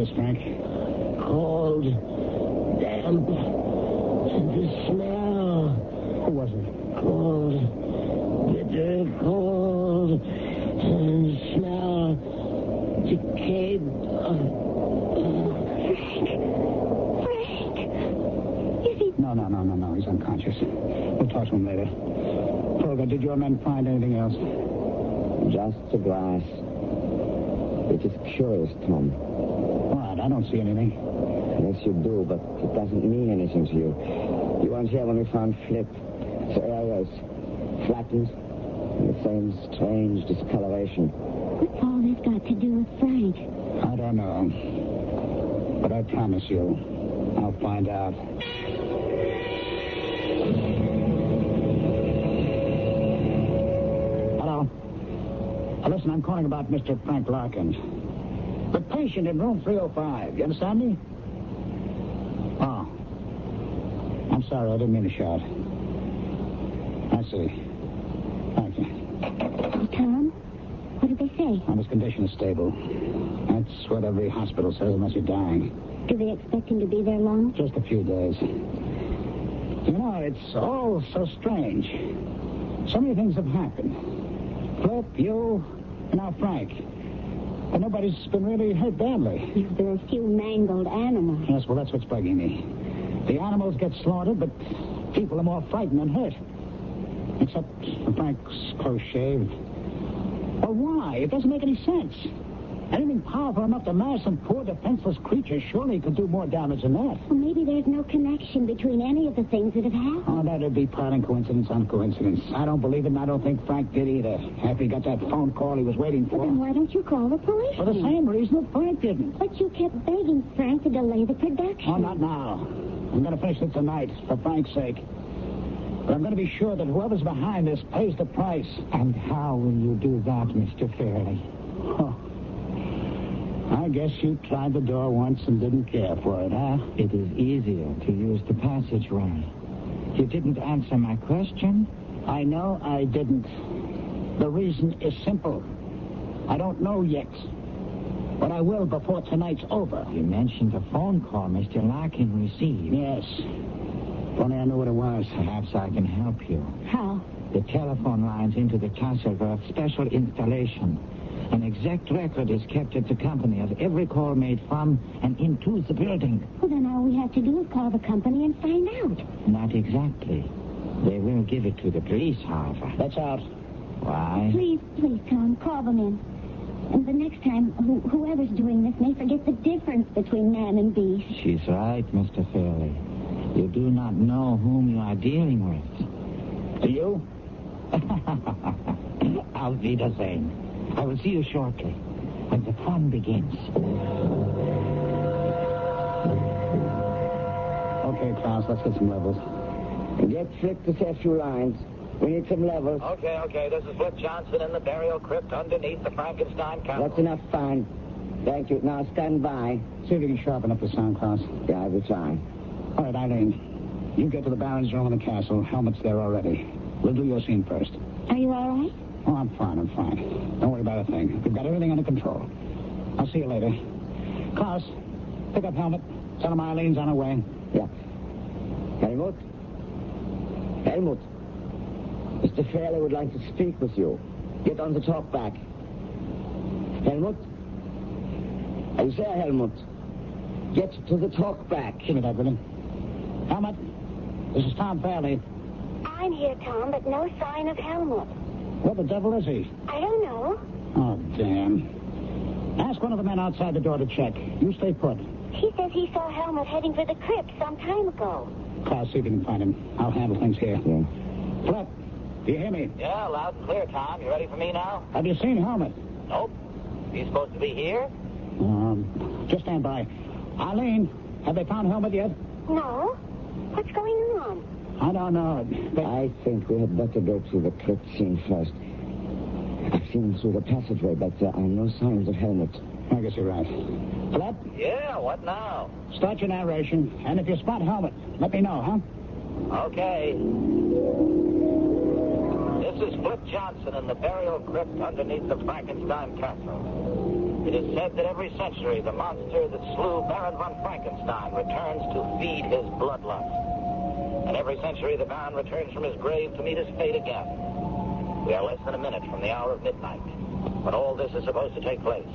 this, Frank? Cold, damp, and the smell. Who was it? Cold, bitter cold, and smell, decayed. Frank! Is he... No. He's unconscious. We'll talk to him later. Olga, did your men find anything else? Just the glass. It is curious, Tom. What? I don't see anything. Yes, you do, but it doesn't mean anything to you. You weren't here when we found Flip. The area is flattened, and the same strange discoloration. What's all this got to do with Frank? I don't know. But I promise you, I'll find out. Hello? Listen, I'm calling about Mr. Frank Larkin. The patient in room 305. You understand me? Oh. I'm sorry, I didn't mean to shout. I see. Thank you. Tom, what did they say? His condition is stable. That's what every hospital says unless you're dying. Do they expect him to be there long? Just a few days. You know, it's all so strange. So many things have happened. Flip, you, and now Frank. But nobody's been really hurt badly. There are a few mangled animals. Yes, well, that's what's bugging me. The animals get slaughtered, but people are more frightened than hurt. Except Frank's close shaved. Well, why? It doesn't make any sense. Anything powerful enough to mash some poor defenseless creature surely could do more damage than that. Well, maybe there's no connection between any of the things that have happened. Oh, that'd be piling coincidence on coincidence. I don't believe it, and I don't think Frank did either. After he got that phone call he was waiting for. Well, then why don't you call the police? For the same reason that Frank didn't. But you kept begging Frank to delay the production. Oh, not now. I'm going to finish it tonight, for Frank's sake. But I'm going to be sure that whoever's behind this pays the price. And how will you do that, Mr. Fairley? Oh. I guess you tried the door once and didn't care for it, huh? It is easier to use the passageway. You didn't answer my question? I know I didn't. The reason is simple. I don't know yet. But I will before tonight's over. You mentioned a phone call Mr. Larkin received. Yes. If only I knew what it was. Perhaps I can help you. How? The telephone lines into the castle were of special installation. An exact record is kept at the company of every call made from and into the building. Well, then all we have to do is call the company and find out. Not exactly. They will give it to the police, however. That's out. Why? Please, Tom, call them in. And the next time, whoever's doing this may forget the difference between man and beast. She's right, Mr. Fairley. You do not know whom you are dealing with. Do you? I'll be the same. I will see you shortly, when the fun begins. Okay, Klaus, let's get some levels. Get Flick to say a few lines. We need some levels. Okay. This is Flip Johnson in the burial crypt underneath the Frankenstein castle. That's enough, fine. Thank you. Now stand by. See if you can sharpen up the sound, Klaus. Yeah, I will try. All right, Eileen. You get to the Baron's room in the castle. Helmet's there already. We'll do your scene first. Are you all right? Oh, I'm fine. Don't worry about a thing. We've got everything under control. I'll see you later. Klaus, pick up Helmet. Tell him Eileen's on her way. Yeah. Helmut? Mr. Fairley would like to speak with you. Get on the talk back. Helmut? Are you there, Helmut? Get to the talk back. Give me that, will you? Helmet, this is Tom Fairley. I'm here, Tom, but no sign of Helmut. Where the devil is he? I don't know. Oh, damn. Ask one of the men outside the door to check. You stay put. He says he saw Helmut heading for the crypt some time ago. Klaus, see if you can find him. I'll handle things here. Yeah. Flip, do you hear me? Yeah, loud and clear, Tom. You ready for me now? Have you seen Helmet? Nope. He's supposed to be here? Just stand by. Eileen, have they found Helmet yet? No? What's going on? I don't know. I think we had better go to the crypt scene first. I've seen him through the passageway, but there are no signs of Helmut. I guess you're right. Flip, Yeah, what now? start your narration, and if you spot Helmet, let me know, huh? Okay. This is Flip Johnson in the burial crypt underneath the Frankenstein castle. It is said that every century the monster that slew Baron von Frankenstein returns to feed his bloodlust. And every century the Baron returns from his grave to meet his fate again. We are less than a minute from the hour of midnight, when all this is supposed to take place.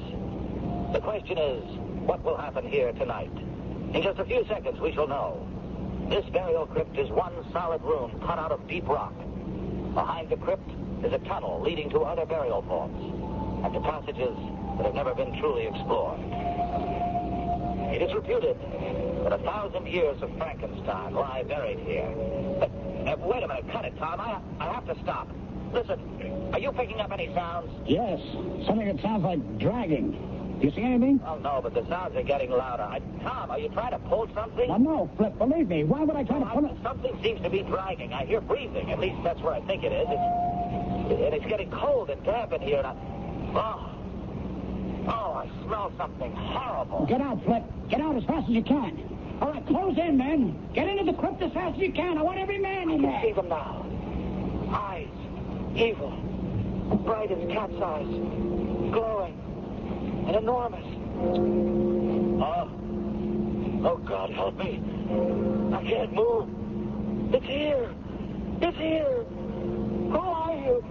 The question is, what will happen here tonight? In just a few seconds, we shall know. This burial crypt is one solid room cut out of deep rock. Behind the crypt is a tunnel leading to other burial vaults and to passages that have never been truly explored. It is reputed that 1,000 years of Frankenstein lie buried here. But, wait a minute, cut it, Tom. I have to stop. Listen, are you picking up any sounds? Yes, something that sounds like dragging. Do you see anything? Oh, no, but the sounds are getting louder. Tom, are you trying to pull something? Well, no, Flip, believe me. Why would I try to pull it? Something seems to be dragging. I hear breathing. At least that's where I think it is. And it's getting cold and damp in here. And I smell something horrible. Get out, Flip. Get out as fast as you can. All right, close in, men. Get into the crypt as fast as you can. I want every man in there. I can see them now. Eyes. Evil. Bright as cat's eyes. Glowing. And enormous. Oh, God, help me. I can't move. It's here. It's here. Who are you?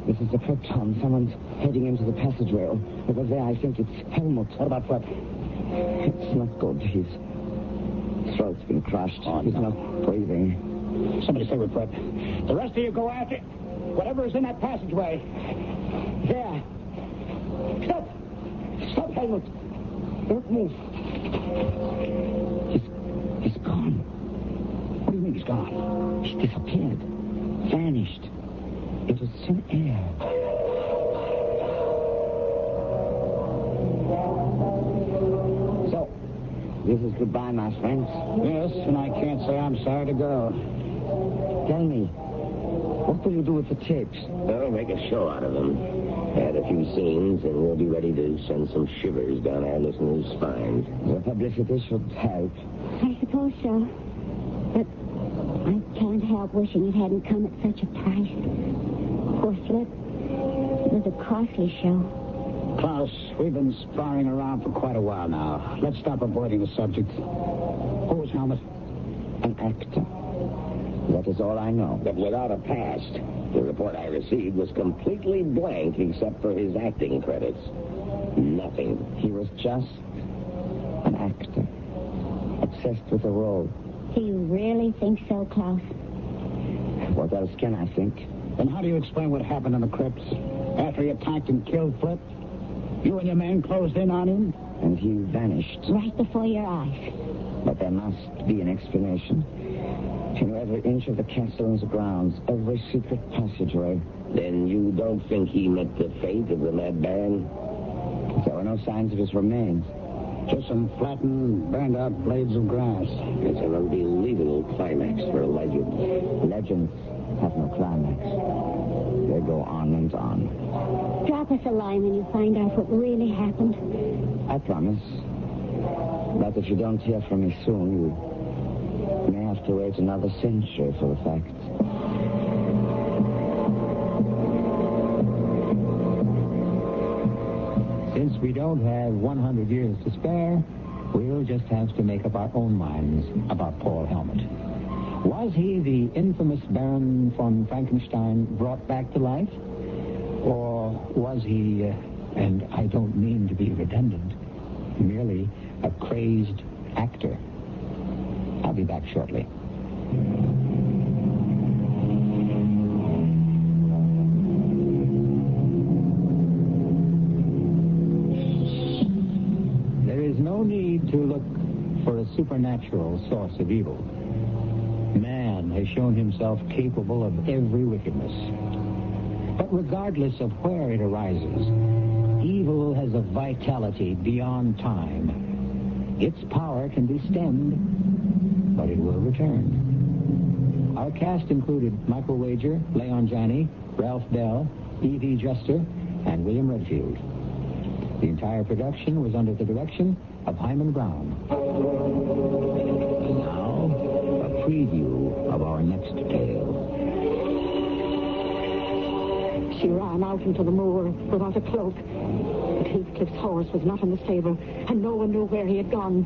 This is the crypt, Tom. Someone's heading into the passageway. Over there, I think it's Helmut. What about Flip? It's not good. His throat's been crushed. He's not breathing. Somebody stay with Flip. The rest of you go after whatever is in that passageway. There. Stop! Stop, Helmut. Don't move. He's gone. What do you mean he's gone? He's disappeared. Vanished. It was thin air. So, this is goodbye, my friends. Yes, and I can't say I'm sorry to go. Tell me, what will you do with the tapes? Well, make a show out of them. Add a few scenes, and we'll be ready to send some shivers down our listeners' spines. The publicity should help. I suppose so. But I can't help wishing it hadn't come at such a price. Poor Flip. It was a costly show. Klaus, we've been sparring around for quite a while now. Let's stop avoiding the subject. Who was Helmut? An actor. That is all I know. But without a past. The report I received was completely blank except for his acting credits. Nothing. He was just an actor. Obsessed with a role. Do you really think so, Klaus? What else can I think? Then how do you explain what happened in the crypts? After he attacked and killed Flip? You and your men closed in on him? And he vanished. Right before your eyes. But there must be an explanation. He knew every inch of the castle and the grounds, every secret passageway. Then you don't think he met the fate of the Mad Baron? There were no signs of his remains. Just some flattened, burned-out blades of grass. It's an unbelievable climax for a legend. Legends have no climax. They go on and on. Drop us a line when you find out what really happened. I promise. But if you don't hear from me soon, you may have to wait another century for the facts. Since we don't have 100 years to spare, we'll just have to make up our own minds about Paul Helmut. Was he the infamous Baron von Frankenstein brought back to life? Or was he, and I don't mean to be redundant, merely a crazed actor? I'll be back shortly. There is no need to look for a supernatural source of evil. Man has shown himself capable of every wickedness. But regardless of where it arises, evil has a vitality beyond time. Its power can be stemmed, but it will return. Our cast included Michael Wager, Leon Janney, Ralph Bell, E.V. Juster, and William Redfield. The entire production was under the direction of Hyman Brown. Now, a preview of our next tale. She ran out into the moor without a cloak. But Heathcliff's horse was not in the stable, and no one knew where he had gone.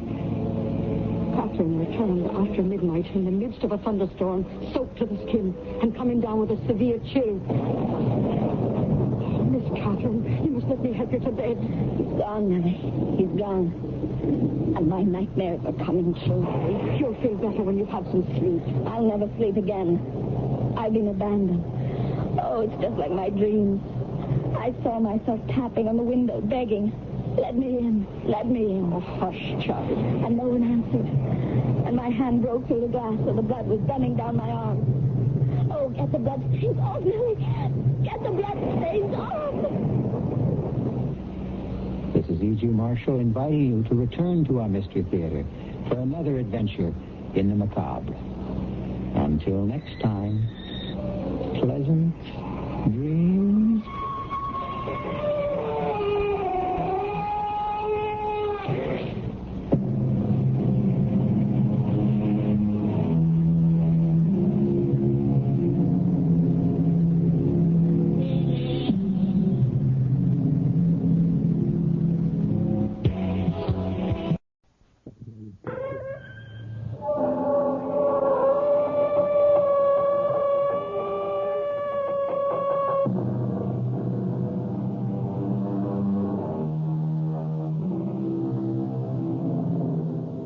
Catherine returned after midnight in the midst of a thunderstorm, soaked to the skin, and coming down with a severe chill. Oh, Miss Catherine, you must let me help you to bed. He's gone, Nellie. He's gone. And my nightmares are coming true. You'll feel better when you've had some sleep. I'll never sleep again. I've been abandoned. Oh, it's just like my dreams. I saw myself tapping on the window, begging, "Let me in, let me in." Oh, hush, child. And no one answered. And my hand broke through the glass, so the blood was running down my arm. Oh, get the blood stains off, Nellie. Get the blood stains off. This is E.G. Marshall inviting you to return to our Mystery Theater for another adventure in the macabre. Until next time, pleasant dreams.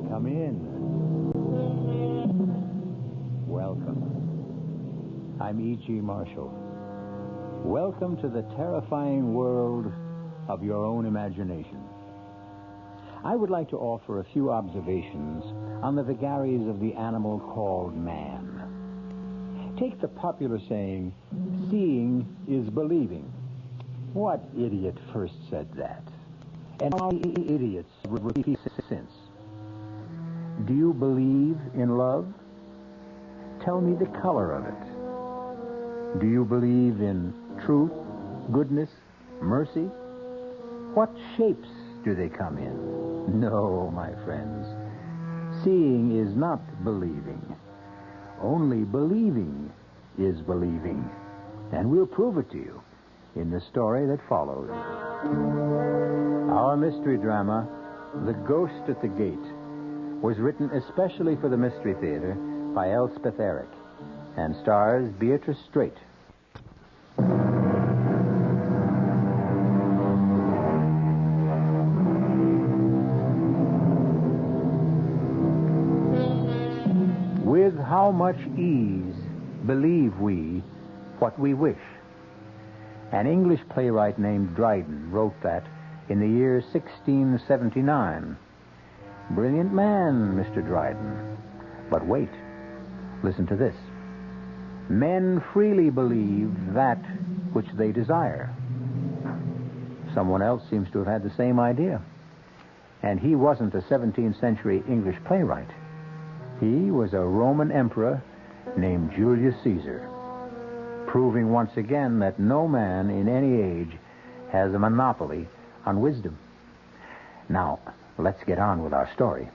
Come in. Welcome. I'm E.G. Marshall. Welcome to the terrifying world of your own imagination. I would like to offer a few observations on the vagaries of the animal called man. Take the popular saying, seeing is believing. What idiot first said that? And how many idiots repeat it since? Do you believe in love? Tell me the color of it. Do you believe in truth, goodness, mercy? What shapes do they come in? No, my friends. Seeing is not believing. Only believing is believing. And we'll prove it to you in the story that follows. Our mystery drama, The Ghost at the Gate, was written especially for the Mystery Theater by Elspeth Eric and stars Beatrice Straight. With how much ease believe we what we wish? An English playwright named Dryden wrote that in the year 1679. Brilliant man, Mr. Dryden. But wait. Listen to this. Men freely believe that which they desire. Someone else seems to have had the same idea. And he wasn't a 17th century English playwright. He was a Roman emperor named Julius Caesar, proving once again that no man in any age has a monopoly on wisdom. Now, let's get on with our story.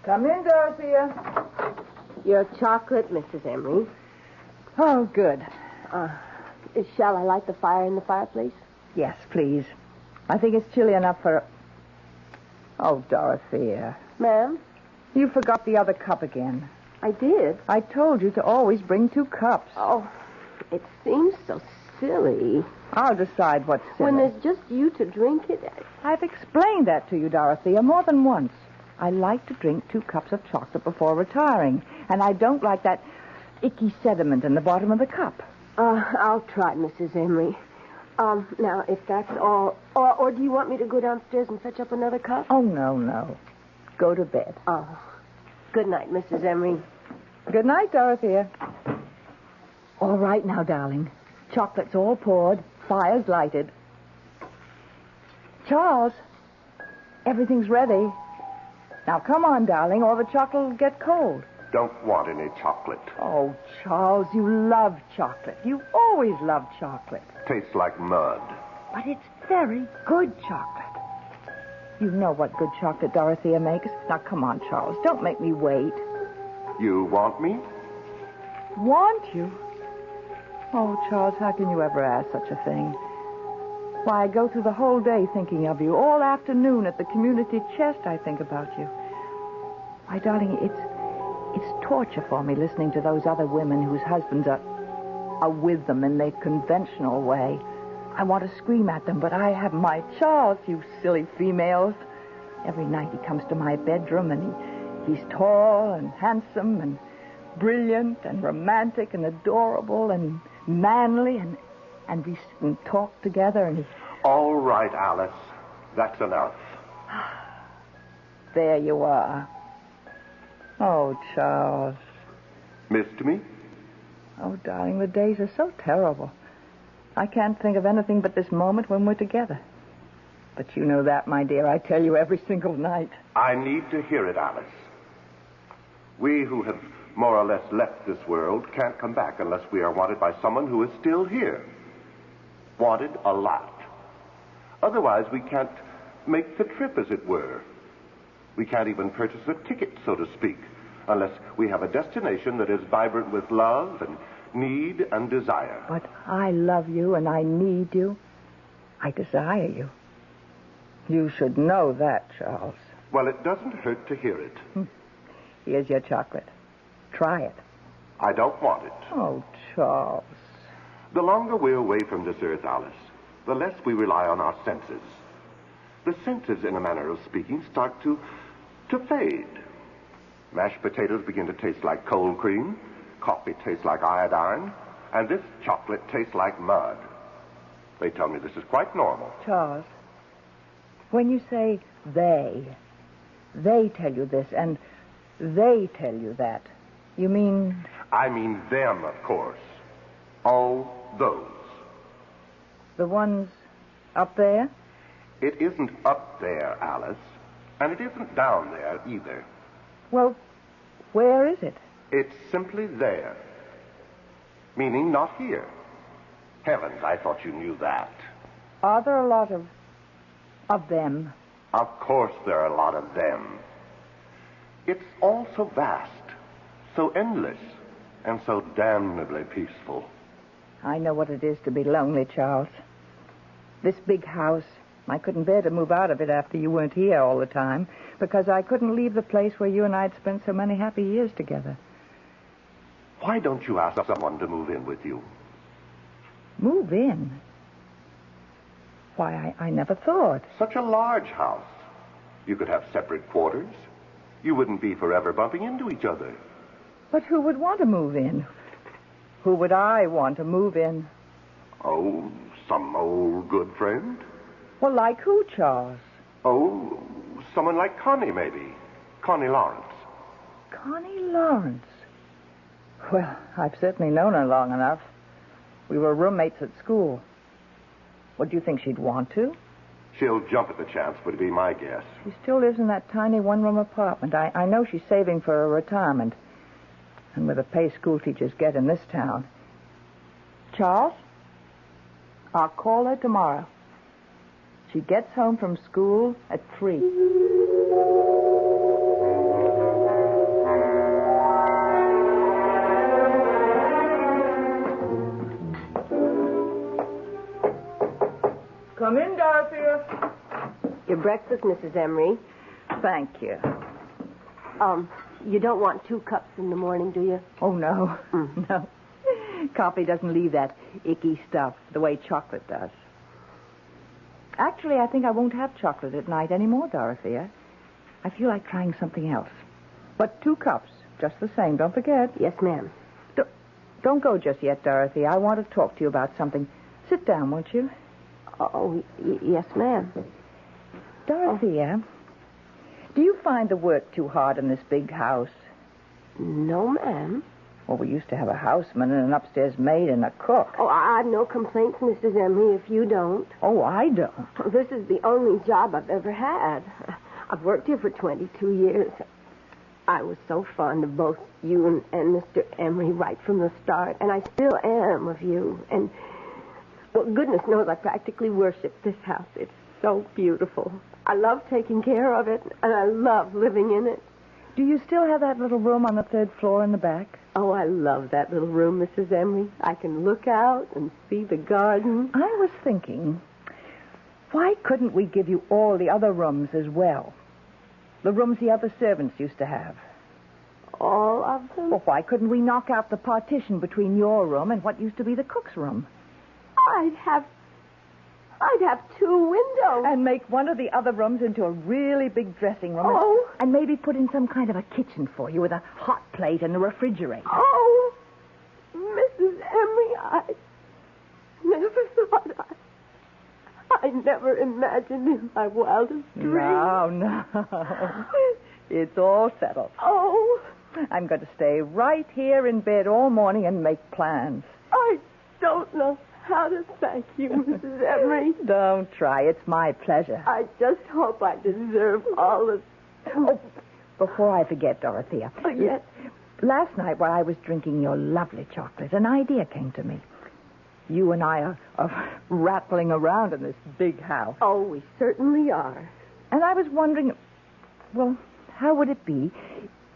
Come in, Dorothea. Your chocolate, Mrs. Emery. Oh, good. Shall I light the fire in the fireplace? Yes, please. I think it's chilly enough for... Oh, Dorothea. Ma'am? You forgot the other cup again. I did. I told you to always bring 2 cups. Oh, it seems so silly. I'll decide what's silly. When there's just you to drink it. I've explained that to you, Dorothea, more than once. I like to drink 2 cups of chocolate before retiring, and I don't like that icky sediment in the bottom of the cup. I'll try, Mrs. Emery. Now, if that's all... Or do you want me to go downstairs and fetch up another cup? Oh, no. Go to bed. Oh. Good night, Mrs. Emery. Good night, Dorothea. All right now, darling. Chocolate's all poured. Fire's lighted. Charles, everything's ready. Now, come on, darling, or the chocolate will get cold. Don't want any chocolate. Oh, Charles, you love chocolate. You always loved chocolate. Tastes like mud. But it's very good chocolate. You know what good chocolate Dorothea makes. Now, come on, Charles. Don't make me wait. You want me? Want you? Oh, Charles, how can you ever ask such a thing? Why, I go through the whole day thinking of you. All afternoon at the community chest, I think about you. My darling, it's torture for me listening to those other women whose husbands are with them in the conventional way. I want to scream at them, but I have my Charles, you silly females. Every night he comes to my bedroom, and he's tall and handsome and brilliant and romantic and adorable and manly, and we sit and talk together, and he... All right, Alice. That's enough. There you are. Oh, Charles. Missed me? Oh, darling, the days are so terrible. I can't think of anything but this moment when we're together. But you know that, my dear. I tell you every single night. I need to hear it, Alice. We who have more or less left this world can't come back unless we are wanted by someone who is still here. Wanted a lot. Otherwise, we can't make the trip, as it were. We can't even purchase a ticket, so to speak, unless we have a destination that is vibrant with love and need and desire. But I love you and I need you. I desire you. You should know that, Charles. Well, it doesn't hurt to hear it. Here's your chocolate. Try it. I don't want it. Oh, Charles. The longer we're away from this earth, Alice, the less we rely on our senses. The senses, in a manner of speaking, start to fade. Mashed potatoes begin to taste like cold cream, coffee tastes like iodine, and this chocolate tastes like mud. They tell me this is quite normal. Charles, when you say they tell you this and they tell you that, you mean... I mean them, of course. All those. The ones up there? It isn't up there, Alice, and it isn't down there either. Well, where is it? It's simply there. Meaning not here. Heavens, I thought you knew that. Are there a lot of them? Of course there are a lot of them. It's all so vast, so endless, and so damnably peaceful. I know what it is to be lonely, Charles. This big house, I couldn't bear to move out of it after you weren't here all the time, because I couldn't leave the place where you and I had spent so many happy years together. Why don't you ask someone to move in with you? Move in? Why, I never thought. Such a large house. You could have separate quarters. You wouldn't be forever bumping into each other. But who would want to move in? Who would I want to move in? Oh, some old good friend. Well, like who, Charles? Oh, someone like Connie, maybe. Connie Lawrence. Connie Lawrence? Well, I've certainly known her long enough. We were roommates at school. What do you think she'd want to? She'll jump at the chance, would be my guess. She still lives in that tiny one-room apartment. I know she's saving for a retirement. And with the pay school teachers get in this town. Charles, I'll call her tomorrow. She gets home from school at 3. Come in, Dorothea. Your breakfast, Mrs. Emery. Thank you. You don't want 2 cups in the morning, do you? Oh, no. No. Coffee doesn't leave that icky stuff the way chocolate does. Actually, I think I won't have chocolate at night anymore, Dorothea. I feel like trying something else. But 2 cups, just the same. Don't forget. Yes, ma'am. Don't go just yet, Dorothea. I want to talk to you about something. Sit down, won't you? Oh, yes, ma'am. Dorothea, do you find the work too hard in this big house? No, ma'am. Well, we used to have a houseman and an upstairs maid and a cook. Oh, I've no complaints, Mrs. Emery, if you don't. Oh, I don't. This is the only job I've ever had. I've worked here for 22 years. I was so fond of both you and Mr. Emery right from the start, and I still am of you. And, well, goodness knows I practically worship this house. It's so beautiful. I love taking care of it, and I love living in it. Do you still have that little room on the 3rd floor in the back? Oh, I love that little room, Mrs. Emery. I can look out and see the garden. I was thinking, why couldn't we give you all the other rooms as well? The rooms the other servants used to have. All of them? Well, why couldn't we knock out the partition between your room and what used to be the cook's room? I'd have 2 windows. And make one of the other rooms into a really big dressing room. Oh. And maybe put in some kind of a kitchen for you with a hot plate and a refrigerator. Oh, Mrs. Emery, I never thought I never imagined in my wildest dreams. No. It's all settled. Oh. I'm going to stay right here in bed all morning and make plans. I don't know how to thank you, Mrs. Emery. Don't try. It's my pleasure. I just hope I deserve all of... Oh, before I forget, Dorothea. Oh, yes. Last night while I was drinking your lovely chocolate, an idea came to me. You and I are rattling around in this big house. Oh, we certainly are. And I was wondering, well, how would it be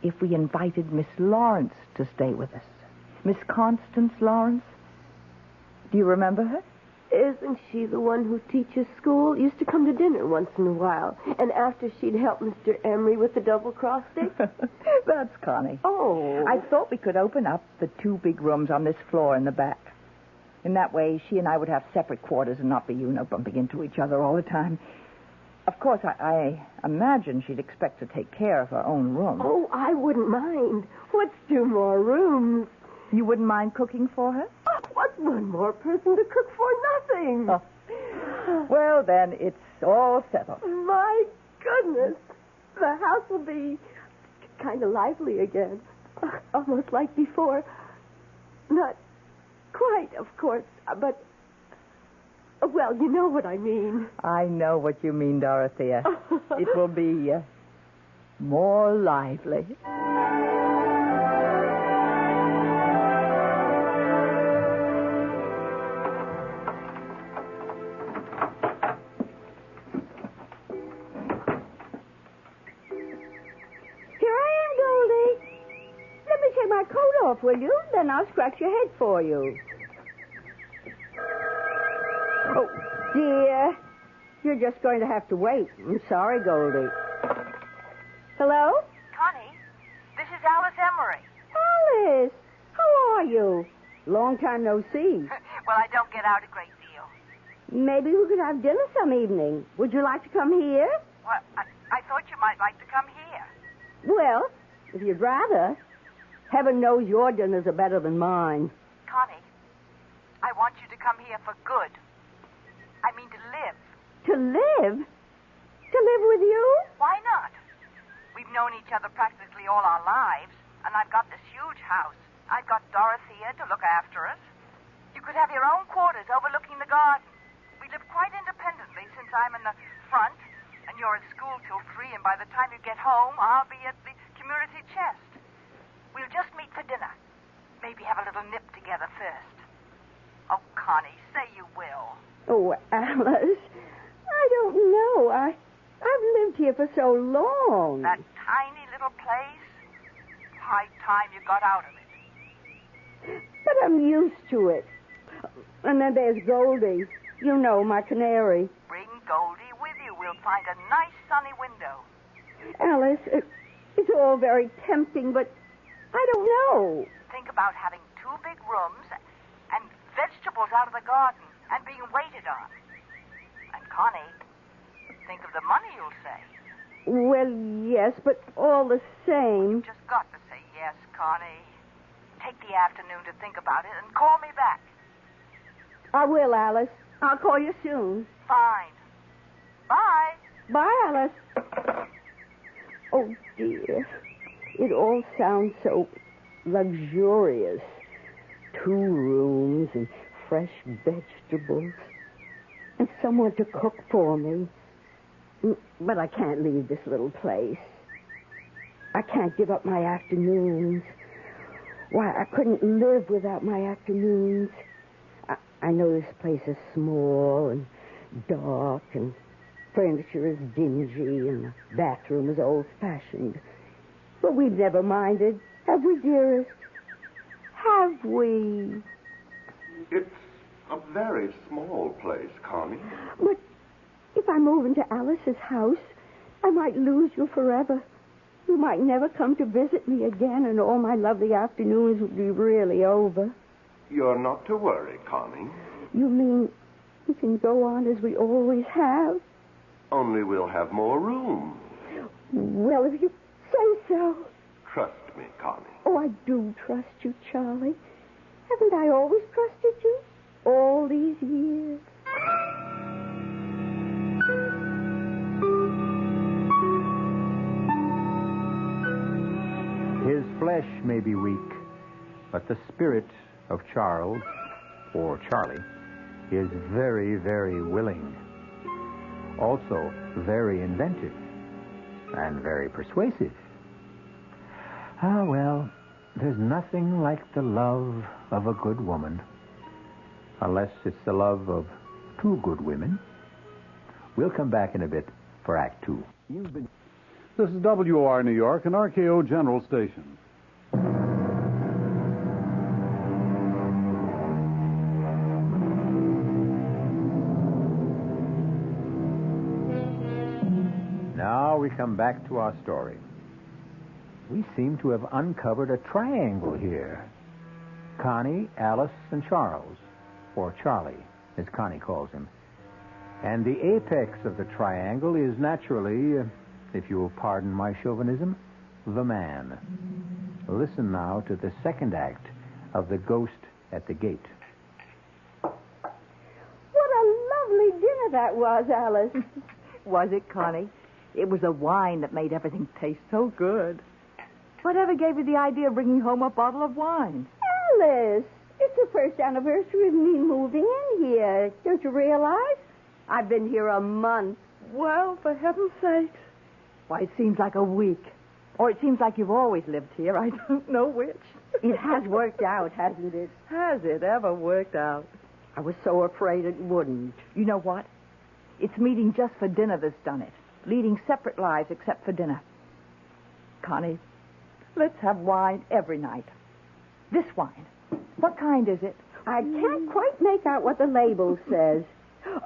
if we invited Miss Lawrence to stay with us? Miss Constance Lawrence? Do you remember her? Isn't she the one who teaches school? Used to come to dinner once in a while. And after she'd help Mr. Emery with the double-cross stick? That's Connie. Oh. I thought we could open up the 2 big rooms on this floor in the back. In that way, she and I would have separate quarters and not be, bumping into each other all the time. Of course, I imagine she'd expect to take care of her own room. Oh, I wouldn't mind. What's 2 more rooms? You wouldn't mind cooking for her? Oh, what's 1 more person to cook for nothing? Oh. Well, then, it's all settled. My goodness. The house will be kind of lively again. Almost like before. Not quite, of course, but... Well, you know what I mean. I know what you mean, Dorothea. It will be more lively. Off, will you? Then I'll scratch your head for you. Oh, dear. You're just going to have to wait. I'm sorry, Goldie. Hello? Connie, this is Alice Emery. Alice, how are you? Long time no see. Well, I don't get out a great deal. Maybe we could have dinner some evening. Would you like to come here? Well, I thought you might like to come here. Well, if you'd rather. Heaven knows your dinners are better than mine. Connie, I want you to come here for good. I mean to live. To live? To live with you? Why not? We've known each other practically all our lives, and I've got this huge house. I've got Dorothea to look after us. You could have your own quarters overlooking the garden. We live quite independently since I'm in the front, and you're at school till 3, and by the time you get home, I'll be at the community chest. We'll just meet for dinner. Maybe have a little nip together first. Oh, Connie, say you will. Oh, Alice, I don't know. I've lived here for so long. That tiny little place? High time you got out of it. But I'm used to it. And then there's Goldie. You know, my canary. Bring Goldie with you. We'll find a nice sunny window. Alice, it's all very tempting, but I don't know. Think about having 2 big rooms and vegetables out of the garden and being waited on. And Connie, think of the money you'll save. Well, yes, but all the same... You've just got to say yes, Connie. Take the afternoon to think about it and call me back. I will, Alice. I'll call you soon. Fine. Bye. Bye, Alice. Oh, dear. It all sounds so luxurious. 2 rooms and fresh vegetables. And someone to cook for me. But I can't leave this little place. I can't give up my afternoons. Why, I couldn't live without my afternoons. I know this place is small and dark and furniture is dingy and the bathroom is old-fashioned. But we've never minded, have we, dearest? Have we? It's a very small place, Connie. But if I move into Alice's house, I might lose you forever. You might never come to visit me again, and all my lovely afternoons would be really over. You're not to worry, Connie. You mean we can go on as we always have? Only we'll have more room. Well, if you say so. Trust me, Connie. Oh, I do trust you, Charlie. Haven't I always trusted you? All these years. His flesh may be weak, but the spirit of Charles, or Charlie, is very, very willing. Also very inventive and very persuasive. Ah, well, there's nothing like the love of a good woman. Unless it's the love of two good women. We'll come back in a bit for Act Two. This is WOR New York and RKO General Station. Now we come back to our story. We seem to have uncovered a triangle here. Connie, Alice, and Charles, or Charlie, as Connie calls him. And the apex of the triangle is naturally, if you'll pardon my chauvinism, the man. Listen now to the second act of The Ghost at the Gate. What a lovely dinner that was, Alice. Was it, Connie? It was the wine that made everything taste so good. Whatever gave you the idea of bringing home a bottle of wine? Alice, it's the first anniversary of me moving in here. Don't you realize? I've been here a month. Well, for heaven's sake. Why, it seems like a week. Or it seems like you've always lived here. I don't know which. It has worked out, hasn't it? Has it ever worked out? I was so afraid it wouldn't. You know what? It's meeting just for dinner that's done it. Leading separate lives except for dinner. Connie, let's have wine every night. This wine. What kind is it? I can't quite make out what the label says.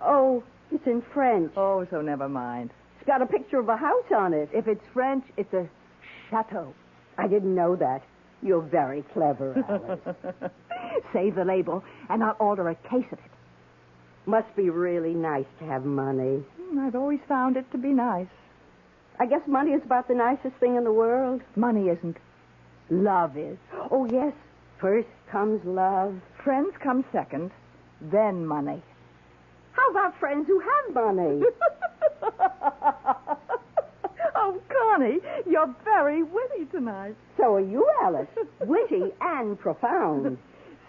Oh, it's in French. Oh, so never mind. It's got a picture of a house on it. If it's French, it's a chateau. I didn't know that. You're very clever, Alice. Save the label, and I'll order a case of it. Must be really nice to have money. I've always found it to be nice. I guess money is about the nicest thing in the world. Money isn't. Love is. Oh, yes. First comes love. Friends come second, then money. How about friends who have money? Oh, Connie, you're very witty tonight. So are you, Alice. Witty and profound.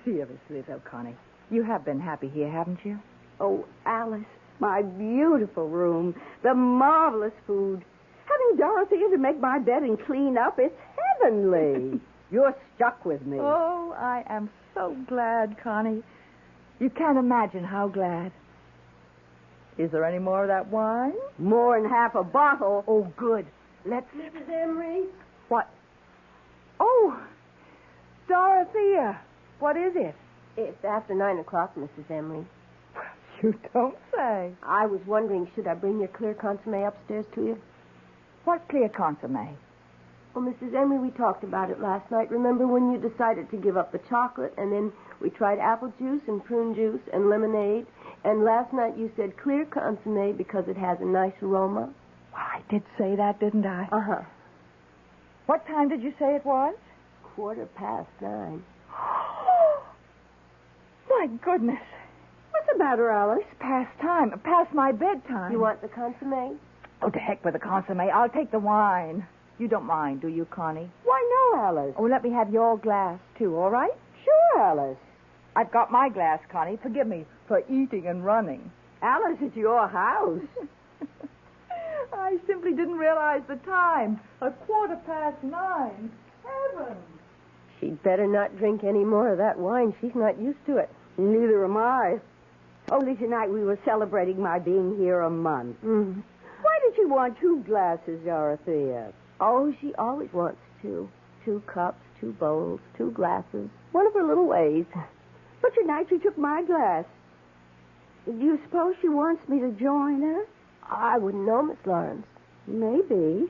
Seriously, though, Connie, you have been happy here, haven't you? Oh, Alice, my beautiful room, the marvelous food. Having Dorothea to make my bed and clean up, it's heavenly. You're stuck with me. Oh, I am so glad, Connie. You can't imagine how glad. Is there any more of that wine? More than half a bottle. Oh, good. Let's... Mrs. Emery? What? Oh, Dorothea. What is it? It's after 9 o'clock, Mrs. Emery. You don't say. I was wondering, should I bring your clear consommé upstairs to you? What clear consommé? Well, Mrs. Emery, we talked about it last night. Remember when you decided to give up the chocolate, and then we tried apple juice and prune juice and lemonade, and last night you said clear consommé because it has a nice aroma? Well, I did say that, didn't I? Uh-huh. What time did you say it was? 9:15. My goodness. What's the matter, Alice? Past time. Past my bedtime. You want the consommé? Oh, to heck with the consommé. I'll take the wine. You don't mind, do you, Connie? Why, no, Alice. Oh, let me have your glass, too, all right? Sure, Alice. I've got my glass, Connie. Forgive me for eating and running. Alice, it's your house. I simply didn't realize the time. 9:15. Heavens. She'd better not drink any more of that wine. She's not used to it. Neither am I. Only tonight we were celebrating my being here a month. Mm-hmm. Why did you want 2 glasses, Dorothea? Oh, she always wants too. 2 cups, 2 bowls, 2 glasses, one of her little ways. But tonight she took my glass. Do you suppose she wants me to join her? I wouldn't know, Miss Lawrence. Maybe.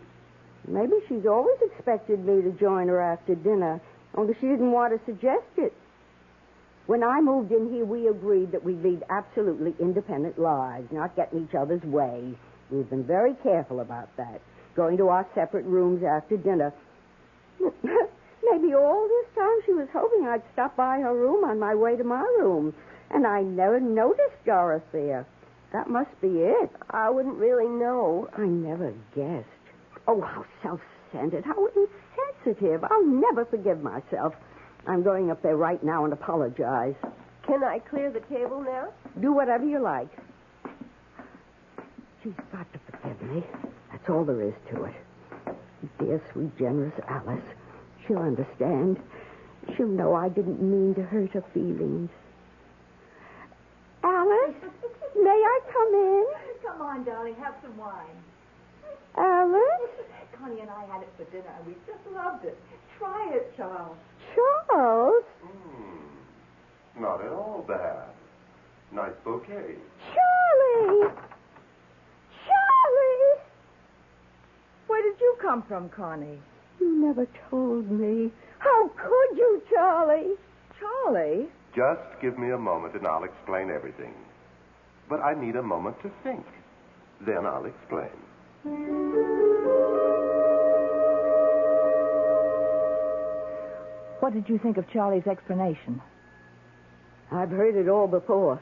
Maybe she's always expected me to join her after dinner, only she didn't want to suggest it. When I moved in here, we agreed that we'd lead absolutely independent lives, not get in each other's way. We've been very careful about that, going to our separate rooms after dinner. Maybe all this time she was hoping I'd stop by her room on my way to my room, and I never noticed Dorothea. That must be it. I wouldn't really know. I never guessed. Oh, how self-centered, how insensitive. I'll never forgive myself. I'm going up there right now and apologize. Can I clear the table now? Do whatever you like. She's got to forgive me. That's all there is to it. Dear, sweet, generous Alice. She'll understand. She'll know I didn't mean to hurt her feelings. Alice, may I come in? Come on, darling, have some wine. Alice? Connie and I had it for dinner, and we just loved it. Try it, Charles. Charles? Not at all bad. Nice bouquet. Charlie! Charlie! Where did you come from, Connie? You never told me. How could you, Charlie? Charlie? Just give me a moment and I'll explain everything. But I need a moment to think. Then I'll explain. What did you think of Charlie's explanation? I've heard it all before.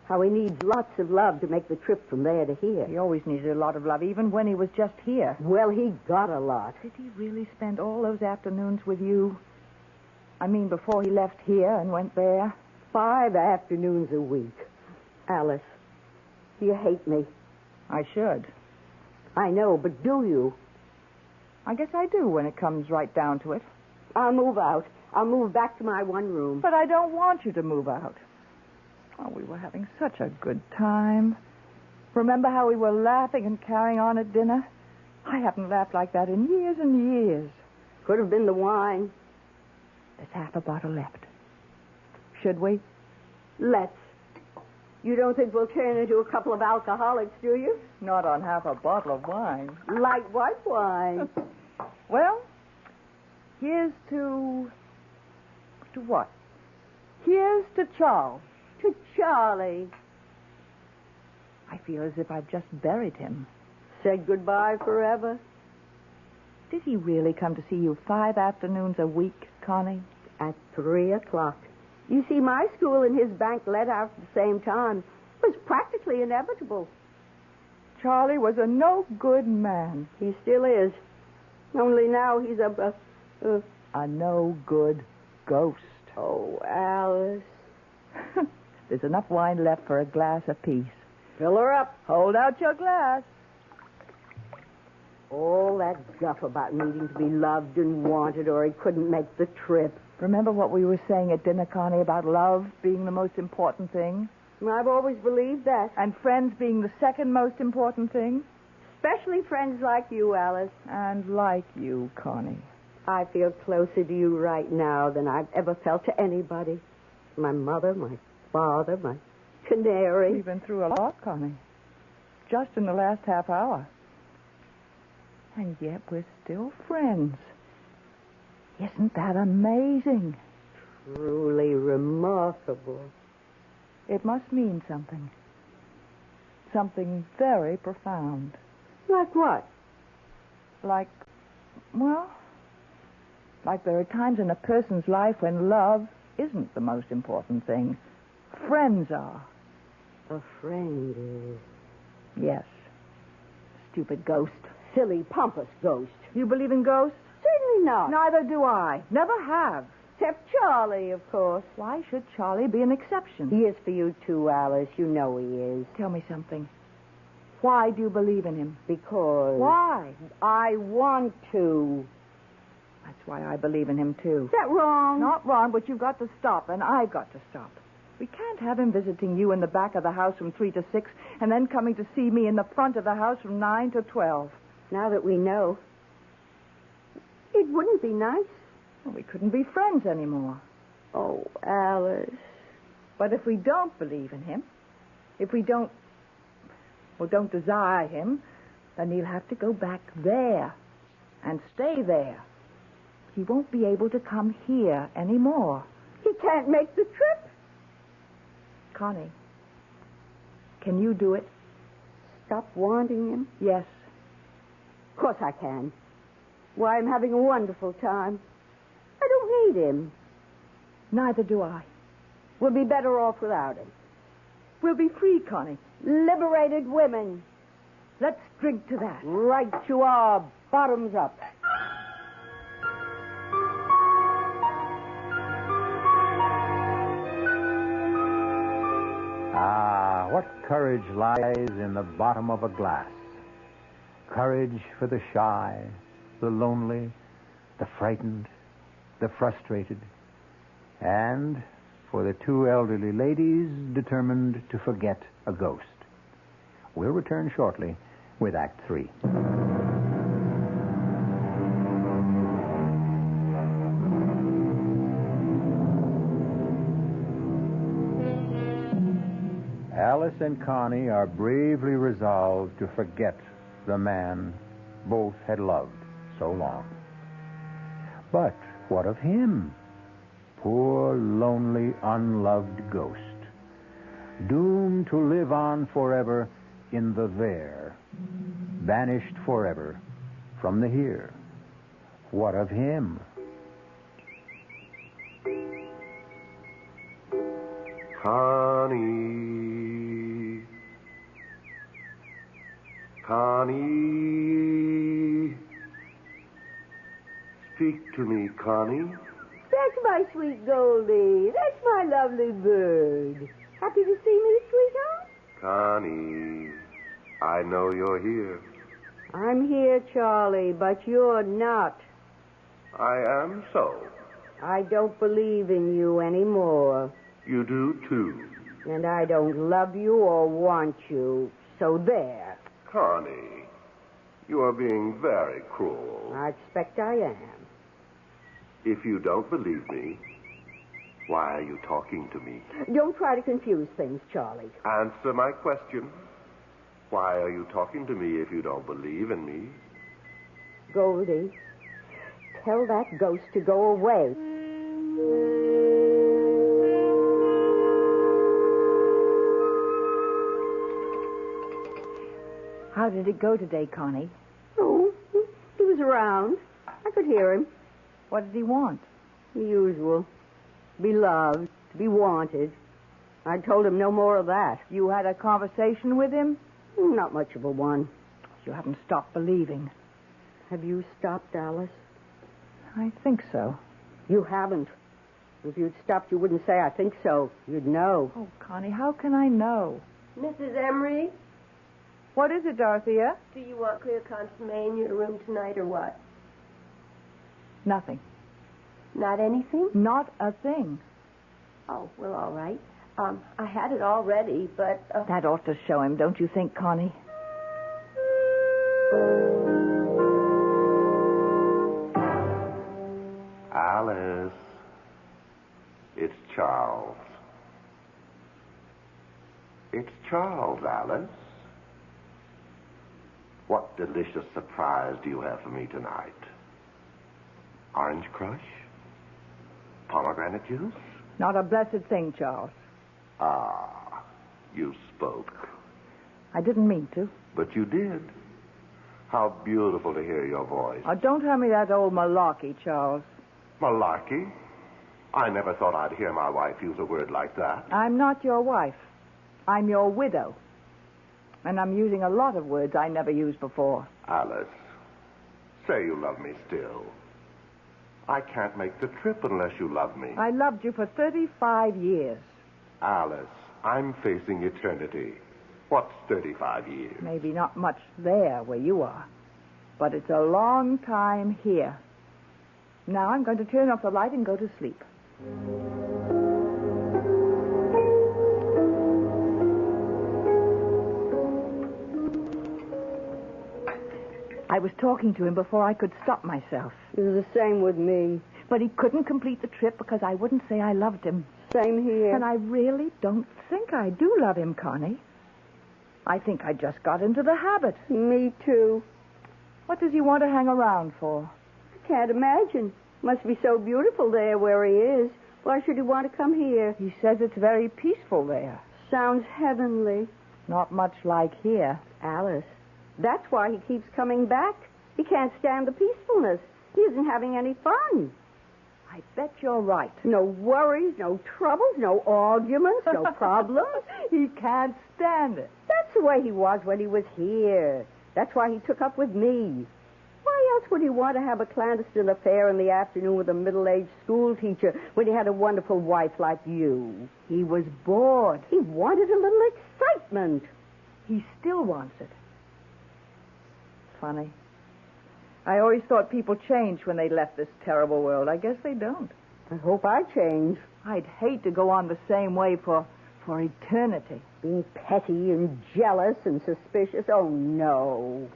How he needs lots of love to make the trip from there to here. He always needed a lot of love, even when he was just here. Well, he got a lot. Did he really spend all those afternoons with you? I mean, before he left here and went there? 5 afternoons a week. Alice, do you hate me? I should. I know, but do you? I guess I do when it comes right down to it. I'll move out. I'll move back to my one room. But I don't want you to move out. Oh, we were having such a good time. Remember how we were laughing and carrying on at dinner? I haven't laughed like that in years and years. Could have been the wine. There's half a bottle left. Should we? Let's. You don't think we'll turn into a couple of alcoholics, do you? Not on half a bottle of wine. Light white wine. Well, here's to what? Here's to Charles. To Charlie. I feel as if I'd just buried him. Said goodbye forever. Did he really come to see you 5 afternoons a week, Connie? At 3 o'clock. You see, my school and his bank let out at the same time. It was practically inevitable. Charlie was a no-good man. He still is. Only now he's a no-good ghost. Oh, Alice. There's enough wine left for a glass apiece. Fill her up. Hold out your glass. All that guff about needing to be loved and wanted or he couldn't make the trip. Remember what we were saying at dinner, Connie, about love being the most important thing? I've always believed that. And friends being the second most important thing? Especially friends like you, Alice. And like you, Connie. I feel closer to you right now than I've ever felt to anybody. My mother, my father, my canary. We've been through a lot, Connie. Just in the last half hour. And yet we're still friends. Isn't that amazing? Truly remarkable. It must mean something. Something very profound. Like what? Like there are times in a person's life when love isn't the most important thing. Friends are. A friend is. Yes. Stupid ghost. Silly, pompous ghost. You believe in ghosts? Certainly not. Neither do I. Never have. Except Charlie, of course. Why should Charlie be an exception? He is for you, too, Alice. You know he is. Tell me something. Why do you believe in him? Because... Why? I want to. That's why I believe in him, too. Is that wrong? Not wrong, but you've got to stop, and I've got to stop. We can't have him visiting you in the back of the house from 3 to 6, and then coming to see me in the front of the house from 9 to 12. Now that we know. It wouldn't be nice. Well, we couldn't be friends anymore. Oh, Alice. But if we don't believe in him, if we don't desire him, then he'll have to go back there and stay there. He won't be able to come here anymore. He can't make the trip. Connie, can you do it? Stop wanting him? Yes. Of course I can. Why, I'm having a wonderful time. I don't need him. Neither do I. We'll be better off without him. We'll be free, Connie. Liberated women. Let's drink to that. Right you are, bottoms up. Ah, what courage lies in the bottom of a glass. Courage for the shy, the lonely, the frightened, the frustrated, and for the two elderly ladies determined to forget a ghost. We'll return shortly with Act 3. Alice and Connie are bravely resolved to forget the man both had loved so long. But what of him? Poor, lonely, unloved ghost, doomed to live on forever in the there, banished forever from the here. What of him? Connie. Connie. Speak to me, Connie. That's my sweet Goldie. That's my lovely bird. Happy to see me, sweetheart? Connie, I know you're here. I'm here, Charlie, but you're not. I am so. I don't believe in you anymore. You do, too. And I don't love you or want you. So there. Connie, you are being very cruel. I expect I am. If you don't believe me, why are you talking to me? Don't try to confuse things, Charlie. Answer my question. Why are you talking to me if you don't believe in me? Goldie, tell that ghost to go away. How did it go today, Connie? Oh, he was around. I could hear him. What did he want? The usual. Be loved, to be wanted. I told him no more of that. You had a conversation with him? Not much of a one. You haven't stopped believing. Have you stopped, Alice? I think so. You haven't. If you'd stopped, you wouldn't say, I think so. You'd know. Oh, Connie, how can I know? Mrs. Emery, What is it, Dorothea? do you want clear consomme in your room tonight or what? Nothing. Not anything? Not a thing. Oh, well, all right. I had it all ready, but... That ought to show him, don't you think, Connie? Alice, it's Charles. It's Charles, Alice. What delicious surprise do you have for me tonight? Orange crush? Pomegranate juice? Not a blessed thing, Charles. Ah, you spoke. I didn't mean to. But you did. How beautiful to hear your voice. Oh, don't tell me that old malarkey, Charles. Malarkey? I never thought I'd hear my wife use a word like that. I'm not your wife. I'm your widow. And I'm using a lot of words I never used before. Alice, say you love me still. I can't make the trip unless you love me. I loved you for 35 years. Alice, I'm facing eternity. What's 35 years? Maybe not much there where you are. But it's a long time here. Now I'm going to turn off the light and go to sleep. I was talking to him before I could stop myself. It was the same with me. But he couldn't complete the trip because I wouldn't say I loved him. Same here. And I really don't think I do love him, Connie. I think I just got into the habit. Me too. What does he want to hang around for? I can't imagine. Must be so beautiful there where he is. Why should he want to come here? He says it's very peaceful there. Sounds heavenly. Not much like here. Alice, that's why he keeps coming back. He can't stand the peacefulness. He isn't having any fun. I bet you're right. No worries, no troubles, no arguments, no problems. He can't stand it. That's the way he was when he was here. That's why he took up with me. Why else would he want to have a clandestine affair in the afternoon with a middle-aged school teacher when he had a wonderful wife like you? He was bored. He wanted a little excitement. He still wants it. Funny. I always thought people changed when they left this terrible world. I guess they don't. I hope I change. I'd hate to go on the same way for eternity. Being petty and jealous and suspicious. Oh, no.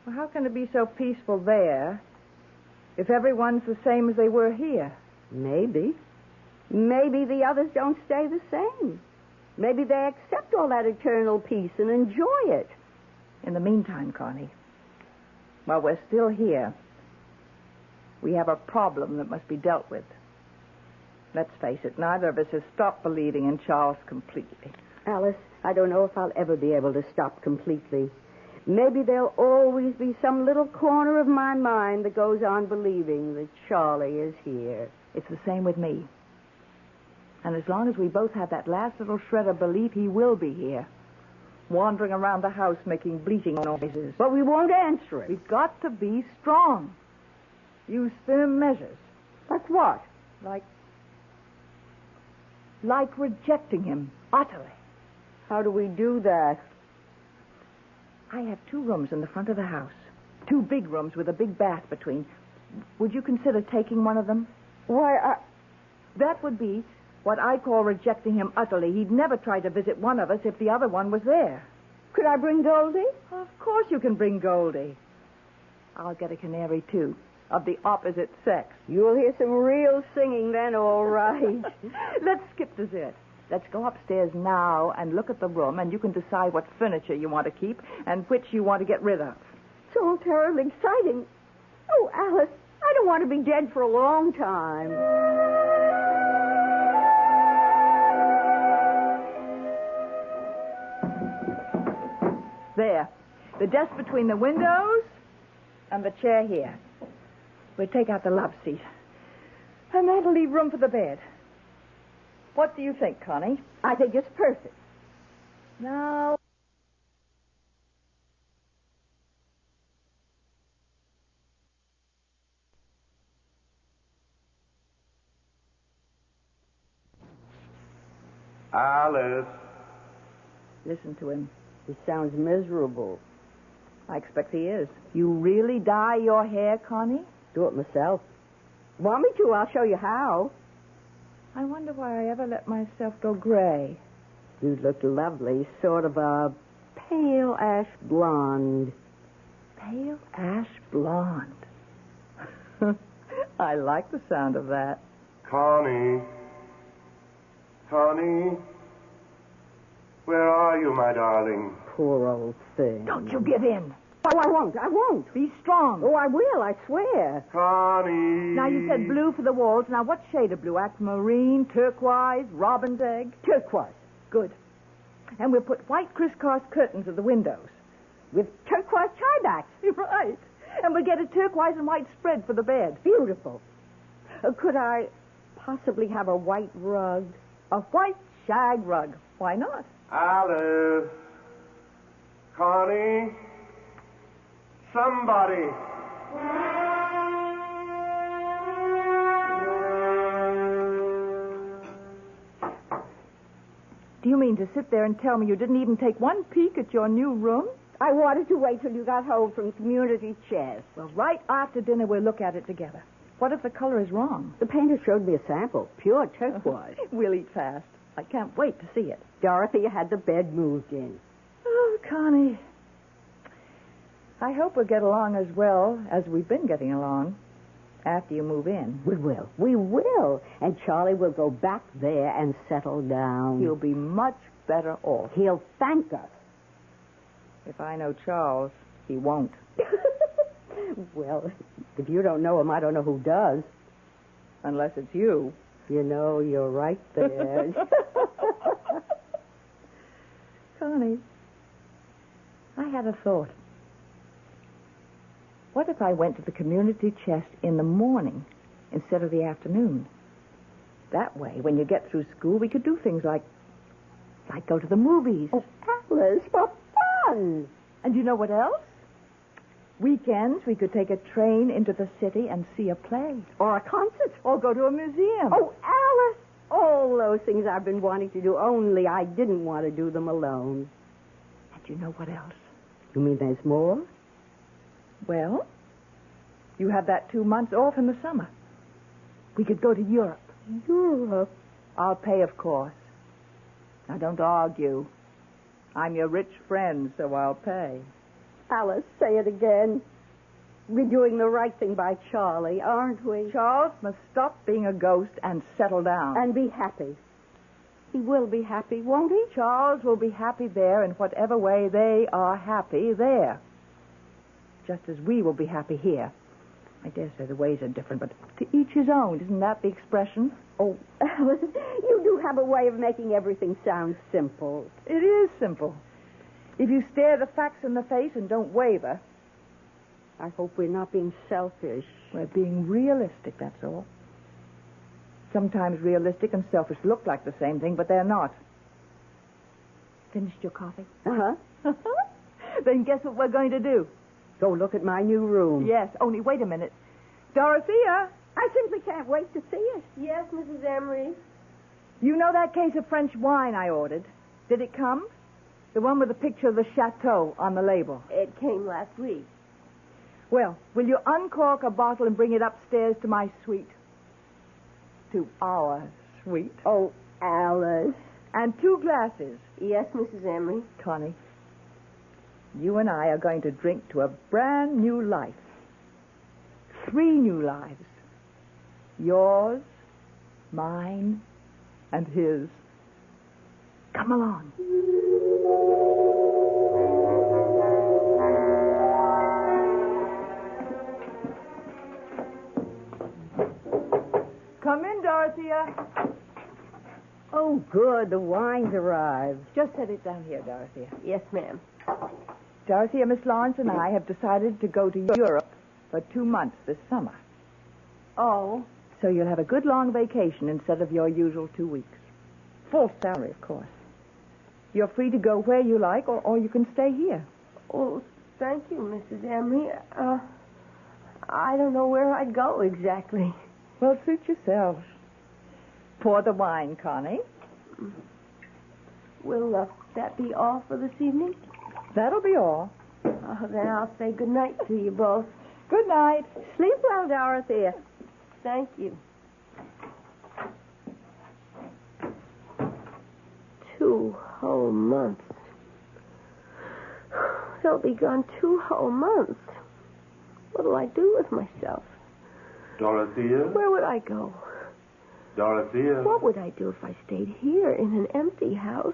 Well, how can it be so peaceful there if everyone's the same as they were here? Maybe. Maybe the others don't stay the same. Maybe they accept all that eternal peace and enjoy it. In the meantime, Connie, while we're still here, we have a problem that must be dealt with. Let's face it, neither of us has stopped believing in Charles completely. Alice, I don't know if I'll ever be able to stop completely. Maybe there'll always be some little corner of my mind that goes on believing that Charlie is here. It's the same with me. And as long as we both have that last little shred of belief, he will be here, wandering around the house making bleating noises. But we won't answer it. We've got to be strong. Use firm measures. Like what? Like rejecting him utterly. How do we do that? I have 2 rooms in the front of the house. 2 big rooms with a big bath between. Would you consider taking one of them? Why, That would be what I call rejecting him utterly. He'd never try to visit one of us if the other one was there. Could I bring Goldie? Of course you can bring Goldie. I'll get a canary, too, of the opposite sex. You'll hear some real singing then, all right. Let's skip dessert. Let's go upstairs now and look at the room, and you can decide what furniture you want to keep and which you want to get rid of. It's all terribly exciting. Oh, Alice, I don't want to be dead for a long time. There. The desk between the windows and the chair here. We'll take out the love seat. And that'll leave room for the bed. What do you think, Connie? I think it's perfect. Now... Alice. Listen to him. He sounds miserable. I expect he is. You really dye your hair, Connie? Do it myself. Want me to? I'll show you how. I wonder why I ever let myself go gray. You look lovely, sort of a pale ash blonde. Pale ash blonde. I like the sound of that. Connie. Connie. Where are you, my darling? Poor old thing. Don't you give in. Oh, I won't. I won't. Be strong. Oh, I will, I swear. Connie. Now, you said blue for the walls. Now, what shade of blue? Aquamarine, turquoise, robin's egg? Turquoise. Good. And we'll put white crisscross curtains at the windows. With turquoise tie-backs. Right. And we'll get a turquoise and white spread for the bed. Beautiful. Could I possibly have a white rug? A white shag rug. Why not? Alice. Connie. Somebody. Do you mean to sit there and tell me you didn't even take one peek at your new room? I wanted to wait till you got home from community chess. Well, right after dinner, we'll look at it together. What if the color is wrong? The painter showed me a sample. Pure turquoise. We'll eat fast. I can't wait to see it. Dorothy had the bed moved in. Oh, Connie. I hope we'll get along as well as we've been getting along after you move in. We will. We will. And Charlie will go back there and settle down. He'll be much better off. He'll thank us. If I know Charles, he won't. Well, if you don't know him, I don't know who does. Unless it's you. You know, you're right there. Connie, I had a thought. What if I went to the community chest in the morning instead of the afternoon? That way, when you get through school, we could do things like go to the movies. Oh, Alice, for fun! And you know what else? Weekends, we could take a train into the city and see a play. Or a concert. Or go to a museum. Oh, Alice! All those things I've been wanting to do, only I didn't want to do them alone. And you know what else? You mean there's more? Well, you have that 2 months off in the summer. We could go to Europe. Europe? I'll pay, of course. Now, don't argue. I'm your rich friend, so I'll pay. Alice, say it again. We're doing the right thing by Charlie, aren't we? Charles must stop being a ghost and settle down. And be happy. He will be happy, won't he? Charles will be happy there in whatever way they are happy there. Just as we will be happy here. I dare say the ways are different, but to each his own. Isn't that the expression? Oh, Alice, you do have a way of making everything sound simple. It is simple. If you stare the facts in the face and don't waver. I hope we're not being selfish. We're being realistic, that's all. Sometimes realistic and selfish look like the same thing, but they're not. Finished your coffee? Uh-huh. Then guess what we're going to do? Go look at my new room. Yes, only wait a minute. Dorothea! I simply can't wait to see it. Yes, Mrs. Emery. You know that case of French wine I ordered? Did it come? The one with the picture of the chateau on the label. It came last week. Well, will you uncork a bottle and bring it upstairs to my suite? To our suite. Oh, Alice. And 2 glasses. Yes, Mrs. Emery. Connie, you and I are going to drink to a brand new life. 3 new lives. Yours, mine, and his. Come along. Come in, Dorothea. Oh, good. The wine's arrived. Just set it down here, Dorothea. Yes, ma'am. Dorothea, Miss Lawrence and I have decided to go to Europe for 2 months this summer. Oh. So you'll have a good long vacation instead of your usual 2 weeks. Full salary, of course. You're free to go where you like, or you can stay here. Oh, thank you, Mrs. Emery. I don't know where I'd go exactly. Well, suit yourself. Pour the wine, Connie. Will that be all for this evening? That'll be all. Then I'll say good night to you both. Good night. Sleep well, Dorothea. Thank you. 2 whole months. They'll be gone 2 whole months. What'll I do with myself? Dorothea? Where would I go? Dorothea? What would I do if I stayed here in an empty house?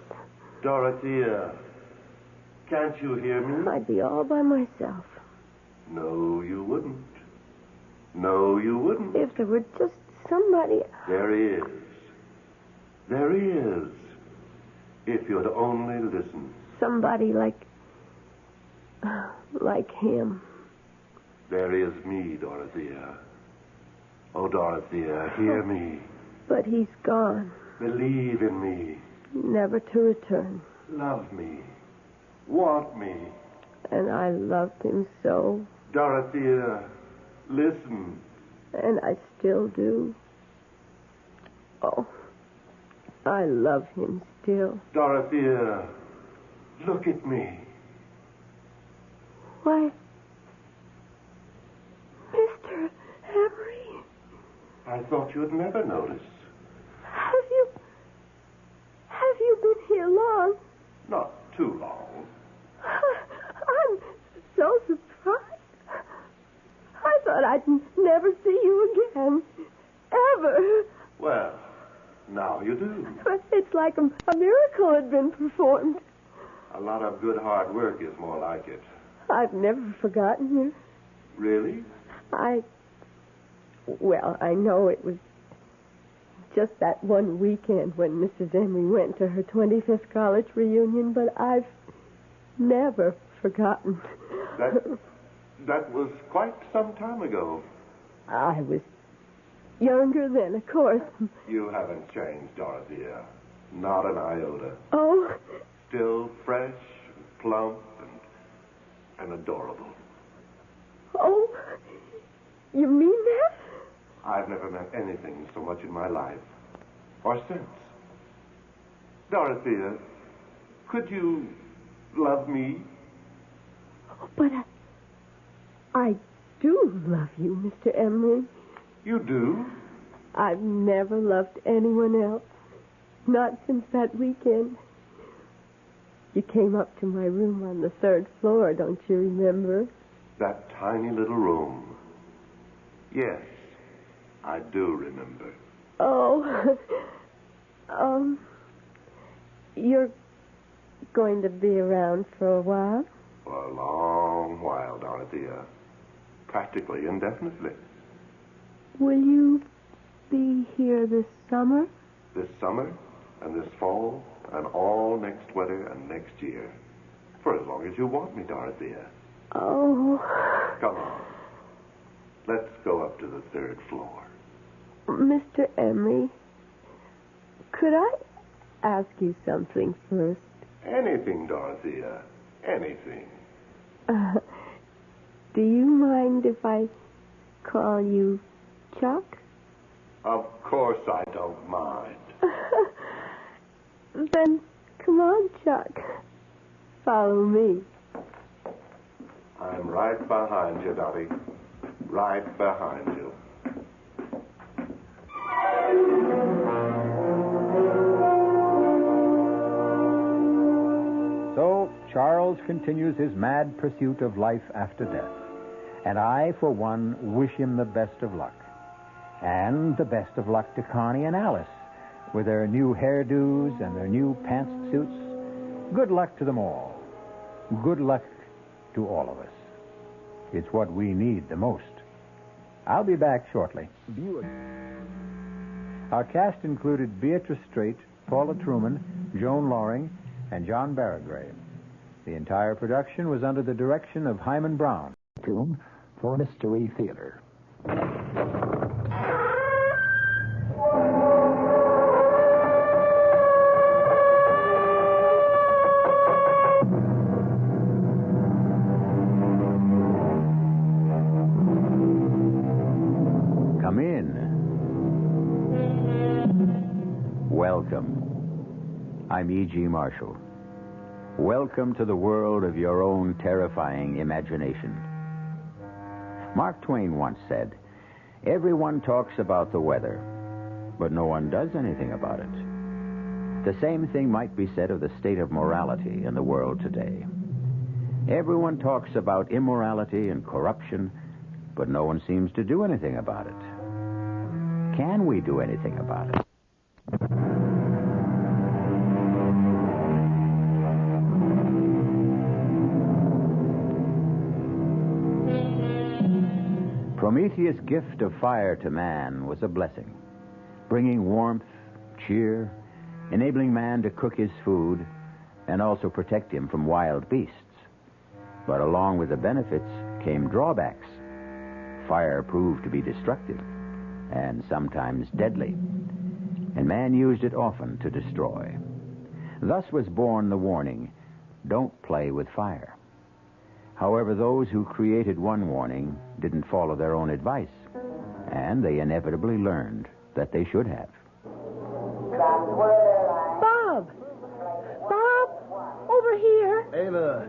Dorothea, can't you hear me? I'd be all by myself. No, you wouldn't. No, you wouldn't. If there were just somebody... There is. There is. If you'd only listen. Somebody like him. There is me, Dorothea. Oh, Dorothea, hear me. But he's gone. Believe in me. Never to return. Love me. Want me. And I loved him so. Dorothea, listen. And I still do. Oh, I love him still. Dorothea, look at me. Why, Mr. Emery. I thought you'd never notice. Have you been here long? Not too long. I'm so surprised. Now you do. It's like a miracle had been performed. A lot of good hard work is more like it. I've never forgotten you. Really? Well, I know it was just that one weekend when Mrs. Emery went to her 25th college reunion, but I've never forgotten. That was quite some time ago. I was younger then, of course. You haven't changed, Dorothea. Not an iota. Oh? Still fresh, plump, and adorable. Oh? You mean that? I've never meant anything so much in my life. Or since. Dorothea, could you love me? But I do love you, Mr. Emery. You do? I've never loved anyone else. Not since that weekend. You came up to my room on the 3rd floor, don't you remember? That tiny little room. Yes, I do remember. Oh, you're going to be around for a while? For a long while, Dorothea. Practically indefinitely. Will you be here this summer? This summer, and this fall, and all next winter and next year. For as long as you want me, Dorothea. Oh. Come on. Let's go up to the 3rd floor. Mr. Emery, could I ask you something first? Anything, Dorothea. Anything. Do you mind if I call you Chuck? Of course I don't mind. Then come on, Chuck. Follow me. I'm right behind you, Dottie. Right behind you. So, Charles continues his mad pursuit of life after death. And I, for one, wish him the best of luck. And the best of luck to Connie and Alice with their new hairdos and their new pantsuits. Good luck to them all. Good luck to all of us. It's what we need the most. I'll be back shortly. Our cast included Beatrice Straight, Paula Truman, Joan Loring, and John Barragrave. The entire production was under the direction of Hyman Brown. Tune for Mystery Theater. Come in. Welcome. I'm E.G. Marshall. Welcome to the world of your own terrifying imagination. Mark Twain once said, "Everyone talks about the weather, but no one does anything about it." The same thing might be said of the state of morality in the world today. Everyone talks about immorality and corruption, but no one seems to do anything about it. Can we do anything about it? Prometheus' gift of fire to man was a blessing, bringing warmth, cheer, enabling man to cook his food, and also protect him from wild beasts. But along with the benefits came drawbacks. Fire proved to be destructive and sometimes deadly, and man used it often to destroy. Thus was born the warning, don't play with fire. However, those who created one warning didn't follow their own advice, and they inevitably learned that they should have. Bob! Bob! Over here! Ava,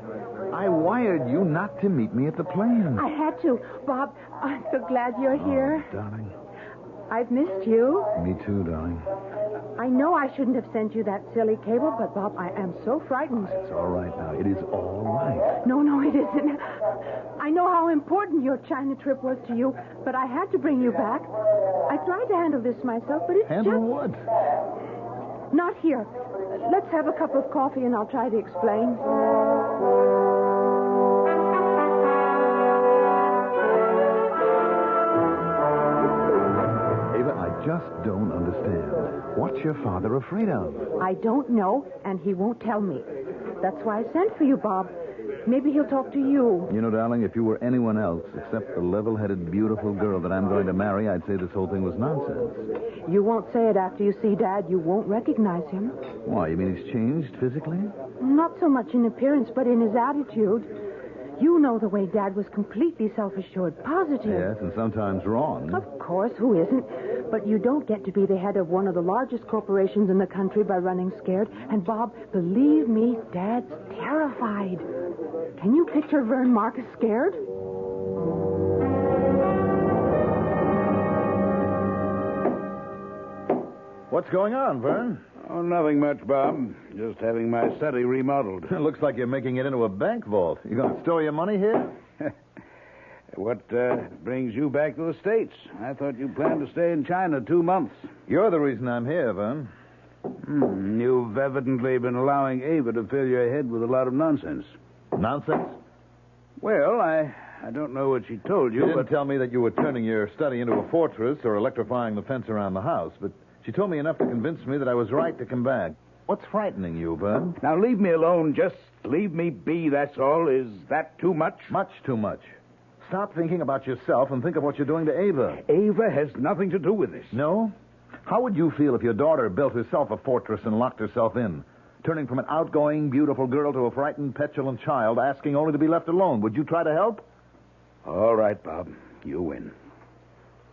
I wired you not to meet me at the plane. I had to. Bob, I'm so glad you're here. Darling. I've missed you. Me too, darling. I know I shouldn't have sent you that silly cable, but, Bob, I am so frightened. It's all right now. It is all right. No, it isn't. I know how important your China trip was to you, but I had to bring you back. I tried to handle this myself, but it's Handle just... what? Not here. Let's have a cup of coffee and I'll try to explain. Ava, I just don't understand. What's your father afraid of? I don't know, and he won't tell me. That's why I sent for you, Bob. Maybe he'll talk to you. You know, darling, if you were anyone else except the level-headed, beautiful girl that I'm going to marry, I'd say this whole thing was nonsense. You won't say it after you see Dad. You won't recognize him. Why, you mean he's changed physically? Not so much in appearance, but in his attitude. You know the way Dad was completely self-assured, positive. Yes, and sometimes wrong. Of course, who isn't? But you don't get to be the head of one of the largest corporations in the country by running scared. And, Bob, believe me, Dad's terrified. Can you picture Vern Marcus scared? What's going on, Vern? Oh, nothing much, Bob. Just having my study remodeled. It looks like you're making it into a bank vault. You going to store your money here? What brings you back to the States? I thought you planned to stay in China 2 months. You're the reason I'm here, Vern. You've evidently been allowing Ava to fill your head with a lot of nonsense. Nonsense? Well, I don't know what she told you, She didn't but... tell me that you were turning your study into a fortress or electrifying the fence around the house, but she told me enough to convince me that I was right to come back. What's frightening you, Vern? Now, leave me alone. Just leave me be, that's all. Is that too much? Much too much. Stop thinking about yourself and think of what you're doing to Ava. Ava has nothing to do with this. No? How would you feel if your daughter built herself a fortress and locked herself in, turning from an outgoing, beautiful girl to a frightened, petulant child, asking only to be left alone? Would you try to help? All right, Bob. You win.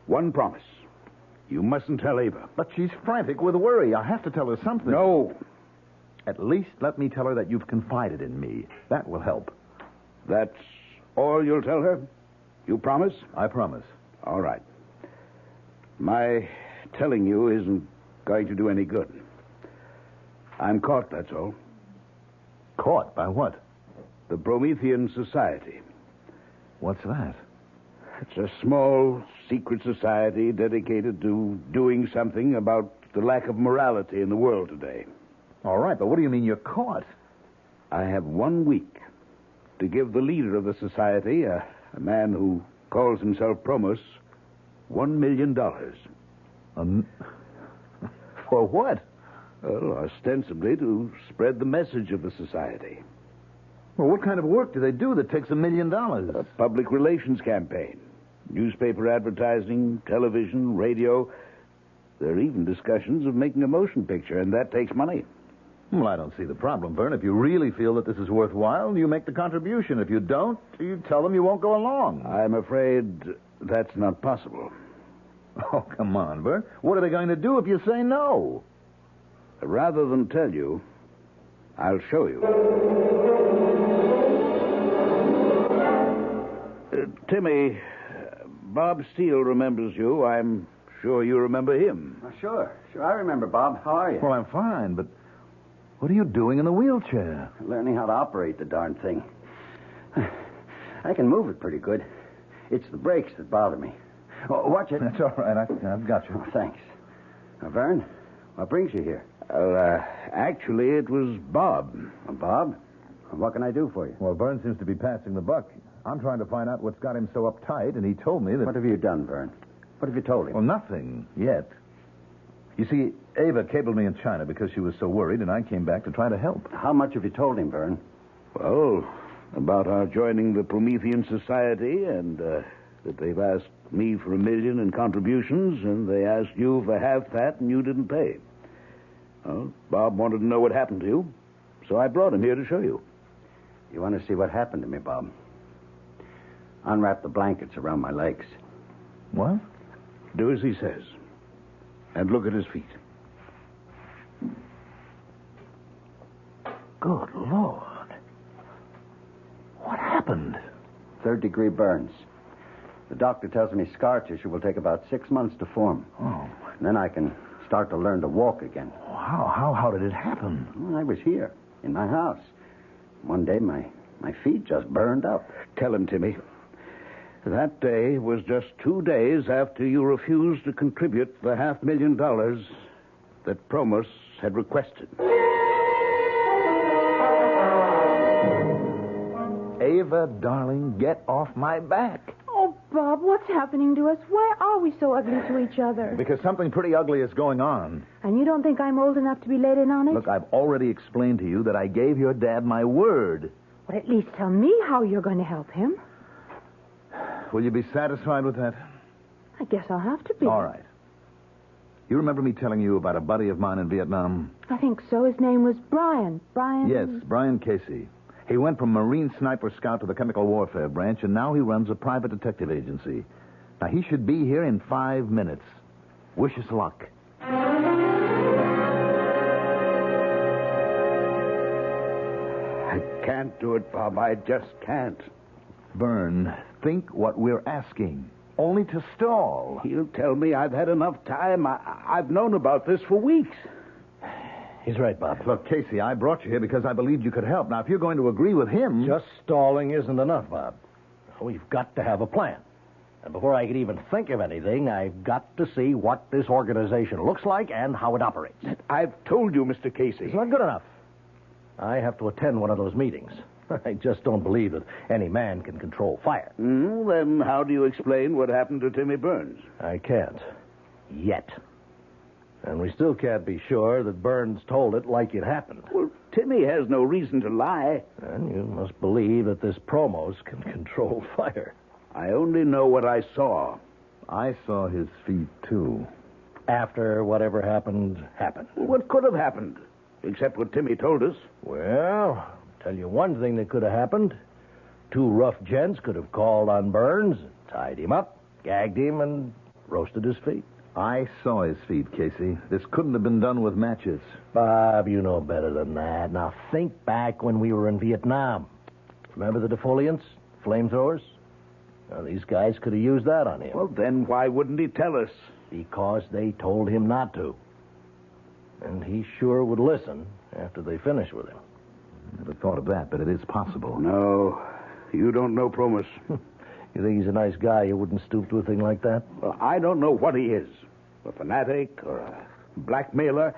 One promise. You mustn't tell Ava. But she's frantic with worry. I have to tell her something. No. At least let me tell her that you've confided in me. That will help. That's all you'll tell her? You promise? I promise. All right. My telling you isn't going to do any good. I'm caught, that's all. Caught? By what? The Promethean Society. What's that? It's a small, secret society dedicated to doing something about the lack of morality in the world today. All right, but what do you mean you're caught? I have 1 week to give the leader of the society, a man who calls himself Promos, $1 million. For what? Well, ostensibly to spread the message of the society. Well, what kind of work do they do that takes $1 million? A public relations campaign. Newspaper advertising, television, radio. There are even discussions of making a motion picture, and that takes money. Well, I don't see the problem, Vern. If you really feel that this is worthwhile, you make the contribution. If you don't, you tell them you won't go along. I'm afraid that's not possible. Oh, come on, Vern. What are they going to do if you say no? Rather than tell you, I'll show you. Timmy, Bob Steele remembers you. I'm sure you remember him. Sure. I remember, Bob. How are you? Well, I'm fine, but what are you doing in the wheelchair? Learning how to operate the darn thing. I can move it pretty good. It's the brakes that bother me. Oh, watch it. That's all right. I've got you. Oh, thanks. Now, Vern, what brings you here? Actually, it was Bob. Bob? What can I do for you? Well, Vern seems to be passing the buck. I'm trying to find out what's got him so uptight, and he told me that... What have you done, Vern? What have you told him? Well, nothing yet. You see, Ava cabled me in China because she was so worried, and I came back to try to help. How much have you told him, Vern? Well, about our joining the Promethean Society, and that they've asked me for $1 million in contributions, and they asked you for half that, and you didn't pay. Well, Bob wanted to know what happened to you, so I brought him here to show you. You want to see what happened to me, Bob? Unwrap the blankets around my legs. What? Do as he says. And look at his feet. Good Lord. What happened? 3rd-degree burns. The doctor tells me scar tissue will take about 6 months to form. Oh. And then I can start to learn to walk again. How did it happen? Well, I was here, in my house. One day, my feet just burned up. Tell him, Timmy. That day was just 2 days after you refused to contribute the $500,000 that Promos had requested. Ava, darling, get off my back. Oh, Bob, what's happening to us? Why are we so ugly to each other? Because something pretty ugly is going on. And you don't think I'm old enough to be let in on it? Look, I've already explained to you that I gave your dad my word. Well, at least tell me how you're going to help him. Will you be satisfied with that? I guess I'll have to be. All right. You remember me telling you about a buddy of mine in Vietnam? I think so. His name was Brian. Yes, Brian Casey. He went from Marine Sniper Scout to the Chemical Warfare Branch, and now he runs a private detective agency. Now, he should be here in 5 minutes. Wish us luck. I can't do it, Bob. I just can't. Vern, think what we're asking. Only to stall. He'll tell me I've had enough time. I've known about this for weeks. He's right, Bob. Look, Casey, I brought you here because I believed you could help. Now, if you're going to agree with him... Just stalling isn't enough, Bob. We've got to have a plan. And before I could even think of anything, I've got to see what this organization looks like and how it operates. I've told you, Mr. Casey. It's not good enough. I have to attend one of those meetings. I just don't believe that any man can control fire. Then how do you explain what happened to Timmy Burns? I can't. Yet. And we still can't be sure that Burns told it like it happened. Well, Timmy has no reason to lie. And you must believe that this Promos can control fire. I only know what I saw. I saw his feet, too. After whatever happened, happened. What could have happened? Except what Timmy told us. Well, I'll tell you one thing that could have happened. 2 rough gents could have called on Burns, tied him up, gagged him, and roasted his feet. I saw his feet, Casey. This couldn't have been done with matches. Bob, you know better than that. Now, think back when we were in Vietnam. Remember the defoliants? Flamethrowers? Now, these guys could have used that on him. Well, then why wouldn't he tell us? Because they told him not to. And he sure would listen after they finished with him. Never thought of that, but it is possible. No, you don't know Promos. You think he's a nice guy? You wouldn't stoop to a thing like that? Well, I don't know what he is. A fanatic or a blackmailer.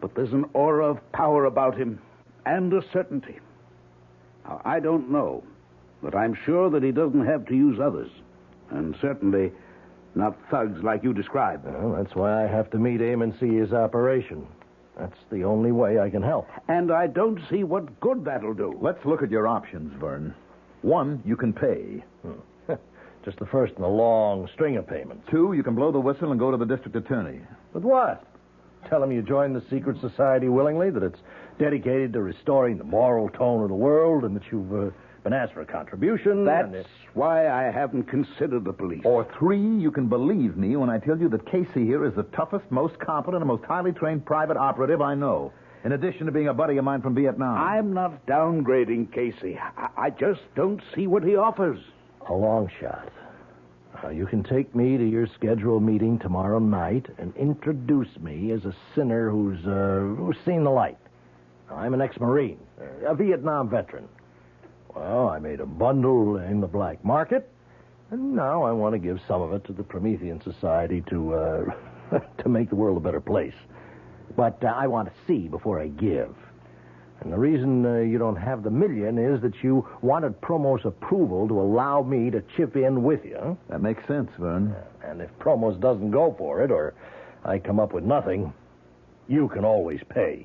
But there's an aura of power about him and a certainty. Now, I don't know, but I'm sure that he doesn't have to use others. And certainly not thugs like you described. Well, that's why I have to meet him and see his operation. That's the only way I can help. And I don't see what good that'll do. Let's look at your options, Vern. 1, you can pay. Just the first in a long string of payments. 2, you can blow the whistle and go to the district attorney. With what? Tell him you joined the secret society willingly, that it's dedicated to restoring the moral tone of the world, and that you've been asked for a contribution. That's why I haven't considered the police. Or 3, you can believe me when I tell you that Casey here is the toughest, most competent, and most highly trained private operative I know. In addition to being a buddy of mine from Vietnam. I'm not downgrading Casey. I just don't see what he offers. A long shot. You can take me to your scheduled meeting tomorrow night and introduce me as a sinner who's seen the light. I'm an ex-Marine, a Vietnam veteran. Well, I made a bundle in the black market, and now I want to give some of it to the Promethean Society to to make the world a better place. But I want to see before I give. And the reason you don't have the $1 million is that you wanted Promos' approval to allow me to chip in with you. That makes sense, Vern. And if Promos doesn't go for it, or I come up with nothing, you can always pay.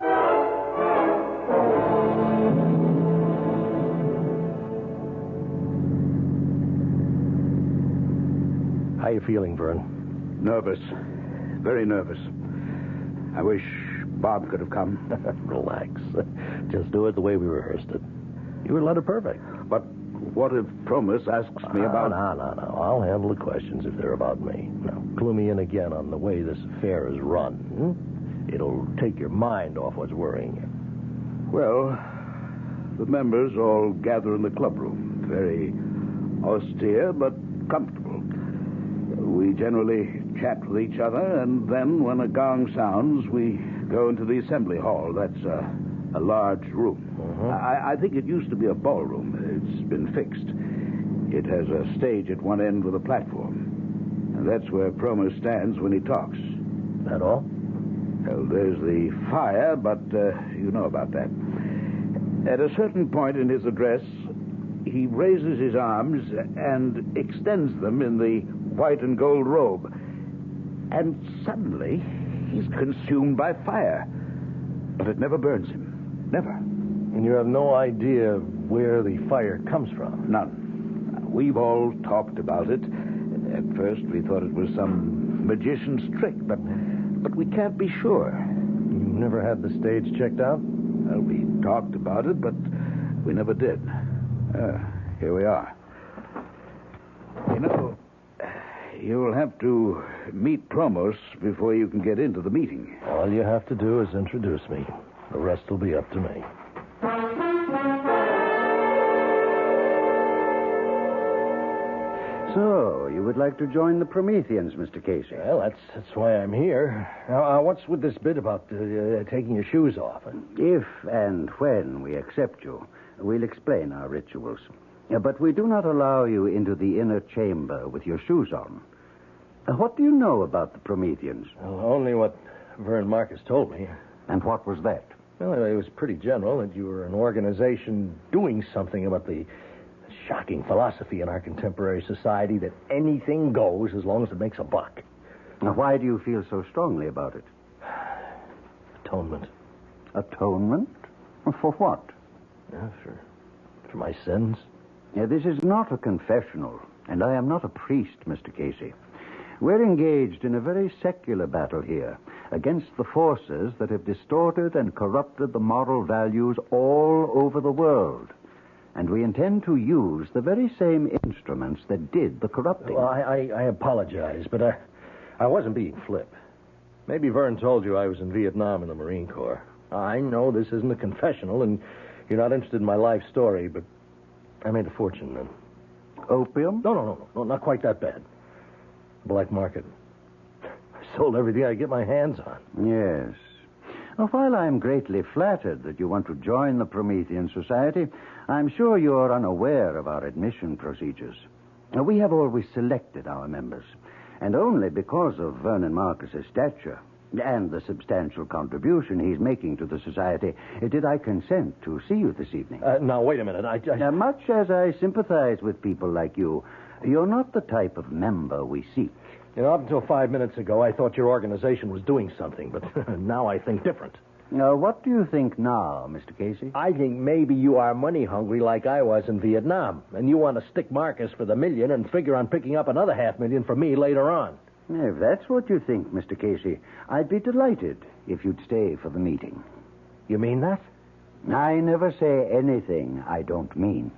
How you feeling, Vern? Nervous. Very nervous. I wish Bob could have come. Relax. Just do it the way we rehearsed it. You were letter perfect. But what if Promos asks me about... No. I'll handle the questions if they're about me. Now, clue me in again on the way this affair is run. It'll take your mind off what's worrying you. Well, the members all gather in the clubroom. Very austere, but comfortable. We generally chat with each other, and then when a gong sounds, we go into the assembly hall. That's a large room. I think it used to be a ballroom. It's been fixed. It has a stage at one end with a platform. And that's where Promo stands when he talks. That all? Well, there's the fire, but you know about that. At a certain point in his address, he raises his arms and extends them in the white and gold robe. And suddenly, he's consumed by fire. But it never burns him. Never. And you have no idea where the fire comes from? None. We've all talked about it. At first, we thought it was some magician's trick, but we can't be sure. You never had the stage checked out? Well, we talked about it, but we never did. Here we are. You know, you'll have to meet Promos before you can get into the meeting. All you have to do is introduce me. The rest will be up to me. So, you would like to join the Prometheans, Mr. Casey? Well, that's why I'm here. Now, what's with this bit about taking your shoes off? If and when we accept you, we'll explain our rituals. But we do not allow you into the inner chamber with your shoes on. What do you know about the Prometheans? Well, only what Vern Marcus told me. And what was that? Well, it was pretty general that you were an organization doing something about the shocking philosophy in our contemporary society that anything goes as long as it makes a buck. Now, why do you feel so strongly about it? Atonement. Atonement? For what? Yeah, for my sins. Yeah, this is not a confessional, and I am not a priest, Mr. Casey. We're engaged in a very secular battle here against the forces that have distorted and corrupted the moral values all over the world. And we intend to use the very same instruments that did the corrupting. Well, I apologize, but I wasn't being flip. Maybe Vern told you I was in Vietnam in the Marine Corps. I know this isn't a confessional, and you're not interested in my life story, but I made a fortune then. Opium? No, not quite that bad. Black market. I sold everything I could get my hands on. Yes. Well, while I'm greatly flattered that you want to join the Promethean Society, I'm sure you're unaware of our admission procedures. Now, we have always selected our members, and only because of Vernon Marcus's stature and the substantial contribution he's making to the society did I consent to see you this evening. Now, wait a minute. Now, much as I sympathize with people like you, you're not the type of member we seek. You know, up until 5 minutes ago, I thought your organization was doing something, but now I think different. Now, what do you think now, Mr. Casey? I think maybe you are money hungry like I was in Vietnam, and you want to stick Marcus for the $1 million and figure on picking up another $500,000 for me later on. If that's what you think, Mr. Casey, I'd be delighted if you'd stay for the meeting. You mean that? I never say anything I don't mean.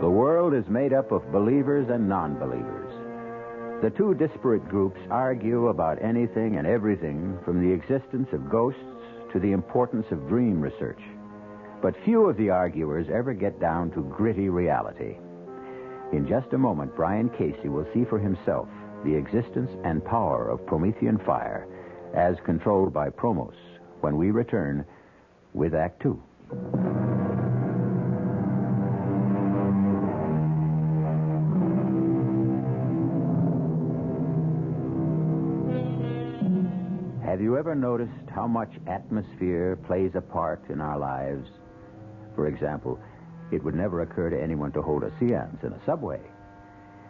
The world is made up of believers and non-believers. The two disparate groups argue about anything and everything from the existence of ghosts to the importance of dream research. But few of the arguers ever get down to gritty reality. In just a moment, Brian Casey will see for himself the existence and power of Promethean fire as controlled by Promos when we return with Act Two. Have you ever noticed how much atmosphere plays a part in our lives? For example, it would never occur to anyone to hold a séance in a subway.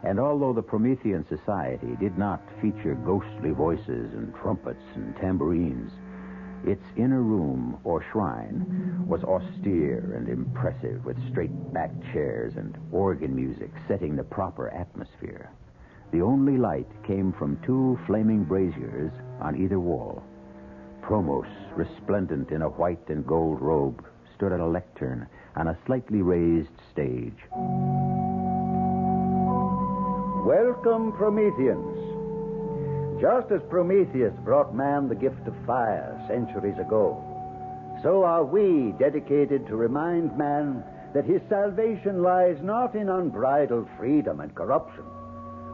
And although the Promethean Society did not feature ghostly voices and trumpets and tambourines, its inner room or shrine was austere and impressive with straight-backed chairs and organ music setting the proper atmosphere. The only light came from two flaming braziers on either wall. Promos, resplendent in a white and gold robe, stood at a lectern on a slightly raised stage. Welcome, Prometheans. Just as Prometheus brought man the gift of fire centuries ago, so are we dedicated to remind man that his salvation lies not in unbridled freedom and corruption,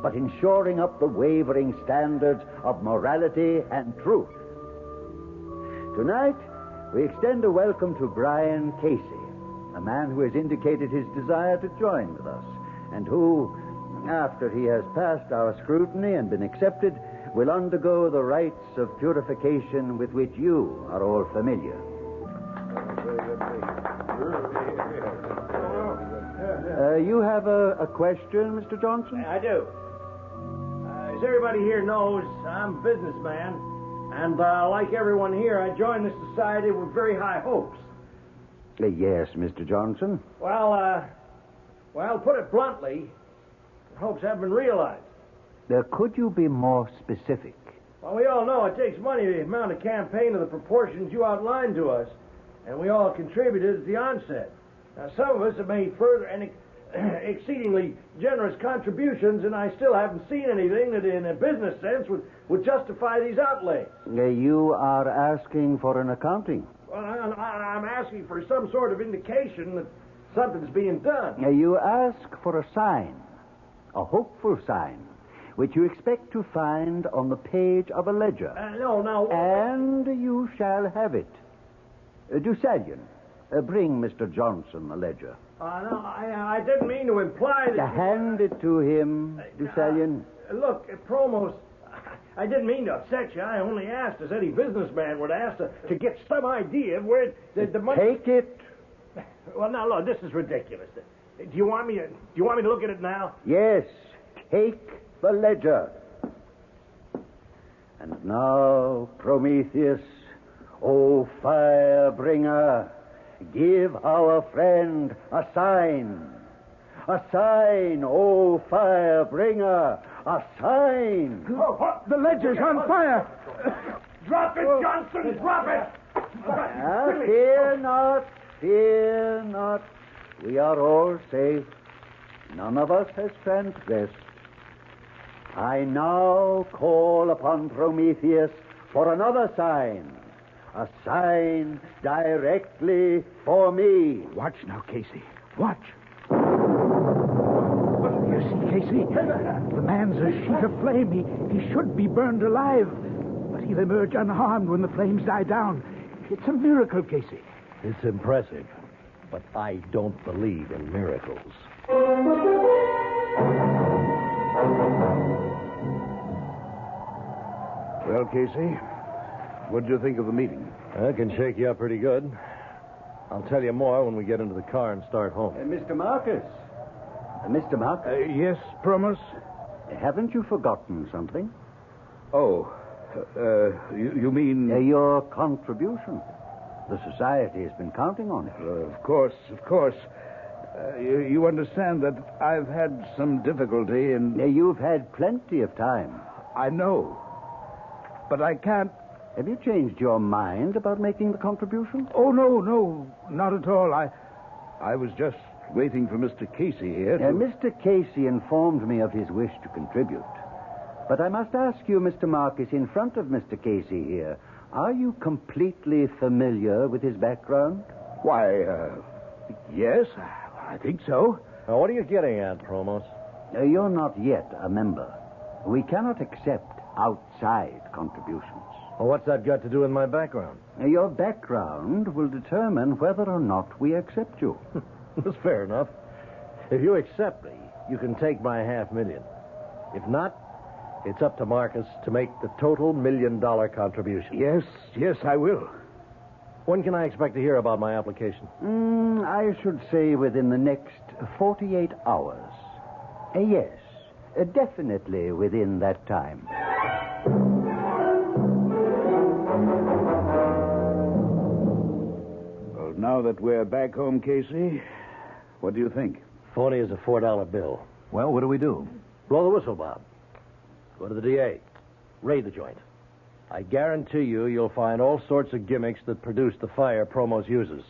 but in shoring up the wavering standards of morality and truth. Tonight, we extend a welcome to Brian Casey, a man who has indicated his desire to join with us, and who, after he has passed our scrutiny and been accepted, will undergo the rites of purification with which you are all familiar. You have a question, Mr. Johnson? I do. As everybody here knows, I'm a businessman, and like everyone here, I joined this society with very high hopes. Yes, Mr. Johnson. Well, put it bluntly, the hopes haven't been realized. Could you be more specific? Well, we all know it takes money to mount a campaign of the proportions you outlined to us, and we all contributed at the onset. Now, some of us have made further and exceedingly generous contributions, and I still haven't seen anything that, in a business sense, would justify these outlays. You are asking for an accounting. Well, I'm asking for some sort of indication that something's being done. You ask for a sign, a hopeful sign, which you expect to find on the page of a ledger. No. And you shall have it. Deucalion, bring Mr. Johnson the ledger. No, I didn't mean to imply that... Hand it to him, Deucalion. Look, Promos, I didn't mean to upset you. I only asked, as any businessman would ask, to get some idea of where the money... Take it. Well, now, look, this is ridiculous. Do you want me to look at it now? Yes, take the ledger. And now, Prometheus, O fire bringer, give our friend a sign. A sign, O fire bringer, a sign. The ledger's on fire. Drop it, Johnson, drop it. Fear not. We are all safe. None of us has transgressed. I now call upon Prometheus for another sign. A sign directly for me. Watch now, Casey. Watch. You see, Casey? The man's a sheet of flame. He should be burned alive. But he'll emerge unharmed when the flames die down. It's a miracle, Casey. It's impressive, but I don't believe in miracles. Well, Casey, what did you think of the meeting? That can shake you up pretty good. I'll tell you more when we get into the car and start home. Mr. Marcus. Mr. Marcus. Yes, Promos? Haven't you forgotten something? Oh, you mean... Your contribution. The society has been counting on it. Of course. You understand that I've had some difficulty in... You've had plenty of time. I know. But I can't... Have you changed your mind about making the contribution? Oh, no, not at all. I was just waiting for Mr. Casey here to... Mr. Casey informed me of his wish to contribute. But I must ask you, Mr. Marcus, in front of Mr. Casey here, are you completely familiar with his background? Why, yes, I think so. Now, what are you getting at, Promos? You're not yet a member. We cannot accept outside contributions. Well, what's that got to do with my background? Your background will determine whether or not we accept you. That's fair enough. If you accept me, you can take my $500,000. If not, it's up to Marcus to make the total $1 million contribution. Yes, I will. When can I expect to hear about my application? I should say within the next 48 hours. Yes, definitely within that time. Well, now that we're back home, Casey, what do you think? Phony is a $4 bill. Well, what do we do? Blow the whistle, Bob. Go to the DA. Raid the joint. I guarantee you'll find all sorts of gimmicks that produce the fire Promos uses.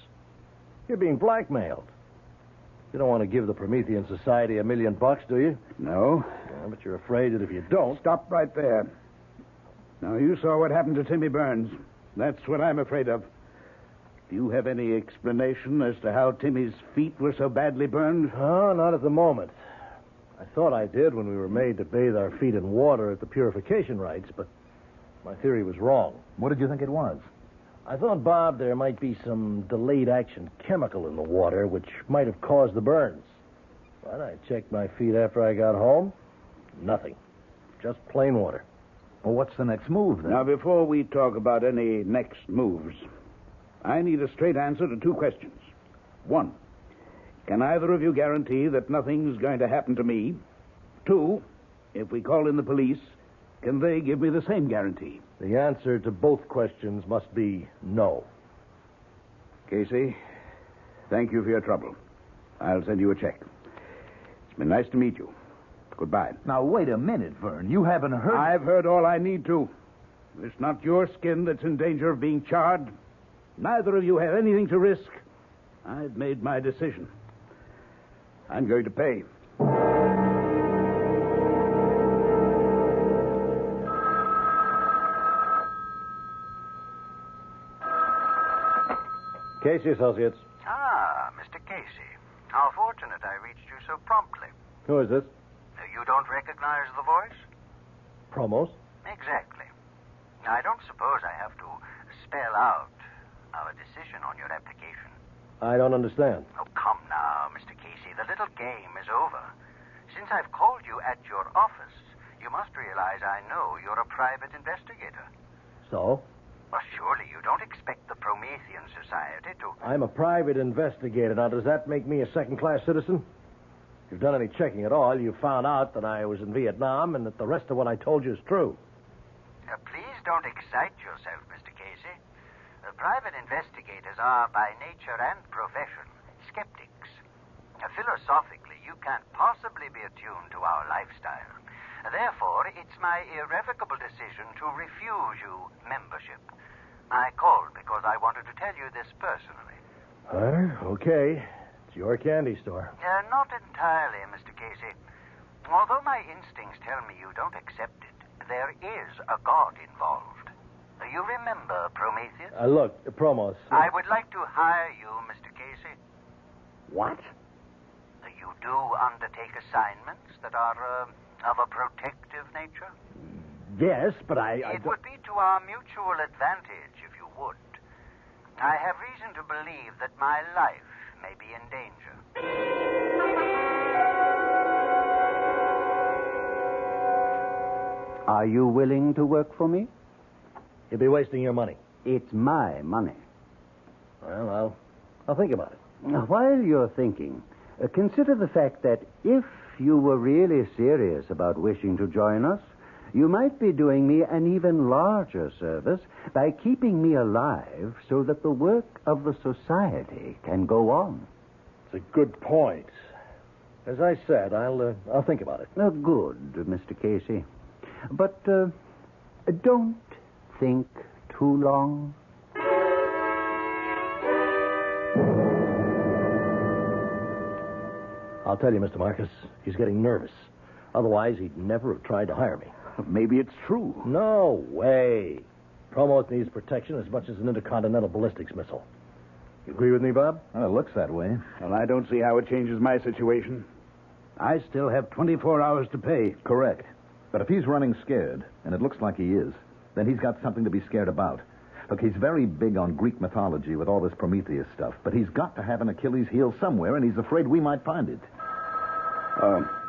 You're being blackmailed. You don't want to give the Promethean Society $1 million, do you? No. Yeah, but you're afraid that if you don't... Stop right there. Now, you saw what happened to Timmy Burns. That's what I'm afraid of. Do you have any explanation as to how Timmy's feet were so badly burned? Oh, not at the moment. I thought I did when we were made to bathe our feet in water at the purification rites, but my theory was wrong. What did you think it was? I thought, Bob, there might be some delayed action chemical in the water which might have caused the burns. But I checked my feet after I got home. Nothing. Just plain water. Well, what's the next move, then? Now, before we talk about any next moves, I need a straight answer to two questions. One, can either of you guarantee that nothing's going to happen to me? Two, if we call in the police, can they give me the same guarantee? The answer to both questions must be no. Casey, thank you for your trouble. I'll send you a check. It's been nice to meet you. Goodbye. Now, wait a minute, Vern. You haven't heard... I've heard all I need to. It's not your skin that's in danger of being charred. Neither of you have anything to risk. I've made my decision. I'm going to pay. Casey Associates. Ah, Mr. Casey. How fortunate I reached you so promptly. Who is this? You don't recognize the voice? Promos? Exactly. I don't suppose I have to spell out our decision on your application. I don't understand. Oh, come now, Mr. Casey. The little game is over. Since I've called you at your office, you must realize I know you're a private investigator. So? Well, surely you don't expect the Promethean Society to... I'm a private investigator. Now, does that make me a second-class citizen? If you've done any checking at all, you found out that I was in Vietnam and that the rest of what I told you is true. Please don't excite yourself, Mr. Casey. Private investigators are, by nature and profession, skeptics. Philosophically, you can't possibly be attuned to our lifestyle. Therefore, it's my irrevocable decision to refuse you membership. I called because I wanted to tell you this personally. Okay. It's your candy store. Not entirely, Mr. Casey. Although my instincts tell me you don't accept it, there is a god involved. You remember Prometheus? Look, Promos. I would like to hire you, Mr. Casey. What? You do undertake assignments that are of a protective nature? Yes, but It would be to our mutual advantage if you would. I have reason to believe that my life may be in danger. Are you willing to work for me? You'll be wasting your money. It's my money. Well, I'll think about it. Now, while you're thinking, consider the fact that if you were really serious about wishing to join us, you might be doing me an even larger service by keeping me alive so that the work of the society can go on. It's a good point. As I said, I'll think about it. Good, Mr. Casey. But don't think too long. I'll tell you, Mr. Marcus, he's getting nervous. Otherwise, he'd never have tried to hire me. Maybe it's true. No way. Promos needs protection as much as an intercontinental ballistics missile. You agree with me, Bob? Well, it looks that way. Well, I don't see how it changes my situation. I still have 24 hours to pay. Correct. But if he's running scared, and it looks like he is, then he's got something to be scared about. Look, he's very big on Greek mythology with all this Prometheus stuff, but he's got to have an Achilles heel somewhere, and he's afraid we might find it.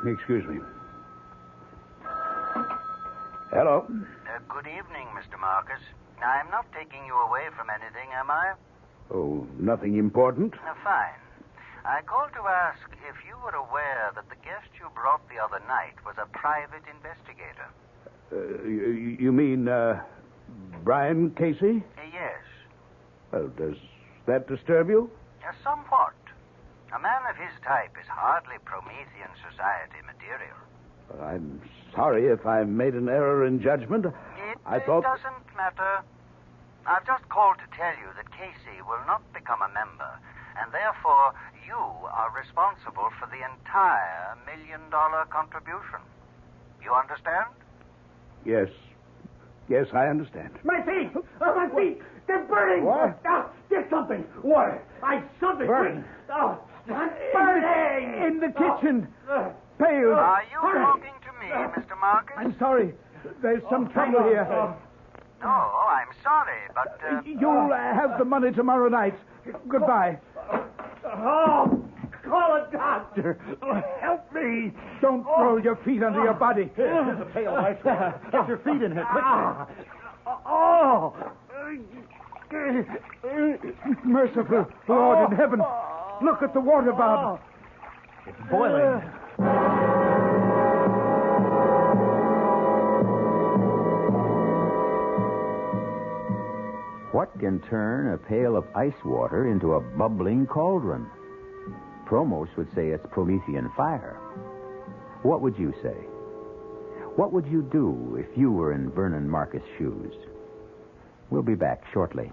Excuse me. Hello. Good evening, Mr. Marcus. I'm not taking you away from anything, am I? Oh, nothing important? Fine. I called to ask if you were aware that the guest you brought the other night was a private investigator. You mean, Brian Casey? Yes. Well, does that disturb you? Somewhat. A man of his type is hardly Promethean Society material. I'm sorry if I made an error in judgment. It doesn't matter. I've just called to tell you that Casey will not become a member, and therefore you are responsible for the entire $1 million contribution. You understand? Yes. Yes, I understand. My feet! Oh, my feet! They're burning! What? Get something! Water! Something! Burning? Burning! In the kitchen! Pails! Are you talking to me, Mr. Marcus? I'm sorry. There's some trouble here. No, I'm sorry, but... You'll have the money tomorrow night. Goodbye. Oh, call a doctor. Help me. Don't throw your feet under your body. Here's a pail of ice water. Get your feet in here, quickly. Oh. Merciful Lord in heaven. Look at the water, Bob. It's boiling. What can turn a pail of ice water into a bubbling cauldron? Promos would say it's Promethean fire. What would you say? What would you do if you were in Vernon Marcus' shoes? We'll be back shortly.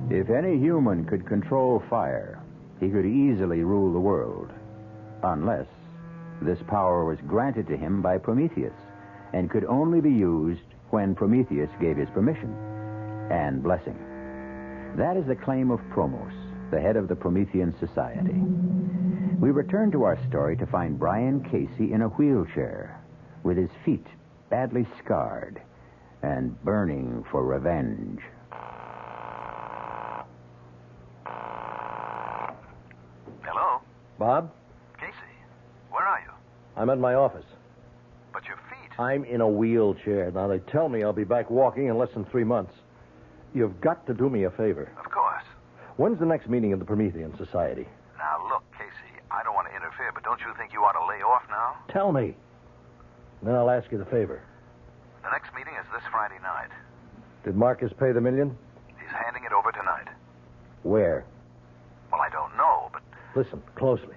If any human could control fire, he could easily rule the world, unless this power was granted to him by Prometheus and could only be used when Prometheus gave his permission and blessing. That is the claim of Promos, the head of the Promethean Society. We return to our story to find Brian Casey in a wheelchair, with his feet badly scarred and burning for revenge. Hello? Bob? Casey, where are you? I'm at my office. But your feet. I'm in a wheelchair. Now, they tell me I'll be back walking in less than 3 months. You've got to do me a favor. Of course. When's the next meeting of the Promethean Society? Now, look, Casey, I don't want to interfere, but don't you think you ought to lay off now? Tell me. Then I'll ask you the favor. The next meeting is this Friday night. Did Marcus pay the $1 million? He's handing it over tonight. Where? Well, I don't know, but... Listen closely.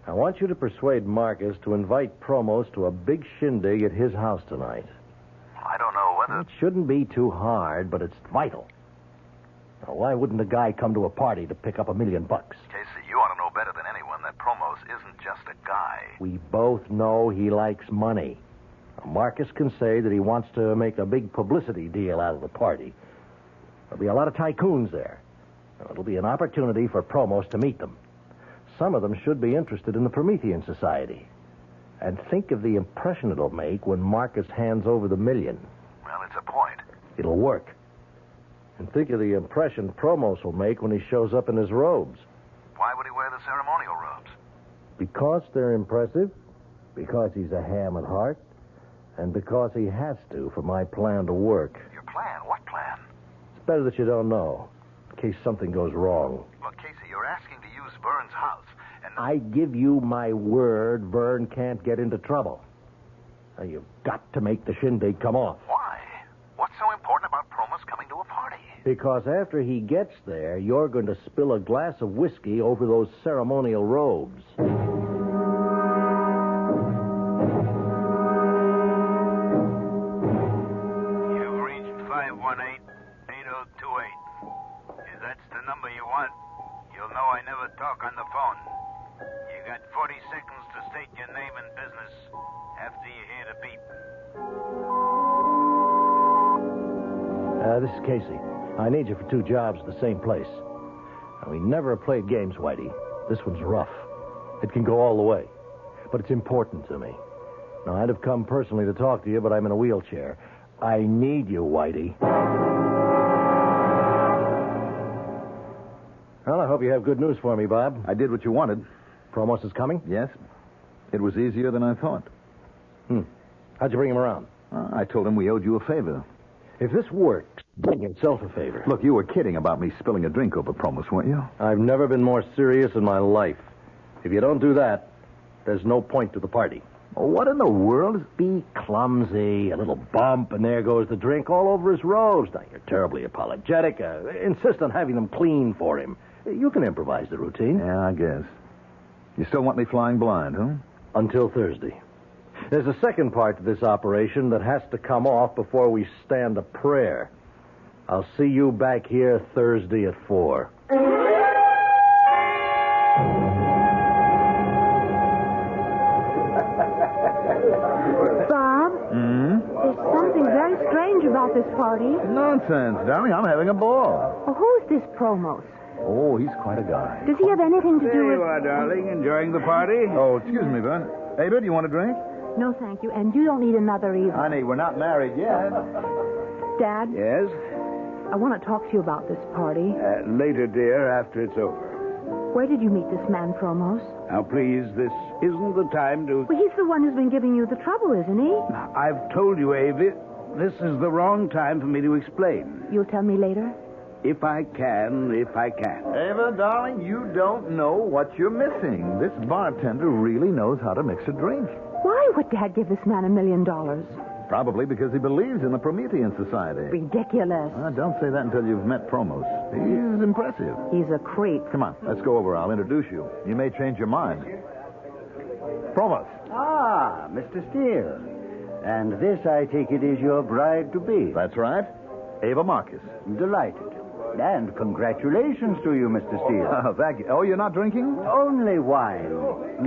I want you to persuade Marcus to invite Promos to a big shindig at his house tonight. I don't know whether... It shouldn't be too hard, but it's vital. Now, why wouldn't a guy come to a party to pick up $1 million? Casey, you ought to know better than anyone that Promos isn't just a guy. We both know he likes money. Now, Marcus can say that he wants to make a big publicity deal out of the party. There'll be a lot of tycoons there. Now, it'll be an opportunity for Promos to meet them. Some of them should be interested in the Promethean Society. And think of the impression it'll make when Marcus hands over the $1 million. Well, it's a point. It'll work. And think of the impression Promos will make when he shows up in his robes. Why would he wear the ceremonial robes? Because they're impressive, because he's a ham at heart, and because he has to for my plan to work. Your plan? What plan? It's better that you don't know, in case something goes wrong. Look, Casey, you're asking to use Vern's house, and... I give you my word Vern can't get into trouble. Now, you've got to make the shindig come off. Why? What's so important about Promos coming to a party? Because after he gets there, you're going to spill a glass of whiskey over those ceremonial robes. You've reached 518-8028. If that's the number you want, you'll know I never talk on the phone. You got 40 seconds to state your name and business after you hear the beep. This is Casey. I need you for 2 jobs at the same place. Now, we never have played games, Whitey. This one's rough. It can go all the way. But it's important to me. Now, I'd have come personally to talk to you, but I'm in a wheelchair. I need you, Whitey. Well, I hope you have good news for me, Bob. I did what you wanted. Promos is coming? Yes. It was easier than I thought. How'd you bring him around? I told him we owed you a favor. If this works, do yourself a favor. Look, you were kidding about me spilling a drink over Promos, weren't you? I've never been more serious in my life. If you don't do that, there's no point to the party. Oh, what in the world? Be clumsy, a little bump, and there goes the drink all over his robes. Now, you're terribly apologetic. Insist on having them clean for him. You can improvise the routine. Yeah, I guess. You still want me flying blind, huh? Until Thursday. There's a second part to this operation that has to come off before we stand a prayer. I'll see you back here Thursday at 4. party? Nonsense, darling. I'm having a ball. Well, who's this Promos? Oh, he's quite a guy. Does he have anything to do There with... you are, darling. Enjoying the party? Oh, excuse me, Vern. Ava, do you want a drink? No, thank you. And you don't need another either. Honey, we're not married yet. Dad? Yes? I want to talk to you about this party. Later, dear, after it's over. Where did you meet this man, Promos? Now, please, this isn't the time to... Well, he's the one who's been giving you the trouble, isn't he? I've told you, Avie, this is the wrong time for me to explain. You'll tell me later? If I can. Ava, darling, you don't know what you're missing. This bartender really knows how to mix a drink. Why would Dad give this man $1 million? Probably because he believes in the Promethean Society. Ridiculous. Don't say that until you've met Promos. He's impressive. He's a creep. Come on, let's go over. I'll introduce you. You may change your mind. Promos. Ah, Mr. Steele. And this, I take it, is your bride-to-be. That's right. Ava Marcus. Delighted. And congratulations to you, Mr. Steele. Oh, thank you. Oh, you're not drinking? Only wine.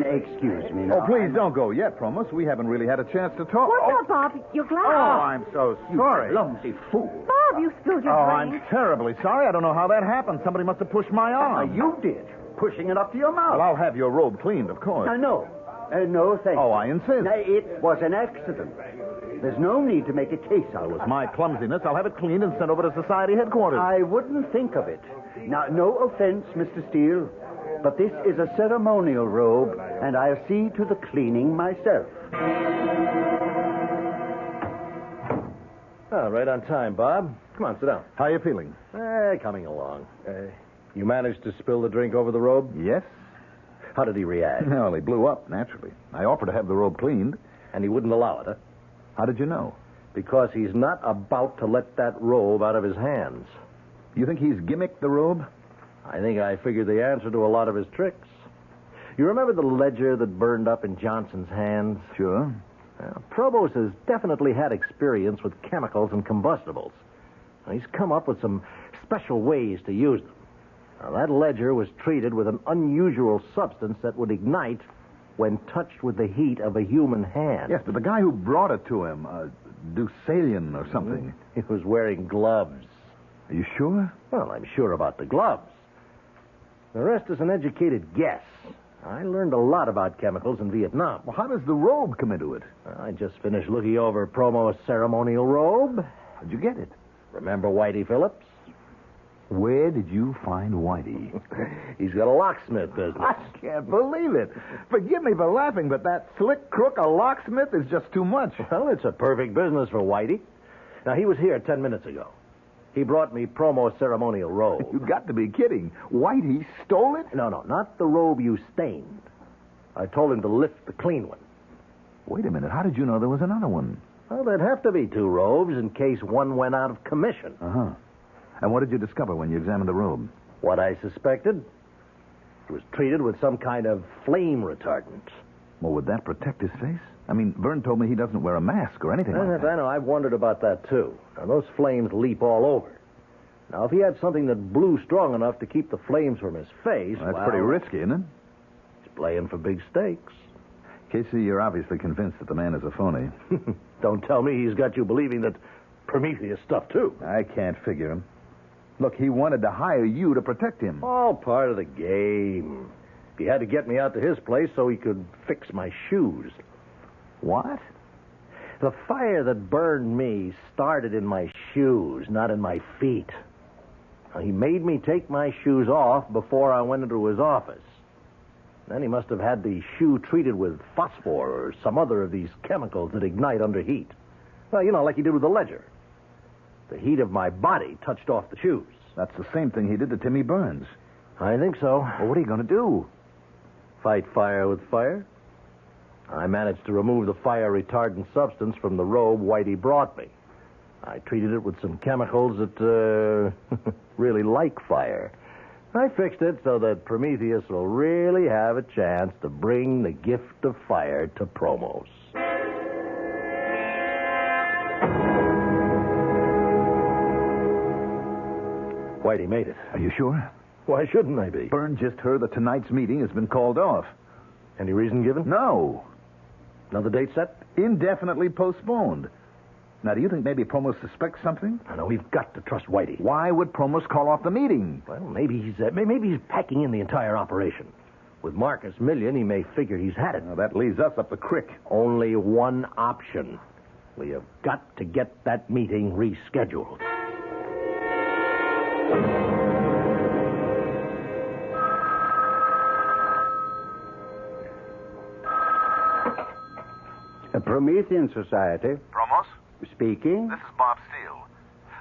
Excuse me now. Oh, please don't go yet, Promos. We haven't really had a chance to talk. What's up, Bob? Your glass. Oh, I'm so sorry. You clumsy fool. Bob, you spilled your I'm drink. terribly sorry. I don't know how that happened. Somebody must have pushed my arm. You did. Pushing it up to your mouth. Well, I'll have your robe cleaned, of course. No. No, thank you. Oh, I insist. It was an accident. There's no need to make a case out of it. It was my clumsiness. I'll have it cleaned and sent over to Society headquarters. I wouldn't think of it. Now, no offense, Mr. Steele, but this is a ceremonial robe, and I'll see to the cleaning myself. Oh, right on time, Bob. Come on, sit down. How are you feeling? Coming along. You managed to spill the drink over the robe? Yes. How did he react? Well, he blew up, naturally. I offered to have the robe cleaned. And he wouldn't allow it, huh? How did you know? Because he's not about to let that robe out of his hands. You think he's gimmicked the robe? I think I figured the answer to a lot of his tricks. You remember the ledger that burned up in Johnson's hands? Sure. Probos has definitely had experience with chemicals and combustibles. He's come up with some special ways to use them. Now, that ledger was treated with an unusual substance that would ignite when touched with the heat of a human hand. Yes, but the guy who brought it to him, Deucalion or something. He was wearing gloves. Are you sure? Well, I'm sure about the gloves. The rest is an educated guess. I learned a lot about chemicals in Vietnam. Well, how does the robe come into it? I just finished looking over Promo's ceremonial robe. How'd you get it? Remember Whitey Phillips? Where did you find Whitey? He's got a locksmith business. I can't believe it. Forgive me for laughing, but that slick crook, a locksmith, is just too much. Well, it's a perfect business for Whitey. Now, he was here 10 minutes ago. He brought me Promo's ceremonial robe. You got to be kidding. Whitey stole it? No, not the robe you stained. I told him to lift the clean one. Wait a minute. How did you know there was another one? Well, there'd have to be two robes in case one went out of commission. Uh-huh. And what did you discover when you examined the robe? What I suspected. It was treated with some kind of flame retardant. Well, would that protect his face? I mean, Vern told me he doesn't wear a mask or anything like that. I know. I've wondered about that, too. Now, those flames leap all over. Now, if he had something that blew strong enough to keep the flames from his face... Well, that's pretty risky, isn't it? He's playing for big stakes. Casey, you're obviously convinced that the man is a phony. Don't tell me he's got you believing that Prometheus stuff, too. I can't figure him. Look, he wanted to hire you to protect him. All part of the game. He had to get me out to his place so he could fix my shoes. What? The fire that burned me started in my shoes, not in my feet. Now, he made me take my shoes off before I went into his office. Then he must have had the shoe treated with phosphor or some other of these chemicals that ignite under heat. Well, you know, like he did with the ledger. The heat of my body touched off the shoes. That's the same thing he did to Timmy Burns. I think so. Well, what are you going to do? Fight fire with fire. I managed to remove the fire retardant substance from the robe Whitey brought me. I treated it with some chemicals that really like fire. I fixed it so that Prometheus will really have a chance to bring the gift of fire to Promos. Whitey made it. Are you sure? Why shouldn't I be? Byrne just heard that tonight's meeting has been called off. Any reason given? No. Another date set? Indefinitely postponed. Now, do you think maybe Promos suspects something? No, we've got to trust Whitey. Why would Promos call off the meeting? Well, maybe he's packing in the entire operation. With Marcus Million, he may figure he's had it. Now, that leaves us up the creek. Only one option. We have got to get that meeting rescheduled. A Promethean Society. Promos? Speaking. This is Bob Steele.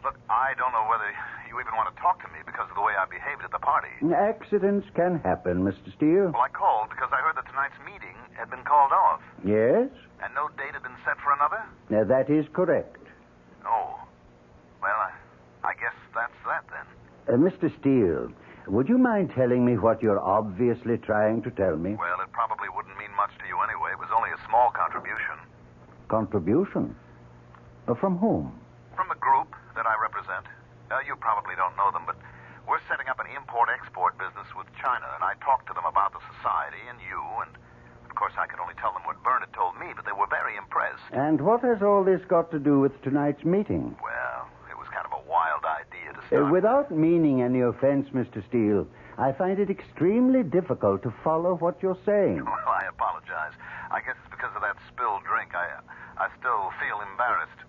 Look, I don't know whether you even want to talk to me because of the way I behaved at the party. Accidents can happen, Mr. Steele. Well, I called because I heard that tonight's meeting had been called off. Yes? And no date had been set for another? That is correct. Oh. Well, I guess that's that then. Mr. Steele, would you mind telling me what you're obviously trying to tell me? Well, it probably wouldn't mean much to you anyway. It was only a small contribution. Contribution? From whom? From the group that I represent. You probably don't know them, but we're setting up an import-export business with China, and I talked to them about the society and you, and of course I could only tell them what Byrne had told me, but they were very impressed. And what has all this got to do with tonight's meeting? Well, it was kind of a wild idea to start. Without meaning any offense, Mr. Steele, I find it extremely difficult to follow what you're saying. Well, I apologize. I guess it's because of that spilled drink. I still feel embarrassed.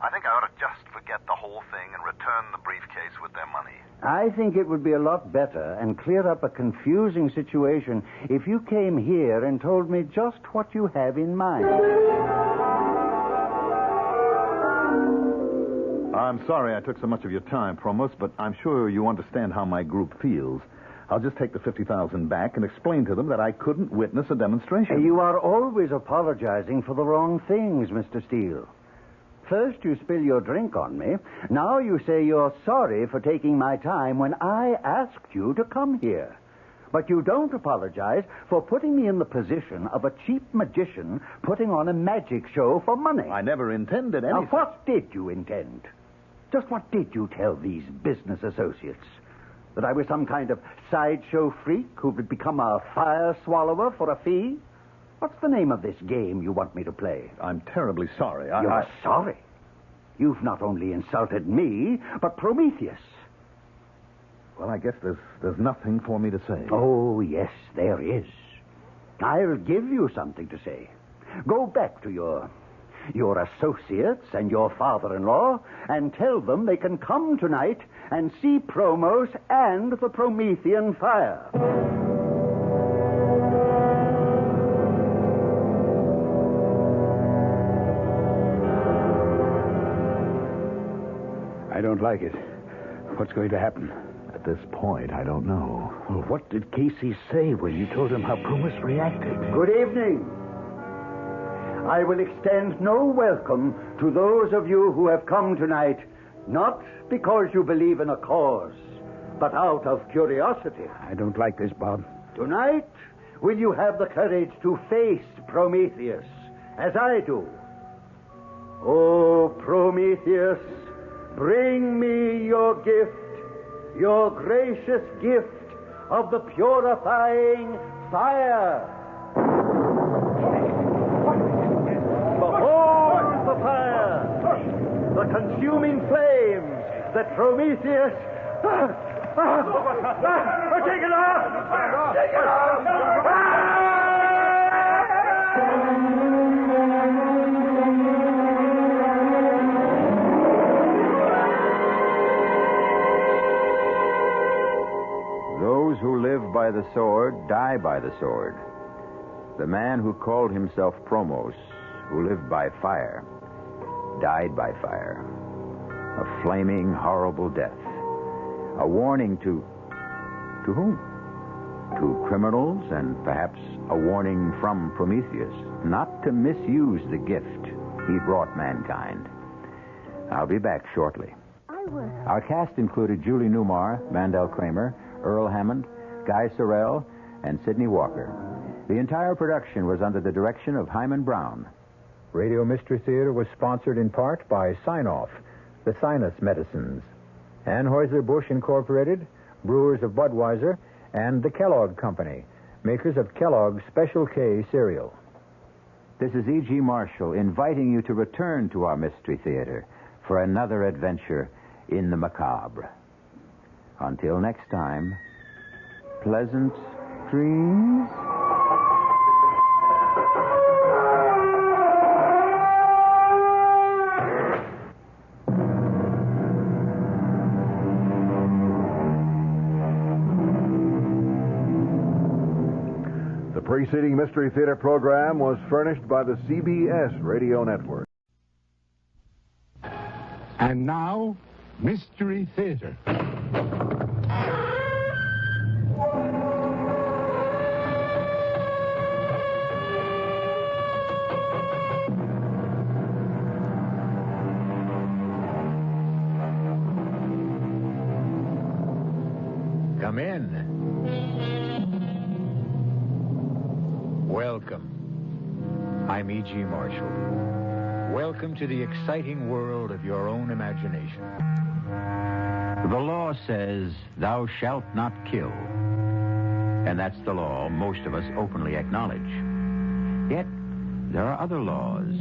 I think I ought to just forget the whole thing and return the briefcase with their money. I think it would be a lot better and clear up a confusing situation if you came here and told me just what you have in mind. I'm sorry I took so much of your time, Promos, but I'm sure you understand how my group feels. I'll just take the $50,000 back and explain to them that I couldn't witness a demonstration. You are always apologizing for the wrong things, Mr. Steele. First you spill your drink on me. Now you say you're sorry for taking my time when I asked you to come here. But you don't apologize for putting me in the position of a cheap magician putting on a magic show for money. I never intended anything. Now, what did you intend? Just what did you tell these business associates? That I was some kind of sideshow freak who would become a fire swallower for a fee? What's the name of this game you want me to play? I'm terribly sorry. You're sorry? You've not only insulted me, but Prometheus. Well, I guess there's nothing for me to say. Oh, yes, there is. I'll give you something to say. Go back to your associates and your father-in-law and tell them they can come tonight and see Promos and the Promethean fire. I don't like it. What's going to happen? At this point, I don't know. Well, what did Casey say when you told him how Promos reacted? Good evening. I will extend no welcome to those of you who have come tonight, not because you believe in a cause, but out of curiosity. I don't like this, Bob. Tonight, will you have the courage to face Prometheus, as I do? Oh, Prometheus, bring me your gift, your gracious gift of the purifying fire. Behold the fire, the consuming flames that Prometheus... Take it off! Take it off! Those who live by the sword die by the sword. The man who called himself Promos, who lived by fire, died by fire. A flaming, horrible death. A warning to whom? To criminals, and perhaps a warning from Prometheus not to misuse the gift he brought mankind. I'll be back shortly. Our cast included Julie Newmar, Mandel Kramer, Earl Hammond, Guy Sorrell, and Sidney Walker. The entire production was under the direction of Hyman Brown. Radio Mystery Theater was sponsored in part by Sign-Off, the Sinus Medicines, Anheuser-Busch Incorporated, Brewers of Budweiser, and the Kellogg Company, makers of Kellogg's Special K cereal. This is E.G. Marshall inviting you to return to our Mystery Theater for another adventure in the macabre. Until next time, pleasant dreams. The preceding Mystery Theater program was furnished by the CBS Radio Network. And now, Mystery Theater. Come in. Welcome. I'm E.G. Marshall. Welcome to the exciting world of your own imagination. The law says, thou shalt not kill. And that's the law most of us openly acknowledge. Yet, there are other laws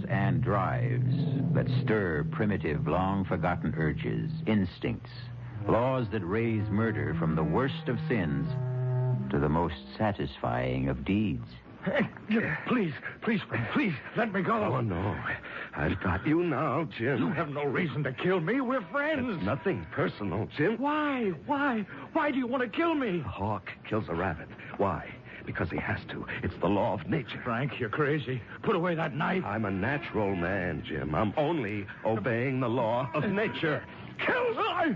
and drives that stir primitive, long-forgotten urges, instincts, laws that raise murder from the worst of sins to the most satisfying of deeds. Hey, please, let me go. Oh, no. I've got you now, Jim. You have no reason to kill me. We're friends. It's nothing personal, Jim. Why? Why do you want to kill me? A hawk kills a rabbit. Why? Because he has to. It's the law of nature. Frank, you're crazy. Put away that knife. I'm a natural man, Jim. I'm only obeying the law of nature. Kill me!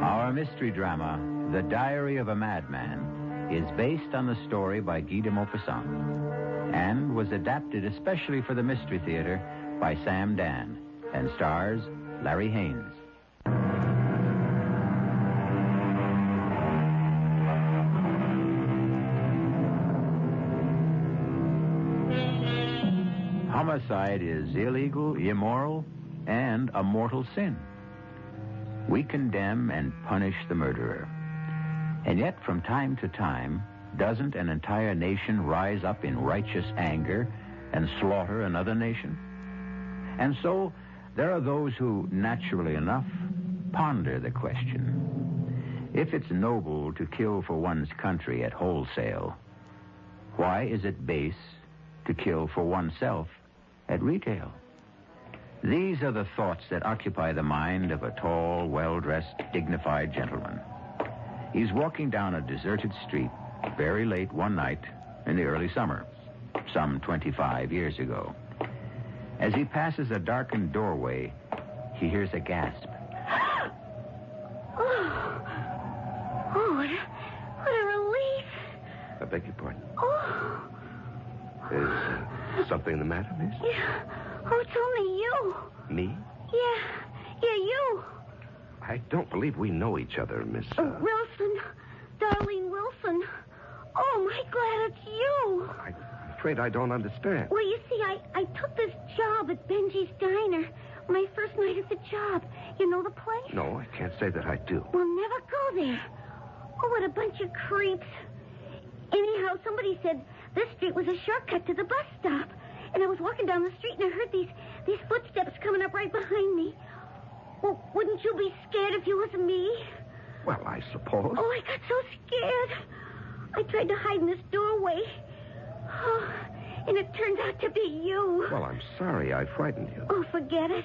Our mystery drama, The Diary of a Madman, is based on the story by Guy de Maupassant and was adapted especially for the Mystery Theater by Sam Dan and stars Larry Haynes. Homicide is illegal, immoral, and a mortal sin. We condemn and punish the murderer. And yet, from time to time, doesn't an entire nation rise up in righteous anger and slaughter another nation? And so, there are those who, naturally enough, ponder the question. If it's noble to kill for one's country at wholesale, why is it base to kill for oneself at retail? These are the thoughts that occupy the mind of a tall, well-dressed, dignified gentleman. He's walking down a deserted street very late one night in the early summer, some 25 years ago. As he passes a darkened doorway, he hears a gasp. Oh, what a relief. I beg your pardon. Oh. Is something the matter, miss? Yeah. Oh, it's only you. Me? Yeah, you. I don't believe we know each other, Miss... Wilson. Darlene Wilson. Oh, my glad it's you. I'm afraid I don't understand. Well, you see, I took this job at Benji's Diner. My first night at the job. You know the place? No, I can't say that I do. We'll never go there. Oh, what a bunch of creeps. Anyhow, somebody said this street was a shortcut to the bus stop. And I was walking down the street and I heard these footsteps coming up right behind me. Well, wouldn't you be scared if you was me? Well, I suppose. Oh, I got so scared. I tried to hide in this doorway. Oh, and it turned out to be you. Well, I'm sorry I frightened you. Oh, forget it.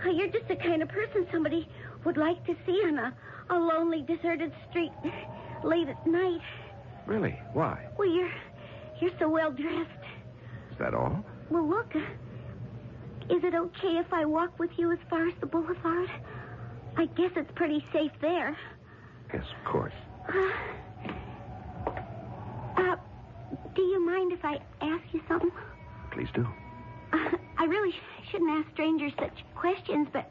You're just the kind of person somebody would like to see on a lonely, deserted street late at night. Really? Why? Well, you're so well dressed. Is that all? Well, look. Is it okay if I walk with you as far as the boulevard? I guess it's pretty safe there. Yes, of course. Do you mind if I ask you something? Please do. I really shouldn't ask strangers such questions, but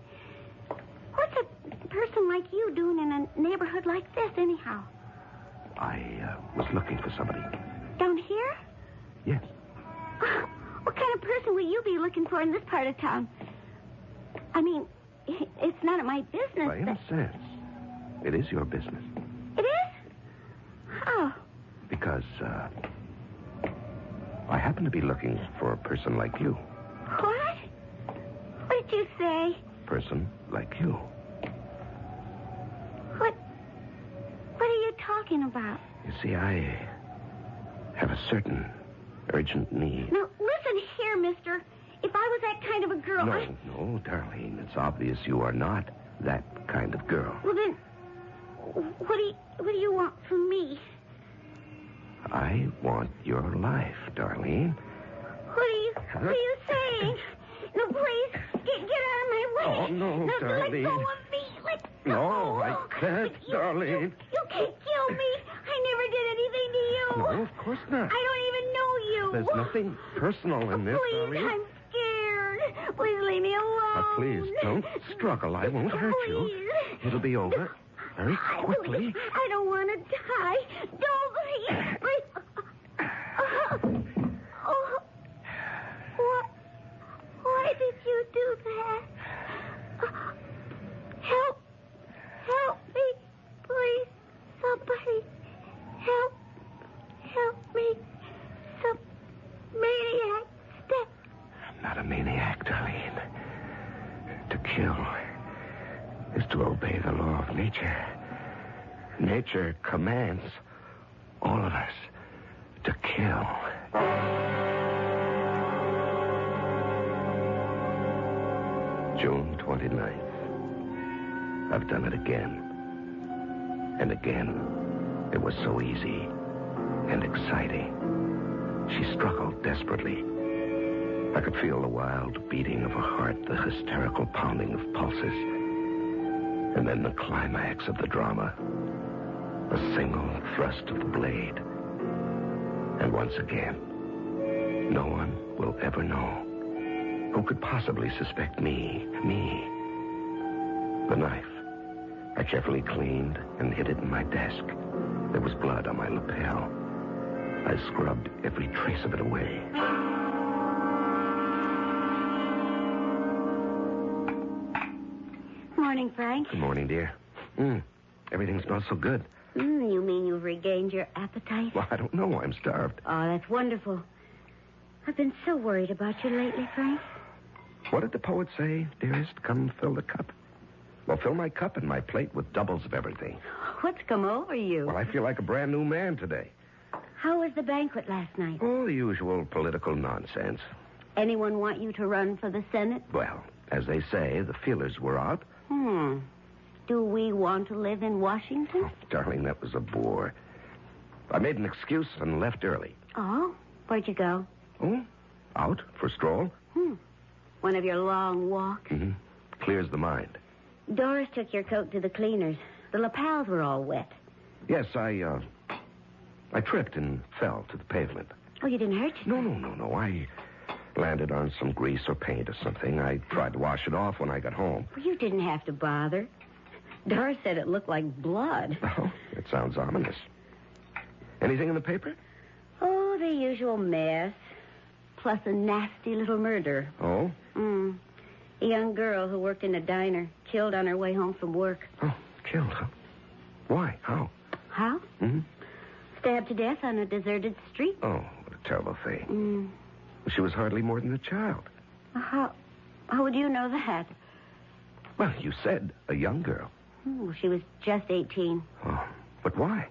what's a person like you doing in a neighborhood like this, anyhow? I was looking for somebody. Down here? Yes. What kind of person will you be looking for in this part of town? I mean, it's none of my business. In a sense, it is your business. It is? How? Because, I happen to be looking for a person like you. What? What did you say? Person like you. What are you talking about? You see, I have a certain urgent need. Now, listen here, mister. If I was that kind of a girl... No, Darlene. It's obvious you are not that kind of girl. Well, then, what do you want from me? I want your life, Darlene. What are you saying? No, please, get out of my way. Oh, no, Darlene. Let go of me. No, I can't, Darlene. You can't kill me. I never did anything to you. No, of course not. I don't even know you. There's nothing personal in this, Please, Darlene. I'm scared. Please leave me alone. Please, don't struggle. I won't hurt you. It'll be over very quickly. I don't want to die. Don't, please. Why did you do that? Help me, please. Somebody, help me. Some maniac step. I'm not a maniac, Darlene. To kill is to obey the law of nature. Nature commands all of us to kill. June 29th. I've done it again. And again. It was so easy and exciting. She struggled desperately. I could feel the wild beating of a heart, the hysterical pounding of pulses. And then the climax of the drama. A single thrust of the blade. And once again, no one will ever know. Who could possibly suspect me? The knife. I carefully cleaned and hid it in my desk. There was blood on my lapel. I scrubbed every trace of it away. Morning, Frank. Good morning, dear. Everything smells so good. You mean you've regained your appetite? Well, I don't know. I'm starved. Oh, that's wonderful. I've been so worried about you lately, Frank. What did the poet say, dearest? Come fill the cup. Well, fill my cup and my plate with doubles of everything. What's come over you? Well, I feel like a brand new man today. How was the banquet last night? Oh, the usual political nonsense. Anyone want you to run for the Senate? Well, as they say, the feelers were out. Do we want to live in Washington? Oh, darling, that was a bore. I made an excuse and left early. Oh? Where'd you go? Oh, out for a stroll. One of your long walks? Clears the mind. Doris took your coat to the cleaners. The lapels were all wet. Yes, I tripped and fell to the pavement. Oh, you didn't hurt yourself? No. I landed on some grease or paint or something. I tried to wash it off when I got home. Well, you didn't have to bother. Doris said it looked like blood. Oh, it sounds ominous. Anything in the paper? Oh, the usual mess. Plus a nasty little murder. Oh? A young girl who worked in a diner, killed on her way home from work. Oh, killed, huh? Why? How? How? Stabbed to death on a deserted street. Oh, what a terrible thing. She was hardly more than a child. How would you know that? Well, you said a young girl. She was just 18. Oh, but why?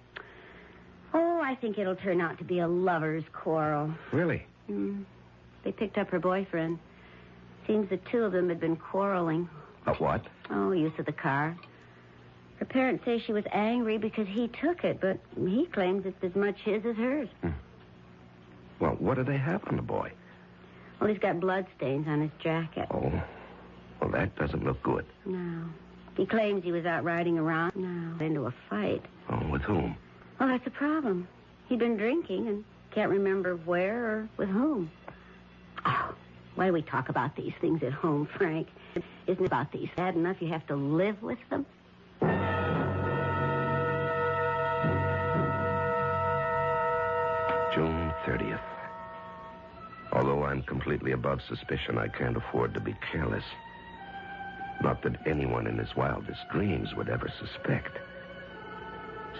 Oh, I think it'll turn out to be a lover's quarrel. Really? They picked up her boyfriend. Seems the two of them had been quarreling. About what? Oh, use of the car. Her parents say she was angry because he took it, but he claims it's as much his as hers. Well, what do they have on the boy? Well, he's got blood stains on his jacket. Oh, well, that doesn't look good. No. He claims he was out riding around. No. Into a fight. Oh, with whom? Well, that's the problem. He'd been drinking and can't remember where or with whom. Oh, why do we talk about these things at home, Frank? Isn't it about these bad enough you have to live with them? June 30th. Although I'm completely above suspicion, I can't afford to be careless. Not that anyone in his wildest dreams would ever suspect.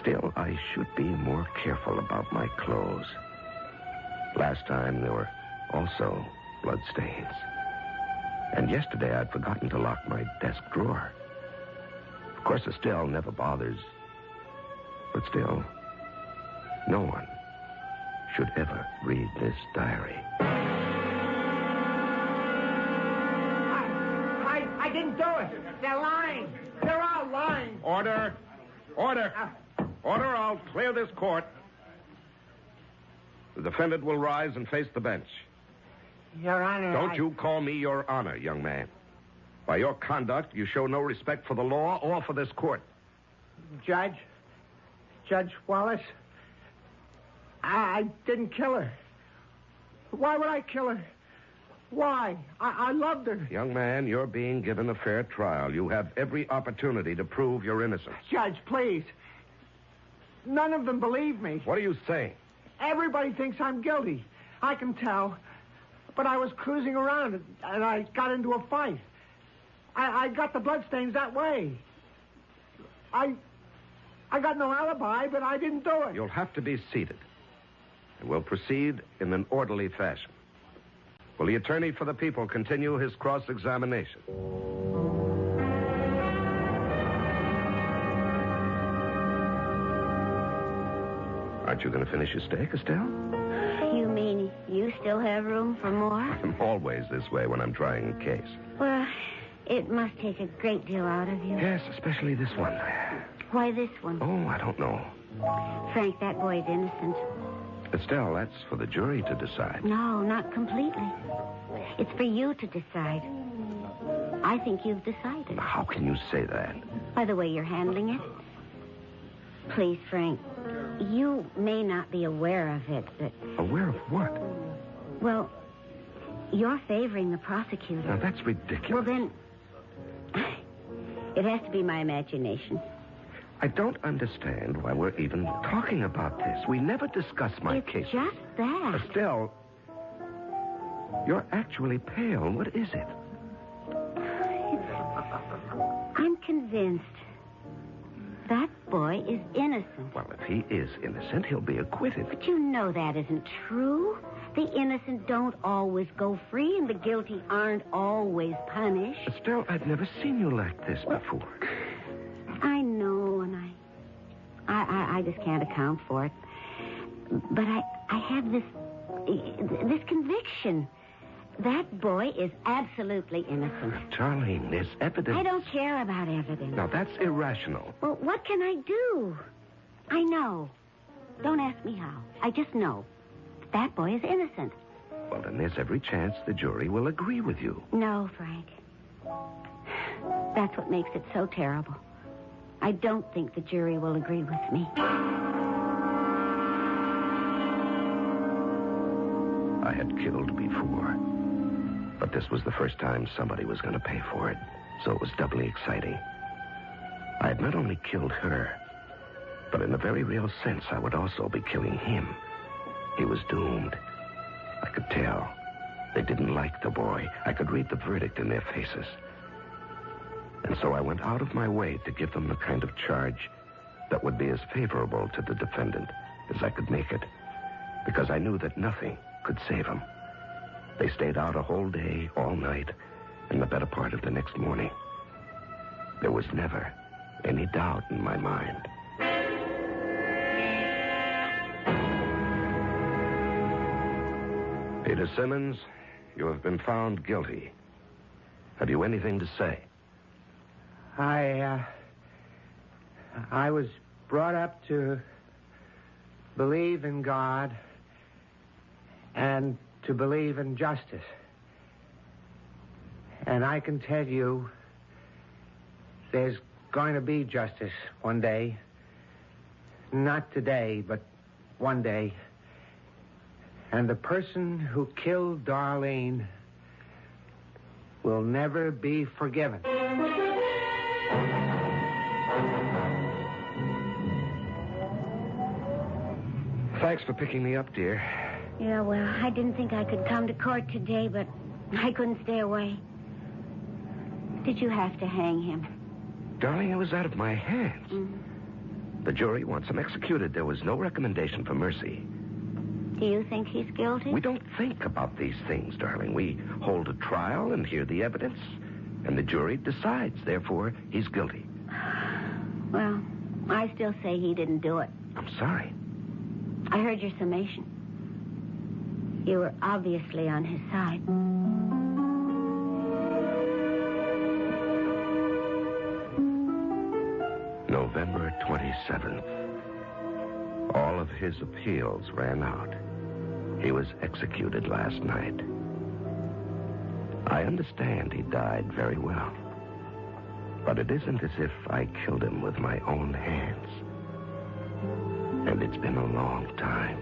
Still, I should be more careful about my clothes. Last time, there were also bloodstains. And yesterday, I'd forgotten to lock my desk drawer. Of course, Estelle never bothers. But still, no one should ever read this diary. I didn't do it. They're lying. They're all lying. Order. Order. Order, I'll clear this court. The defendant will rise and face the bench. Your Honor, Don't you call me Your Honor, young man. By your conduct, you show no respect for the law or for this court. Judge Wallace, I didn't kill her. Why would I kill her? Why? I loved her. Young man, you're being given a fair trial. You have every opportunity to prove your innocence. Judge, please. None of them believe me. What are you saying? Everybody thinks I'm guilty. I can tell. But I was cruising around and I got into a fight. I got the bloodstains that way. I got no alibi, but I didn't do it. You'll have to be seated. And we'll proceed in an orderly fashion. Will the attorney for the people continue his cross-examination? Aren't you going to finish your steak, Estelle? You mean you still have room for more? I'm always this way when I'm trying a case. Well, it must take a great deal out of you. Yes, especially this one. Why this one? Oh, I don't know. Frank, that boy's innocent. Estelle, that's for the jury to decide. No, not completely. It's for you to decide. I think you've decided. How can you say that? By the way you're handling it. Please, Frank, you may not be aware of it, but... Aware of what? Well, you're favoring the prosecutor. Now, that's ridiculous. Well, then, it has to be my imagination. I don't understand why we're even talking about this. We never discuss my case. It's just that. Estelle, you're actually pale. What is it? I'm convinced that boy is innocent. Well, if he is innocent, he'll be acquitted. But you know that isn't true. The innocent don't always go free, and the guilty aren't always punished. Estelle, I've never seen you like this before. I know, and I just can't account for it. But I have this conviction. That boy is absolutely innocent. Darlene, there's evidence. I don't care about evidence. Now, that's irrational. Well, what can I do? I know. Don't ask me how. I just know. That boy is innocent. Well, then there's every chance the jury will agree with you. No, Frank. That's what makes it so terrible. I don't think the jury will agree with me. I had killed before. But this was the first time somebody was going to pay for it, so it was doubly exciting. I had not only killed her, but in a very real sense, I would also be killing him. He was doomed. I could tell. They didn't like the boy. I could read the verdict in their faces. And so I went out of my way to give them the kind of charge that would be as favorable to the defendant as I could make it, because I knew that nothing could save him. They stayed out a whole day, all night, and the better part of the next morning. There was never any doubt in my mind. Peter Simmons, you have been found guilty. Have you anything to say? I was brought up to believe in God and to believe in justice. And I can tell you there's going to be justice one day. Not today, but one day. And the person who killed Darlene will never be forgiven. Thanks for picking me up, dear. Yeah, well, I didn't think I could come to court today, but I couldn't stay away. Did you have to hang him? Darling, it was out of my hands. The jury wants him executed. There was no recommendation for mercy. Do you think he's guilty? We don't think about these things, darling. We hold a trial and hear the evidence, and the jury decides. Therefore, he's guilty. Well, I still say he didn't do it. I'm sorry. I heard your summation. You were obviously on his side. November 27th. All of his appeals ran out. He was executed last night. I understand he died very well. But it isn't as if I killed him with my own hands. And it's been a long time.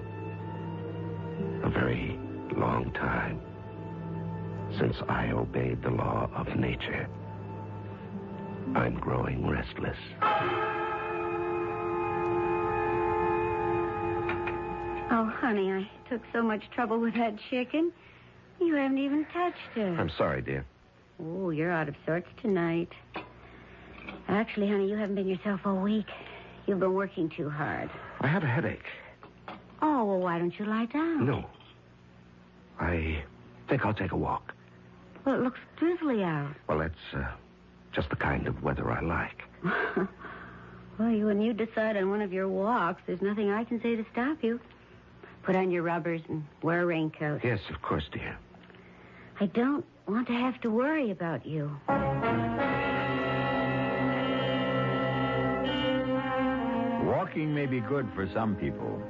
A very long time since I obeyed the law of nature. I'm growing restless. Oh, honey, I took so much trouble with that chicken. You haven't even touched her. I'm sorry, dear. Oh, you're out of sorts tonight. Actually, honey, you haven't been yourself all week. You've been working too hard. I have a headache. Oh, well, why don't you lie down? No. I think I'll take a walk. Well, it looks drizzly out. Well, that's just the kind of weather I like. Well, when you decide on one of your walks, there's nothing I can say to stop you. Put on your rubbers and wear a raincoat. Yes, of course, dear. I don't want to have to worry about you. Walking may be good for some people,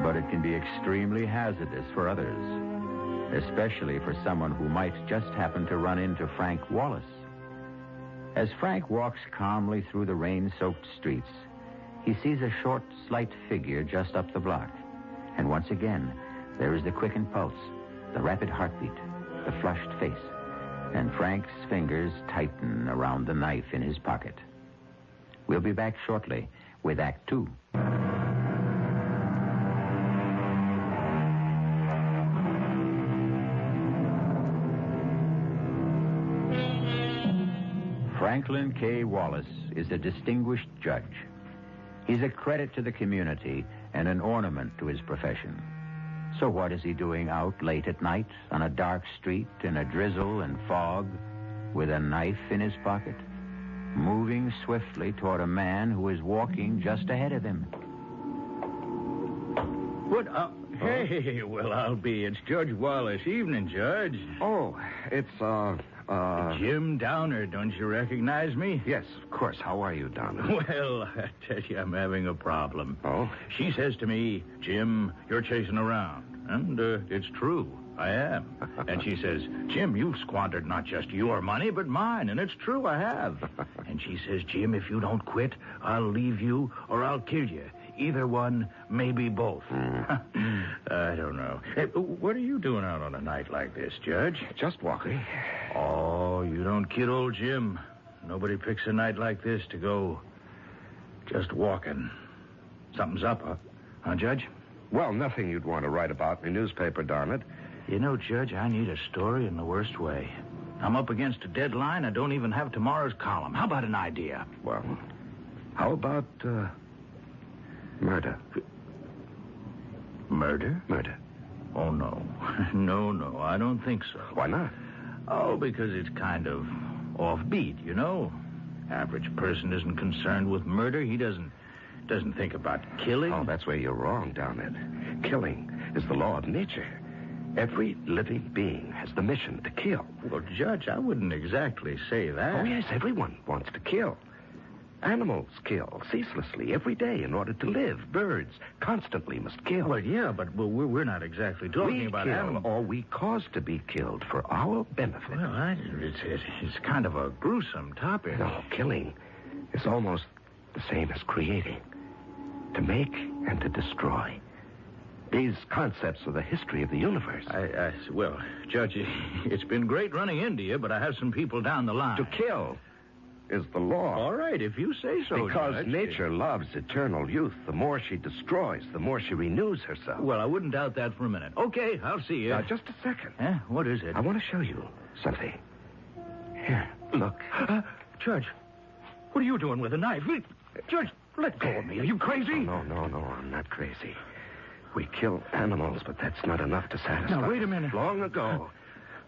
but it can be extremely hazardous for others, especially for someone who might just happen to run into Frank Wallace. As Frank walks calmly through the rain-soaked streets, he sees a short, slight figure just up the block. And once again, there is the quickened pulse, the rapid heartbeat, the flushed face, and Frank's fingers tighten around the knife in his pocket. We'll be back shortly with Act Two. Franklin K. Wallace is a distinguished judge. He's a credit to the community and an ornament to his profession. So what is he doing out late at night on a dark street in a drizzle and fog with a knife in his pocket? Moving swiftly toward a man who is walking just ahead of him. What? Hey, well, I'll be. It's Judge Wallace. Evening, Judge. Oh, it's, Jim Downer. Don't you recognize me? Yes, of course. How are you, Downer? Well, I tell you, I'm having a problem. Oh? She says to me, Jim, you're chasing around. And it's true. I am. And she says, Jim, you've squandered not just your money, but mine. And it's true, I have. And she says, Jim, if you don't quit, I'll leave you or I'll kill you. Either one, maybe both. I don't know. Hey, what are you doing out on a night like this, Judge? Just walking. Oh, you don't kid old Jim. Nobody picks a night like this to go just walking. Something's up, huh, Judge? Well, nothing you'd want to write about in the newspaper, darn it. You know, Judge, I need a story in the worst way. I'm up against a deadline. I don't even have tomorrow's column. How about an idea? Well, how about, murder? Murder? Murder. Oh, no. No, I don't think so. Why not? Oh, because it's kind of offbeat, you know? Average person isn't concerned with murder. He doesn't think about killing. Oh, that's where you're wrong, Downett. Killing is the law of nature. Every living being has the mission to kill. Well, Judge, I wouldn't exactly say that. Oh, yes, everyone wants to kill. Animals kill ceaselessly every day in order to live. Birds constantly must kill. Well, yeah, but we're not exactly talking about animals. Or we cause to be killed for our benefit. Well, it's kind of a gruesome topic. No, killing is almost the same as creating. To make and to destroy. These concepts are the history of the universe. Well, Judge, it's been great running into you, but I have some people down the line. To kill is the law. All right, if you say so, Because Judge. nature loves eternal youth. The more she destroys, the more she renews herself. Well, I wouldn't doubt that for a minute. Okay, I'll see you. Now, just a second. What is it? I want to show you something. Here. Look. Judge, what are you doing with a knife? Judge, let go of me. Are you crazy? No, I'm not crazy. We kill animals, but that's not enough to satisfy. Now, wait a minute. Long ago,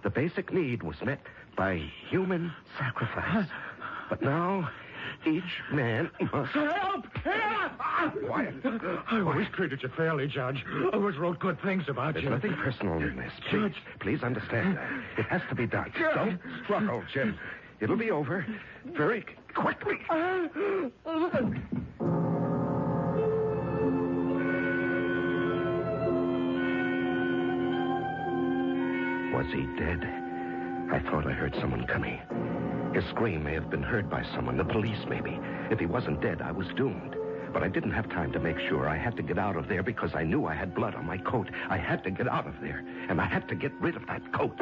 the basic need was met by human sacrifice. But now, each man must... Help! Quiet. I always treated you fairly, Judge. I always wrote good things about There's you. nothing personal in this. Judge. Please understand that. It has to be done. Don't struggle, Jim. It'll be over very quickly. Was he dead? I thought I heard someone coming. His scream may have been heard by someone, the police maybe. If he wasn't dead, I was doomed. But I didn't have time to make sure. I had to get out of there because I knew I had blood on my coat. I had to get out of there, and I had to get rid of that coat.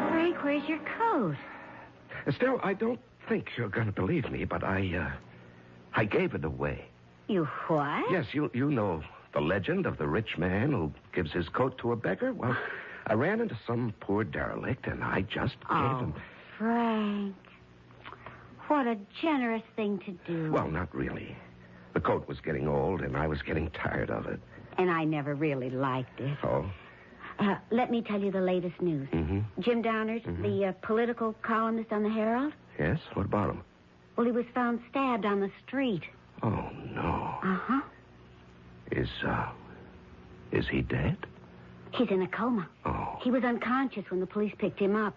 Frank, where's your coat? Estelle, I don't think you're going to believe me, but I gave it away. You what? Yes, you know the legend of the rich man who gives his coat to a beggar. Well, I ran into some poor derelict, and I just gave him... Frank. What a generous thing to do. Well, not really. The coat was getting old, and I was getting tired of it. And I never really liked it. Oh? Let me tell you the latest news. Mm-hmm. Jim Downers, the political columnist on the Herald. Yes? What about him? Well, he was found stabbed on the street. Oh, no. Uh-huh. Is he dead? He's in a coma. Oh. He was unconscious when the police picked him up.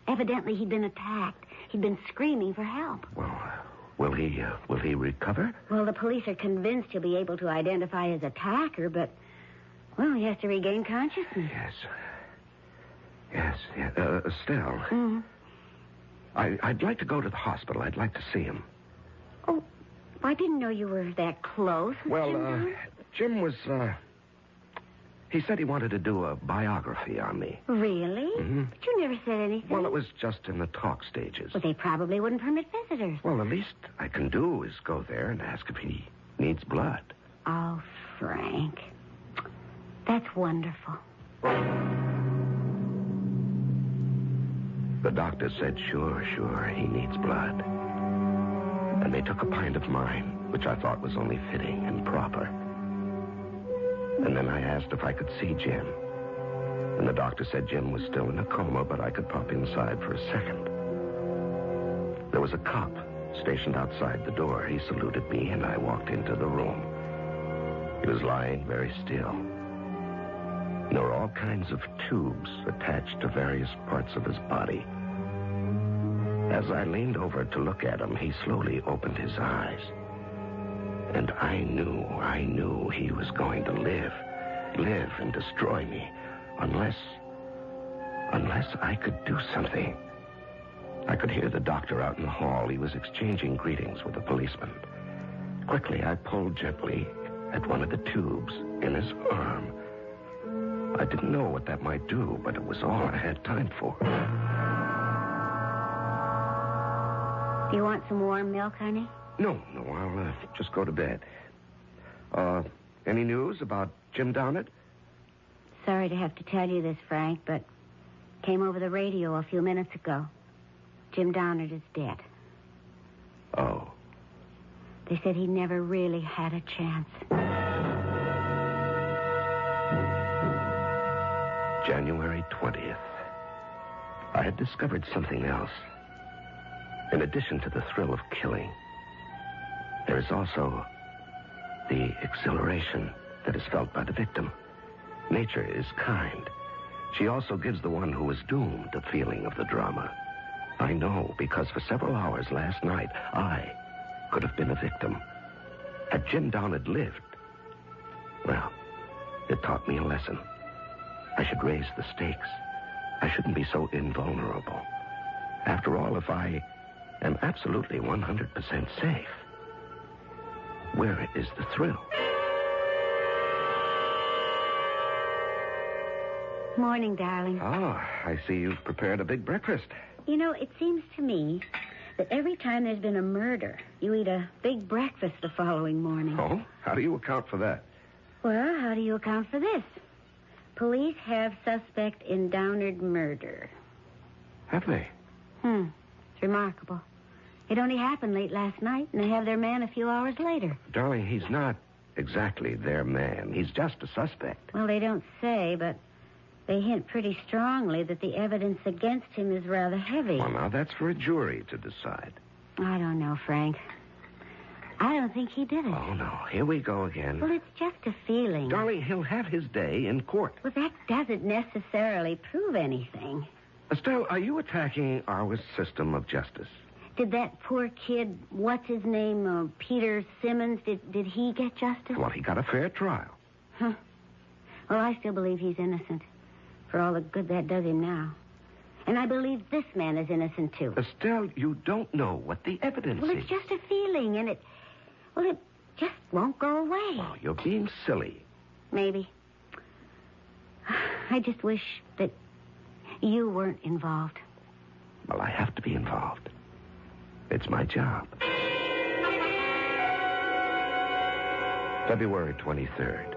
Evidently, he'd been attacked. He'd been screaming for help. Well, will he recover? Well, the police are convinced he'll be able to identify his attacker, but, well, he has to regain consciousness. Yes. Estelle. Mm-hmm. I'd like to go to the hospital. I'd like to see him. Oh, I didn't know you were that close. Well, Jim was, he said he wanted to do a biography on me. Really? Mm-hmm. But you never said anything. Well, it was just in the talk stages. Well, they probably wouldn't permit visitors. Well, the least I can do is go there and ask if he needs blood. Oh, Frank. That's wonderful. The doctor said, sure, he needs blood. And they took a pint of mine, which I thought was only fitting and proper. And then I asked if I could see Jim. And the doctor said Jim was still in a coma, but I could pop inside for a second. There was a cop stationed outside the door. He saluted me, and I walked into the room. He was lying very still. And there were all kinds of tubes attached to various parts of his body. As I leaned over to look at him, he slowly opened his eyes. And I knew he was going to live and destroy me, unless I could do something. I could hear the doctor out in the hall. He was exchanging greetings with a policeman. Quickly, I pulled gently at one of the tubes in his arm. I didn't know what that might do, but it was all I had time for. Do you want some warm milk, honey? No, I'll just go to bed. Any news about Jim Downard? Sorry to have to tell you this, Frank, but came over the radio a few minutes ago. Jim Downard is dead. Oh. They said he never really had a chance. January 20th. I had discovered something else. In addition to the thrill of killing, there is also the exhilaration that is felt by the victim. Nature is kind. She also gives the one who is doomed a feeling of the drama. I know, because for several hours last night, I could have been a victim. Had Jim Downard lived, well, it taught me a lesson. I should raise the stakes. I shouldn't be so invulnerable. After all, if I am absolutely 100% safe, where is the thrill? Morning, darling. Oh, I see you've prepared a big breakfast. You know, it seems to me that every time there's been a murder, you eat a big breakfast the following morning. Oh? How do you account for that? Well, how do you account for this? Police have suspect in Downard murder. Have they? It's remarkable. It only happened late last night, and they have their man a few hours later. Darling, he's not exactly their man. He's just a suspect. Well, they don't say, but they hint pretty strongly that the evidence against him is rather heavy. Well, now, that's for a jury to decide. I don't know, Frank. I don't think he did it. Oh, no. Here we go again. Well, it's just a feeling. Darling, he'll have his day in court. Well, that doesn't necessarily prove anything. Estelle, are you attacking our system of justice? Did that poor kid, what's his name, Peter Simmons, did he get justice? Well, he got a fair trial. Huh. Well, I still believe he's innocent, for all the good that does him now. And I believe this man is innocent, too. Estelle, you don't know what the evidence Well, is. it's just a feeling, and it just won't go away. Oh, you're being silly. Maybe. I just wish that you weren't involved. Well, I have to be involved. It's my job. February 23rd.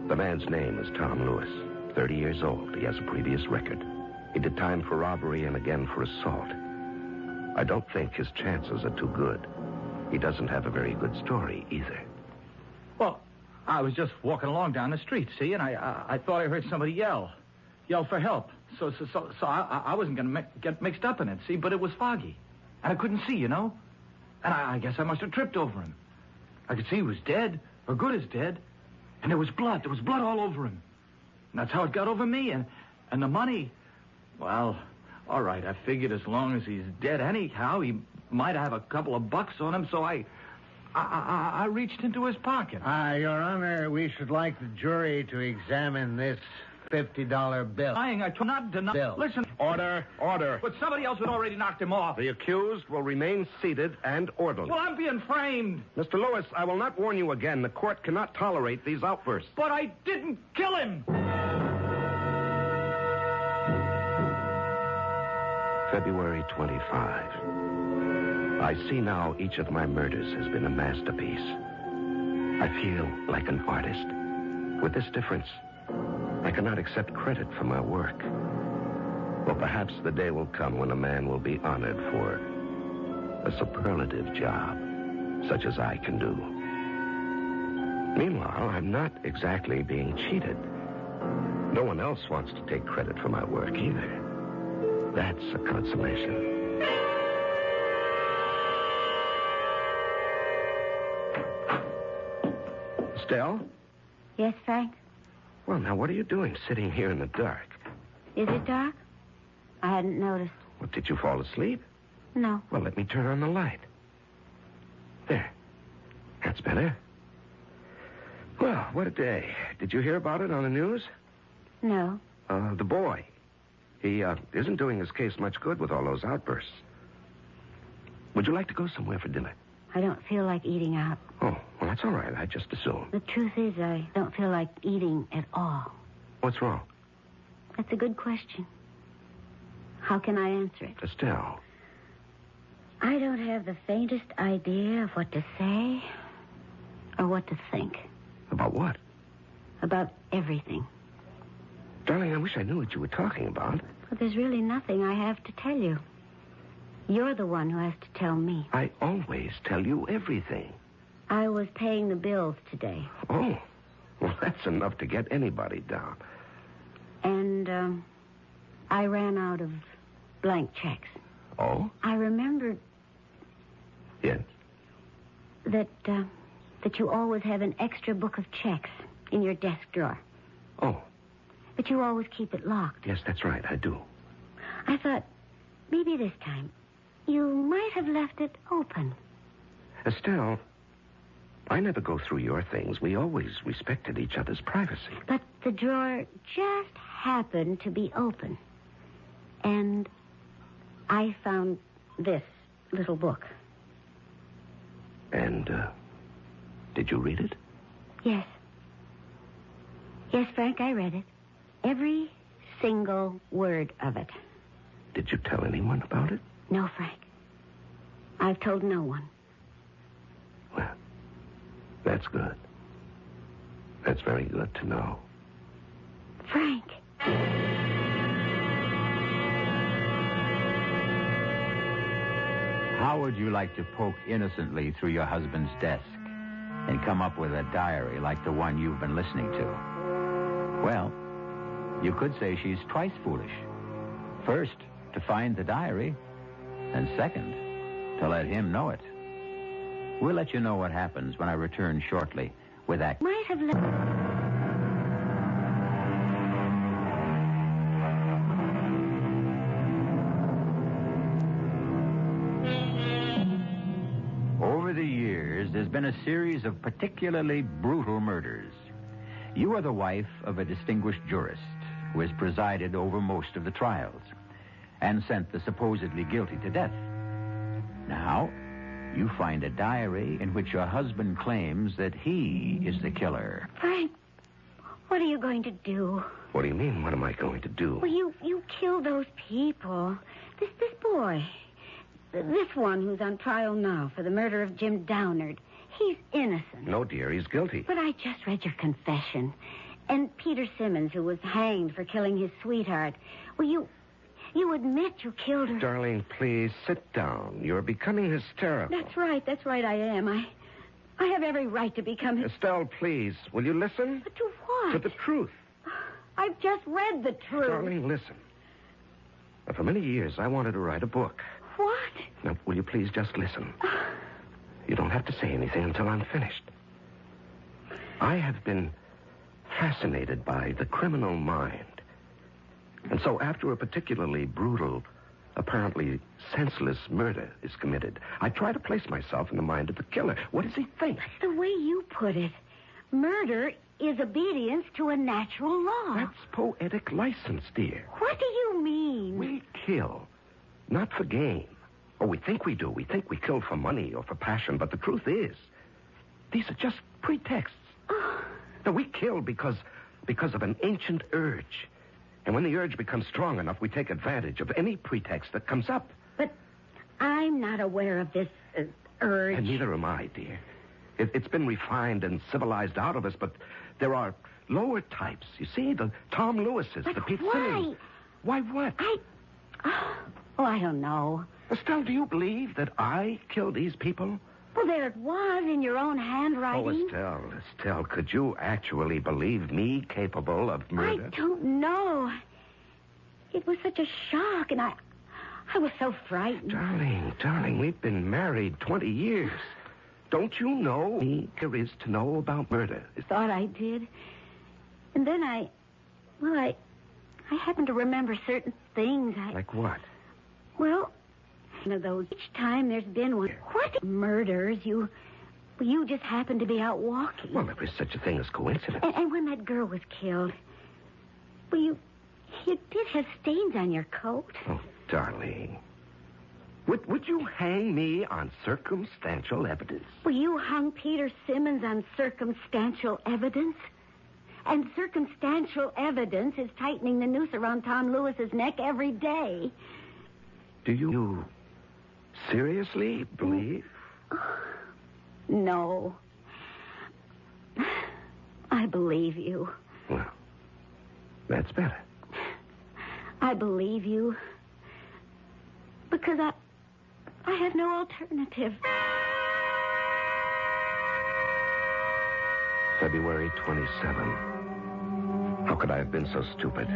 The man's name is Tom Lewis. 30 years old. He has a previous record. He did time for robbery and again for assault. I don't think his chances are too good. He doesn't have a very good story either. Well, I was just walking along down the street, see, and I thought I heard somebody yell for help. So I wasn't going to get mixed up in it, see, but it was foggy. And I couldn't see, you know. And I guess I must have tripped over him. I could see he was dead, or good as dead. And there was blood. There was blood all over him. And that's how it got over me. And the money, well, all right, I figured as long as he's dead anyhow, he might have a couple of bucks on him, so I reached into his pocket. Your Honor, we should like the jury to examine this $50 bill. I not deny. Bill. Listen. Order. But somebody else had already knocked him off. The accused will remain seated and orderly. Well, I'm being framed. Mr. Lewis, I will not warn you again. The court cannot tolerate these outbursts. But I didn't kill him. February 25. I see now each of my murders has been a masterpiece. I feel like an artist. With this difference, I cannot accept credit for my work. Well, perhaps the day will come when a man will be honored for a superlative job, such as I can do. Meanwhile, I'm not exactly being cheated. No one else wants to take credit for my work either. That's a consolation. Estelle? Yes, Frank? Well, now, what are you doing sitting here in the dark? Is it dark? I hadn't noticed. Well, did you fall asleep? No. Well, let me turn on the light. There. That's better. Well, what a day. Did you hear about it on the news? No. The boy. He isn't doing his case much good with all those outbursts. Would you like to go somewhere for dinner? I don't feel like eating out. Oh, well, that's all right. I just assumed. The truth is, I don't feel like eating at all. What's wrong? That's a good question. How can I answer it? Estelle. I don't have the faintest idea of what to say or what to think. About what? About everything. Darling, I wish I knew what you were talking about. But there's really nothing I have to tell you. You're the one who has to tell me. I always tell you everything. I was paying the bills today. Oh, well, that's enough to get anybody down. And, I ran out of blank checks. Oh? I remembered... Yes? That you always have an extra book of checks in your desk drawer. Oh. But you always keep it locked. Yes, that's right, I do. I thought, maybe this time, you might have left it open. Estelle, I never go through your things. We always respected each other's privacy. But the drawer just happened to be open. And I found this little book. And, did you read it? Yes. Yes, Frank, I read it. Every single word of it. Did you tell anyone about it? No, Frank. I've told no one. Well, that's good. That's very good to know. Frank. How would you like to poke innocently through your husband's desk and come up with a diary like the one you've been listening to? Well, you could say she's twice foolish. First, to find the diary, and second, to let him know it. We'll let you know what happens when I return shortly with Act. Might have left. Over the years, there's been a series of particularly brutal murders. You are the wife of a distinguished jurist who has presided over most of the trials and sent the supposedly guilty to death. Now, you find a diary in which your husband claims that he is the killer. Frank, what are you going to do? What do you mean, what am I going to do? Well, you killed those people. This boy. This one who's on trial now for the murder of Jim Downard. He's innocent. No, dear, he's guilty. But I just read your confession. And Peter Simmons, who was hanged for killing his sweetheart. Well, you admit you killed her. Darling, please, sit down. You're becoming hysterical. That's right, I am. I have every right to become... Estelle, please, will you listen? But to what? To the truth. I've just read the truth. Darling, listen. For many years, I wanted to write a book. What? Now, will you please just listen? You don't have to say anything until I'm finished. I have been fascinated by the criminal mind. And so after a particularly brutal, apparently senseless murder is committed, I try to place myself in the mind of the killer. What does he think? That's the way you put it. Murder is obedience to a natural law. That's poetic license, dear. What do you mean? We kill, not for gain. Or we think we do. We think we kill for money or for passion, but the truth is, these are just pretexts. Now, we kill because of an ancient urge. And when the urge becomes strong enough, we take advantage of any pretext that comes up. But I'm not aware of this urge. And neither am I, dear. It's been refined and civilized out of us, but there are lower types. You see, the Tom Lewises, but the Pete why? Simmons. Why what? I don't know. Estelle, do you believe that I killed these people? Well, there it was in your own handwriting. Oh, Estelle, could you actually believe me capable of murder? I don't know. It was such a shock, and I was so frightened. Darling, we've been married 20 years. Don't you know there is to know about murder? Thought I did. And then I happened to remember certain things. Like what? Well, one of those. Each time there's been one. What murders? You just happened to be out walking. Well, there is such a thing as coincidence. And when that girl was killed, well, you did have stains on your coat. Oh, darling. Would you hang me on circumstantial evidence? Well, you hung Peter Simmons on circumstantial evidence. And circumstantial evidence is tightening the noose around Tom Lewis's neck every day. Do you seriously believe? No. I believe you. Well, that's better. I believe you. Because I have no alternative. February 27. How could I have been so stupid?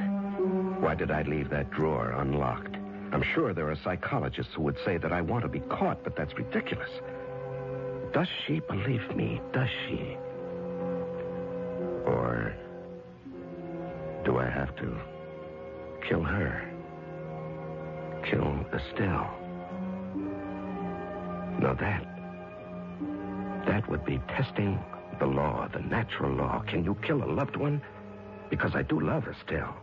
Why did I leave that drawer unlocked? I'm sure there are psychologists who would say that I want to be caught, but that's ridiculous. Does she believe me? Does she? Or do I have to kill her? Kill Estelle? Now that would be testing the law, the natural law. Can you kill a loved one? Because I do love Estelle.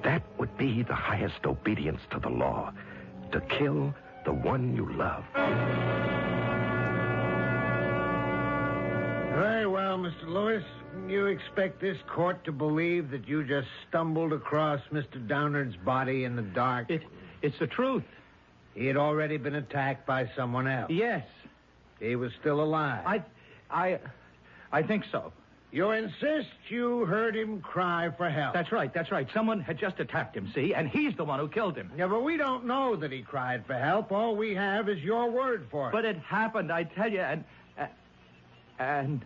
That would be the highest obedience to the law, to kill the one you love. Very well, Mr. Lewis. You expect this court to believe that you just stumbled across Mr. Downard's body in the dark? It's the truth. He had already been attacked by someone else. Yes. He was still alive. I think so. You insist you heard him cry for help. That's right. Someone had just attacked him, see? And he's the one who killed him. Yeah, but we don't know that he cried for help. All we have is your word for it. But it happened, I tell you, and...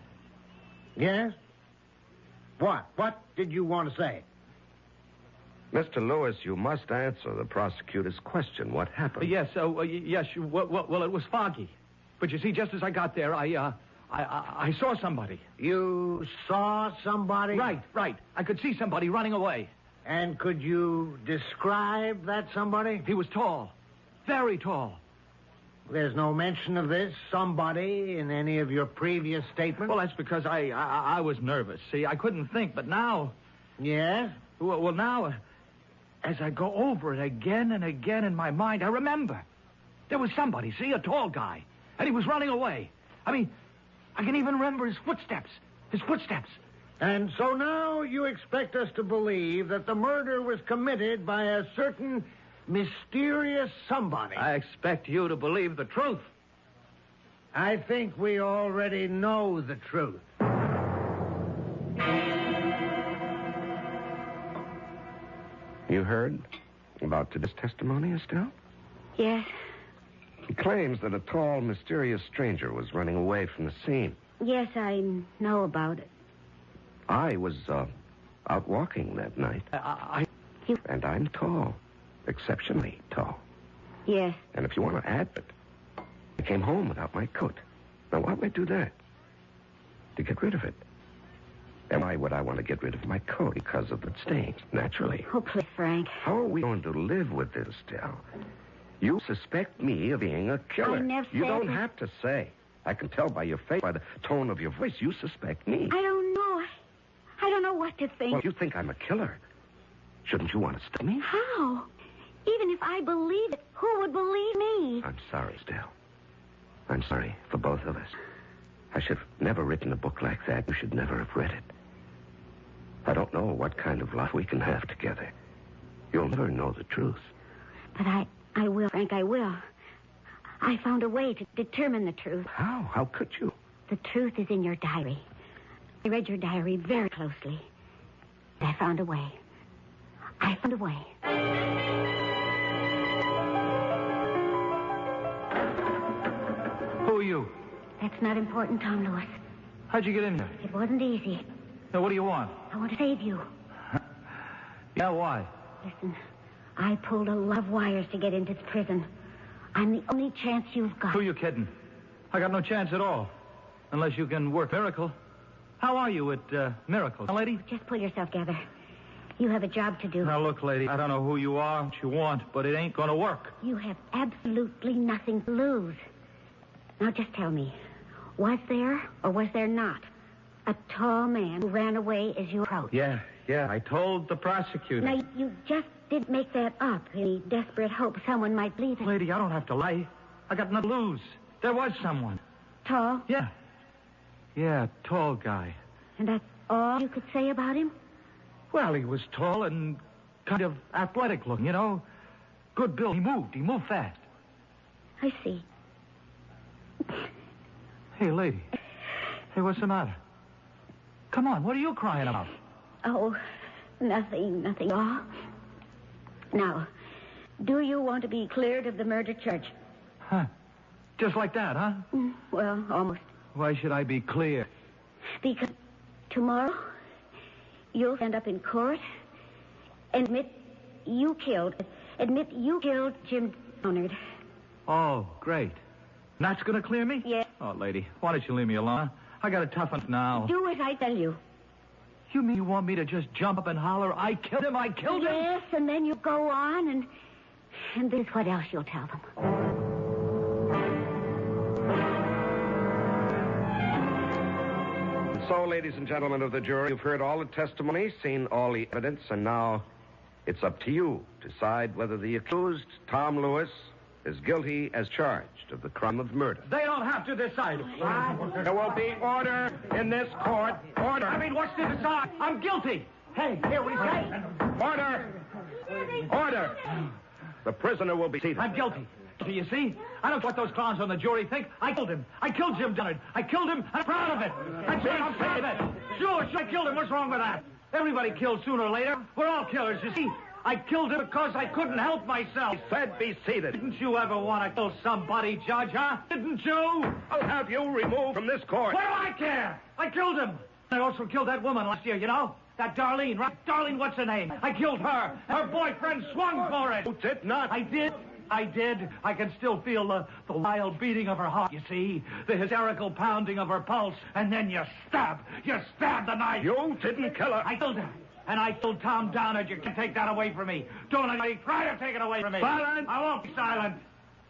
Yes? What? What did you want to say? Mr. Lewis, you must answer the prosecutor's question. What happened? Yes, well, it was foggy. But you see, just as I got there, I saw somebody. You saw somebody? Right. I could see somebody running away. And could you describe that somebody? He was tall. Very tall. There's no mention of this somebody in any of your previous statements? Well, that's because I was nervous. See, I couldn't think, but now... Yes? Well, now, as I go over it again and again in my mind, I remember. There was somebody, see, a tall guy. And he was running away. I mean, I can even remember his footsteps. And so now you expect us to believe that the murder was committed by a certain mysterious somebody. I expect you to believe the truth. I think we already know the truth. You heard about today's testimony, Estelle? Yes. He claims that a tall, mysterious stranger was running away from the scene. Yes, I know about it. I was out walking that night. And I'm tall. Exceptionally tall. Yes. And if you want to add it, I came home without my coat. Now, why would I do that? To get rid of it. And why would I want to get rid of my coat? Because of the stains, naturally. Oh, please, Frank. How are we going to live with this, Estelle? You suspect me of being a killer. I never You said don't that. have to say. I can tell by your face, by the tone of your voice, you suspect me. I don't know. I don't know what to think. Well, you think I'm a killer. Shouldn't you want to stop me? How? Even if I believe it, who would believe me? I'm sorry, Estelle. I'm sorry for both of us. I should have never written a book like that. You should never have read it. I don't know what kind of life we can have together. You'll never know the truth. But I will, Frank, I will. I found a way to determine the truth. How? How could you? The truth is in your diary. I read your diary very closely. I found a way. Who are you? That's not important, Tom Lewis. How'd you get in here? It wasn't easy. Now, what do you want? I want to save you. Yeah, why? Listen, I pulled a lot of wires to get into this prison. I'm the only chance you've got. Who are you kidding? I got no chance at all. Unless you can work Miracle. How are you at Miracle, lady? Just pull yourself together. You have a job to do. Now, look, lady, I don't know who you are, what you want, but it ain't going to work. You have absolutely nothing to lose. Now, just tell me, was there or was there not a tall man who ran away as you approached? Yeah, I told the prosecutor. Now, you just didn't make that up in desperate hope someone might believe it. Lady, I don't have to lie. I got nothing to lose. There was someone. Tall? Yeah, tall guy. And that's all you could say about him? Well, he was tall and kind of athletic looking, you know. Good build. He moved fast. I see. Hey, lady. Hey, what's the matter? Come on, what are you crying about? Oh, nothing at all. Now, do you want to be cleared of the murder charge? Huh. Just like that, huh? Well, almost. Why should I be clear? Because tomorrow you'll stand up in court and admit you killed Jim Downard. Oh, great. And that's going to clear me? Yes. Oh, lady, why don't you leave me alone? I got to toughen now. Do as I tell you. You mean you want me to just jump up and holler, I killed him? Yes, and then you go on and this is what else you'll tell them. So, ladies and gentlemen of the jury, you've heard all the testimony, seen all the evidence, and now it's up to you to decide whether the accused, Tom Lewis, is guilty as charged of the crime of murder. They don't have to decide. There will be order in this court. Order. I mean, what's to decide? I'm guilty. Hey, here we say. Order. Order. The prisoner will be seated. I'm guilty. You see? I don't care what those clowns on the jury think. I killed him. I killed Jim Dunnard. I killed him. I'm proud of it. That's right, I'm proud of it. Sure, I killed him. What's wrong with that? Everybody kills sooner or later. We're all killers, you see. I killed him because I couldn't help myself. I said be seated. Didn't you ever want to kill somebody, Judge, huh? Didn't you? I'll have you removed from this court. What do I care? I killed him. I also killed that woman last year, you know? That Darlene, right? Darlene, what's her name? I killed her. Her boyfriend swung for it. You did not. I did. I can still feel the wild beating of her heart, you see? The hysterical pounding of her pulse. And then you stab. You stab the knife. You didn't kill her. I killed her. And I killed Tom Downard. You can't take that away from me. Don't anybody try to take it away from me. Silent. I won't be silent.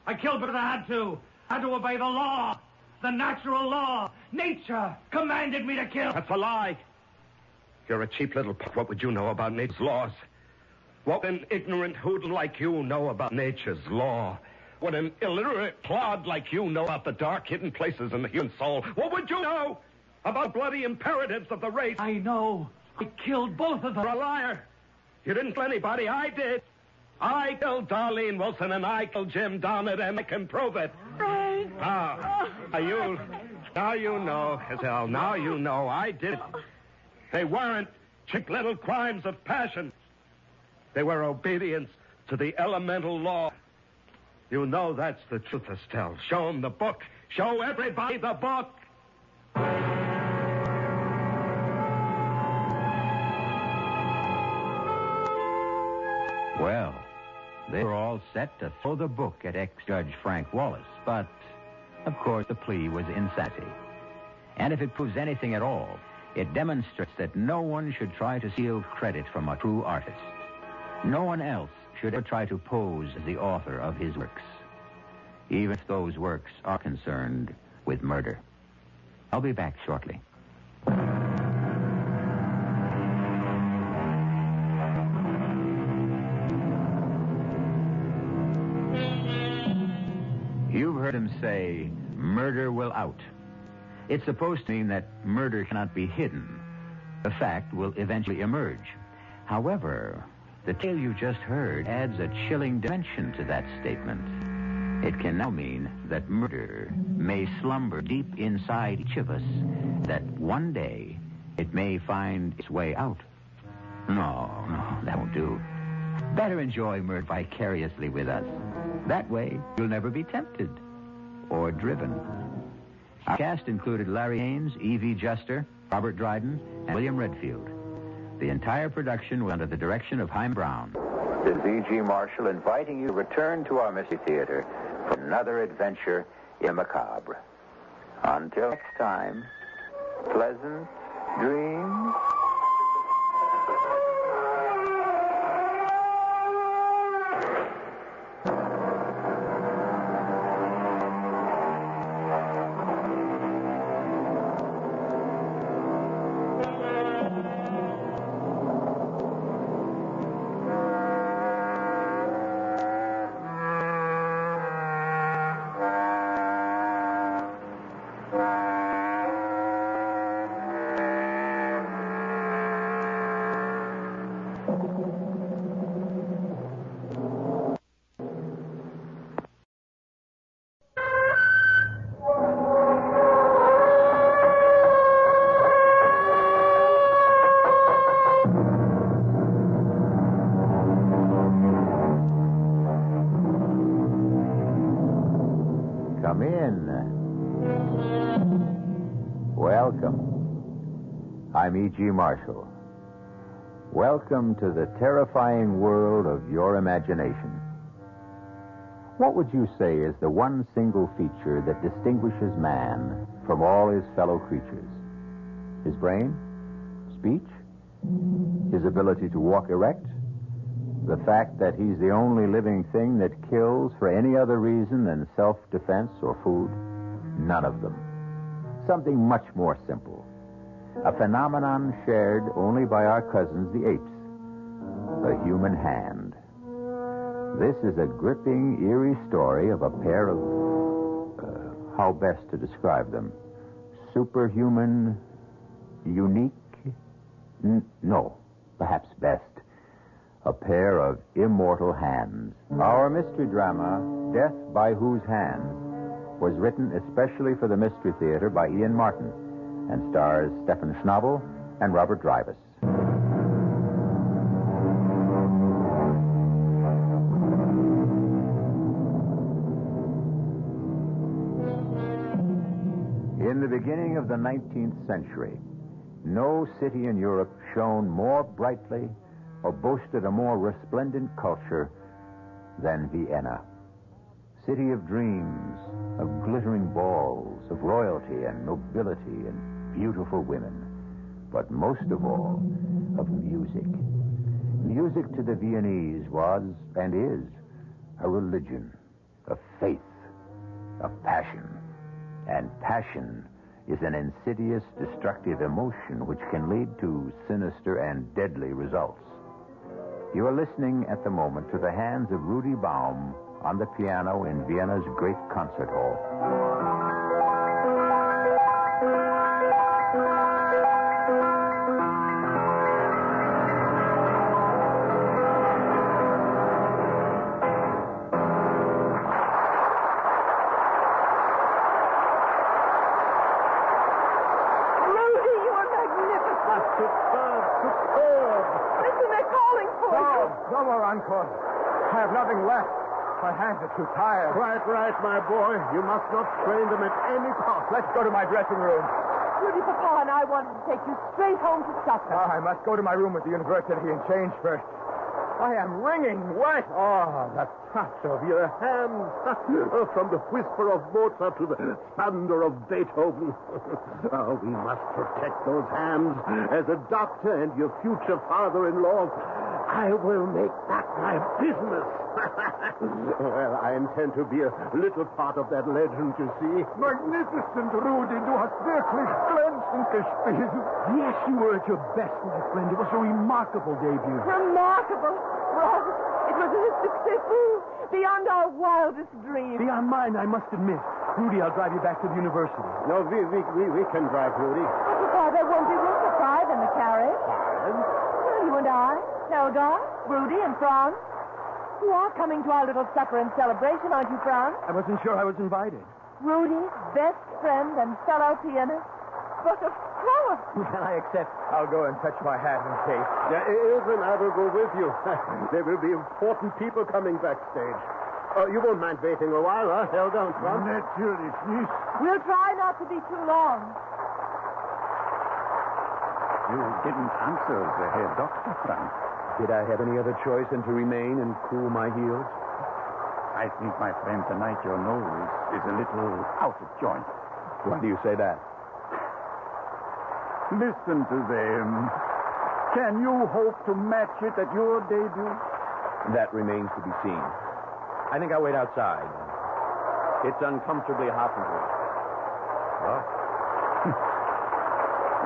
I killed because I had to. I had to obey the law. The natural law. Nature commanded me to kill. That's a lie. You're a cheap little punk. What would you know about nature's laws? What would an ignorant hoodlum like you know about nature's law? What an illiterate clod like you know about the dark hidden places in the human soul? What would you know about bloody imperatives of the race? I know. I killed both of them. You're a liar. You didn't kill anybody. I did. I killed Darlene Wilson and I killed Jim Downard, and I can prove it. Right. Now you know, Hazel. Now you know I did it. They weren't cheap little crimes of passion. They were obedience to the elemental law. You know that's the truth, Estelle. Show them the book. Show everybody the book. Well, they were all set to throw the book at ex-Judge Frank Wallace, but, of course, the plea was insanity. And if it proves anything at all, it demonstrates that no one should try to steal credit from a true artist. No one else should ever try to pose as the author of his works, even if those works are concerned with murder. I'll be back shortly. You've heard him say, murder will out. It's supposed to mean that murder cannot be hidden. The fact will eventually emerge. However, the tale you just heard adds a chilling dimension to that statement. It can now mean that murder may slumber deep inside each of us, that one day it may find its way out. No, that won't do. Better enjoy murder vicariously with us. That way, you'll never be tempted or driven. Our cast included Larry Haynes, E.V. Juster, Robert Dryden, and William Redfield. The entire production was under the direction of Haim Brown. This is E.G. Marshall inviting you to return to our Mystery Theater for another adventure in macabre. Until next time, pleasant dreams. Come in. Welcome. I'm E.G. Marshall. Welcome to the terrifying world of your imagination. What would you say is the one single feature that distinguishes man from all his fellow creatures? His brain? Speech? His ability to walk erect? The fact that he's the only living thing that kills for any other reason than self-defense or food? None of them. Something much more simple. A phenomenon shared only by our cousins, the apes. The human hand. This is a gripping, eerie story of a pair of, how best to describe them? Superhuman, unique? No, perhaps best. A pair of immortal hands. Our mystery drama, Death by Whose Hands, was written especially for the Mystery Theater by Ian Martin and stars Stephen Schnabel and Robert Drivas. In the beginning of the 19th century, no city in Europe shone more brightly or boasted a more resplendent culture than Vienna. City of dreams, of glittering balls, of royalty and nobility and beautiful women, but most of all, of music. Music to the Viennese was, and is, a religion, a faith, a passion. And passion is an insidious, destructive emotion which can lead to sinister and deadly results. You are listening at the moment to the hands of Rudy Baum on the piano in Vienna's great concert hall. No more encore. I have nothing left. My hands are too tired. Quite right, my boy. You must not strain them at any cost. Let's go to my dressing room. Rudy, Papa and I wanted to take you straight home to supper. I must go to my room at the university and change first. I am wringing wet. Oh, the touch of your hands. From the whisper of Mozart to the thunder of Beethoven. Oh, we must protect those hands. As a doctor and your future father-in-law, I will make that my business. Well, I intend to be a little part of that legend, you see. Magnificent, Rudy. Du hast wirklich glänzend gespielt. Yes, you were at your best, my friend. It was a remarkable debut. Remarkable? Well, it was successful beyond our wildest dreams. Beyond mine, I must admit. Rudy, I'll drive you back to the university. No, we can drive, Rudy. But, Papa, there won't be room for five in the carriage. Five? Well, you and I, Helga, Rudy, and Franz. You are coming to our little supper and celebration, aren't you, Franz? I wasn't sure I was invited. Rudy's best friend and fellow pianist. But of course. Well, I accept. I'll go and fetch my hat and cape. Yeah, even I will go with you. There will be important people coming backstage. You won't mind waiting a while, huh, Helga and Franz? Natürlich nicht. We'll try not to be too long. You didn't answer the Herr Doctor, Franz. Did I have any other choice than to remain and cool my heels? I think, my friend, tonight your nose is a little out of joint. Why do you say that? Listen to them. Can you hope to match it at your debut? That remains to be seen. I think I'll wait outside. It's uncomfortably hot in here. What?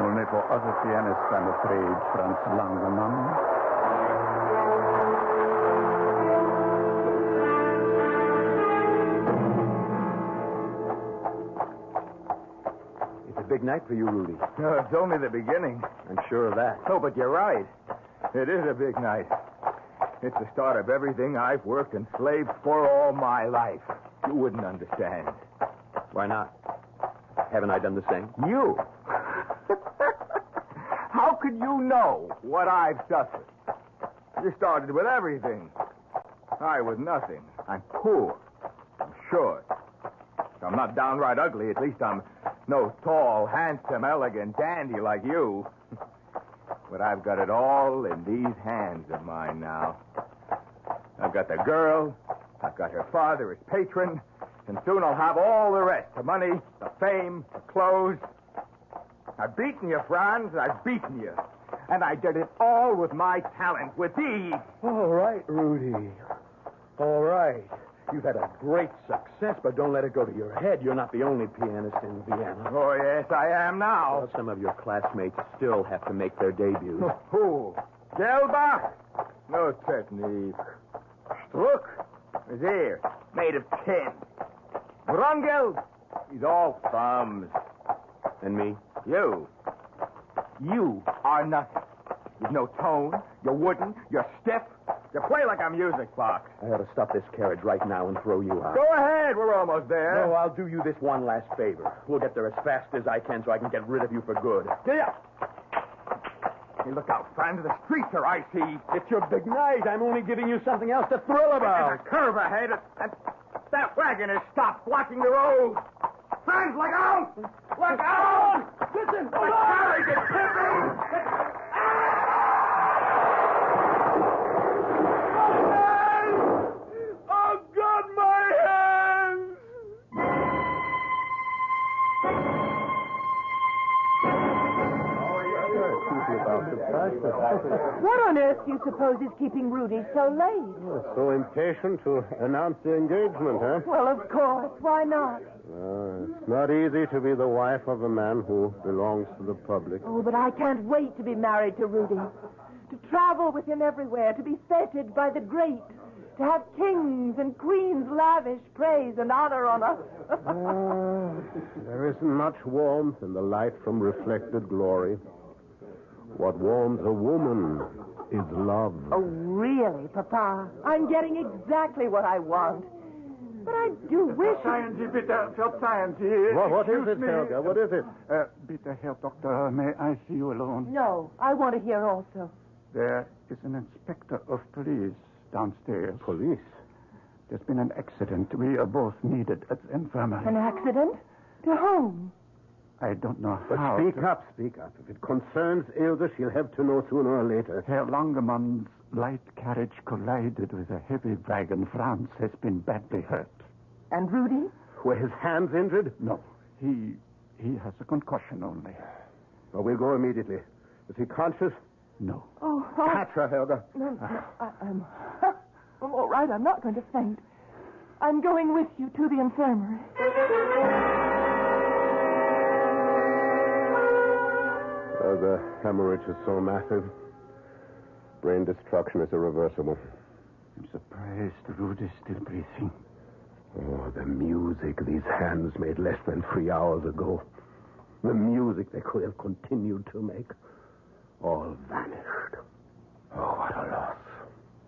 Only for other pianists, I'm afraid, Franz Langemann. Big night for you, Rudy. No, it's only the beginning. I'm sure of that. Oh, but you're right. It is a big night. It's the start of everything I've worked and slaved for all my life. You wouldn't understand. Why not? Haven't I done the same? You? How could you know what I've suffered? You started with everything. I with nothing. I'm poor. I'm short. If I'm not downright ugly, at least I'm no tall, handsome, elegant dandy like you. But I've got it all in these hands of mine now. I've got the girl, I've got her father as patron, and soon I'll have all the rest. The money, the fame, the clothes. I've beaten you, Franz. I've beaten you. And I did it all with my talent, with thee. All right, Rudy. All right. You've had a great success, but don't let it go to your head. You're not the only pianist in Vienna. Oh, yes, I am now. Well, some of your classmates still have to make their debuts. Who? Gelbach? No, certainly. Struck is here, made of tin. Brungel, he's all thumbs. And me? You are nothing. You've no tone, you're wooden, you're stiff, You play like a music box. I ought to stop this carriage right now and throw you out. Go ahead. We're almost there. No, I'll do you this one last favor. We'll get there as fast as I can so I can get rid of you for good. Yeah. Hey, look out, Franz. The streets are icy. It's your big night. I'm only giving you something else to thrill about. There's a curve ahead. That wagon has stopped blocking the road. Franz, look out! Look out! Listen! The carriage is tipping! Oh, God, my hands! What on earth do you suppose is keeping Rudy so late? So impatient to announce the engagement, huh? Well, of course. Why not? It's not easy to be the wife of a man who belongs to the public. Oh, but I can't wait to be married to Rudy. To travel with him everywhere, to be feted by the great, to have kings and queens lavish praise and honor on us. There isn't much warmth in the light from reflected glory. What warms a woman is love. Oh, really, Papa? I'm getting exactly what I want. But I do wish... Verzeihen bitte, verzeihen Sie. What is it, Excuse me. Helga? What is it? Bitte, Herr Doctor, may I see you alone? No, I want to hear also. There is an inspector of police downstairs. Police? There's been an accident. We are both needed at the infirmary. An accident? To whom? I don't know But how. speak up. If it concerns Ilse, she'll have to know sooner or later. Herr Langemann's light carriage collided with a heavy wagon. Franz has been badly hurt. And Rudy? Were his hands injured? No. He has a concussion only. Well, we'll go immediately. Is he conscious? No. Oh. Catch her, Helga. No, I'm all right. I'm not going to faint. I'm going with you to the infirmary. The hemorrhage is so massive. Brain destruction is irreversible. I'm surprised Rudy's still breathing. Oh, the music these hands made less than 3 hours ago. The music they could have continued to make. All vanished. Oh, what a loss.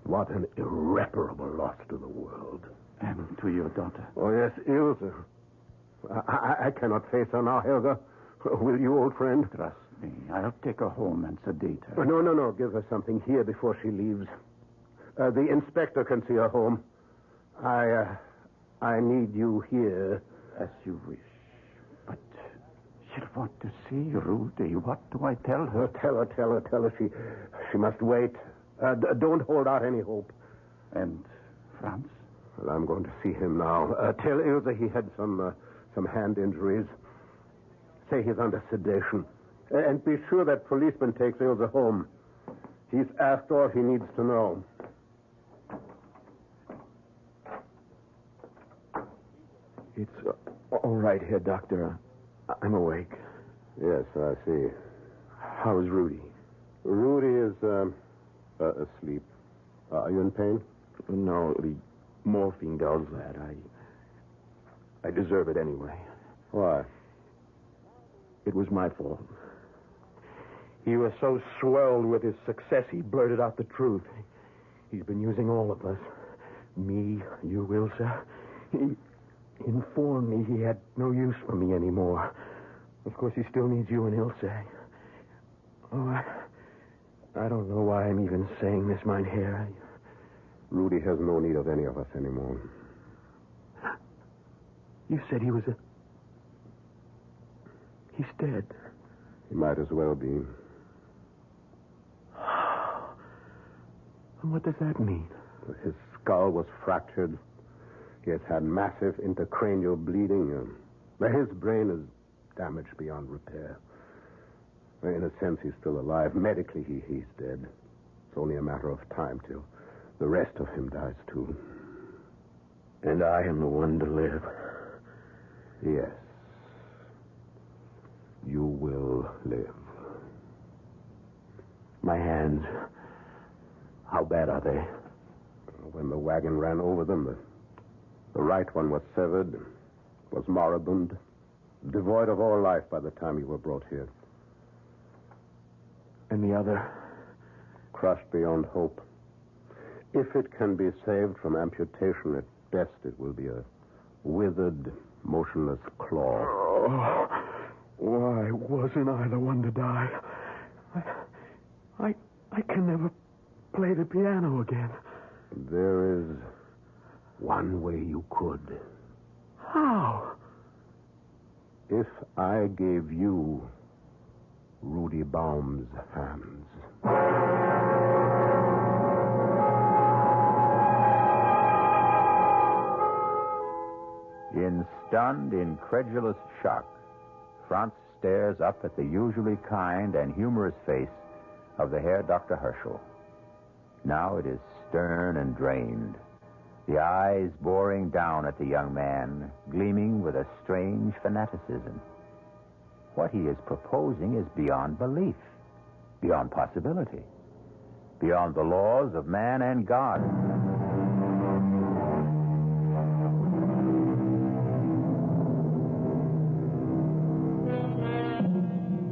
What an irreparable loss to the world. And to your daughter. Oh, yes, Ilse. I cannot face her now, Helga. Will you, old friend? Trust me. I'll take her home and sedate her. No. Give her something here before she leaves. The inspector can see her home. I need you here. As you wish. But she'll want to see Rudy. What do I tell her? Tell her she must wait. Don't hold out any hope. And Franz? Well, I'm going to see him now. Tell Ilse he had some hand injuries. Say he's under sedation. And be sure that policeman takes Ilse home. He's asked all he needs to know. It's all right, Herr Doctor. I'm awake. Yes, I see. How is Rudy? Rudy is asleep. Are you in pain? No, the morphine does that. I deserve it anyway. Why? It was my fault. He was so swelled with his success, he blurted out the truth. He's been using all of us. Me, you, Ilse. He informed me he had no use for me anymore. Of course, he still needs you and Ilse. Oh, I don't know why I'm even saying this, mein Herr. Rudy has no need of any of us anymore. You said he was He's dead. He might as well be. And what does that mean? His skull was fractured. He has had massive intracranial bleeding. His brain is damaged beyond repair. In a sense, he's still alive. Medically, he's dead. It's only a matter of time till the rest of him dies, too. And I am the one to live. Yes. You will live. My hands, how bad are they? When the wagon ran over them, the right one was severed, was moribund, devoid of all life by the time you were brought here. And the other? Crushed beyond hope. If it can be saved from amputation, at best it will be a withered, motionless claw. Oh, why wasn't I the one to die? I can never play the piano again. There is one way you could. How? If I gave you Rudy Baum's hands. In stunned, incredulous shock, Franz stares up at the usually kind and humorous face of the Herr Dr. Herschel. Now it is stern and drained, the eyes boring down at the young man, gleaming with a strange fanaticism. What he is proposing is beyond belief, beyond possibility, beyond the laws of man and God.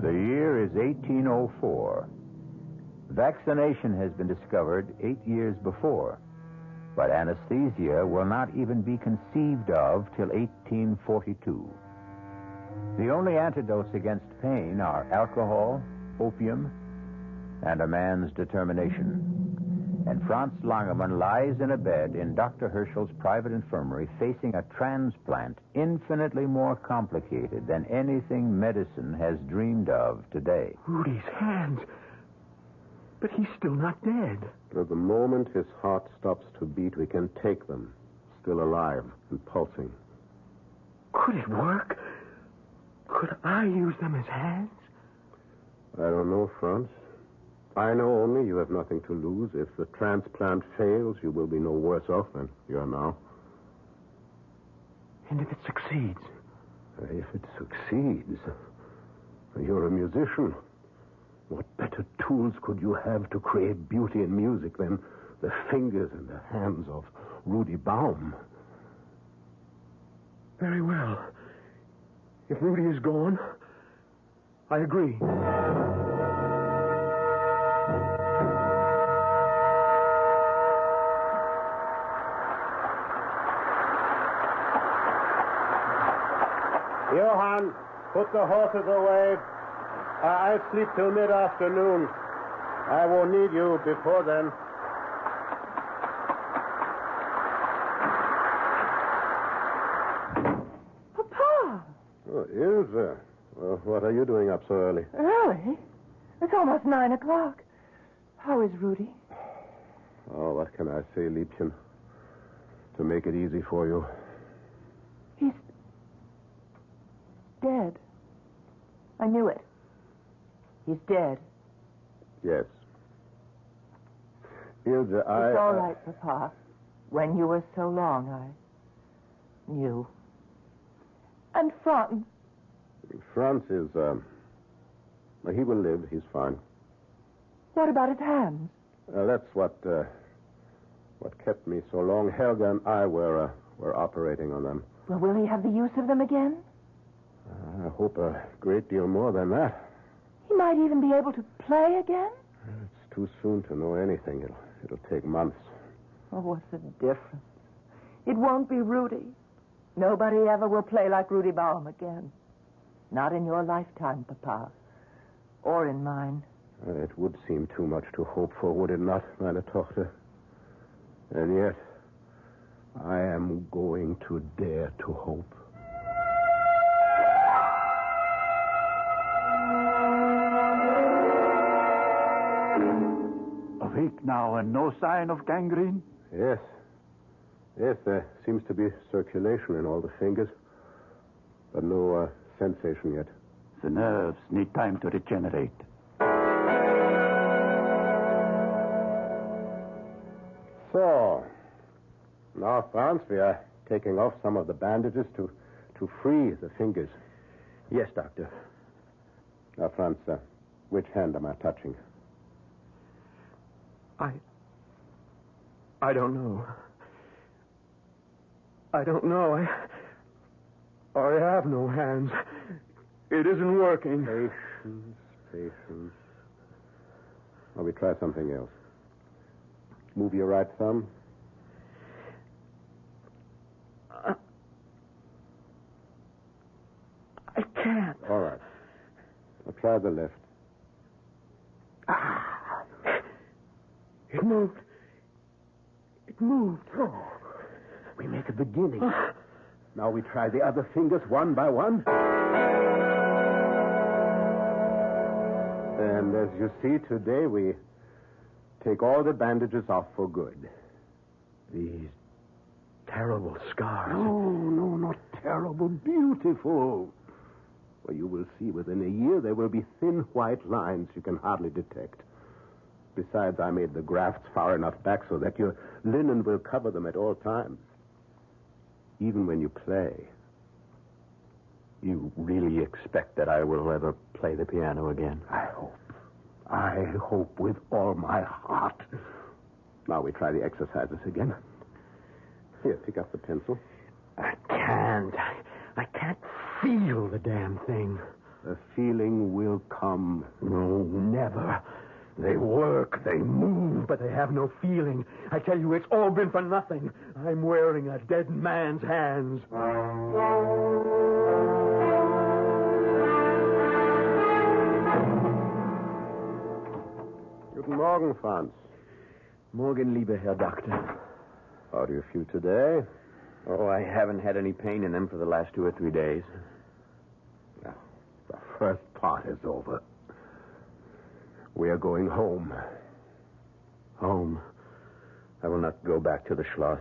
The year is 1804. Vaccination has been discovered 8 years before, but anesthesia will not even be conceived of till 1842. The only antidotes against pain are alcohol, opium, and a man's determination. And Franz Langemann lies in a bed in Dr. Herschel's private infirmary facing a transplant infinitely more complicated than anything medicine has dreamed of today. Rudy's hands. But he's still not dead. At the moment his heart stops to beat, we can take them, still alive and pulsing. Could it work? Could I use them as hands? I don't know, Franz. I know only you have nothing to lose. If the transplant fails, you will be no worse off than you are now. And if it succeeds? If it succeeds, you're a musician. What better tools could you have to create beauty in music than the fingers and the hands of Rudy Baum? Very well. If Rudy is gone, I agree. Johann, put the horses away. I'll sleep till mid-afternoon. I won't need you before then. Papa! Oh, Ilse. Well, what are you doing up so early? Early? It's almost 9 o'clock. How is Rudy? Oh, what can I say, Liebchen? To make it easy for you. He's dead. I knew it. He's dead. Yes. Ilse, It's all right, Papa. When you were so long, I knew. And Franz? Franz is, he will live. He's fine. What about his hands? That's what kept me so long. Helga and I were operating on them. Well, will he have the use of them again? I hope a great deal more than that. He might even be able to play again? It's too soon to know anything. It'll take months. Oh, what's the difference? It won't be Rudy. Nobody ever will play like Rudy Baum again. Not in your lifetime, Papa. Or in mine. It would seem too much to hope for, would it not, meine Tochter? And yet, I am going to dare to hope. Awake now and no sign of gangrene? Yes. Yes, there seems to be circulation in all the fingers, but no sensation yet. The nerves need time to regenerate. So, now, Franz, we are taking off some of the bandages to free the fingers. Yes, Doctor. Now, Franz, which hand am I touching? I don't know. I don't know. I have no hands. It isn't working. Patience. Well, we try something else. Move your right thumb. I can't. All right. Now try the left. It moved. It moved. Oh. We make a beginning. Now we try the other fingers one by one. And as you see, today we take all the bandages off for good. These terrible scars. No, not terrible. Beautiful. Well, you will see within a year there will be thin white lines you can hardly detect. Besides, I made the grafts far enough back so that your linen will cover them at all times. Even when you play. You really expect that I will ever play the piano again? I hope with all my heart. Now we try the exercises again. Here, pick up the pencil. I can't feel the damn thing. The feeling will come. No, never. They work, they move, but they have no feeling. I tell you, it's all been for nothing. I'm wearing a dead man's hands. Guten Morgen, Franz. Morgen, lieber Herr Doctor. How do you feel today? Oh, I haven't had any pain in them for the last 2 or 3 days. Now, the first part is over. We are going home. Home? I will not go back to the Schloss.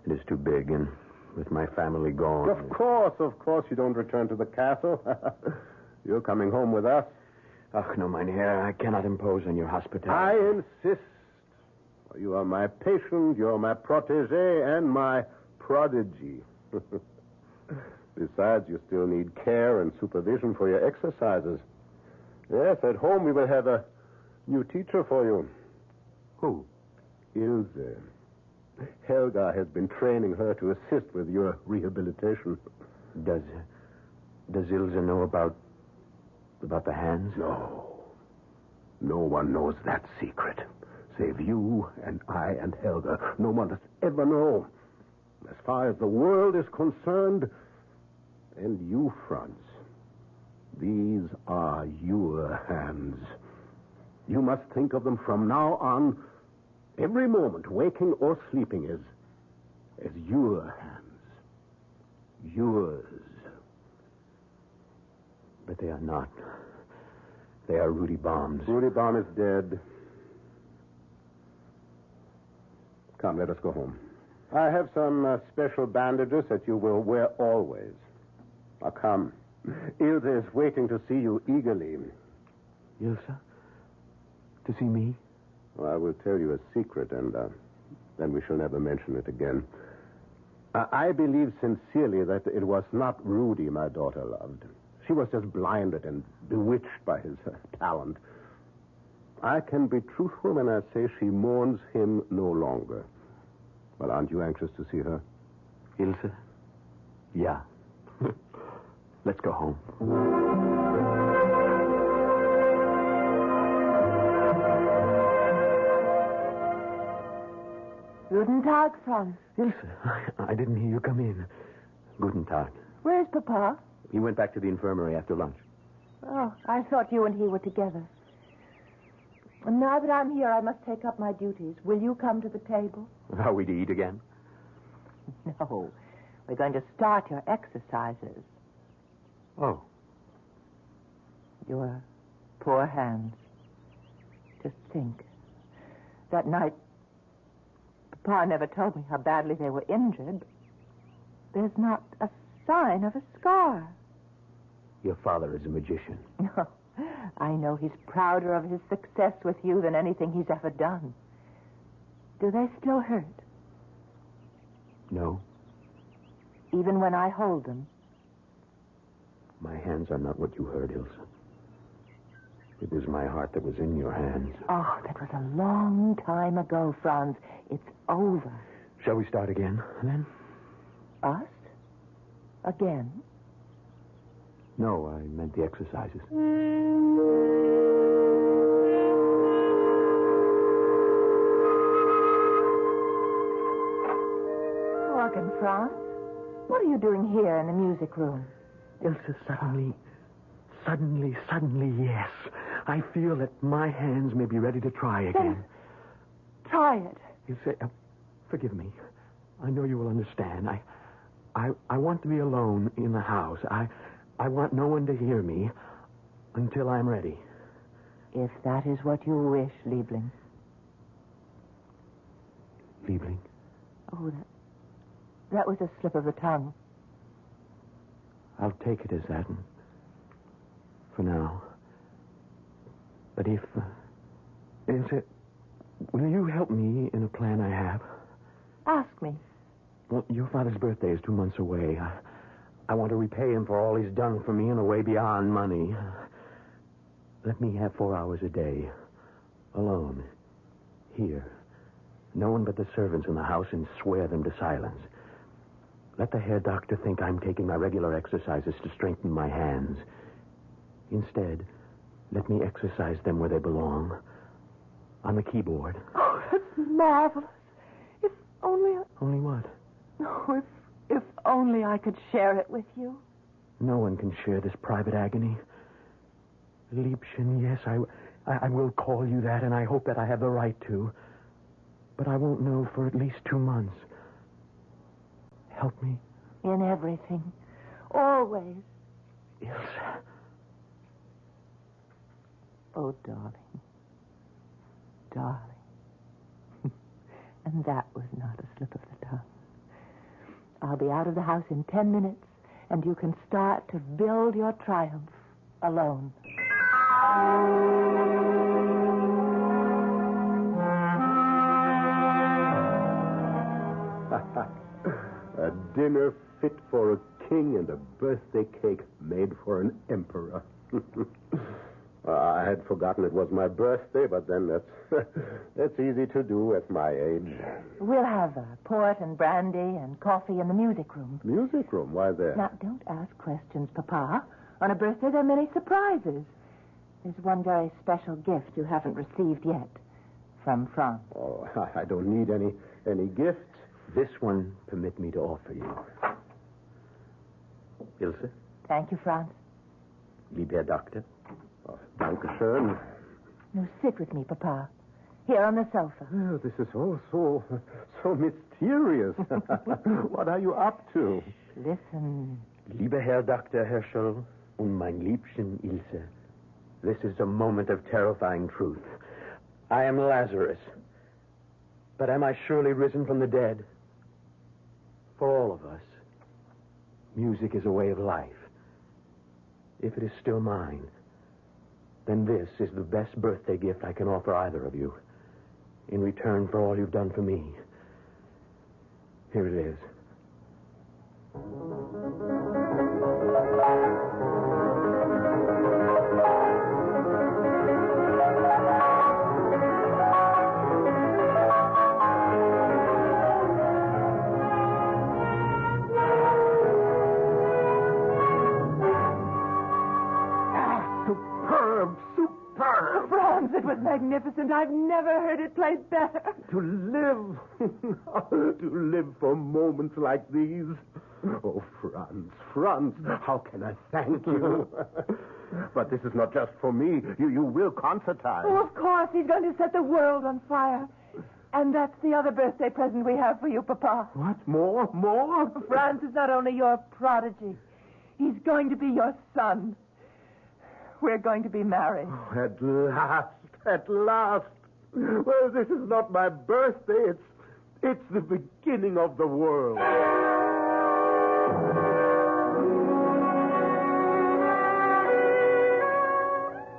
It is too big, and with my family gone... Of course you don't return to the castle. You're coming home with us. Ach, no, Mynheer, I cannot impose on your hospitality. I insist. You are my patient, you're my protege, and my prodigy. Besides, you still need care and supervision for your exercises. Yes, at home we will have a new teacher for you. Who? Ilse. Helga has been training her to assist with your rehabilitation. Does Ilse know about the hands? No. No one knows that secret. Save you and I and Helga. No one does ever know. As far as the world is concerned, and you, Franz, these are your hands. You must think of them from now on, every moment, waking or sleeping, as your hands. Yours. But they are not. They are Rudy Baum's. Rudy Baum is dead. Come, let us go home. I have some special bandages that you will wear always. Now, come. Ilse is waiting to see you eagerly. Ilse? To see me? Well, I will tell you a secret, and then we shall never mention it again. I believe sincerely that it was not Rudy my daughter loved. She was just blinded and bewitched by his talent. I can be truthful when I say she mourns him no longer. Well, aren't you anxious to see her? Ilse? Yeah. Let's go home. Guten Tag, Franz. Ilse, I didn't hear you come in. Guten Tag. Where's Papa? He went back to the infirmary after lunch. Oh, I thought you and he were together. And now that I'm here, I must take up my duties. Will you come to the table? Are we to eat again? No. We're going to start your exercises. Oh. Your poor hands. Just think. That night, Papa never told me how badly they were injured. There's not a sign of a scar. Your father is a magician. No. I know he's prouder of his success with you than anything he's ever done. Do they still hurt? No. Even when I hold them? My hands are not what you heard, Ilse. It was my heart that was in your hands. Oh, that was a long time ago, Franz. It's over. Shall we start again, then? Us? Again? No, I meant the exercises. spoken, Franz. What are you doing here in the music room? Ilse, suddenly, yes. I feel that my hands may be ready to try again. Then try it. Ilse, forgive me. I know you will understand. I want to be alone in the house. I want no one to hear me until I'm ready. If that is what you wish, Liebling. Liebling? Oh, that was a slip of the tongue. I'll take it as that for now. But if... will you help me in a plan I have? Ask me. Well, your father's birthday is 2 months away. I want to repay him for all he's done for me in a way beyond money. Let me have 4 hours a day. Alone. Here. No one but the servants in the house, and swear them to silence. Let the hair doctor think I'm taking my regular exercises to strengthen my hands. Instead, let me exercise them where they belong. On the keyboard. Oh, that's marvelous. If only... Only what? Oh, if only I could share it with you. No one can share this private agony. Liebchen, yes, I will call you that, and I hope that I have the right to. But I won't know for at least 2 months. Help me. In everything. Always. Ilse. Oh, darling. Darling. And that was not a slip of the tongue. I'll be out of the house in 10 minutes, and you can start to build your triumph alone. A dinner fit for a king and a birthday cake made for an emperor. I had forgotten it was my birthday, but then that's easy to do at my age. We'll have port and brandy and coffee in the music room. Music room? Why there? Now, don't ask questions, Papa. On a birthday, there are many surprises. There's one very special gift you haven't received yet. From France. Oh, I don't need any gift. This one, permit me to offer you. Ilse? Thank you, Franz. Lieber Doctor? Oh, danke schön. Now, sit with me, Papa. Here on the sofa. Oh, this is so mysterious. What are you up to? Listen. Lieber Herr Dr. Herschel und mein Liebchen Ilse, this is a moment of terrifying truth. I am Lazarus. But am I surely risen from the dead? For all of us, music is a way of life. If it is still mine, then this is the best birthday gift I can offer either of you. In return for all you've done for me. Here it is. Franz, it was magnificent. I've never heard it played better. To live for moments like these. Oh, Franz, how can I thank you? But this is not just for me. You will concertize. Oh, of course. He's going to set the world on fire. And that's the other birthday present we have for you, Papa. What? More? Franz is not only your prodigy. He's going to be your son. We're going to be married. Oh, at last. Well, this is not my birthday. It's the beginning of the world.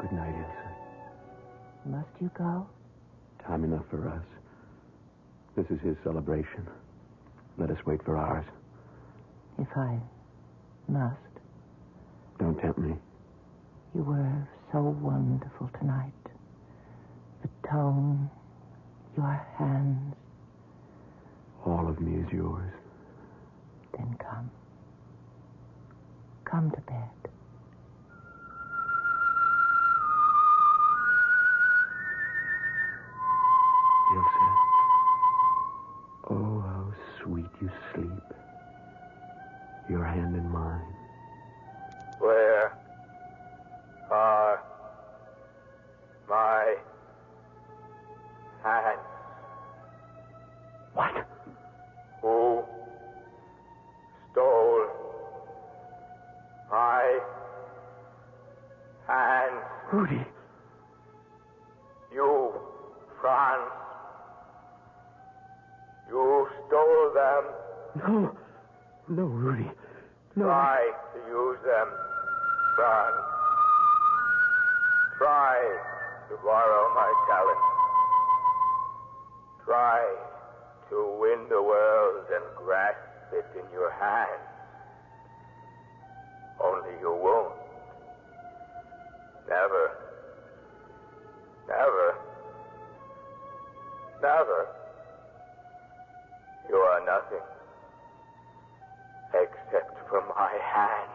Good night, Ilse. Must you go? Time enough for us. This is his celebration. Let us wait for ours. If I must. Don't tempt me. You were so wonderful tonight. The tone, your hands. All of me is yours. Then come. Come to bed. Ilse. Oh, how sweet you sleep. hand in mine. Where are my hands? What? Who stole my hands? Rudy. You, Franz. You stole them. No. No, Rudy. No. Try to use them, Franz. Try to borrow my talent. Try to win the world and grasp it in your hands. Only you won't. Never. Never. Never. You are nothing except for my hands.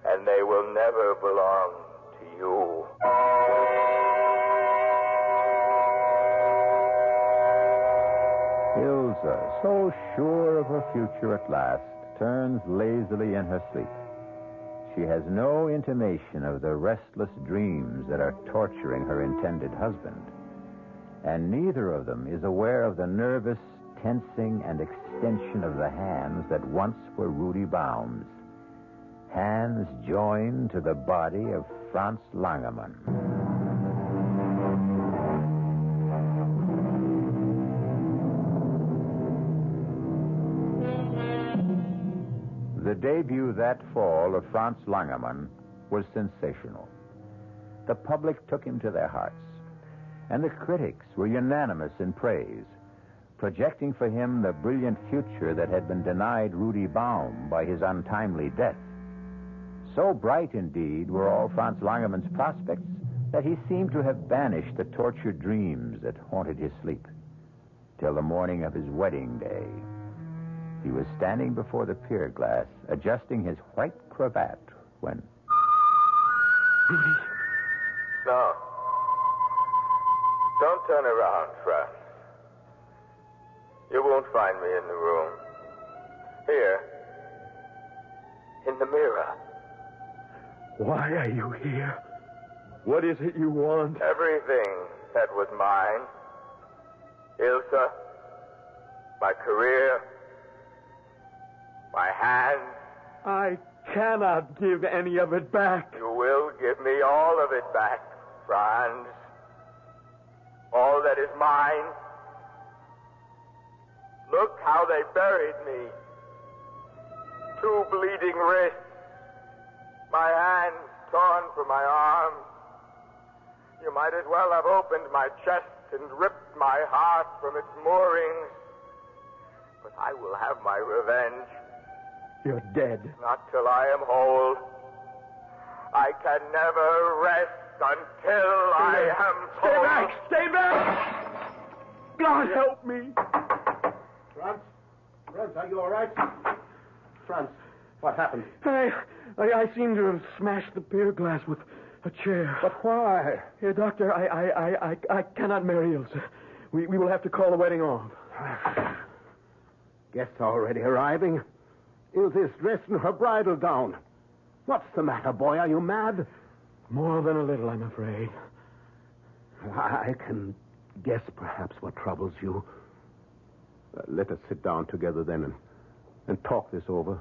And they will never belong to you. Ilsa, so sure of her future at last, turns lazily in her sleep. She has no intimation of the restless dreams that are torturing her intended husband. And neither of them is aware of the nervous tensing and extension of the hands that once were Rudy Baum's. Hands joined to the body of Franz Langermann. The debut that fall of Franz Langermann was sensational. The public took him to their hearts, and the critics were unanimous in praise, projecting for him the brilliant future that had been denied Rudy Baum by his untimely death. So bright, indeed, were all Franz Langermann's prospects that he seemed to have banished the tortured dreams that haunted his sleep, till the morning of his wedding day. He was standing before the pier glass, adjusting his white cravat, when... Rudy. No. Don't turn around, Franz. You won't find me in the room. Here. In the mirror. Why are you here? What is it you want? Everything that was mine. Ilsa. My career. My hands. I cannot give any of it back. You will give me all of it back, Franz. All that is mine. Look how they buried me. 2 bleeding wrists. My hands torn from my arms. You might as well have opened my chest and ripped my heart from its moorings. But I will have my revenge. You're dead. Not till I am whole. I can never rest until I am Stay whole. back! Stay back! God help me! Franz? Franz, are you all right? Franz, what happened? I seem to have smashed the pier glass with a chair. But why? Here, Doctor, I cannot marry Ilsa. We will have to call the wedding off. Guests already arriving. Ilsa is dressed in her bridal gown. What's the matter, boy? Are you mad? More than a little, I'm afraid. I can guess perhaps what troubles you. Let us sit down together then and talk this over.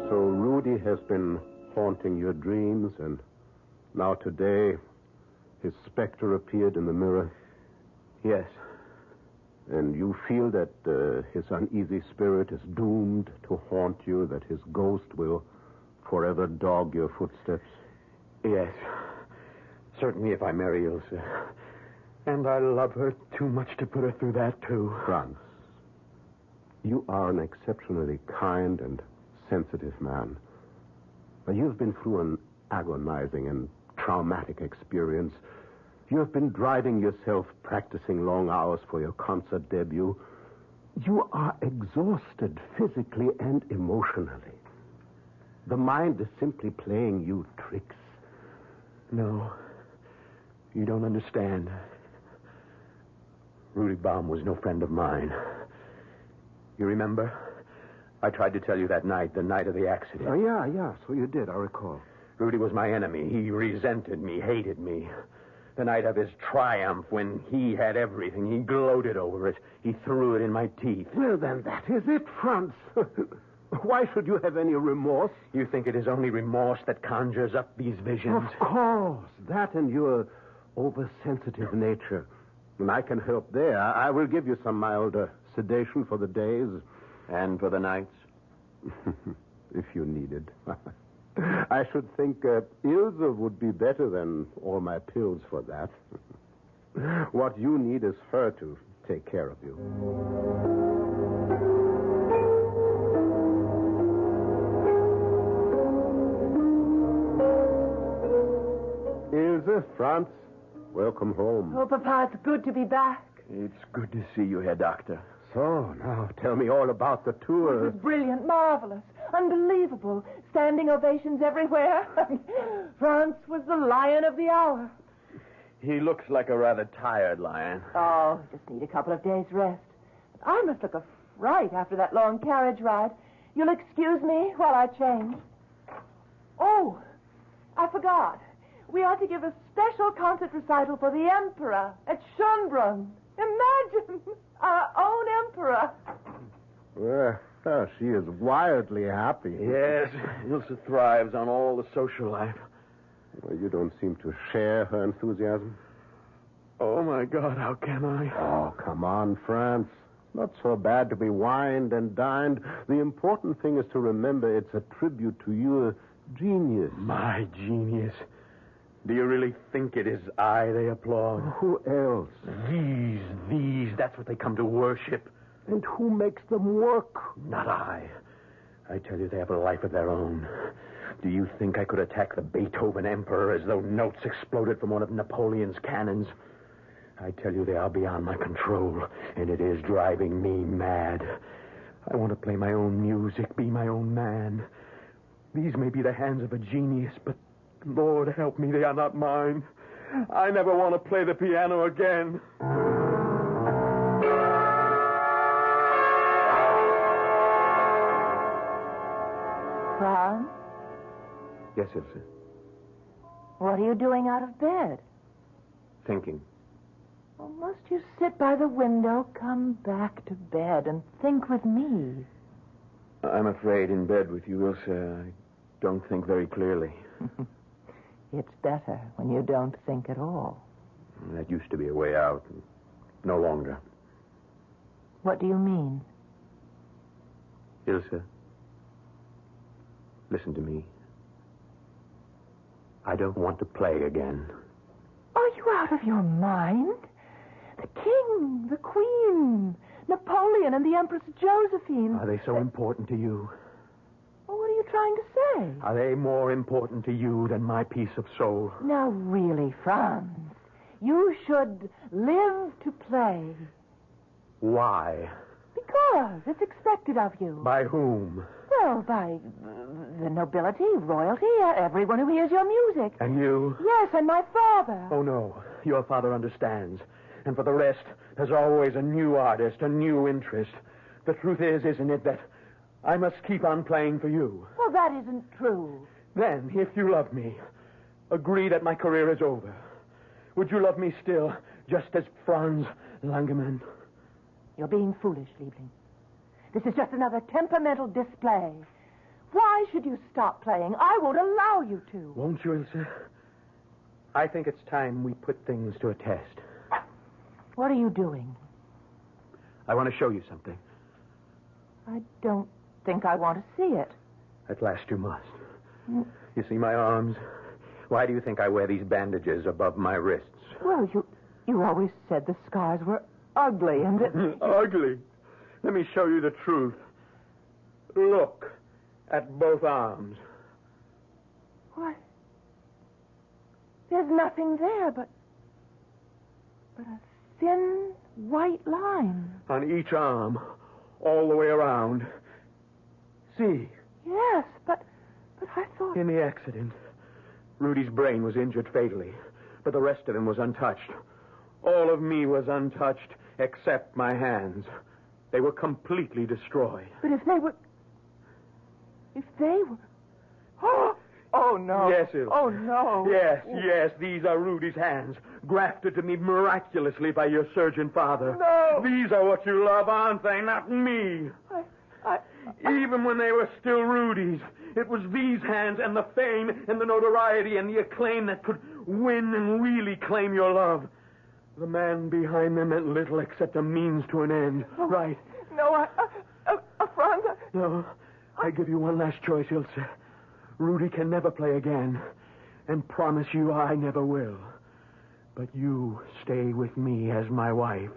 So Rudy has been haunting your dreams, and now today his specter appeared in the mirror? Yes. And you feel that his uneasy spirit is doomed to haunt you, that his ghost will forever dog your footsteps? Yes. Certainly if I marry Ilsa. And I love her too much to put her through that, too. Franz, you are an exceptionally kind and sensitive man. You've been through an agonizing and traumatic experience. You've been driving yourself, practicing long hours for your concert debut. You are exhausted physically and emotionally. The mind is simply playing you tricks. No. You don't understand. Rudy Baum was no friend of mine. You remember? I tried to tell you that night, the night of the accident. Oh, yeah, so you did, I recall. Rudy was my enemy. He resented me, hated me. The night of his triumph, when he had everything, he gloated over it. He threw it in my teeth. Well, then, that is it, Franz. Why should you have any remorse? You think it is only remorse that conjures up these visions? Of course. That and your oversensitive nature. And I can help there. I will give you some mild sedation for the days. And for the nights? If you need it. I should think Ilse would be better than all my pills for that. What you need is her to take care of you. Ilse, Franz, welcome home. Oh, Papa, it's good to be back. It's good to see you here, Doctor. So, now tell me all about the tour. It was brilliant, marvelous, unbelievable. Standing ovations everywhere. France was the lion of the hour. He looks like a rather tired lion. Oh, just need a couple of days' rest. I must look a fright after that long carriage ride. You'll excuse me while I change. Oh, I forgot. We ought to give a special concert recital for the Emperor at Schönbrunn. Imagine, our own Emperor. Well, she is wildly happy. Yes, Ilse thrives on all the social life. Well, you don't seem to share her enthusiasm. Oh, my God, how can I? Oh, come on, Franz. Not so bad to be wined and dined. The important thing is to remember it's a tribute to your genius. My genius. Do you really think it is I they applaud? Who else? These, that's what they come to worship. And who makes them work? Not I. I tell you, they have a life of their own. Do you think I could attack the Beethoven Emperor as though notes exploded from one of Napoleon's cannons? I tell you, they are beyond my control, and it is driving me mad. I want to play my own music, be my own man. These may be the hands of a genius, but Lord help me, they are not mine. I never want to play the piano again. Franz? Yes, Ilse. What are you doing out of bed? Thinking. Well, must you sit by the window, come back to bed, and think with me? I'm afraid in bed with you, Ilse, I don't think very clearly. It's better when you don't think at all. That used to be a way out. No longer. What do you mean? Ilse, listen to me. I don't want to play again. Are you out of your mind? The king, the queen, Napoleon, and the Empress Josephine. Are they so important to you? Well, what are you trying to say? Are they more important to you than my peace of soul? Now, really, Franz, you should live to play. Why? Because it's expected of you. By whom? Well, by the nobility, royalty, everyone who hears your music. And you? Yes, and my father. Oh, no. Your father understands. And for the rest, there's always a new artist, a new interest. The truth is, isn't it, that I must keep on playing for you? Well, that isn't true. Then, if you love me, agree that my career is over. Would you love me still, just as Franz Langemann? You're being foolish, Liebling. This is just another temperamental display. Why should you stop playing? I won't allow you to. Won't you, Ilse? I think it's time we put things to a test. What are you doing? I want to show you something. I don't think I want to see it. At last you must. You see my arms? Why do you think I wear these bandages above my wrists? Well, you always said the scars were ugly, and it... Ugly? Let me show you the truth. Look at both arms. Why? There's nothing there but a thin white line. On each arm, all the way around. See? Yes, but I thought... In the accident, Rudy's brain was injured fatally. But the rest of him was untouched. All of me was untouched except my hands. They were completely destroyed. But if they were... Oh, no. Yes, Ilse. Oh, no. Yes, these are Rudy's hands, grafted to me miraculously by your surgeon father. No. These are what you love, aren't they? Not me. Even when they were still Rudy's, it was these hands and the fame and the notoriety and the acclaim that could win and really claim your love. The man behind them meant little except a means to an end. Oh, right. No, Franz. No, I give you one last choice, Ilse. Rudy can never play again, and promise you I never will. But you stay with me as my wife,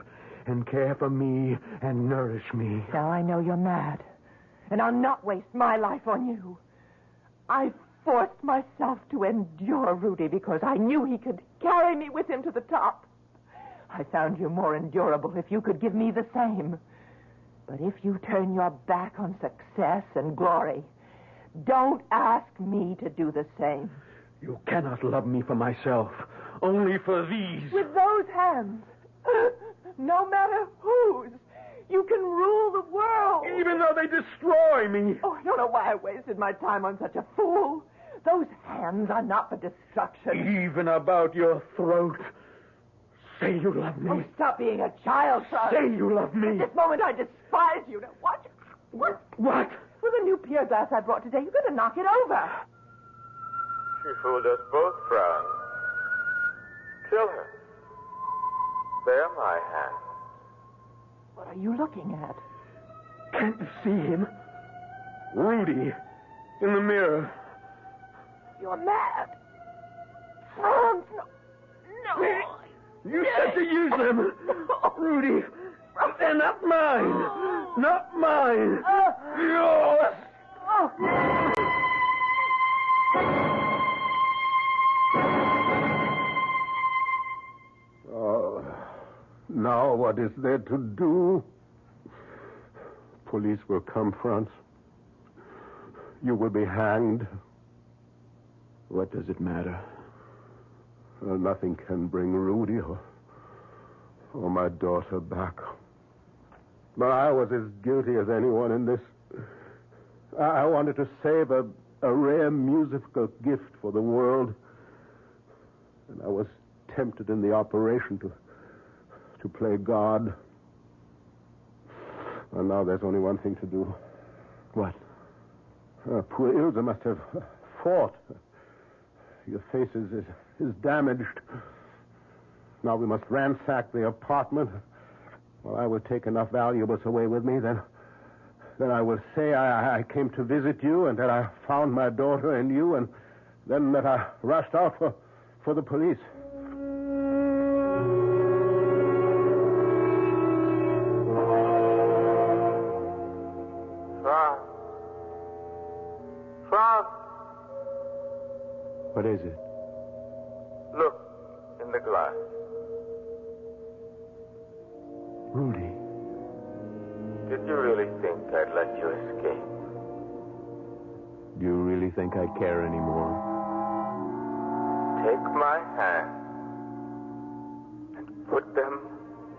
and care for me and nourish me. Now I know you're mad, and I'll not waste my life on you. I forced myself to endure Rudy because I knew he could carry me with him to the top. I found you more endurable if you could give me the same. But if you turn your back on success and glory, don't ask me to do the same. You cannot love me for myself, only for these. With those hands, no matter whose, you can rule the world. Even though they destroy me. Oh, I don't know why I wasted my time on such a fool. Those hands are not for destruction. Even about your throat. Say you love me. Oh, stop being a child, son. Say you love me. At this moment, I despise you. Now, watch. What? With the new pier glass I brought today, you better knock it over. She fooled us both, Franz. Kill her. They're my hands. What are you looking at? Can't you see him? Rudy. In the mirror. You're mad. Franz, no. You said to use them. Rudy. They're not mine. Not mine. Yours. Now what is there to do? Police will come, Franz. You will be hanged. What does it matter? Well, nothing can bring Rudy or my daughter back. But I was as guilty as anyone in this. I wanted to save a rare musical gift for the world. And I was tempted in the operation to play God. And now there's only one thing to do. What? Poor Ilse must have fought. Your face is damaged. Now we must ransack the apartment. Well, I will take enough valuables away with me, then I will say I came to visit you, and that I found my daughter and you, and then that I rushed out for the police. Franz! What is it? Look in the glass. Rudy. Did you really think I'd let you escape? Do you really think I care anymore? Take my hand and put them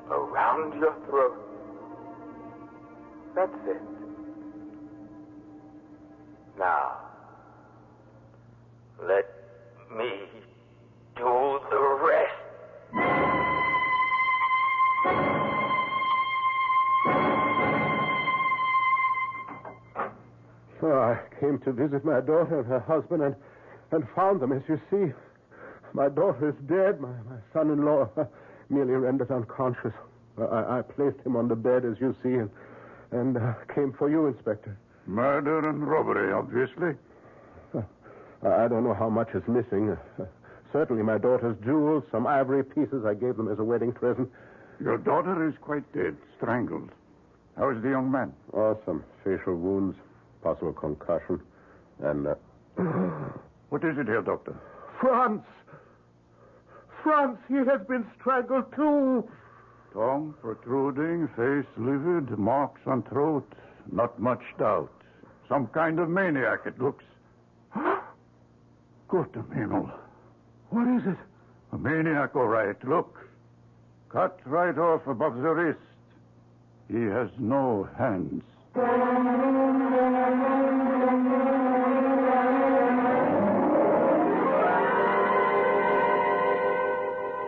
around your throat. That's it. Now, let me do the rest. So I came to visit my daughter and her husband and found them, as you see. My daughter is dead. My son-in-law merely rendered unconscious. I placed him on the bed, as you see, and came for you, Inspector. Murder and robbery, obviously. I don't know how much is missing. Certainly my daughter's jewels, some ivory pieces I gave them as a wedding present. Your daughter is quite dead, strangled. How is the young man? Oh, some facial wounds, possible concussion, and... What is it here, Doctor? Franz! Franz, he has been strangled too. Tongue protruding, face livid, marks on throat. Not much doubt. Some kind of maniac, it looks. Good Himmel. What is it? A maniac, all right. Look. Cut right off above the wrist. He has no hands.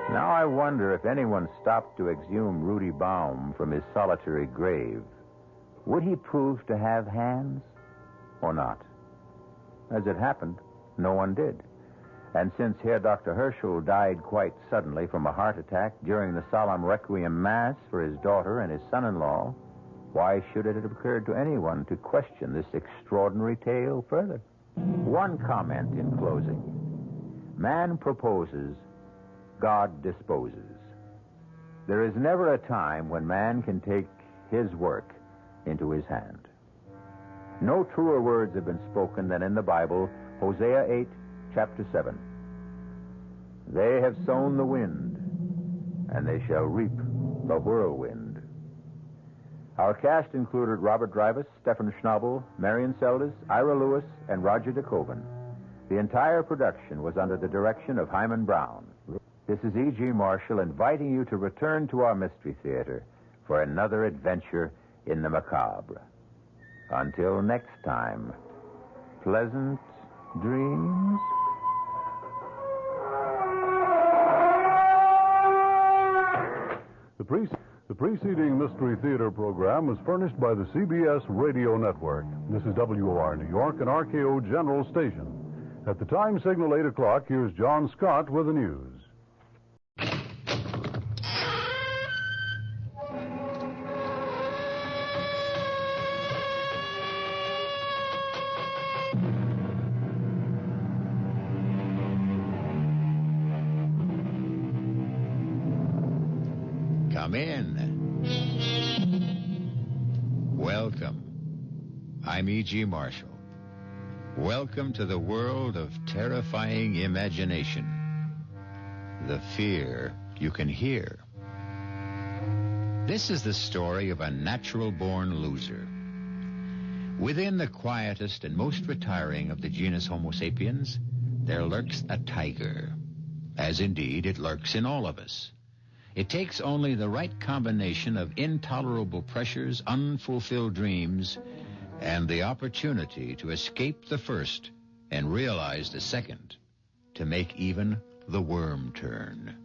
Now I wonder if anyone stopped to exhume Rudy Baum from his solitary grave. Would he prove to have hands or not? As it happened, no one did. And since Herr Dr. Herschel died quite suddenly from a heart attack during the solemn requiem mass for his daughter and his son-in-law, why should it have occurred to anyone to question this extraordinary tale further? One comment in closing. Man proposes, God disposes. There is never a time when man can take his work into his hand. No truer words have been spoken than in the Bible, Hosea 8, chapter 7. They have sown the wind, and they shall reap the whirlwind. Our cast included Robert Drivas, Stephen Schnabel, Marion Seldes, Ira Lewis, and Roger DeKoven. The entire production was under the direction of Hyman Brown. This is E.G. Marshall inviting you to return to our Mystery Theater for another adventure in the macabre. Until next time, pleasant dreams. The preceding Mystery Theater program was furnished by the CBS Radio Network. This is WOR New York and RKO General Station. At the time signal 8 o'clock, here's John Scott with the news. Come in. Welcome. I'm E.G. Marshall. Welcome to the world of terrifying imagination. The fear you can hear. This is the story of a natural-born loser. Within the quietest and most retiring of the genus Homo sapiens, there lurks a tiger, as indeed it lurks in all of us. It takes only the right combination of intolerable pressures, unfulfilled dreams, and the opportunity to escape the first and realize the second to make even the worm turn,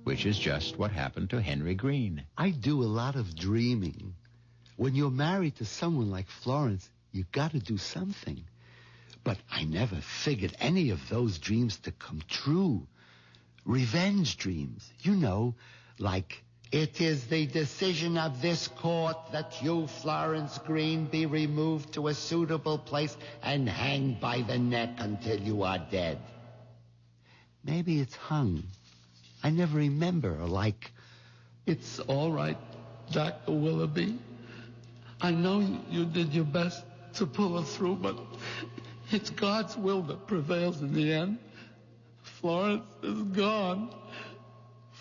which is just what happened to Henry Green. I do a lot of dreaming. When you're married to someone like Florence, you got to do something. But I never figured any of those dreams to come true. Revenge dreams, you know, like, it is the decision of this court that you, Florence Green, be removed to a suitable place and hanged by the neck until you are dead. Maybe it's hung. I never remember, like, it's all right, Dr. Willoughby. I know you did your best to pull us through, but it's God's will that prevails in the end. Florence is gone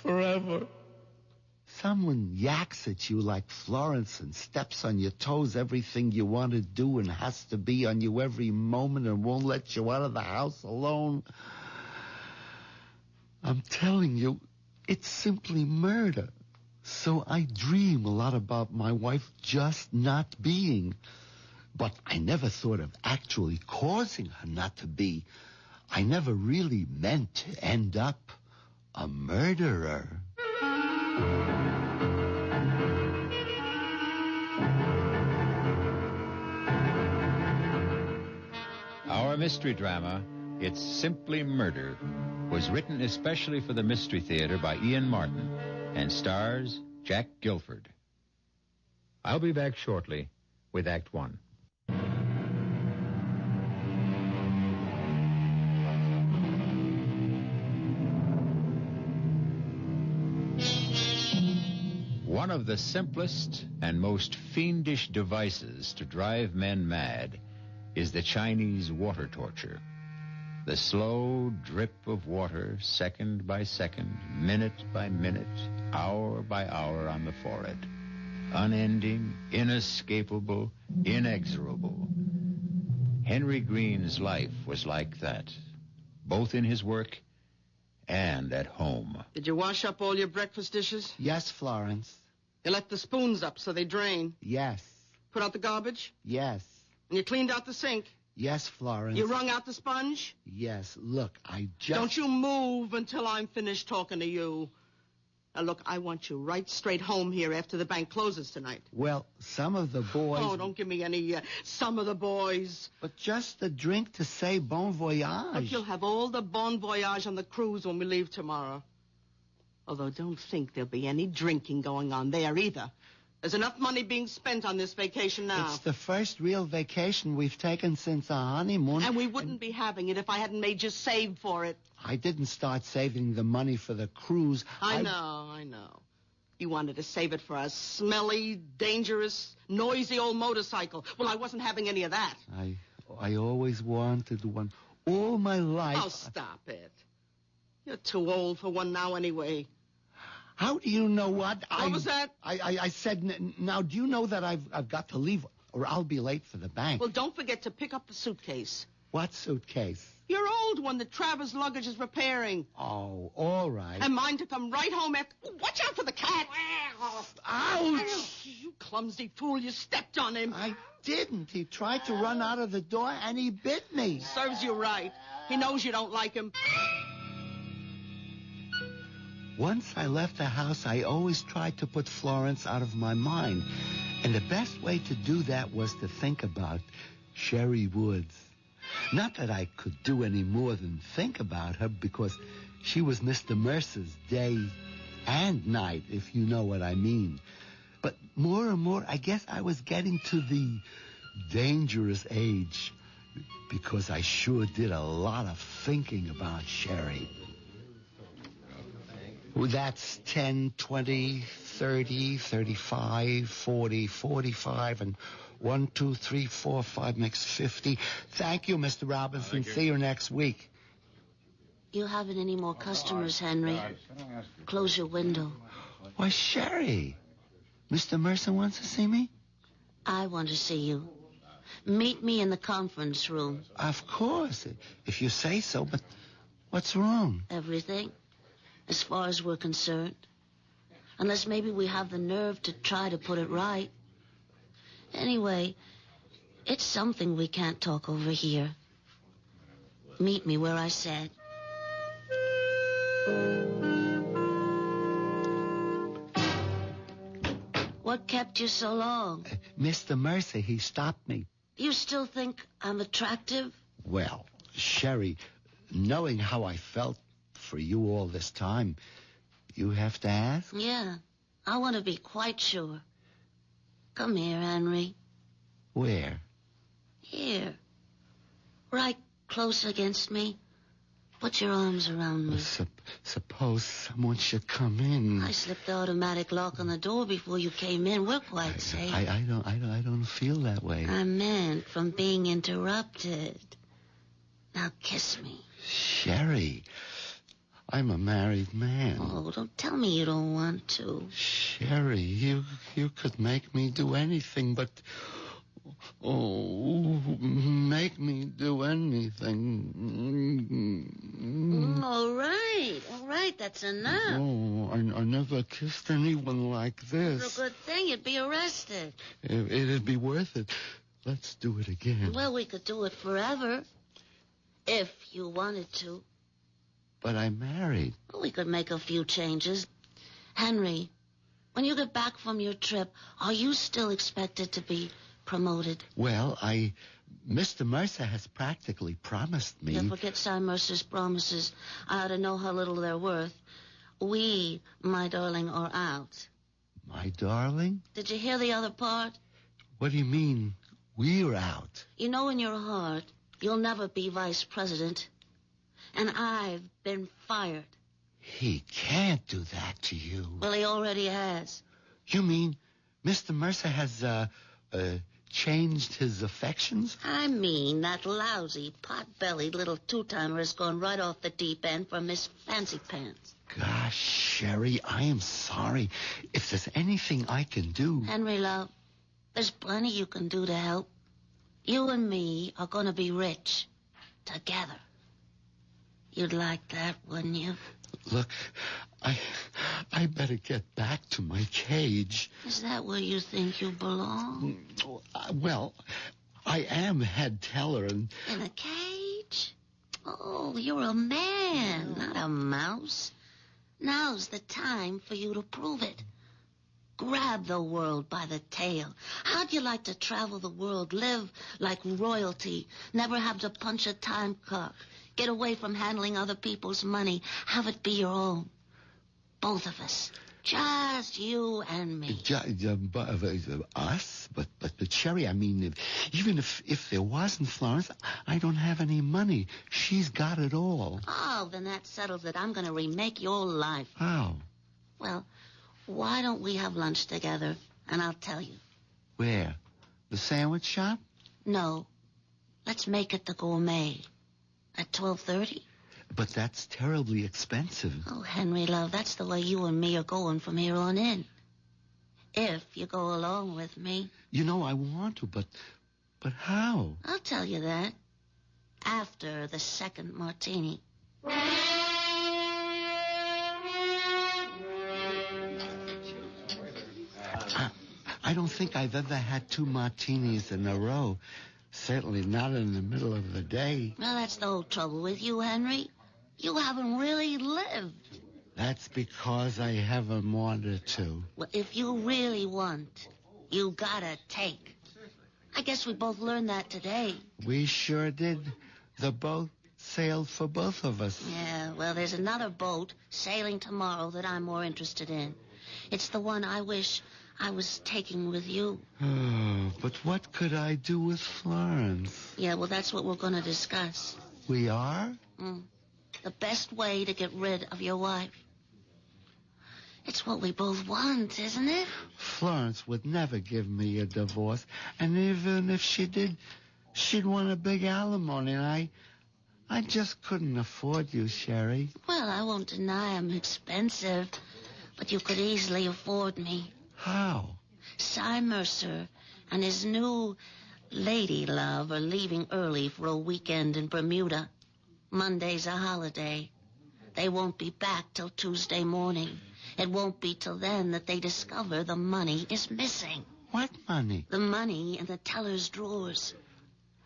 forever. Someone yaks at you like Florence and steps on your toes everything you want to do and has to be on you every moment and won't let you out of the house alone. I'm telling you, it's simply murder. So I dream a lot about my wife just not being. But I never thought of actually causing her not to be. I never really meant to end up a murderer. Our mystery drama, It's Simply Murder, was written especially for the Mystery Theater by Ian Martin and stars Jack Gilford. I'll be back shortly with Act One. One of the simplest and most fiendish devices to drive men mad is the Chinese water torture. The slow drip of water, second by second, minute by minute, hour by hour on the forehead. Unending, inescapable, inexorable. Henry Green's life was like that, both in his work and at home. Did you wash up all your breakfast dishes? Yes, Florence. You left the spoons up so they drain? Yes. Put out the garbage? Yes. And you cleaned out the sink? Yes, Florence. You wrung out the sponge? Yes. Look, I just... Don't you move until I'm finished talking to you. Now, look, I want you right straight home here after the bank closes tonight. Well, some of the boys... Oh, don't give me any some of the boys. But just a drink to say bon voyage. Look, you'll have all the bon voyage on the cruise when we leave tomorrow. Although don't think there'll be any drinking going on there either. There's enough money being spent on this vacation now. It's the first real vacation we've taken since our honeymoon. And we wouldn't be having it if I hadn't made you save for it. I didn't start saving the money for the cruise. I know. You wanted to save it for a smelly, dangerous, noisy old motorcycle. Well, I wasn't having any of that. I always wanted one. All my life. Oh, stop it. You're too old for one now anyway. How do you know what? What was that? I said, now, do you know that I've got to leave, or I'll be late for the bank? Well, don't forget to pick up the suitcase. What suitcase? Your old one that Travers' luggage is repairing. Oh, all right. And mine to come right home after... Watch out for the cat! Ouch! You clumsy fool, you stepped on him. I didn't. He tried to run out of the door, and he bit me. Serves you right. He knows you don't like him. Once I left the house, I always tried to put Florence out of my mind. And the best way to do that was to think about Sherry Woods. Not that I could do any more than think about her, because she was Mr. Mercer's day and night, if you know what I mean. But more and more, I guess I was getting to the dangerous age, because I sure did a lot of thinking about Sherry. Well, that's 10, 20, 30, 35, 40, 45, and 1, 2, 3, 4, 5 makes 50. Thank you, Mr. Robinson. See you next week. You haven't any more customers, Henry. Close your window. Why, Sherry, Mr. Mercer wants to see me? I want to see you. Meet me in the conference room. Of course, if you say so, but what's wrong? Everything, as far as we're concerned. Unless maybe we have the nerve to try to put it right. Anyway, it's something we can't talk over here. Meet me where I said. What kept you so long? Mr. Mercer, he stopped me. You still think I'm attractive? Well, Sherry, knowing how I felt for you all this time, you have to ask? Yeah, I want to be quite sure. Come here, Henry. Where? Here. Right close against me. Put your arms around me. Suppose someone should come in. I slipped the automatic lock on the door before you came in. We're quite safe. I don't feel that way. I meant from being interrupted. Now kiss me. Sherry, I'm a married man. Oh, don't tell me you don't want to. Sherry, you could make me do anything, but... Oh, make me do anything. All right, that's enough. Oh, I never kissed anyone like this. It's a good thing you'd be arrested. It'd be worth it. Let's do it again. Well, we could do it forever, if you wanted to. But I'm married. We could make a few changes. Henry, when you get back from your trip, are you still expected to be promoted? Well, Mr. Mercer has practically promised me. Yeah, forget Cy Mercer's promises. I ought to know how little they're worth. We, my darling, are out. My darling? Did you hear the other part? What do you mean, we're out? You know in your heart, you'll never be vice president. And I've been fired. He can't do that to you. Well, he already has. You mean Mr. Mercer has, changed his affections? I mean, that lousy, pot-bellied little two-timer has gone right off the deep end for Miss Fancy Pants. Gosh, Sherry, I am sorry. If there's anything I can do... Henry, love, there's plenty you can do to help. You and me are going to be rich. Together. You'd like that, wouldn't you? Look, I better get back to my cage. Is that where you think you belong? Well, I am head teller and... In a cage? Oh, you're a man, not a mouse. Now's the time for you to prove it. Grab the world by the tail. How'd you like to travel the world, live like royalty, never have to punch a time clock, get away from handling other people's money, have it be your own? Both of us. Just you and me. Us? But Sherry, I mean, even if there wasn't Florence, I don't have any money. She's got it all. Oh, then that settles it. I'm going to remake your life. How? Well, why don't we have lunch together, and I'll tell you. Where? The sandwich shop? No. Let's make it the Gourmet. At 12:30? But that's terribly expensive. Oh, Henry, love, that's the way you and me are going from here on in. If you go along with me. You know, I want to, but how? I'll tell you that. After the second martini. I don't think I've ever had 2 martinis in a row. Certainly not in the middle of the day. Well, that's the whole trouble with you, Henry. You haven't really lived. That's because I haven't wanted to. Well, if you really want, you gotta take. I guess we both learned that today. We sure did. The boat sailed for both of us. Yeah, well, there's another boat sailing tomorrow that I'm more interested in. It's the one I wish I was taking with you. Oh, but what could I do with Florence? Yeah, well, that's what we're going to discuss. We are? The best way to get rid of your wife. It's what we both want, isn't it? Florence would never give me a divorce. And even if she did, she'd want a big alimony. And I just couldn't afford you, Sherry. Well, I won't deny I'm expensive, but you could easily afford me. How? Cy Mercer and his new lady love are leaving early for a weekend in Bermuda. Monday's a holiday. They won't be back till Tuesday morning. It won't be till then that they discover the money is missing. What money? The money in the teller's drawers.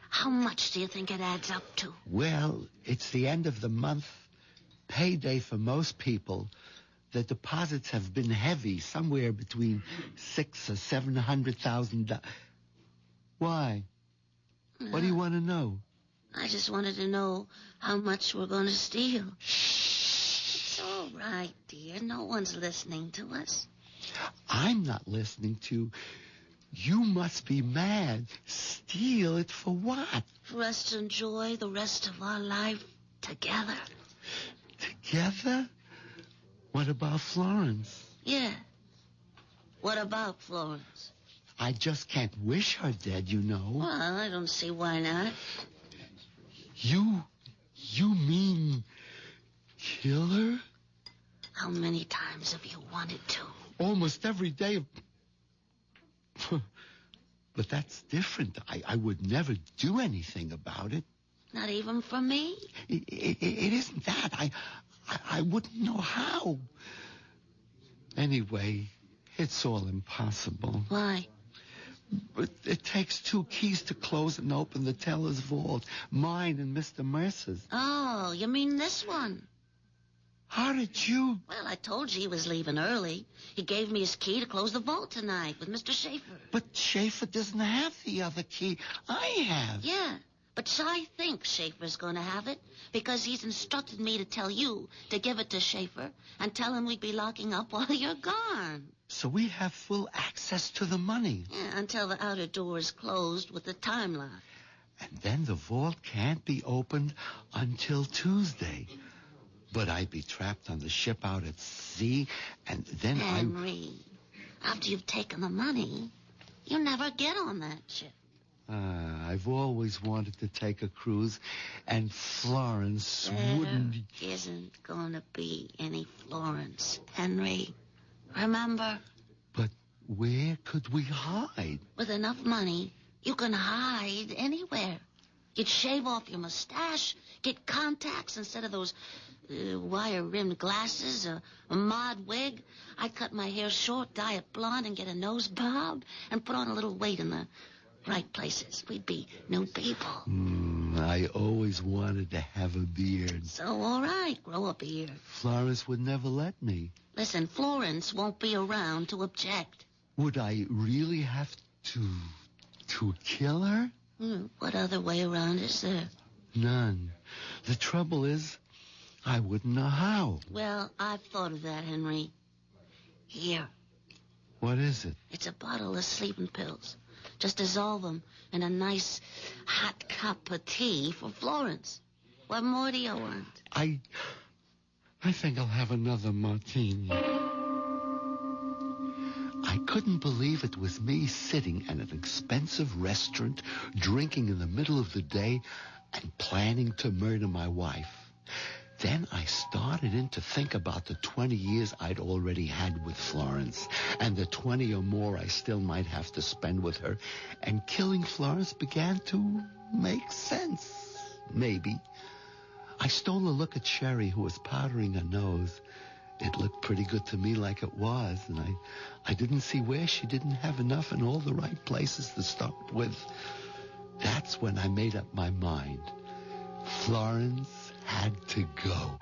How much do you think it adds up to? Well, it's the end of the month. Payday for most people. The deposits have been heavy, somewhere between $600,000 or $700,000. Why? What do you want to know? I just wanted to know how much we're going to steal. It's all right, dear. No one's listening to us. I'm not listening to. You must be mad. Steal it for what? For us to enjoy the rest of our life together. Together? What about Florence? Yeah. What about Florence? I just can't wish her dead, you know. Well, I don't see why not. You mean kill her? How many times have you wanted to? Almost every day. But that's different. I would never do anything about it. Not even for me? It isn't that. I wouldn't know how. Anyway, it's all impossible. Why? But it takes 2 keys to close and open the teller's vault. Mine and Mr. Mercer's. Oh, you mean this one? How did you... Well, I told you he was leaving early. He gave me his key to close the vault tonight with Mr. Schaefer. But Schaefer doesn't have the other key. I have. Yeah, but Cy thinks Schaefer's going to have it because he's instructed me to tell you to give it to Schaefer and tell him we'd be locking up while you're gone. So we have full access to the money. Yeah, until the outer door is closed with the time lock. And then the vault can't be opened until Tuesday. But I'd be trapped on the ship out at sea, and then Henry, after you've taken the money, you never get on that ship. I've always wanted to take a cruise, and Florence wouldn't... There isn't going to be any Florence, Henry. Remember? But where could we hide? With enough money, you can hide anywhere. You'd shave off your mustache, get contacts instead of those wire-rimmed glasses, a mod wig. I'd cut my hair short, dye it blonde, and get a nose bob, and put on a little weight in the right places. We'd be new people. I always wanted to have a beard. So, all right, grow a beard. Florence would never let me. Listen, Florence won't be around to object. Would I really have to kill her? What other way around is there? None. The trouble is, I wouldn't know how. Well, I've thought of that, Henry. Here. What is it? It's a bottle of sleeping pills. Just dissolve them in a nice hot cup of tea for Florence. What more do you want? I think I'll have another martini. I couldn't believe it was me sitting at an expensive restaurant, drinking in the middle of the day, and planning to murder my wife. Then I started in to think about the 20 years I'd already had with Florence, and the 20 or more I still might have to spend with her, and killing Florence began to make sense. Maybe. I stole a look at Sherry, who was powdering her nose. It looked pretty good to me like it was, and I didn't see where she didn't have enough in all the right places to start with. That's when I made up my mind. Florence had to go.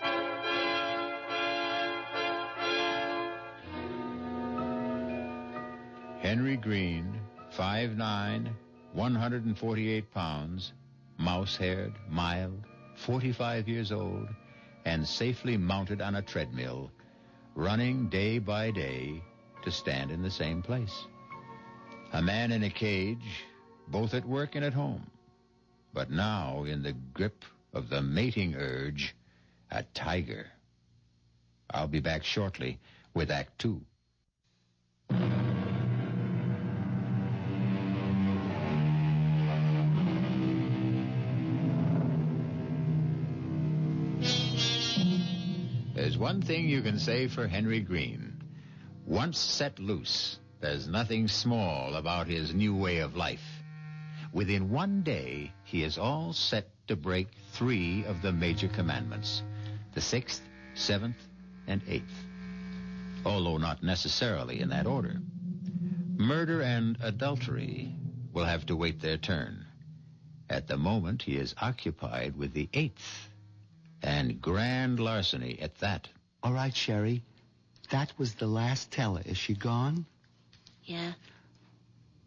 Henry Green, 5'9", 148 pounds, mouse-haired, mild, 45 years old, and safely mounted on a treadmill, running day by day to stand in the same place. A man in a cage, both at work and at home, but now in the grip of the mating urge, a tiger. I'll be back shortly with Act 2. There's one thing you can say for Henry Green. Once set loose, there's nothing small about his new way of life. Within one day, he is all set to break 3 of the major commandments, the 6th, 7th, and 8th, although not necessarily in that order. Murder and adultery will have to wait their turn. At the moment, he is occupied with the 8th, and grand larceny at that. All right, Sherry. That was the last teller. Is she gone? Yeah.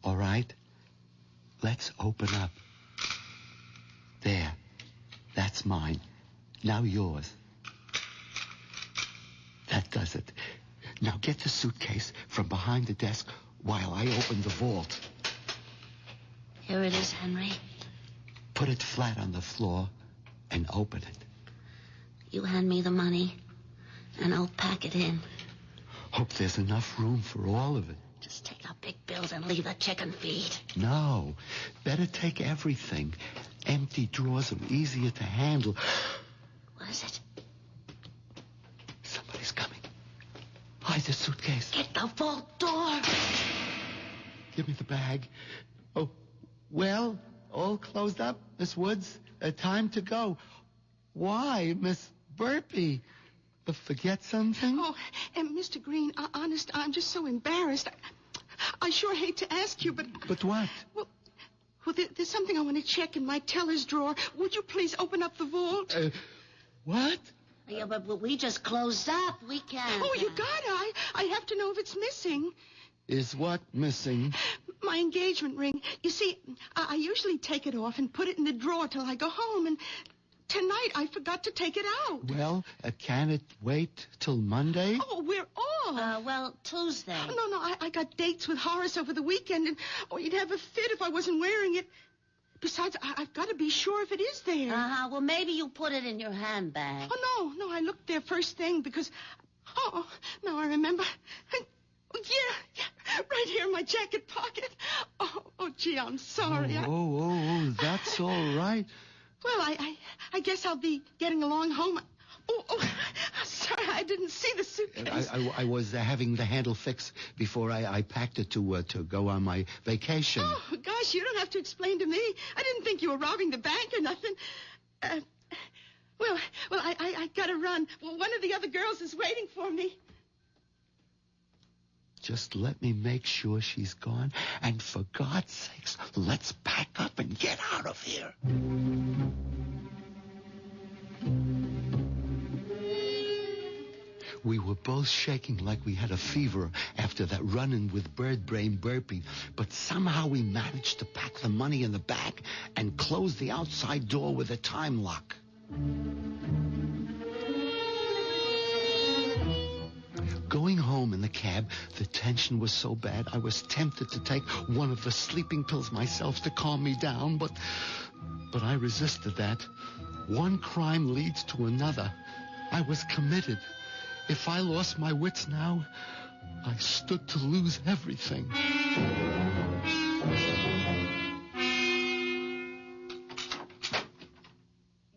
All right. Let's open up. There. That's mine. Now yours. That does it. Now get the suitcase from behind the desk while I open the vault. Here it is, Henry. Put it flat on the floor and open it. You hand me the money, and I'll pack it in. Hope there's enough room for all of it. Just take out big bills and leave the chicken feed. No. Better take everything. Empty drawers are easier to handle. What is it? Somebody's coming. Hide the suitcase. Get the vault door. Give me the bag. Oh, well, all closed up, Miss Woods. Time to go. Why, Miss Burpee? Forget something? Oh, and Mr. Green, honest, I'm just so embarrassed. I sure hate to ask you, but... But what? Well, there's something I want to check in my teller's drawer. Would you please open up the vault? What? Yeah, but we just closed up. We can't. Oh, you gotta. I have to know if it's missing. Is what missing? My engagement ring. You see, I usually take it off and put it in the drawer till I go home, and... Tonight, I forgot to take it out. Well, can it wait till Monday? Oh, we're off. Well, Tuesday. Oh, no, I got dates with Horace over the weekend, and you'd have a fit if I wasn't wearing it. Besides, I've got to be sure if it is there. Well, maybe you put it in your handbag. Oh, no, I looked there first thing because... Oh, now I remember. Yeah, right here in my jacket pocket. Oh, gee, I'm sorry. Oh, that's all right. Well, I guess I'll be getting along home. Sorry, I didn't see the suitcase. I was having the handle fixed before I packed it to go on my vacation. Oh, gosh, you don't have to explain to me. I didn't think you were robbing the bank or nothing. Well, I gotta run. Well, one of the other girls is waiting for me. Just let me make sure she's gone. And for God's sakes, let's pack up and get out of here. We were both shaking like we had a fever after that run-in with bird brain burping, but somehow we managed to pack the money in the bag and close the outside door with a time lock. Going home in the cab, the tension was so bad I was tempted to take one of the sleeping pills myself to calm me down, but I resisted that. One crime leads to another. I was committed. If I lost my wits now, I stood to lose everything.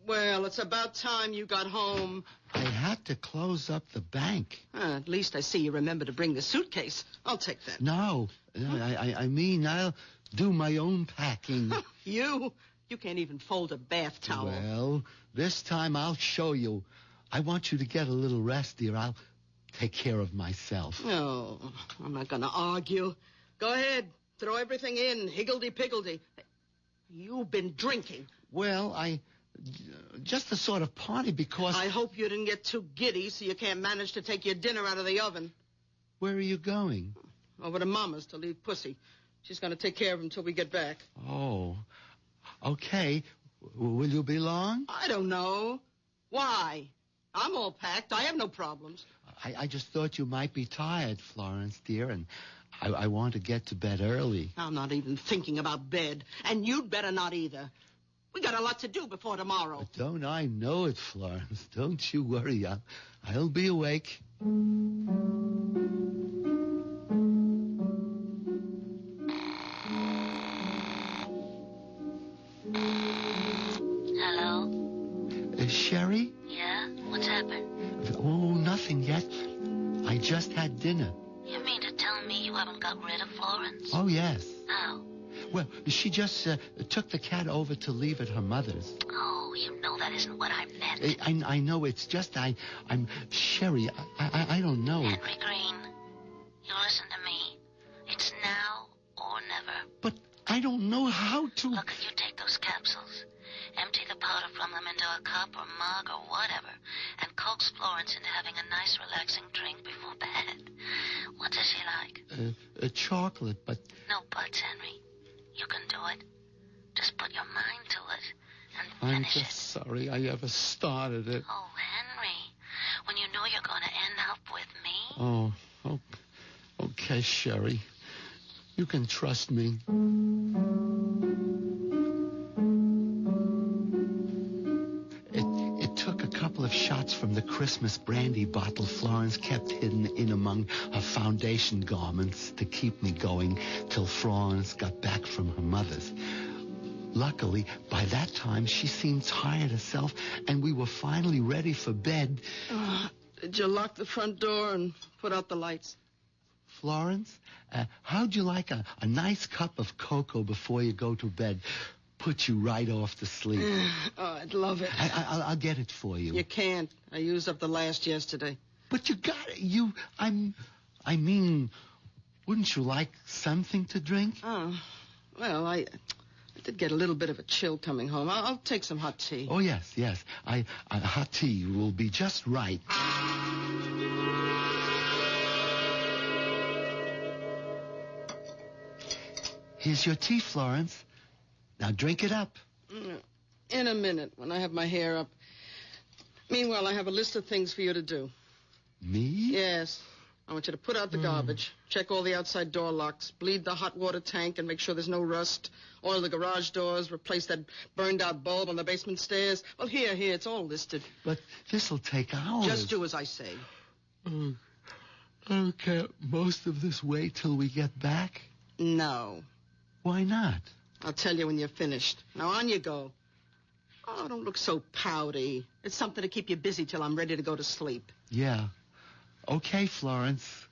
Well, it's about time you got home. I had to close up the bank. At least I see you remember to bring the suitcase. I'll take that. No, I mean, I'll do my own packing. You can't even fold a bath towel. Well, this time I'll show you. I want you to get a little rest, dear. I'll take care of myself. No, I'm not going to argue. Go ahead. Throw everything in, higgledy-piggledy. You've been drinking. Well, just the sort of party because... I hope you didn't get too giddy so you can't manage to take your dinner out of the oven. Where are you going? Over to Mama's to leave Pussy. She's going to take care of him until we get back. Oh, okay. Will you be long? I don't know. Why? I'm all packed. I have no problems. I just thought you might be tired, Florence, dear, and I want to get to bed early. I'm not even thinking about bed, and you'd better not either. We got a lot to do before tomorrow. But don't I know it, Florence? Don't you worry. I'll be awake. Hello? Sherry? Yeah? What's happened? Oh, nothing yet. I just had dinner. You mean to tell me you haven't got rid of Florence? Oh, yes. How? Well, she just took the cat over to leave at her mother's. Oh, you know that isn't what I meant. I know. It's just I'm Sherry. I don't know. Henry Green, you listen to me. It's now or never. But I don't know how to... Look, you take those capsules. Empty the powder from them into a cup or mug or whatever, and coax Florence into having a nice, relaxing drink before bed. What does she like? A chocolate, but... No buts, Henry. You can do it. Just put your mind to it and I'm finish just sorry I ever started it. Oh, Henry, when you know you're going to end up with me. Oh, okay, Sherry. You can trust me. It took a couple of shots from the Christmas brandy bottle Florence kept hidden in among her foundation garments to keep me going till Florence got back from her mother's. Luckily, by that time, she seemed tired herself, and we were finally ready for bed. Did you lock the front door and put out the lights? Florence, how'd you like a nice cup of cocoa before you go to bed? Put you right off to sleep. Oh, I'd love it. I'll get it for you. You can't. I used up the last yesterday. But you got it. I mean, wouldn't you like something to drink? Oh, well, I did get a little bit of a chill coming home. I'll take some hot tea. Oh, yes. Hot tea will be just right. Here's your tea, Florence. Now drink it up. In a minute, when I have my hair up. Meanwhile, I have a list of things for you to do. Me? Yes. I want you to put out the garbage, check all the outside door locks, bleed the hot water tank and make sure there's no rust, oil the garage doors, replace that burned-out bulb on the basement stairs. Well, here, it's all listed. But this'll take hours. Just do as I say. Okay, most of this wait till we get back? No. Why not? I'll tell you when you're finished. Now, on you go. Oh, don't look so pouty. It's something to keep you busy till I'm ready to go to sleep. Yeah. Okay, Florence.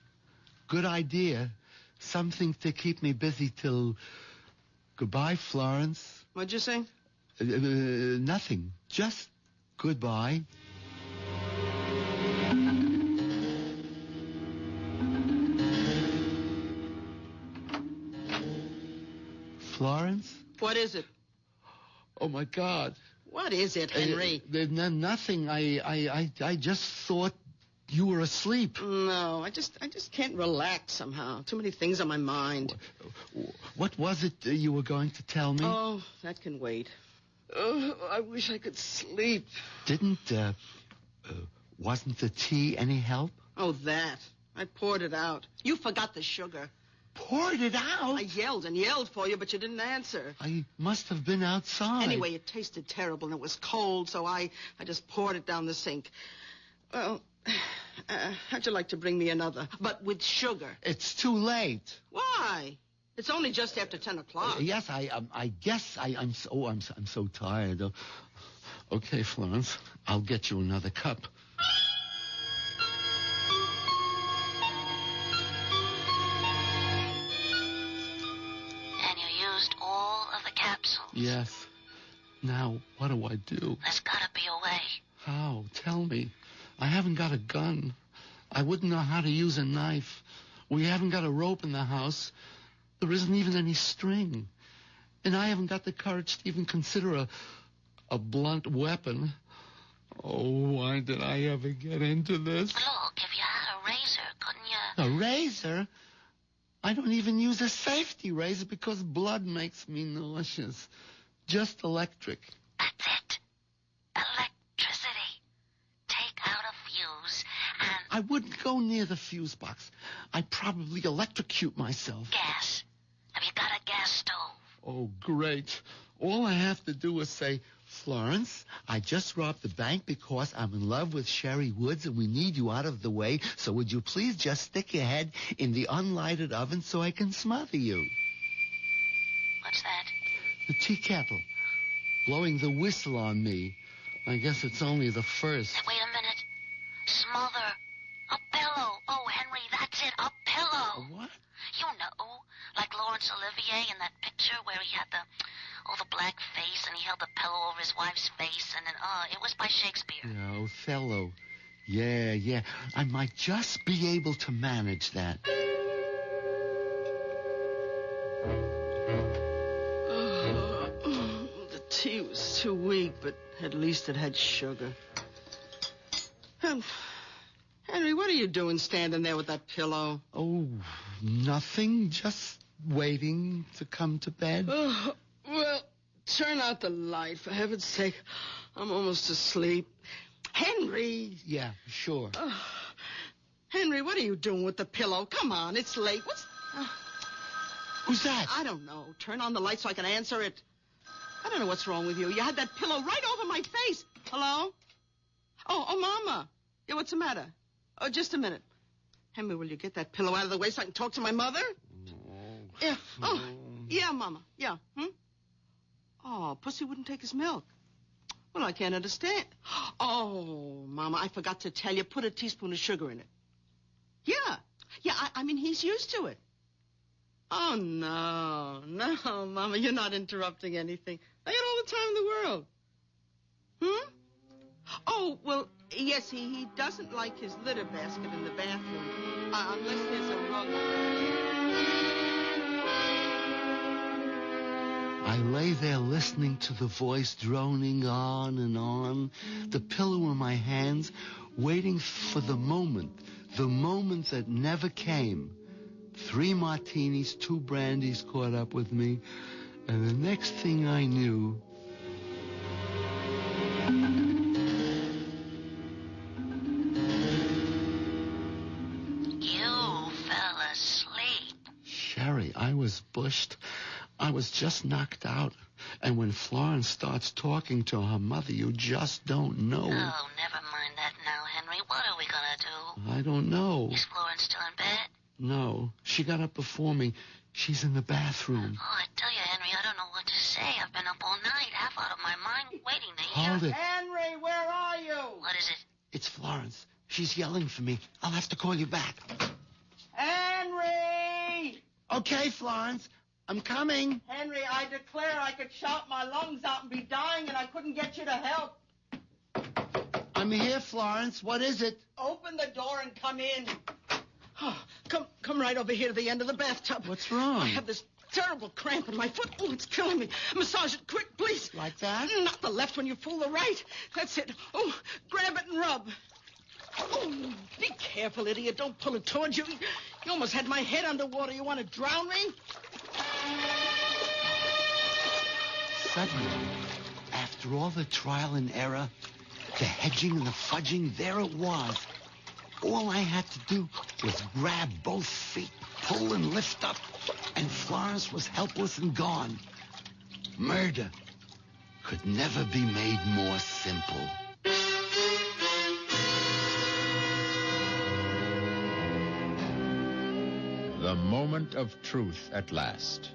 Good idea. Something to keep me busy till... Goodbye, Florence. What'd you say? Nothing. Just goodbye. Florence? What is it? Oh, my God. What is it, Henry? Nothing. I just thought you were asleep. No, I just can't relax somehow. Too many things on my mind. What was it you were going to tell me? Oh, that can wait. Oh, I wish I could sleep. Wasn't the tea any help? Oh, that. I poured it out. You forgot the sugar. Poured it out? I yelled and yelled for you, but you didn't answer. I must have been outside. Anyway, it tasted terrible and it was cold, so I just poured it down the sink. Well, how'd you like to bring me another, but with sugar? It's too late. Why? It's only just after 10 o'clock. Yes, I guess I'm so tired. Okay, Florence, I'll get you another cup. And you used all of the capsules? Yes. Now, what do I do? There's gotta be a way. How? Tell me. I haven't got a gun. I wouldn't know how to use a knife. We haven't got a rope in the house. There isn't even any string. And I haven't got the courage to even consider a blunt weapon. Oh, why did I ever get into this? Look, if you had a razor, couldn't you? A razor? I don't even use a safety razor because blood makes me nauseous. Just electric. That's it. Electricity. Take out a fuse and... I wouldn't go near the fuse box. I'd probably electrocute myself. Gas. Have you got a gas stove? Oh, great. All I have to do is say, Florence, I just robbed the bank because I'm in love with Sherry Woods and we need you out of the way, so would you please just stick your head in the unlighted oven so I can smother you? What's that? The tea kettle. Blowing the whistle on me. I guess it's only the first. Wait a minute. Smother. A pillow. Oh, Henry, that's it. A pillow. A what? You know, like Laurence Olivier in that picture where he had the black face and he held the pillow over his wife's face and then, it was by Shakespeare. Yeah, Othello. Yeah. I might just be able to manage that. The tea was too weak, but at least it had sugar. Henry, what are you doing standing there with that pillow? Oh, nothing. Just waiting to come to bed. Oh, well, turn out the light, for heaven's sake. I'm almost asleep. Henry! Yeah, sure. Henry, what are you doing with the pillow? Come on, it's late. Who's that? I don't know. Turn on the light so I can answer it. I don't know what's wrong with you. You had that pillow right over my face. Hello? Oh, Mama. Yeah, what's the matter? Oh, just a minute. Henry, will you get that pillow out of the way so I can talk to my mother? No. Yeah. Oh, yeah, Mama. Yeah. Oh, Pussy wouldn't take his milk. Well, I can't understand. Oh, Mama, I forgot to tell you. Put a teaspoon of sugar in it. Yeah, I mean, he's used to it. Oh, no, Mama, you're not interrupting anything. I got all the time in the world. Oh, well, yes, he doesn't like his litter basket in the bathroom, unless there's a rug. I lay there listening to the voice droning on and on, the pillow in my hands, waiting for the moment that never came. 3 martinis, 2 brandies caught up with me, and the next thing I knew... You fell asleep. Sherry, I was bushed. I was just knocked out. And when Florence starts talking to her mother, you just don't know. Oh, never mind that now, Henry. What are we gonna do? I don't know. Is Florence still in bed? No, she got up before me. She's in the bathroom. Oh, I tell you, Henry, I don't know what to say. I've been up all night, half out of my mind, waiting to Hold it. Henry, where are you? What is it? It's Florence. She's yelling for me. I'll have to call you back. Henry! Okay, Florence. I'm coming. Henry, I declare I could shout my lungs out and be dying, and I couldn't get you to help. I'm here, Florence. What is it? Open the door and come in. Oh, come right over here to the end of the bathtub. What's wrong? I have this terrible cramp in my foot. Oh, it's killing me. Massage it quick, please. Like that? Not the left when you pull the right. That's it. Oh, grab it and rub. Oh, be careful, idiot. Don't pull it towards you. You almost had my head underwater. You want to drown me? Suddenly, after all the trial and error, the hedging and the fudging, there it was. All I had to do was grab both feet, pull and lift up, and Florence was helpless and gone. Murder could never be made more simple. The moment of truth at last.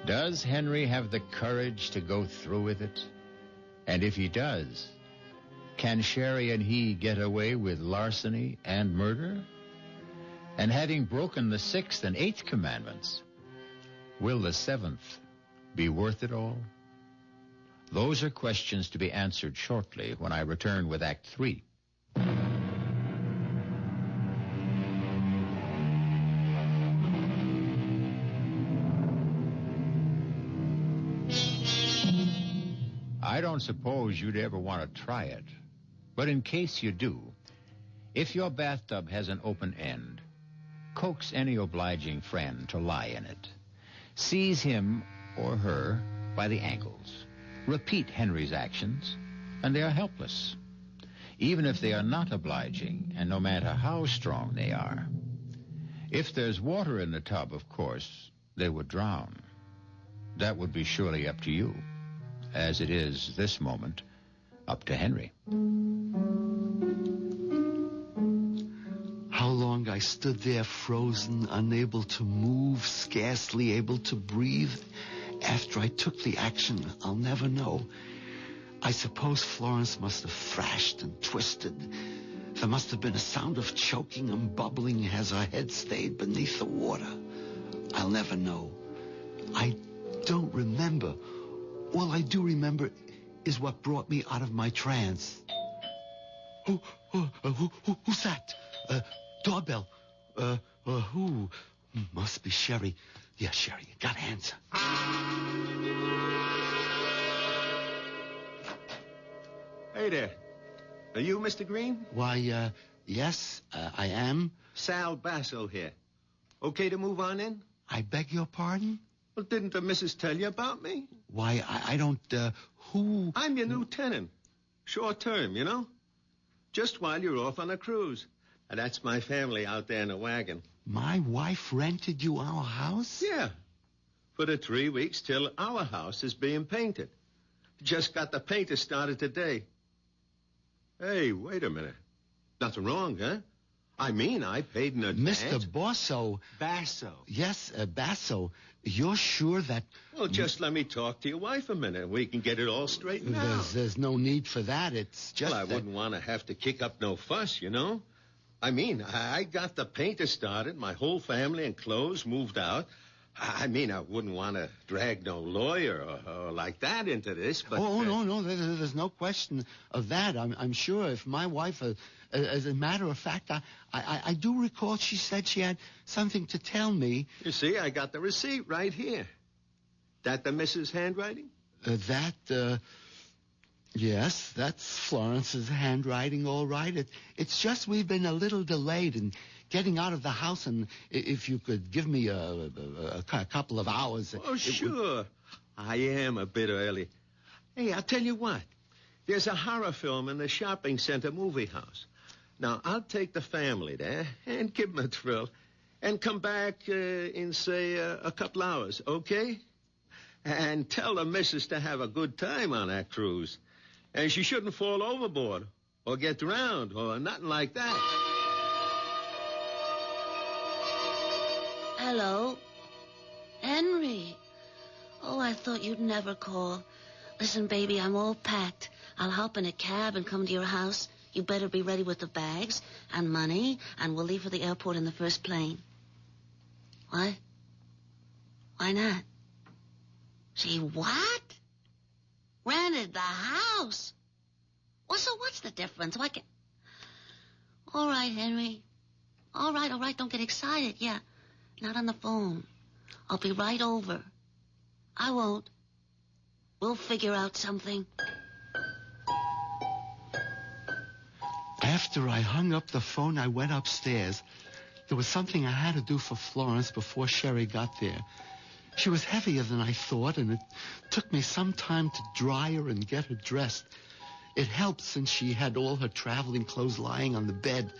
Does Henry have the courage to go through with it? And if he does, can Sherry and he get away with larceny and murder? And having broken the 6th and 8th commandments, will the 7th be worth it all? Those are questions to be answered shortly when I return with Act 3. I don't suppose you'd ever want to try it. But in case you do, if your bathtub has an open end, coax any obliging friend to lie in it. Seize him or her by the ankles. Repeat Henry's actions, and they are helpless. Even if they are not obliging, and no matter how strong they are. If there's water in the tub, of course, they would drown. That would be surely up to you, as it is this moment up to Henry. How long I stood there frozen, unable to move, scarcely able to breathe. After I took the action, I'll never know. I suppose Florence must have thrashed and twisted. There must have been a sound of choking and bubbling as her head stayed beneath the water. I'll never know. I don't remember. All I do remember is what brought me out of my trance. Who's that? Doorbell. Who? Must be Sherry. Yeah, Sherry, you gotta answer. Hey there. Are you Mr. Green? Why, yes, I am. Sal Basso here. Okay to move on in? I beg your pardon? Well, didn't the missus tell you about me? Why, I don't, who? I'm your new tenant. Short term, you know? Just while you're off on a cruise. And that's my family out there in the wagon. My wife rented you our house? Yeah. For the 3 weeks till our house is being painted. Just got the painter started today. Hey, wait a minute. Nothing wrong, huh? I mean, I paid in advance. Mr. Basso. Basso. Yes, Basso. You're sure that... Well, just let me talk to your wife a minute, and we can get it all straightened out. There's no need for that. It's just Well, I wouldn't want to have to kick up no fuss, you know? I mean, I got the painter started, my whole family and clothes moved out. I mean, I wouldn't want to drag no lawyer or like that into this, but... Oh, no, there's no question of that. I'm sure if my wife, as a matter of fact, I do recall she said she had something to tell me. You see, I got the receipt right here. That the missus' handwriting? Yes, that's Florence's handwriting, all right. It's just we've been a little delayed in getting out of the house, and if you could give me a couple of hours... Oh, sure. I am a bit early. Hey, I'll tell you what. There's a horror film in the shopping center movie house. Now, I'll take the family there and give them a thrill and come back in, say, a couple hours, okay? And tell the missus to have a good time on that cruise. And she shouldn't fall overboard or get drowned or nothing like that. Hello? Henry. Oh, I thought you'd never call. Listen, baby, I'm all packed. I'll hop in a cab and come to your house. You better be ready with the bags and money, and we'll leave for the airport in the first plane. What? Why not? She what? Rented the house? Well, so what's the difference? Why can't... All right, Henry. All right. Don't get excited. Yeah, not on the phone. I'll be right over. I won't. We'll figure out something. After I hung up the phone, I went upstairs. There was something I had to do for Florence before Sherry got there. She was heavier than I thought, and it took me some time to dry her and get her dressed. It helped since she had all her traveling clothes lying on the bed.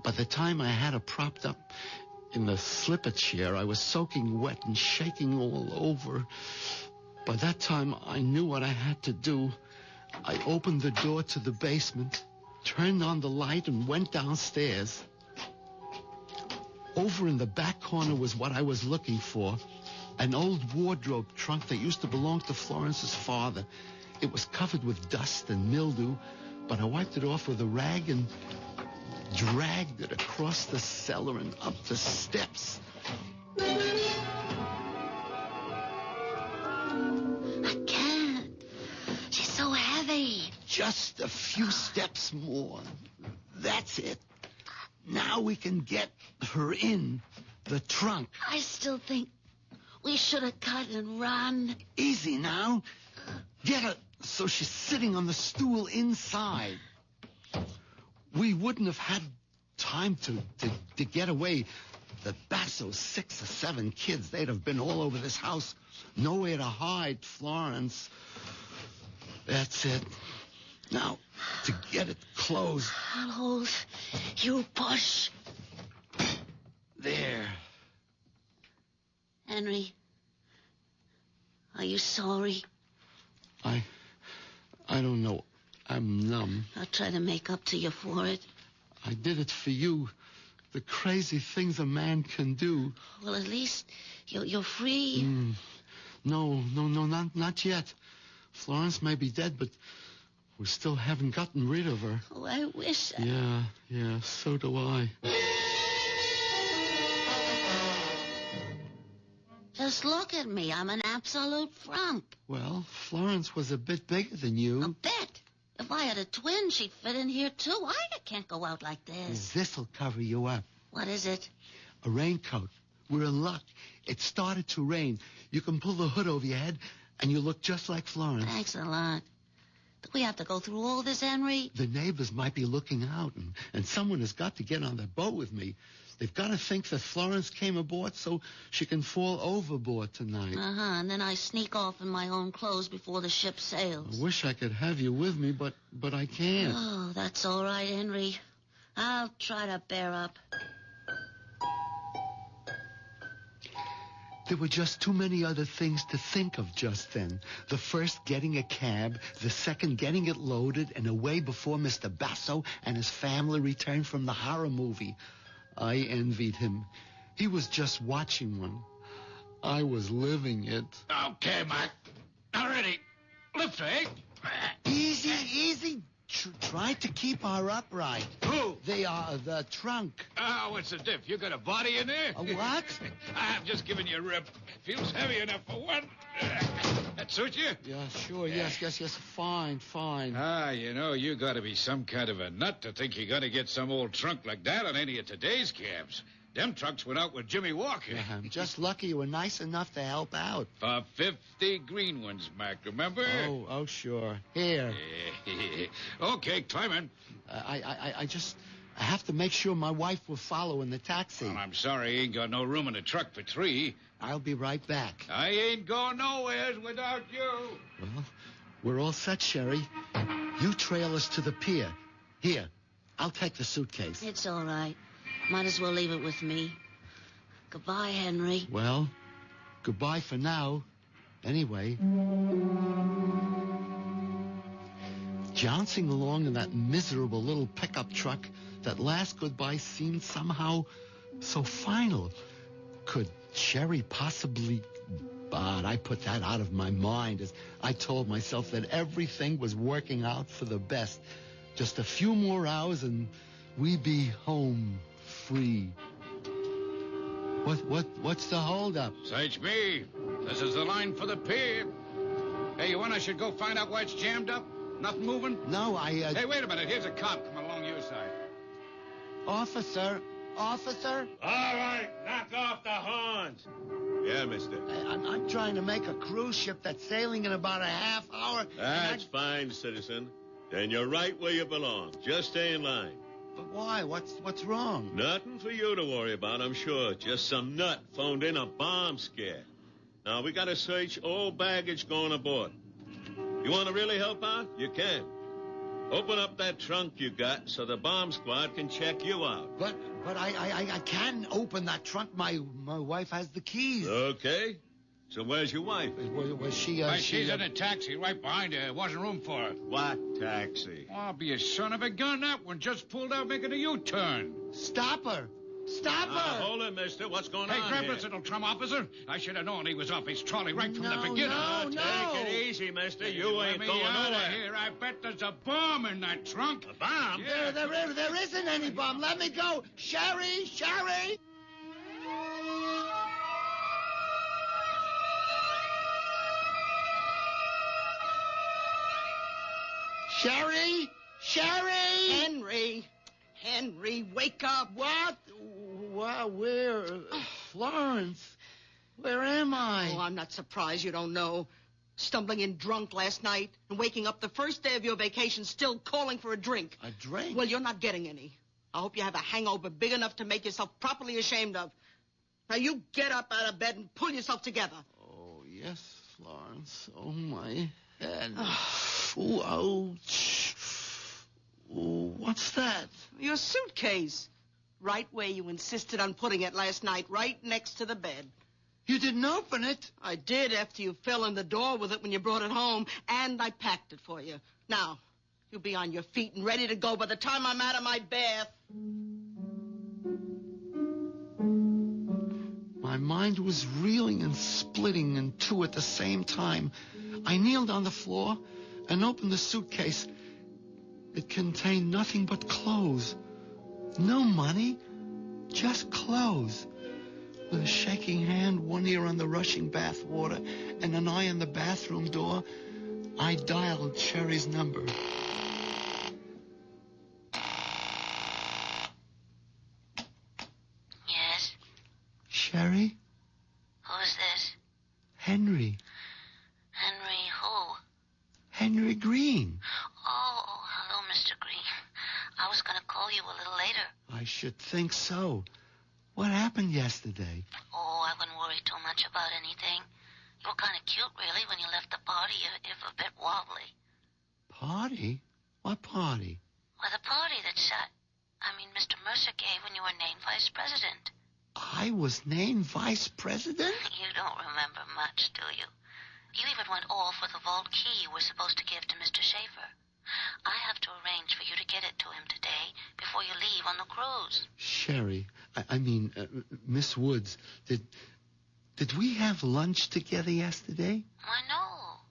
By the time I had her propped up in the slipper chair, I was soaking wet and shaking all over. By that time, I knew what I had to do. I opened the door to the basement, turned on the light, and went downstairs. Over in the back corner was what I was looking for, an old wardrobe trunk that used to belong to Florence's father. It was covered with dust and mildew, but I wiped it off with a rag and dragged it across the cellar and up the steps. I can't. She's so heavy. Just a few steps more. That's it. Now we can get her in the trunk. I still think we should have cut and run. Easy now. Get her so she's sitting on the stool inside. We wouldn't have had time to get away. The Basso's 6 or 7 kids, they'd have been all over this house. Nowhere to hide, Florence. That's it. Now, to get it closed. I'll hold. You push. There. Henry, are you sorry? I don't know. I'm numb. I'll try to make up to you for it. I did it for you. The crazy things a man can do. Well, at least you're free. No, not yet. Florence may be dead, but we still haven't gotten rid of her. Oh, I wish. Yeah, so do I. Just look at me. I'm an absolute frump. Well, Florence was a bit bigger than you. A bit? If I had a twin, she'd fit in here, too. I can't go out like this. This'll cover you up. What is it? A raincoat. We're in luck. It started to rain. You can pull the hood over your head, and you look just like Florence. Thanks a lot. Do we have to go through all this, Henry? The neighbors might be looking out, and someone has got to get on the boat with me. They've got to think that Florence came aboard so she can fall overboard tonight. And then I sneak off in my own clothes before the ship sails. I wish I could have you with me, but I can't. Oh, that's all right, Henry. I'll try to bear up. There were just too many other things to think of just then. The first, getting a cab. The second, getting it loaded and away before Mr. Basso and his family returned from the horror movie. I envied him. He was just watching one. I was living it. Okay, Mac. Now ready. Lift, eh? Easy. Try to keep her upright. Who? The trunk. Oh, what's the diff? You got a body in there? A what? I'm just giving you a rip. Feels heavy enough for one. That suit you? Yeah, sure. Yes. Fine. You got to be some kind of a nut to think you're going to get some old trunk like that on any of today's cabs. Them trucks went out with Jimmy Walker. Yeah, I'm just lucky you were nice enough to help out. For 50 green ones, Mac, remember? Oh, sure. Here. Okay, climb in. I have to make sure my wife will follow in the taxi. Well, I'm sorry, ain't got no room in the truck for 3. I'll be right back. I ain't going nowhere without you. Well, we're all set, Sherry. You trail us to the pier. Here, I'll take the suitcase. It's all right. Might as well leave it with me. Goodbye, Henry. Well, goodbye for now. Anyway. Jouncing along in that miserable little pickup truck, that last goodbye seemed somehow so final. Could Sherry possibly But I put that out of my mind as I told myself that everything was working out for the best. Just a few more hours and we'd be home free. What's the holdup? Search me. This is the line for the pier. Hey, you want I should go find out why it's jammed up? Nothing moving? No, Hey, wait a minute. Here's a cop coming along your side. Officer? Officer? All right, knock off the horns. Yeah, mister. I'm trying to make a cruise ship that's sailing in about a half hour. That's fine, citizen. Then you're right where you belong. Just stay in line. But why? What's wrong? Nothing for you to worry about, I'm sure. Just some nut phoned in a bomb scare. Now, we got to search all baggage going aboard. You want to really help out? You can. Open up that trunk you got so the bomb squad can check you out. But I can't open that trunk. My wife has the keys. Okay. So where's your wife? Was she... she's in a taxi right behind her. There wasn't room for her. What taxi? Oh, be a son of a gun. That one just pulled out making a U-turn. Stop her. Stop her. Hold it, mister. What's going Hey, on grab here? this little trum, officer. I should have known he was off his trolley right from the beginning. Take it easy, mister. You ain't going nowhere. Here. I bet there's a bomb in that trunk. A bomb? Yeah. There isn't any bomb. Let me go. Sherry! Sherry! Sherry! Sherry! Henry, wake up. What? Where? Florence, where am I? Oh, I'm not surprised you don't know. Stumbling in drunk last night and waking up the first day of your vacation still calling for a drink. A drink? Well, you're not getting any. I hope you have a hangover big enough to make yourself properly ashamed of. Now, you get up out of bed and pull yourself together. Oh, yes, Florence. Oh, my head. Ooh, ouch. Ooh, what's that? Your suitcase. Right where you insisted on putting it last night, right next to the bed. You didn't open it? I did after you fell in the door with it when you brought it home, and I packed it for you. Now, you'll be on your feet and ready to go by the time I'm out of my bath. My mind was reeling and splitting in two at the same time. I kneeled on the floor and opened the suitcase. It contained nothing but clothes. No money, just clothes. With a shaking hand, one ear on the rushing bath water, and an eye on the bathroom door, I dialed Sherry's number. Yes? Sherry? Who's this? Henry. Henry who? Henry Green. Oh, hello, Mr. Green. I was going to call you a little later. I should think so. What happened yesterday? Oh, I wouldn't worry too much about anything. You were kind of cute, really, when you left the party, if a bit wobbly. Party? What party? Well, the party that Mr. Mercer gave when you were named vice president. I was named vice president? You don't remember much, do you? You even went off with the vault key you were supposed to give to Mr. Schaefer. I have to arrange for you to get it to him today before you leave on the cruise. Sherry, Miss Woods, did we have lunch together yesterday? Why, no.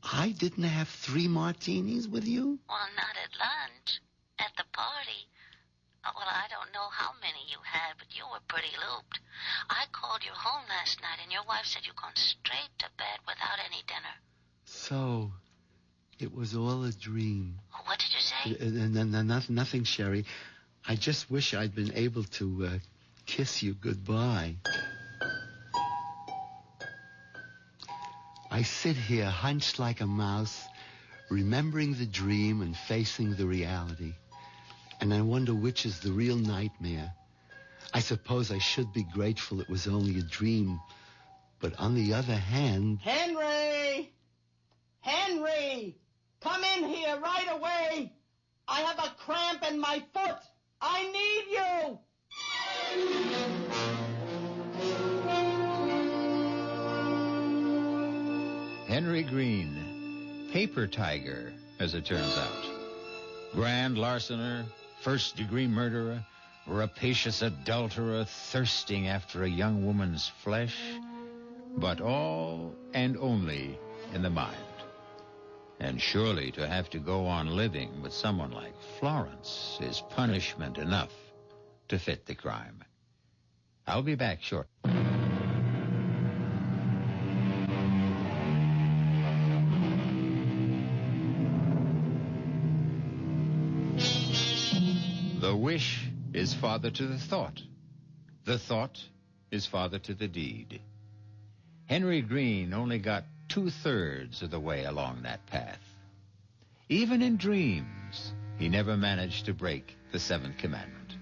I didn't have 3 martinis with you? Well, not at lunch. At the party. Well, I don't know how many you had, but you were pretty looped. I called you home last night, and your wife said you'd gone straight to bed without any dinner. So, it was all a dream. What did you say? Nothing, Sherry. I just wish I'd been able to kiss you goodbye. I sit here hunched like a mouse, remembering the dream and facing the reality. And I wonder which is the real nightmare. I suppose I should be grateful it was only a dream. But on the other hand... Henry! Henry! Come in here right away! I have a cramp in my foot! I need you! Henry Green, paper tiger, as it turns out. Grand larcener, first-degree murderer, rapacious adulterer thirsting after a young woman's flesh. but all and only in the mind. And surely to have to go on living with someone like Florence is punishment enough to fit the crime. I'll be back shortly. The wish is father to the thought. The thought is father to the deed. Henry Green only got 2/3 of the way along that path. Even in dreams, he never managed to break the 7th commandment.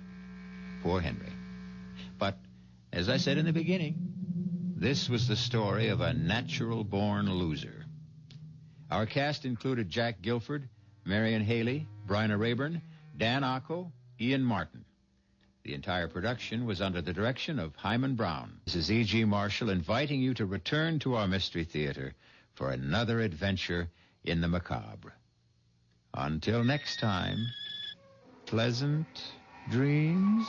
Poor Henry. But, as I said in the beginning, this was the story of a natural-born loser. Our cast included Jack Gilford, Marion Haley, Bryna Rayburn, Dan Acco, Ian Martin. The entire production was under the direction of Hyman Brown. This is E.G. Marshall inviting you to return to our Mystery Theater for another adventure in the macabre. Until next time, pleasant dreams.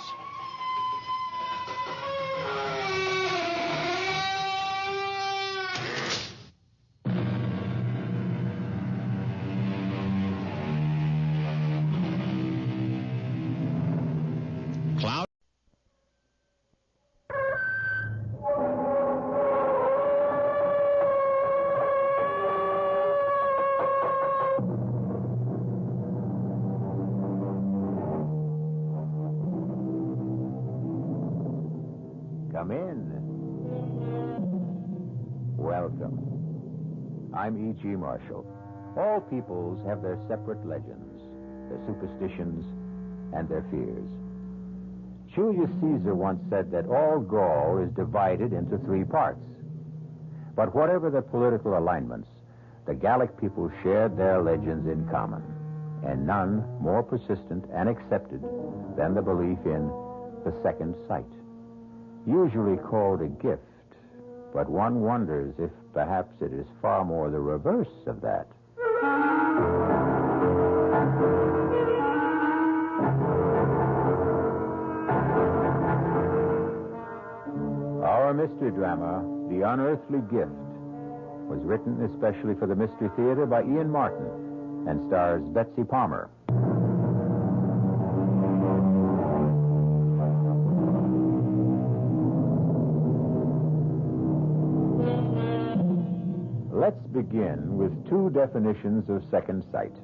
Come in. Welcome. I'm E.G. Marshall. All peoples have their separate legends, their superstitions, and their fears. Julius Caesar once said that all Gaul is divided into 3 parts. But whatever their political alignments, the Gallic people shared their legends in common, and none more persistent and accepted than the belief in the second sight. Usually called a gift, but one wonders if perhaps it is far more the reverse of that. Our mystery drama, The Unearthly Gift, was written especially for the Mystery Theater by Ian Martin and stars Betsy Palmer. Let's begin with 2 definitions of second sight.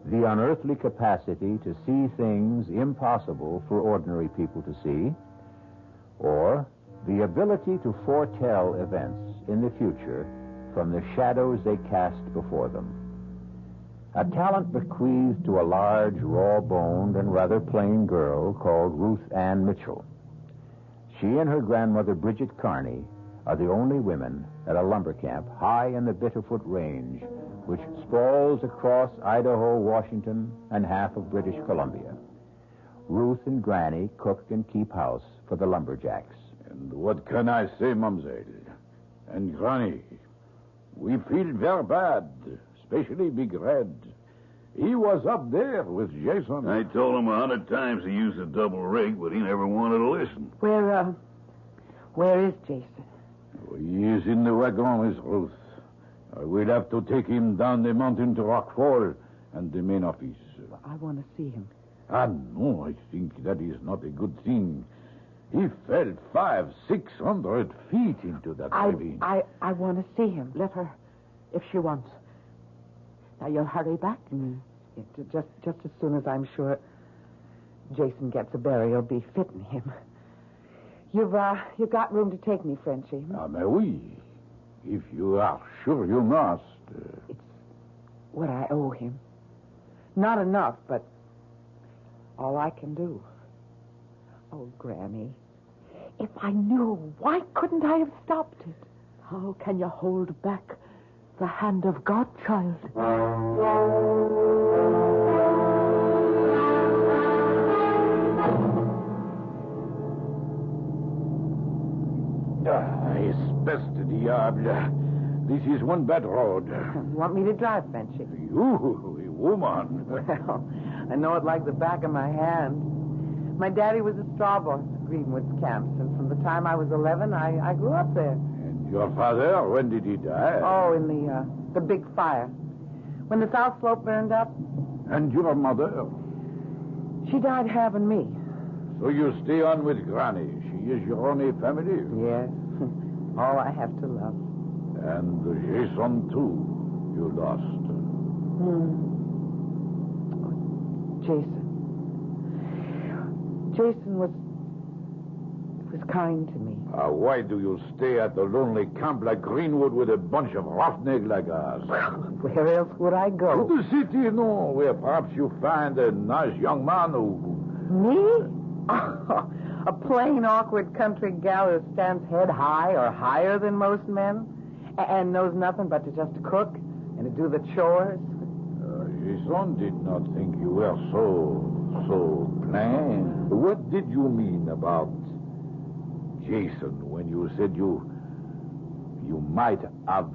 The unearthly capacity to see things impossible for ordinary people to see, or the ability to foretell events in the future from the shadows they cast before them. A talent bequeathed to a large, raw-boned, and rather plain girl called Ruth Ann Mitchell. She and her grandmother, Bridget Carney, are the only women at a lumber camp high in the Bitterfoot Range, which sprawls across Idaho, Washington, and half of British Columbia. Ruth and Granny cook and keep house for the lumberjacks. And what can I say, Mamselle? And Granny, we feel very bad, especially Big Red. He was up there with Jason. I told him 100 times to use a double rig, but he never wanted to listen. Where is Jason? He is in the wagon, Miss Ruth. We'll have to take him down the mountain to Rockfall and the main office. I want to see him. No, I think that is not a good thing. He fell 500-600 feet into that ravine. I want to see him. Let her, if she wants. Now, you'll hurry back? Just as soon as I'm sure Jason gets a burial be fitting him. You've got room to take me, Frenchie. Mais oui. If you are sure you must. It's what I owe him. Not enough, but all I can do. Oh, Granny, if I knew, why couldn't I have stopped it? How can you hold back the hand of God, child? Espèce de diable. This is one bad road. You want me to drive, Frenchie? You, a woman. Well, I know it like the back of my hand. My daddy was a straw boss at Greenwood's camps, and from the time I was 11, I grew up there. Your father, when did he die? Oh, in the big fire. When the South Slope burned up. And your mother? She died having me. So you stay on with Granny. She is your only family? Yes. All I have to love. And Jason, too, you lost. Jason. Jason was kind to me. Why do you stay at the lonely camp like Greenwood with a bunch of roughnecks like us? Where else would I go? To the city, no, where perhaps you find a nice young man who... Me? A plain, awkward country gal who stands head high or higher than most men and knows nothing but to just cook and to do the chores. Jason did not think you were so plain. What did you mean about Jason when you said you might have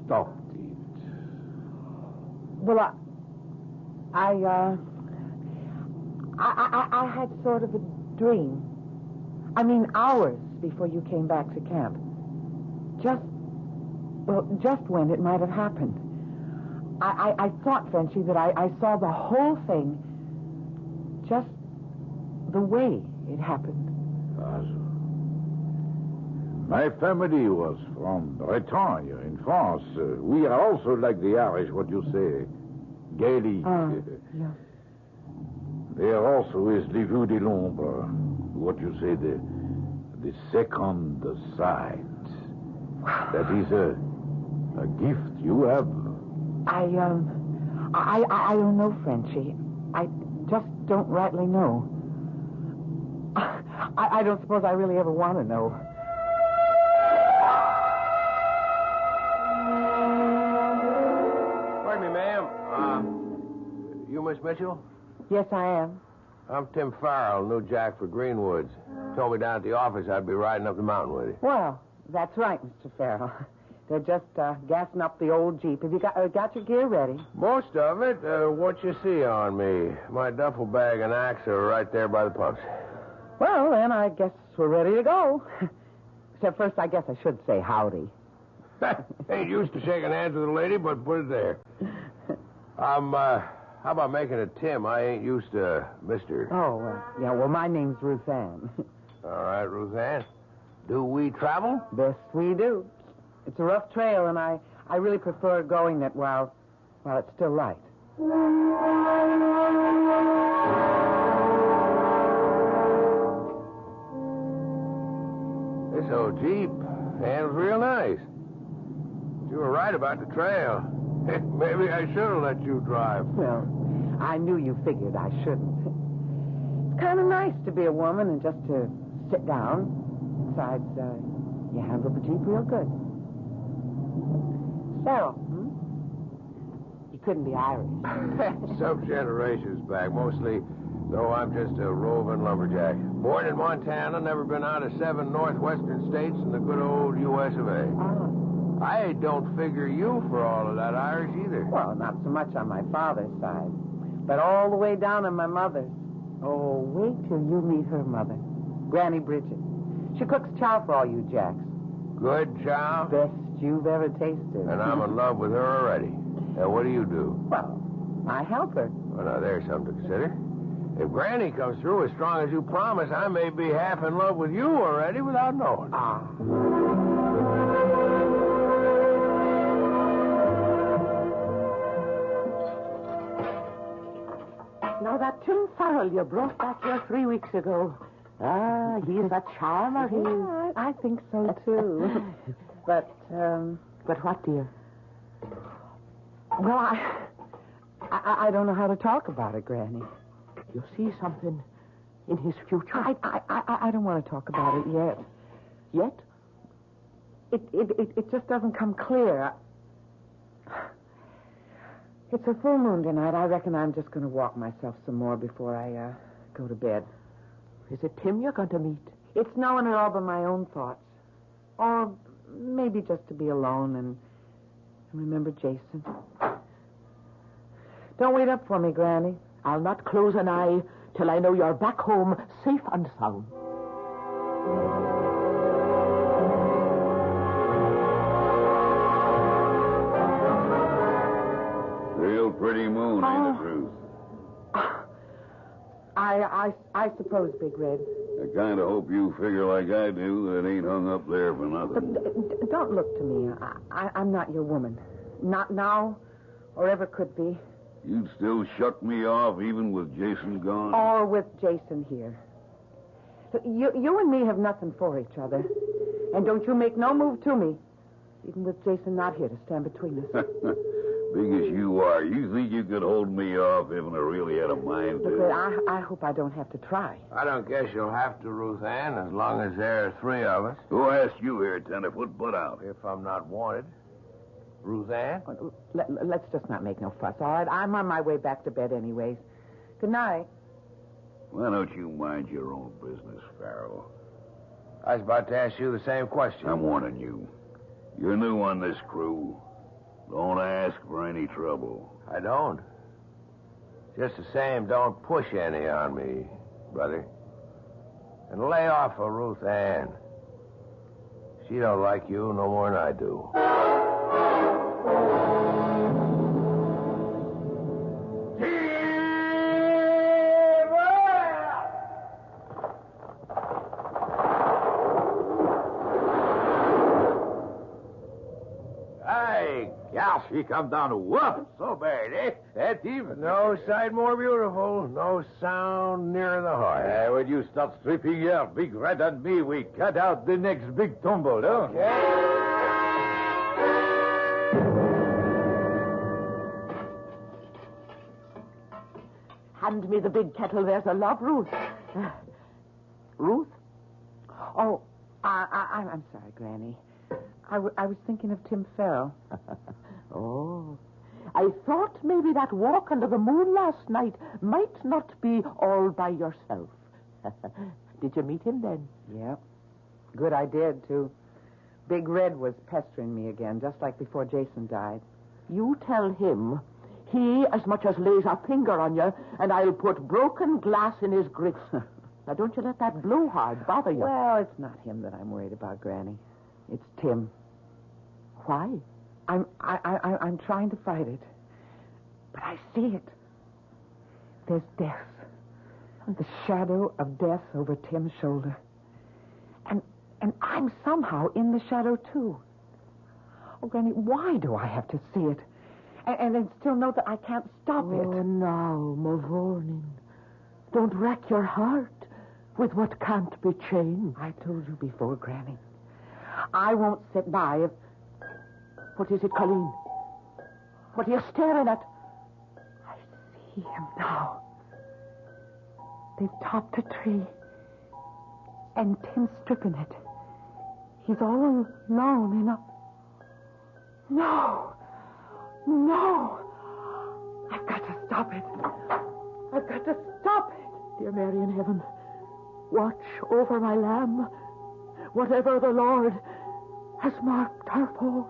stopped it? Well, I had sort of a dream. I mean, hours before you came back to camp. Just when it might have happened. I thought, Frenchy, that I saw the whole thing just the way it happened. My family was from Bretagne in France. We are also like the Irish, what you say, Gaelic. Yeah. There also is the Vue de l'Ombre, what you say, the second sight. That is a gift you have. I don't know, Frenchy. I just don't rightly know. I don't suppose I really ever want to know. Pardon me, ma'am. You Miss Mitchell? Yes, I am. I'm Tim Farrell, new Jack for Greenwoods. Told me down at the office I'd be riding up the mountain with you. Well, that's right, Mr. Farrell. They're just gassing up the old Jeep. Have you got your gear ready? Most of it. What you see on me. My duffel bag and axe are right there by the pumps. Well, then, I guess we're ready to go. Except first, I guess I should say howdy. Ain't used to shaking hands with a lady, but put it there. How about making it Tim? I ain't used to Mr. Oh, yeah, well, my name's Ruth Ann. All right, Ruth Ann. Do we travel? Best we do. It's a rough trail, and I really prefer going it while it's still light. This old Jeep handles real nice. You were right about the trail. Maybe I should have let you drive. Well, I knew you figured I shouldn't. It's kind of nice to be a woman and just to sit down. Besides, you handle the Jeep real good. Farrell, You couldn't be Irish. Some generations back, mostly, though I'm just a roving lumberjack. Born in Montana, never been out of 7 northwestern states in the good old U.S. of A. I don't figure you for all of that Irish either. Well, not so much on my father's side, but all the way down on my mother's. Oh, wait till you meet her mother, Granny Bridget. She cooks chow for all you jacks. Good chow? Best you've ever tasted. And I'm in love with her already. Now, what do you do? Well, I help her. Well, now, there's something to consider. If Granny comes through as strong as you promise, I may be half in love with you already without knowing. Now, that Tim Farrell you brought back here 3 weeks ago. He's a charmer, he is. I think so, too. But what, dear? Well, I don't know how to talk about it, Granny. You see something in his future? I don't want to talk about it yet. Yet? It just doesn't come clear. It's a full moon tonight. I reckon I'm just going to walk myself some more before I go to bed. Is it Tim you're going to meet? It's no one at all but my own thoughts. Or maybe just to be alone and remember Jason. Don't wait up for me, Granny. I'll not close an eye till I know you're back home safe and sound. pretty moon, ain't it, Ruth? I suppose, Big Red. I kind of hope you figure like I do that it ain't hung up there for nothing. But don't look to me. I'm not your woman. Not now, or ever could be. You'd still shuck me off even with Jason gone? Or with Jason here. You and me have nothing for each other. And don't you make no move to me, even with Jason not here to stand between us. Big as you are, you think you could hold me off if I really had a mind to? Look, I hope I don't have to try. I don't guess you'll have to, Ruth Ann, as long as there are three of us. Who asked you here, Tenderfoot? Put out. If I'm not wanted. Ruth Ann? Let's just not make no fuss, all right? I'm on my way back to bed anyways. Good night. Why don't you mind your own business, Farrell? I was about to ask you the same question. I'm warning you. You're new on this crew. Don't ask for any trouble. I don't. Just the same, don't push any on me, brother. And lay off of Ruth Ann. She don't like you no more than I do. She come down to whoop so bad, eh? That even. No sight more beautiful, no sound nearer the heart. When you start stripping your Big Red on me, we cut out the next big tumble, huh? Okay. Hand me the big kettle. There's a love, Ruth. Ruth? Oh, I'm sorry, Granny. I was thinking of Tim Farrell. Oh, I thought maybe that walk under the moon last night might not be all by yourself. Did you meet him then? Yeah. Good I did, too. Big Red was pestering me again, just like before Jason died. You tell him he as much as lays a finger on you, and I'll put broken glass in his grits. Now, don't you let that blowhard bother you. Well, it's not him that I'm worried about, Granny. It's Tim. Why? I'm trying to fight it. But I see it. There's death. The shadow of death over Tim's shoulder. And I'm somehow in the shadow, too. Oh, Granny, why do I have to see it? And then still know that I can't stop it? Oh, now, Mavournin. Don't wreck your heart with what can't be changed. I told you before, Granny. I won't sit by if... What is it, Colleen? What are you staring at? I see him now. They've topped a tree. And Tim's stricken it. He's all alone in a... No! I've got to stop it. I've got to stop it. Dear Mary in heaven, watch over my lamb. Whatever the Lord has marked her for.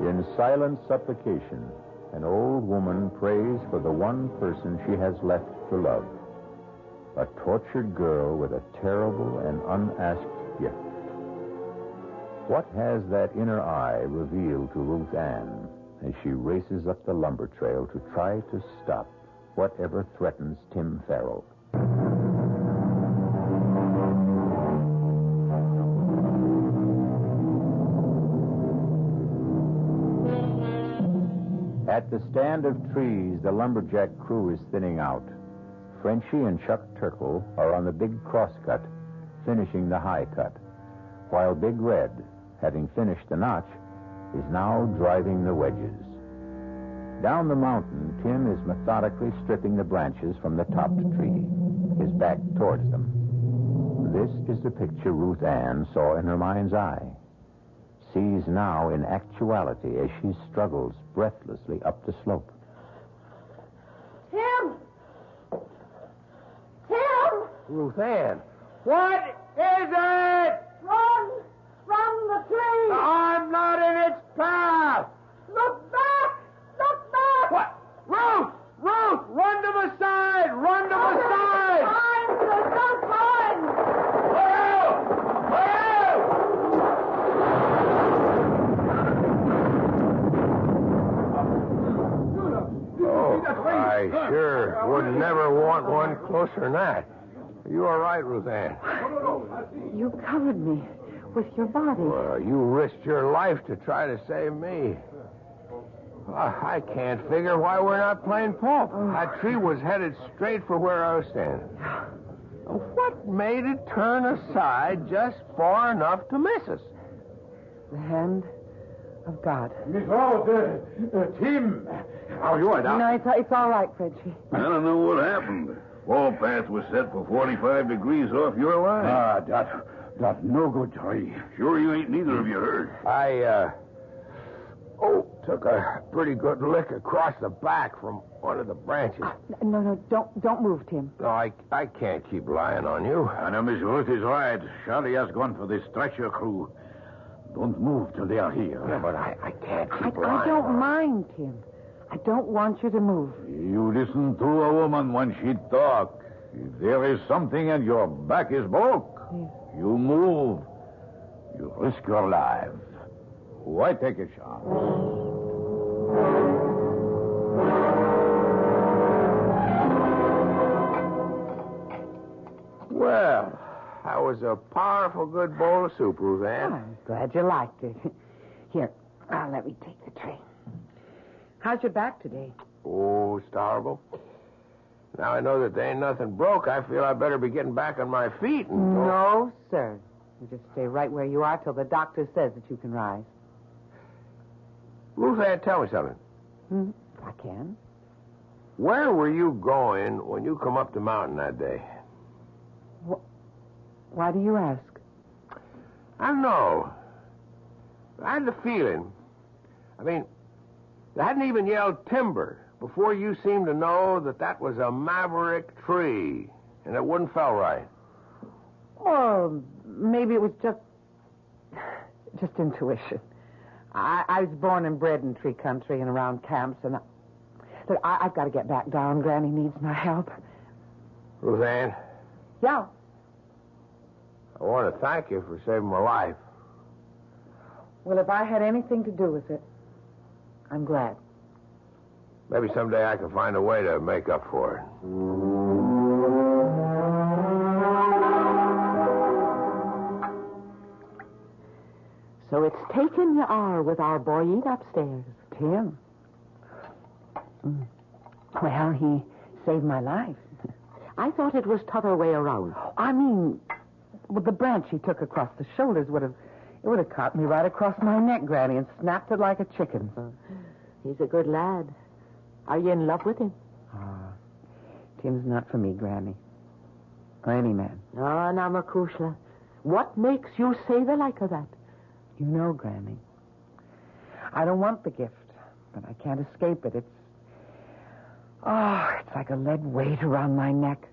In silent supplication, an old woman prays for the one person she has left to love. A tortured girl with a terrible and unasked gift. What has that inner eye revealed to Ruth Ann as she races up the lumber trail to try to stop whatever threatens Tim Farrell? At the stand of trees, the lumberjack crew is thinning out. Frenchie and Chuck Turkle are on the big crosscut, finishing the high cut, while Big Red, having finished the notch, is now driving the wedges. Down the mountain, Tim is methodically stripping the branches from the topped tree, his back towards them. This is the picture Ruth Ann saw in her mind's eye, sees now in actuality as she struggles breathlessly up the slope. Tim! Ruth Ann, what is it? Run! From the tree! I'm not in its path! Look back! Look back! What? Ruth! Run to the side! Run to the side! Mine! Don't mind! Look out! I sure would never want one closer than that. You are right, Ruthann. You covered me with your body. Well, you risked your life to try to save me. I can't figure why we're not playing pulp. That tree was headed straight for where I was standing. What made it turn aside just far enough to miss us? The hand of God. Miss Rose, Tim, how are you, Doc? No, it's all right, Frenchie. I don't know what happened. Wall path was set for 45 degrees off your line. That no good tree. Sure you ain't neither of you hurt? I took a pretty good lick across the back from one of the branches. No, don't move, Tim. No, I can't keep lying on you. I know Miss Ruth is right. Charlie has gone for this stretcher crew. Don't move till they are here. Yeah, but I can't keep lying. I don't mind, Tim. I don't want you to move. You listen to a woman when she talk. If there is something and your back is broke, you move. You risk your life. Why take a chance? Well, that was a powerful good bowl of soup, Ruthann. I'm glad you liked it. Here, let me take the tray. How's your back today? Oh, it's horrible. Now I know that there ain't nothing broke. I feel I better be getting back on my feet. No, sir. You just stay right where you are till the doctor says that you can rise. Ruthann, tell me something. I can. Where were you going when you come up the mountain that day? Why do you ask? I don't know. I had the feeling. I mean, they hadn't even yelled timber before you seemed to know that was a maverick tree, and it wouldn't fell right. Well, maybe it was just intuition. I was born and bred in tree country and around camps, and look, I've got to get back down. Granny needs my help. Ruthann? Yeah? I want to thank you for saving my life. Well, if I had anything to do with it, I'm glad. Maybe someday I can find a way to make up for it. So it's taken you are with our boy upstairs, Tim. Well, he saved my life. I thought it was t'other way around. I mean, with the branch he took across the shoulders would have caught me right across my neck, Granny, and snapped it like a chicken. He's a good lad. Are you in love with him? Tim's not for me, Granny. Or any man. Oh, now, Makushla, what makes you say the like of that? You know, Granny, I don't want the gift, but I can't escape it. It's like a lead weight around my neck.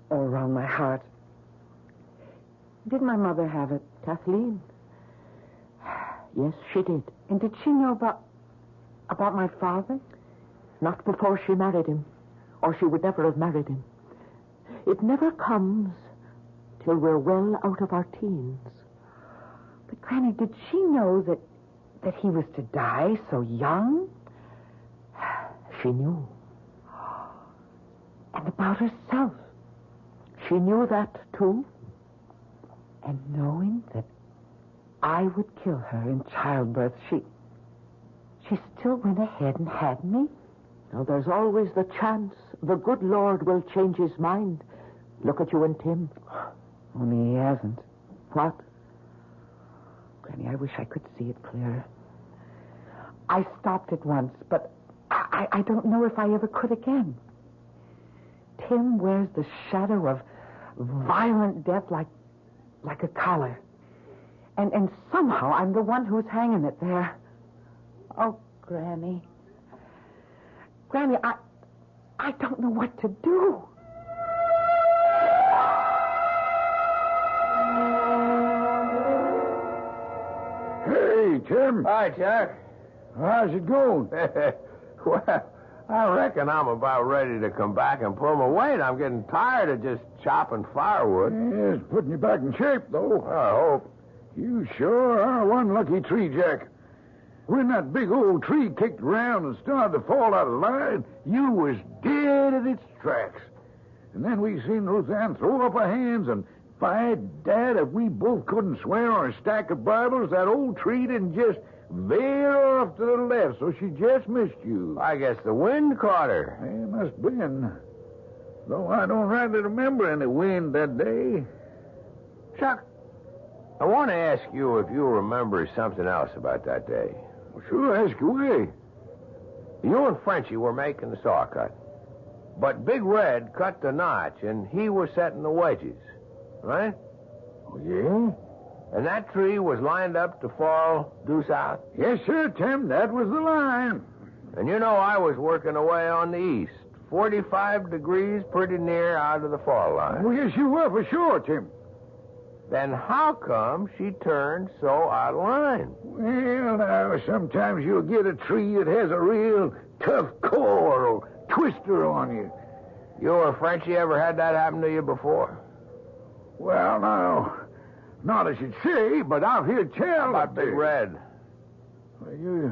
Or around my heart. Did my mother have it? Kathleen? Yes, she did. And did she know about my father? Not before she married him, or she would never have married him. It never comes till we're well out of our teens. But, Granny, did she know that he was to die so young? She knew. And about herself? She knew that, too. And knowing that I would kill her in childbirth, she still went ahead and had me? Now, there's always the chance the good Lord will change his mind. Look at you and Tim. Only he hasn't. What? Granny, I wish I could see it clearer. I stopped it once, but I don't know if I ever could again. Tim wears the shadow of violent death like a collar. And somehow I'm the one who's hanging it there. Oh, Granny. Granny, I don't know what to do. Hey, Tim. Hi, Jack. How's it going? Well, I reckon I'm about ready to come back and pull my weight. I'm getting tired of just chopping firewood. Yeah, it's putting you back in shape, though. I hope. You sure are one lucky tree, Jack. When that big old tree kicked around and started to fall out of line, you was dead at its tracks. And then we seen Ruth Ann throw up her hands, and by Dad, if we both couldn't swear on a stack of Bibles, that old tree didn't just veer off to the left, so she just missed you. I guess the wind caught her. It must have been. Though I don't rightly remember any wind that day. Chuck, I want to ask you if you remember something else about that day. Well, sure, ask away. You and Frenchie were making the saw cut. But Big Red cut the notch, and he was setting the wedges. Right? Oh, yeah? And that tree was lined up to fall due south? Yes, sir, Tim. That was the line. And you know I was working away on the east. 45 degrees pretty near out of the fall line. Oh, yes, you were, for sure, Tim. Then how come she turned so out of line? Well, now, sometimes you'll get a tree that has a real tough core or twister on you. You or Frenchie ever had that happen to you before? Well, no. Not as you'd say, but I've heard tell. About Big Red? Well,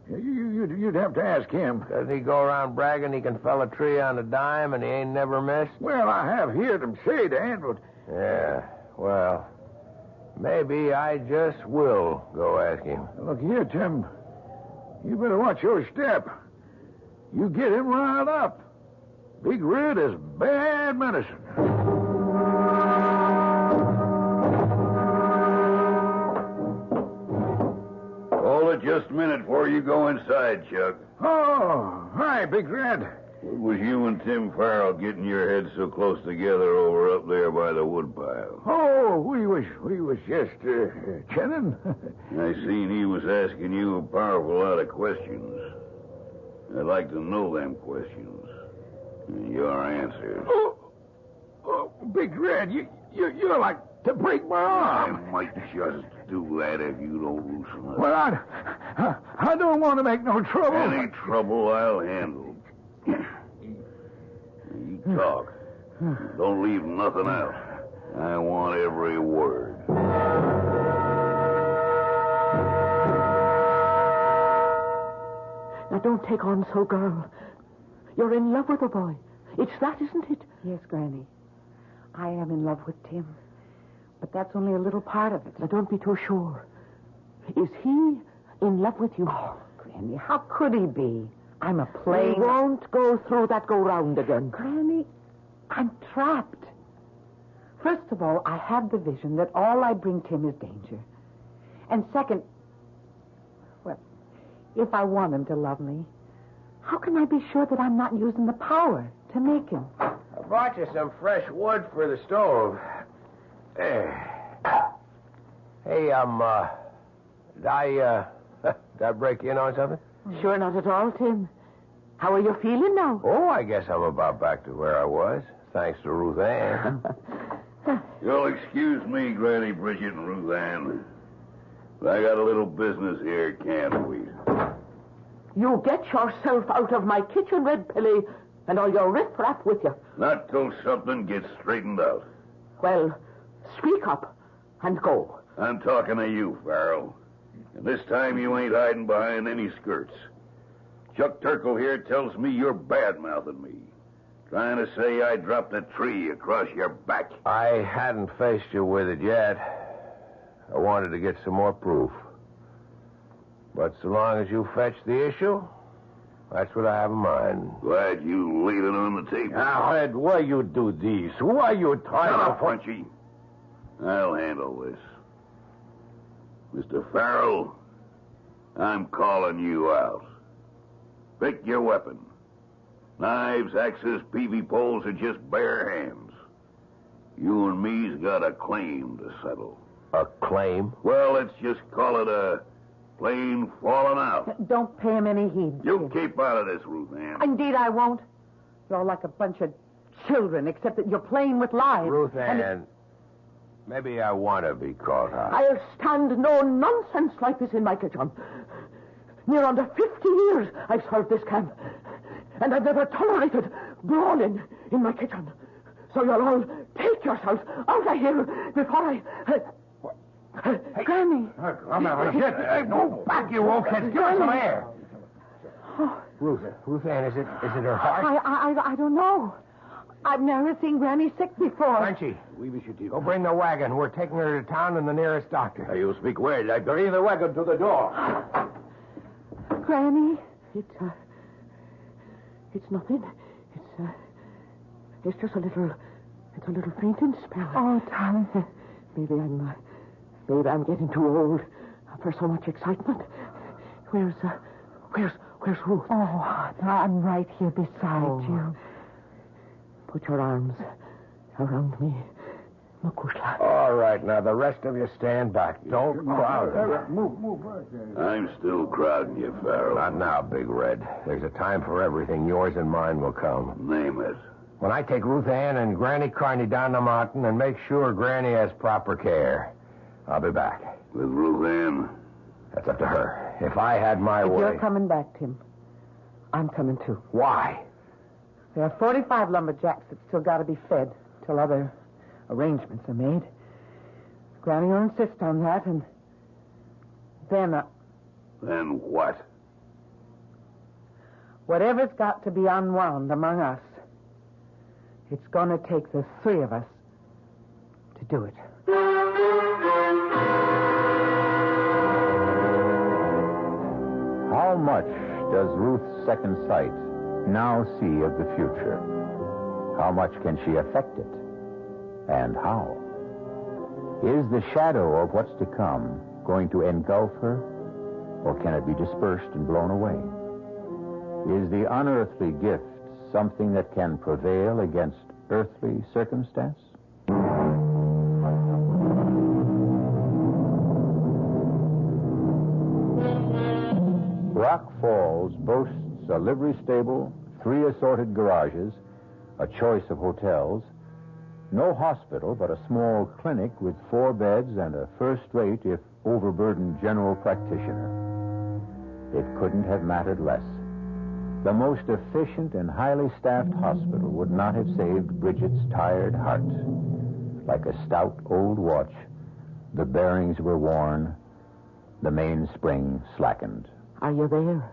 you'd have to ask him. Doesn't he go around bragging he can fell a tree on a dime and he ain't never missed? Well, I have heard him say that, but... Yeah, well, maybe I just will go ask him. Look here, Tim. You better watch your step. You get him riled up. Big Red is bad medicine. Hold it just a minute before you go inside, Chuck. Oh, hi, Big Red. What was you and Tim Farrell getting your heads so close together over up there by the woodpile? Oh, we was just chatting. I seen he was asking you a powerful lot of questions. I'd like to know them questions and your answers. Oh, Big Red, you're like to break my arm. I might just do that if you don't loosen up. Well, I don't want to make no trouble. Any trouble I'll handle. You talk. Don't leave nothing out. I want every word. Now, don't take on so, girl. You're in love with the boy. It's that, isn't it? Yes, Granny. I am in love with Tim. But that's only a little part of it. Now, don't be too sure. Is he in love with you? Oh, Granny, how could he be? I'm a plain... We won't go through that go-round again. Granny, I'm trapped. First of all, I have the vision that all I bring Tim is danger. And second, well, if I want him to love me, how can I be sure that I'm not using the power to make him? I brought you some fresh wood for the stove. Hey, did I break in on something? Sure not at all, Tim. How are you feeling now? Oh, I guess I'm about back to where I was, thanks to Ruth Ann. You'll excuse me, Granny Bridget and Ruth Ann. But I got a little business here, can't we? You get yourself out of my kitchen, Red Pilly, and all your riff-raff with you. Not till something gets straightened out. Well, speak up and go. I'm talking to you, Farrell. And this time you ain't hiding behind any skirts. Chuck Turkle here tells me you're bad-mouthing me. Trying to say I dropped a tree across your back. I hadn't faced you with it yet. I wanted to get some more proof. But so long as you fetch the issue, that's what I have in mind. Glad you laid it on the table. Now, Ed, why you do this? Why you trying Now, to... Frenchy. I'll handle this. Mr. Farrell, I'm calling you out. Pick your weapon. Knives, axes, peavy poles are just bare hands. You and me's got a claim to settle. A claim? Well, let's just call it a plain falling out. Don't pay him any heed. You keep out of this, Ruth Ann. Indeed, I won't. You're like a bunch of children, except that you're playing with lives. Ruth Ann, maybe I want to be called out. I'll stand no nonsense like this in my kitchen. Near under 50 years I've served this camp, and I've never tolerated brawling in my kitchen. So you'll all take yourselves out of here before I... Hey, Granny. Come on, get. Hey, move back, you old kids. Give us some air. Oh. Ruth Ann, is it her heart? I don't know. I've never seen Granny sick before. Frenchy, go bring the wagon. We're taking her to town and the nearest doctor. You speak well. I bring the wagon to the door. Granny, it's nothing. It's just a little fainting spell. Oh, darling. Maybe I'm getting too old for so much excitement. Where's Ruth? Oh, I'm right here beside you. Put your arms around me, Makushla. All right, now the rest of you stand back. Don't crowd. Move. I'm still crowding you, Farrell. Not now, Big Red. There's a time for everything. Yours and mine will come. Name it. When I take Ruth Ann and Granny Carney down the mountain and make sure Granny has proper care, I'll be back. With Ruth Ann? That's up to her. If I had my way... If you're coming back, Tim, I'm coming too. Why? There are 45 lumberjacks that still got to be fed till other arrangements are made. Granny will insist on that, and then... Then what? Whatever's got to be unwound among us, it's going to take the three of us to do it. How much does Ruth's second sight now see of the future? How much can she affect it? And how? Is the shadow of what's to come going to engulf her, or can it be dispersed and blown away? Is the unearthly gift something that can prevail against earthly circumstance? Rock Falls boasts a livery stable, 3 assorted garages, a choice of hotels, no hospital, but a small clinic with 4 beds and a first-rate, if overburdened, general practitioner. It couldn't have mattered less. The most efficient and highly staffed hospital would not have saved Bridget's tired heart. Like a stout old watch, the bearings were worn, the mainspring slackened. Are you there,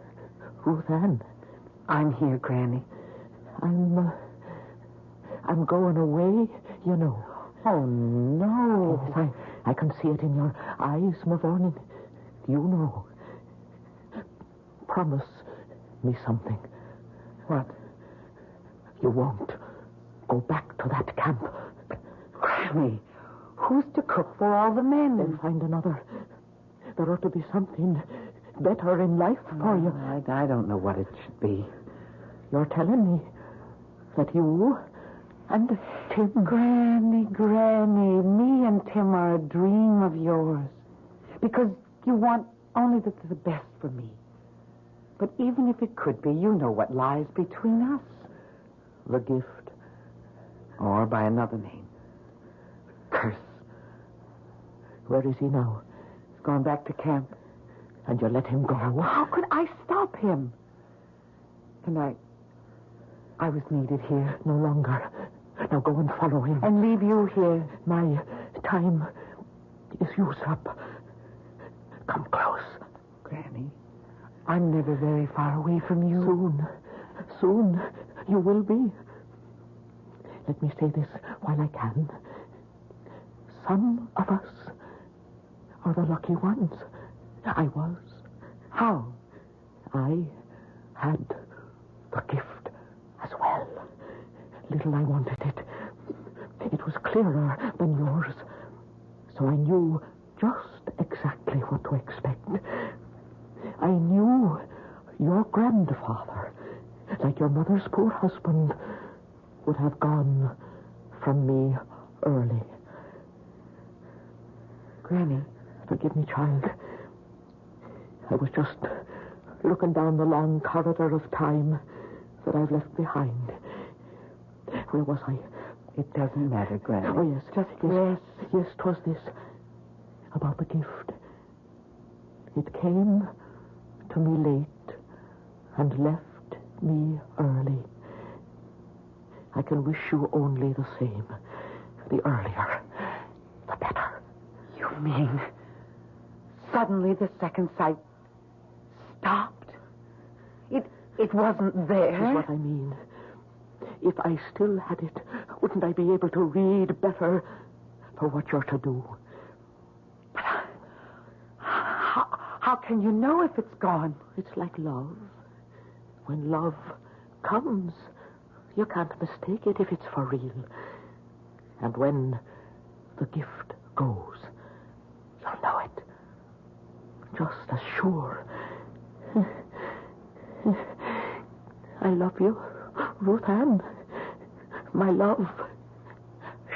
Ruth Ann? I'm here, Granny. I'm going away, you know. Oh, no. Yes, I can see it in your eyes, Mavourneen. You know. Promise me something. What? You won't go back to that camp. Granny, who's to cook for all the men? Then find another. There ought to be something better in life for you. I don't know what it should be. You're telling me that you and Tim... Granny, me and Tim are a dream of yours. Because you want only the best for me. But even if it could be, you know what lies between us. The gift. Or by another name. Curse. Where is he now? He's gone back to camp. And you let him go. How could I stop him? And I was needed here no longer. Now go and follow him. And leave you here. My time is used up. Come close, Granny. I'm never very far away from you. Soon you will be. Let me say this while I can. Some of us are the lucky ones. I was. How? I had the gift as well. Little I wanted it. It was clearer than yours. So I knew just exactly what to expect. I knew your grandfather, like your mother's poor husband, would have gone from me early. Granny, forgive me, child. I was just looking down the long corridor of time that I've left behind. Where was I? It doesn't matter, Granny. Oh, yes. Yes, 'twas this. About the gift. It came to me late and left me early. I can wish you only the same. The earlier, the better. You mean suddenly the second sight stopped. It wasn't there. That's what I mean. If I still had it, wouldn't I be able to read better for what you're to do? But how can you know if it's gone? It's like love. When love comes, you can't mistake it if it's for real. And when the gift goes, you'll know it. Just as sure. I love you, Ruth Ann. My love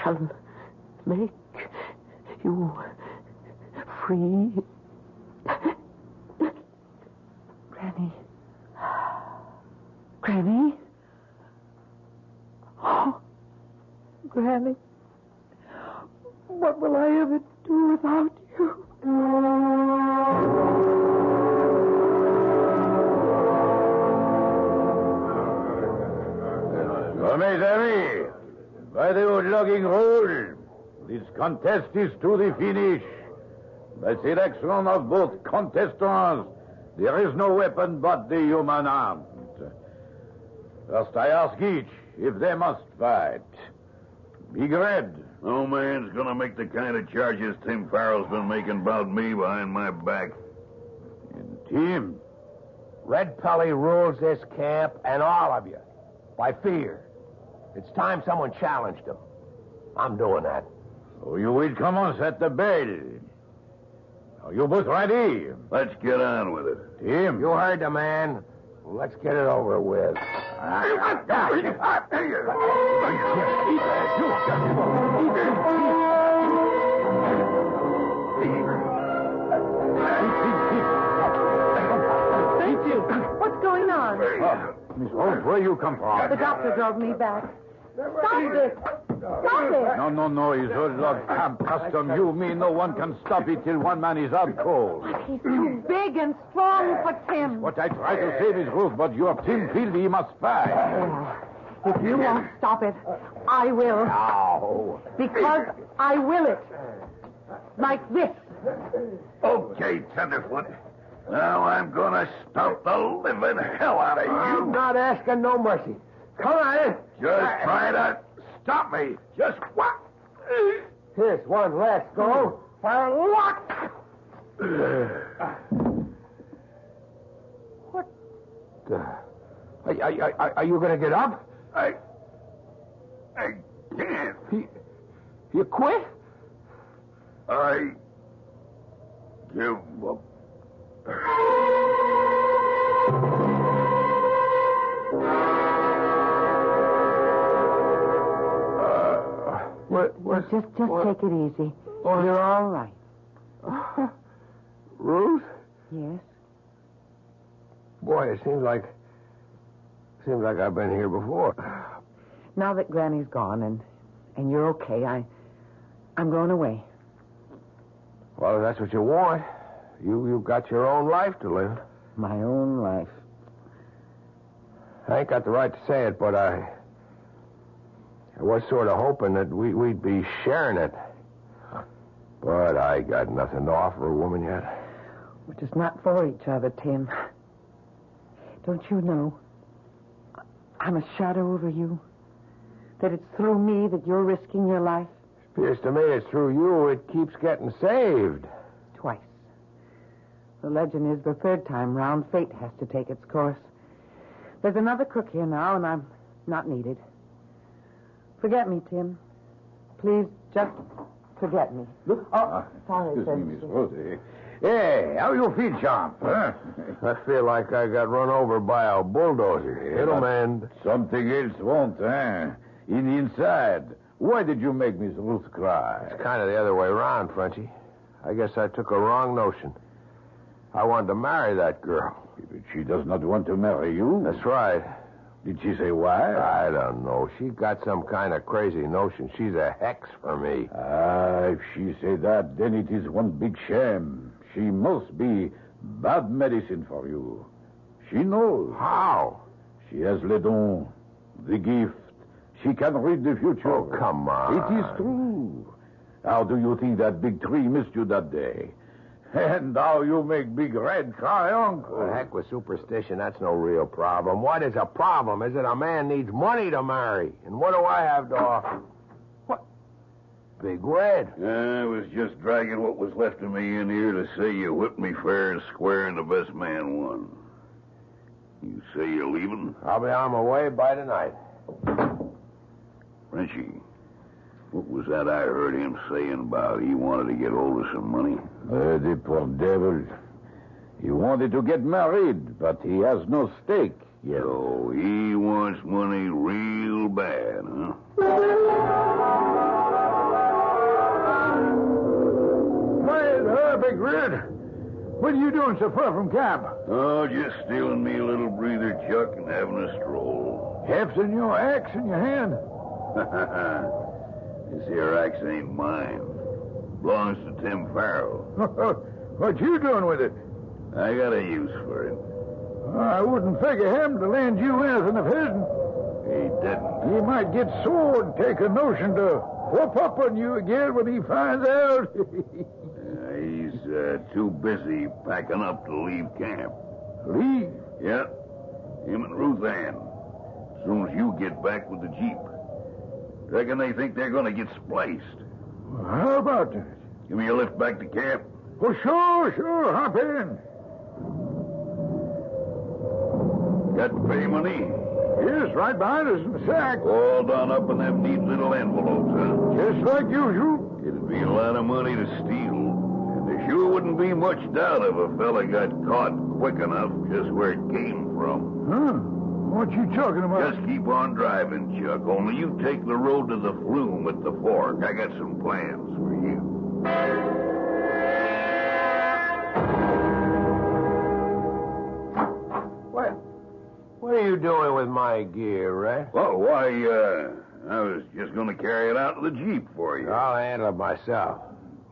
shall make you free. Granny. Granny? Oh, Granny. What will I ever do without you? Mes amis, by the old logging roll, this contest is to the finish. By selection of both contestants, there is no weapon but the human arm. First, I ask each if they must fight. Big Red. No man's gonna make the kind of charges Tim Farrell's been making about me behind my back. And Tim. Red Pelly rules this camp and all of you by fear. It's time someone challenged him. I'm doing that. So you will come on, set the bell. Are you both ready? Let's get on with it. Tim. You heard the man. Let's get it over with. Thank you. What's going on? Miss Holmes, where you come from? The doctor drove me back. Stop it! Stop it! No, it's old log camp custom. You mean no one can stop it till one man is out cold. He's too big and strong for Tim. What I try to say, Miss Ruth, but your Tim feels he must fight. Yeah. If you won't stop it, I will. No. Because I will it. Like this. Okay, Tenderfoot. Now I'm gonna stomp the living hell out of you. I'm not asking no mercy. Come on. Just try to stop me. Just what? Here's one last go for luck. What the... Are you going to get up? I can't. You quit? I give up. Just take it easy. You're all right. Ruth? Yes? Boy, it seems like I've been here before. Now that Granny's gone and you're okay, I'm going away. Well, if that's what you want. You've got your own life to live. My own life. I ain't got the right to say it, but I was sort of hoping that we'd be sharing it. But I got nothing to offer a woman yet. We're just not for each other, Tim. Don't you know? I'm a shadow over you. That it's through me that you're risking your life. Appears to me it's through you it keeps getting saved. Twice. The legend is the third time round fate has to take its course. There's another crook here now, and I'm not needed. Forget me, Tim. Please, just forget me. Oh, sorry, Excuse me, Miss Tim. Rosie. Hey, how you feel, champ? Huh? I feel like I got run over by a bulldozer. It'll mend. Something else won't, eh? In the inside. Why did you make Miss Ruth cry? It's kind of the other way around, Frenchie. I guess I took a wrong notion. I wanted to marry that girl. But she does not want to marry you. That's right. Did she say why? I don't know. She got some kind of crazy notion. She's a hex for me. If she say that, then it is one big shame. She must be bad medicine for you. She knows. How? She has le don, the gift. She can read the future. Oh, come on. It is true. How do you think that big tree missed you that day? And now you make Big Red cry uncle. The heck with superstition. That's no real problem. What is a problem is that a man needs money to marry. And what do I have to offer? What? Big Red. I was just dragging what was left of me in here to say you whipped me fair and square and the best man won. You say you're leaving? I'll be on my way by tonight. Frenchie, what was that I heard him saying about he wanted to get hold of some money? The poor devil. He wanted to get married, but he has no stake yet. So he wants money real bad, huh? Big Red. What are you doing so far from camp? Oh, just stealing me a little breather, Chuck, and having a stroll. Hefting your axe in your hand? This here axe ain't mine. Belongs to Tim Farrell. What you doing with it? I got a use for it. I wouldn't figure him to lend you anything of his. He didn't. He might get sore and take a notion to whoop up on you again when he finds out. He's too busy packing up to leave camp. Leave? Yeah. Him and Ruth Ann. As soon as you get back with the Jeep. Reckon they think they're going to get spliced. Well, how about that? Give me a lift back to camp. Oh, sure. Hop in. Got the pay money? Yes, right behind us in the sack. All done up in them neat little envelopes, huh? Just like usual. It'd be a lot of money to steal. And there sure wouldn't be much doubt if a fella got caught quick enough just where it came from. Huh? What you talking about? Just keep on driving, Chuck. Only you take the road to the flume at the fork. I got some plans for you. What are you doing with my gear, Red? Oh, why, I was just going to carry it out to the Jeep for you. I'll handle it myself.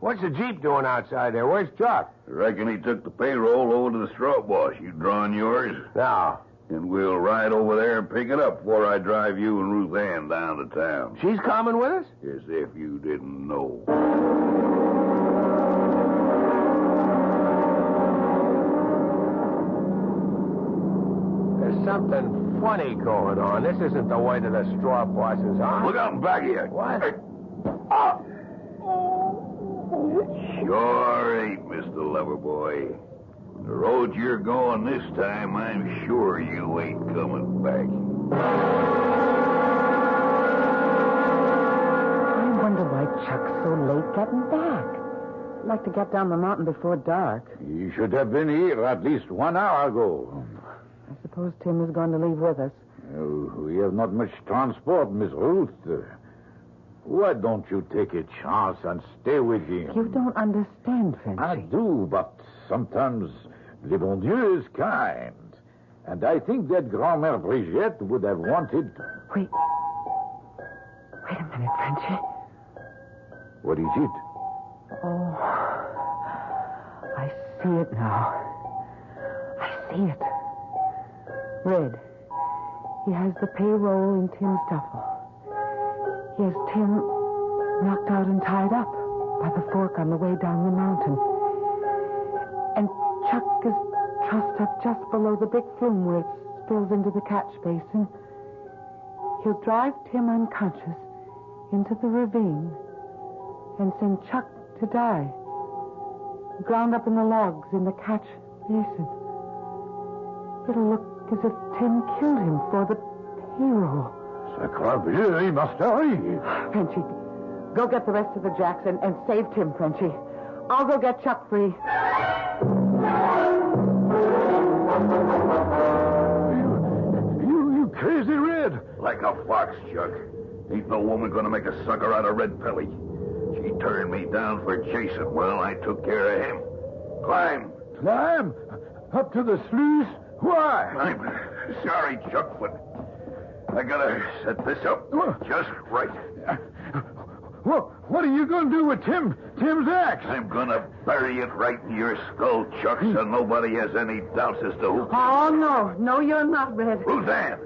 What's the Jeep doing outside there? Where's Chuck? I reckon he took the payroll over to the straw wash. You drawing yours? No. And we'll ride over there and pick it up before I drive you and Ruth Ann down to town. She's coming with us? As if you didn't know. There's something funny going on. This isn't the way to the straw bosses, huh? Look out in back of you. What? Oh! It sure ain't, Mr. Loverboy. The road you're going this time, I'm sure you ain't coming back. I wonder why Chuck's so late getting back. I'd like to get down the mountain before dark. He should have been here at least 1 hour ago. I suppose Tim is going to leave with us. We have not much transport, Miss Ruth. Why don't you take a chance and stay with him? You don't understand, Frenchy. I do, but sometimes le bon Dieu is kind. And I think that Grand-Mère Brigitte would have wanted... Wait a minute, Frenchy. What is it? Oh, I see it now. I see it. Red. He has the payroll in Tim's duffel. He has Tim knocked out and tied up by the fork on the way down the mountain. And Chuck is trussed up just below the big flume where it spills into the catch basin. He'll drive Tim unconscious into the ravine and send Chuck to die, ground up in the logs in the catch basin. It'll look as if Tim killed him for the payroll. Sacre bleu, he must hurry. Frenchy, go get the rest of the jacks and save Tim, Frenchy. I'll go get Chuck free. You crazy, Red. Like a fox, Chuck. Ain't no woman gonna make a sucker out of Red Pelly. She turned me down for Jason. Well, I took care of him. Climb. Climb? Up to the sluice? Why? I'm sorry, Chuck, but I gotta set this up just right. What are you going to do with Tim's axe? I'm gonna bury it right in your skull, Chuck, so nobody has any doubts as to who... Oh, no, you're not, Red. Ruth Ann,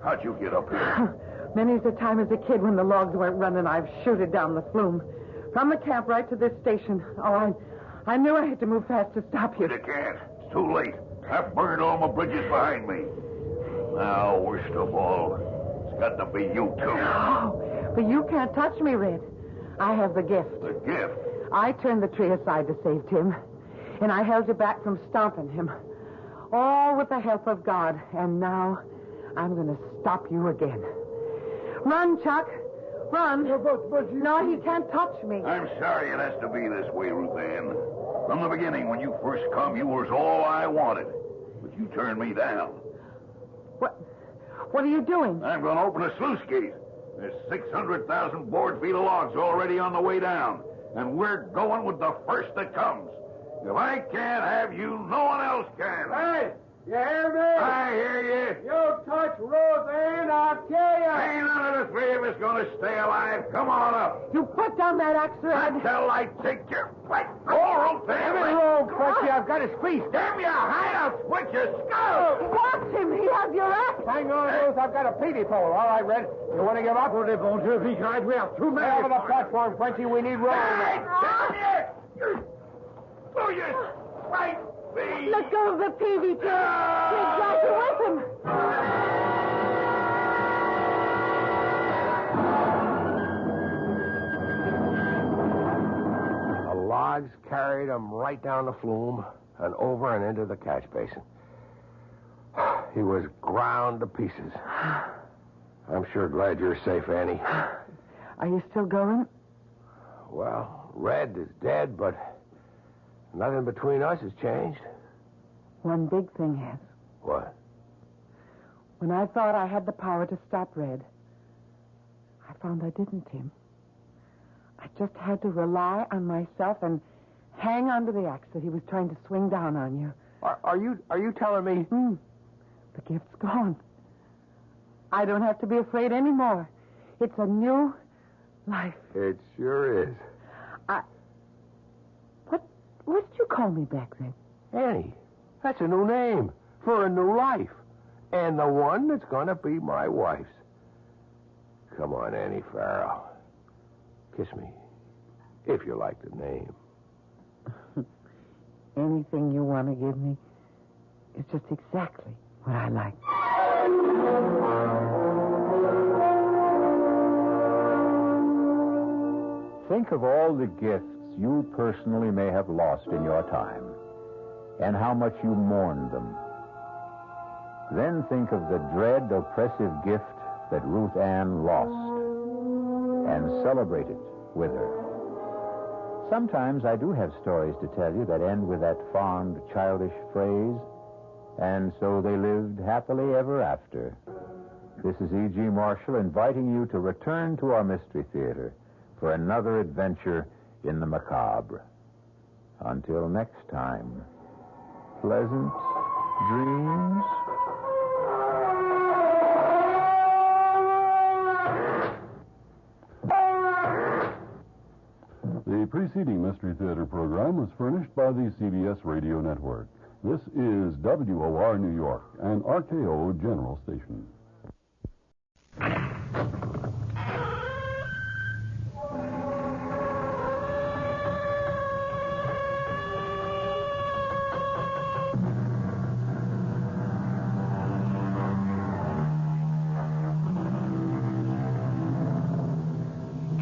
how'd you get up here? Many's the time as a kid when the logs weren't running, I've shooted down the flume. From the camp right to this station. Oh, I knew I had to move fast to stop you. But I can't. It's too late. I've burned all my bridges behind me. Now, worst of all, it's got to be you, too. Oh, but you can't touch me, Red. I have the gift. The gift? I turned the tree aside to save Tim, and I held you back from stomping him. All with the help of God. And now I'm going to stop you again. Run, Chuck. Run. But no, he can't touch me. I'm sorry it has to be this way, Ruth Ann. From the beginning, when you first come, you was all I wanted. But you turned me down. What are you doing? I'm going to open a sluice gate. There's 600,000 board feet of logs already on the way down. And we're going with the first that comes. If I can't have you, no one else can. Hey, you hear me? I hear you. You touch Ruth Ann, I'll kill you. Ain't none of the three of us going to stay alive. Come on up. You put down that axe, Red. Until I take your flat. Go, Ruth Ann. Give me room, Quincy. I've got a squeeze. Damn your hide, I'll split your skull. Watch him. He has your axe. Hang on, Ruth. I've got a peavy pole. All right, Red. You want to give up? We have too many. Over the platform, Quincy. We need room. Hey, damn you! Oh, you right me! Let go of the peavy, Tim. He'll drag you with him. The logs carried him right down the flume and over and into the catch basin. He was ground to pieces. I'm sure glad you're safe, Annie. Are you still going? Well, Red is dead, but nothing between us has changed. One big thing has. What? When I thought I had the power to stop Red, I found I didn't, Tim. I just had to rely on myself and hang onto the axe that he was trying to swing down on you. Are you telling me? The gift's gone. I don't have to be afraid anymore. It's a new life. It sure is. What did you call me back then? Annie. That's a new name for a new life. And the one that's going to be my wife's. Come on, Annie Farrell. Kiss me. If you like the name. Anything you want to give me is just exactly what I like. Think of all the gifts you personally may have lost in your time, and how much you mourned them. Then think of the dread, oppressive gift that Ruth Ann lost, and celebrate it with her. Sometimes I do have stories to tell you that end with that fond, childish phrase, and so they lived happily ever after. This is E.G. Marshall inviting you to return to our Mystery Theater for another adventure in the macabre. Until next time, pleasant dreams. The preceding Mystery Theater program was furnished by the CBS Radio Network. This is WOR New York, an RKO General Station.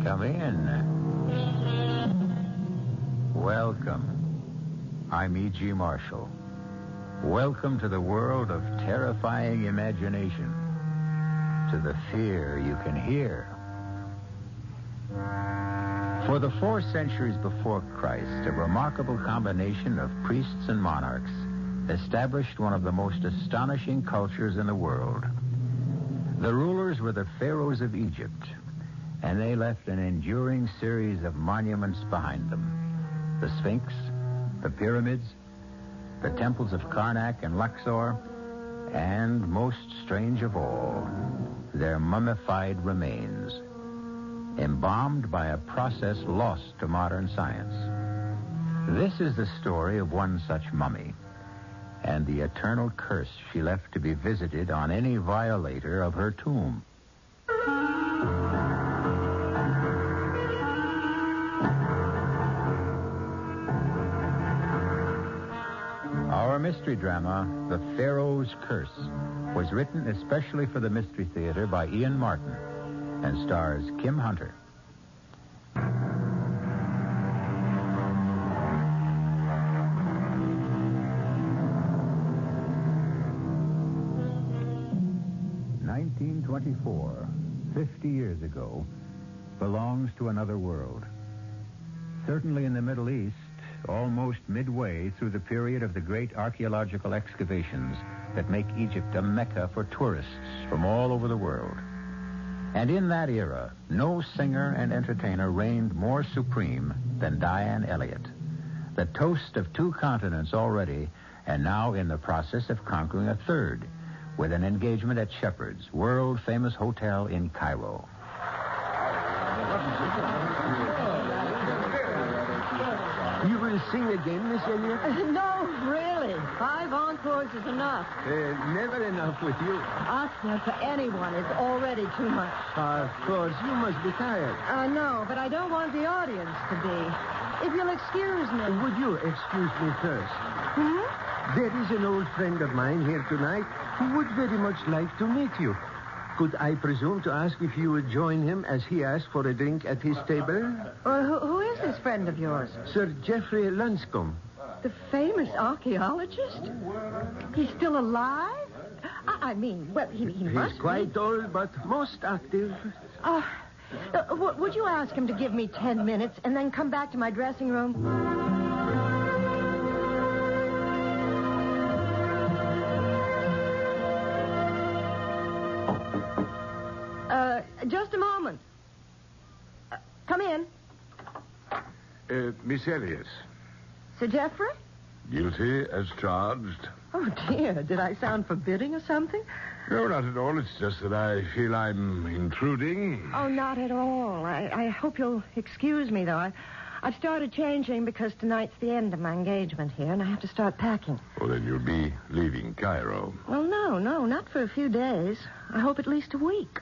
Come in. Welcome. I'm E.G. Marshall. Welcome to the world of terrifying imagination, to the fear you can hear. For the 4 centuries before Christ, a remarkable combination of priests and monarchs established one of the most astonishing cultures in the world. The rulers were the pharaohs of Egypt, and they left an enduring series of monuments behind them. The Sphinx, the pyramids, the temples of Karnak and Luxor, and, most strange of all, their mummified remains, embalmed by a process lost to modern science. This is the story of one such mummy, and the eternal curse she left to be visited on any violator of her tomb. Our mystery drama, The Pharaoh's Curse, was written especially for the Mystery Theater by Ian Martin and stars Kim Hunter. "1924, 50 years ago, belongs to another world. Certainly in the Middle East, almost midway through the period of the great archaeological excavations that make Egypt a mecca for tourists from all over the world. And in that era, no singer and entertainer reigned more supreme than Diane Elliott, the toast of 2 continents already, and now in the process of conquering a third, with an engagement at Shepherd's, world-famous hotel in Cairo. You will sing again, Miss Elliott? No, really. 5 encores is enough. Never enough with you. Asking for anyone is already too much. Of course, you must be tired. I know, but I don't want the audience to be. If you'll excuse me. Would you excuse me first? Hmm? There is an old friend of mine here tonight who would very much like to meet you. Could I presume to ask if you would join him as he asked for a drink at his table? Who is this friend of yours? Sir Geoffrey Lunscombe. The famous archaeologist? He's still alive? I mean, well, he must He's quite old, but most active. Would you ask him to give me 10 minutes and then come back to my dressing room? Just a moment. Come in. Miss Elliott. Sir Geoffrey? Guilty as charged. Oh, dear. Did I sound forbidding or something? No, not at all. It's just that I feel I'm intruding. Oh, not at all. I hope you'll excuse me, though. I've started changing because tonight's the end of my engagement here, and I have to start packing. Well, then you'll be leaving Cairo. Well, no, not for a few days. I hope at least a week.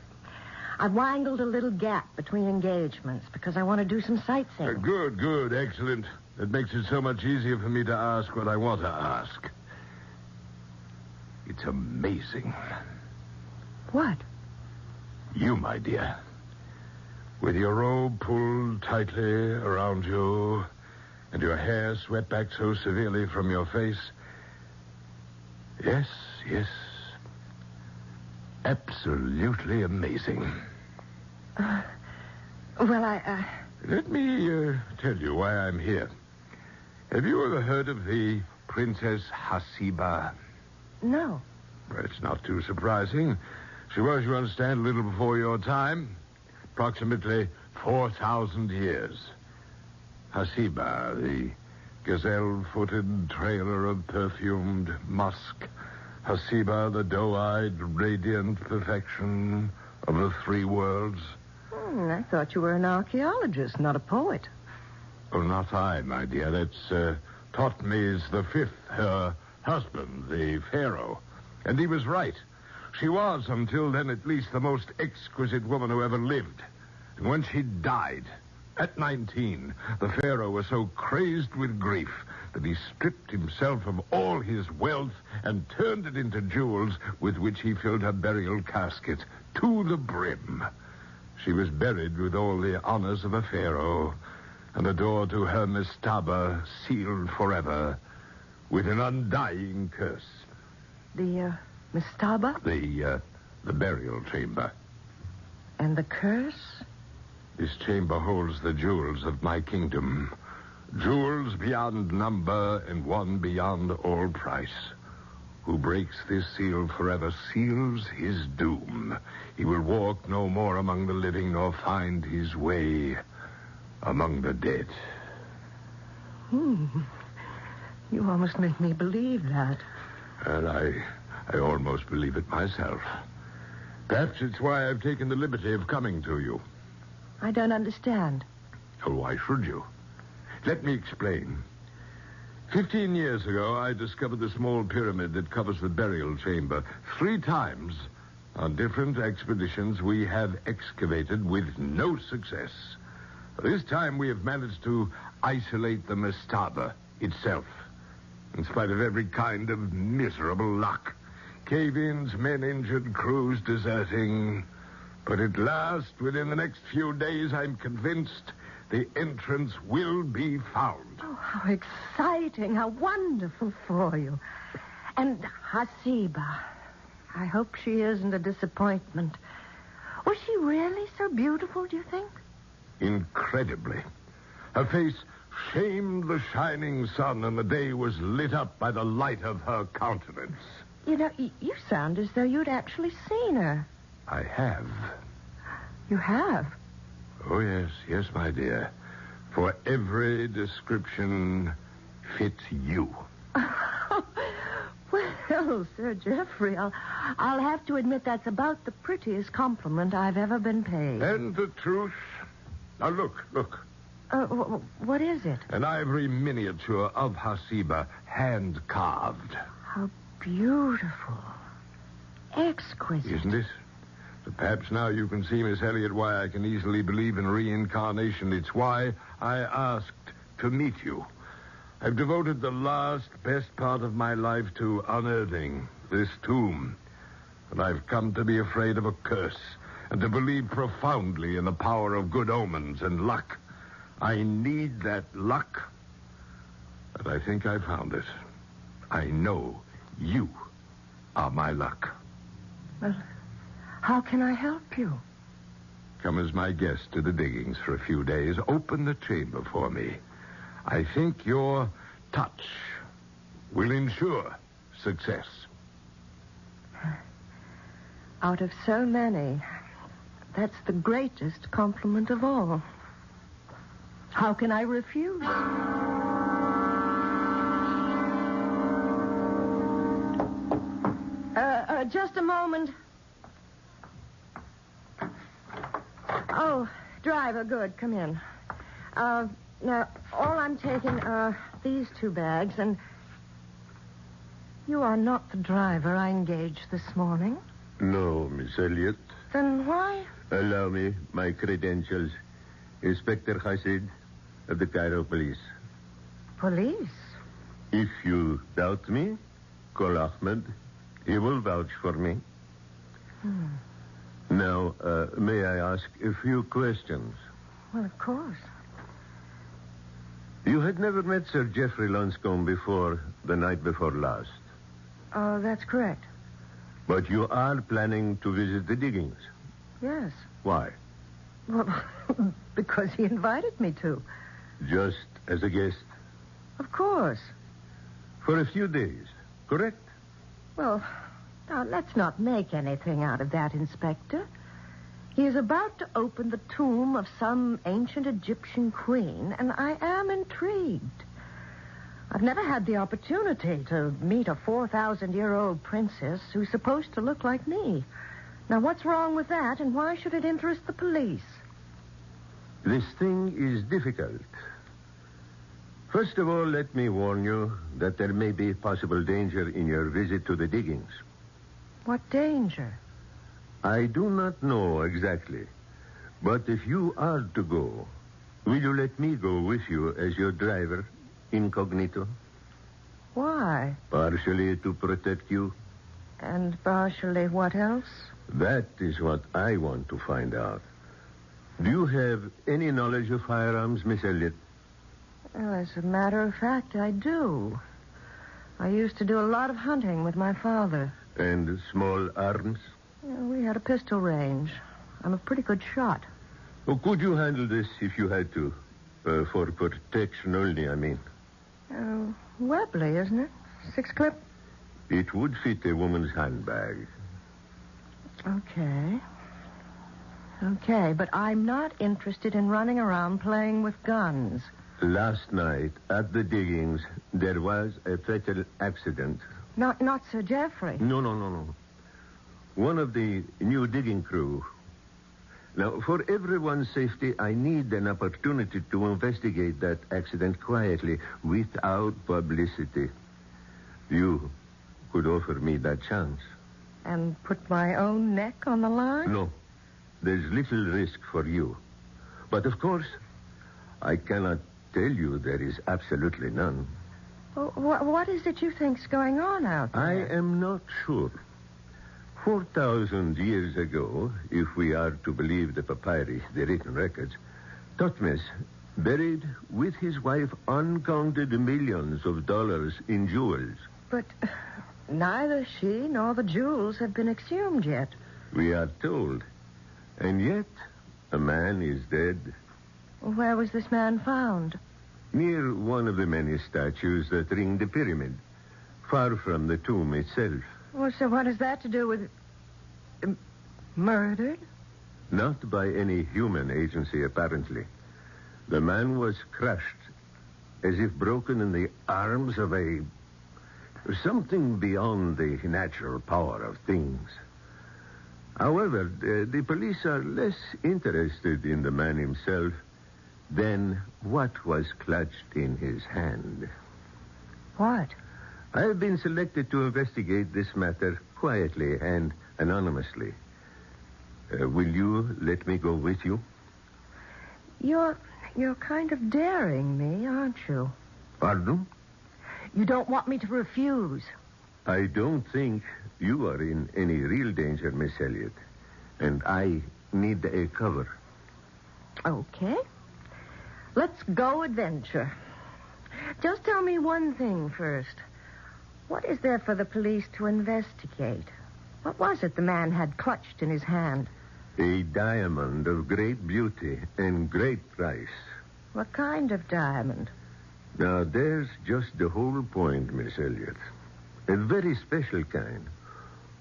I've wangled a little gap between engagements because I want to do some sightseeing. Good, excellent. That makes it so much easier for me to ask what I want to ask. It's amazing. What? You, my dear. With your robe pulled tightly around you and your hair swept back so severely from your face. Yes. Absolutely amazing. Let me tell you why I'm here. Have you ever heard of the Princess Hasiba? No. Well, it's not too surprising. She was, you understand, a little before your time. Approximately 4,000 years. Hasiba, the gazelle-footed trailer of perfumed musk. Hasiba, the doe-eyed, radiant perfection of the 3 worlds. I thought you were an archaeologist, not a poet. Oh, not I, my dear. That's Thotmes V, her husband, the pharaoh. And he was right. She was, until then at least, the most exquisite woman who ever lived. And when she died, at 19, the pharaoh was so crazed with grief that he stripped himself of all his wealth and turned it into jewels with which he filled her burial casket to the brim. She was buried with all the honors of a pharaoh, and the door to her mastaba sealed forever with an undying curse. The mastaba? The burial chamber. And the curse? This chamber holds the jewels of my kingdom. Jewels beyond number and one beyond all price. Who breaks this seal forever seals his doom. He will walk no more among the living nor find his way among the dead. You almost make me believe that. And I almost believe it myself. Perhaps it's why I've taken the liberty of coming to you. I don't understand. Oh, why should you? Let me explain. 15 years ago, I discovered the small pyramid that covers the burial chamber. 3 times, on different expeditions, we have excavated with no success. This time, we have managed to isolate the mastaba itself. in spite of every kind of miserable luck. Cave-ins, men injured, crews deserting. But at last, within the next few days, I'm convinced the entrance will be found. Oh, how exciting, how wonderful for you. And Hasiba, I hope she isn't a disappointment. Was she really so beautiful, do you think? Incredibly. Her face shamed the shining sun, and the day was lit up by the light of her countenance. You know, you sound as though you'd actually seen her. I have. You have? Oh, yes, my dear. For every description fits you. Well, Sir Geoffrey, I'll have to admit that's about the prettiest compliment I've ever been paid. And the truth. Now, look. What is it? An ivory miniature of Hasiba, hand-carved. How beautiful. Exquisite. Isn't it? But perhaps now you can see, Miss Elliot, why I can easily believe in reincarnation. It's why I asked to meet you. I've devoted the best part of my life to unearthing this tomb. And I've come to be afraid of a curse and to believe profoundly in the power of good omens and luck. I need that luck, and I think I found it. I know you are my luck. Well, how can I help you? Come as my guest to the diggings for a few days. Open the chamber for me. I think your touch will ensure success. Out of so many, that's the greatest compliment of all. How can I refuse? Just a moment. Oh, driver, good. Come in. Now, all I'm taking are these 2 bags, and you are not the driver I engaged this morning. No, Miss Elliot. Then why? Allow me my credentials. Inspector Hasid of the Cairo Police. Police? If you doubt me, call Ahmed. He will vouch for me. Now, may I ask a few questions? Well, of course. You had never met Sir Geoffrey Lonscombe before the night before last. Oh, that's correct. But you are planning to visit the diggings. Yes. Why? Well, because he invited me to. Just as a guest? Of course. For a few days, correct? Well, now, let's not make anything out of that, Inspector. He is about to open the tomb of some ancient Egyptian queen, and I am intrigued. I've never had the opportunity to meet a 4,000-year-old princess who's supposed to look like me. Now, what's wrong with that, and why should it interest the police? This thing is difficult. First of all, let me warn you that there may be possible danger in your visit to the diggings. What danger? I do not know exactly. But if you are to go, will you let me go with you as your driver, incognito? Why? Partially to protect you. And partially what else? That is what I want to find out. Do you have any knowledge of firearms, Miss Elliot? Well, as a matter of fact, I do. I used to do a lot of hunting with my father. And small arms? We had a pistol range. I'm a pretty good shot. Oh, could you handle this if you had to? For protection only, I mean. Webley, isn't it? 6-clip? It would fit a woman's handbag. Okay, but I'm not interested in running around playing with guns. Last night, at the diggings, there was a fatal accident. Not Sir Geoffrey. No. One of the new digging crew. Now, for everyone's safety, I need an opportunity to investigate that accident quietly, without publicity. You could offer me that chance. And put my own neck on the line? No. There's little risk for you. But, of course, I cannot tell you there is absolutely none. What is it you think's going on out there? I am not sure. 4,000 years ago, if we are to believe the papyri, the written records, Thutmose buried with his wife uncounted millions of dollars in jewels. But neither she nor the jewels have been exhumed yet. We are told. And yet, a man is dead. Where was this man found? Near one of the many statues that ring the pyramid, far from the tomb itself. Well, so what has that to do with... murdered? Not by any human agency, apparently. The man was crushed, as if broken in the arms of something beyond the natural power of things. However, the police are less interested in the man himself than what was clutched in his hand. What? I have been selected to investigate this matter quietly and anonymously. Will you let me go with you? You're kind of daring me, aren't you? Pardon? You don't want me to refuse. I don't think you are in any real danger, Miss Elliot. And I need a cover. Okay. Let's go adventure. Just tell me one thing first. What is there for the police to investigate? What was it the man had clutched in his hand? A diamond of great beauty and great price. What kind of diamond? Now, there's just the whole point, Miss Elliot. A very special kind.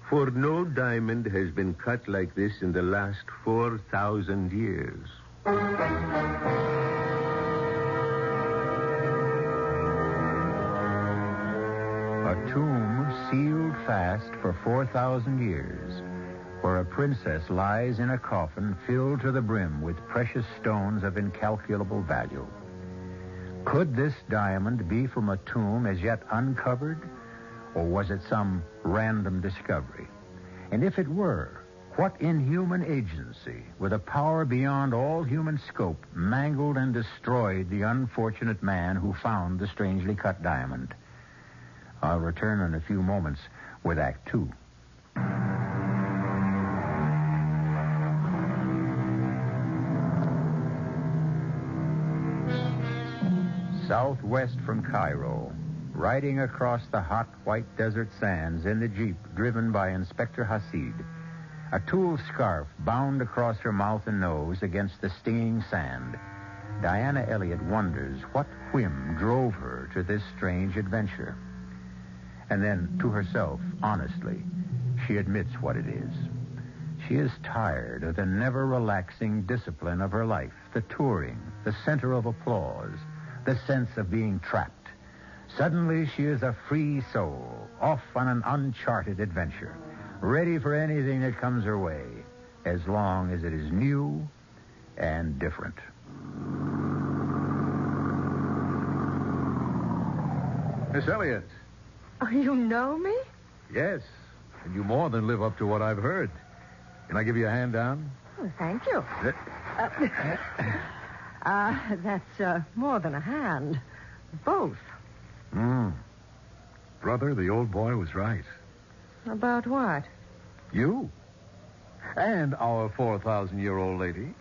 For no diamond has been cut like this in the last 4,000 years. A tomb sealed fast for 4,000 years, where a princess lies in a coffin filled to the brim with precious stones of incalculable value. Could this diamond be from a tomb as yet uncovered, or was it some random discovery? And if it were, what inhuman agency, with a power beyond all human scope, mangled and destroyed the unfortunate man who found the strangely cut diamond? I'll return in a few moments with Act Two. Southwest from Cairo, riding across the hot white desert sands in the Jeep driven by Inspector Hasid, a tulle scarf bound across her mouth and nose against the stinging sand, Diana Elliott wonders what whim drove her to this strange adventure. And then, to herself, honestly, she admits what it is. She is tired of the never-relaxing discipline of her life, the touring, the center of applause, the sense of being trapped. Suddenly, she is a free soul, off on an uncharted adventure, ready for anything that comes her way, as long as it is new and different. Miss Elliott. Oh, you know me? Yes, and you more than live up to what I've heard. Can I give you a hand down? Oh, thank you. That's more than a hand. Both. Brother, the old boy was right. About what? You. And our 4,000-year-old lady.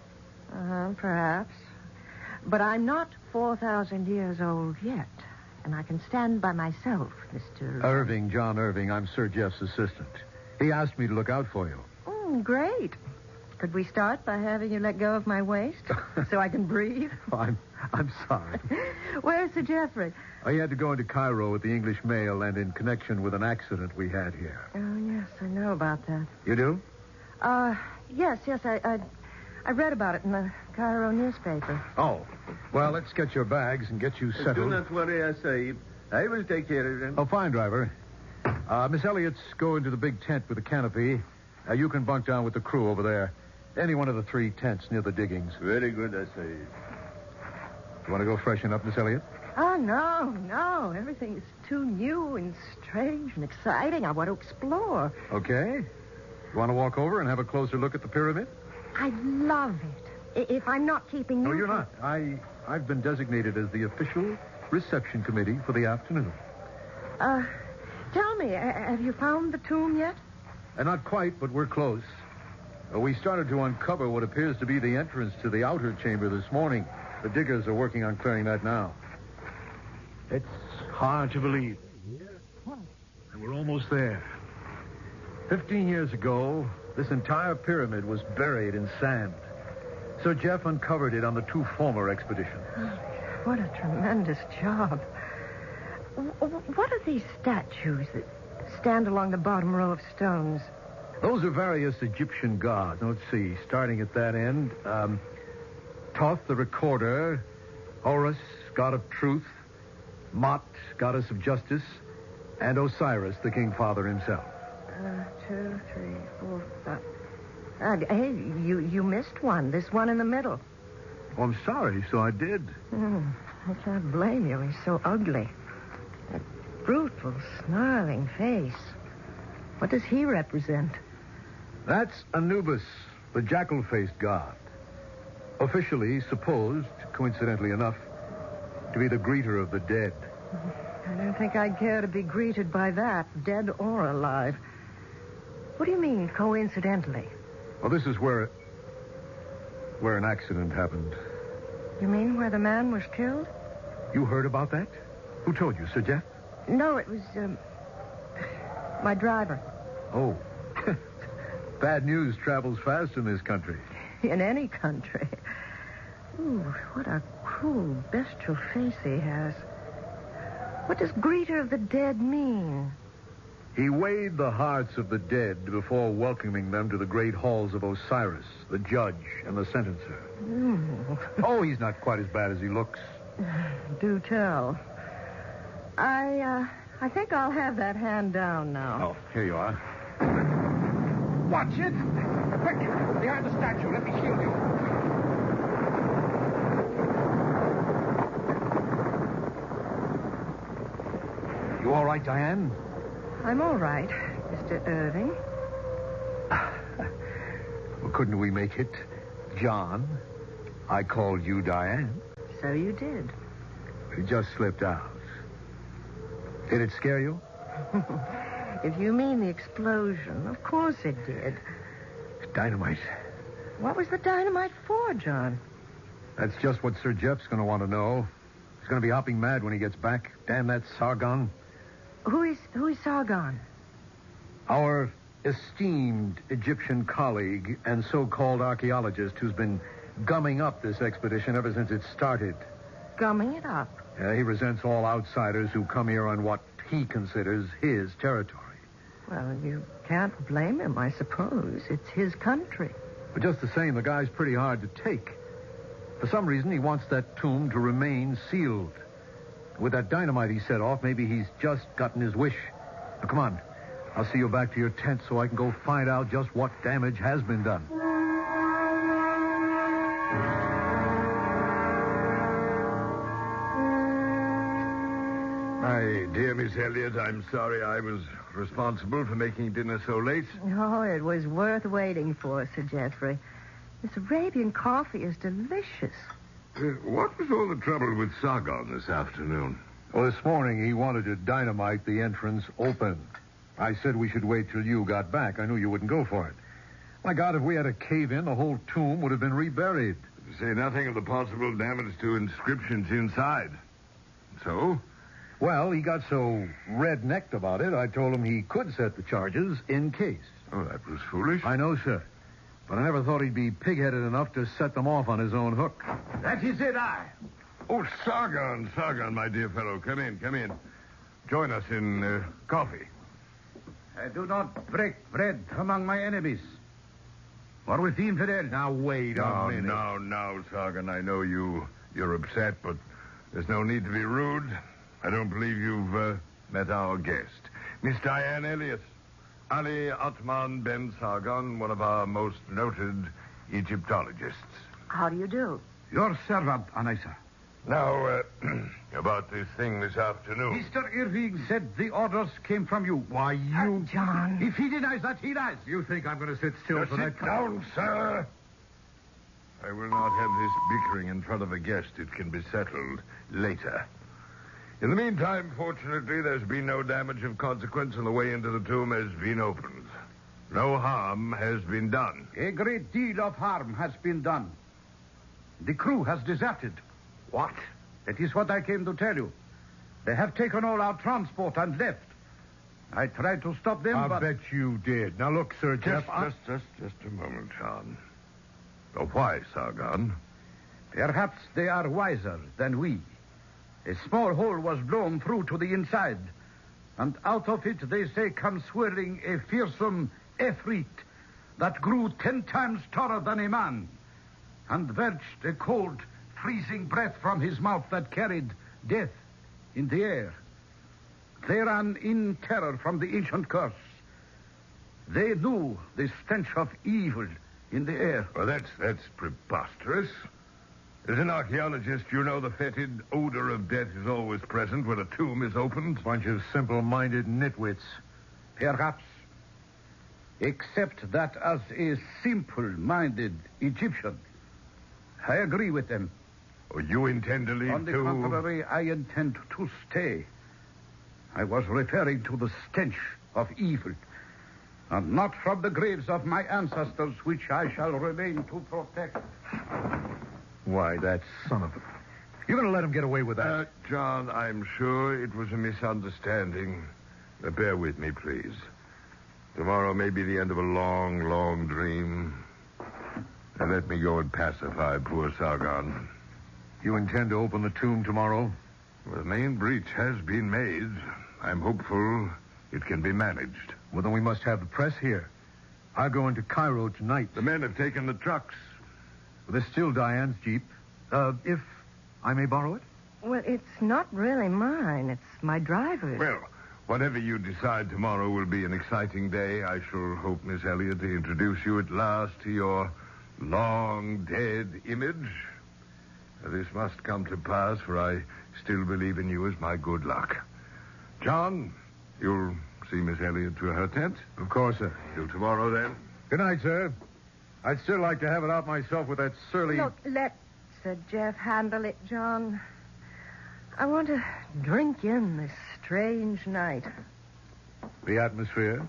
Perhaps. But I'm not 4,000 years old yet. And I can stand by myself, Mr. Irving, John Irving. I'm Sir Jeff's assistant. He asked me to look out for you. Great. Could we start by having you let go of my waist so I can breathe? I'm sorry. Where's Sir Jeffrey? He had to go into Cairo with the English mail and in connection with an accident we had here. Oh, yes, I know about that. You do? Yes, I read about it in the Cairo newspaper. Oh. Well, let's get your bags and get you settled. Do not worry, Sahib. I will take care of them. Oh, fine, driver. Miss Elliott's go into the big tent with the canopy. You can bunk down with the crew over there. Any one of the 3 tents near the diggings. Very good, Sahib. You want to go freshen up, Miss Elliott? Oh, no. Everything is too new and strange and exciting. I want to explore. Okay. You want to walk over and have a closer look at the pyramid? I'd love it. If I'm not keeping you... No, you're not. I've been designated as the official reception committee for the afternoon. Tell me, have you found the tomb yet? Not quite, but we're close. We started to uncover what appears to be the entrance to the outer chamber this morning. The diggers are working on clearing that now. It's hard to believe. And we're almost there. 15 years ago, this entire pyramid was buried in sand. Sir Jeff uncovered it on the 2 former expeditions. What a tremendous job. What are these statues that stand along the bottom row of stones? Those are various Egyptian gods. Now, let's see, starting at that end. Thoth, the recorder. Horus, god of truth. Mot, goddess of justice. And Osiris, the king father himself. 2, 3, 4, 5. Hey, you missed one. This one in the middle. Oh, I'm sorry, so I did. I can't blame you. He's so ugly. That brutal, snarling face. What does he represent? That's Anubis, the jackal-faced god. Officially supposed, coincidentally enough, to be the greeter of the dead. I don't think I'd care to be greeted by that, dead or alive. What do you mean, coincidentally? Well, this is where an accident happened. You mean where the man was killed? You heard about that? Who told you, Sir Jeff? No, it was, my driver. Oh. Bad news travels fast in this country. In any country. Ooh, what a cruel, bestial face he has. What does greeter of the dead mean? He weighed the hearts of the dead before welcoming them to the great halls of Osiris, the judge and the sentencer. Oh, he's not quite as bad as he looks. Do tell. I think I'll have that hand down now. Oh, here you are. Watch it! Quick! Behind the statue. Let me shield you. You all right, Diane? I'm all right, Mr. Irving. Well, couldn't we make it John? I called you Diane. So you did. It just slipped out. Did it scare you? If you mean the explosion, of course it did. Dynamite. What was the dynamite for, John? That's just what Sir Jeff's going to want to know. He's going to be hopping mad when he gets back. Damn that Sargon. Who is Sargon? Our esteemed Egyptian colleague and so-called archaeologist who's been gumming up this expedition ever since it started. Gumming it up? Yeah, he resents all outsiders who come here on what he considers his territory. Well, you can't blame him, I suppose. It's his country. But just the same, the guy's pretty hard to take. For some reason, he wants that tomb to remain sealed. With that dynamite he set off, maybe he's just gotten his wish. Now, come on. I'll see you back to your tent so I can go find out just what damage has been done. My dear Miss Elliot, I'm sorry I was responsible for making dinner so late. Oh, it was worth waiting for, Sir Geoffrey. This Arabian coffee is delicious. What was all the trouble with Sargon this afternoon? Well, this morning he wanted to dynamite the entrance open. I said we should wait till you got back. I knew you wouldn't go for it. My God, if we had a cave-in, the whole tomb would have been reburied. To say nothing of the possible damage to inscriptions inside. So? Well, he got so red-necked about it, I told him he could set the charges in case. Oh, that was foolish. I know, sir. But I never thought he'd be pig-headed enough to set them off on his own hook. That is it, Oh, Sargon, my dear fellow. Come in. Join us in coffee. I do not break bread among my enemies. Or with the infidel. Now, wait a minute. No, Sargon. I know you're upset, but there's no need to be rude. I don't believe you've met our guest. Miss Diane Elliot. Ali Atman Ben Sargon, one of our most noted Egyptologists. How do you do? Your servant, Anissa. Now, about this thing this afternoon. Mr. Irving said the orders came from you. Why, you... John. If he denies that, he lies. You think I'm going to sit still for that... Sit down, sir. I will not have this bickering in front of a guest. It can be settled later. In the meantime, fortunately, there's been no damage of consequence, and the way into the tomb has been opened. No harm has been done. A great deal of harm has been done. The crew has deserted. What? That is what I came to tell you. They have taken all our transport and left. I tried to stop them, I but... bet you did. Now, look, Sir Jeff... Just a moment, John. Why, Sargon? Perhaps they are wiser than we. A small hole was blown through to the inside, and out of it, they say, comes swirling a fearsome Efreet that grew 10 times taller than a man, and belched a cold, freezing breath from his mouth that carried death in the air. They ran in terror from the ancient curse. They knew the stench of evil in the air. Well, that's preposterous. As an archaeologist, you know the fetid odor of death is always present when a tomb is opened. Bunch of simple-minded nitwits. Perhaps. Except that as a simple-minded Egyptian, I agree with them. Oh, you intend to leave, On the too? contrary, I intend to stay. I was referring to the stench of evil, and not from the graves of my ancestors, which I shall remain to protect. Why, that son of a... You're going to let him get away with that? John, I'm sure it was a misunderstanding. Bear with me, please. Tomorrow may be the end of a long, long dream. And let me go and pacify poor Sargon. You intend to open the tomb tomorrow? Well, the main breach has been made. I'm hopeful it can be managed. Well, then we must have the press here. I'll go into Cairo tonight. The men have taken the trucks. Well, there's still Diane's Jeep. If I may borrow it? Well, it's not really mine. It's my driver's. Well, whatever you decide tomorrow will be an exciting day. I shall hope, Miss Elliot, to introduce you at last to your long-dead image. This must come to pass, for I still believe in you as my good luck. John, you'll see Miss Elliot to her tent? Of course, sir. Till tomorrow, then. Good night, sir. I'd still like to have it out myself with that surly... Look, let Sir Jeff handle it, John. I want to drink in this strange night. The atmosphere?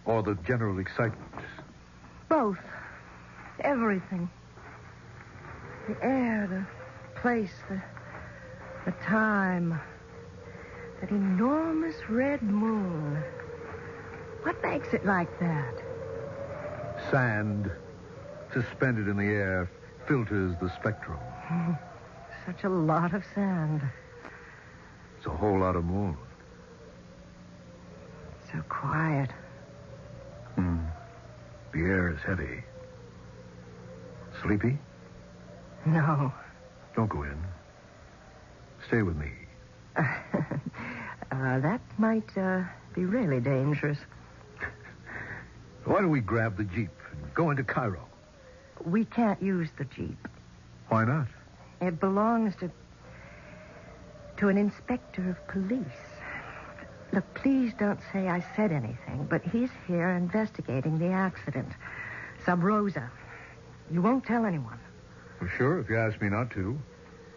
Or the general excitement? Both. Everything. The air, the place, the time. That enormous red moon. What makes it like that? Sand, suspended in the air, filters the spectrum. Such a lot of sand. It's a whole lot of moon. So quiet. The air is heavy. Sleepy? No. Don't go in. Stay with me. That might be really dangerous. Why don't we grab the Jeep and go into Cairo? We can't use the Jeep. Why not? It belongs to an inspector of police. Look, please don't say I said anything, but he's here investigating the accident. Sub Rosa. You won't tell anyone. Well, sure, if you ask me not to.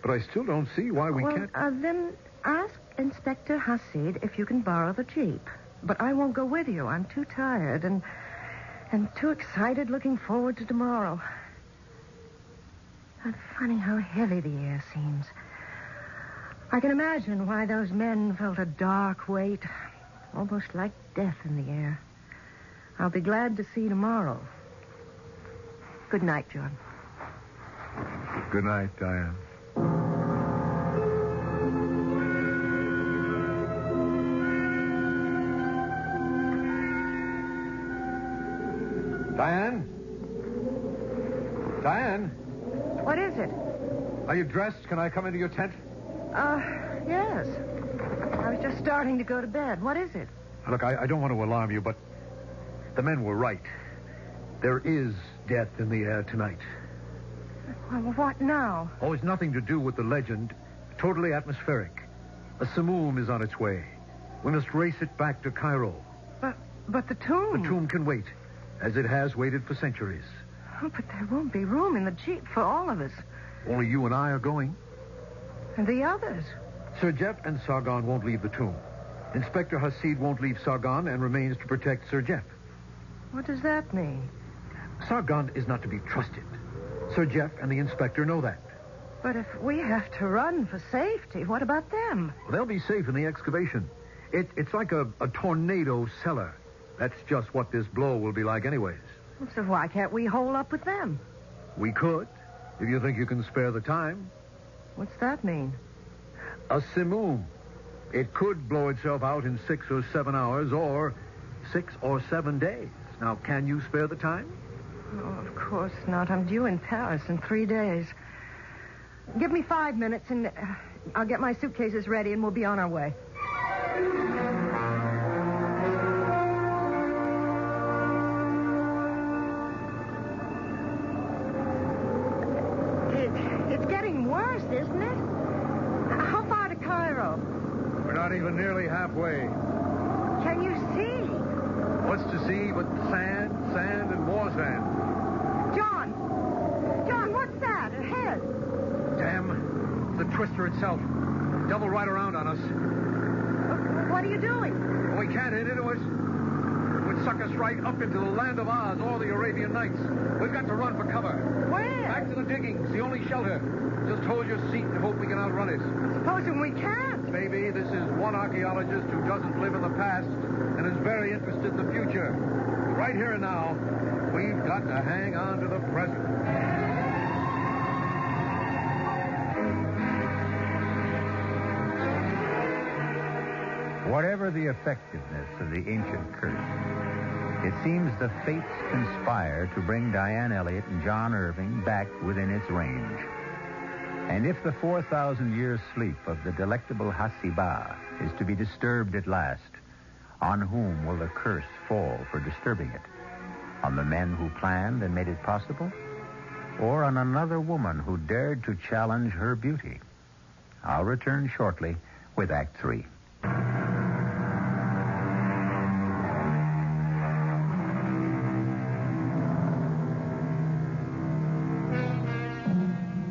But I still don't see why we can't... Then ask Inspector Hasid if you can borrow the Jeep. But I won't go with you. I'm too tired and too excited looking forward to tomorrow. It's funny how heavy the air seems. I can imagine why those men felt a dark weight, almost like death in the air. I'll be glad to see tomorrow. Good night, John. Good night, Diane. Diane? Diane? What is it? Are you dressed? Can I come into your tent? Yes. I was just starting to go to bed. What is it? Look, I don't want to alarm you, but the men were right. There is death in the air tonight. Well, what now? Oh, it's nothing to do with the legend. Totally atmospheric. A simoom is on its way. We must race it back to Cairo. But the tomb... The tomb can wait, as it has waited for centuries. Oh, but there won't be room in the Jeep for all of us. Only you and I are going. And the others? Sir Jeff and Sargon won't leave the tomb. Inspector Hasid won't leave Sargon and remains to protect Sir Jeff. What does that mean? Sargon is not to be trusted. Sir Jeff and the inspector know that. But if we have to run for safety, what about them? Well, they'll be safe in the excavation. It's like a tornado cellar. That's just what this blow will be like anyways. So why can't we hole up with them? We could, if you think you can spare the time. What's that mean? A simoon. It could blow itself out in 6 or 7 hours or 6 or 7 days. Now, can you spare the time? Oh, of course not. I'm due in Paris in 3 days. Give me 5 minutes and I'll get my suitcases ready and we'll be on our way. It's getting worse, isn't it? How far to Cairo? We're not even nearly halfway. Can you see? What's to see but sand, sand, and more sand? John, what's that? Ahead. Damn. The twister itself. Double right around on us. What are you doing? We can't hit into it. It would suck us right up into the land of Oz or the Arabian Nights. We've got to run for cover. Where? Back to the diggings, the only shelter. Just hold your seat and hope we can outrun it. Supposing we can't. Maybe this is one archaeologist who doesn't live in the past and is very interested in the future. Right here and now, we've got to hang on to the present. Whatever the effectiveness of the ancient curse, it seems the fates conspire to bring Diane Elliott and John Irving back within its range. And if the 4,000-year sleep of the delectable Hasiba is to be disturbed at last, on whom will the curse fall for disturbing it? On the men who planned and made it possible? Or on another woman who dared to challenge her beauty? I'll return shortly with Act 3.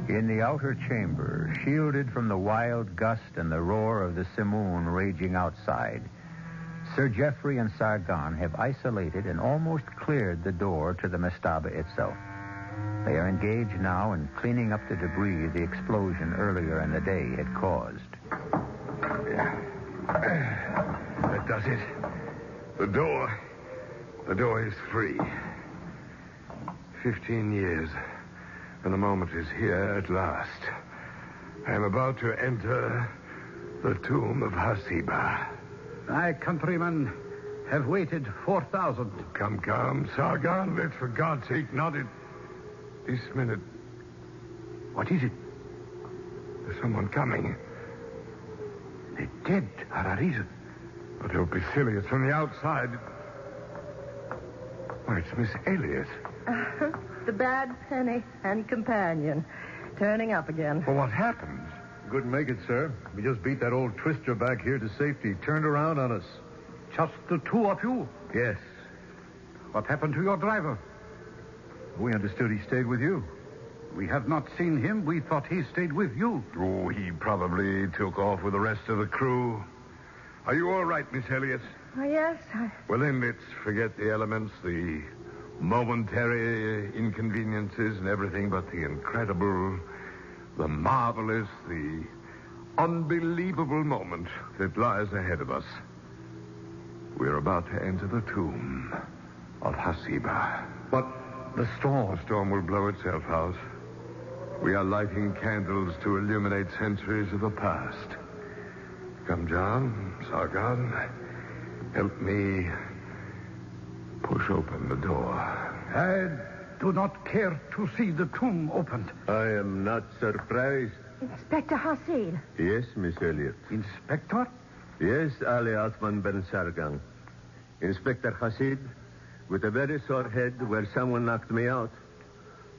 In the outer chamber, shielded from the wild gust and the roar of the simoon raging outside, Sir Geoffrey and Sargon have isolated and almost cleared the door to the mastaba itself. They are engaged now in cleaning up the debris the explosion earlier in the day had caused. That does it. The door is free. 15 years. And the moment is here at last. I am about to enter the tomb of Hasiba. My countrymen have waited 4,000. Come, Sargon. Let's, for God's sake, not at this minute. What is it? There's someone coming. The dead are arisen. But don't be silly. It's from the outside. Why, it's Miss Elliott. The bad penny and companion. Turning up again. Well, what happened? Couldn't make it, sir. We just beat that old twister back here to safety. Turned around on us. Just the two of you? Yes. What happened to your driver? We understood he stayed with you. We have not seen him. We thought he stayed with you. Oh, he probably took off with the rest of the crew. Are you all right, Miss Elliott? Oh, yes. Well, then, let's forget the elements, the momentary inconveniences and everything but the incredible, the marvelous, the unbelievable moment that lies ahead of us. We're about to enter the tomb of Hasiba. But the storm... The storm will blow itself out. We are lighting candles to illuminate centuries of the past. Come, John, Sargon, help me push open the door. I do not care to see the tomb opened. I am not surprised. Inspector Hasid. Yes, Miss Elliott. Inspector? Yes, Ali Osman Ben Sargon. Inspector Hasid, with a very sore head where someone knocked me out.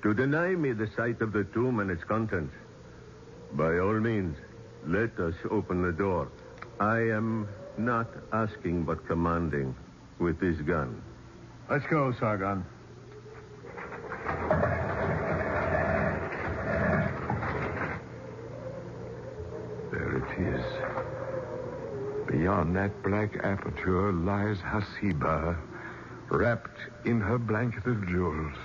To deny me the sight of the tomb and its contents. By all means, let us open the door. I am not asking but commanding with this gun. Let's go, Sargon. There it is. Beyond that black aperture lies Hasiba, wrapped in her blanket of jewels.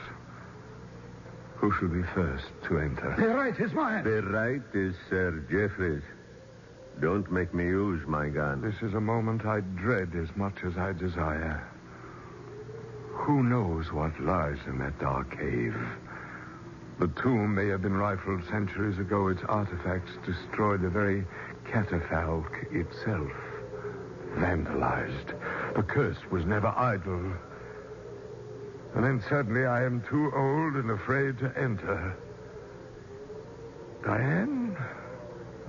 Who should be first to enter? The right is mine. The right is Sir Geoffrey's. Don't make me use my gun. This is a moment I dread as much as I desire. Who knows what lies in that dark cave? The tomb may have been rifled centuries ago. Its artifacts destroyed the very catafalque itself. Vandalized. The curse was never idle. And then suddenly I am too old and afraid to enter. Diane,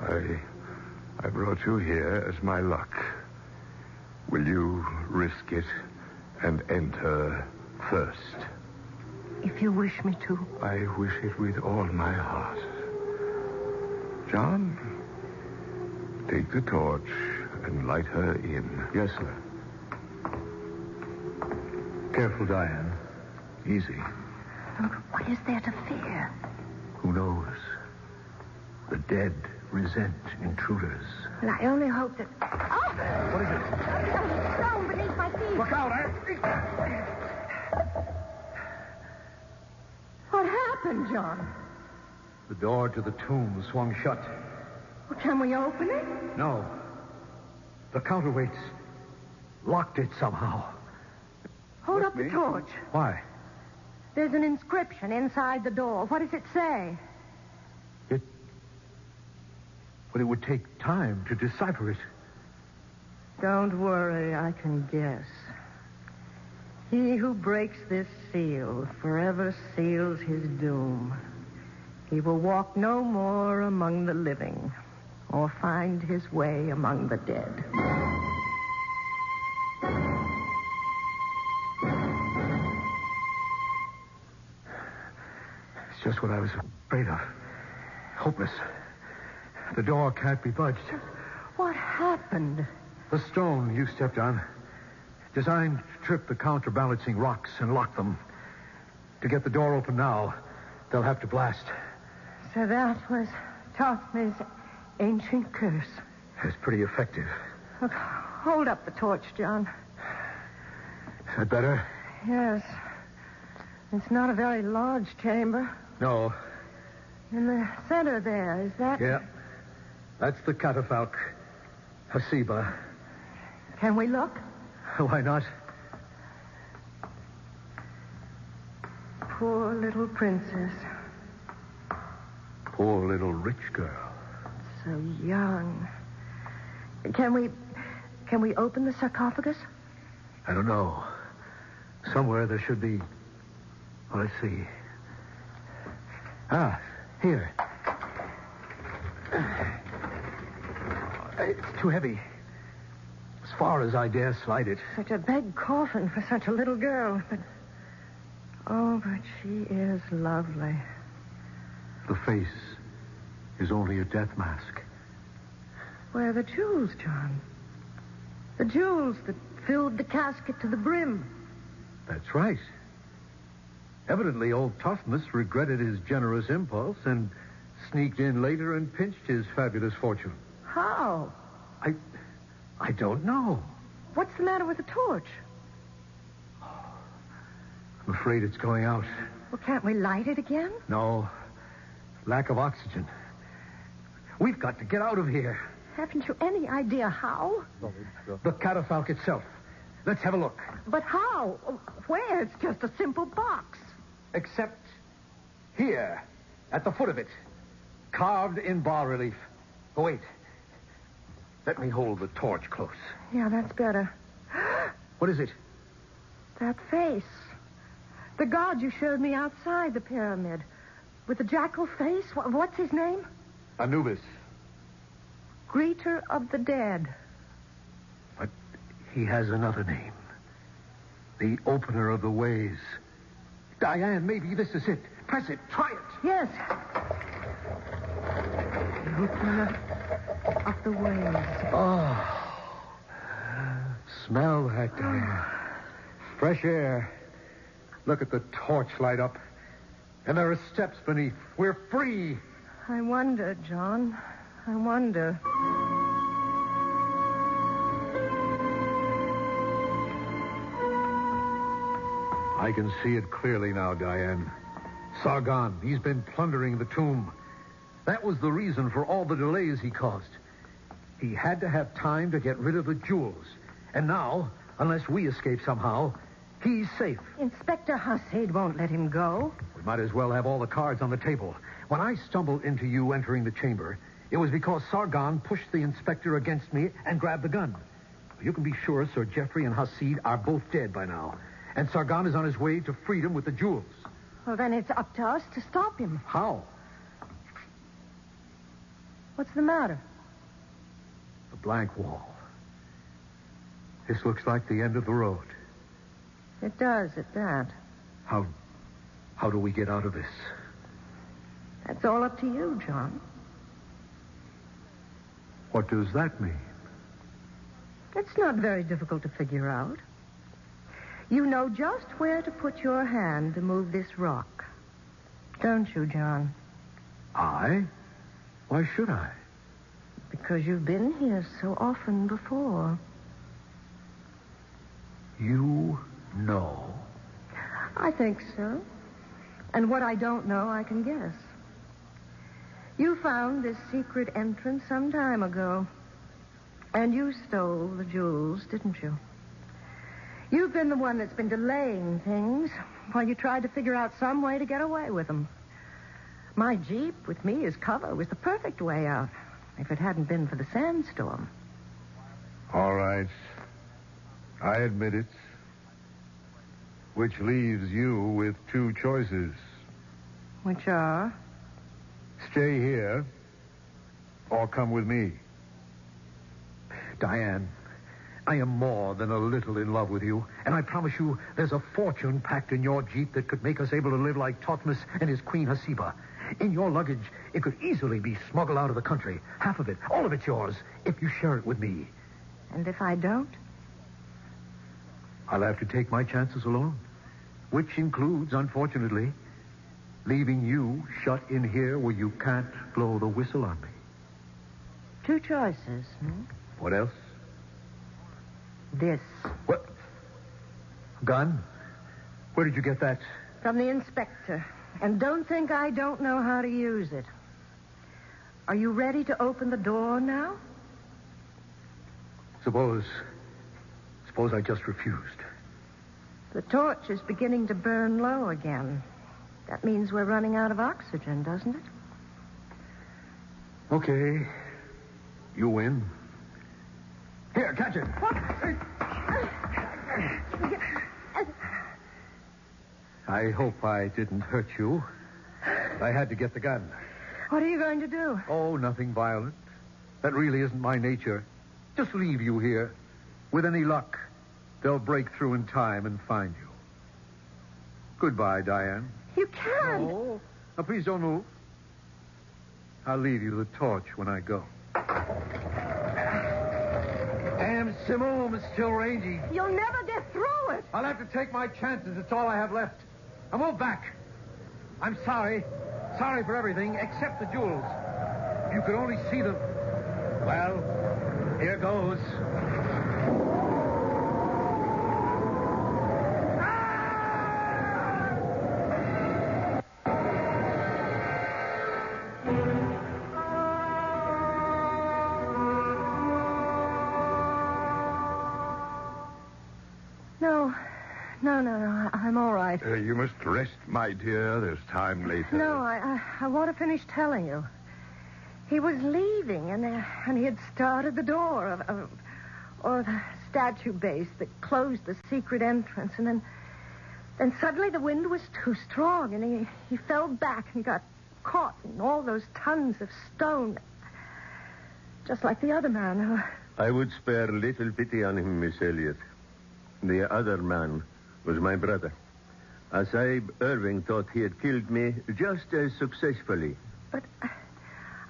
I brought you here as my luck. Will you risk it and enter first? If you wish me to. I wish it with all my heart. John, take the torch and light her in. Yes, sir. Careful, Diane. Easy. What is there to fear? Who knows? The dead resent intruders. Well, I only hope that... Oh! What is it? There's a stone beneath my feet. Look out, What happened, John? The door to the tomb swung shut. Well, can we open it? No. The counterweights locked it somehow. Hold up the torch. Why? There's an inscription inside the door. What does it say? But it would take time to decipher it. Don't worry, I can guess. He who breaks this seal forever seals his doom. He will walk no more among the living or find his way among the dead. It's just what I was afraid of. Hopeless. The door can't be budged. What happened? The stone you stepped on, designed to trip the counterbalancing rocks and lock them. To get the door open now, they'll have to blast. So that was Tophne's ancient curse. It's pretty effective. Look, hold up the torch, John. Is that better? Yes. It's not a very large chamber. No. In the center there, is that... Yeah. That's the catafalque. Hasiba. Can we look? Why not? Poor little princess. Poor little rich girl. So young. Can we open the sarcophagus? I don't know. Somewhere there should be... Well, let's see. Ah, here. It's too heavy. As far as I dare slide it. Such a big coffin for such a little girl. But she is lovely. The face is only a death mask. Where are the jewels, John? The jewels that filled the casket to the brim. That's right. Evidently, old Tophmus regretted his generous impulse and sneaked in later and pinched his fabulous fortune. How? I don't know. What's the matter with the torch? I'm afraid it's going out. Well, can't we light it again? No. Lack of oxygen. We've got to get out of here. Haven't you any idea how? The catafalque itself. Let's have a look. But how? Where? It's just a simple box. Except here, at the foot of it. Carved in bas-relief. Oh, wait. Let me hold the torch close. Yeah, that's better. What is it? That face. The god you showed me outside the pyramid. With the jackal face. What's his name? Anubis. Greeter of the dead. But he has another name. The opener of the ways. Diane, maybe this is it. Press it. Try it. Yes. The opener of the ways. Oh. Smell that, Diane. Fresh air. Look at the torch light up. And there are steps beneath. We're free. I wonder, John. I wonder. I can see it clearly now, Diane. Sargon, he's been plundering the tomb. That was the reason for all the delays he caused. He had to have time to get rid of the jewels. And now, unless we escape somehow, he's safe. Inspector Hasid won't let him go. We might as well have all the cards on the table. When I stumbled into you entering the chamber, it was because Sargon pushed the inspector against me and grabbed the gun. You can be sure Sir Geoffrey and Hasid are both dead by now. And Sargon is on his way to freedom with the jewels. Well, then it's up to us to stop him. How? What's the matter? A blank wall. This looks like the end of the road. It does, at that. How do we get out of this? That's all up to you, John. What does that mean? It's not very difficult to figure out. You know just where to put your hand to move this rock. Don't you, John? I? Why should I? Because you've been here so often before. You know? I think so. And what I don't know, I can guess. You found this secret entrance some time ago. And you stole the jewels, didn't you? You've been the one that's been delaying things while you tried to figure out some way to get away with them. My Jeep with me as cover was the perfect way out, if it hadn't been for the sandstorm. All right. I admit it. Which leaves you with two choices. Which are? Stay here or come with me. Diane, I am more than a little in love with you, and I promise you there's a fortune packed in your Jeep that could make us able to live like Thutmose and his queen Hasiba. In your luggage, it could easily be smuggled out of the country. Half of it, all of it's yours, if you share it with me. And if I don't? I'll have to take my chances alone, which includes, unfortunately, leaving you shut in here where you can't blow the whistle on me. Two choices, What else? This. What? Gun? Where did you get that? From the inspector. And don't think I don't know how to use it. Are you ready to open the door now? Suppose I just refused. The torch is beginning to burn low again. That means we're running out of oxygen, doesn't it? Okay. You win. Here, catch it. I hope I didn't hurt you. I had to get the gun. What are you going to do? Oh, nothing violent. That really isn't my nature. Just leave you here. With any luck, they'll break through in time and find you. Goodbye, Diane. You can't. No. Now, please don't move. I'll leave you the torch when I go. Damn Simone is still rangy. You'll never get through it. I'll have to take my chances. It's all I have left. Now move back. I'm sorry. Sorry for everything except the jewels. If you could only see them. Well, here goes. No. I'm all right. You must rest, my dear. There's time later. No, I want to finish telling you. He was leaving, and he had started the door or the statue base that closed the secret entrance, and then suddenly the wind was too strong, and he fell back and got caught in all those tons of stone, just like the other man. I would spare little pity on him, Miss Elliot. The other man was my brother. Sahib Irving thought he had killed me just as successfully. But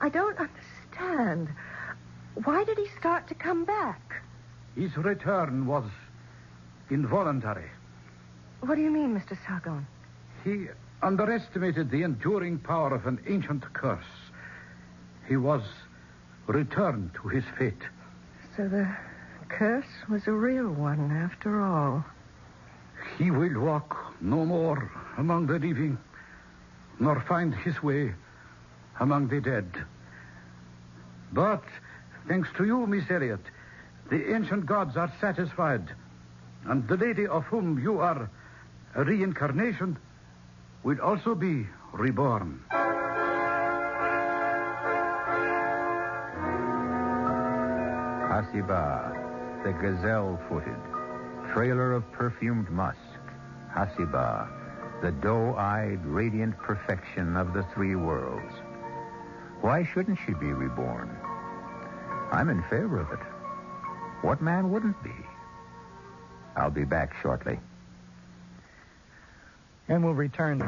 I don't understand. Why did he start to come back? His return was involuntary. What do you mean, Mr. Sargon? He underestimated the enduring power of an ancient curse. He was returned to his fate. So the curse was a real one, after all. He will walk no more among the living, nor find his way among the dead. But, thanks to you, Miss Elliot, the ancient gods are satisfied, and the lady of whom you are a reincarnation will also be reborn. Hasiba, the gazelle-footed, trailer of perfumed musk. Hasiba, the doe-eyed, radiant perfection of the three worlds. Why shouldn't she be reborn? I'm in favor of it. What man wouldn't be? I'll be back shortly. And we'll return.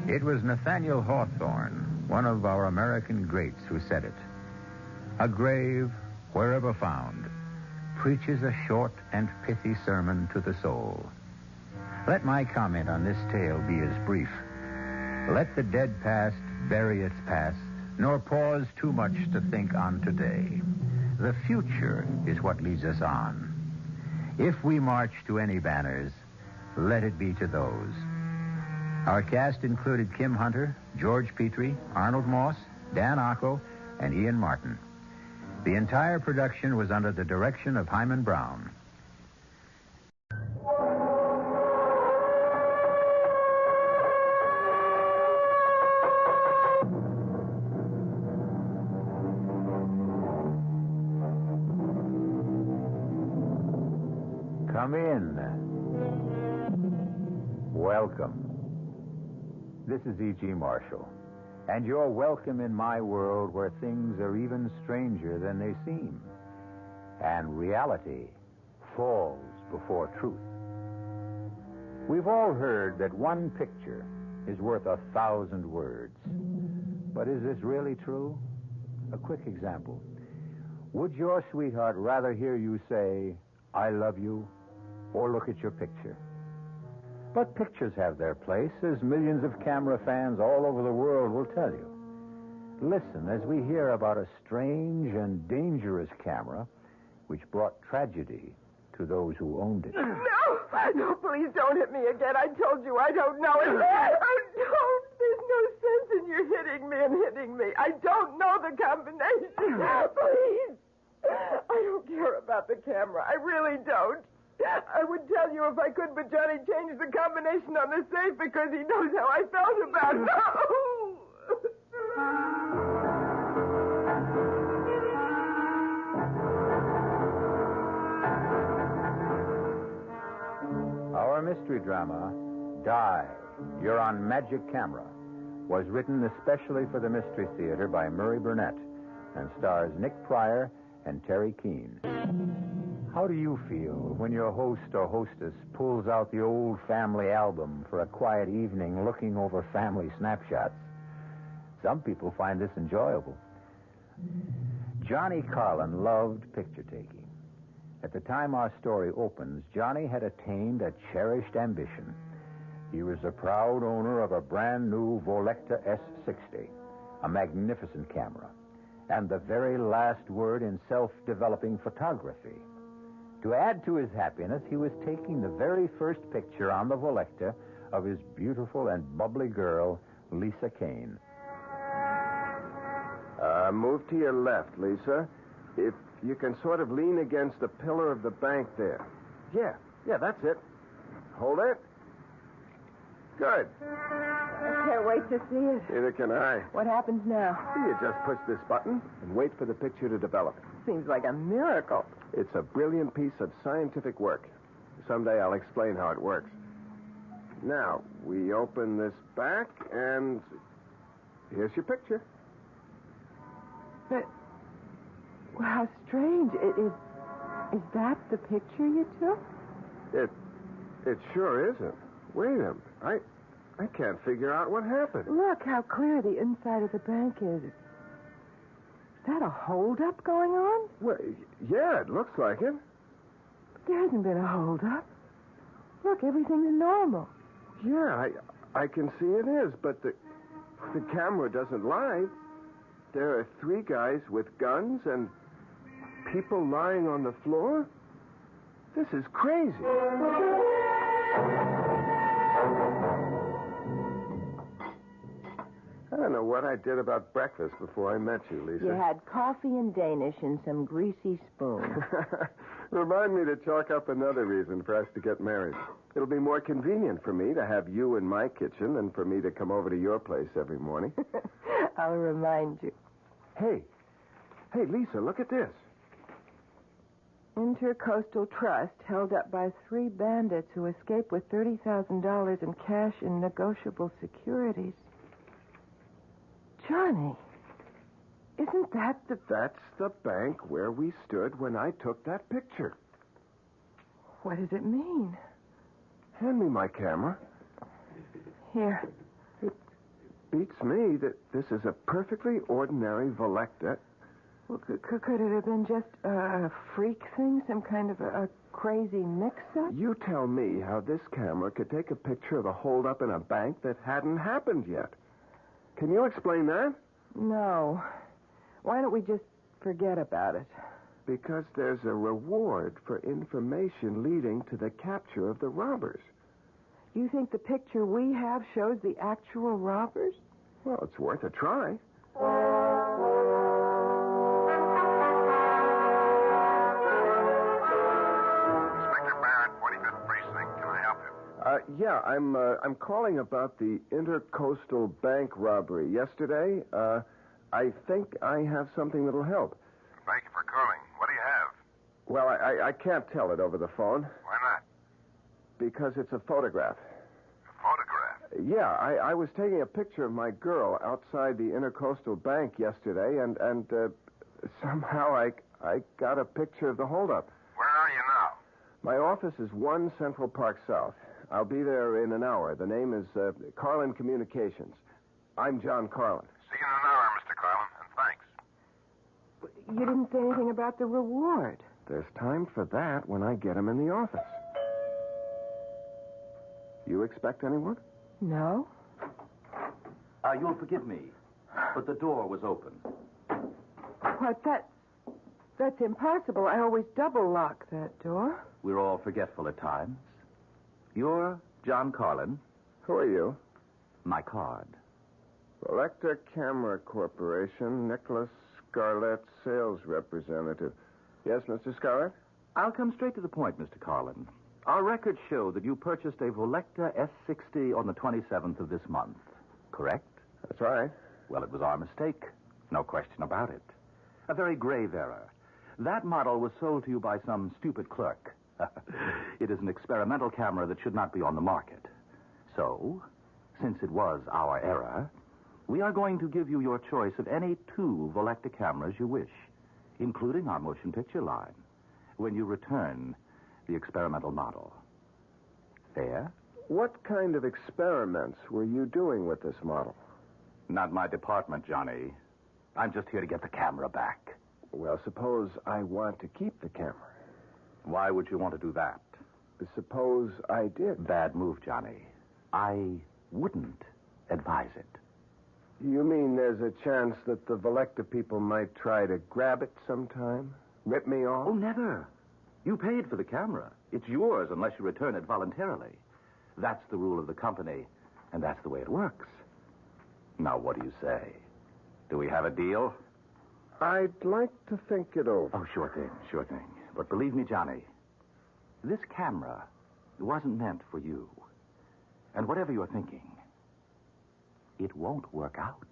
It was Nathaniel Hawthorne, one of our American greats, who said it. A grave, wherever found, preaches a short and pithy sermon to the soul. Let my comment on this tale be as brief. Let the dead past bury its past, nor pause too much to think on today. The future is what leads us on. If we march to any banners, let it be to those. Our cast included Kim Hunter, George Petrie, Arnold Moss, Dan Ocko, and Ian Martin. The entire production was under the direction of Hyman Brown. Come in. Welcome. This is E.G. Marshall, and you're welcome in my world where things are even stranger than they seem, and reality falls before truth. We've all heard that one picture is worth 1,000 words. But is this really true? A quick example. Would your sweetheart rather hear you say, "I love you," or look at your picture? But pictures have their place, as millions of camera fans all over the world will tell you. Listen as we hear about a strange and dangerous camera which brought tragedy to those who owned it. No, please don't hit me again. I told you I don't know it. Oh, don't. There's no sense in you hitting me and hitting me. I don't know the combination. Please. I don't care about the camera. I really don't. I would tell you if I could, but Johnny changed the combination on the safe because he knows how I felt about it. Our mystery drama, Die, You're on Magic Camera, was written especially for the Mystery Theater by Murray Burnett and stars Nick Pryor and Terry Keane. How do you feel when your host or hostess pulls out the old family album for a quiet evening looking over family snapshots? Some people find this enjoyable. Johnny Carlin loved picture taking. At the time our story opens, Johnny had attained a cherished ambition. He was the proud owner of a brand new Volecta S60, a magnificent camera, and the very last word in self-developing photography. To add to his happiness, he was taking the very first picture on the Volecta of his beautiful and bubbly girl, Lisa Kane. Move to your left, Lisa. If you can sort of lean against the pillar of the bank there. Yeah, that's it. Hold it. Good. I can't wait to see it. Neither can I. What happens now? You just push this button and wait for the picture to develop. Seems like a miracle. It's a brilliant piece of scientific work. Someday I'll explain how it works. Now, we open this back, and here's your picture. But, well, how strange. Is that the picture you took? It sure isn't. Wait a minute. I can't figure out what happened. Look how clear the inside of the bank is. Is that a holdup going on? Well, yeah, it looks like it. But there hasn't been a holdup. Look, everything's normal. Yeah, I can see it is, but the camera doesn't lie. there are 3 guys with guns and people lying on the floor? This is crazy. I don't know what I did about breakfast before I met you, Lisa. You had coffee and Danish and some greasy spoon. Remind me to chalk up another reason for us to get married. It'll be more convenient for me to have you in my kitchen than for me to come over to your place every morning. I'll remind you. Hey, Lisa, look at this. Intercoastal Trust held up by 3 bandits who escaped with $30,000 in cash and negotiable securities. Johnny, isn't that the... That's the bank where we stood when I took that picture. What does it mean? Hand me my camera. Here. It beats me that this is a perfectly ordinary Volecta. Well, could it have been just a freak thing, some kind of a crazy mix-up? You tell me how this camera could take a picture of a holdup in a bank that hadn't happened yet. Can you explain that? No. Why don't we just forget about it? Because there's a reward for information leading to the capture of the robbers. You think the picture we have shows the actual robbers? Well, it's worth a try. Inspector Barrett, 45th Precinct. Can I help you? Yeah, I'm calling about the Intercoastal Bank robbery yesterday. I think I have something that'll help. Thank you for calling. What do you have? Well, I can't tell it over the phone. Why not? Because it's a photograph. A photograph? Yeah, I was taking a picture of my girl outside the Intercoastal Bank yesterday, and somehow I got a picture of the holdup. Where are you now? My office is 1 Central Park South. I'll be there in an hour. The name is Carlin Communications. I'm John Carlin. See you in an hour, Mr. Carlin, and thanks. You didn't say anything about the reward. There's time for that when I get him in the office. You expect anyone? No. You'll forgive me, but the door was open. What, that's impossible. I always double lock that door. We're all forgetful at times. You're John Carlin. Who are you? My card. Volecta Camera Corporation, Nicholas Scarlett, sales representative. Yes, Mr. Scarlett? I'll come straight to the point, Mr. Carlin. Our records show that you purchased a Volecta S60 on the 27th of this month, correct? That's right. Well, it was our mistake. No question about it. A very grave error. That model was sold to you by some stupid clerk. It is an experimental camera that should not be on the market. So, since it was our error, we are going to give you your choice of any 2 Volecta cameras you wish, including our motion picture line, when you return the experimental model. Fair? What kind of experiments were you doing with this model? Not my department, Johnny. I'm just here to get the camera back. Well, suppose I want to keep the camera. Why would you want to do that? Suppose I did. Bad move, Johnny. I wouldn't advise it. You mean there's a chance that the Volecta people might try to grab it sometime? Rip me off? Oh, never. You paid for the camera. It's yours unless you return it voluntarily. That's the rule of the company, and that's the way it works. Now, what do you say? Do we have a deal? I'd like to think it over. Oh, sure thing. But believe me, Johnny, this camera wasn't meant for you. And whatever you're thinking, it won't work out.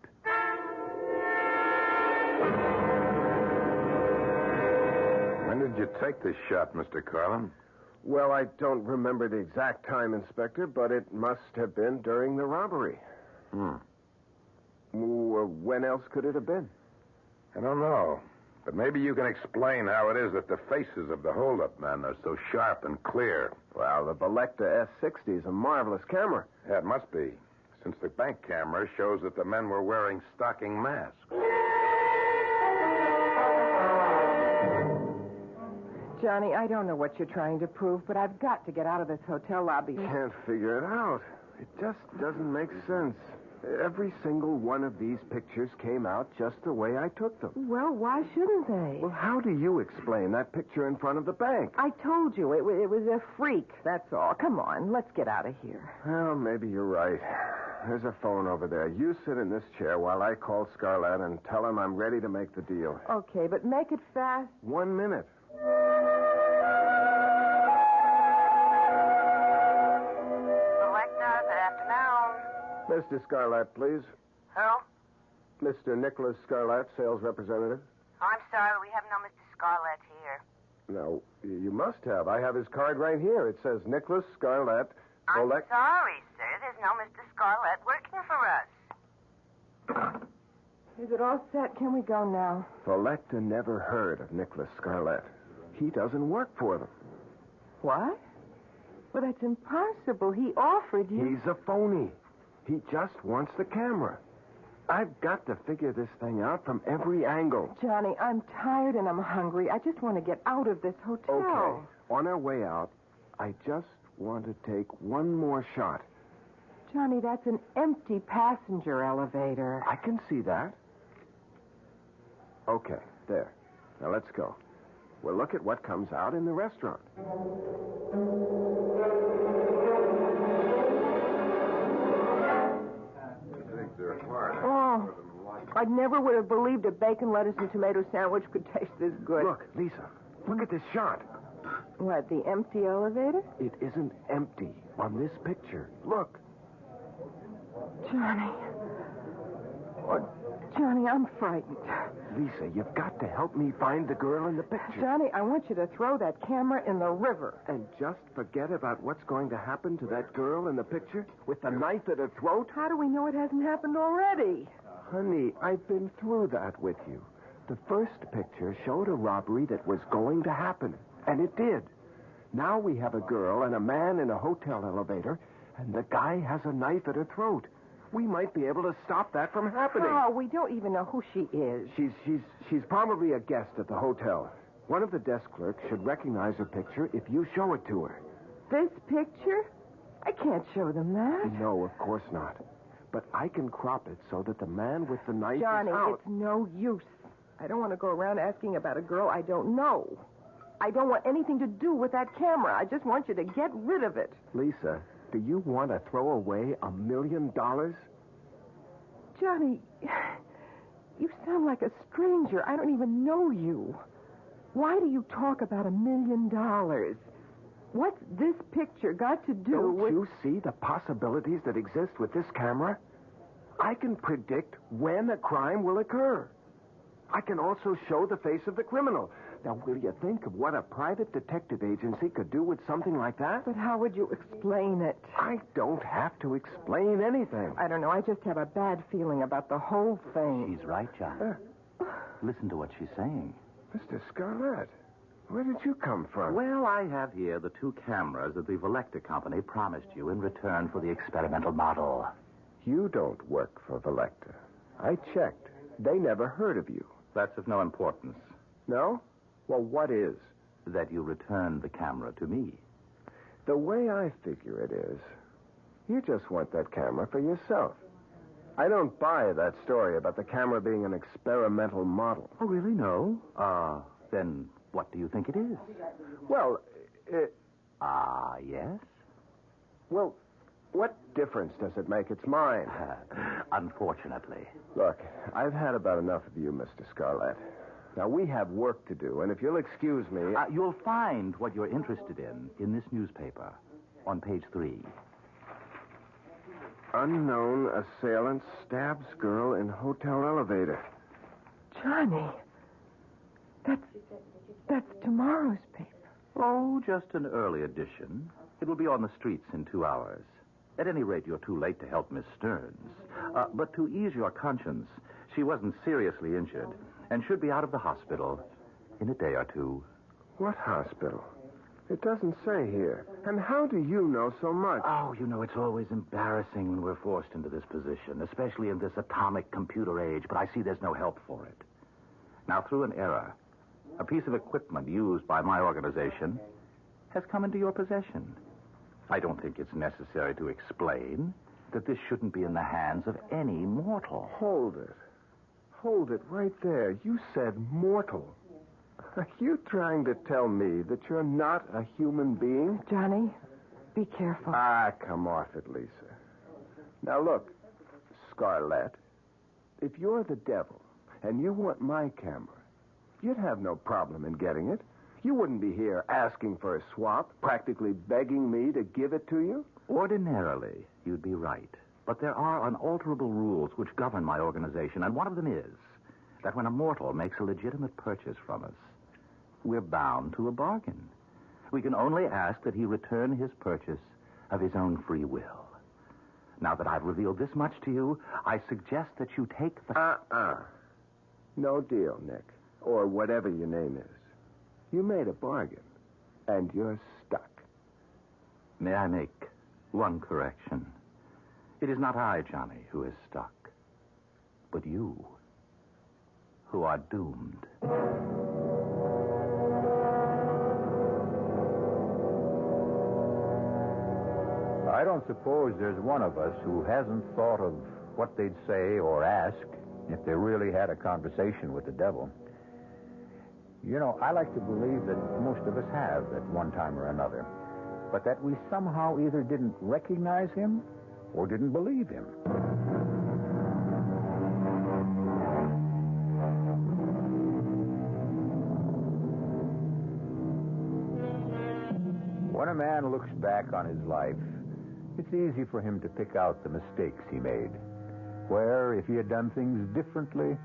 When did you take this shot, Mr. Carlin? Well, I don't remember the exact time, Inspector, but it must have been during the robbery. When else could it have been? I don't know. But maybe you can explain how it is that the faces of the holdup men are so sharp and clear. Well, the Volecta S60 is a marvelous camera. Yeah, it must be, since the bank camera shows that the men were wearing stocking masks. Johnny, I don't know what you're trying to prove, but I've got to get out of this hotel lobby. Can't figure it out. It just doesn't make sense. Every single one of these pictures came out just the way I took them. Well, why shouldn't they? Well, how do you explain that picture in front of the bank? I told you, it was a freak, that's all. Come on, let's get out of here. Well, maybe you're right. There's a phone over there. You sit in this chair while I call Scarlett and tell him I'm ready to make the deal. Okay, but make it fast. 1 minute. Selector, good afternoon. Mr. Scarlett, please. Who? Mr. Nicholas Scarlett, sales representative. Oh, I'm sorry, we have no Mr. Scarlett here. No, you must have. I have his card right here. It says Nicholas Scarlett. I'm sorry, sir. There's no Mr. Scarlett working for us. Is it all set? Can we go now? Volecta never heard of Nicholas Scarlett. He doesn't work for them. What? Well, that's impossible. He offered you... He's a phony. He just wants the camera. I've got to figure this thing out from every angle. Johnny, I'm tired and I'm hungry. I just want to get out of this hotel. Okay. On our way out, I just want to take one more shot. Johnny, that's an empty passenger elevator. I can see that. Okay, there. Now let's go. We'll look at what comes out in the restaurant. Oh, I never would have believed a bacon, lettuce, and tomato sandwich could taste this good. Look, Lisa, look at this shot. What, the empty elevator? It isn't empty on this picture. Look. Johnny. Oh, Johnny, I'm frightened. Lisa, you've got to help me find the girl in the picture. Johnny, I want you to throw that camera in the river. And just forget about what's going to happen to that girl in the picture with the knife at her throat? How do we know it hasn't happened already? Honey, I've been through that with you. The first picture showed a robbery that was going to happen, and it did. Now we have a girl and a man in a hotel elevator, and the guy has a knife at her throat. We might be able to stop that from happening. Oh, we don't even know who she is. She's probably a guest at the hotel. One of the desk clerks should recognize her picture if you show it to her. This picture? I can't show them that. No, of course not. But I can crop it so that the man with the knife Johnny, is out. It's no use. I don't want to go around asking about a girl I don't know. I don't want anything to do with that camera. I just want you to get rid of it. Lisa, do you want to throw away $1 million? Johnny, you sound like a stranger. I don't even know you. Why do you talk about $1 million? What's this picture got to do with... Don't you see the possibilities that exist with this camera? I can predict when a crime will occur. I can also show the face of the criminal. Now, will you think of what a private detective agency could do with something like that? But how would you explain it? I don't have to explain anything. I don't know. I just have a bad feeling about the whole thing. She's right, John. Listen to what she's saying. Mr. Scarlett, where did you come from? Well, I have here the 2 cameras that the Volecta Company promised you in return for the experimental model. You don't work for Volecta. I checked. They never heard of you. That's of no importance. No? Well, what is? That you return the camera to me. The way I figure it is, you just want that camera for yourself. I don't buy that story about the camera being an experimental model. Oh, really? No? Then what do you think it is? Well, yes? Well, what difference does it make? It's mine. Unfortunately. Look, I've had about enough of you, Mr. Scarlett. Now, we have work to do, and if you'll excuse me... You'll find what you're interested in this newspaper on page 3. Unknown assailant stabs girl in hotel elevator. Johnny, that's tomorrow's paper. Oh, just an early edition. It will be on the streets in 2 hours. At any rate, you're too late to help Miss Stearns. But to ease your conscience, she wasn't seriously injured and should be out of the hospital in a day or 2. What hospital? It doesn't say here. And how do you know so much? Oh, you know, it's always embarrassing when we're forced into this position, especially in this atomic computer age, but I see there's no help for it. Now, through an error, a piece of equipment used by my organization has come into your possession. I don't think it's necessary to explain. that this shouldn't be in the hands of any mortal. Hold it. Hold it right there. You said mortal. Are you trying to tell me that you're not a human being? Johnny, be careful. Ah, come off it, Lisa. Now, look, Scarlett, if you're the devil and you want my camera, you'd have no problem in getting it. You wouldn't be here asking for a swap, practically begging me to give it to you. Ordinarily, you'd be right. But there are unalterable rules which govern my organization, and one of them is that when a mortal makes a legitimate purchase from us, we're bound to a bargain. We can only ask that he return his purchase of his own free will. Now that I've revealed this much to you, I suggest that you take the... No deal, Nick. Or whatever your name is. You made a bargain, and you're stuck. May I make one correction? It is not I, Johnny, who is stuck, but you, who are doomed. I don't suppose there's one of us who hasn't thought of what they'd say or ask if they really had a conversation with the devil. You know, I like to believe that most of us have at one time or another, but that we somehow either didn't recognize him or didn't believe him. When a man looks back on his life, it's easy for him to pick out the mistakes he made, where if he had done things differently,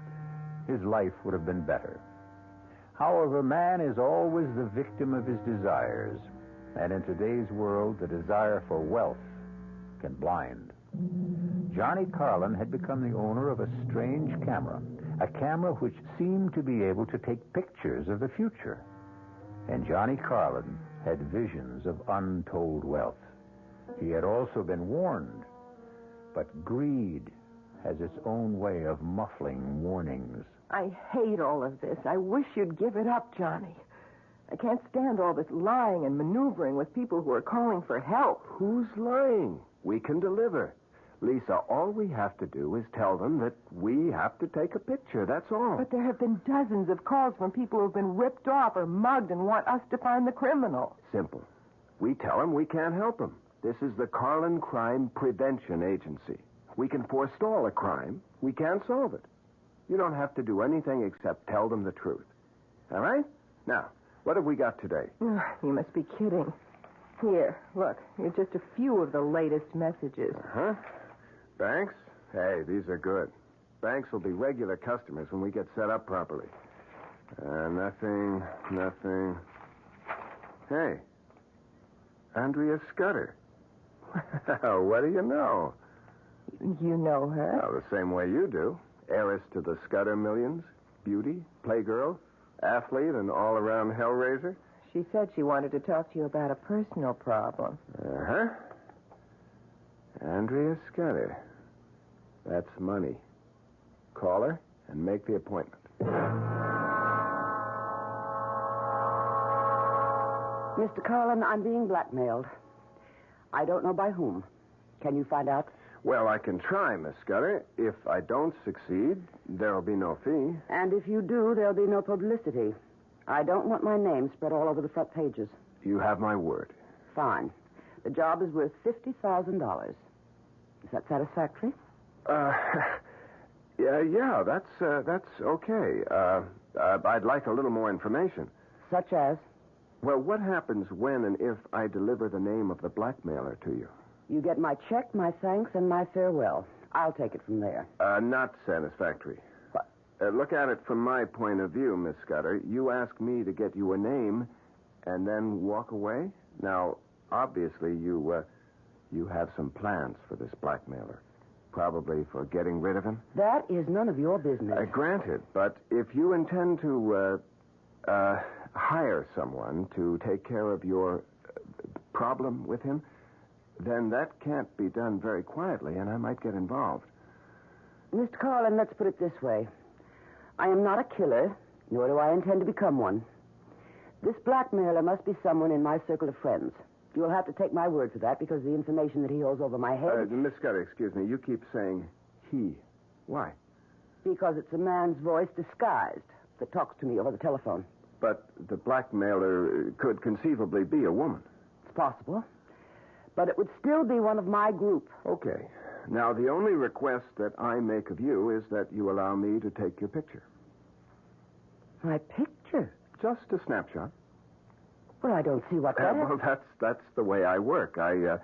his life would have been better. However, man is always the victim of his desires, and in today's world, the desire for wealth can blind. Johnny Carlin had become the owner of a strange camera, a camera which seemed to be able to take pictures of the future. And Johnny Carlin had visions of untold wealth. He had also been warned, but greed has its own way of muffling warnings. I hate all of this. I wish you'd give it up, Johnny. I can't stand all this lying and maneuvering with people who are calling for help. Who's lying? We can deliver. Lisa, all we have to do is tell them that we have to take a picture, that's all. But there have been dozens of calls from people who've been ripped off or mugged and want us to find the criminal. Simple. We tell them we can't help them. This is the Carlin Crime Prevention Agency. We can forestall a crime. We can't solve it. You don't have to do anything except tell them the truth. All right? Now, what have we got today? You must be kidding. Here, look. Here's just a few of the latest messages. Uh-huh. Banks? Hey, these are good. Banks will be regular customers when we get set up properly. Nothing. Hey, Andrea Scudder. What do you know? You know her? Well, the same way you do. Heiress to the Scudder millions, beauty, playgirl, athlete, and all-around hellraiser. She said she wanted to talk to you about a personal problem. Uh-huh. Andrea Scudder. That's money. Call her and make the appointment. Mr. Carlin, I'm being blackmailed. I don't know by whom. Can you find out? Well, I can try, Miss Scudder. If I don't succeed, there'll be no fee. And if you do, there'll be no publicity. I don't want my name spread all over the front pages. You have my word. Fine. The job is worth $50,000. Is that satisfactory? Yeah, that's okay. I'd like a little more information. Such as? Well, what happens when and if I deliver the name of the blackmailer to you? You get my check, my thanks, and my farewell. I'll take it from there. Not satisfactory. What? Look at it from my point of view, Miss Scudder. You ask me to get you a name and then walk away? Now, obviously, you have some plans for this blackmailer. Probably for getting rid of him? That is none of your business. Granted, but if you intend to hire someone to take care of your problem with him, then that can't be done very quietly, and I might get involved. Mr. Carlin, let's put it this way. I am not a killer, nor do I intend to become one. This blackmailer must be someone in my circle of friends. You'll have to take my word for that because the information that he holds over my head... Miss Scudder, excuse me. You keep saying he. Why? Because it's a man's voice disguised that talks to me over the telephone. But the blackmailer could conceivably be a woman. It's possible. But it would still be one of my group. Okay. Now, the only request that I make of you is that you allow me to take your picture. My picture? Just a snapshot. Well, I don't see what that is. Well, that's the way I work. I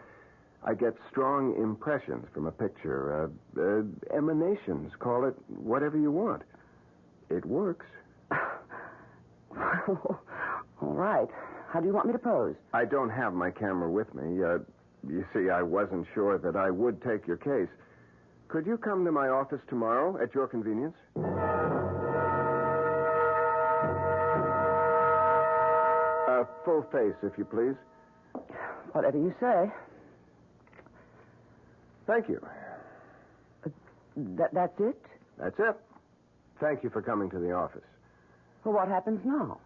get strong impressions from a picture. Emanations. Call it whatever you want. It works. All right. How do you want me to pose? I don't have my camera with me. You see, I wasn't sure that I would take your case. Could you come to my office tomorrow at your convenience? Full face, if you please. Whatever you say. Thank you. That's it? That's it. Thank you for coming to the office. Well, what happens now?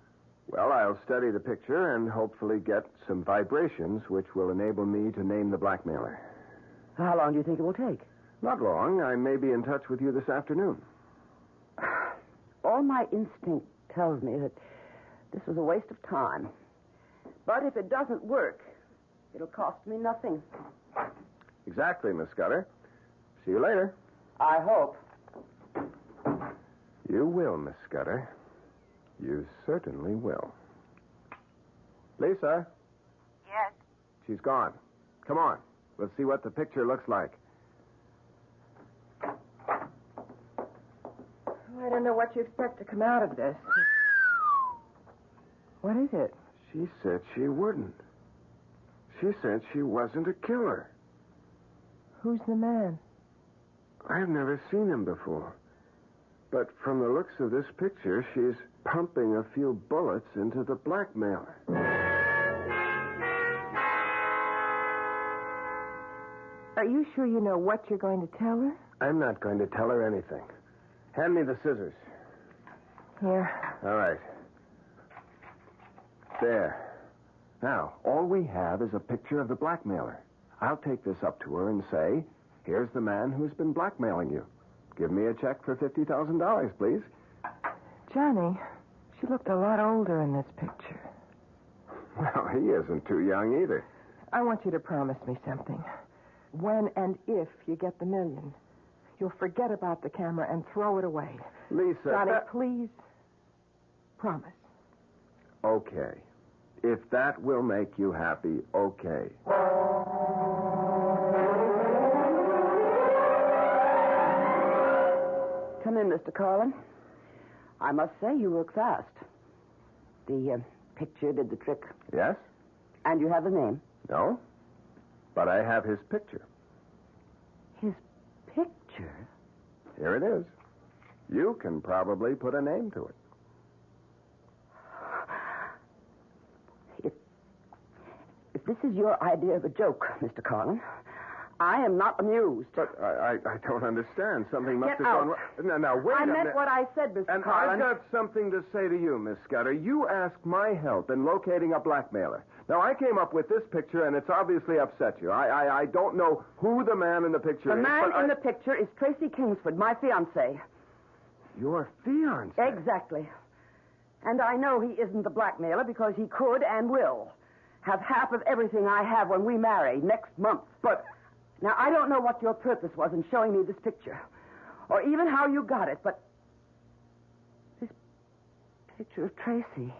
Well, I'll study the picture and hopefully get some vibrations which will enable me to name the blackmailer. How long do you think it will take? Not long. I may be in touch with you this afternoon. All my instinct tells me that this was a waste of time. But if it doesn't work, it'll cost me nothing. Exactly, Miss Scudder. See you later. I hope. You will, Miss Scudder. You certainly will. Lisa? Yes? She's gone. Come on. Let's see what the picture looks like. I don't know what you expect to come out of this. What is it? She said she wouldn't. She said she wasn't a killer. Who's the man? I've never seen him before. But from the looks of this picture, she's pumping a few bullets into the blackmailer. Are you sure you know what you're going to tell her? I'm not going to tell her anything. Hand me the scissors. Here. All right. There. Now, all we have is a picture of the blackmailer. I'll take this up to her and say, here's the man who's been blackmailing you. Give me a check for $50,000, please. Johnny, she looked a lot older in this picture. Well, he isn't too young either. I want you to promise me something. When and if you get the $1 million, you'll forget about the camera and throw it away. Lisa... Johnny, please. Promise. Okay. If that will make you happy, okay. Come in, Mr. Carlin. I must say you work fast. The picture did the trick. Yes? And you have the name? No. But I have his picture. His picture? Here it is. You can probably put a name to it. If this is your idea of a joke, Mr. Carlin, I am not amused. But I don't understand. Something must Get have out. gone wrong. Now, wait a minute. I meant what I said, Mr. And Carlin. I've got something to say to you, Miss Scudder. You asked my help in locating a blackmailer. Now, I came up with this picture, and it's obviously upset you. I don't know who the man in the picture is. The man in the picture is Tracy Kingsford, my fiancé. Your fiancé? Exactly. And I know he isn't the blackmailer because he could and will have half of everything I have when we marry next month. But... Now, I don't know what your purpose was in showing me this picture, or even how you got it, but this picture of Tracy,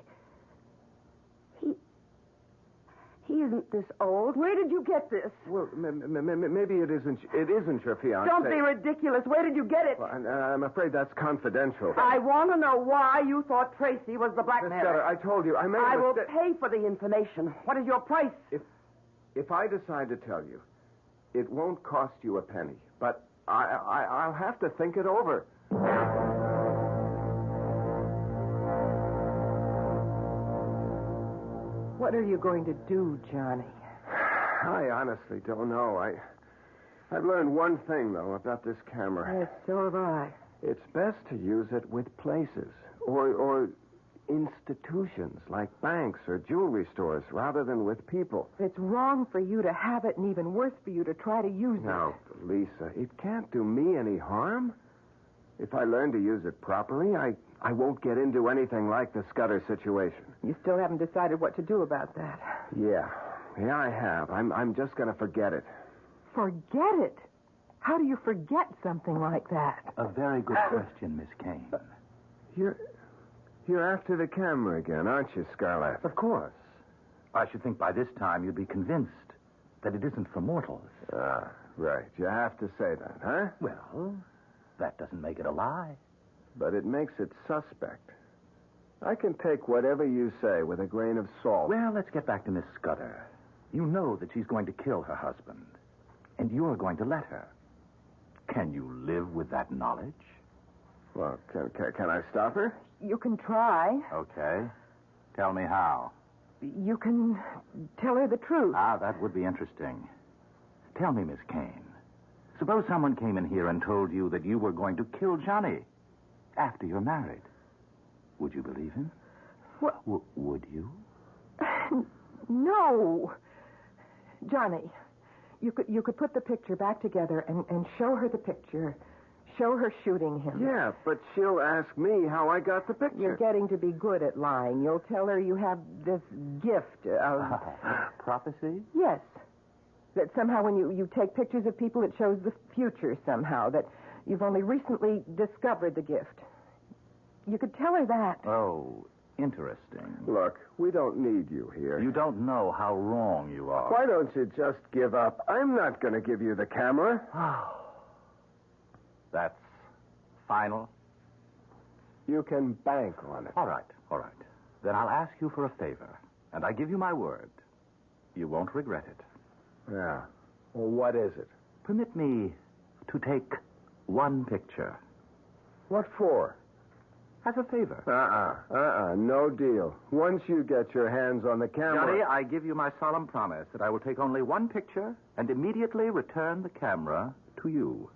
he isn't this old. Where did you get this? Well, maybe it isn't your fiancé. Don't be ridiculous. Where did you get it? Well, I'm afraid that's confidential. I want to know why you thought Tracy was the blackmailer. Miss Scudder, I told you, I will pay for the information. What is your price? If I decide to tell you, it won't cost you a penny, but I'll have to think it over. What are you going to do, Johnny? I honestly don't know. I've learned one thing, though, about this camera. Yes, so have I. It's best to use it with places or institutions like banks or jewelry stores rather than with people. It's wrong for you to have it and even worse for you to try to use Now, Lisa, it can't do me any harm. If I learn to use it properly, I won't get into anything like the Scudder situation. it. You still haven't decided what to do about that. Yeah, I have. I'm just going to forget it. Forget it. How do you forget something like that? A very good question, Miss Kane. You're after the camera again, aren't you, Scarlett? Of course. I should think by this time you'd be convinced that it isn't for mortals. Ah, right. You have to say that, huh? Well, that doesn't make it a lie. But it makes it suspect. I can take whatever you say with a grain of salt. Well, let's get back to Miss Scudder. You know that she's going to kill her husband, and you're going to let her. Can you live with that knowledge? Well, can I stop her? You can try. Okay. Tell me how. You can tell her the truth. Ah, that would be interesting. Tell me, Miss Kane. Suppose someone came in here and told you that you were going to kill Johnny after you're married. Would you believe him? What? Would you? No. Johnny, you could put the picture back together and show her the picture. Show her shooting him. Yeah, but she'll ask me how I got the picture. You're getting to be good at lying. You'll tell her you have this gift of... Prophecy? Yes. That somehow when you take pictures of people, it shows the future somehow. That you've only recently discovered the gift. You could tell her that. Oh, interesting. Look, we don't need you here. You don't know how wrong you are. Why don't you just give up? I'm not going to give you the camera. That's final? You can bank on it. All right. Then I'll ask you for a favor, and I give you my word. You won't regret it. Yeah. Well, what is it? Permit me to take one picture. What for? As a favor. No deal. Once you get your hands on the camera... Johnny, I give you my solemn promise that I will take only one picture and immediately return the camera to you.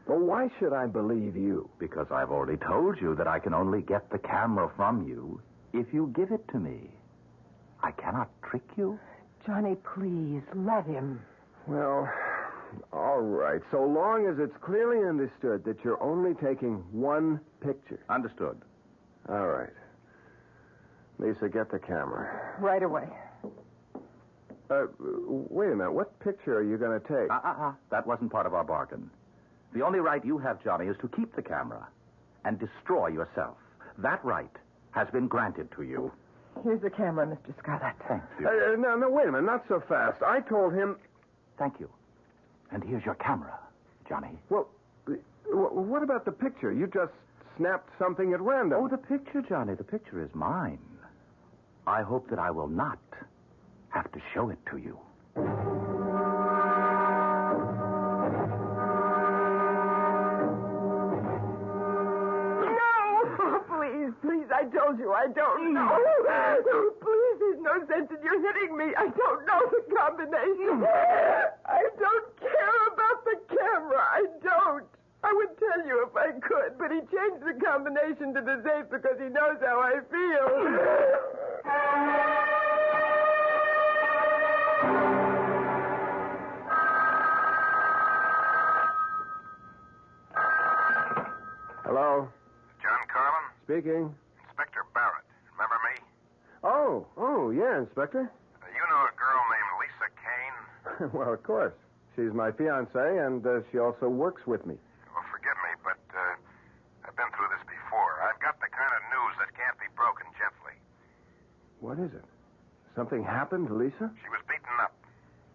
Well, why should I believe you? Because I've already told you that I can only get the camera from you if you give it to me. I cannot trick you. Johnny, please, let him. Well, all right. So long as it's clearly understood that you're only taking one picture. Understood. All right. Lisa, get the camera. Right away. Wait a minute. What picture are you going to take? That wasn't part of our bargain. The only right you have, Johnny, is to keep the camera and destroy yourself. That right has been granted to you. Here's the camera, Mr. Scarlett. Thank you. No, wait a minute. Not so fast. I told him... Thank you. And here's your camera, Johnny. Well, what about the picture? You just snapped something at random. Oh, the picture, Johnny. The picture is mine. I hope that I will not have to show it to you. Please, I told you, I don't know. Please, there's no sense in you hitting me. I don't know the combination. I don't care about the camera. I don't. I would tell you if I could, but he changed the combination to the safe because he knows how I feel. Hello? John Carlin? Speaking. Inspector Barrett. Remember me? Oh, yeah, Inspector. You know a girl named Lisa Kane? Well, of course. She's my fiancée, and she also works with me. Well, forgive me, but I've been through this before. I've got the kind of news that can't be broken gently. What is it? Something happened to Lisa? She was beaten up.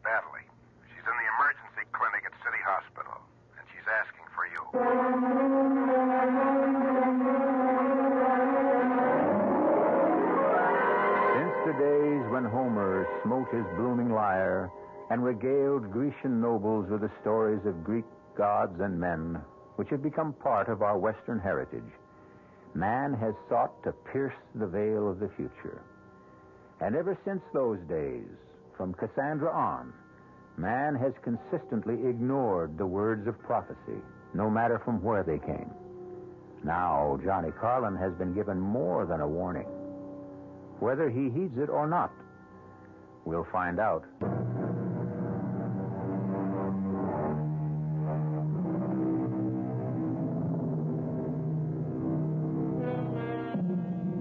Badly. She's in the emergency clinic at City Hospital, and she's asking for you. Since the days when Homer smote his blooming lyre and regaled Grecian nobles with the stories of Greek gods and men, which have become part of our Western heritage, man has sought to pierce the veil of the future. And ever since those days, from Cassandra on, man has consistently ignored the words of prophecy, no matter from where they came. Now, Johnny Carlin has been given more than a warning. whether he heeds it or not. We'll find out.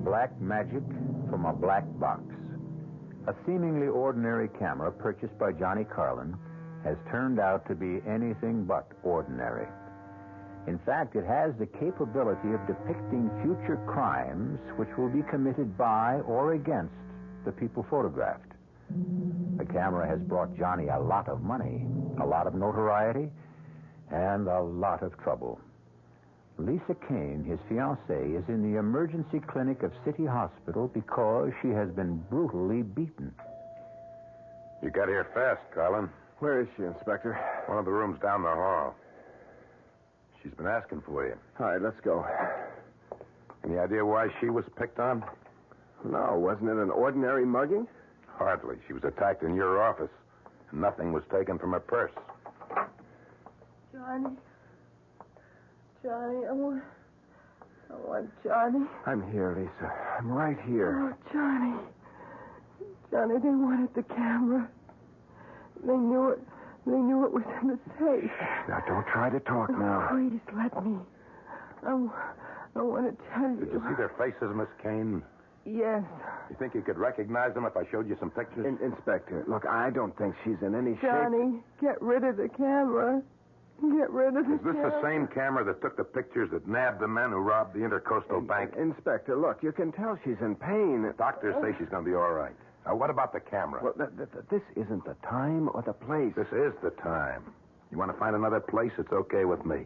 Black magic from a black box. A seemingly ordinary camera purchased by Johnny Carlin has turned out to be anything but ordinary. In fact, it has the capability of depicting future crimes which will be committed by or against the people photographed. The camera has brought Johnny a lot of money, a lot of notoriety, and a lot of trouble. Lisa Kane, his fiancée, is in the emergency clinic of City Hospital because she has been brutally beaten. You got here fast, Carlin. Where is she, Inspector? One of the rooms down the hall. She's been asking for you. All right, let's go. Any idea why she was picked on? No, wasn't it an ordinary mugging? Hardly. She was attacked in your office, and nothing was taken from her purse. Johnny, I want Johnny. I'm here, Lisa. I'm right here. Oh, Johnny, they wanted the camera. They knew it was in the safe. Now, don't try to talk now. Please, let me. I want to tell you. Did you see their faces, Miss Kane? Yes. You think you could recognize them if I showed you some pictures? Inspector, look, I don't think she's in any shape. Johnny, get rid of the camera. Get rid of the camera. Is this the same camera that took the pictures that nabbed the men who robbed the Intercoastal Bank? Inspector, look, you can tell she's in pain. Doctors say she's going to be all right. Now, what about the camera? Well, this isn't the time or the place. This is the time. You want to find another place? It's okay with me.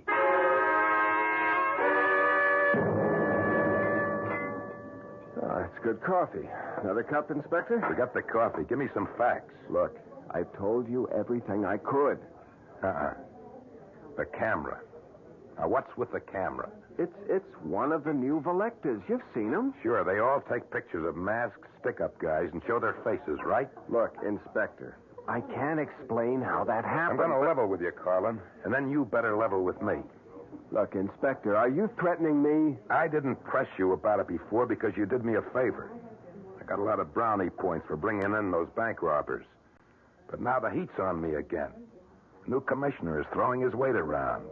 Oh, it's good coffee. Another cup, Inspector? Forget the coffee. Give me some facts. Look, I've told you everything I could. The camera. Now, what's with the camera? It's one of the new Volectas. You've seen them. Sure, they all take pictures of masked stick-up guys and show their faces, right? Look, Inspector, I can't explain how that happened. I'm going to level with you, Carlin, and then you better level with me. Look, Inspector, are you threatening me? I didn't press you about it before because you did me a favor. I got a lot of brownie points for bringing in those bank robbers. But now the heat's on me again. The new commissioner is throwing his weight around.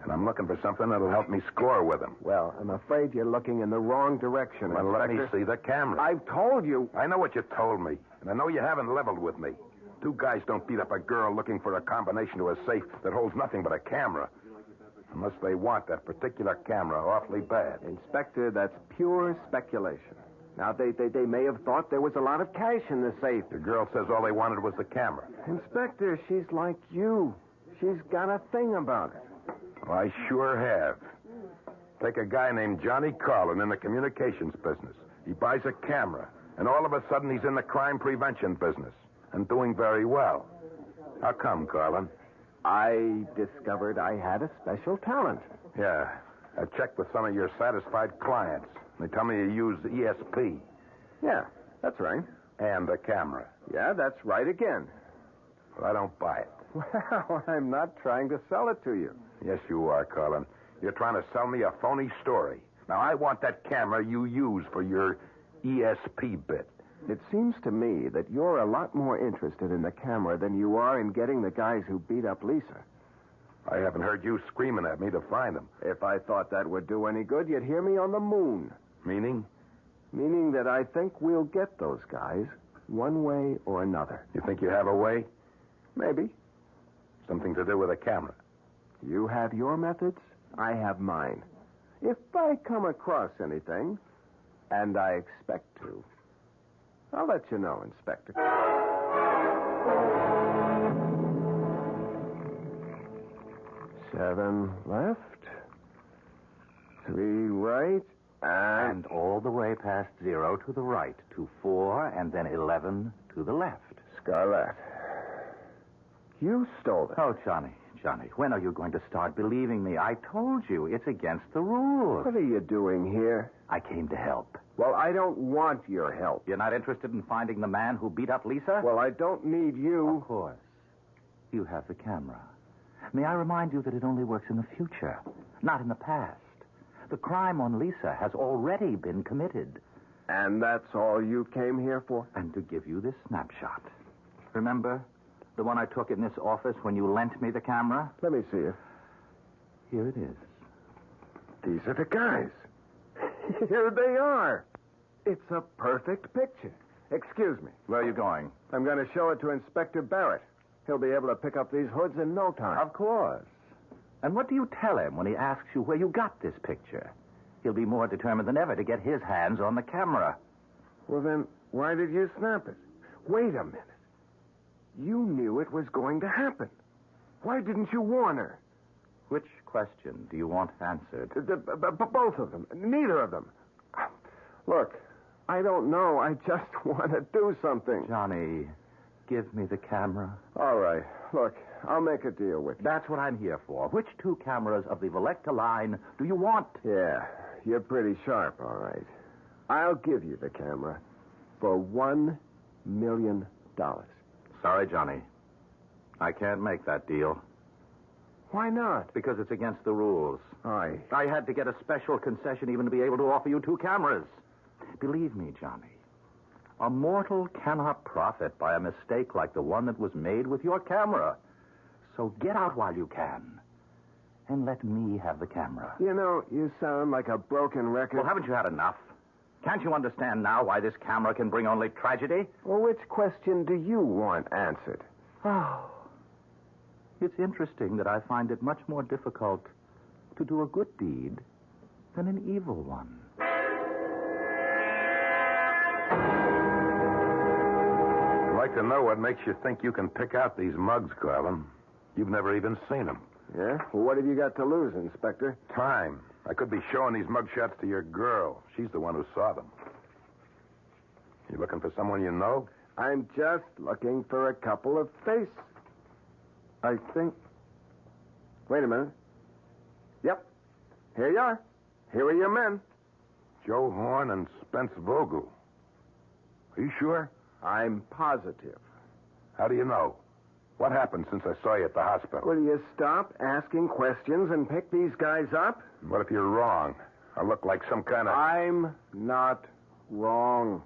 And I'm looking for something that'll help me score with him. Well, I'm afraid you're looking in the wrong direction, Well, let me see the camera. I've told you. I know what you told me, and I know you haven't leveled with me. Two guys don't beat up a girl looking for a combination to a safe that holds nothing but a camera. Unless they want that particular camera awfully bad. Inspector, that's pure speculation. Now, they may have thought there was a lot of cash in the safe. The girl says all they wanted was the camera. Inspector, she's like you. She's got a thing about it. Well, I sure have. Take a guy named Johnny Carlin in the communications business. He buys a camera, and all of a sudden he's in the crime prevention business, and doing very well. How come, Carlin? I discovered I had a special talent. Yeah. I checked with some of your satisfied clients. They tell me you use ESP. Yeah, that's right. And a camera. Yeah, that's right again. Well, I don't buy it. Well, I'm not trying to sell it to you. Yes, you are, Carlin. You're trying to sell me a phony story. Now, I want that camera you use for your ESP bit. It seems to me that you're a lot more interested in the camera than you are in getting the guys who beat up Lisa. I haven't heard you screaming at me to find them. If I thought that would do any good, you'd hear me on the moon. Meaning? Meaning that I think we'll get those guys one way or another. You think you have a way? Maybe. Something to do with a camera. You have your methods, I have mine. If I come across anything, and I expect to, I'll let you know, Inspector. 7 left, 3 right, and all the way past 0 to the right, to 4, and then 11 to the left. Scarlett, you stole it. Oh, Johnny, when are you going to start believing me? I told you, it's against the rules. What are you doing here? I came to help. Well, I don't want your help. You're not interested in finding the man who beat up Lisa? Well, I don't need you. Of course. You have the camera. May I remind you that it only works in the future, not in the past. The crime on Lisa has already been committed. And that's all you came here for? And to give you this snapshot. Remember the one I took in this office when you lent me the camera? Let me see it. Here it is. These are the guys. Here they are. It's a perfect picture. Excuse me. Where are you going? I'm going to show it to Inspector Barrett. He'll be able to pick up these hoods in no time. Of course. And what do you tell him when he asks you where you got this picture? He'll be more determined than ever to get his hands on the camera. Well, then, why did you snap it? Wait a minute. You knew it was going to happen. Why didn't you warn her? Which question do you want answered? Both of them. Neither of them. Look, I don't know. I just want to do something. Johnny, give me the camera. All right. Look, I'll make a deal with you. That's what I'm here for. Which two cameras of the Volecta line do you want? Yeah, you're pretty sharp, all right. I'll give you the camera for $1 million. Sorry, Johnny. I can't make that deal. Why not? Because it's against the rules. I had to get a special concession even to be able to offer you two cameras. Believe me, Johnny, a mortal cannot profit by a mistake like the one that was made with your camera. So get out while you can. And let me have the camera. You know, you sound like a broken record. Well, haven't you had enough? Can't you understand now why this camera can bring only tragedy? Well, which question do you want answered? Oh. It's interesting that I find it much more difficult to do a good deed than an evil one. I'd like to know what makes you think you can pick out these mugs, Carlin. You've never even seen them. Yeah? Well, what have you got to lose, Inspector? Time. I could be showing these mugshots to your girl. She's the one who saw them. You looking for someone you know? I'm just looking for a couple of faces. I think... Wait a minute. Yep. Here you are. Here are your men. Joe Horn and Spence Vogel. Are you sure? I'm positive. How do you know? What happened since I saw you at the hospital? Will you stop asking questions and pick these guys up? What if you're wrong? I look like some kind of... I'm not wrong.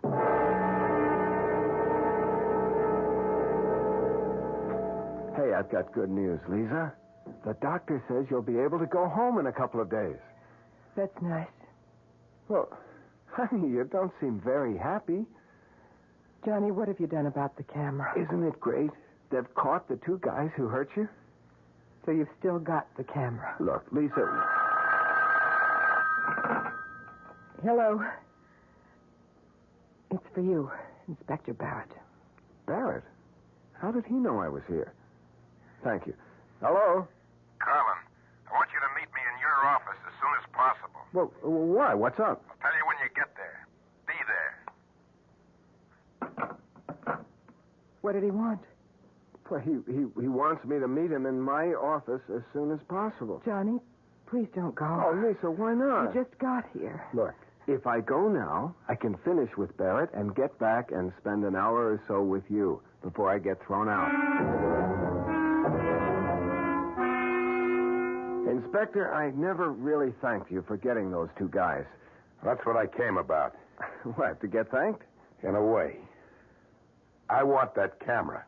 Hey, I've got good news, Lisa. The doctor says you'll be able to go home in a couple of days. That's nice. Well, honey, you don't seem very happy. Johnny, what have you done about the camera? Isn't it great? They've caught the two guys who hurt you. So you've still got the camera. Look, Lisa... Hello. It's for you, Inspector Barrett. Barrett? How did he know I was here? Thank you. Hello? Carlin, I want you to meet me in your office as soon as possible. Well, why? What's up? I'll tell you when you get there. Be there. What did he want? Well, he wants me to meet him in my office as soon as possible. Johnny, please don't go. Oh, Lisa, why not? You just got here. Look, if I go now, I can finish with Barrett and get back and spend an hour or so with you before I get thrown out. Inspector, I never really thanked you for getting those two guys. That's what I came about. What, to get thanked? In a way. I want that camera.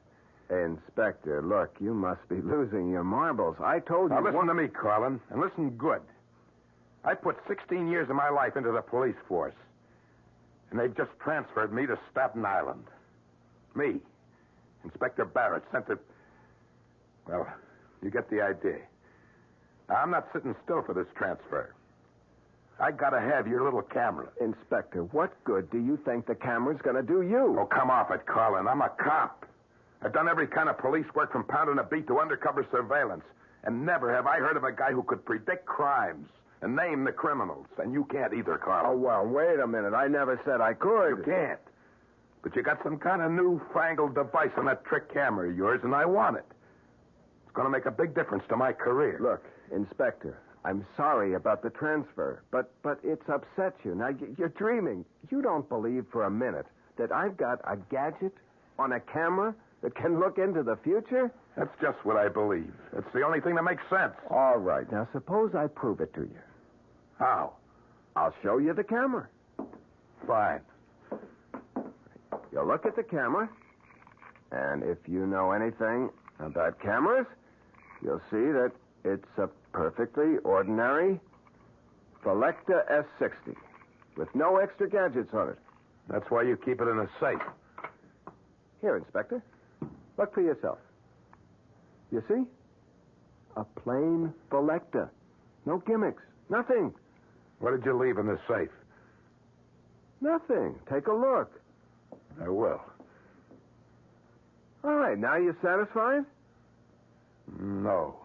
Inspector, look, you must be losing your marbles. I told you... Now, listen to me, Carlin, and listen good. I put 16 years of my life into the police force, and they've just transferred me to Staten Island. Me, Inspector Barrett, sent to... Well, you get the idea. Now, I'm not sitting still for this transfer. I gotta have your little camera. Inspector, what good do you think the camera's gonna do you? Oh, come off it, Carlin. I'm a cop. I've done every kind of police work from pounding a beat to undercover surveillance. And never have I heard of a guy who could predict crimes and name the criminals. And you can't either, Carlin. Oh, well, wait a minute. I never said I could. You can't. But you got some kind of newfangled device on that trick camera of yours, and I want it. It's going to make a big difference to my career. Look, Inspector, I'm sorry about the transfer, but it's upset you. Now, you're dreaming. You don't believe for a minute that I've got a gadget on a camera that can look into the future? That's just what I believe. It's the only thing that makes sense. All right. Now, suppose I prove it to you. How? I'll show you the camera. Fine. you'll look at the camera, and if you know anything about cameras, you'll see that it's a perfectly ordinary Selecta S60 with no extra gadgets on it. That's why you keep it in a safe. Here, Inspector. Look for yourself. You see? A plain Selecta. No gimmicks. Nothing. What did you leave in the safe? Nothing. Take a look. I will. All right, now you satisfied? No.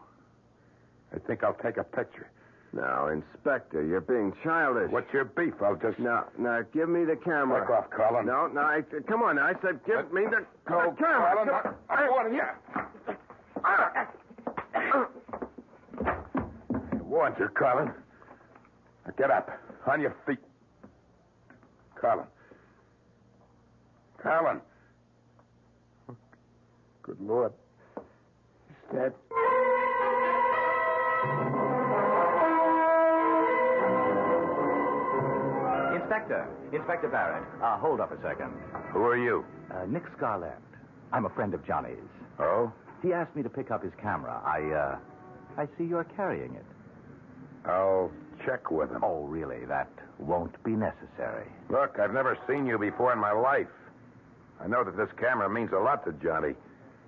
I think I'll take a picture. Now, Inspector, you're being childish. What's your beef? I'll just... Now, give me the camera. Back off, Colin. No, come on. I said give me the camera. Colin, I'm warning you. I warned you, Colin. Now get up. On your feet. Colin. Colin. Good Lord. He's dead. Inspector Barrett. Hold up a second. Who are you? Nick Scarlett. I'm a friend of Johnny's. Oh? He asked me to pick up his camera. I see you're carrying it. I'll check with him. Oh, really? That won't be necessary. Look, I've never seen you before in my life. I know that this camera means a lot to Johnny.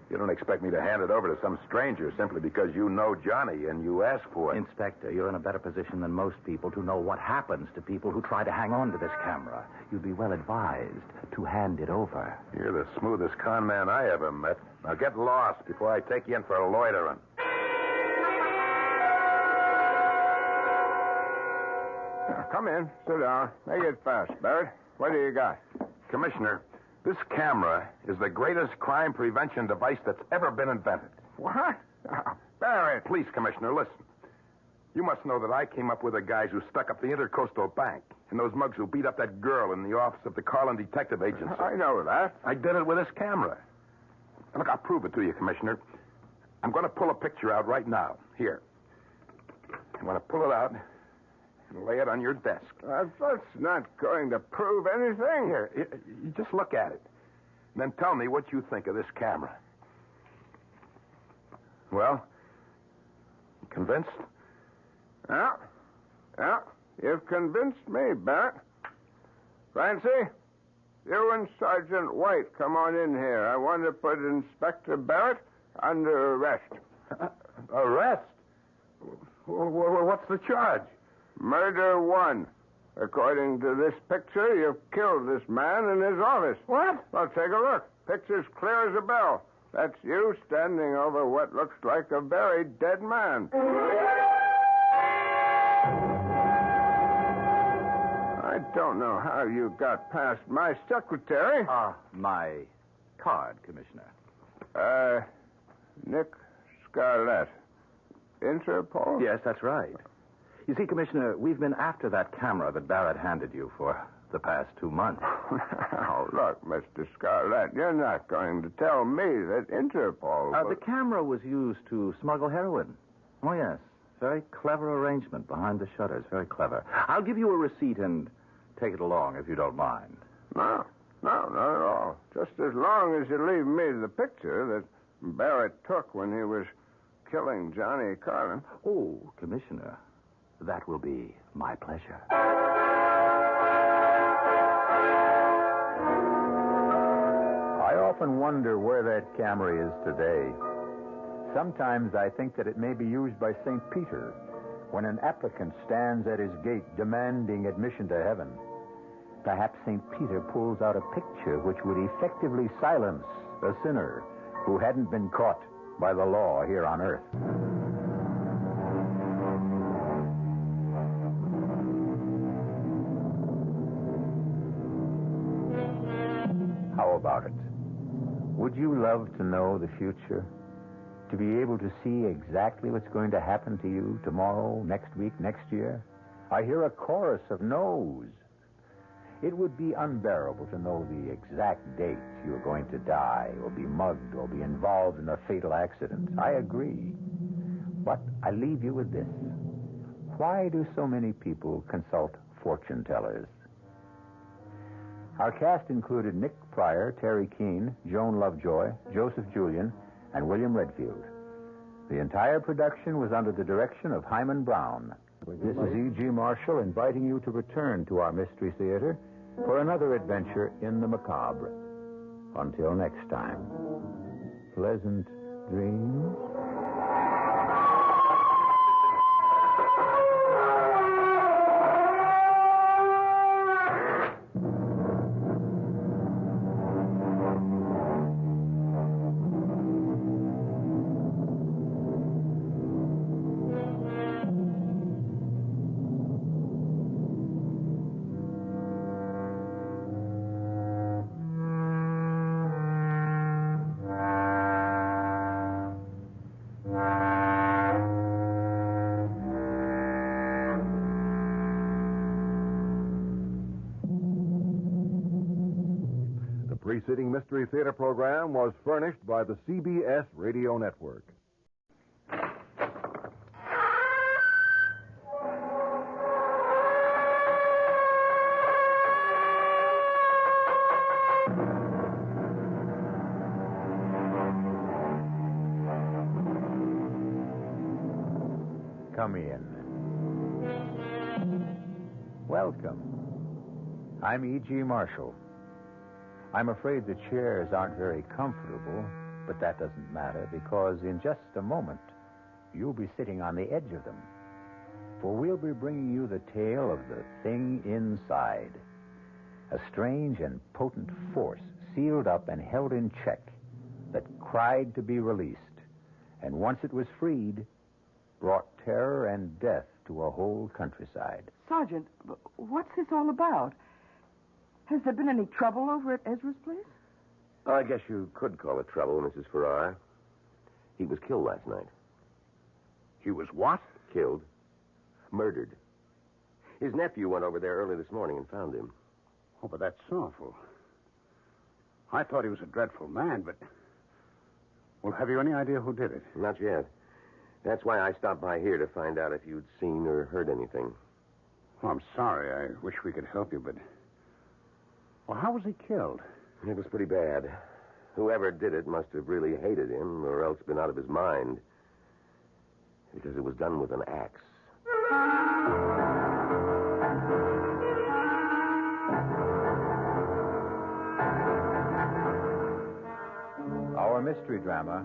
You don't expect me to hand it over to some stranger simply because you know Johnny and you ask for it. Inspector, you're in a better position than most people to know what happens to people who try to hang on to this camera. You'd be well advised to hand it over. You're the smoothest con man I ever met. Now get lost before I take you in for loitering. Now, come in. Sit down. Make it fast, Barrett. What do you got? Commissioner, this camera is the greatest crime prevention device that's ever been invented. What? Barrett. Please, Commissioner, listen. You must know that I came up with the guys who stuck up the Intercoastal Bank and those mugs who beat up that girl in the office of the Carlin Detective Agency. I know that. I did it with this camera. Look, I'll prove it to you, Commissioner. I'm going to pull a picture out right now. Here. I'm going to pull it out and lay it on your desk. That's not going to prove anything. Here, you just look at it. And then tell me what you think of this camera. Well, convinced? Yeah. You've convinced me, Barrett. Francie, you and Sergeant White come on in here. I want to put Inspector Barrett under arrest. Arrest? What's the charge? Murder 1. According to this picture, you've killed this man in his office. What? Well, take a look. Picture's clear as a bell. That's you standing over what looks like a very dead man. I don't know how you got past my secretary. My card, Commissioner. Nick Scarlett. Interpol? Yes, that's right. You see, Commissioner, we've been after that camera that Barrett handed you for the past 2 months. Now, look, Mr. Scarlett, you're not going to tell me that Interpol... The camera was used to smuggle heroin. Oh, yes. Very clever arrangement behind the shutters. Very clever. I'll give you a receipt and take it along if you don't mind. No, not at all. Just as long as you leave me the picture that Barrett took when he was killing Johnny Carlin. Oh, Commissioner, that will be my pleasure. I often wonder where that camera is today. Sometimes I think that it may be used by St. Peter when an applicant stands at his gate demanding admission to heaven. Perhaps St. Peter pulls out a picture which would effectively silence a sinner who hadn't been caught by the law here on earth. How about it? Would you love to know the future? To be able to see exactly what's going to happen to you tomorrow, next week, next year? I hear a chorus of no's. It would be unbearable to know the exact date you're going to die or be mugged or be involved in a fatal accident. I agree. But I leave you with this. Why do so many people consult fortune tellers? Our cast included Nick Pryor, Terry Keane, Joan Lovejoy, Joseph Julian, and William Redfield. The entire production was under the direction of Hyman Brown. This is E.G. Marshall inviting you to return to our Mystery Theater for another adventure in the macabre. Until next time, pleasant dreams. The preceding Mystery Theater program was furnished by the CBS Radio Network. Come in. Welcome. I'm E.G. Marshall. I'm afraid the chairs aren't very comfortable, but that doesn't matter because in just a moment, you'll be sitting on the edge of them. For we'll be bringing you the tale of the thing inside. A strange and potent force sealed up and held in check that cried to be released. And once it was freed, brought terror and death to a whole countryside. Sergeant, what's this all about? Has there been any trouble over at Ezra's place? I guess you could call it trouble, Mrs. Farrar. He was killed last night. He was what? Killed. Murdered. His nephew went over there early this morning and found him. Oh, but that's awful. I thought he was a dreadful man, but... Well, have you any idea who did it? Not yet. That's why I stopped by here to find out if you'd seen or heard anything. Oh, I'm sorry. I wish we could help you, but... Well, how was he killed? It was pretty bad. Whoever did it must have really hated him or else been out of his mind. Because it was done with an axe. Our mystery drama,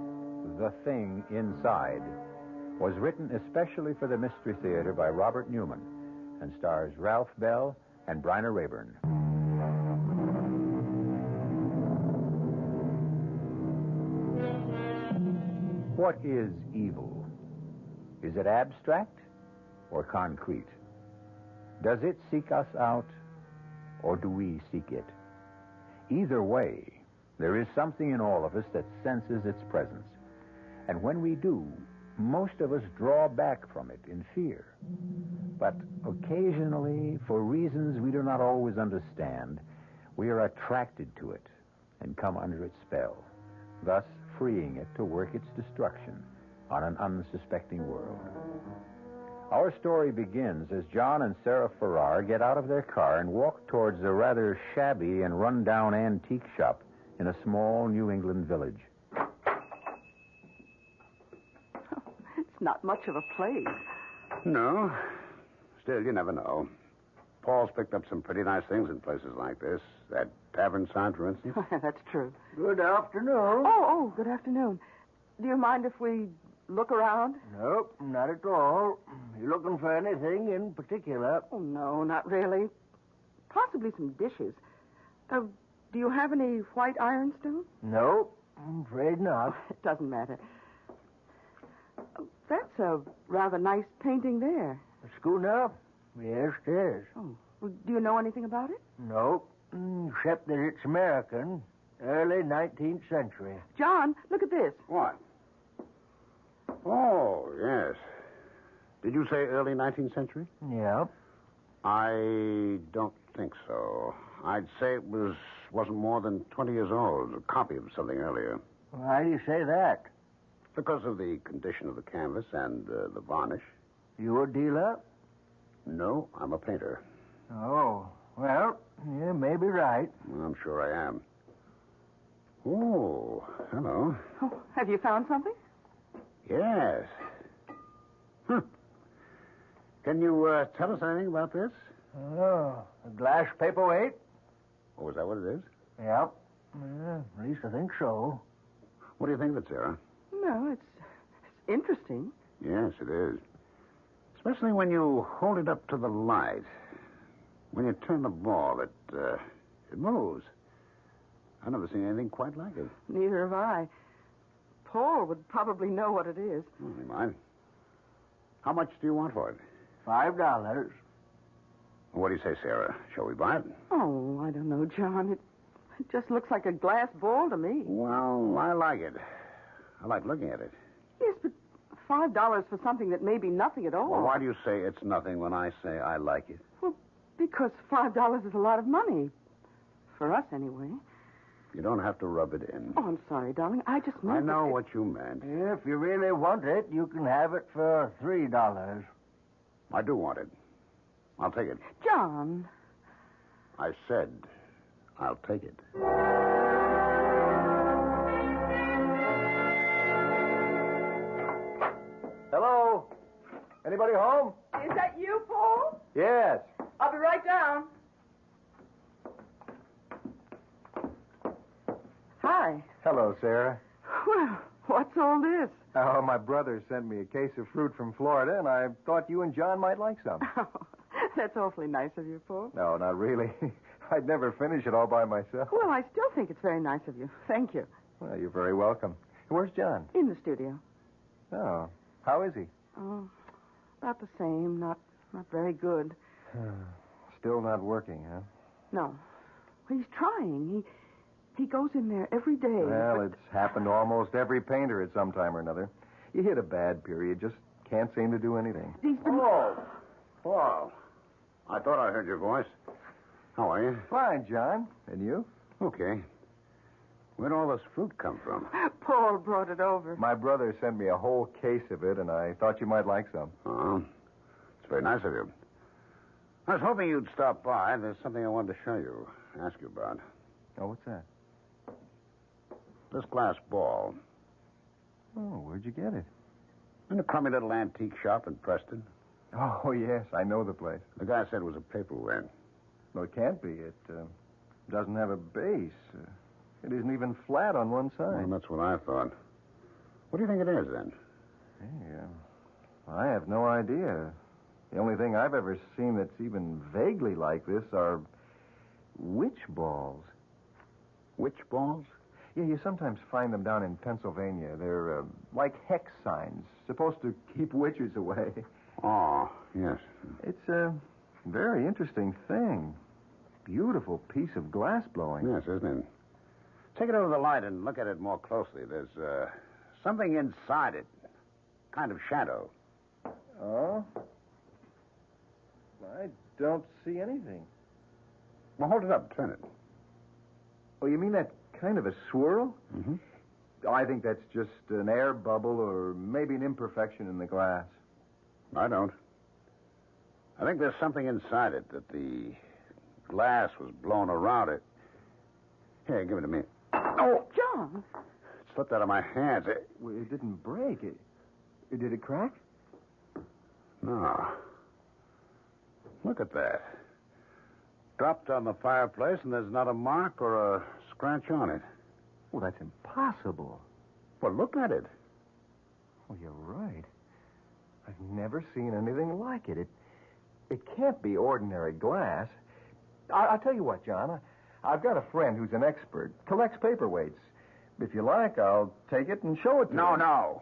The Thing Inside, was written especially for the Mystery Theater by Robert Newman and stars Ralph Bell and Bryna Rayburn. What is evil? Is it abstract or concrete? Does it seek us out or do we seek it? Either way, there is something in all of us that senses its presence. And when we do, most of us draw back from it in fear. But occasionally, for reasons we do not always understand, we are attracted to it and come under its spell, thus freeing it to work its destruction on an unsuspecting world. Our story begins as John and Sarah Farrar get out of their car and walk towards a rather shabby and run-down antique shop in a small New England village. It's not much of a place. No. Still, you never know. Paul's picked up some pretty nice things in places like this. That tavern sign, for instance. That's true. Good afternoon. Oh, good afternoon. Do you mind if we look around? Nope, not at all. You looking for anything in particular? Oh, no, not really. Possibly some dishes. Do you have any white ironstone? Nope, I'm afraid not. It doesn't matter. Oh, that's a rather nice painting there. A schooner? Yes, it is. Oh, well, do you know anything about it? Nope, except that it's American, early 19th century. John, look at this. What? Oh, yes. Did you say early 19th century? Yeah. I don't think so. I'd say it wasn't more than 20 years old. A copy of something earlier. Why do you say that? Because of the condition of the canvas and the varnish. You a dealer? No, I'm a painter. Oh, Well, you may be right. Well, I'm sure I am. Oh, hello. Oh, have you found something? Yes. Can you tell us anything about this? Oh, a glass paperweight? Oh, is that what it is? Yep. At least I think so. What do you think of it, Sarah? No, it's interesting. Yes, it is. Especially when you hold it up to the light. When you turn the ball, it moves. I've never seen anything quite like it. Neither have I. Paul would probably know what it is. Oh, he might. How much do you want for it? $5. What do you say, Sarah? Shall we buy it? Oh, I don't know, John. It just looks like a glass ball to me. Well, I like it. I like looking at it. Yes, but $5 for something that may be nothing at all. Well, why do you say it's nothing when I say I like it? Well, because $5 is a lot of money. For us, anyway. You don't have to rub it in. Oh, I'm sorry, darling. I just meant I know what you meant. If you really want it, you can have it for $3. I do want it. I'll take it. John. I said I'll take it. Hello? Anybody home? Is that you, Paul? Yes. I'll be right down. Hi. Hello, Sarah. Well, what's all this? Oh, my brother sent me a case of fruit from Florida, and I thought you and John might like some. Oh, that's awfully nice of you, Paul. No, not really. I'd never finish it all by myself. Well, I still think it's very nice of you. Thank you. Well, you're very welcome. Where's John? In the studio. Oh, how is he? Oh, about the same. Not very good. Still not working, huh? No. He's trying. He goes in there every day. Well, but... it's happened to almost every painter at some time or another. You hit a bad period, just can't seem to do anything. Oh, Paul. I thought I heard your voice. How are you? Fine, John. And you? Okay. Where'd all this fruit come from? Paul brought it over. My brother sent me a whole case of it, and I thought you might like some. Oh, it's very nice of you. I was hoping you'd stop by. There's something I wanted to show you, ask you about. Oh, what's that? This glass ball. Oh, where'd you get it? In a crummy little antique shop in Preston. Oh, yes, I know the place. The guy said it was a paperweight. Well, it can't be. It doesn't have a base. It isn't even flat on one side. Well, that's what I thought. What do you think it is, then? Hey, I have no idea. The only thing I've ever seen that's even vaguely like this are witch balls. Witch balls? Yeah, you sometimes find them down in Pennsylvania. They're like hex signs, supposed to keep witches away. Oh, yes. It's a very interesting thing. Beautiful piece of glass blowing. Yes, isn't it? Take it over the light and look at it more closely. There's something inside it. Kind of shadow. Oh? I don't see anything. Well, hold it up. Turn it. Oh, you mean that kind of a swirl? Mm-hmm. I think that's just an air bubble or maybe an imperfection in the glass. I don't. I think there's something inside it that the glass was blown around it. Here, give it to me. Oh, John. It slipped out of my hands. Well, it didn't break. Did it crack? No. Look at that. Dropped on the fireplace, and there's not a mark or a scratch on it. Well, that's impossible. Well, look at it. Well, you're right. I've never seen anything like it. It can't be ordinary glass. I'll tell you what, John. I've got a friend who's an expert, collects paperweights. If you like, I'll take it and show it to you. No.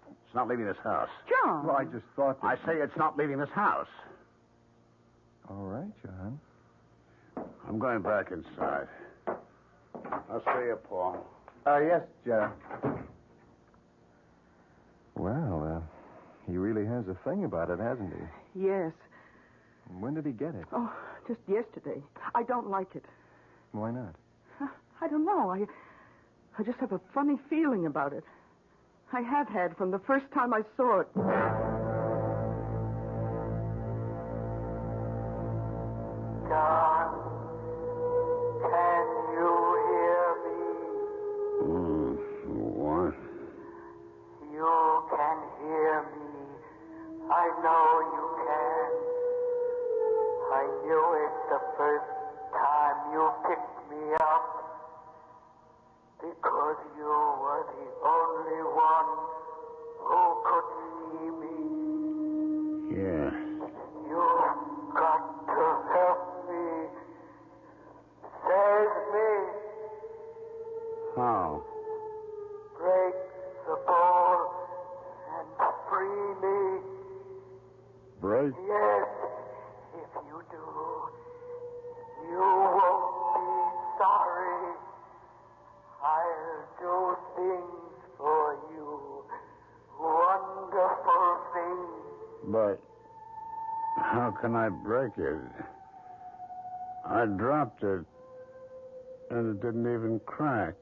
It's not leaving this house. John. Well, I just thought that... I say it's not leaving this house. All right, John. I'm going back inside. I'll see you, Paul. Yes, John. Well, he really has a thing about it, hasn't he? Yes. When did he get it? Oh, just yesterday. I don't like it. Why not? I don't know. I just have a funny feeling about it. I have had from the first time I saw it. God. it the first time you picked me up, because you were the only one who could see me. Yeah. You've got to help me. Save me. How? Break the ball and free me. Break? Yes, if you do, you won't be sorry. I'll do things for you, wonderful things. But how can I break it? I dropped it, and it didn't even crack.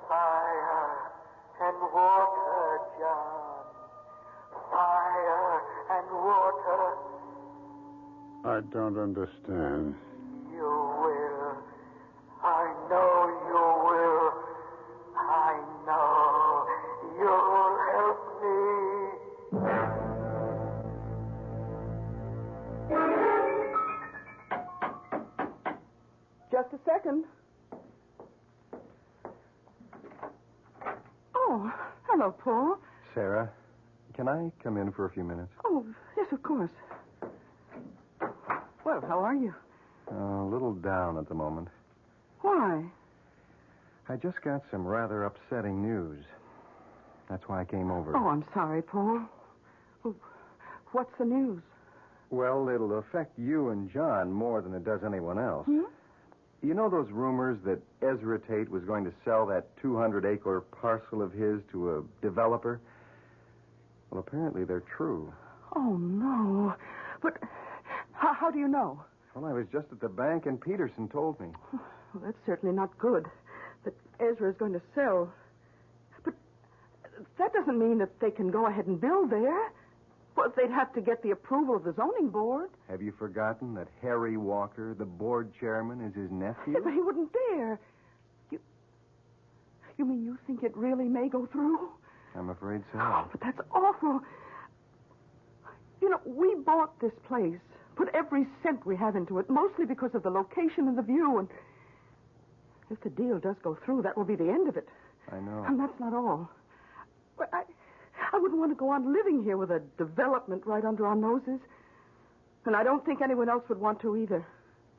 Fire and water, John. Fire and water. I don't understand. You will. I know you will. I know you'll help me. Just a second. Oh, hello, Paul. Sarah, can I come in for a few minutes? Oh, yes, of course. Well, how are you? A little down at the moment. Why? I just got some rather upsetting news. That's why I came over. Oh, I'm sorry, Paul. Well, what's the news? Well, it'll affect you and John more than it does anyone else. Hmm? You know those rumors that Ezra Tate was going to sell that 200-acre parcel of his to a developer? Well, apparently they're true. Oh, no. But how do you know? Well, I was just at the bank and Peterson told me. Well, that's certainly not good that Ezra is going to sell. But that doesn't mean that they can go ahead and build there. Well, they'd have to get the approval of the zoning board. Have you forgotten that Harry Walker, the board chairman, is his nephew? Yeah, but he wouldn't dare. You mean you think it really may go through? I'm afraid so. Oh, but that's awful. You know, we bought this place, put every cent we have into it, mostly because of the location and the view. And if the deal does go through, that will be the end of it. I know. And that's not all. But I wouldn't want to go on living here with a development right under our noses. And I don't think anyone else would want to either.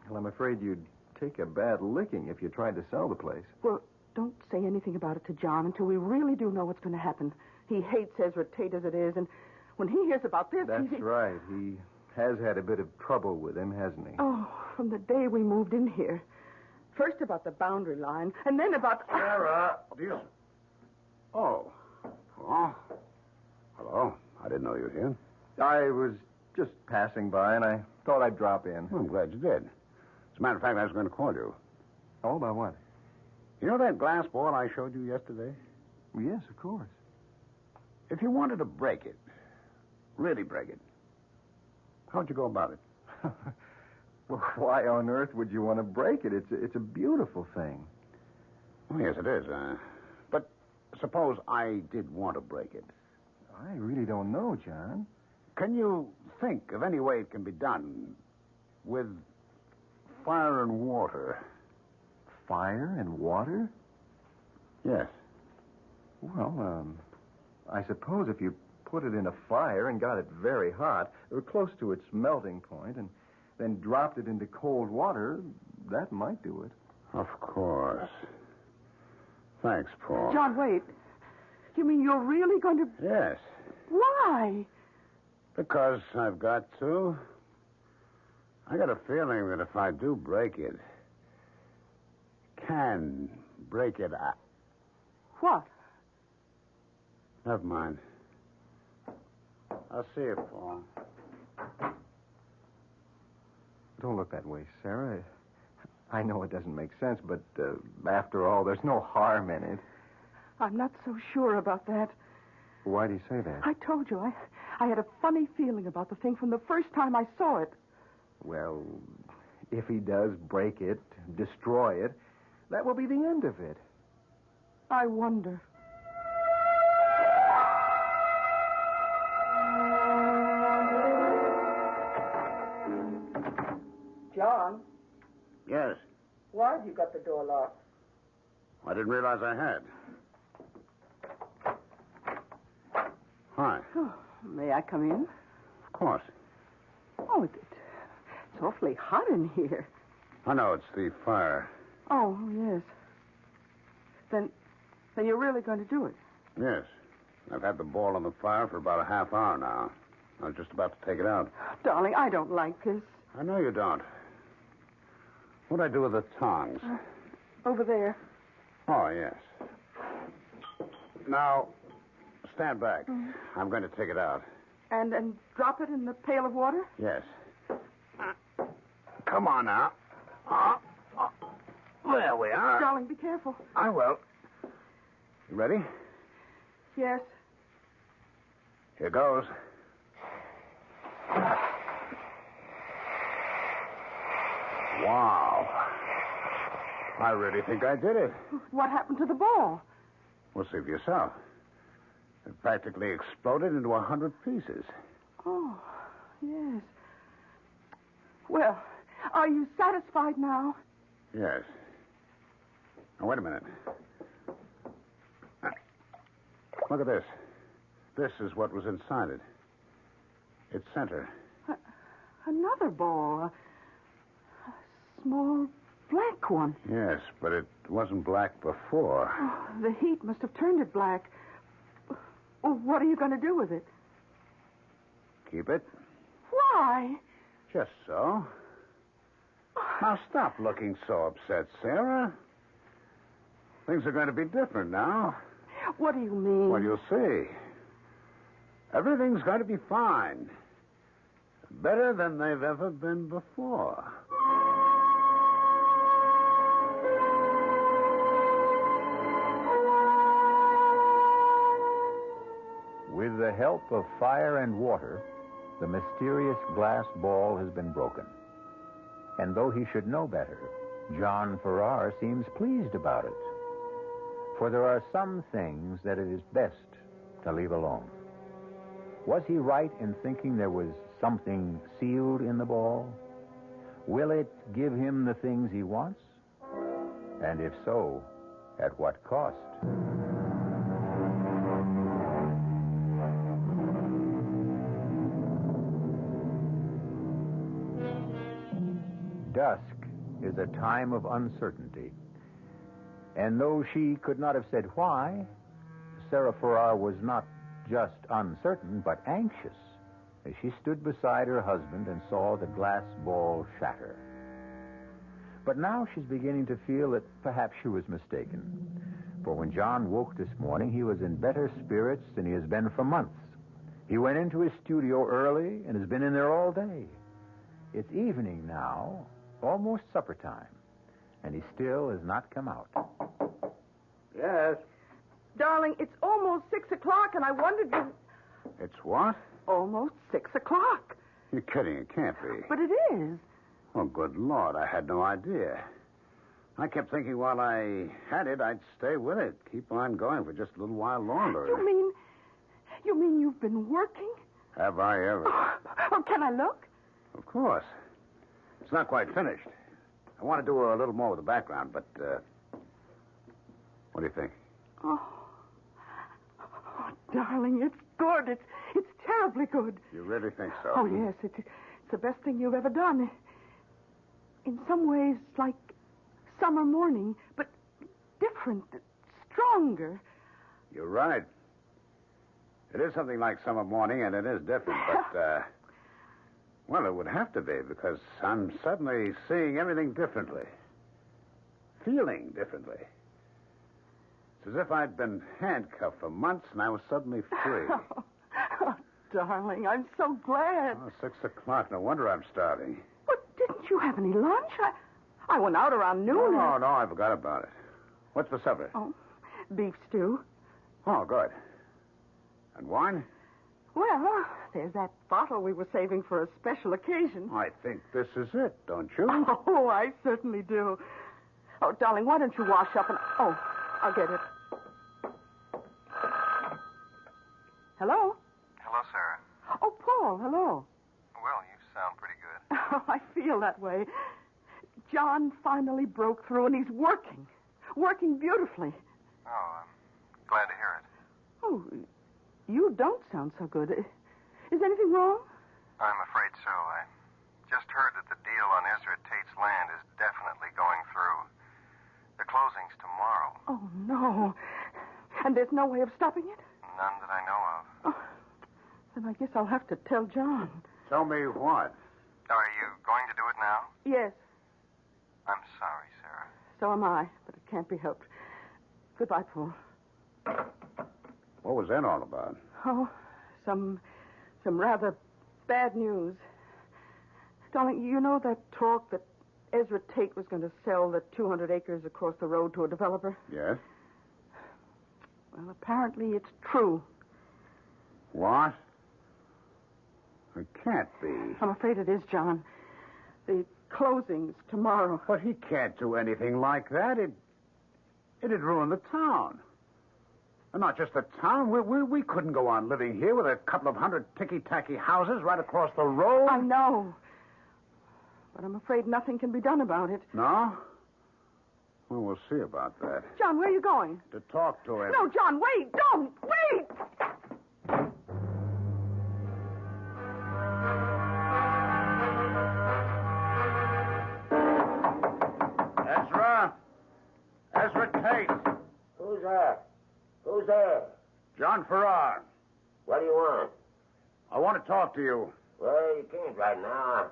Well, I'm afraid you'd take a bad licking if you tried to sell the place. Well, don't say anything about it to John until we really do know what's going to happen. He hates Ezra Tate as it is, and when he hears about this... That's right. He has had a bit of trouble with him, hasn't he? Oh, from the day we moved in here. First about the boundary line, and then about... Sarah, do you... Oh. Oh. Hello. I didn't know you were here. I was just passing by, and I thought I'd drop in. Well, I'm glad you did. As a matter of fact, I was going to call you. Oh, about what? You know that glass ball I showed you yesterday? Yes, of course. If you wanted to break it, really break it, how'd you go about it? Well, why on earth would you want to break it? It's a beautiful thing. Oh, yes, it is. But suppose I did want to break it. I really don't know, John. Can you think of any way it can be done with fire and water? Fire and water? Yes. Well, I suppose if you put it in a fire and got it very hot, or close to its melting point, and then dropped it into cold water, that might do it. Of course. Thanks, Paul. John, wait. You mean you're really going to... Yes. Why? Because I've got to. I got a feeling that if I do break it, can break it. What? Never mind. I'll see you, Paul. Don't look that way, Sarah. I know it doesn't make sense, but after all, there's no harm in it. I'm not so sure about that. Why do you say that? I told you, I had a funny feeling about the thing from the first time I saw it. Well, if he does break it, destroy it, that will be the end of it. I wonder. John? John, Yes. why have you got the door locked? I didn't realize I had. Hi. Oh, may I come in? Of course. Oh, it's awfully hot in here. I know it's the fire. Oh, yes. Then you're really going to do it? Yes. I've had the ball on the fire for about a half hour now. I was just about to take it out. Darling, I don't like this. I know you don't. What'd I do with the tongs? Over there. Oh, yes. Now, stand back. I'm going to take it out. And drop it in the pail of water? Yes. Come on now. There we are. Darling, be careful. I will. You ready? Yes. Here goes. Wow. I really think I did it. What happened to the ball? Well, see for yourself. It practically exploded into 100 pieces. Oh, yes. Well, are you satisfied now? Yes. Now, wait a minute. Look at this. This is what was inside it. Its center. Another ball. A small black one. Yes, but it wasn't black before. Oh, the heat must have turned it black. Oh, what are you going to do with it? Keep it. Why? Just so. Now, stop looking so upset, Sarah. Things are going to be different now. What do you mean? Well, you'll see. Everything's going to be fine. Better than they've ever been before. With the help of fire and water, the mysterious glass ball has been broken. And though he should know better, John Farrar seems pleased about it. For there are some things that it is best to leave alone. Was he right in thinking there was something sealed in the ball? Will it give him the things he wants? And if so, at what cost? Dusk is a time of uncertainty. And though she could not have said why, Sarah Farrar was not just uncertain, but anxious as she stood beside her husband and saw the glass ball shatter. But now she's beginning to feel that perhaps she was mistaken. For when John woke this morning, he was in better spirits than he has been for months. He went into his studio early and has been in there all day. It's evening now, almost supper time, and he still has not come out. Yes. Darling, it's almost 6 o'clock, and I wondered if... It's what? Almost 6 o'clock. You're kidding. It can't be. But it is. Oh, good Lord. I had no idea. I kept thinking while I had it, I'd stay with it. Keep on going for just a little while longer. You mean you've been working? Have I ever? Oh, can I look? Of course. It's not quite finished. I want to do a little more with the background, but, what do you think? Oh, darling, it's good. It's terribly good. You really think so? Oh, yes. It's the best thing you've ever done. In some ways, like summer morning, but different, stronger. You're right. It is something like summer morning, and it is different, but, well, it would have to be, because I'm suddenly seeing everything differently. Feeling differently. It's as if I'd been handcuffed for months, and I was suddenly free. Oh, darling, I'm so glad. Oh, 6 o'clock. No wonder I'm starving. But didn't you have any lunch? I went out around noon. No, I forgot about it. What's for supper? Oh, beef stew. Oh, good. And wine? Well, there's that bottle we were saving for a special occasion. I think this is it, don't you? Oh, I certainly do. Oh, darling, why don't you wash up and... Oh, I'll get it. Hello? Hello, Sarah. Oh, Paul, hello. Well, you sound pretty good. Oh, I feel that way. John finally broke through, and he's working. Working beautifully. Oh, I'm glad to hear it. Oh, you don't sound so good. Is anything wrong? I'm afraid so. I just heard that the deal on Ezra Tate's land is definitely going through. The closing's tomorrow. Oh, no. And there's no way of stopping it? None that I know of. Oh, then I guess I'll have to tell John. Tell me what? Are you going to do it now? Yes, I'm sorry, Sarah. so am I, but it can't be helped. Goodbye, Paul. What was that all about? Oh, some rather bad news. Darling, you know that talk that Ezra Tate was going to sell the 200 acres across the road to a developer? Yes? Well, apparently it's true. What? It can't be. I'm afraid it is, John. The closing's tomorrow. But he can't do anything like that. It'd ruin the town. And not just the town. We couldn't go on living here with a couple of hundred ticky-tacky houses right across the road. I know. But I'm afraid nothing can be done about it. No? Well, we'll see about that. John, where are you going? To talk to him. No, John, wait! Don't! Wait! Ezra? Ezra Tate. Who's that? Who's there? John Farrar. What do you want? I want to talk to you. Well, you can't right now.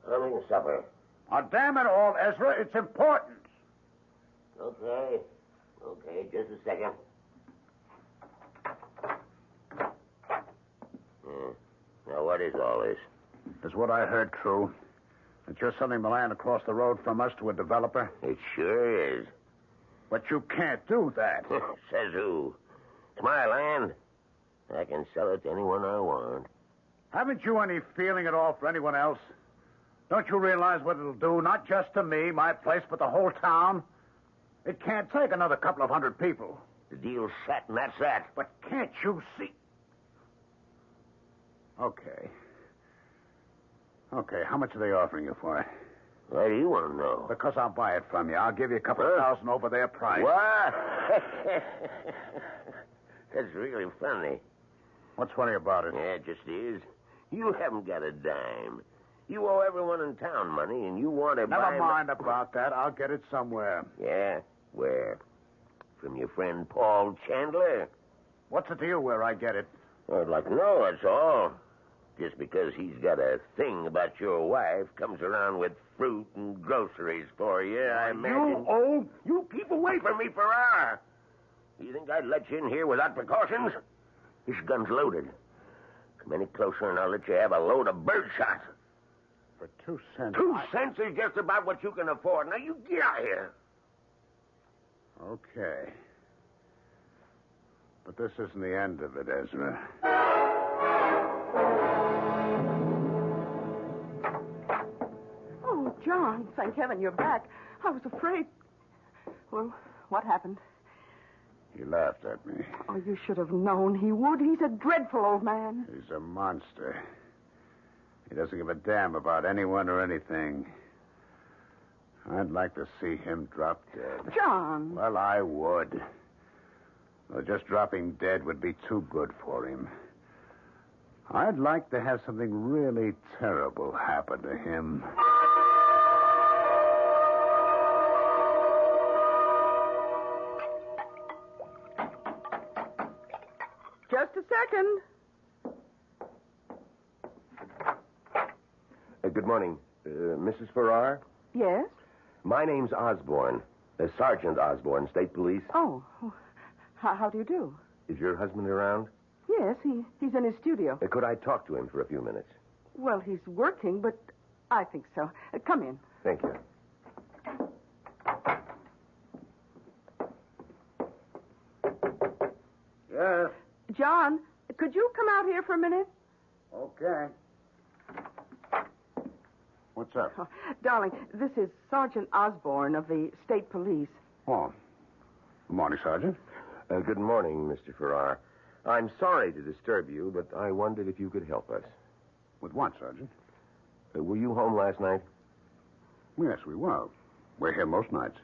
I'm eating supper. Oh, damn it all, Ezra. It's important. Okay. Just a second. Now, what is all this? Is what I heard true? That you're selling the land across the road from us to a developer? It sure is. But you can't do that. Says who? It's my land. I can sell it to anyone I want. Haven't you any feeling at all for anyone else? Don't you realize what it'll do, not just to me, my place, but the whole town? It can't take another couple of hundred people. The deal's set, and that's that. But can't you see? Okay, how much are they offering you for it? Why do you want to know? Because I'll buy it from you. I'll give you a couple of thousand over their price. What? That's really funny. What's funny about it? Yeah, it just is. You haven't got a dime. You owe everyone in town money, and you want to buy... Never mind about that. I'll get it somewhere. Yeah? Where? From your friend Paul Chandler? What's it to you where I get it? I'd like to know, that's all. Just because he's got a thing about your wife, comes around with fruit and groceries for you, I imagine... You keep away from me, Farrar. You think I'd let you in here without precautions? This gun's loaded. Come any closer and I'll let you have a load of birdshot. For 2 cents. 2 cents is just about what you can afford. Now, you get out of here. Okay. But this isn't the end of it, Ezra. Oh, John, thank heaven you're back. I was afraid. Well, what happened? He laughed at me. Oh, you should have known he would. He's a dreadful old man. He's a monster. He doesn't give a damn about anyone or anything. I'd like to see him drop dead. John! Well, I would. Though just dropping dead would be too good for him. I'd like to have something really terrible happen to him. Just a second. Good morning. Mrs. Farrar? Yes? My name's Osborne. Sergeant Osborne, State Police. Oh, how do you do? Is your husband around? Yes, he's in his studio. Could I talk to him for a few minutes? Well, he's working, but I think so. Come in. Thank you. Yes? John, could you come out here for a minute? Okay. What's up? Oh, darling, this is Sergeant Osborne of the State Police. Oh. Good morning, Sergeant. Good morning, Mr. Farrar. I'm sorry to disturb you, but I wondered if you could help us. With what, Sergeant? Were you home last night? Yes, we were. We're here most nights.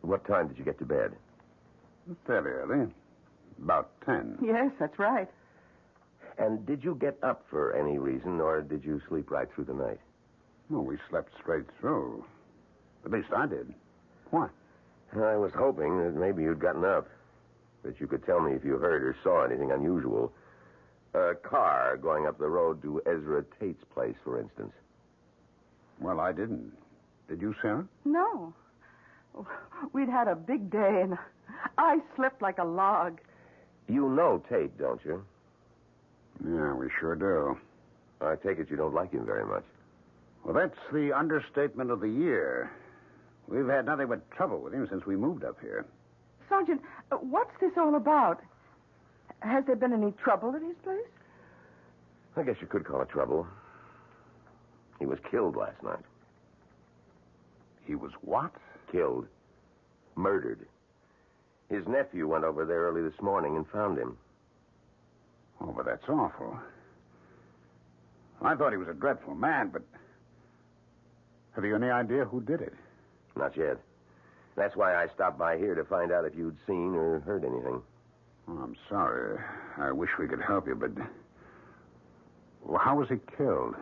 What time did you get to bed? Fairly early. About 10. Yes, that's right. And did you get up for any reason, or did you sleep right through the night? Well, we slept straight through. At least I did. Why? I was hoping that maybe you'd gotten up. That you could tell me if you heard or saw anything unusual. A car going up the road to Ezra Tate's place, for instance. Well, I didn't. Did you, Sarah? No. We'd had a big day, and I slept like a log. You know Tate, don't you? Yeah, we sure do. I take it you don't like him very much. Well, that's the understatement of the year. We've had nothing but trouble with him since we moved up here. Sergeant, what's this all about? Has there been any trouble at his place? I guess you could call it trouble. He was killed last night. He was what? Killed. Murdered. His nephew went over there early this morning and found him. Oh, but that's awful. I thought he was a dreadful man, but... Have you any idea who did it? Not yet. That's why I stopped by here to find out if you'd seen or heard anything. Oh, I'm sorry. I wish we could help you, but... Well, how was he killed?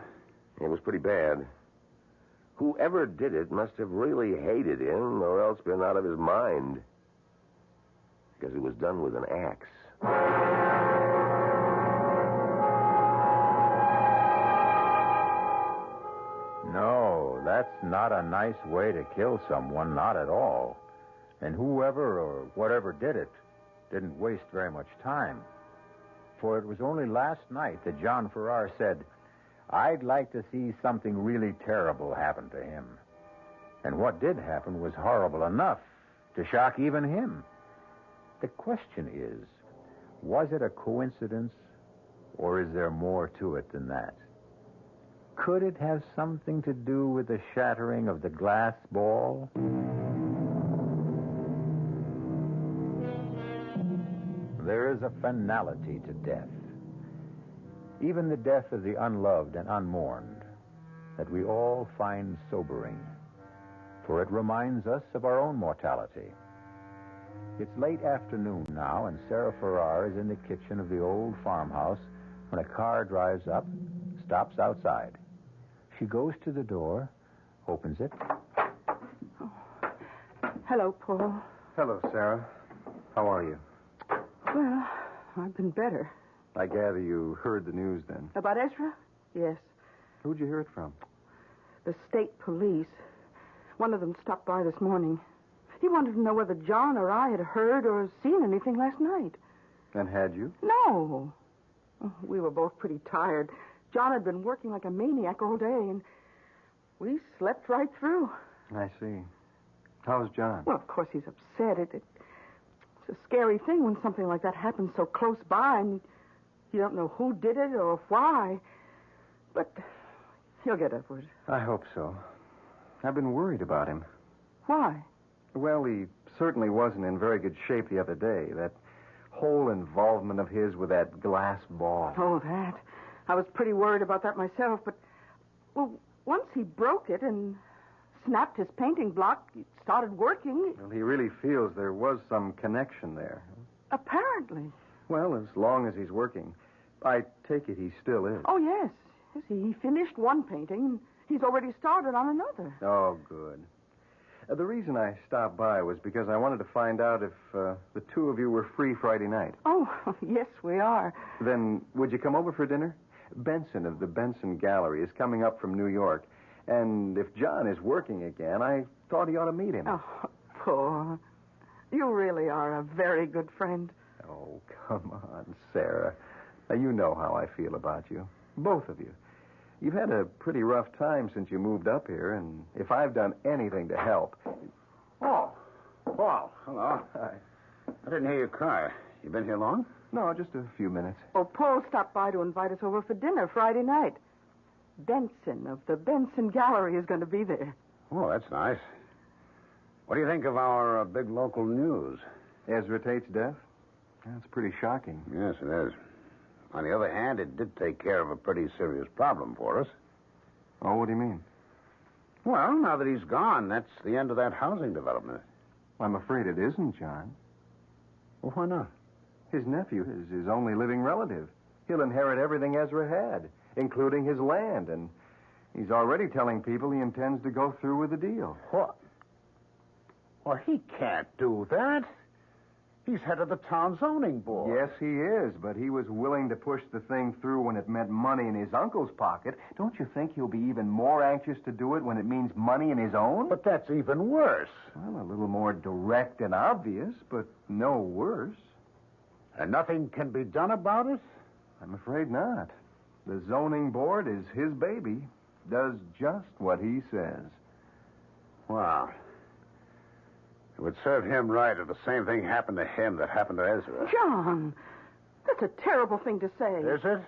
It was pretty bad. Whoever did it must have really hated him or else been out of his mind. Because it was done with an axe. No, that's not a nice way to kill someone, not at all. And whoever or whatever did it didn't waste very much time. For it was only last night that John Farrar said, "I'd like to see something really terrible happen to him." And what did happen was horrible enough to shock even him. The question is, was it a coincidence, or is there more to it than that? Could it have something to do with the shattering of the glass ball? There is a finality to death. Even the death of the unloved and unmourned, that we all find sobering, for it reminds us of our own mortality. It's late afternoon now, and Sarah Farrar is in the kitchen of the old farmhouse when a car drives up, stops outside. She goes to the door, opens it. Oh. Hello, Paul. Hello, Sarah. How are you? Well, I've been better. I gather you heard the news then. About Ezra? Yes. Who'd you hear it from? The state police. One of them stopped by this morning. He wanted to know whether John or I had heard or seen anything last night. And had you? No. We were both pretty tired. John had been working like a maniac all day, and we slept right through. I see. How's John? Well, of course, he's upset. It's a scary thing when something like that happens so close by, and you don't know who did it or why. But he'll get over it. I hope so. I've been worried about him. Why? Well, he certainly wasn't in very good shape the other day. That whole involvement of his with that glass ball. Oh, that. I was pretty worried about that myself, but, well, once he broke it and snapped his painting block, it started working. Well, he really feels there was some connection there. Apparently. Well, as long as he's working. I take it he still is. Oh, yes. Yes, he finished one painting, and he's already started on another. Oh, good. The reason I stopped by was because I wanted to find out if the two of you were free Friday night. Oh, yes, we are. Then would you come over for dinner? Benson of the Benson Gallery is coming up from New York. And if John is working again, I thought he ought to meet him. Oh, Paul. You really are a very good friend. Oh, come on, Sarah. Now, you know how I feel about you. Both of you. You've had a pretty rough time since you moved up here, and if I've done anything to help... Oh, Paul. Hello. Hi. I didn't hear you cry. You been here long? No, just a few minutes. Oh, Paul stopped by to invite us over for dinner Friday night. Benson of the Benson Gallery is going to be there. Oh, that's nice. What do you think of our big local news? Ezra Tate's death? That's pretty shocking. Yes, it is. On the other hand, it did take care of a pretty serious problem for us. Oh, what do you mean? Well, now that he's gone, that's the end of that housing development. I'm afraid it isn't, John. Well, why not? His nephew is his only living relative. He'll inherit everything Ezra had, including his land, and he's already telling people he intends to go through with the deal. What? Well, he can't do that. He's head of the town zoning board. Yes, he is, but he was willing to push the thing through when it meant money in his uncle's pocket. Don't you think he'll be even more anxious to do it when it means money in his own? But that's even worse. Well, a little more direct and obvious, but no worse. And nothing can be done about it? I'm afraid not. The zoning board is his baby. Does just what he says. Wow. It would serve him right if the same thing happened to him that happened to Ezra. John, that's a terrible thing to say. Is it?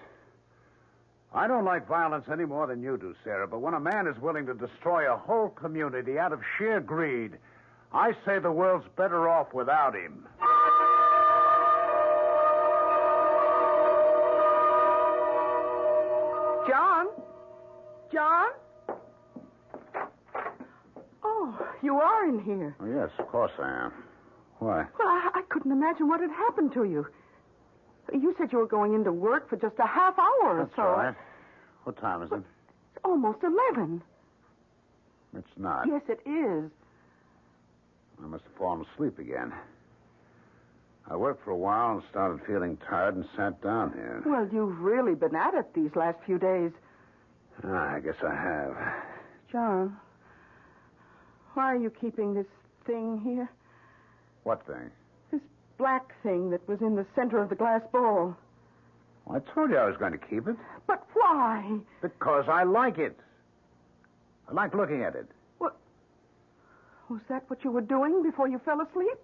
I don't like violence any more than you do, Sarah, but when a man is willing to destroy a whole community out of sheer greed, I say the world's better off without him. John? John? Oh, you are in here. Oh, yes, of course I am. Why? Well, I couldn't imagine what had happened to you. You said you were going into work for just a half hour or That's so. right. What time is it? It's almost 11. It's not. Yes, it is. I must have fallen asleep again. I worked for a while and started feeling tired and sat down here. Well, you've really been at it these last few days. I guess I have. John, why are you keeping this thing here? What thing? This black thing that was in the center of the glass bowl. Well, I told you I was going to keep it. But why? Because I like it. I like looking at it. What? Was that what you were doing before you fell asleep?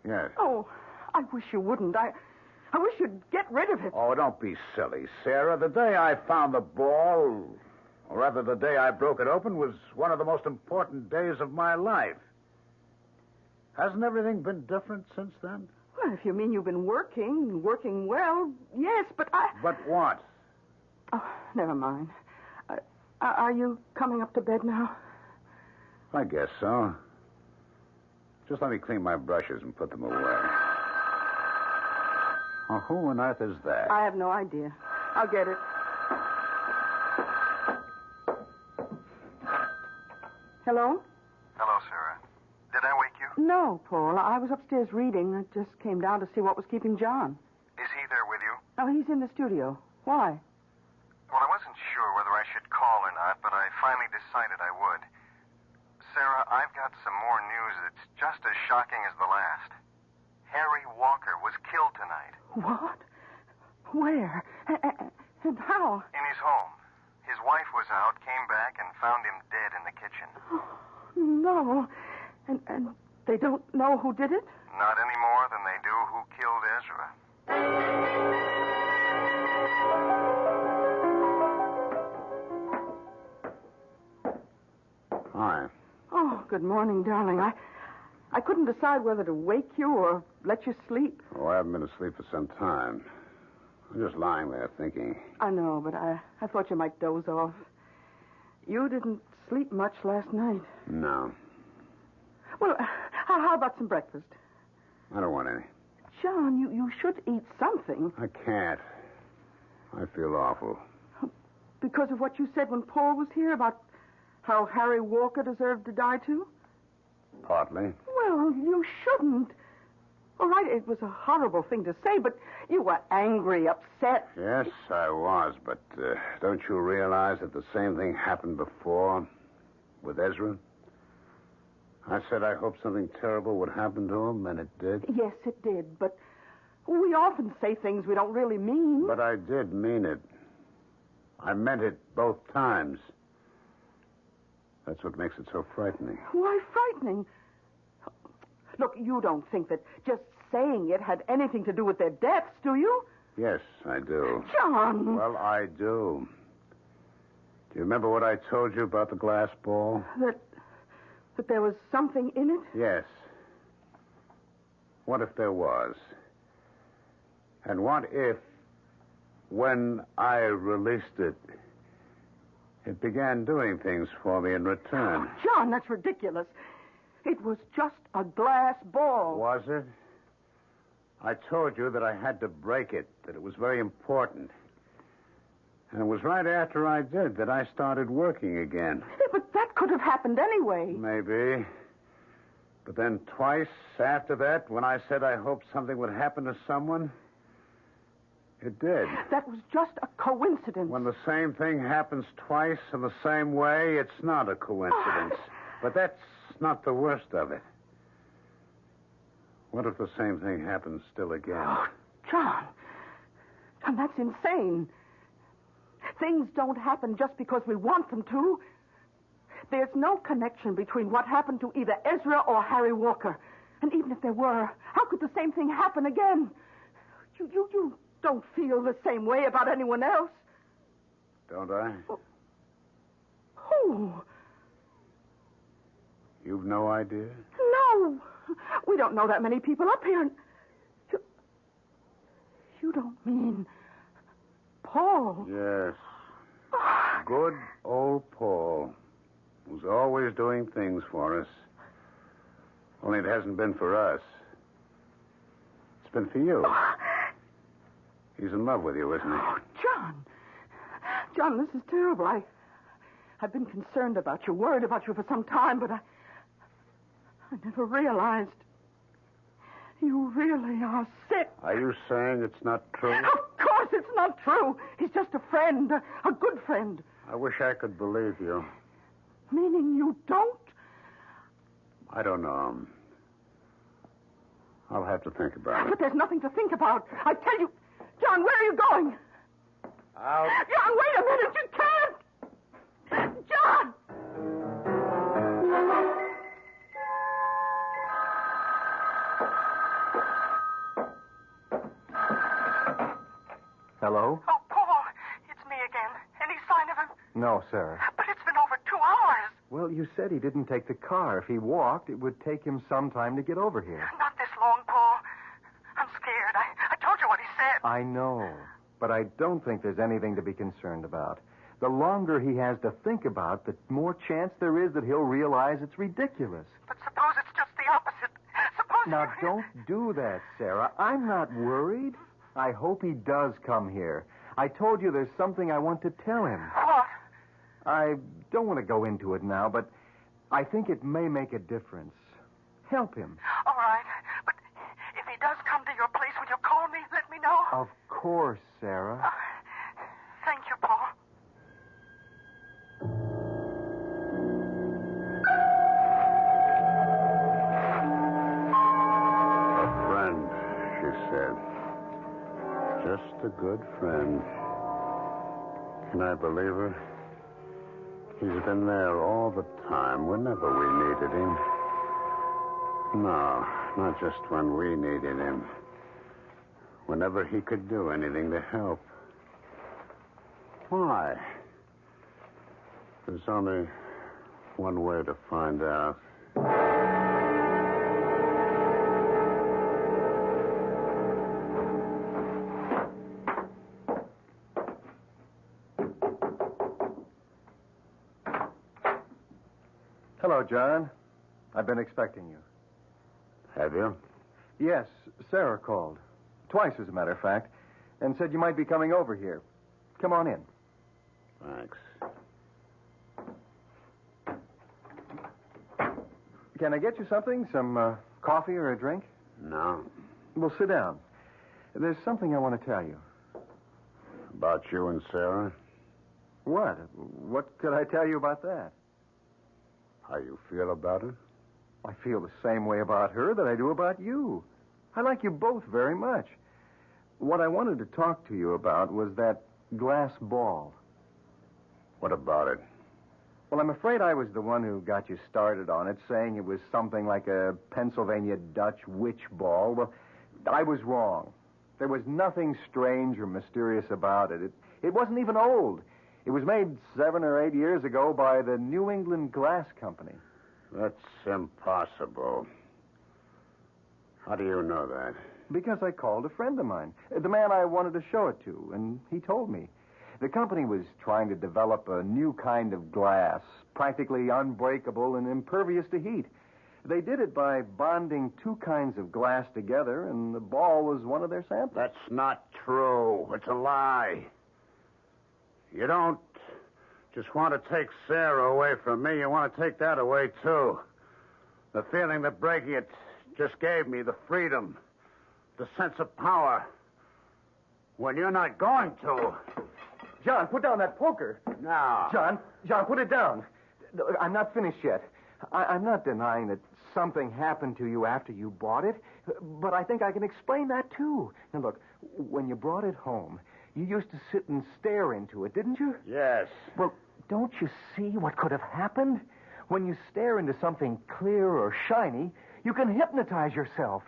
Yes. Oh, I wish you wouldn't. I wish you'd get rid of it. Oh, don't be silly, Sarah. The day I found the ball, or rather the day I broke it open, was one of the most important days of my life. Hasn't everything been different since then? Well, if you mean you've been working well, yes, but I... But what? Oh, never mind. Are you coming up to bed now? I guess so. Just let me clean my brushes and put them away. Oh, who on earth is that? I have no idea. I'll get it. Hello? Hello, Sarah. Did I wake you? No, Paul. I was upstairs reading. I just came down to see what was keeping John. Is he there with you? Oh, he's in the studio. Why? Well, I wasn't sure whether I should call or not, but I finally decided I would. Sarah, I've got some more news that's just as shocking as the last. Harry Walker was killed tonight. What? Where? And how? In his home. His wife was out, came back, and found him dead in the kitchen. Oh, no. And they don't know who did it? Not any more than they do who killed Ezra. Hi. Oh, good morning, darling. I couldn't decide whether to wake you or let you sleep. Oh, I haven't been asleep for some time. I'm just lying there thinking. I know, but I thought you might doze off. You didn't sleep much last night. No. Well, how about some breakfast? I don't want any. John, you should eat something. I can't. I feel awful. Because of what you said when Paul was here about how Harry Walker deserved to die, too? Partly. Well, you shouldn't. All right, it was a horrible thing to say, but you were angry, upset. Yes, I was, but don't you realize that the same thing happened before with Ezra? I said I hoped something terrible would happen to him, and it did. Yes, it did, but we often say things we don't really mean. But I did mean it. I meant it both times. That's what makes it so frightening. Why frightening? Look, you don't think that just saying it had anything to do with their deaths, do you? Yes, I do. John! Well, I do. Do you remember what I told you about the glass ball? That there was something in it? Yes. What if there was? And what if, when I released it, it began doing things for me in return. John, that's ridiculous. It was just a glass ball. Was it? I told you that I had to break it, that it was very important. And it was right after I did that I started working again. Yeah, but that could have happened anyway. Maybe. But then twice after that, when I said I hoped something would happen to someone, it did. That was just a coincidence. When the same thing happens twice in the same way, it's not a coincidence. But that's not the worst of it. What if the same thing happens still again? Oh, John. John, that's insane. Things don't happen just because we want them to. There's no connection between what happened to either Ezra or Harry Walker. And even if there were, how could the same thing happen again? You don't feel the same way about anyone else. Don't I? Who? You've no idea? No. We don't know that many people up here. You don't mean Paul? Yes. Good old Paul, who's always doing things for us. Only it hasn't been for us. It's been for you. He's in love with you, isn't he? Oh, John. John, this is terrible. I've been concerned about you, worried about you for some time, but I never realized you really are sick. Are you saying it's not true? Of course it's not true. He's just a friend, a good friend. I wish I could believe you. Meaning you don't? I don't know. I'll have to think about it. But there's nothing to think about. I tell you, John, where are you going? Out. John, wait a minute. You can't. John! Hello? Oh, Paul, it's me again. Any sign of him? No, Sarah. But it's been over 2 hours. Well, you said he didn't take the car. If he walked, it would take him some time to get over here. Not this long, Paul. I'm scared. I told you what he said. I know, but I don't think there's anything to be concerned about. The longer he has to think about, the more chance there is that he'll realize it's ridiculous. But suppose it's just the opposite. Suppose Now, don't do that, Sarah. I'm not worried. I hope he does come here. I told you there's something I want to tell him. What? I don't want to go into it now, but I think it may make a difference. Help him. All right. But if he does come to your place, will you call me? Let me know. Of course, Sarah. Thank you, Paul. A friend, she said. Just a good friend. Can I believe her? He's been there all the time, whenever we needed him. No, not just when we needed him. Whenever he could do anything to help. Why? There's only one way to find out. Hello, John. I've been expecting you. Have you? Yes, Sarah called. Twice, as a matter of fact, and said you might be coming over here. Come on in. Thanks. Can I get you something? Some coffee or a drink? No. Well, sit down. There's something I want to tell you. About you and Sarah? What? What could I tell you about that? How you feel about her? I feel the same way about her that I do about you. I like you both very much. What I wanted to talk to you about was that glass ball. What about it? Well, I'm afraid I was the one who got you started on it, saying it was something like a Pennsylvania Dutch witch ball. Well, I was wrong. There was nothing strange or mysterious about it. It wasn't even old. It was made 7 or 8 years ago by the New England Glass Company. That's impossible. How do you know that? Because I called a friend of mine, the man I wanted to show it to, and he told me. The company was trying to develop a new kind of glass, practically unbreakable and impervious to heat. They did it by bonding two kinds of glass together, and the ball was one of their samples. That's not true. It's a lie. You don't just want to take Sarah away from me. You want to take that away, too. The feeling that breaking it just gave me, the freedom, the sense of power. When you're not going to. John, put down that poker. No. John, put it down. I'm not finished yet. I'm not denying that something happened to you after you bought it, but I think I can explain that, too. Now, look, when you brought it home, you used to sit and stare into it, didn't you? Yes. Well, don't you see what could have happened? When you stare into something clear or shiny, you can hypnotize yourself.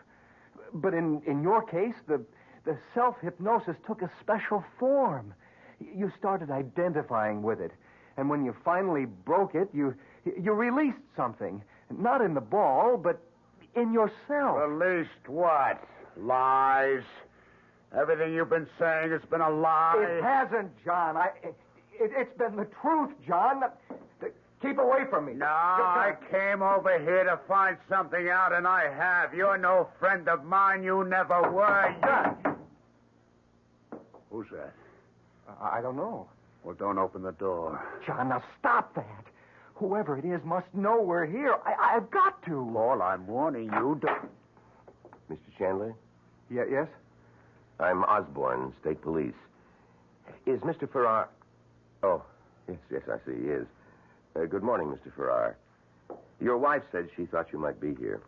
But in your case, the self-hypnosis took a special form. You started identifying with it. And when you finally broke it, you released something. Not in the ball, but in yourself. Released what? Lies? Everything you've been saying has been a lie. It hasn't, John. It's been the truth, John. Keep away from me. No, I came over here to find something out, and I have. You're no friend of mine. You never were. John! Who's that? I don't know. Well, don't open the door. John, now stop that. Whoever it is must know we're here. I've got to. Paul, I'm warning you. Mr. Chandler? Yes? I'm Osborne, State Police. Is Mr. Farrar... Oh, yes, I see he is. Good morning, Mr. Farrar. Your wife said she thought you might be here.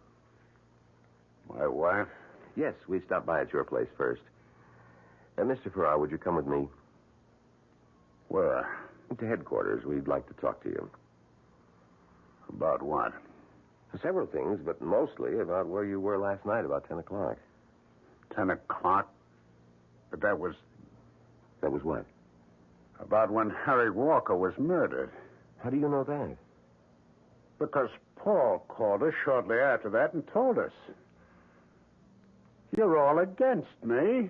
My wife? Yes, we stopped by at your place first. Mr. Farrar, would you come with me? Where? To headquarters. We'd like to talk to you. About what? Several things, but mostly about where you were last night about 10 o'clock. 10 o'clock? But that was... That was what? About when Harry Walker was murdered. How do you know that? Because Paul called us shortly after that and told us. You're all against me.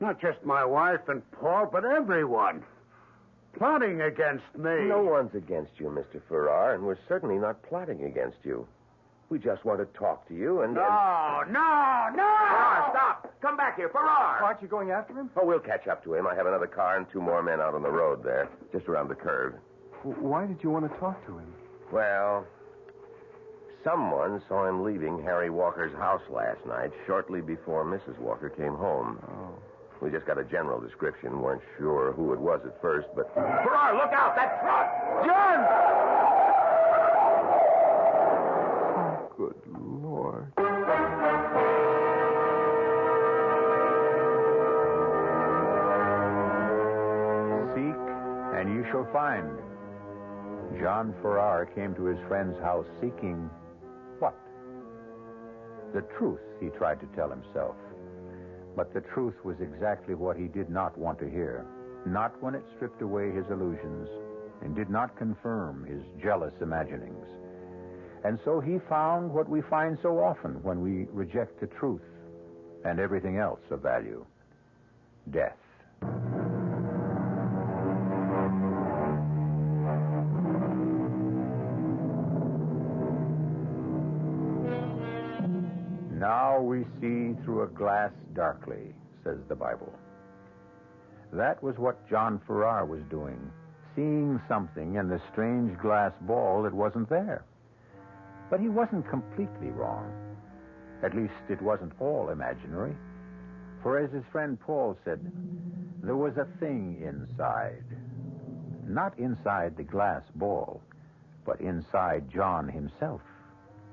Not just my wife and Paul, but everyone. Plotting against me. No one's against you, Mr. Farrar, and we're certainly not plotting against you. We just want to talk to you and... No! Farrar, stop! Come back here, Farrar! Aren't you going after him? Oh, we'll catch up to him. I have another car and two more men out on the road there, just around the curve. Why did you want to talk to him? Well, someone saw him leaving Harry Walker's house last night, shortly before Mrs. Walker came home. Oh. We just got a general description. Weren't sure who it was at first, but... Farrar, look out! That truck! John! Oh, good Lord. Seek, and you shall find. John Farrar came to his friend's house seeking what? The truth, he tried to tell himself. But the truth was exactly what he did not want to hear. Not when it stripped away his illusions and did not confirm his jealous imaginings. And so he found what we find so often when we reject the truth and everything else of value: death. Now we see through a glass darkly, says the Bible. That was what John Farrar was doing, seeing something in the strange glass ball that wasn't there. But he wasn't completely wrong. At least it wasn't all imaginary. For as his friend Paul said, there was a thing inside. Not inside the glass ball, but inside John himself,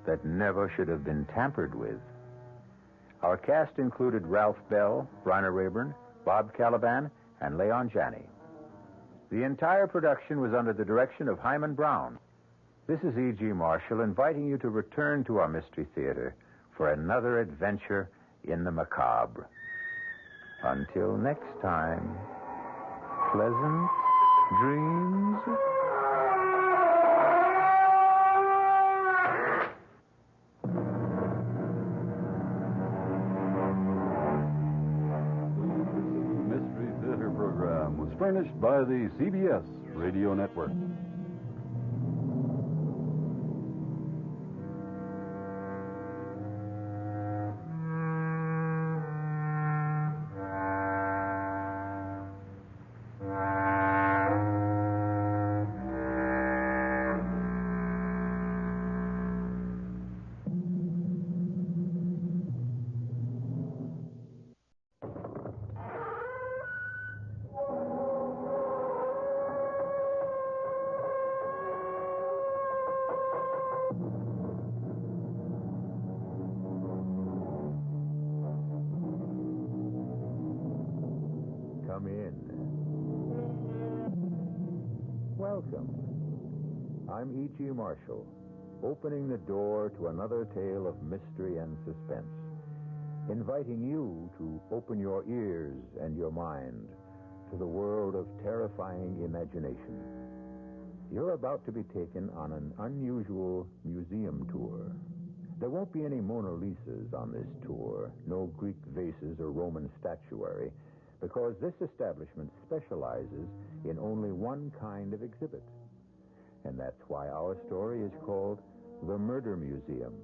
that never should have been tampered with. Our cast included Ralph Bell, Bryna Rayburn, Bob Caliban, and Leon Janney. The entire production was under the direction of Hyman Brown. This is E.G. Marshall inviting you to return to our Mystery Theater for another adventure in the macabre. Until next time, pleasant dreams. furnished by the CBS Radio Network. Come in. Welcome. I'm E.G. Marshall, opening the door to another tale of mystery and suspense, inviting you to open your ears and your mind to the world of terrifying imagination. You're about to be taken on an unusual museum tour. There won't be any Mona Lisas on this tour, no Greek vases or Roman statuary, because this establishment specializes in only one kind of exhibit. And that's why our story is called The Murder Museum.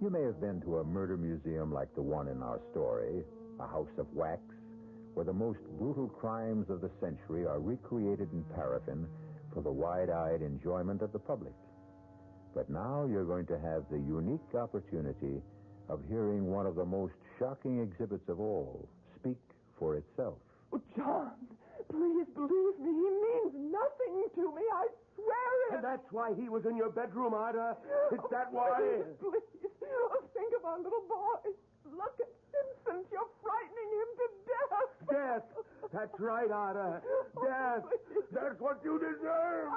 You may have been to a murder museum like the one in our story, a house of wax, where the most brutal crimes of the century are recreated in paraffin for the wide-eyed enjoyment of the public. But now you're going to have the unique opportunity of hearing one of the most shocking exhibits of all speak for itself. Oh, John, please believe me. He means nothing to me. I swear it. And that's why he was in your bedroom, Ida? Is that why? Please. Oh, think of our little boy. Look at Vincent. You're frightening him to death. Death. That's right, Ida. Death. That's what you deserve.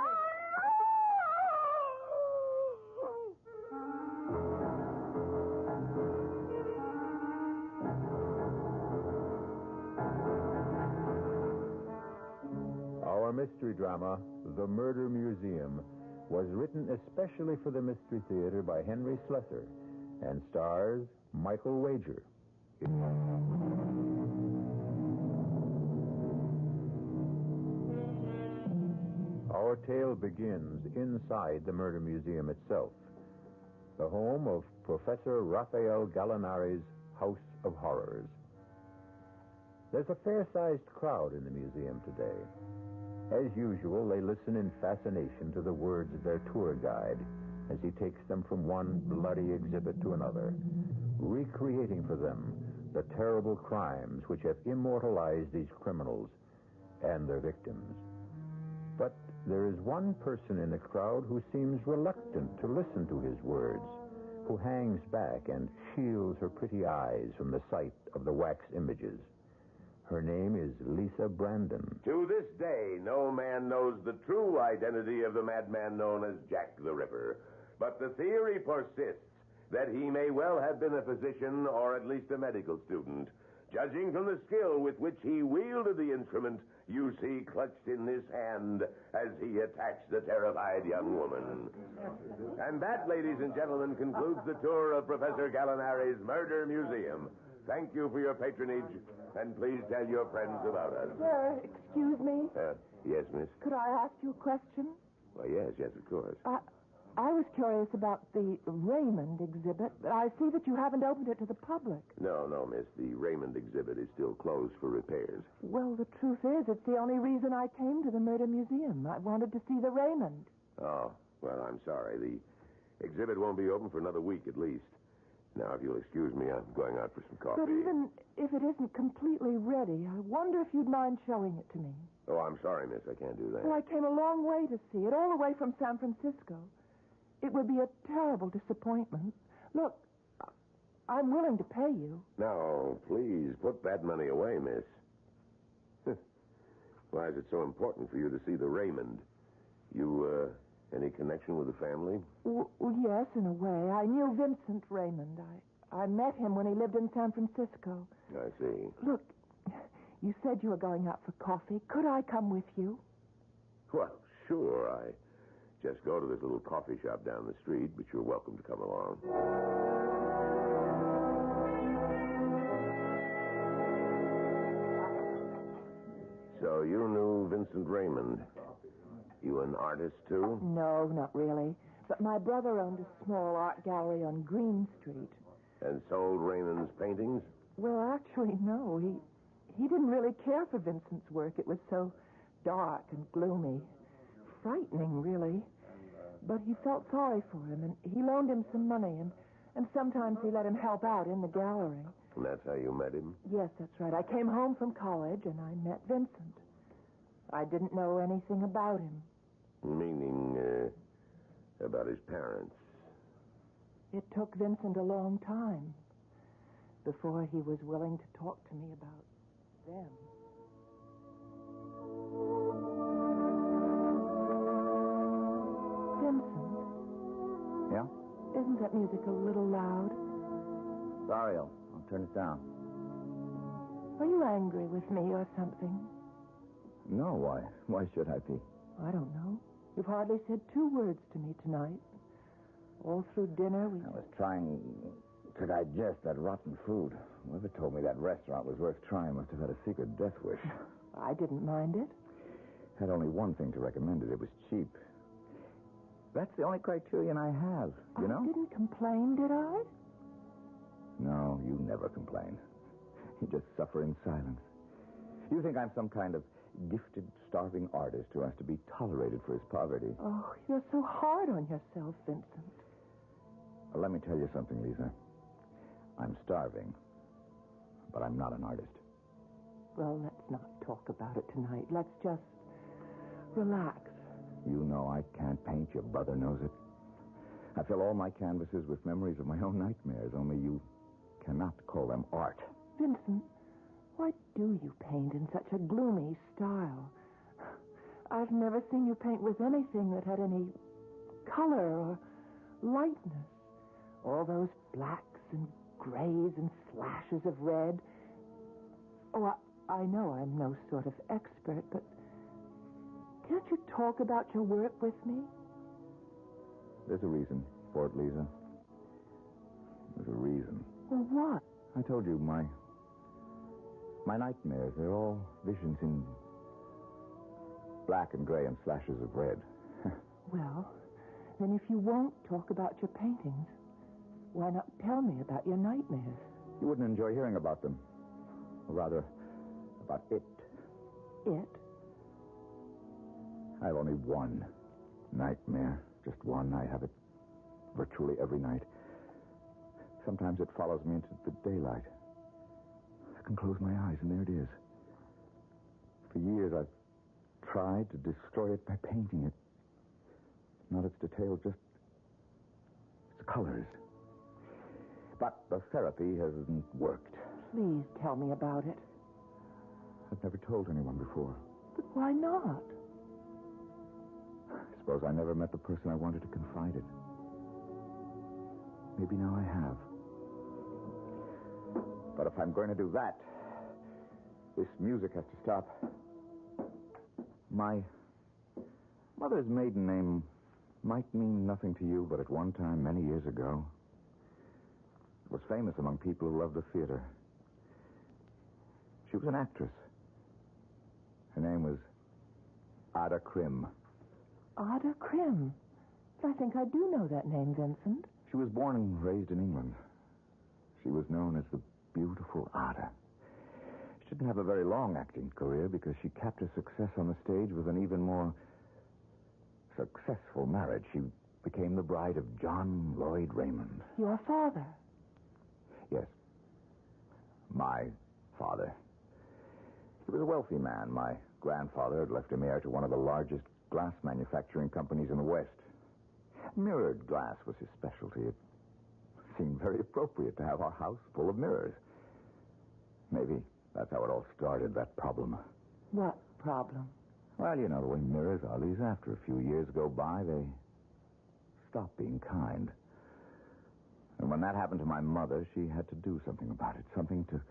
Our mystery drama, The Murder Museum, was written especially for the Mystery Theater by Henry Slessor and stars Michael Wager. Our tale begins inside the Murder Museum itself, the home of Professor Raphael Gallinari's House of Horrors. There's a fair-sized crowd in the museum today. As usual, they listen in fascination to the words of their tour guide as he takes them from one bloody exhibit to another, recreating for them the terrible crimes which have immortalized these criminals and their victims. But there is one person in the crowd who seems reluctant to listen to his words, who hangs back and shields her pretty eyes from the sight of the wax images. Her name is Lisa Brandon. To this day, no man knows the true identity of the madman known as Jack the Ripper. But the theory persists that he may well have been a physician or at least a medical student, judging from the skill with which he wielded the instrument you see clutched in his hand as he attacked the terrified young woman. And that, ladies and gentlemen, concludes the tour of Professor Gallinari's Murder Museum. Thank you for your patronage, and please tell your friends about us. Sir, excuse me. Yes, miss? Could I ask you a question? Well, yes, of course. I was curious about the Raymond exhibit. I see that you haven't opened it to the public. No, miss. The Raymond exhibit is still closed for repairs. Well, the truth is, it's the only reason I came to the Murder Museum. I wanted to see the Raymond. Oh, well, I'm sorry. The exhibit won't be open for another week at least. Now, if you'll excuse me, I'm going out for some coffee. But even if it isn't completely ready, I wonder if you'd mind showing it to me. Oh, I'm sorry, miss. I can't do that. Well, I came a long way to see it, all the way from San Francisco. It would be a terrible disappointment. Look, I'm willing to pay you. Now, please, put that money away, miss. Why is it so important for you to see the Raymond? You, any connection with the family? Yes, in a way. I knew Vincent Raymond. I met him when he lived in San Francisco. I see. Look, you said you were going out for coffee. Could I come with you? Well, sure. I just go to this little coffee shop down the street, but you're welcome to come along. So you knew Vincent Raymond. You an artist, too? No, not really. But my brother owned a small art gallery on Green Street. And sold Raymond's paintings? Well, actually, no. He didn't really care for Vincent's work. It was so dark and gloomy. Frightening, really. But he felt sorry for him, and he loaned him some money, and sometimes he let him help out in the gallery. And that's how you met him? Yes, that's right. I came home from college, and I met Vincent. I didn't know anything about him. Meaning, about his parents? It took Vincent a long time before he was willing to talk to me about them. Vincent? Yeah? Isn't that music a little loud? Sorry, I'll turn it down. Are you angry with me or something? No, why? Why should I be? I don't know. You've hardly said 2 words to me tonight. All through dinner, I was trying to digest that rotten food. Whoever told me that restaurant was worth trying must have had a secret death wish. I didn't mind it. Had only one thing to recommend it. It was cheap. That's the only criterion I have, you know? I didn't complain, did I? No, you never complain. You just suffer in silence. You think I'm some kind of gifted, starving artist who has to be tolerated for his poverty. Oh, you're so hard on yourself, Vincent. Well, let me tell you something, Lisa. I'm starving, but I'm not an artist. Well, let's not talk about it tonight. Let's just relax. You know I can't paint. Your brother knows it. I fill all my canvases with memories of my own nightmares, only you cannot call them art. Vincent, why do you paint in such a gloomy style? I've never seen you paint with anything that had any color or lightness. All those blacks and grays and slashes of red. Oh, I know I'm no sort of expert, but can't you talk about your work with me? There's a reason for it, Lisa. There's a reason. Well, what? I told you, my nightmares, they're all visions in black and gray and slashes of red. Well, then if you won't talk about your paintings, why not tell me about your nightmares? You wouldn't enjoy hearing about them. Or rather, about it. It? I have only one nightmare. Just one. I have it virtually every night. Sometimes it follows me into the daylight. I can close my eyes, and there it is. For years, I've tried to destroy it by painting it. Not its detail, just its colors. But the therapy hasn't worked. Please tell me about it. I've never told anyone before. But why not? I suppose I never met the person I wanted to confide it. Maybe now I have. But if I'm going to do that, this music has to stop. My mother's maiden name might mean nothing to you, but at one time, many years ago, it was famous among people who loved the theater. She was an actress. Her name was Ada Krim. Ada Krim. I think I do know that name, Vincent. She was born and raised in England. She was known as the beautiful Ada. She didn't have a very long acting career because she capped her success on the stage with an even more successful marriage. She became the bride of John Lloyd Raymond. Your father? Yes. My father. He was a wealthy man. My grandfather had left him heir to one of the largest glass manufacturing companies in the West. Mirrored glass was his specialty. It seemed very appropriate to have our house full of mirrors. Maybe that's how it all started, that problem. What problem? Well, you know the way mirrors are, Lisa. After a few years go by, they stop being kind. And when that happened to my mother, she had to do something about it. Something to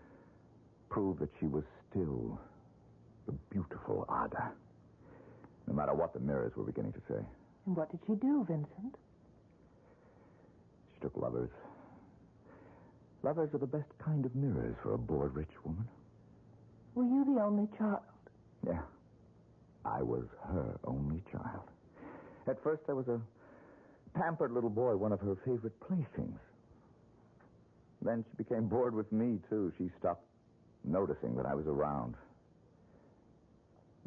prove that she was still the beautiful Ada. No matter what the mirrors were beginning to say. And what did she do, Vincent? She took lovers. Lovers are the best kind of mirrors for a bored rich woman. Were you the only child? Yeah. I was her only child. At first, I was a pampered little boy, one of her favorite playthings. Then she became bored with me, too. She stopped noticing that I was around.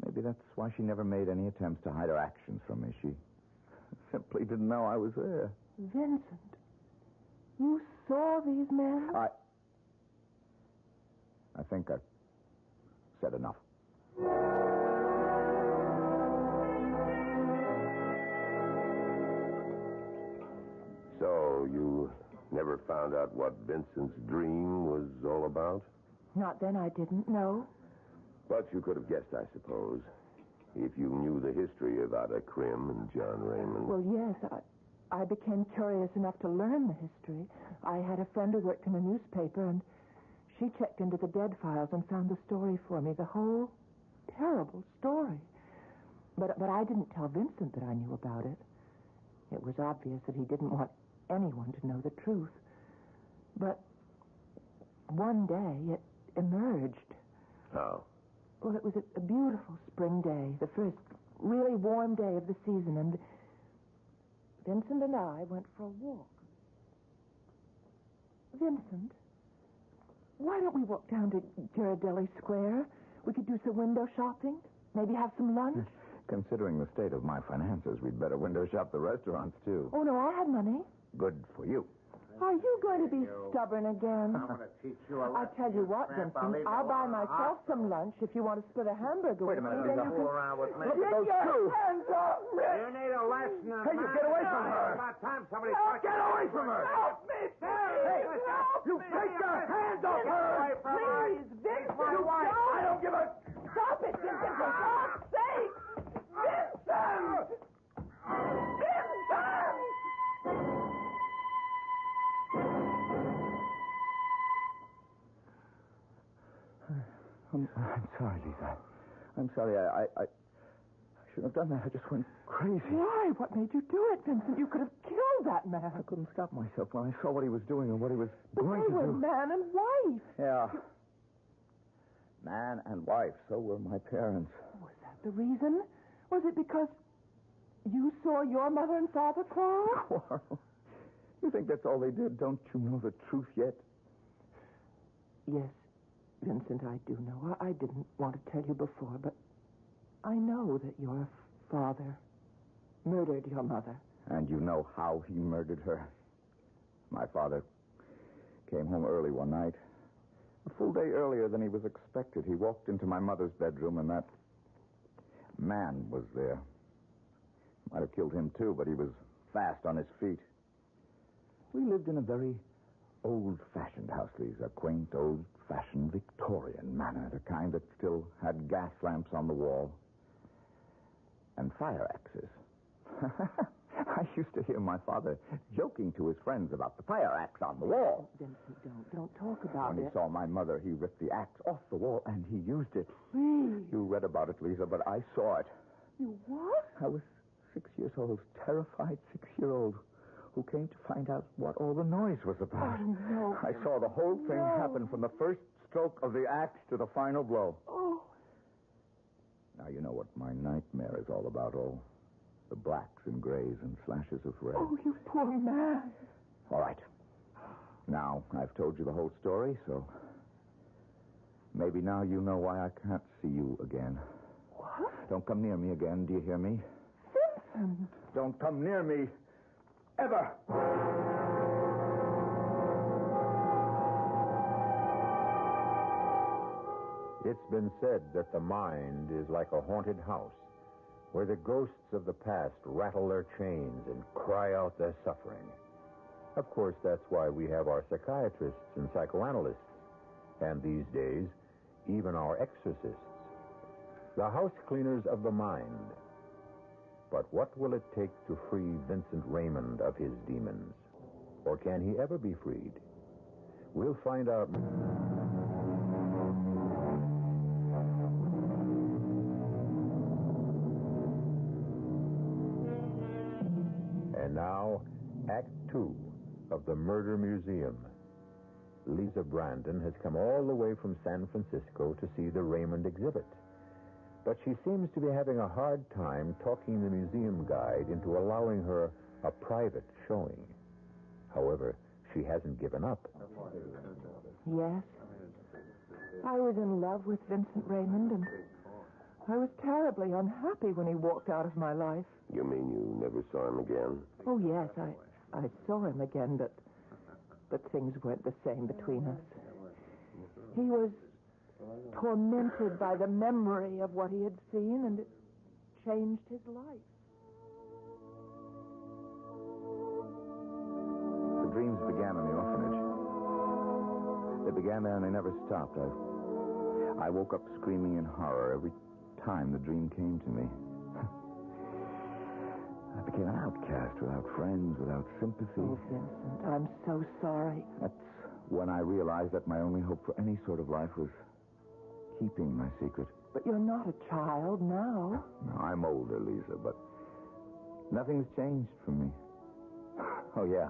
Maybe that's why she never made any attempts to hide her actions from me. She simply didn't know I was there. Vincent, you saw these men? I think I've said enough. So, you never found out what Vincent's dream was all about? Not then, I didn't know. But you could have guessed, I suppose, if you knew the history of Ada Krim and John Raymond. Well, yes, I became curious enough to learn the history. I had a friend who worked in a newspaper, and she checked into the dead files and found the story for me, the whole terrible story. But I didn't tell Vincent that I knew about it. It was obvious that he didn't want anyone to know the truth. But one day it emerged. How? Well, it was a beautiful spring day, the first really warm day of the season, and Vincent and I went for a walk. Vincent, why don't we walk down to Ghirardelli Square? We could do some window shopping, maybe have some lunch. Considering the state of my finances, we'd better window shop the restaurants, too. Oh, no, I have money. Good for you. Are you going to be stubborn again? I'm going to teach you a lesson. I'll tell you what, Vincent. I'll buy myself some lunch if you want to split a hamburger Wait a with me. minute, Then Lisa. you Fool around with me. Get Look at those your two. hands off me! You need a lesson. Hey, you get away from her. It's about time somebody... Get away from her. Help me, Hey, you take your hands off her. Away from her. Please, Vincent, my wife. don't. I don't give a... Stop it, Vincent, for God's sake! Vincent! Vincent! I'm sorry, Lisa. I'm sorry. I shouldn't have done that. I just went crazy. Why? What made you do it, Vincent? You could have killed that man. I couldn't stop myself when I saw what he was doing and what he was But going they to were do. man and wife. Yeah. Man and wife. So were my parents. Was that the reason? Was it because you saw your mother and father quarrel? Quarrel? You think that's all they did? Don't you know the truth yet? Yes, Vincent, I do know. I didn't want to tell you before, but I know that your father murdered your mother. And you know how he murdered her. My father came home early one night. A full day earlier than he was expected. He walked into my mother's bedroom, and that man was there. Might have killed him, too, but he was fast on his feet. We lived in a very old-fashioned house, Lisa. A quaint, old-fashioned Victorian manner. The kind that still had gas lamps on the wall. And fire axes. I used to hear my father joking to his friends about the fire axe on the wall. Vincent, don't talk about When it. he saw my mother, he ripped the axe off the wall, and he used it. Please. You read about it, Lisa, but I saw it. You what? I was 6 years old, terrified 6-year-old, who came to find out what all the noise was about. Oh, no. I saw the whole thing happen from the first stroke of the axe to the final blow. Oh. Now you know what my nightmare is all about, all the blacks and grays and slashes of red. Oh, you poor man. All right. Now, I've told you the whole story, so maybe now you know why I can't see you again. What? Don't come near me again, do you hear me? Vincent. Don't come near me. Ever. It's been said that the mind is like a haunted house, where the ghosts of the past rattle their chains and cry out their suffering. Of course, that's why we have our psychiatrists and psychoanalysts, and these days, even our exorcists. The house cleaners of the mind. But what will it take to free Vincent Raymond of his demons? Or can he ever be freed? We'll find out. And now, Act 2 of the Murder Museum. Lisa Brandon has come all the way from San Francisco to see the Raymond exhibit. But she seems to be having a hard time talking the museum guide into allowing her a private showing. However, she hasn't given up. Yes. I was in love with Vincent Raymond, and I was terribly unhappy when he walked out of my life. You mean you never saw him again? Oh, yes, I saw him again, but things weren't the same between us. He was tormented by the memory of what he had seen, and it changed his life. The dreams began in the orphanage. They began there and they never stopped. I woke up screaming in horror every time the dream came to me. I became an outcast, without friends, without sympathy. Oh, Vincent, I'm so sorry. That's when I realized that my only hope for any sort of life was keeping my secret. But you're not a child now. No, I'm older, Lisa, but nothing's changed for me. Oh, yeah.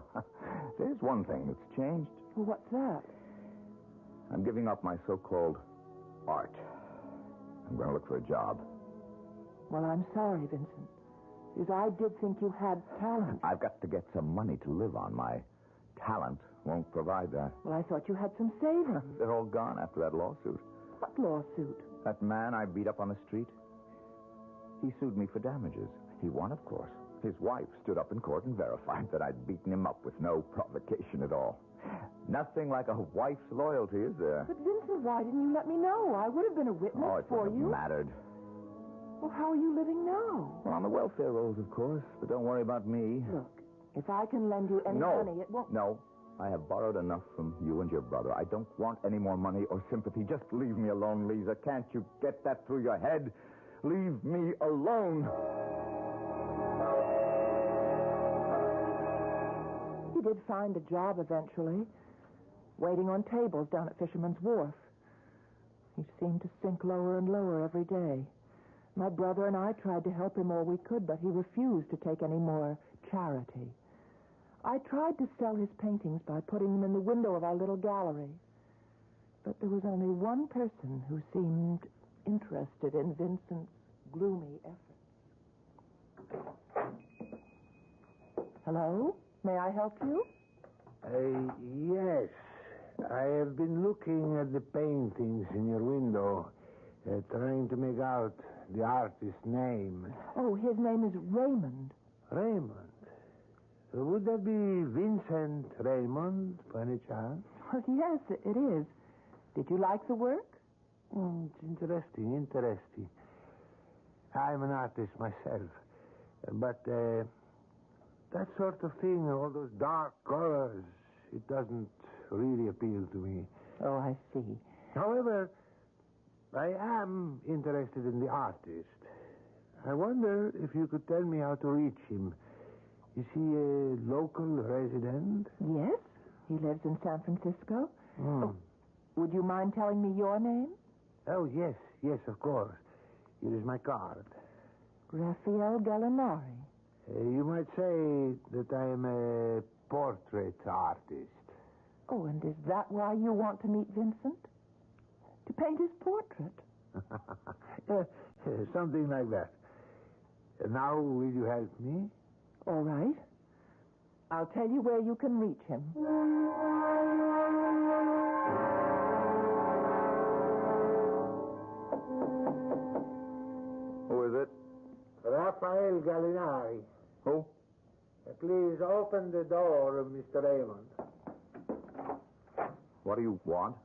There's one thing that's changed. Well, what's that? I'm giving up my so-called art. I'm going to look for a job. Well, I'm sorry, Vincent. Because I did think you had talent. I've got to get some money to live on. My talent won't provide that. Well, I thought you had some savings. They're all gone after that lawsuit. What lawsuit? That man I beat up on the street. He sued me for damages. He won, of course. His wife stood up in court and verified that I'd beaten him up with no provocation at all. Nothing like a wife's loyalty, is there? But, Vincent, why didn't you let me know? I would have been a witness for you. Oh, it wouldn't have mattered. Well, how are you living now? Well, on the welfare rolls, of course. But don't worry about me. Look, if I can lend you any money, it won't... No. I have borrowed enough from you and your brother. I don't want any more money or sympathy. Just leave me alone, Lisa. Can't you get that through your head? Leave me alone. He did find a job eventually, waiting on tables down at Fisherman's Wharf. He seemed to sink lower and lower every day. My brother and I tried to help him all we could, but he refused to take any more charity. I tried to sell his paintings by putting them in the window of our little gallery. But there was only one person who seemed interested in Vincent's gloomy efforts. Hello? May I help you? Yes. I have been looking at the paintings in your window, trying to make out the artist's name. Oh, his name is Raymond. Raymond? Would that be Vincent Raymond, by any chance? Oh, yes, it is. Did you like the work? It's interesting. I'm an artist myself. But that sort of thing, all those dark colors, it doesn't really appeal to me. Oh, I see. However, I am interested in the artist. I wonder if you could tell me how to reach him. Is he a local resident? Yes. He lives in San Francisco. Oh, would you mind telling me your name? Oh, yes, of course. Here is my card. Raphael Gallinari. You might say that I am a portrait artist. Oh, and is that why you want to meet Vincent? To paint his portrait? Something like that. Now, will you help me? All right. I'll tell you where you can reach him. Who is it? Raphael Gallinari. Who? Please open the door, Mr. Raymond. What do you want?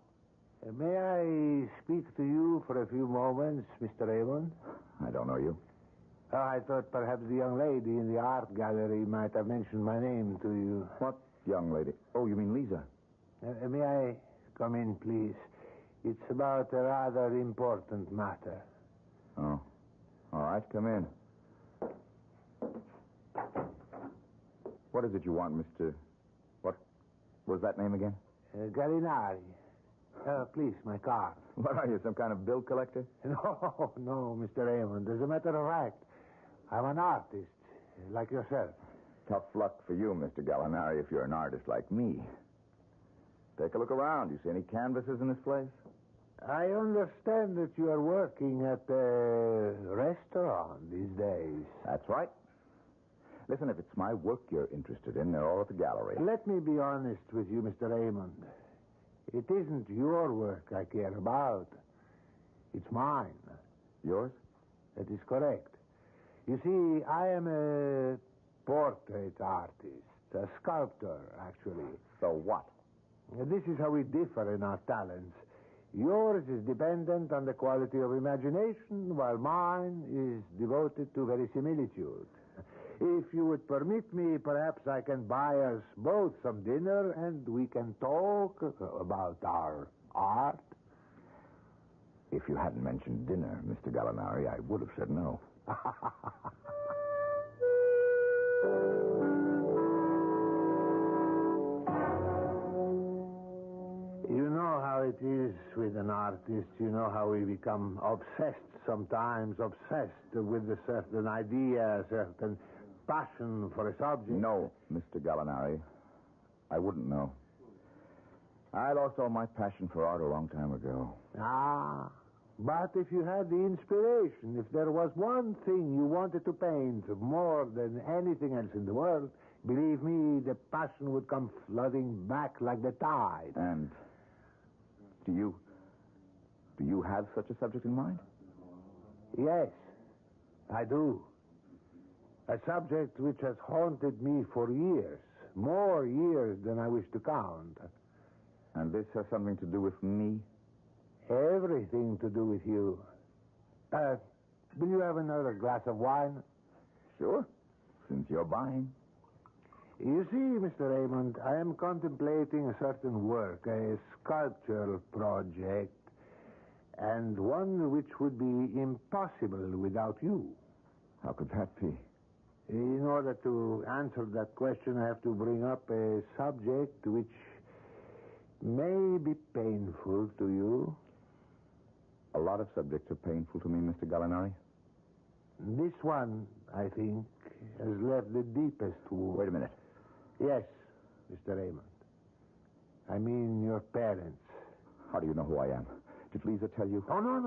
May I speak to you for a few moments, Mr. Raymond? I don't know you. I thought perhaps the young lady in the art gallery might have mentioned my name to you. What young lady? Oh, you mean Lisa? May I come in, please? It's about a rather important matter. Oh. All right, come in. What is it you want, Mr... What was that name again? Gallinari. Please, my card. What are you, some kind of bill collector? No, Mr. Raymond. As a matter of fact, I'm an artist, like yourself. Tough luck for you, Mr. Gallinari, if you're an artist like me. Take a look around. You see any canvases in this place? I understand that you are working at a restaurant these days. That's right. Listen, if it's my work you're interested in, they're all at the gallery. Let me be honest with you, Mr. Raymond. It isn't your work I care about. It's mine. Yours? That is correct. You see, I am a portrait artist, a sculptor, actually. So what? This is how we differ in our talents. Yours is dependent on the quality of imagination, while mine is devoted to verisimilitude. If you would permit me, perhaps I can buy us both some dinner and we can talk about our art. If you hadn't mentioned dinner, Mr. Gallinari, I would have said no. You know how it is with an artist. You know how we become obsessed sometimes, obsessed with a certain idea, a certain passion for a subject. No, Mr. Gallinari. I wouldn't know. I lost all my passion for art a long time ago. Ah, but if you had the inspiration, if there was one thing you wanted to paint more than anything else in the world, believe me, the passion would come flooding back like the tide. And do you have such a subject in mind? Yes, I do. A subject which has haunted me for years, more years than I wish to count. And this has something to do with me? Everything to do with you. Will you have another glass of wine? Sure, since you're buying. You see, Mr. Raymond, I am contemplating a certain work, a sculptural project, and one which would be impossible without you. How could that be? In order to answer that question, I have to bring up a subject which may be painful to you. A lot of subjects are painful to me, Mr. Gallinari. This one, I think, has left the deepest wound. Wait a minute. Yes, Mr. Raymond. I mean your parents. How do you know who I am? Did Lisa tell you? Oh, no.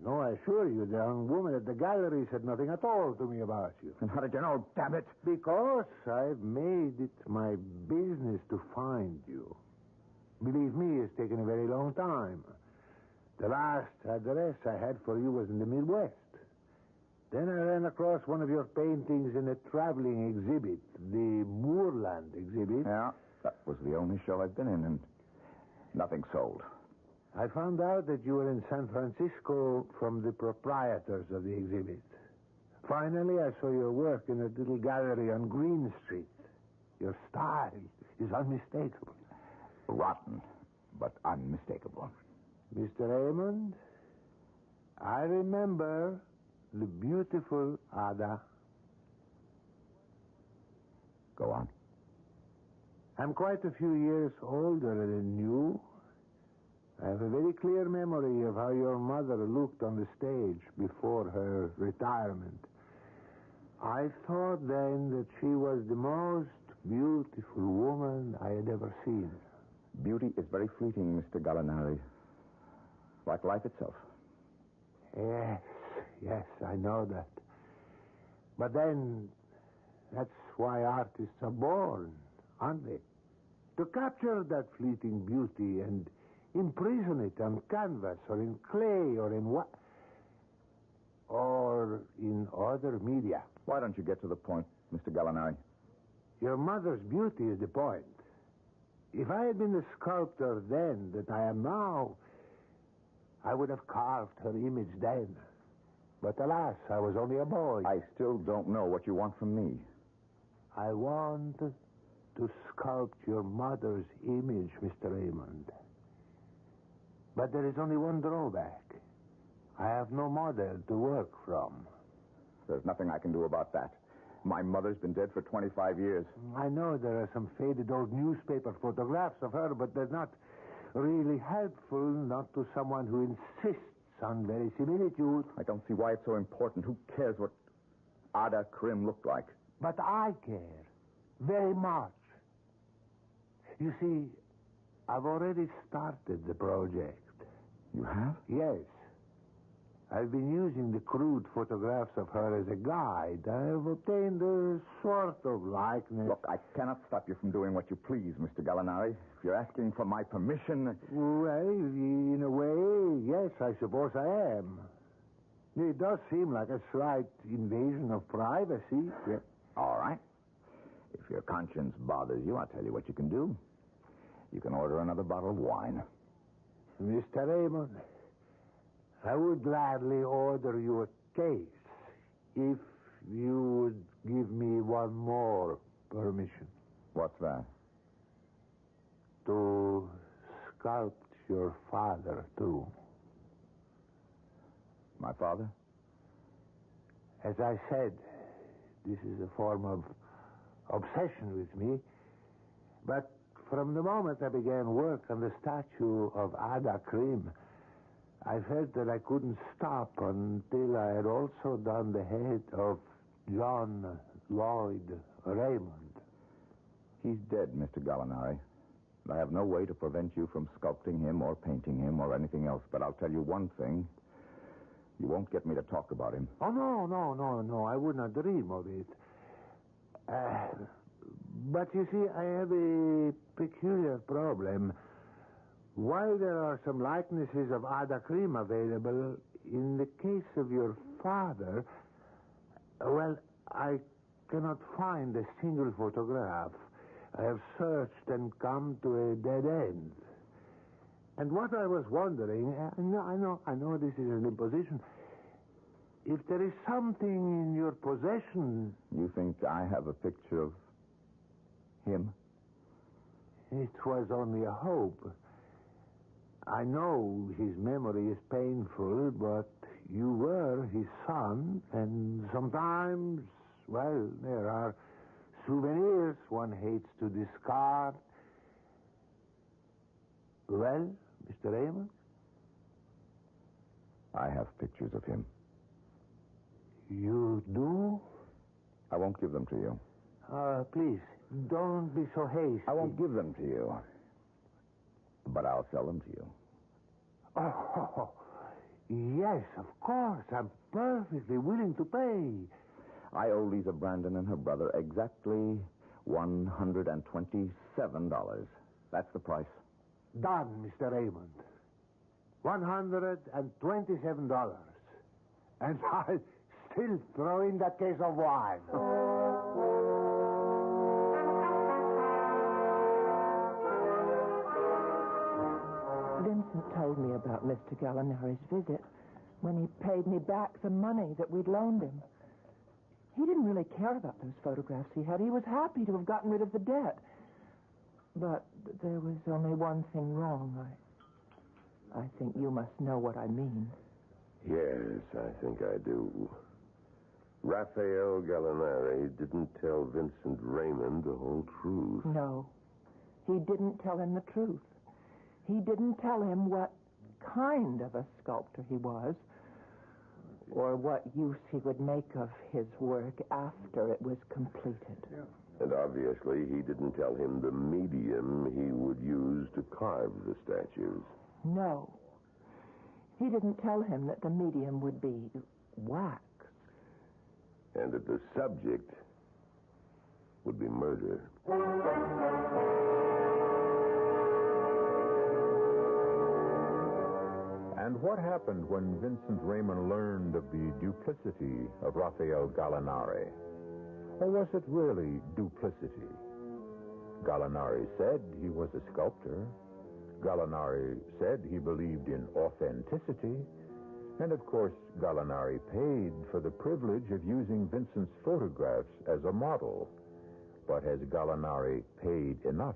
No, I assure you, the young woman at the gallery said nothing at all to me about you. And how did you know? Damn it. Because I've made it my business to find you. Believe me, it's taken a very long time. The last address I had for you was in the Midwest. Then I ran across one of your paintings in a traveling exhibit, the Moorland exhibit. Yeah, that was the only show I've been in, and nothing sold. I found out that you were in San Francisco from the proprietors of the exhibit. Finally, I saw your work in a little gallery on Green Street. Your style is unmistakable. Rotten, but unmistakable. Mr. Raymond, I remember the beautiful Ada. Go on. I'm quite a few years older than you. I have a very clear memory of how your mother looked on the stage before her retirement. I thought then that she was the most beautiful woman I had ever seen. Beauty is very fleeting, Mr. Gallinari. Like life itself. Yes, I know that. But then, that's why artists are born, aren't they? To capture that fleeting beauty and imprison it on canvas or in clay or in what? Or in other media. Why don't you get to the point, Mr. Gallinari? Your mother's beauty is the point. If I had been the sculptor then that I am now, I would have carved her image then. But alas, I was only a boy. I still don't know what you want from me. I want to sculpt your mother's image, Mr. Raymond. But there is only one drawback. I have no model to work from. There's nothing I can do about that. My mother's been dead for 25 years. I know there are some faded old newspaper photographs of her, but they're not really helpful, not to someone who insists on verisimilitude. I don't see why it's so important. Who cares what Ada Krim looked like? But I care. Very much. You see, I've already started the project. You have? Yes. I've been using the crude photographs of her as a guide. I have obtained a sort of likeness. Look, I cannot stop you from doing what you please, Mr. Gallinari. If you're asking for my permission... Well, in a way, yes, I suppose I am. It does seem like a slight invasion of privacy. Yeah. All right. If your conscience bothers you, I'll tell you what you can do. You can order another bottle of wine. Mr. Raymond, I would gladly order you a case if you would give me one more permission. What's that? To sculpt your father, too. My father? As I said, this is a form of obsession with me. But from the moment I began work on the statue of Ada Krim, I felt that I couldn't stop until I had also done the head of John Lloyd Raymond. He's dead, Mr. Gallinari. I have no way to prevent you from sculpting him or painting him or anything else. But I'll tell you one thing. You won't get me to talk about him. Oh, no. I would not dream of it. But you see, I have a peculiar problem. While there are some likenesses of Ada Krim available, in the case of your father, well, I cannot find a single photograph. I have searched and come to a dead end. And what I was wondering, I know this is an imposition, if there is something in your possession... You think I have a picture of him? It was only a hope. I know his memory is painful, but you were his son, and sometimes, well, there are souvenirs one hates to discard. Well, Mr. Raymond? I have pictures of him. You do? I won't give them to you. Please, don't be so hasty. I won't give them to you. But I'll sell them to you. Oh, yes, of course. I'm perfectly willing to pay. I owe Lisa Brandon and her brother exactly $127. That's the price. Done, Mr. Raymond. $127. And I'll still throw in that case of wine. Vincent told me about Mr. Gallinari's visit when he paid me back the money that we'd loaned him. He didn't really care about those photographs he had. He was happy to have gotten rid of the debt. But there was only one thing wrong. I think you must know what I mean. Yes, I think I do. Raphael Gallinari didn't tell Vincent Raymond the whole truth. No, he didn't tell him the truth. He didn't tell him what kind of a sculptor he was, or what use he would make of his work after it was completed. Yeah. And obviously he didn't tell him the medium he would use to carve the statues. No. He didn't tell him that the medium would be wax. And that the subject would be murder. And what happened when Vincent Raymond learned of the duplicity of Raphael Gallinari? Or was it really duplicity? Gallinari said he was a sculptor. Gallinari said he believed in authenticity. And, of course, Gallinari paid for the privilege of using Vincent's photographs as a model. But has Gallinari paid enough?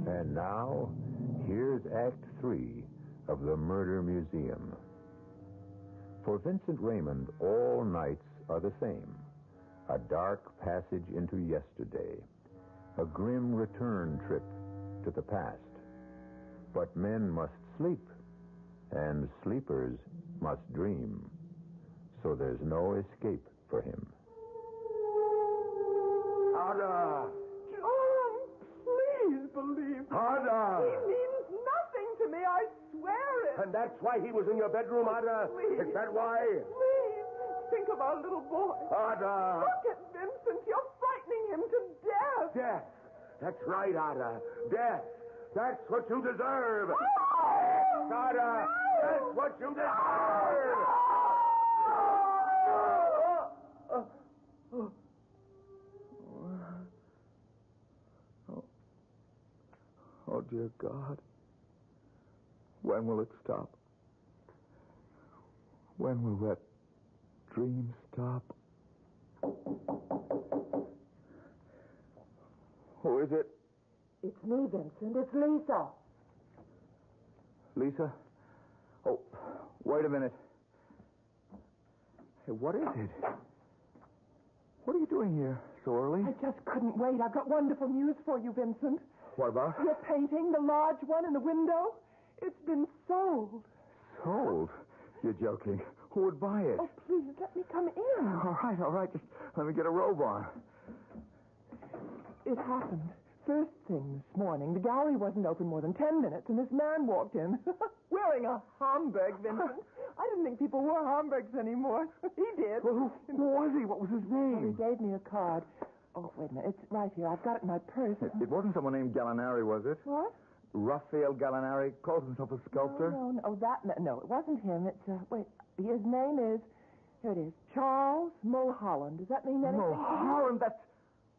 And now, here's Act 3 of The Murder Museum. For Vincent Raymond, all nights are the same. A dark passage into yesterday. A grim return trip to the past. But men must sleep, and sleepers must dream. So there's no escape for him. Ada! John, please believe me. Ada! He means nothing to me, I swear it. And that's why he was in your bedroom, Ada? Please. Is that why? Please, think of our little boy. Ada! Look at Vincent. You're frightening him to death. Death. That's right, Ada. Death. That's what you deserve. Oh! Ada, that's what you deserve. Oh, dear God. When will it stop? When will that dream stop? Who is it? It's me, Vincent. It's Lisa. Lisa? Oh, wait a minute. Hey, what is it? What are you doing here so early? I just couldn't wait. I've got wonderful news for you, Vincent. What about? Your painting, the large one in the window, it's been sold. Sold? You're joking. Who would buy it? Oh, please, let me come in. All right. Just let me get a robe on. It happened. First thing this morning, the gallery wasn't open more than 10 minutes, and this man walked in wearing a Homburg, Vincent. I didn't think people wore Homburgs anymore. He did. Well, who was he? What was his name? Well, he gave me a card. Oh, wait a minute. It's right here. I've got it in my purse. It wasn't someone named Gallinari, was it? What? Raphael Gallinari calls himself a sculptor? No. No, it wasn't him. It's, wait, his name is, here it is, Charles Mulholland. Does that mean anything? Mulholland?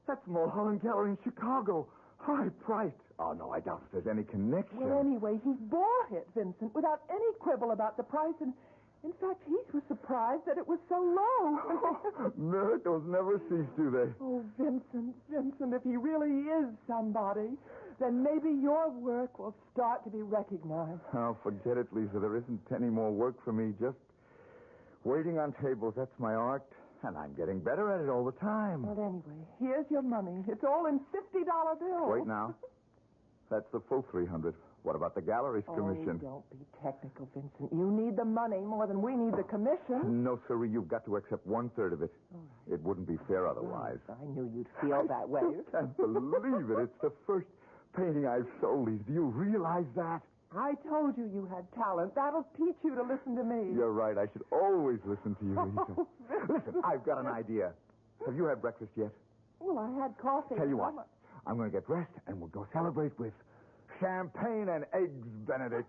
That's Mulholland Gallery in Chicago. High priced. Oh, no, I doubt if there's any connection. Well, anyway, he bought it, Vincent, without any quibble about the price, and in fact, he was surprised that it was so low. Miracles never cease, do they? Oh, Vincent, if he really is somebody, then maybe your work will start to be recognized. Oh, forget it, Lisa. There isn't any more work for me. Just waiting on tables. That's my art. And I'm getting better at it all the time. Well, anyway, here's your money. It's all in $50 bills. Wait now. That's the full $300. What about the gallery's commission? Oh, don't be technical, Vincent. You need the money more than we need the commission. No, sirree. You've got to accept 1/3 of it. It wouldn't be fair otherwise. I knew you'd feel that way. I can't believe it. It's the first painting I've sold, Lisa. Do you realize that? I told you you had talent. That'll teach you to listen to me. You're right. I should always listen to you, Lisa. Listen, I've got an idea. Have you had breakfast yet? Well, I had coffee. Tell you what. I'm going to get dressed, and we'll go celebrate with champagne and eggs Benedict.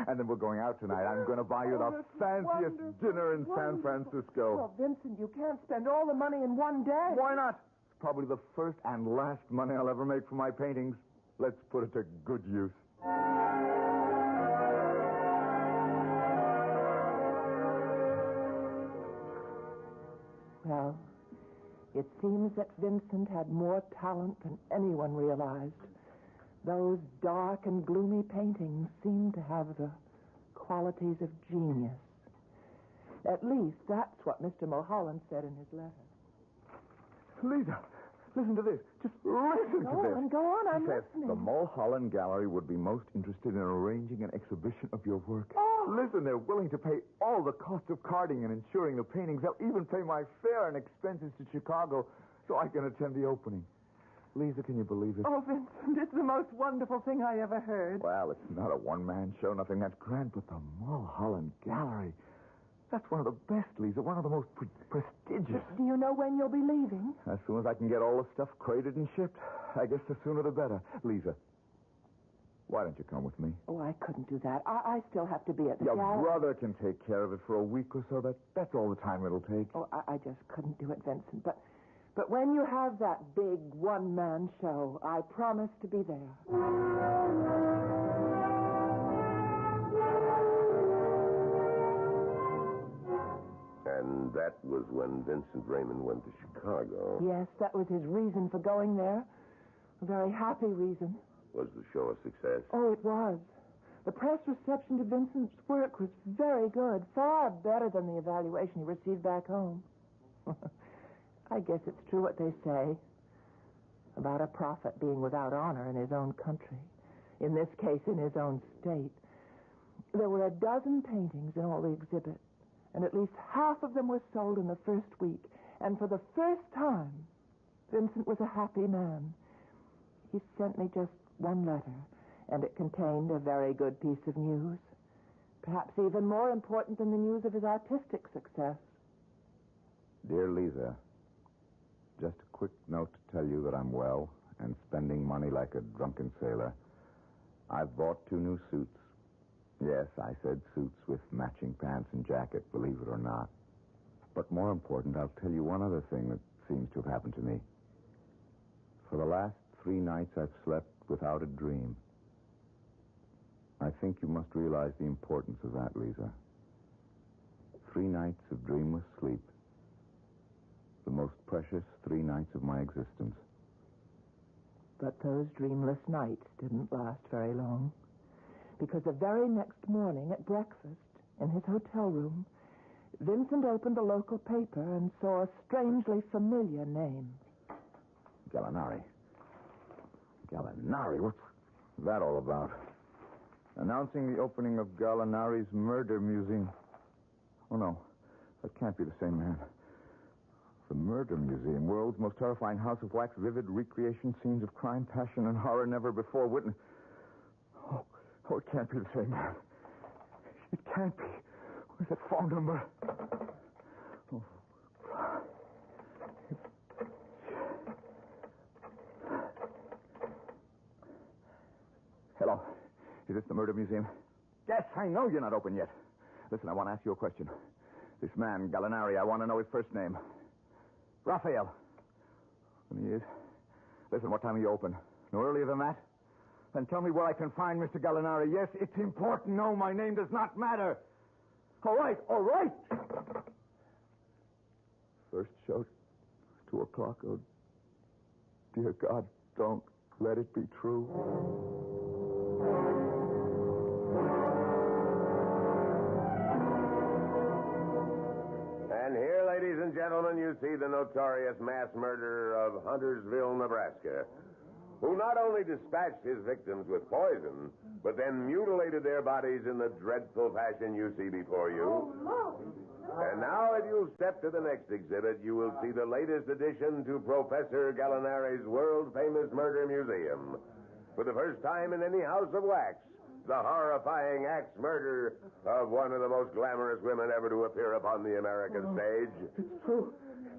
And then we're going out tonight. I'm going to buy you the fanciest dinner in San Francisco. Well, Vincent, you can't spend all the money in one day. Why not? It's probably the first and last money I'll ever make for my paintings. Let's put it to good use. Well, it seems that Vincent had more talent than anyone realized. Those dark and gloomy paintings seemed to have the qualities of genius. At least that's what Mr. Mulholland said in his letter. Lisa, listen to this. Just listen to this. Go on, I'm He says, listening. the Mulholland Gallery would be most interested in arranging an exhibition of your work. Oh. Listen, they're willing to pay all the cost of carding and insuring the paintings. They'll even pay my fare and expenses to Chicago so I can attend the opening. Lisa, can you believe it? Oh, Vincent, it's the most wonderful thing I ever heard. Well, it's not a one-man show, nothing that grand, but the Mulholland Gallery. That's one of the best, Lisa, one of the most prestigious. Do you know when you'll be leaving? As soon as I can get all the stuff crated and shipped. I guess the sooner the better. Lisa, why don't you come with me? Oh, I couldn't do that. I still have to be at the Your gallery. brother can take care of it for a week or so. That's all the time it'll take. Oh, I just couldn't do it, Vincent. But when you have that big one-man show, I promise to be there. And that was when Vincent Raymond went to Chicago. Yes, that was his reason for going there. A very happy reason. Was the show a success? Oh, it was. The press reception to Vincent's work was very good, far better than the evaluation he received back home. I guess it's true what they say about a prophet being without honor in his own country. In this case, in his own state. There were 12 paintings in all the exhibit, and at least half of them were sold in the first week. And for the first time, Vincent was a happy man. He sent me just one letter, and it contained a very good piece of news. Perhaps even more important than the news of his artistic success. Dear Lisa, just a quick note to tell you that I'm well and spending money like a drunken sailor. I've bought 2 new suits. Yes, I said suits with matching pants and jacket, believe it or not. But more important, I'll tell you one other thing that seems to have happened to me. For the last 3 nights, I've slept without a dream. I think you must realize the importance of that, Lisa. 3 nights of dreamless sleep. The most precious 3 nights of my existence. But those dreamless nights didn't last very long. Because the very next morning at breakfast, in his hotel room, Vincent opened the local paper and saw a strangely familiar name. Gallinari. Gallinari? What's that all about? Announcing the opening of Gallinari's Murder Museum. Oh, no. That can't be the same man. The Murder Museum, world's most terrifying house of wax, vivid recreation, scenes of crime, passion, and horror never before witnessed. Oh, it can't be the same man. It can't be. Where's that phone number? Oh. Hello. Is this the Murder Museum? Yes, I know you're not open yet. Listen, I want to ask you a question. This man, Gallinari, I want to know his first name. Raphael. And he is. Listen, what time are you open? No earlier than that? Then tell me where I can find Mr. Gallinari. Yes, it's important. No, my name does not matter. All right. First show, 2 o'clock. Oh, dear God, don't let it be true. And here, ladies and gentlemen, you see the notorious mass murderer of Huntersville, Nebraska, who not only dispatched his victims with poison, but then mutilated their bodies in the dreadful fashion you see before you. And now, if you'll step to the next exhibit, you will see the latest addition to Professor Gallinari's world-famous murder museum. For the first time in any house of wax, the horrifying axe murder of one of the most glamorous women ever to appear upon the American stage. It's true.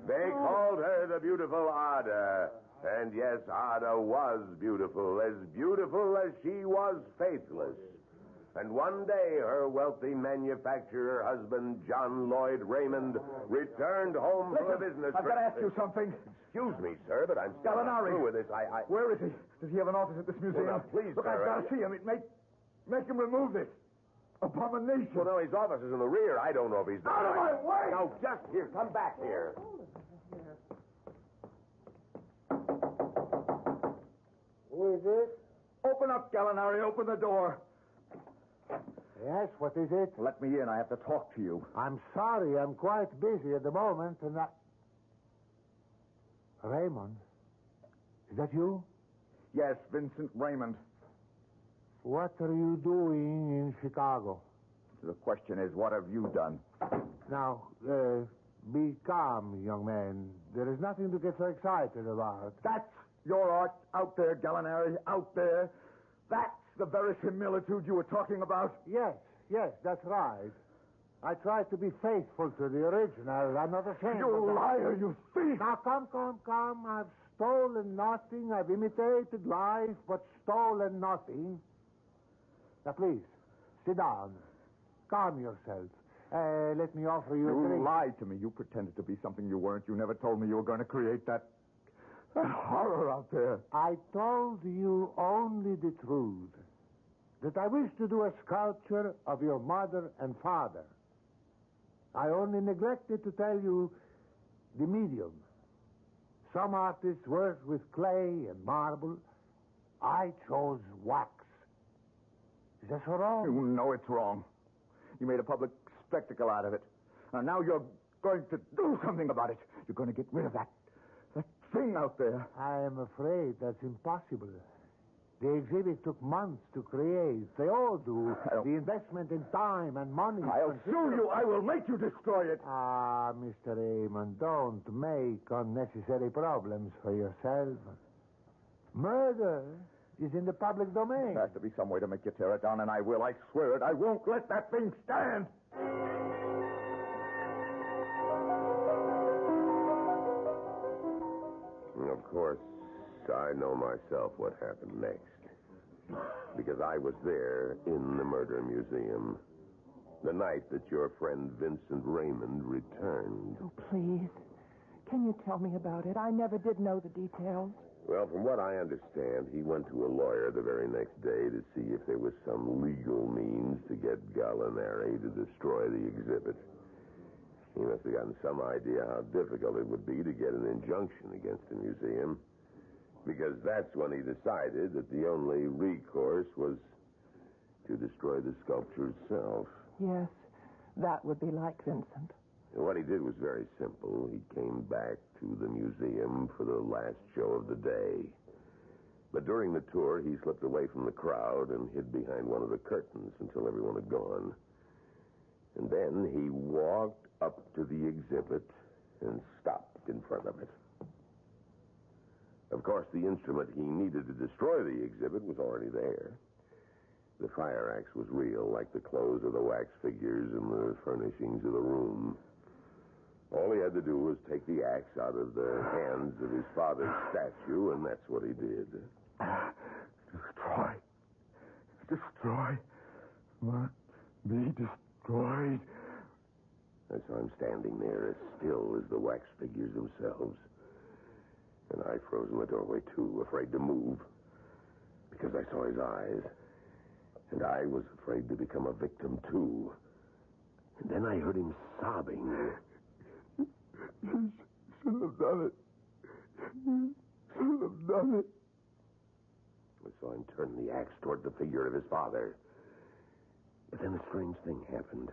They called her the beautiful Ada. And yes, Ada was beautiful as she was faithless. And one day, her wealthy manufacturer husband, John Lloyd Raymond, returned home from a business I've got to ask you something. Excuse me, sir, but I'm still not through with this. Where is he? Does he have an office at this museum? Well, now, please, look, sir, I've got to see him. Make him remove this abomination. Well, no, his office is in the rear. I don't know if he's... Out of my way! No, just here. Come back here. Who is it? Open up, Gallinari. Open the door. Yes, what is it? Let me in. I have to talk to you. I'm sorry. I'm quite busy at the moment, and Raymond? Is that you? Yes, Vincent Raymond. What are you doing in Chicago? The question is, what have you done? Now, be calm, young man. There is nothing to get so excited about. That's your art out there, Gallinari, out there. That's the verisimilitude you were talking about? Yes, that's right. I try to be faithful to the original. I'm not ashamed of that. You liar, you thief! Now, come. I've stolen nothing. I've imitated life, but stolen nothing. Now, please, sit down. Calm yourself. Let me offer you a drink. You lied to me. You pretended to be something you weren't. You never told me you were going to create that horror out there. I told you only the truth. That I wish to do a sculpture of your mother and father. I only neglected to tell you the medium. Some artists work with clay and marble. I chose wax. Is that so wrong? You know it's wrong. You made a public spectacle out of it. And now you're going to do something about it. You're going to get rid of that thing out there. I am afraid that's impossible. The exhibit took months to create. They all do. The investment in time and money. I'll sue you. I will make you destroy it. Ah, Mr. Raymond, don't make unnecessary problems for yourself. Murder is in the public domain. There has to be some way to make you tear it down, and I will. I swear it. I won't let that thing stand. Of course, I know myself what happened next. Because I was there in the murder museum the night that your friend Vincent Raymond returned. Oh, please. Can you tell me about it? I never did know the details. Well, from what I understand, he went to a lawyer the very next day to see if there was some legal means to get Gallinari to destroy the exhibit. He must have gotten some idea how difficult it would be to get an injunction against the museum, because that's when he decided that the only recourse was to destroy the sculpture itself. Yes, that would be like Vincent. And what he did was very simple. He came back to the museum for the last show of the day. But during the tour, he slipped away from the crowd and hid behind one of the curtains until everyone had gone. And then he walked up to the exhibit and stopped in front of it. Of course, the instrument he needed to destroy the exhibit was already there. The fire axe was real, like the clothes of the wax figures and the furnishings of the room. All he had to do was take the axe out of the hands of his father's statue, and that's what he did. Destroy. Destroy. Must be destroyed. I saw him standing there as still as the wax figures themselves. And I froze in the doorway, too, afraid to move. Because I saw his eyes. And I was afraid to become a victim, too. And then I heard him sobbing. You shouldn't have done it. You shouldn't have done it. I saw him turn the axe toward the figure of his father. But then a strange thing happened.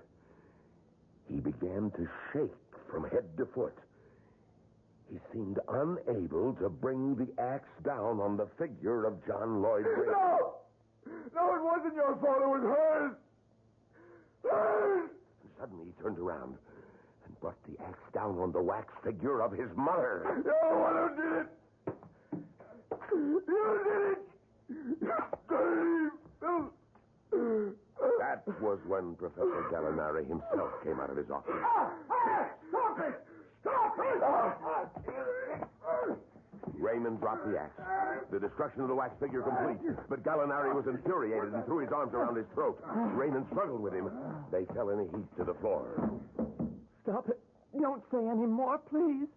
He began to shake from head to foot. He seemed unable to bring the axe down on the figure of John Lloyd Wayne. No! No, it wasn't your fault. It was hers. Hers! And suddenly he turned around and brought the axe down on the wax figure of his mother. You're the one who did it. You did it. You That was when Professor Gallinari himself came out of his office. Stop it! Stop it! Raymond dropped the axe. The destruction of the wax figure complete. But Gallinari was infuriated and threw his arms around his throat. Raymond struggled with him. They fell in a heap to the floor. Stop it. Don't say any more, please.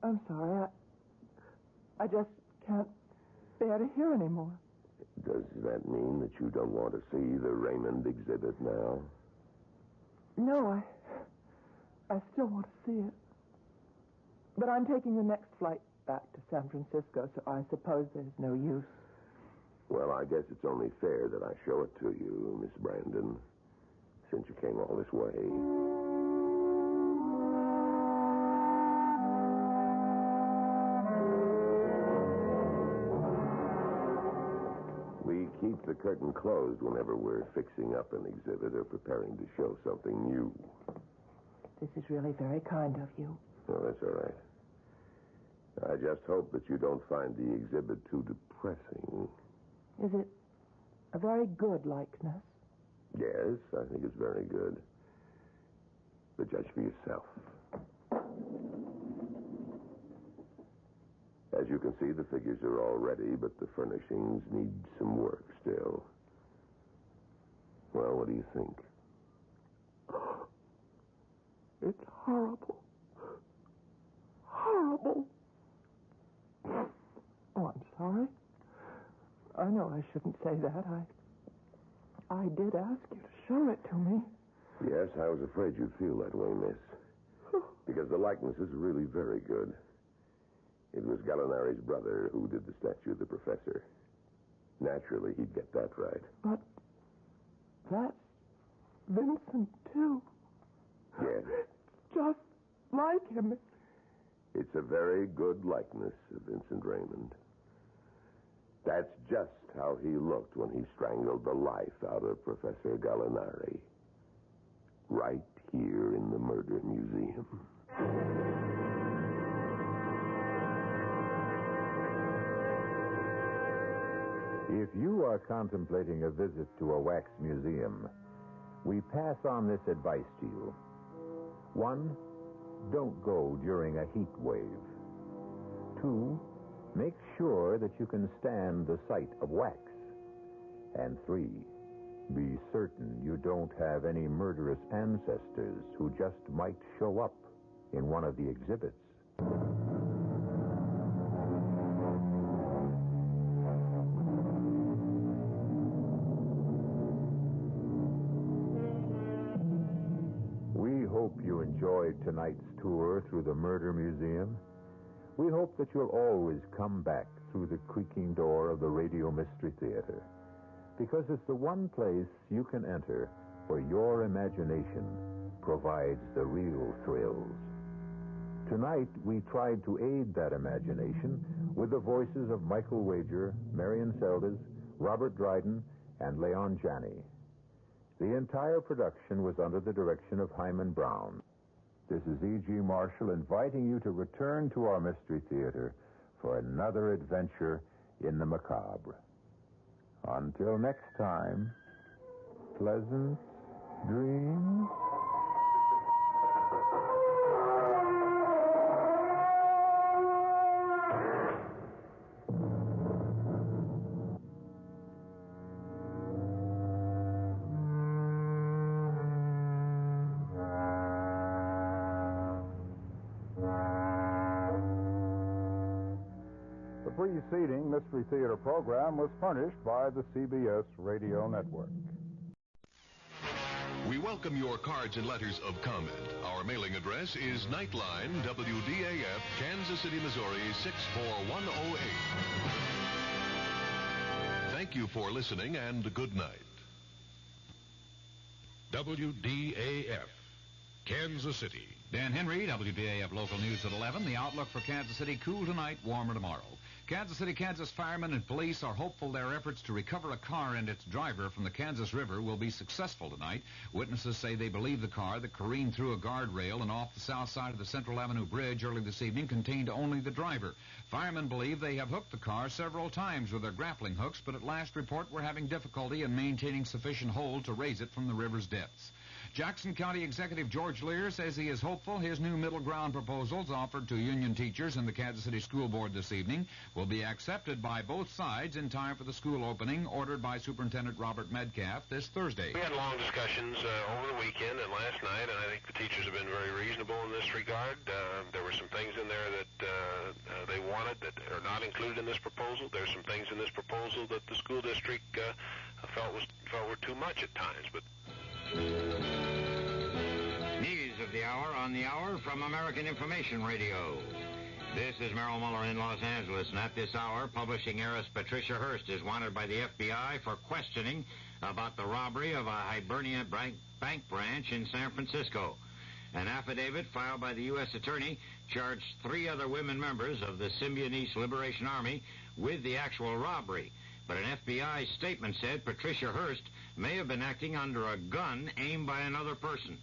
I'm sorry. I just can't bear to hear any more. Does that mean that you don't want to see the Raymond exhibit now? No, I still want to see it. But I'm taking the next flight back to San Francisco, so I suppose there's no use. Well, I guess it's only fair that I show it to you, Miss Brandon, since you came all this way. We keep the curtain closed whenever we're fixing up an exhibit or preparing to show something new. This is really very kind of you. Oh, that's all right. I just hope that you don't find the exhibit too depressing. Is it a very good likeness? Yes, I think it's very good. But judge for yourself. As you can see, the figures are all ready, but the furnishings need some work still. Well, what do you think? It's horrible. Horrible. Oh, I'm sorry. I know I shouldn't say that. I did ask you to show it to me. Yes, I was afraid you'd feel that way, miss. Because the likeness is really very good. It was Gallinari's brother who did the statue of the professor. Naturally, he'd get that right. But that's Vincent, too. Yes. Just like him. It's a very good likeness of Vincent Raymond. That's just how he looked when he strangled the life out of Professor Gallinari. Right here in the Murder Museum. If you are contemplating a visit to a wax museum, we pass on this advice to you. 1, don't go during a heat wave. 2, make sure that you can stand the sight of wax. And 3, be certain you don't have any murderous ancestors who just might show up in one of the exhibits. We hope you enjoyed tonight's tour through the Murder Museum. We hope that you'll always come back through the creaking door of the Radio Mystery Theater, because it's the one place you can enter where your imagination provides the real thrills. Tonight, we tried to aid that imagination with the voices of Michael Wager, Marion Seldes, Robert Dryden, and Leon Janney. The entire production was under the direction of Hyman Brown. This is E.G. Marshall inviting you to return to our Mystery Theater for another adventure in the macabre. Until next time, pleasant dreams. The preceding Mystery Theater program was furnished by the CBS Radio Network. We welcome your cards and letters of comment. Our mailing address is Nightline, WDAF, Kansas City, Missouri, 64108. Thank you for listening, and good night. WDAF, Kansas City. Dan Henry, WDAF Local News at 11. The outlook for Kansas City: cool tonight, warmer tomorrow. Kansas City, Kansas firemen and police are hopeful their efforts to recover a car and its driver from the Kansas River will be successful tonight. Witnesses say they believe the car that careened through a guardrail and off the south side of the Central Avenue Bridge early this evening contained only the driver. Firemen believe they have hooked the car several times with their grappling hooks, but at last report were having difficulty in maintaining sufficient hold to raise it from the river's depths. Jackson County Executive George Lear says he is hopeful his new middle ground proposals offered to union teachers and the Kansas City School Board this evening will be accepted by both sides in time for the school opening ordered by Superintendent Robert Metcalf this Thursday. We had long discussions over the weekend and last night, and I think the teachers have been very reasonable in this regard. There were some things in there that they wanted that are not included in this proposal. There's some things in this proposal that the school district felt were too much at times, but... News of the hour on the hour from American Information Radio. This is Merrill Muller in Los Angeles, and at this hour, publishing heiress Patricia Hearst is wanted by the FBI for questioning about the robbery of a Hibernia bank branch in San Francisco. An affidavit filed by the U.S. Attorney charged 3 other women members of the Symbionese Liberation Army with the actual robbery. But an FBI statement said Patricia Hearst may have been acting under a gun aimed by another person.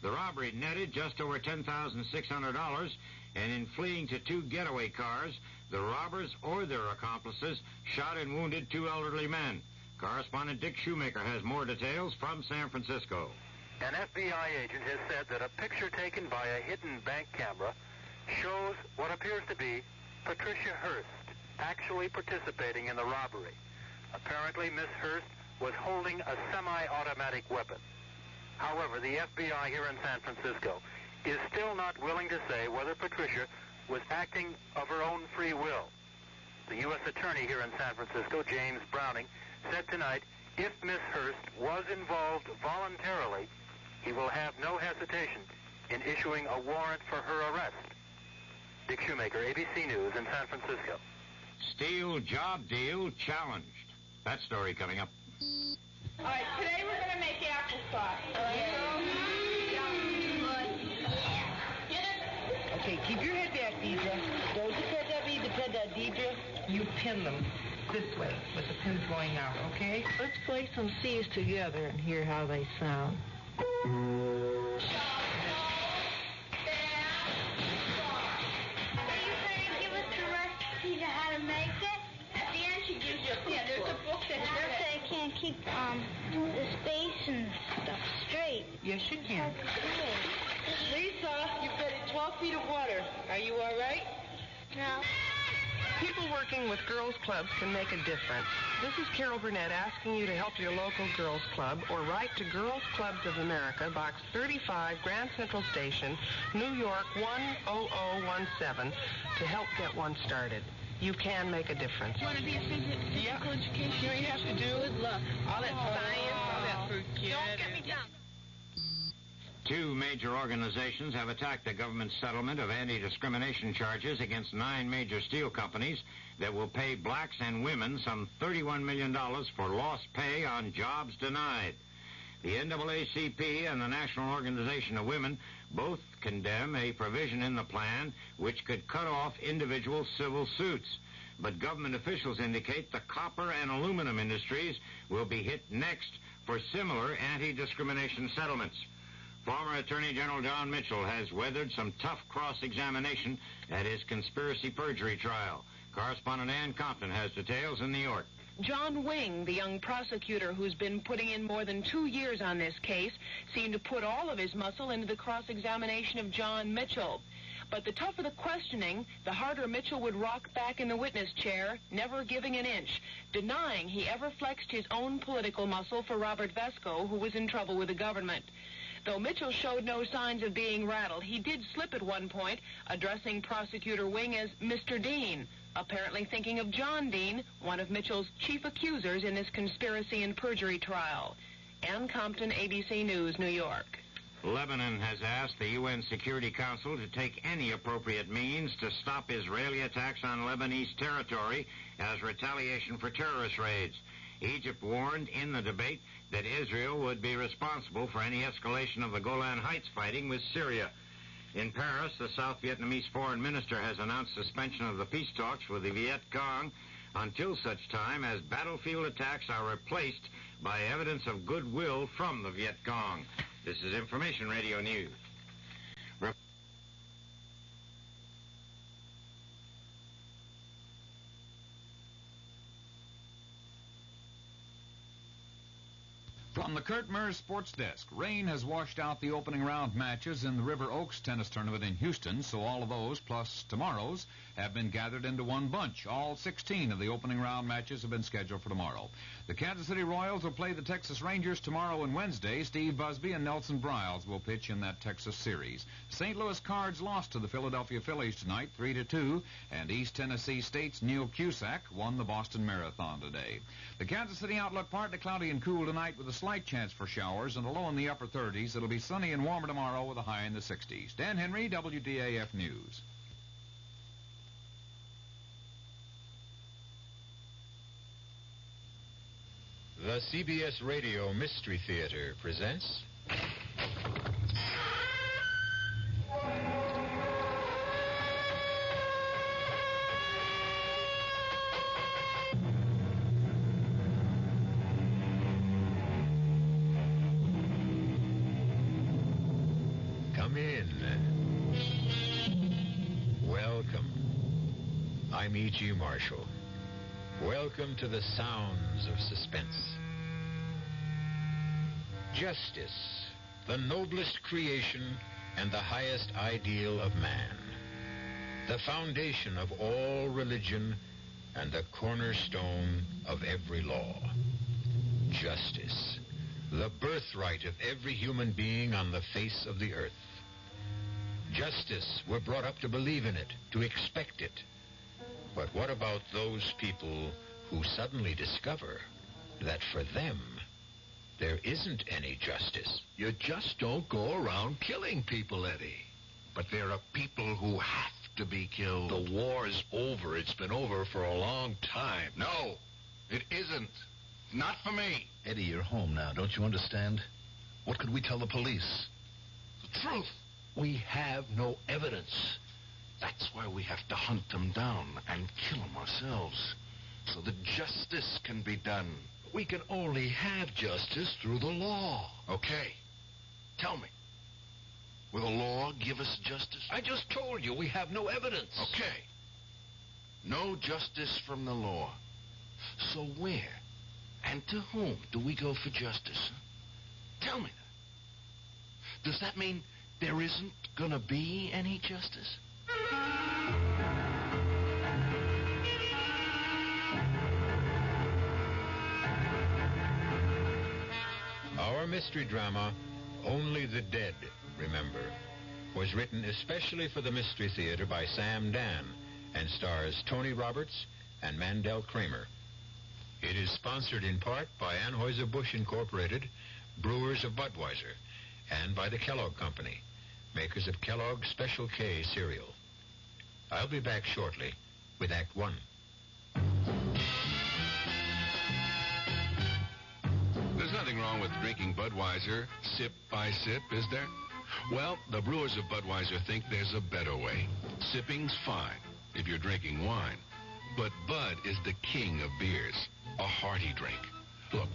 The robbery netted just over $10,600, and in fleeing to 2 getaway cars, the robbers or their accomplices shot and wounded 2 elderly men. Correspondent Dick Shoemaker has more details from San Francisco. An FBI agent has said that a picture taken by a hidden bank camera shows what appears to be Patricia Hearst actually participating in the robbery. Apparently, Miss Hearst was holding a semi-automatic weapon. However, the FBI here in San Francisco is still not willing to say whether Patricia was acting of her own free will. The U.S. Attorney here in San Francisco, James Browning, said tonight if Miss Hearst was involved voluntarily, he will have no hesitation in issuing a warrant for her arrest. Dick Shoemaker, ABC News in San Francisco. Steel job deal challenged. That story coming up. All right, today we're going to make applesauce. Okay, keep your head back, Deidre. Don't depend on me, depend on Deidre. You pin them. this way, with the pins going out, okay? Let's play some C's together and hear how they sound. Keep the space and stuff straight. Yes, you can. Lisa, you've got 12 feet of water. Are you all right? No. People working with girls' clubs can make a difference. This is Carol Burnett asking you to help your local girls' club or write to Girls Clubs of America, Box 35, Grand Central Station, New York 10017, to help get one started. You can make a difference. You want to be a physical education? You know you have to do? Good luck. All that science, all that forget. Don't get me down. Two major organizations have attacked the government's settlement of anti-discrimination charges against 9 major steel companies that will pay blacks and women some $31 million for lost pay on jobs denied. The NAACP and the National Organization of Women both condemn a provision in the plan which could cut off individual civil suits. But government officials indicate the copper and aluminum industries will be hit next for similar anti-discrimination settlements. Former Attorney General John Mitchell has weathered some tough cross-examination at his conspiracy perjury trial. Correspondent Ann Compton has details in New York. John Wing, the young prosecutor who's been putting in more than 2 years on this case, seemed to put all of his muscle into the cross-examination of John Mitchell. But the tougher the questioning, the harder Mitchell would rock back in the witness chair, never giving an inch, denying he ever flexed his own political muscle for Robert Vesco, who was in trouble with the government. Though Mitchell showed no signs of being rattled, he did slip at one point, addressing Prosecutor Wing as Mr. Dean, apparently thinking of John Dean, one of Mitchell's chief accusers in this conspiracy and perjury trial. Ann Compton, ABC News, New York. Lebanon has asked the UN Security Council to take any appropriate means to stop Israeli attacks on Lebanese territory as retaliation for terrorist raids. Egypt warned in the debate that Israel would be responsible for any escalation of the Golan Heights fighting with Syria. In Paris, the South Vietnamese foreign minister has announced suspension of the peace talks with the Viet Cong until such time as battlefield attacks are replaced by evidence of goodwill from the Viet Cong. This is Information Radio News. From the Kurt Murs Sports Desk, rain has washed out the opening round matches in the River Oaks tennis tournament in Houston, so all of those, plus tomorrow's, have been gathered into one bunch. All 16 of the opening round matches have been scheduled for tomorrow. The Kansas City Royals will play the Texas Rangers tomorrow and Wednesday. Steve Busby and Nelson Briles will pitch in that Texas series. St. Louis Cards lost to the Philadelphia Phillies tonight, 3-2, and East Tennessee State's Neil Cusack won the Boston Marathon today. The Kansas City outlook partly cloudy and cool tonight with a slight chance for showers and a low in the upper 30s. It'll be sunny and warmer tomorrow with a high in the 60s. Dan Henry, WDAF News. The CBS Radio Mystery Theater presents... Come in. Welcome. I'm E.G. Marshall. Welcome to the sounds of suspense. Justice, the noblest creation and the highest ideal of man. The foundation of all religion and the cornerstone of every law. Justice, the birthright of every human being on the face of the earth. Justice, we're brought up to believe in it, to expect it. But what about those people who suddenly discover that for them, there isn't any justice? You just don't go around killing people, Eddie. But there are people who have to be killed. The war's over. It's been over for a long time. No, it isn't. Not for me. Eddie, you're home now. Don't you understand? What could we tell the police? The truth. We have no evidence. That's why we have to hunt them down and kill them ourselves. so that justice can be done. We can only have justice through the law. Okay. Tell me. Will the law give us justice? I just told you we have no evidence. Okay. No justice from the law. So where and to whom do we go for justice? Tell me that. Does that mean there isn't gonna be any justice? Our mystery drama, Only the Dead Remember, was written especially for the Mystery Theater by Sam Dan and stars Tony Roberts and Mandel Kramer. It is sponsored in part by Anheuser-Busch Incorporated, Brewers of Budweiser, and by the Kellogg Company, makers of Kellogg's Special K cereal. I'll be back shortly with Act One. There's nothing wrong with drinking Budweiser sip by sip, is there? Well, the brewers of Budweiser think there's a better way. Sipping's fine if you're drinking wine, but Bud is the king of beers, a hearty drink. Look,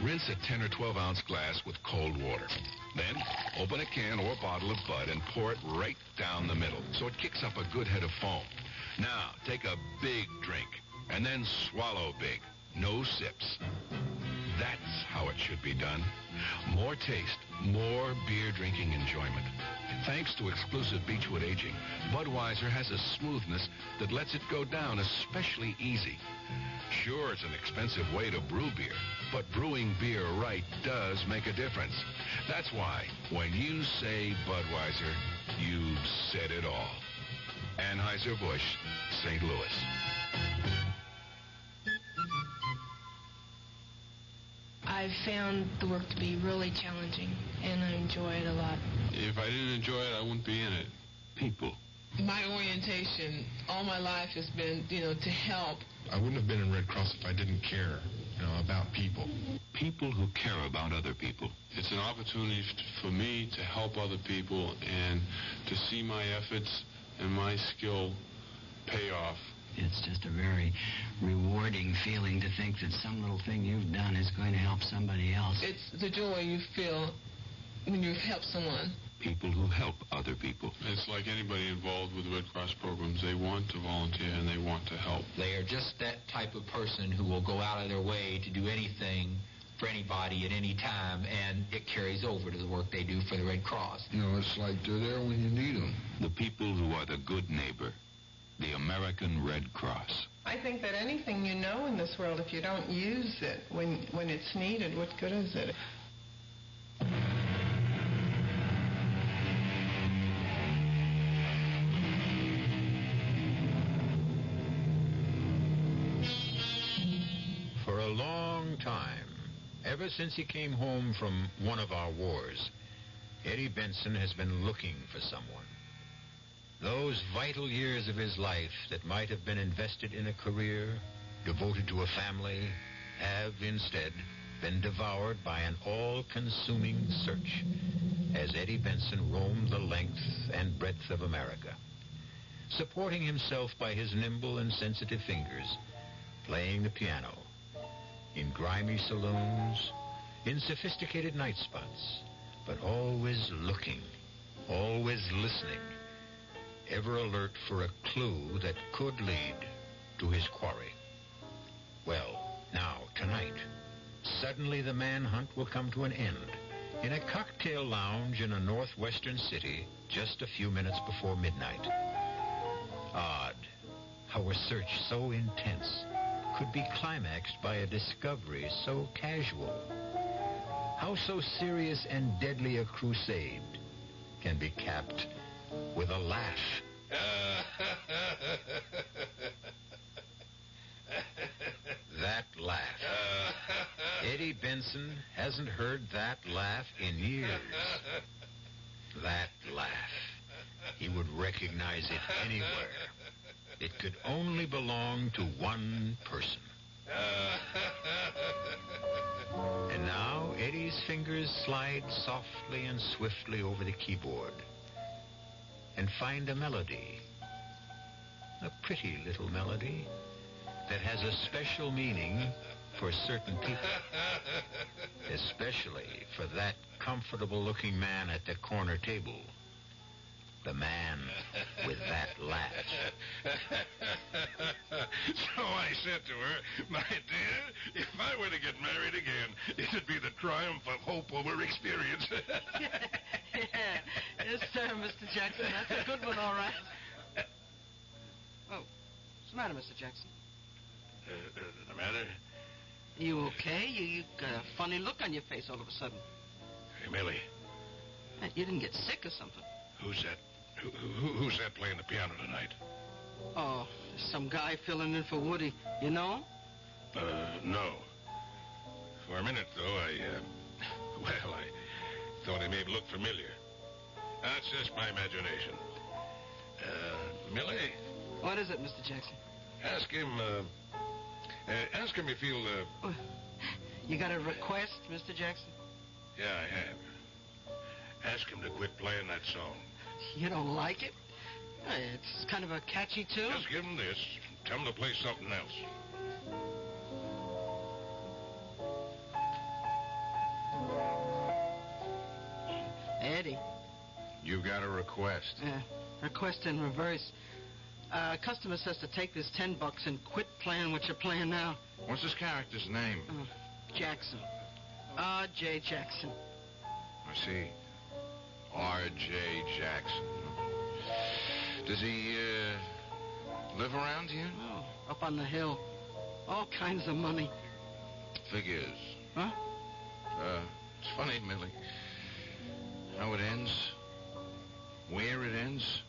rinse a 10 or 12-ounce glass with cold water. Then, open a can or bottle of Bud and pour it right down the middle so it kicks up a good head of foam. Now, take a big drink and then swallow big. No sips. That's how it should be done. More taste, more beer drinking enjoyment. Thanks to exclusive Beechwood aging, Budweiser has a smoothness that lets it go down especially easy. Sure, it's an expensive way to brew beer, but brewing beer right does make a difference. That's why when you say Budweiser, you've said it all. Anheuser-Busch, St. Louis. I've found the work to be really challenging, and I enjoy it a lot. If I didn't enjoy it, I wouldn't be in it. People. My orientation all my life has been, to help. I wouldn't have been in Red Cross if I didn't care, about people. People who care about other people. It's an opportunity for me to help other people and to see my efforts and my skill pay off. It's just a very rewarding feeling to think that some little thing you've done is going to help somebody else. It's the joy you feel when you help someone. People who help other people. It's like anybody involved with the Red Cross programs. They want to volunteer and they want to help. They are just that type of person who will go out of their way to do anything for anybody at any time, and it carries over to the work they do for the Red Cross. It's like they're there when you need them. The people who are the good neighbor. The American Red Cross. I think that anything you know in this world, if you don't use it when it's needed, what good is it? For a long time, ever since he came home from one of our wars, Eddie Benson has been looking for someone. Those vital years of his life that might have been invested in a career, devoted to a family, have instead been devoured by an all-consuming search as Eddie Benson roamed the length and breadth of America, supporting himself by his nimble and sensitive fingers, playing the piano, in grimy saloons, in sophisticated night spots, but always looking, always listening, ever alert for a clue that could lead to his quarry. Well, now, tonight, suddenly the manhunt will come to an end in a cocktail lounge in a northwestern city just a few minutes before midnight. Odd how a search so intense could be climaxed by a discovery so casual. How so serious and deadly a crusade can be capped with a laugh. That laugh. Eddie Benson hasn't heard that laugh in years. That laugh. He would recognize it anywhere. It could only belong to one person. And now Eddie's fingers slide softly and swiftly over the keyboard and find a melody. A pretty little melody that has a special meaning for certain people. Especially for that comfortable-looking man at the corner table. The man with that latch. So I said to her, my dear, if I were to get married again, it'd be the triumph of hope over experience. Yes, sir, Mr. Jackson. That's a good one, all right. Oh, what's the matter, Mr. Jackson? The matter? You okay? You got a funny look on your face all of a sudden. Hey, Millie. Hey, you didn't get sick or something? Who's that? Who's that playing the piano tonight? Oh, there's some guy filling in for Woody. You know him? No. For a minute, though, I thought he may look familiar. That's just my imagination. Millie? What is it, Mr. Jackson? Ask him if he'll, You got a request, Mr. Jackson? Yeah, I have. Ask him to quit playing that song. You don't like it? It's kind of a catchy tune. Just give him this. Tell him to play something else. Eddie. You got a request. Request in reverse. Customer says to take this $10 and quit playing what you're playing now. What's this character's name? Jackson. R.J. Jackson. I see. R.J. Jackson. Does he, live around here? Oh, up on the hill. All kinds of money. Figures. Huh? It's funny, Millie. How it ends. Where it ends.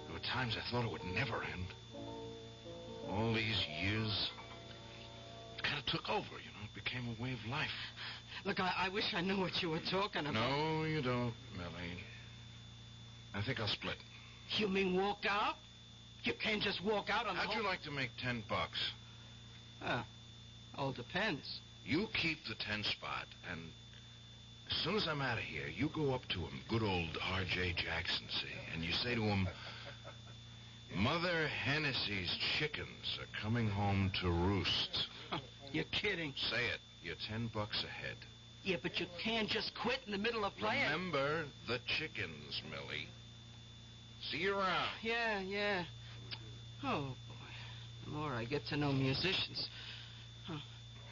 There were times I thought it would never end. All these years. It kind of took over, you know. It became a way of life. Look, I wish I knew what you were talking about. No, you don't, Millie. I think I'll split. You mean walk out? You can't just walk out on the How'd you like to make $10? All depends. You keep the 10 spot, and as soon as I'm out of here, you go up to him, good old R.J. Jackson, see, and you say to him, Mother Hennessy's chickens are coming home to roost. You're kidding. Say it. You're $10 ahead. Yeah, but you can't just quit in the middle of playing. Remember the chickens, Millie. See you around. Yeah. Oh, boy. The more I get to know musicians.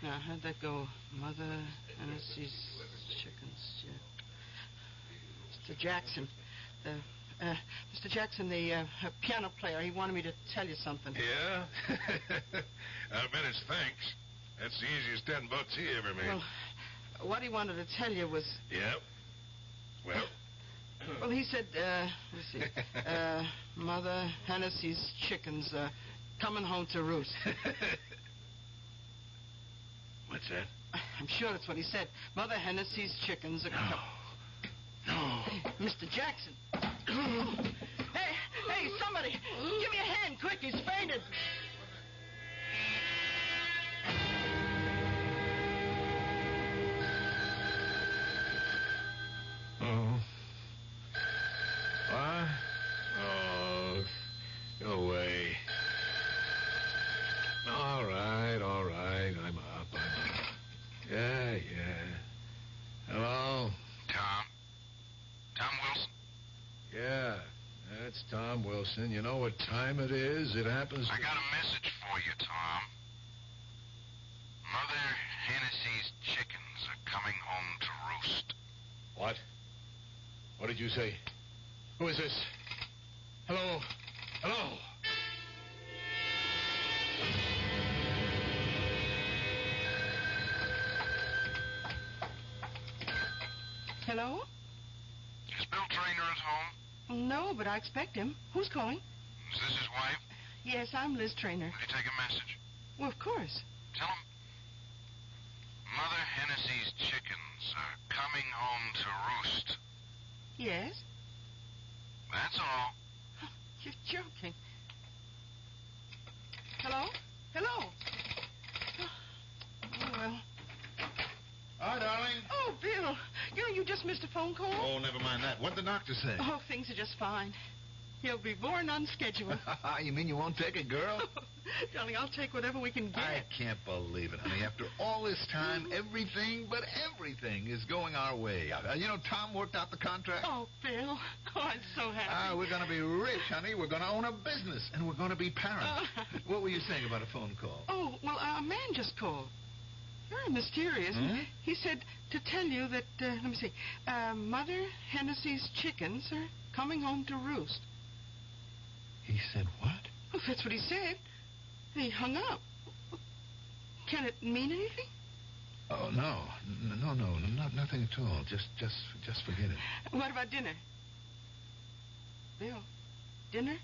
Now, how'd that go? Mother Hennessy's chickens, yeah. Mr. Jackson. Mr. Jackson, the piano player, he wanted me to tell you something. Yeah? I bet it's thanks. That's the easiest $10 he ever made. Well, what he wanted to tell you was... Yep. Well? Well, he said, let's see, Mother Hennessy's chickens coming home to roost. What's that? I'm sure that's what he said. Mother Hennessy's chickens are... No. Mr. Jackson. Hey, somebody, give me a hand, quick, he's fainted. Oh. What? Oh, go away. All right, I'm up. Yeah. Hello? Tom Wilson? Yeah, that's Tom Wilson. You know what time it is? It happens to... I got a message for you, Tom. Mother Hennessy's chickens are coming home to roost. What? What did you say? Who is this? Hello? Hello? Is Bill Traynor at home? No, but I expect him. Who's calling? Is this his wife? Yes, I'm Liz Traynor. Will you take a message? Well, of course. Tell him Mother Hennessy's chickens are coming home to roost. Yes? That's all. You're joking. Hello? Oh, well. Hi, darling. Oh, Bill. You just missed a phone call. Oh, never mind that. What'd the doctor say? Oh, things are just fine. He'll be born on schedule. You mean you won't take a girl? Darling, I'll take whatever we can get. I can't believe it, honey. After all this time, everything is going our way. Tom worked out the contract. Oh, Bill. Oh, I'm so happy. We're going to be rich, honey. We're going to own a business, and we're going to be parents. What were you saying about a phone call? Oh, well, a man just called. Very mysterious. Hmm? He said to tell you that, let me see, Mother Hennessy's chickens are coming home to roost. He said what? Well, that's what he said. He hung up. Can it mean anything? Oh, no, nothing at all. Just forget it. What about dinner? Bill, dinner?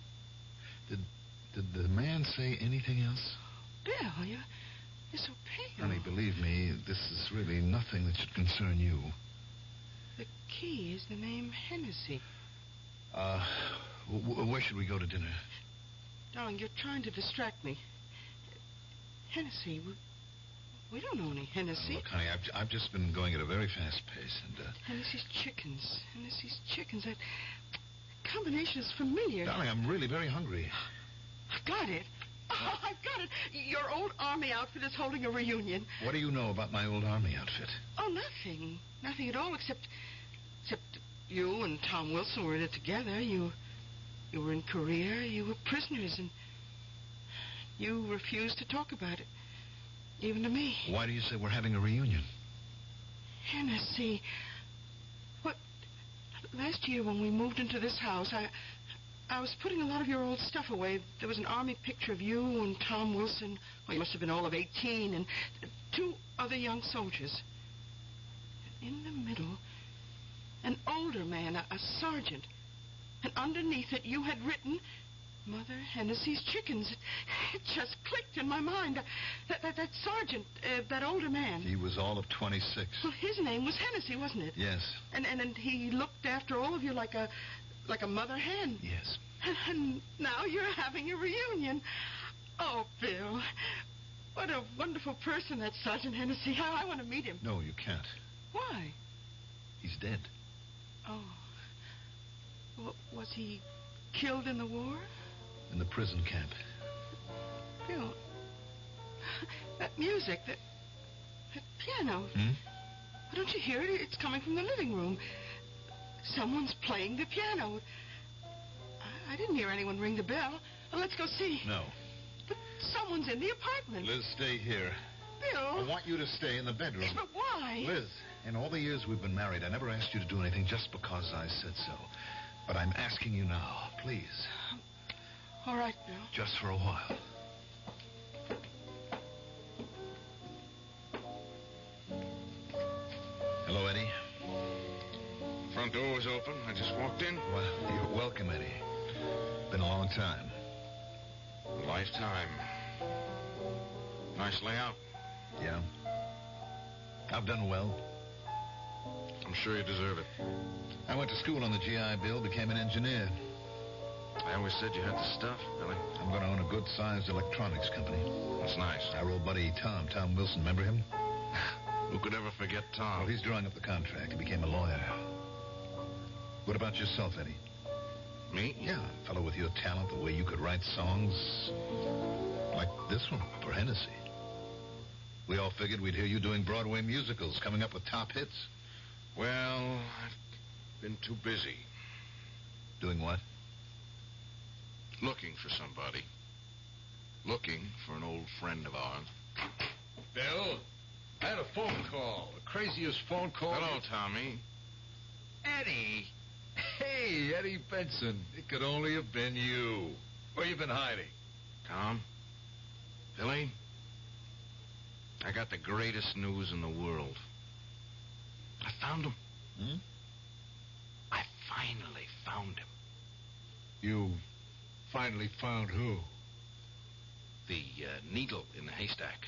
Did the man say anything else? Bill, you're so pale. Honey, believe me, this is really nothing that should concern you. The key is the name Hennessy. Where should we go to dinner? Darling, you're trying to distract me. Hennessy, we don't know any Hennessy. Look, honey, I've just been going at a very fast pace, and Hennessy's chickens. That combination is familiar. Darling, I'm really very hungry. I got it. Oh, I've got it. Your old army outfit is holding a reunion. What do you know about my old army outfit? Oh, nothing. Nothing at all, except you and Tom Wilson were in it together. You were in Korea. You were prisoners, and you refused to talk about it, even to me. Why do you say we're having a reunion? Hennessy. What? Last year when we moved into this house, I was putting a lot of your old stuff away. There was an army picture of you and Tom Wilson. Well, you must have been all of 18, and 2 other young soldiers. In the middle, an older man, a sergeant. And underneath it, you had written, Mother Hennessy's chickens. It just clicked in my mind. That sergeant, that older man. He was all of 26. Well, his name was Hennessy, wasn't it? Yes. And he looked after all of you like a mother hen. Yes. And now you're having a reunion. Oh, Bill, what a wonderful person that Sergeant Hennessy. I want to meet him. No, you can't. Why? He's dead. Oh. Was he killed in the war? In the prison camp. Bill, that music, that piano. Don't you hear it? It's coming from the living room. Someone's playing the piano. I didn't hear anyone ring the bell. Well, let's go see. No. But someone's in the apartment. Liz, stay here. Bill. I want you to stay in the bedroom. But why? Liz, in all the years we've been married, I never asked you to do anything just because I said so. But I'm asking you now, please. All right, Bill. Just for a while. Hello, Eddie. Front door was open. I just walked in. Well, you're welcome, Eddie. Been a long time. A lifetime. Nice layout. Yeah. I've done well. I'm sure you deserve it. I went to school on the GI Bill, became an engineer. I always said you had the stuff, Billy. I'm going to own a good-sized electronics company. That's nice. Our old buddy Tom Wilson, remember him? Who could ever forget Tom? Well, he's drawing up the contract. He became a lawyer. What about yourself, Eddie? Me? Yeah, a fellow with your talent, the way you could write songs like this one for Hennessy. We all figured we'd hear you doing Broadway musicals, coming up with top hits. Well, I've been too busy. Doing what? Looking for somebody. Looking for an old friend of ours. Bill, I had a phone call. The craziest phone call. Hello, Tommy. Eddie. Hey, Eddie Benson. It could only have been you. Where you been hiding? Tom? Billy? I got the greatest news in the world. I found him. I finally found him. You finally found who? The needle in the haystack.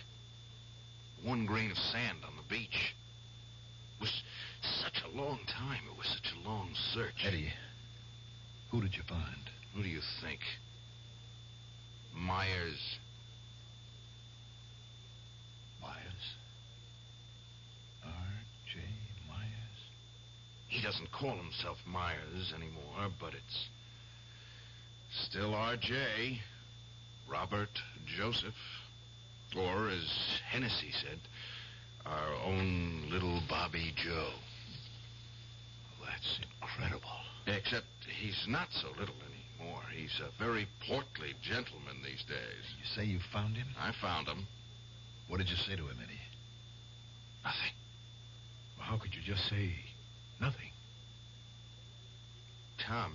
1 grain of sand on the beach. It was such a long time. It was such a long search. Eddie, who did you find? Who do you think? Myers. Myers? R.J. Myers? He doesn't call himself Myers anymore, but Still R.J., Robert Joseph, or, as Hennessy said, our own little Bobby Joe. That's incredible. Except he's not so little anymore. He's a very portly gentleman these days. You say you found him? I found him. What did you say to him, Eddie? Nothing. Well, how could you just say nothing? Tom,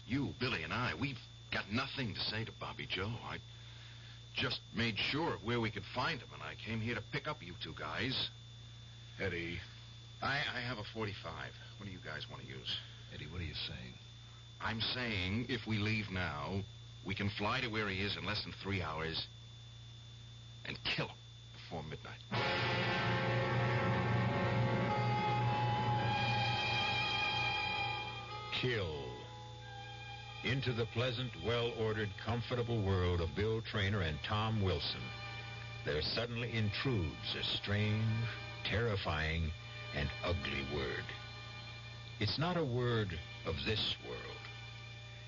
you, Billy, and I, we've got nothing to say to Bobby Joe. I just made sure of where we could find him, and I came here to pick up you two guys. Eddie. I have a .45. What do you guys want to use? Eddie, what are you saying? I'm saying if we leave now, we can fly to where he is in less than 3 hours and kill him before midnight. Kill. Into the pleasant, well-ordered, comfortable world of Bill Traynor and Tom Wilson, there suddenly intrudes a strange, terrifying, and ugly word. It's not a word of this world.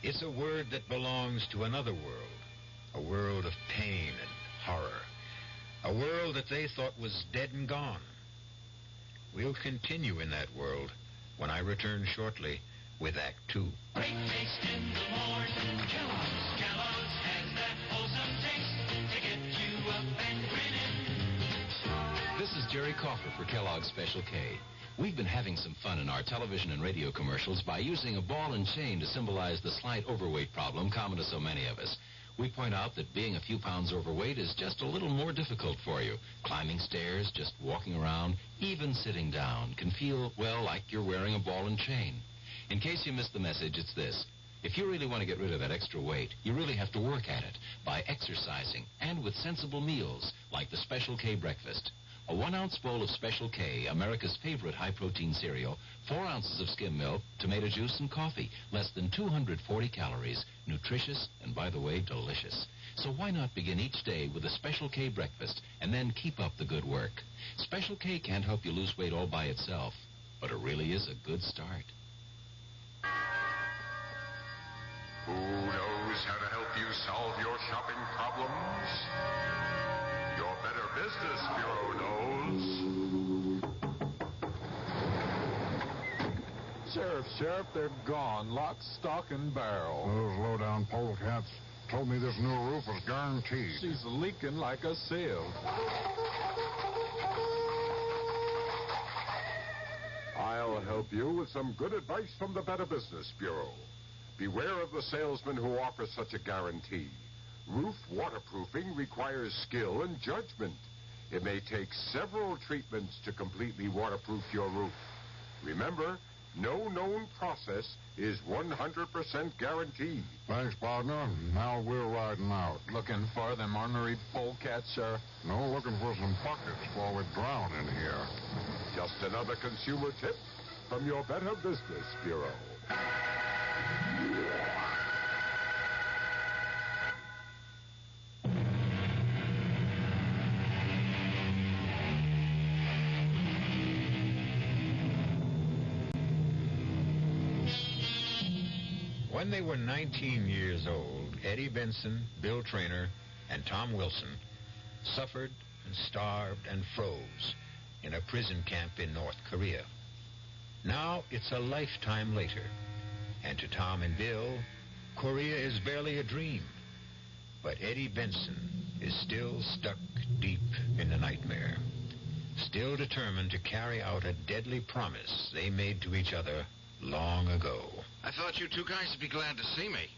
It's a word that belongs to another world, a world of pain and horror, a world that they thought was dead and gone. We'll continue in that world when I return shortly with Act Two. Great taste in the morning. Kellogg's has that wholesome taste to get you up and grinning. This is Jerry Coffer for Kellogg's Special K. We've been having some fun in our television and radio commercials by using a ball and chain to symbolize the slight overweight problem common to so many of us. We point out that being a few pounds overweight is just a little more difficult for you. Climbing stairs, just walking around, even sitting down can feel, well, like you're wearing a ball and chain. In case you missed the message, it's this. If you really want to get rid of that extra weight, you really have to work at it by exercising and with sensible meals like the Special K breakfast. A 1-ounce bowl of Special K, America's favorite high-protein cereal, 4 ounces of skim milk, tomato juice, and coffee. Less than 240 calories. Nutritious and, by the way, delicious. So why not begin each day with a Special K breakfast and then keep up the good work? Special K can't help you lose weight all by itself, but it really is a good start. Who knows how to help you solve your shopping problems? Your Better Business Bureau knows. Sheriff, they're gone. Lock, stock, and barrel. Those low-down polecats told me this new roof was guaranteed. She's leaking like a sieve. I'll help you with some good advice from the Better Business Bureau. Beware of the salesman who offers such a guarantee. Roof waterproofing requires skill and judgment. It may take several treatments to completely waterproof your roof. Remember, no known process is 100% guaranteed. Thanks, partner. Now we're riding out. Looking for them ornery polecats, Sheriff? No, looking for some buckets while we drown in here. Just another consumer tip from your Better Business Bureau. When they were 19 years old, Eddie Benson, Bill Traynor, and Tom Wilson suffered and starved and froze in a prison camp in North Korea. Now it's a lifetime later, and to Tom and Bill, Korea is barely a dream. But Eddie Benson is still stuck deep in the nightmare, still determined to carry out a deadly promise they made to each other long ago. I thought you two guys would be glad to see me.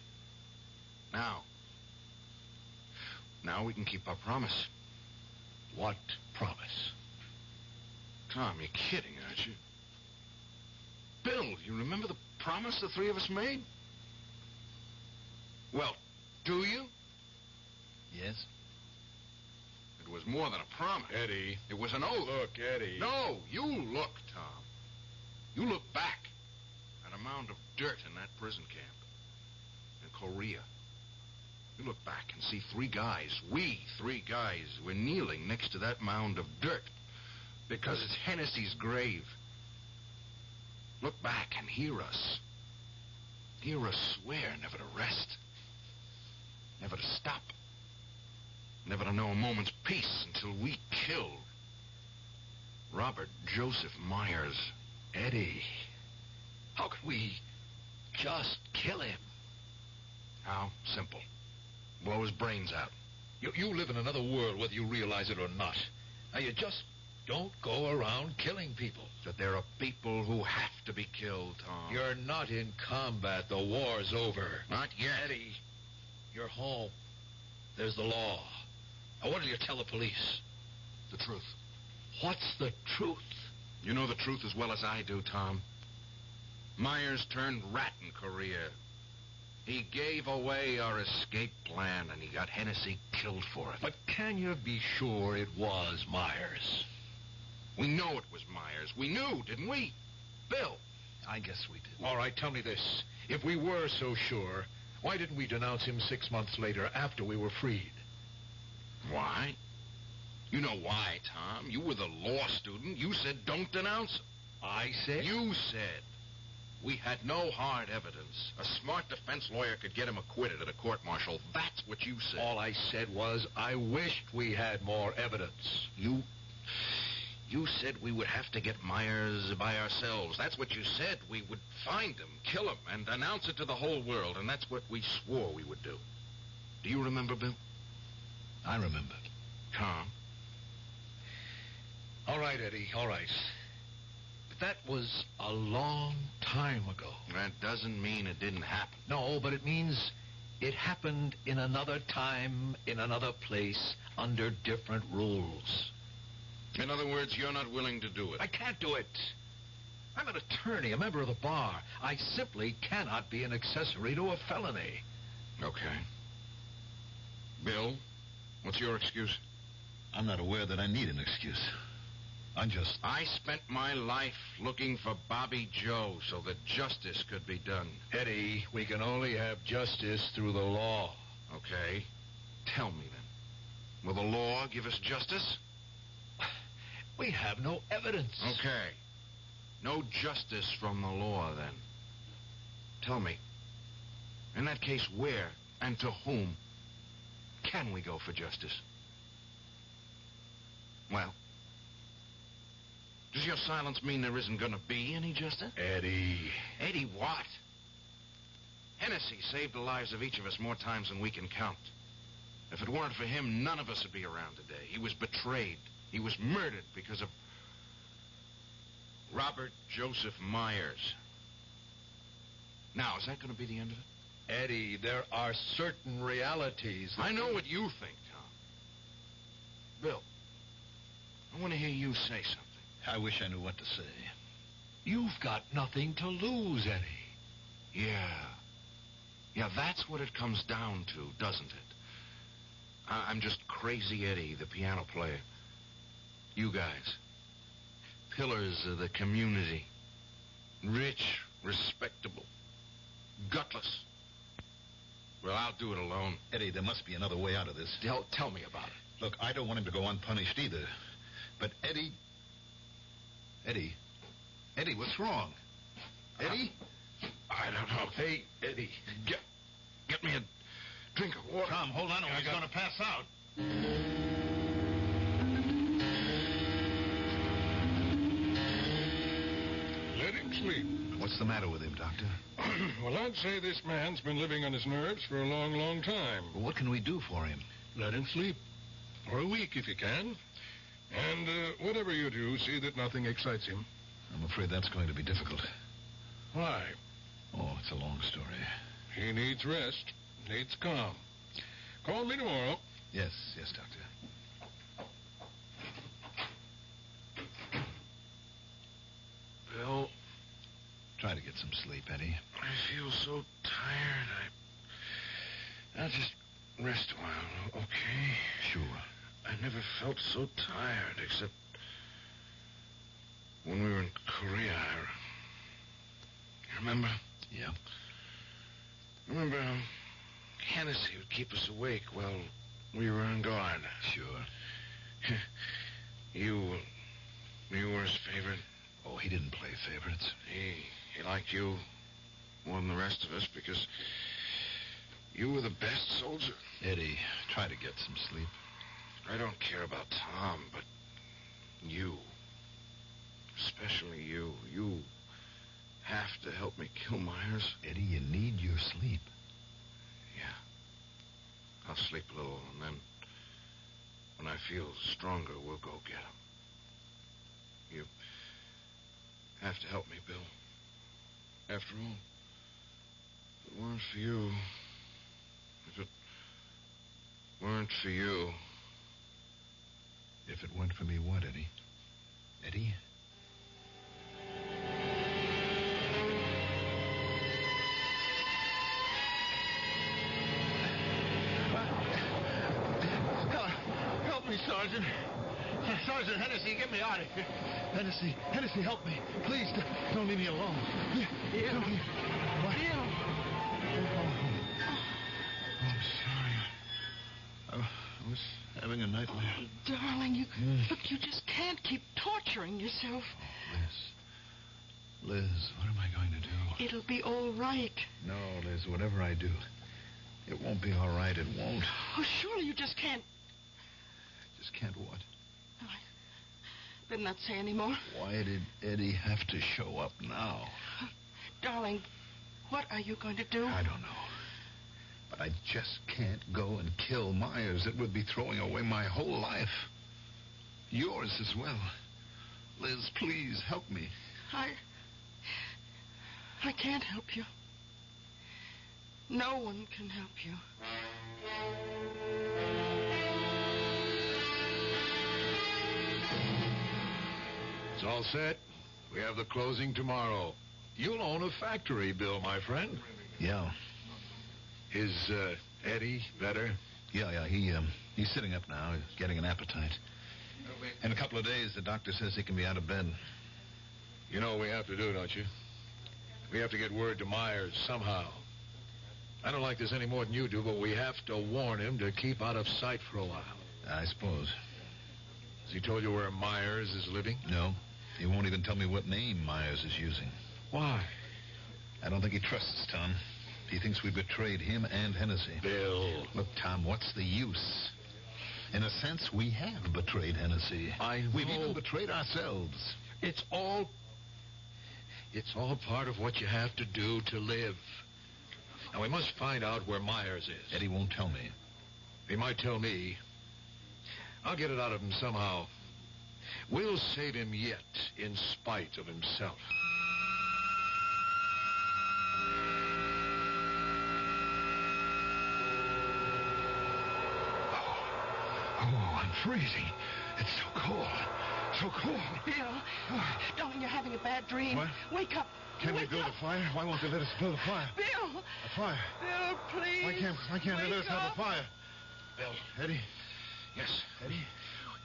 Now we can keep our promise. What promise? Tom, you're kidding, aren't you? Bill, you remember the promise the three of us made? Well, do you? Yes. It was more than a promise. Eddie. It was an oath. Look, Eddie. No, you look, Tom. You look back at a mound of dirt in that prison camp in Korea. You look back and see we three guys, were kneeling next to that mound of dirt because it's Hennessy's grave. Look back and hear us. hear us swear never to rest, never to stop, never to know a moment's peace until we kill Robert Joseph Myers. Eddie, how can we just kill him? How? Simple. Blow his brains out. You live in another world, whether you realize it or not. Now, you just don't go around killing people. That there are people who have to be killed, Tom. You're not in combat. The war's over. Not yet. Eddie, you're home. There's the law. Now, what will you tell the police? The truth. What's the truth? You know the truth as well as I do, Tom. Myers turned rat in Korea. He gave away our escape plan, and he got Hennessy killed for it. But can you be sure it was Myers? We know it was Myers. We knew, didn't we? Bill. I guess we did. All right, tell me this. If we were so sure, why didn't we denounce him 6 months later after we were freed? Why? You know why, Tom. You were the law student. You said don't denounce him. I said? You said. We had no hard evidence. A smart defense lawyer could get him acquitted at a court-martial. That's what you said. All I said was I wished we had more evidence. You said we would have to get Myers by ourselves. That's what you said. We would find him, kill him, and announce it to the whole world, and that's what we swore we would do. Do you remember, Bill? I remember. Tom? All right, Eddie, all right. But that was a long time ago. That doesn't mean it didn't happen. No, but it means it happened in another time, in another place, under different rules. In other words, you're not willing to do it. I can't do it. I'm an attorney, a member of the bar. I simply cannot be an accessory to a felony. Okay. Bill, what's your excuse? I'm not aware that I need an excuse. I spent my life looking for Bobby Joe so that justice could be done. Eddie, we can only have justice through the law. Okay. Tell me then. Will the law give us justice? We have no evidence. Okay. No justice from the law, then. Tell me. In that case, where and to whom can we go for justice? Well, does your silence mean there isn't going to be any justice? Eddie. Eddie what? Hennessy saved the lives of each of us more times than we can count. If it weren't for him, none of us would be around today. He was betrayed. He was murdered because of Robert Joseph Myers. Now, is that going to be the end of it? Eddie, there are certain realities. I know what you think, Tom. Bill, I want to hear you say something. I wish I knew what to say. You've got nothing to lose, Eddie. Yeah, that's what it comes down to, doesn't it? I'm just Crazy Eddie, the piano player. You guys, pillars of the community. Rich, respectable, gutless. Well, I'll do it alone. Eddie, there must be another way out of this. Tell me about it. Look, I don't want him to go unpunished either. But Eddie, what's wrong? Eddie? I don't know. Hey, Eddie. Get me a drink of water. Tom, hold on, or he's going to pass out. Let him sleep. What's the matter with him, Doctor? Well, I'd say this man's been living on his nerves for a long, long time. Well, what can we do for him? Let him sleep. For a week, if you can. And whatever you do, see that nothing excites him. I'm afraid that's going to be difficult. Why? Oh, it's a long story. He needs rest. Needs calm. Call me tomorrow. Yes, Doctor. Bill. Try to get some sleep, Eddie. I feel so tired. I'll just rest a while, okay? Sure. I never felt so tired, except when we were in Korea. You remember? Yeah. Remember how Hennessy would keep us awake while we were on guard? Sure. You were his favorite? Oh, he didn't play favorites. He liked you. more than the rest of us because you were the best soldier. Eddie, try to get some sleep. I don't care about Tom, but you, especially you, have to help me kill Myers. Eddie, you need your sleep. Yeah. I'll sleep a little, and then when I feel stronger, we'll go get him. You have to help me, Bill. After all, if it weren't for you... If it weren't for you... If it weren't for me, what, Eddie? Eddie? Help me, Sergeant. Sergeant Hennessy, get me out of here. Hennessy, help me. Please, don't leave me alone. Bill. Don't leave... What? Bill. Oh, I'm sorry. I was having a nightmare. Oh, darling, look, you just can't keep torturing yourself. Oh, Liz, what am I going to do? It'll be all right. No, Liz, whatever I do, it won't be all right. It won't. Oh, surely you just can't. Just can't what? Better not say any more. Why did Eddie have to show up now? Darling, what are you going to do? I don't know. But I just can't go and kill Myers. It would be throwing away my whole life. Yours as well. Liz, please help me. I can't help you. No one can help you. It's all set. We have the closing tomorrow. You'll own a factory, Bill, my friend. Yeah. Is Eddie better? Yeah. He's sitting up now. He's getting an appetite. In a couple of days, the doctor says he can be out of bed. You know what we have to do, don't you? We have to get word to Myers somehow. I don't like this any more than you do, but we have to warn him to keep out of sight for a while. I suppose. Has he told you where Myers is living? No. He won't even tell me what name Myers is using. Why? I don't think he trusts Tom. He thinks we betrayed him and Hennessy. Bill. Look, Tom, what's the use? In a sense, we have betrayed Hennessy. We've even betrayed ourselves. It's all part of what you have to do to live. Now, we must find out where Myers is. Eddie won't tell me. He might tell me. I'll get it out of him somehow. We'll save him yet, in spite of himself. Oh, I'm freezing. It's so cold. So cold. Bill, darling, you're having a bad dream. What? Wake up. Can we build a fire? Why won't they let us build a fire? Bill! A fire? Bill, please. Why can't they let us have a fire? Bill. Eddie? Yes. Eddie?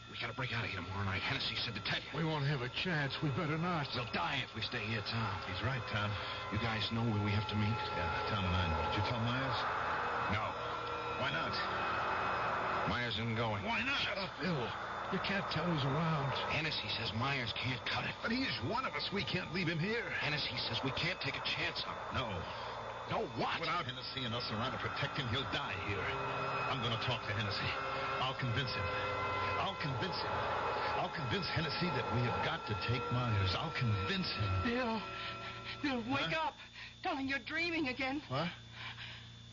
We gotta break out of here tomorrow night. Hennessy said to tell you. We won't have a chance. We better not. We'll die if we stay here, Tom. He's right, Tom. You guys know where we have to meet? Yeah, Tom and I know. Did you tell Myers? No. Why not? Myers isn't going. Why not? Shut up, Bill. You can't tell who's around. Hennessy says Myers can't cut it. But he's one of us. We can't leave him here. Hennessy says we can't take a chance on him. No. No what? Without Hennessy and us around to protect him, he'll die here. I'm going to talk to Hennessy. I'll convince him. I'll convince Hennessy that we have got to take Myers. I'll convince him. Bill, wake up. Darling, you're dreaming again. What?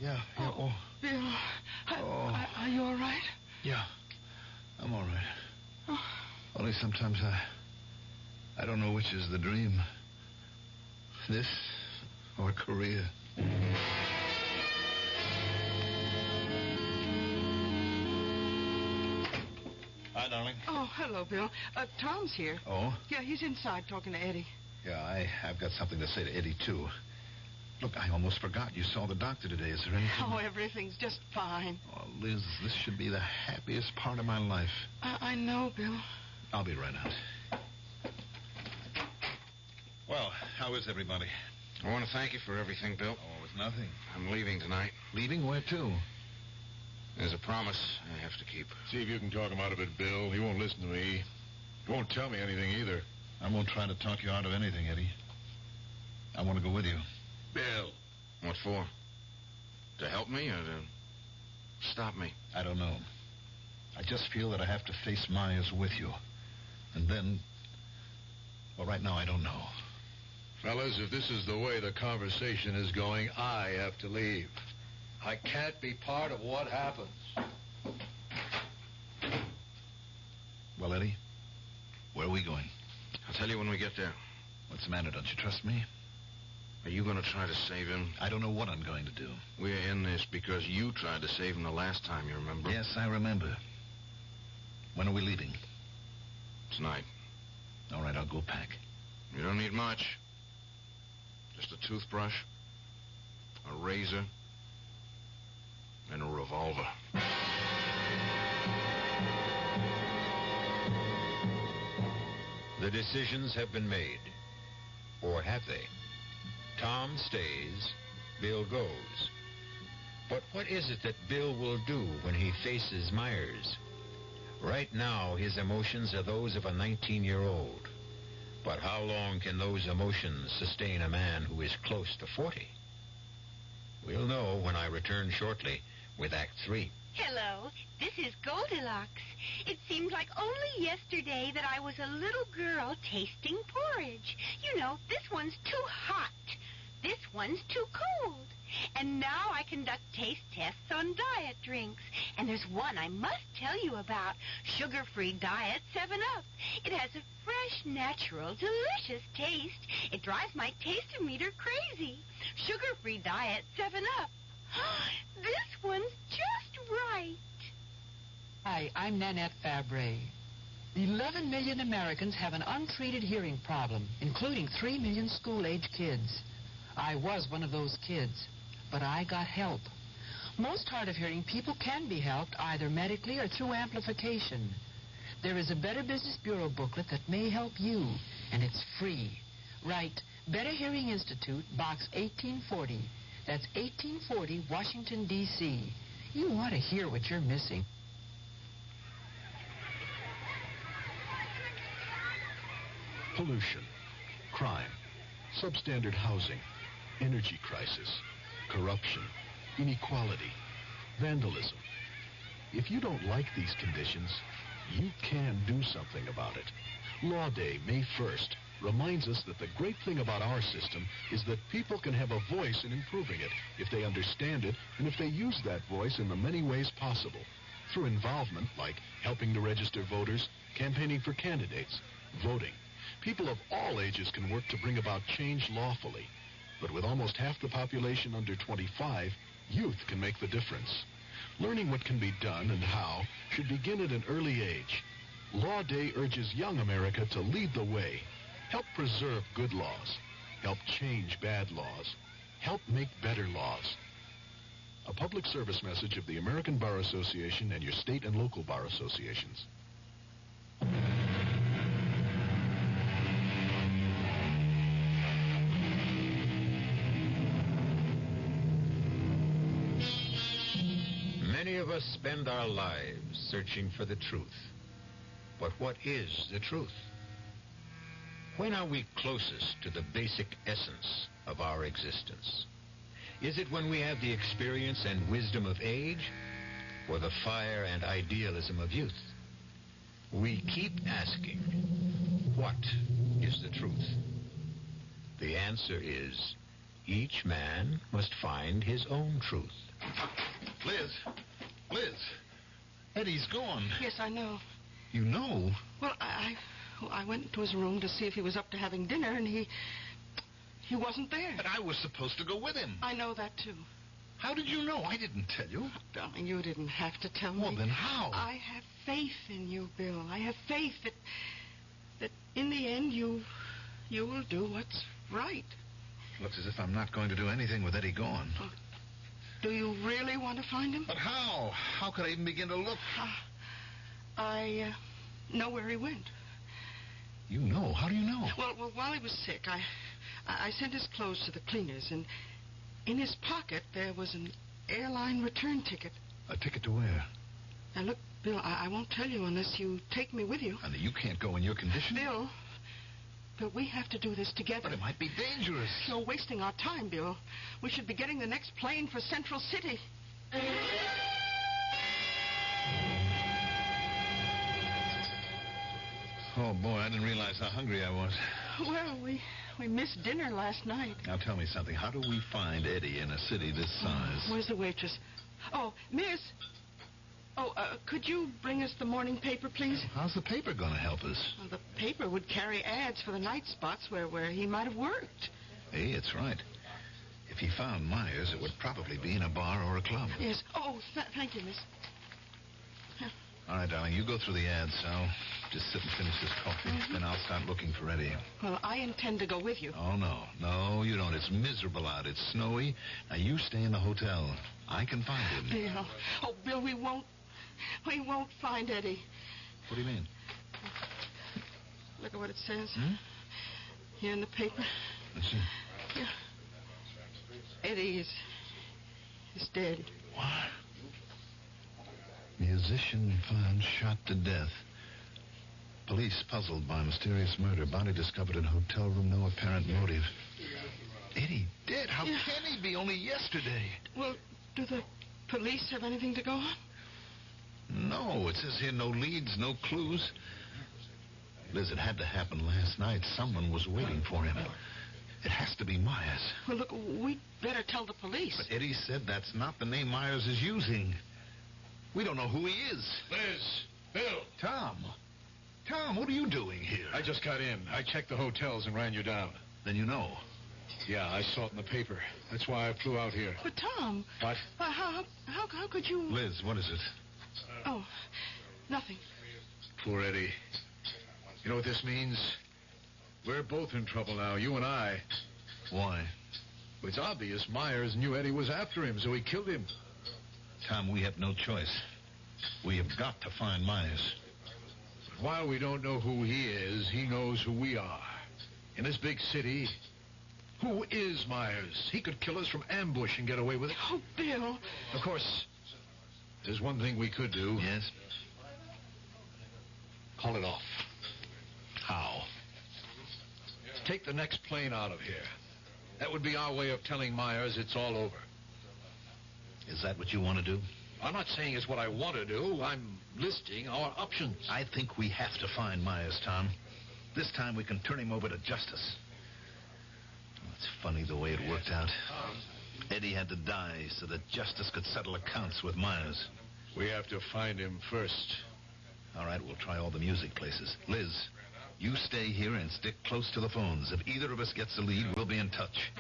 Yeah. Oh. Bill, are you all right? Yeah. I'm all right. Oh. Only sometimes I don't know which is the dream. This or Korea. Hi, darling. Oh, hello, Bill. Tom's here. Oh? Yeah, he's inside talking to Eddie. Yeah, I've got something to say to Eddie, too. Look, I almost forgot you saw the doctor today. Is there anything? Oh, everything's just fine. Oh, Liz, this should be the happiest part of my life. I know, Bill. I'll be right out. Well, how is everybody? I want to thank you for everything, Bill. Oh, it's nothing. I'm leaving tonight. Leaving? Where to? There's a promise I have to keep. See if you can talk him out of it, Bill. He won't listen to me. He won't tell me anything either. I won't try to talk you out of anything, Eddie. I want to go with you. Bill. What for? To help me or to stop me? I don't know. I just feel that I have to face Myers with you. And then... Well, right now, I don't know. Fellas, if this is the way the conversation is going, I have to leave. I can't be part of what happens. Well, Eddie, where are we going? I'll tell you when we get there. What's the matter? Don't you trust me? Are you going to try to save him? I don't know what I'm going to do. We're in this because you tried to save him the last time, you remember? Yes, I remember. When are we leaving? Tonight. All right, I'll go pack. You don't need much. Just a toothbrush, a razor, and a revolver. The decisions have been made. Or have they? Tom stays, Bill goes. But what is it that Bill will do when he faces Myers? Right now, his emotions are those of a 19-year-old. But how long can those emotions sustain a man who is close to 40? We'll know when I return shortly with Act 3. Hello, this is Goldilocks. It seems like only yesterday that I was a little girl tasting porridge. You know, this one's too hot. This one's too cold. And now I conduct taste tests on diet drinks. And there's one I must tell you about. Sugar-free Diet 7-Up. It has a fresh, natural, delicious taste. It drives my taste-o-meter crazy. Sugar-free Diet 7-Up. This one's just right. Hi, I'm Nanette Fabre. 11 million Americans have an untreated hearing problem, including 3 million school-age kids. I was one of those kids, but I got help. Most hard-of-hearing people can be helped either medically or through amplification. There is a Better Business Bureau booklet that may help you, and it's free. Write Better Hearing Institute, Box 1840. That's 1840, Washington, D.C. You want to hear what you're missing. Pollution, crime, substandard housing, energy crisis, corruption, inequality, vandalism. If you don't like these conditions, you can do something about it. Law Day, May 1st, reminds us that the great thing about our system is that people can have a voice in improving it if they understand it and if they use that voice in the many ways possible. Through involvement like helping to register voters, campaigning for candidates, voting. People of all ages can work to bring about change lawfully. But with almost half the population under 25, youth can make the difference. Learning what can be done and how should begin at an early age. Law Day urges young America to lead the way. Help preserve good laws. Help change bad laws. Help make better laws. A public service message of the American Bar Association and your state and local bar associations. Many of us spend our lives searching for the truth. But what is the truth? When are we closest to the basic essence of our existence? Is it when we have the experience and wisdom of age, or the fire and idealism of youth? We keep asking, what is the truth? The answer is, each man must find his own truth. Liz, Eddie's gone. Yes, I know. You know? Well, I went into his room to see if he was up to having dinner, and he wasn't there. But I was supposed to go with him. I know that, too. How did you know? I didn't tell you. Darling, you didn't have to tell me. Well, then how? I have faith in you, Bill. I have faith that in the end you will do what's right. Looks as if I'm not going to do anything with Eddie gone. Do you really want to find him? But how? How could I even begin to look? I know where he went. You know? How do you know? Well, while he was sick, I sent his clothes to the cleaners, and in his pocket there was an airline return ticket. A ticket to where? Now, look, Bill, I won't tell you unless you take me with you. And you can't go in your condition? Bill, Bill, we have to do this together. But it might be dangerous. You're wasting our time, Bill. We should be getting the next plane for Central City. Oh, boy, I didn't realize how hungry I was. Well, we missed dinner last night. Now, tell me something. How do we find Eddie in a city this size? Where's the waitress? Oh, miss. Oh, could you bring us the morning paper, please? How's the paper going to help us? Well, the paper would carry ads for the night spots where he might have worked. Hey, it's right. If he found Myers, it would probably be in a bar or a club. Yes. Oh, thank you, miss. All right, darling, you go through the ads. I'll just sit and finish this coffee. Then I'll start looking for Eddie. Well, I intend to go with you. Oh, no. No, you don't. It's miserable out. It's snowy. Now, you stay in the hotel. I can find him. Bill. Oh, Bill, we won't find Eddie. What do you mean? Look at what it says. Here in the paper. Let's see. Yeah. Eddie is dead. What? Musician found shot to death. Police puzzled by mysterious murder. Body discovered in hotel room. No apparent motive. Eddie dead? How can he be? Only yesterday. Well, do the police have anything to go on? No, it says here no leads, no clues. Liz, it had to happen last night. Someone was waiting for him. It has to be Myers. Well, look, we'd better tell the police. But Eddie said that's not the name Myers is using. We don't know who he is. Liz, Bill. Tom, what are you doing here? I just got in. I checked the hotels and ran you down. Then you know. Yeah, I saw it in the paper. That's why I flew out here. But, Tom... What? How could you... Liz, what is it? Oh, nothing. Poor Eddie. You know what this means? We're both in trouble now, you and I. Why? Well, it's obvious Myers knew Eddie was after him, so he killed him. Tom, we have no choice. We have got to find Myers. But while we don't know who he is, he knows who we are. In this big city, who is Myers? He could kill us from ambush and get away with it. Oh, Bill. Of course, there's one thing we could do. Yes? Call it off. How? Take the next plane out of here. That would be our way of telling Myers it's all over. Is that what you want to do? I'm not saying it's what I want to do. I'm listing our options. I think we have to find Myers, Tom. This time we can turn him over to justice. It's funny the way it worked out. Eddie had to die so that justice could settle accounts with Myers. We have to find him first. All right, we'll try all the music places. Liz, you stay here and stick close to the phones. If either of us gets a lead, we'll be in touch.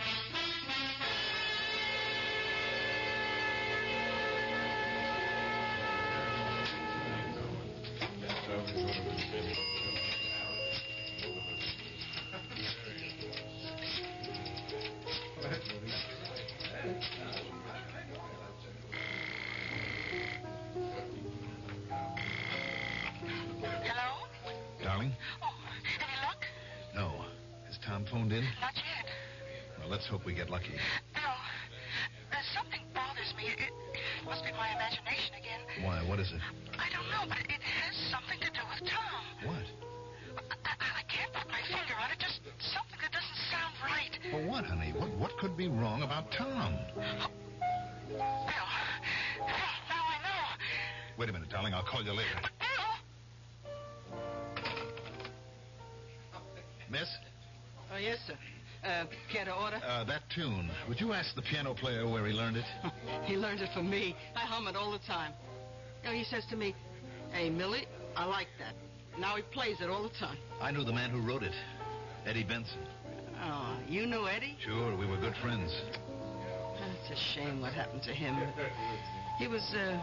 Darling? Oh, any luck? No. Has Tom phoned in? Not yet. Well, let's hope we get lucky. Bill, something bothers me. It must be my imagination again. Why? What is it? I don't know, but it has something to do with Tom. What? I can't put my finger on it. Just something that doesn't sound right. Well, what, honey? What could be wrong about Tom? Bill, now I know. Wait a minute, darling. I'll call you later. But Bill! Miss? Oh, yes, sir. Care to order? That tune. Would you ask the piano player where he learned it? He learned it from me. I hum it all the time. You know, he says to me, "Hey, Millie, I like that." Now he plays it all the time. I knew the man who wrote it. Eddie Benson. Oh, you knew Eddie? Sure, we were good friends. It's a shame what happened to him. He was, I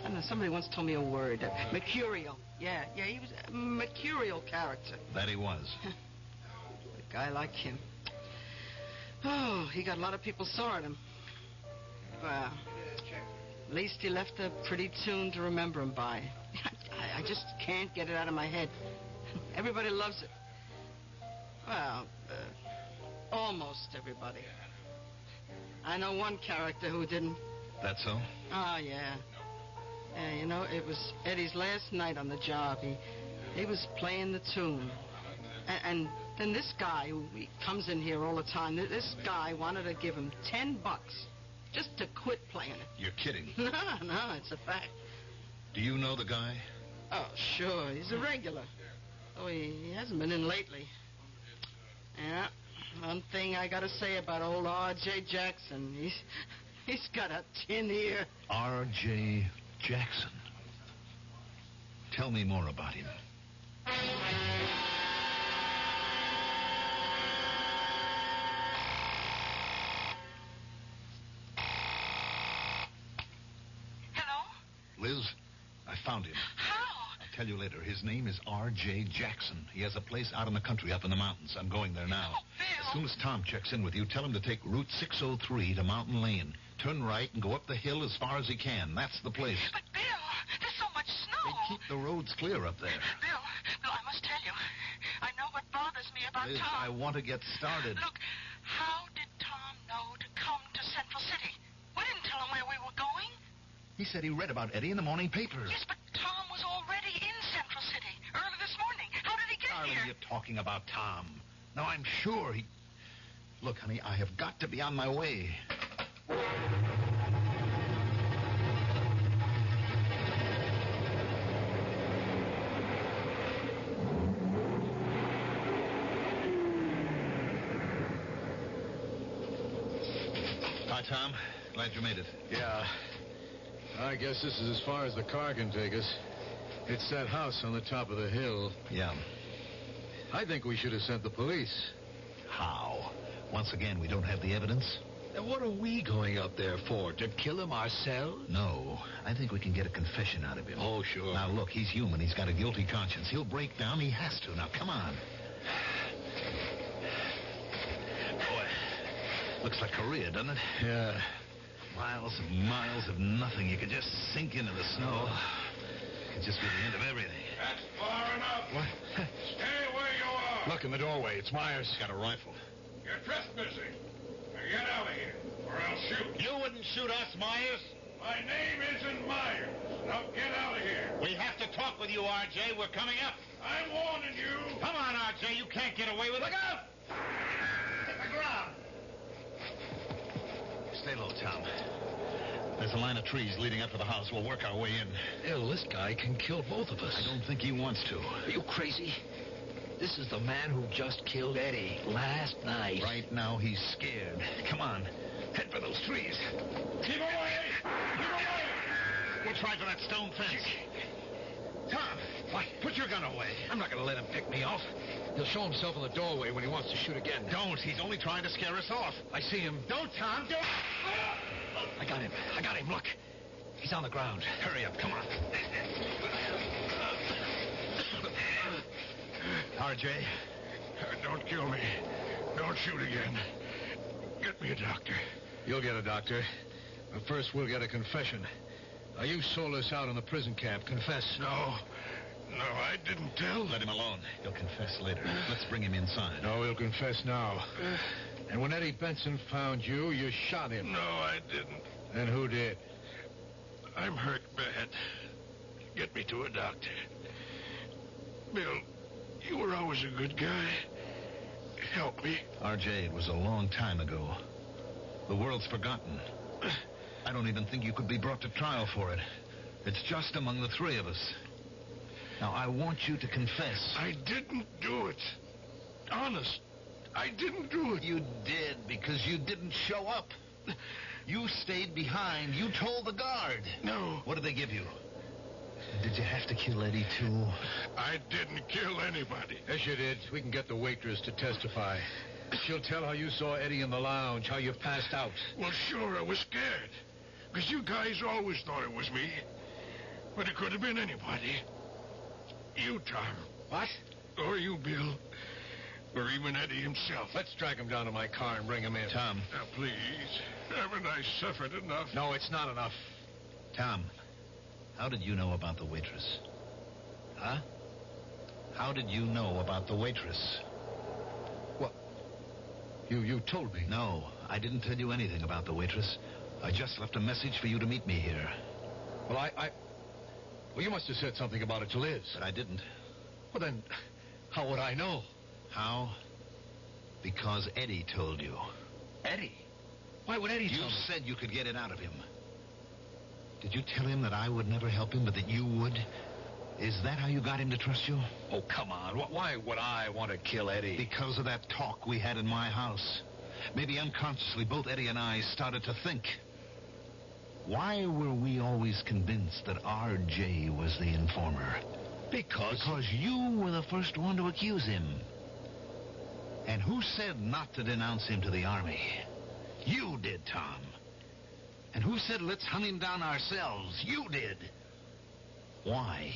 don't know, somebody once told me a word. Mercurial. Yeah, he was a mercurial character. That he was. A guy like him. Oh, he got a lot of people sore at him. Well, at least he left a pretty tune to remember him by. I just can't get it out of my head. Everybody loves it. Well, almost everybody. I know one character who didn't. That so? Oh, yeah. Yeah, you know, it was Eddie's last night on the job. He was playing the tune. And Then this guy, who he comes in here all the time, this guy wanted to give him $10 just to quit playing it. You're kidding. No, it's a fact. Do you know the guy? Oh, sure. He's a regular. Oh, he hasn't been in lately. Yeah. One thing I gotta say about old R.J. Jackson, he's got a tin ear. R.J. Jackson. Tell me more about him. Hello? Liz, I found him. How? I'll tell you later. His name is R.J. Jackson. He has a place out in the country up in the mountains. I'm going there now. Oh, Bill. As soon as Tom checks in with you, tell him to take Route 603 to Mountain Lane. Turn right and go up the hill as far as he can. That's the place. But, Bill, there's so much snow. They keep the roads clear up there. Bill, I must tell you. I know what bothers me about Liz, Tom. I want to get started. Look, how did Tom know to come to Central City? We didn't tell him where we were going. He said he read about Eddie in the morning paper. Yes, but Tom was already in Central City early this morning. How did he get Darling, here? you're talking about Tom. Now, I'm sure he... Look, honey, I have got to be on my way. Hi, Tom. Glad you made it. Yeah. I guess this is as far as the car can take us. It's that house on the top of the hill. Yeah. I think we should have sent the police. How? Once again, we don't have the evidence? And what are we going up there for? To kill him ourselves? No. I think we can get a confession out of him. Oh, sure. Now, look, he's human. He's got a guilty conscience. He'll break down. He has to. Now, come on. Boy, looks like Korea, doesn't it? Yeah. Miles and miles of nothing. You could just sink into the snow. Could just be the end of everything. That's far enough. What? Stay where you are. Look in the doorway. It's Myers. He's got a rifle. You're trespassing. Now get out of here, or I'll shoot. You wouldn't shoot us, Myers. My name isn't Myers. Now get out of here. We have to talk with you, R.J. We're coming up. I'm warning you. Come on, R.J. You can't get away with it. Look out! Hit the ground. Stay low, Tom. There's a line of trees leading up to the house. We'll work our way in. Hell, this guy can kill both of us. I don't think he wants to. Are you crazy? This is the man who just killed Eddie last night. Right now, he's scared. Come on. Head for those trees. Keep away! Keep away! We'll try for that stone fence. Tom, what? Put your gun away. I'm not going to let him pick me off. He'll show himself in the doorway when he wants to shoot again. Don't. He's only trying to scare us off. I see him. Don't, Tom. Don't. I got him. I got him. Look. He's on the ground. Hurry up. Come on. R.J. Don't kill me. Don't shoot again. Get me a doctor. You'll get a doctor. But first, we'll get a confession. Now, you sold us out in the prison camp. Confess. No, I didn't tell. Let him alone. He'll confess later. Let's bring him inside. No, he'll confess now. And when Eddie Benson found you, you shot him. No, I didn't. Then who did? I'm hurt bad. Get me to a doctor. Bill, you were always a good guy. Help me. R.J., it was a long time ago. The world's forgotten. I don't even think you could be brought to trial for it. It's just among the three of us. Now, I want you to confess. I didn't do it. Honest, I didn't do it. You did, because you didn't show up. You stayed behind. You told the guard. No. What did they give you? Did you have to kill Eddie, too? I didn't kill anybody. Yes, you did. We can get the waitress to testify. She'll tell how you saw Eddie in the lounge, how you passed out. Well, sure, I was scared. Because you guys always thought it was me. But it could have been anybody. You, Tom. What? Or you, Bill. Or even Eddie himself. Let's drag him down to my car and bring him in. Tom. Now, please. Haven't I suffered enough? No, it's not enough. Tom, how did you know about the waitress? Huh? How did you know about the waitress? What? You told me. No, I didn't tell you anything about the waitress. I just left a message for you to meet me here. Well, Well, you must have said something about it to Liz. But I didn't. Well, then, how would I know? How? Because Eddie told you. Eddie? Why would Eddie tell me? You said you could get it out of him. Did you tell him that I would never help him, but that you would? Is that how you got him to trust you? Oh, come on. Why would I want to kill Eddie? Because of that talk we had in my house. Maybe unconsciously, both Eddie and I started to think. Why were we always convinced that R.J. was the informer? Because you were the first one to accuse him. And who said not to denounce him to the Army? You did, Tom. And who said let's hunt him down ourselves? You did. Why?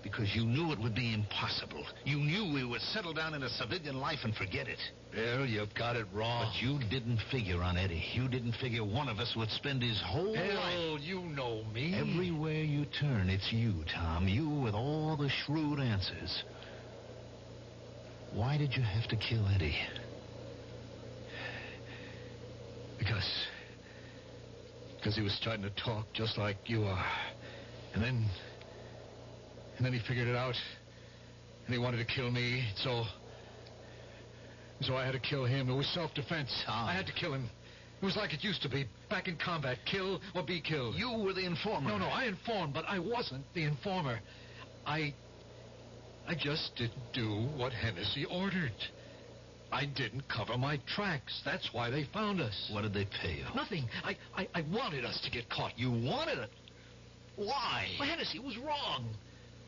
Because you knew it would be impossible. You knew we would settle down in a civilian life and forget it. Bill, you've got it wrong. But you didn't figure on Eddie. You didn't figure one of us would spend his whole life. Bill, you know me. Everywhere you turn, it's you, Tom. You with all the shrewd answers. Why did you have to kill Eddie? Because he was starting to talk just like you are. And then he figured it out. And he wanted to kill me. So I had to kill him. It was self-defense. Tom. I had to kill him. It was like it used to be. Back in combat. Kill or be killed. You were the informer. No, I informed, but I wasn't the informer. I just didn't do what Hennessy ordered. I didn't cover my tracks. That's why they found us. What did they pay you? Nothing. I wanted us to get caught. You wanted it? Why? Well, Hennessy was wrong.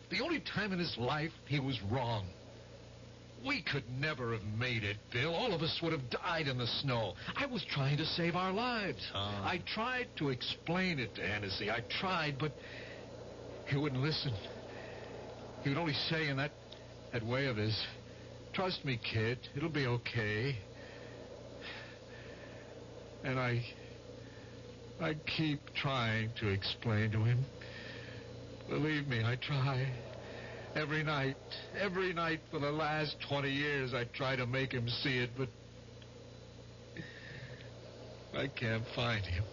The only time in his life he was wrong. We could never have made it, Bill. All of us would have died in the snow. I was trying to save our lives. I tried to explain it to Hennessy. I tried, but he wouldn't listen. He would only say in that way of his, "Trust me, kid. It'll be okay." And I keep trying to explain to him. Believe me, I try. Every night for the last 20 years, I try to make him see it, but I can't find him.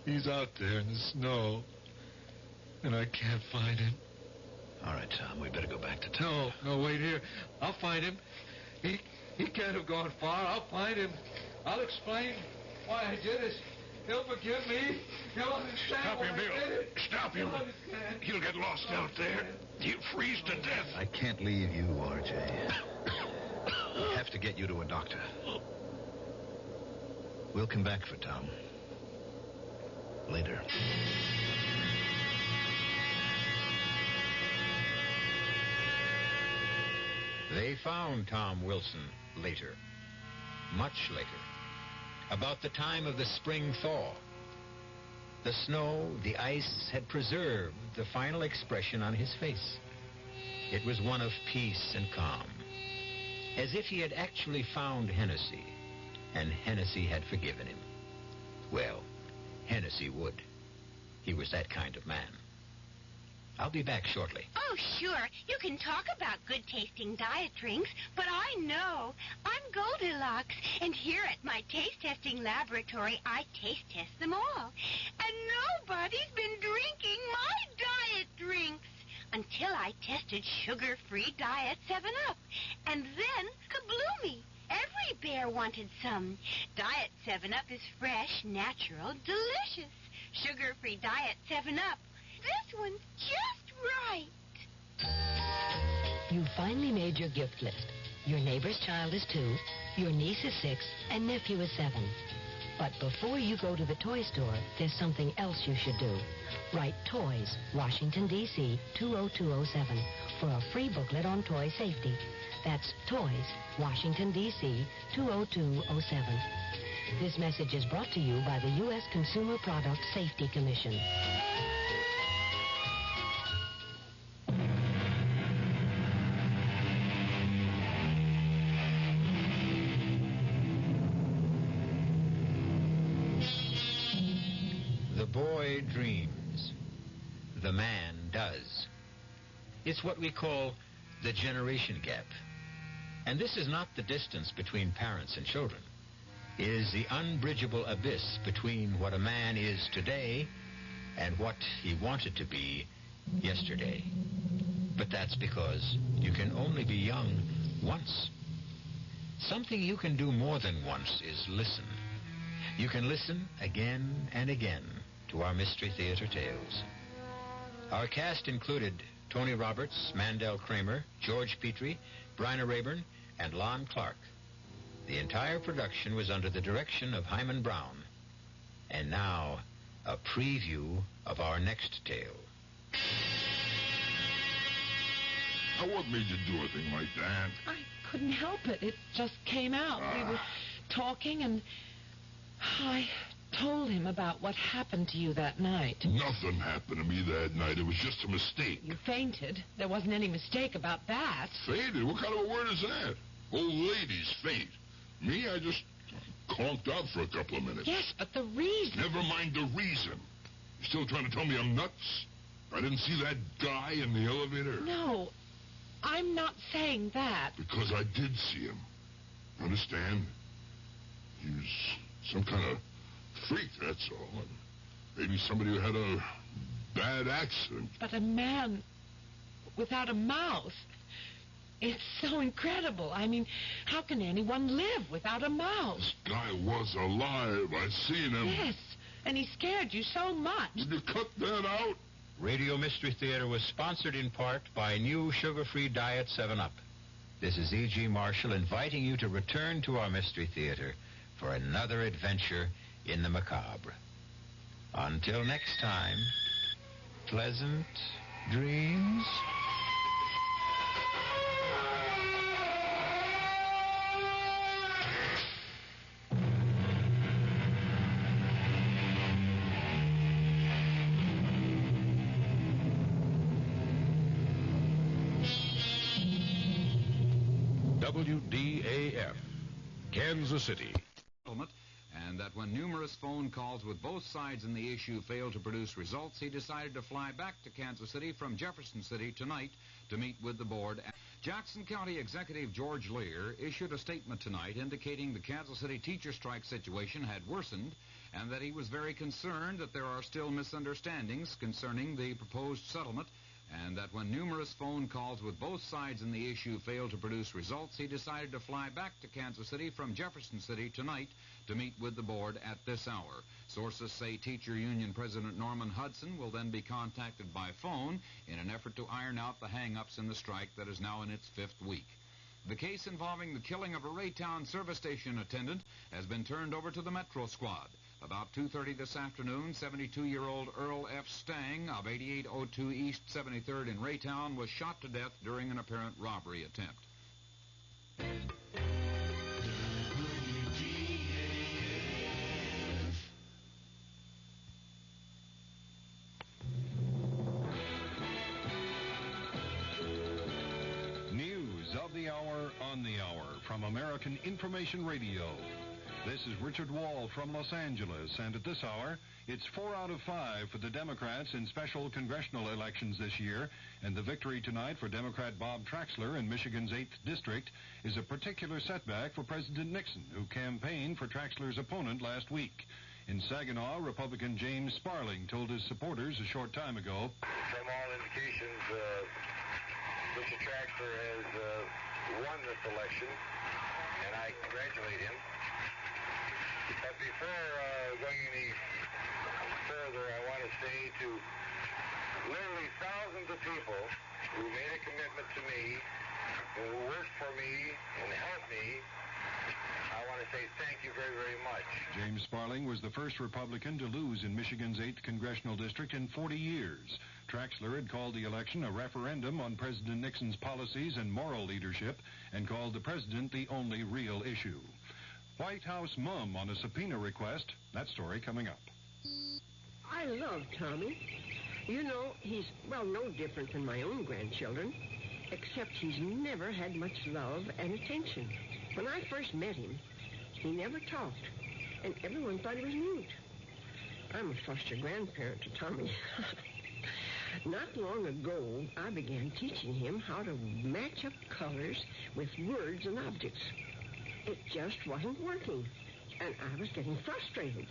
He's out there in the snow, and I can't find him. All right, Tom, we better go back to town. No, wait here. I'll find him. He can't have gone far. I'll find him. I'll explain why I did it. He'll forgive me. He'll understand. Stop him, why I Bill. did it. Stop him. He'll get lost out there. He'll freeze to death. I can't leave you, R.J. We have to get you to a doctor. We'll come back for Tom. Later. They found Tom Wilson later. Much later. About the time of the spring thaw. The snow, the ice had preserved the final expression on his face. It was one of peace and calm. As if he had actually found Hennessy, and Hennessy had forgiven him. Well, Hennessy would. He was that kind of man. I'll be back shortly. Oh, sure. You can talk about good-tasting diet drinks, but I know. I'm Goldilocks, and here at my taste-testing laboratory, I taste-test them all. And nobody's been drinking my diet drinks until I tested sugar-free Diet 7-Up. And then, kabloomy! Every bear wanted some. Diet 7-Up is fresh, natural, delicious. Sugar-free Diet 7-Up. This one's just right. You finally made your gift list. Your neighbor's child is 2, your niece is 6, and nephew is 7. But before you go to the toy store, there's something else you should do. Write Toys, Washington, D.C., 20207 for a free booklet on toy safety. That's Toys, Washington, D.C., 20207. This message is brought to you by the U.S. Consumer Product Safety Commission. The boy dreams. The man does. It's what we call the generation gap. And this is not the distance between parents and children. It is the unbridgeable abyss between what a man is today and what he wanted to be yesterday. But that's because you can only be young once. Something you can do more than once is listen. You can listen again and again to our Mystery Theater tales. Our cast included Tony Roberts, Mandel Kramer, George Petrie, Bryna Rayburn, and Lon Clark. The entire production was under the direction of Hyman Brown. And now, a preview of our next tale. Now, what made you do a thing like that? I couldn't help it. It just came out. We were talking, and I told him about what happened to you that night. Nothing happened to me that night. It was just a mistake. You fainted. There wasn't any mistake about that. Fainted? What kind of a word is that? Old ladies faint. Me, I just conked out for a couple of minutes. Yes, but the reason... Never mind the reason. You still trying to tell me I'm nuts? I didn't see that guy in the elevator? No, I'm not saying that. Because I did see him. Understand? He was some kind of freak, that's all. Maybe somebody who had a bad accident. But a man without a mouth... It's so incredible. I mean, how can anyone live without a mouth? This guy was alive. I seen him. Yes, and he scared you so much. Did you cut that out? Radio Mystery Theater was sponsored in part by new sugar-free Diet 7-Up. This is E.G. Marshall inviting you to return to our Mystery Theater for another adventure in the macabre. Until next time, pleasant dreams. WDAF, Kansas City. And that when numerous phone calls with both sides in the issue failed to produce results, he decided to fly back to Kansas City from Jefferson City tonight to meet with the board. Jackson County Executive George Lear issued a statement tonight indicating the Kansas City teacher strike situation had worsened and that he was very concerned that there are still misunderstandings concerning the proposed settlement, and that when numerous phone calls with both sides in the issue failed to produce results, he decided to fly back to Kansas City from Jefferson City tonight to meet with the board at this hour. Sources say Teacher Union President Norman Hudson will then be contacted by phone in an effort to iron out the hang-ups in the strike that is now in its 5th week. The case involving the killing of a Raytown service station attendant has been turned over to the Metro Squad. About 2:30 this afternoon, 72-year-old Earl F. Stang of 8802 East 73rd in Raytown was shot to death during an apparent robbery attempt. News of the hour on the hour from American Information Radio. This is Richard Wall from Los Angeles, and at this hour, it's 4 out of 5 for the Democrats in special congressional elections this year, and the victory tonight for Democrat Bob Traxler in Michigan's 8th District is a particular setback for President Nixon, who campaigned for Traxler's opponent last week. In Saginaw, Republican James Sparling told his supporters a short time ago, "From all indications, Mr. Traxler has won this election, and I congratulate him. But before going any further, I want to say to literally thousands of people who made a commitment to me, who worked for me and helped me, I want to say thank you very, very much." James Sparling was the first Republican to lose in Michigan's 8th Congressional District in 40 years. Traxler had called the election a referendum on President Nixon's policies and moral leadership and called the president the only real issue. White House mum on a subpoena request. That story coming up. I love Tommy. You know, he's, well, no different than my own grandchildren, except he's never had much love and attention. When I first met him, he never talked, and everyone thought he was mute. I'm a foster grandparent to Tommy. Not long ago, I began teaching him how to match up colors with words and objects. It just wasn't working, and I was getting frustrated.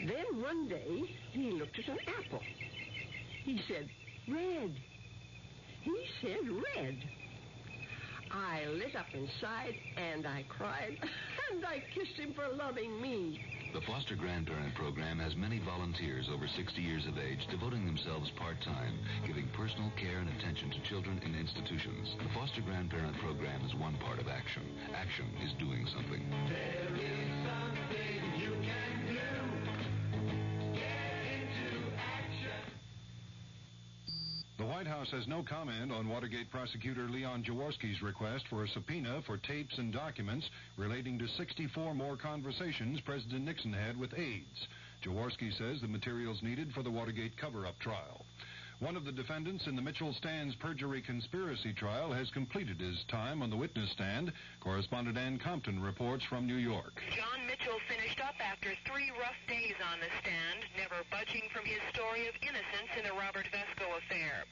Then one day, he looked at an apple. He said, "Red." He said red. I lit up inside, and I cried, and I kissed him for loving me. The Foster Grandparent Program has many volunteers over 60 years of age devoting themselves part-time, giving personal care and attention to children in institutions. The Foster Grandparent Program is one part of action. Action is doing something. There is something you can do. Get into action. The White House has no comment on Watergate prosecutor Leon Jaworski's request for a subpoena for tapes and documents relating to 64 more conversations President Nixon had with aides. Jaworski says the materials needed for the Watergate cover-up trial. One of the defendants in the Mitchell-Stans perjury conspiracy trial has completed his time on the witness stand. Correspondent Ann Compton reports from New York. John Mitchell finished up after 3 rough days on the stand, never budging from his story of innocence in the Robert Vesco affair.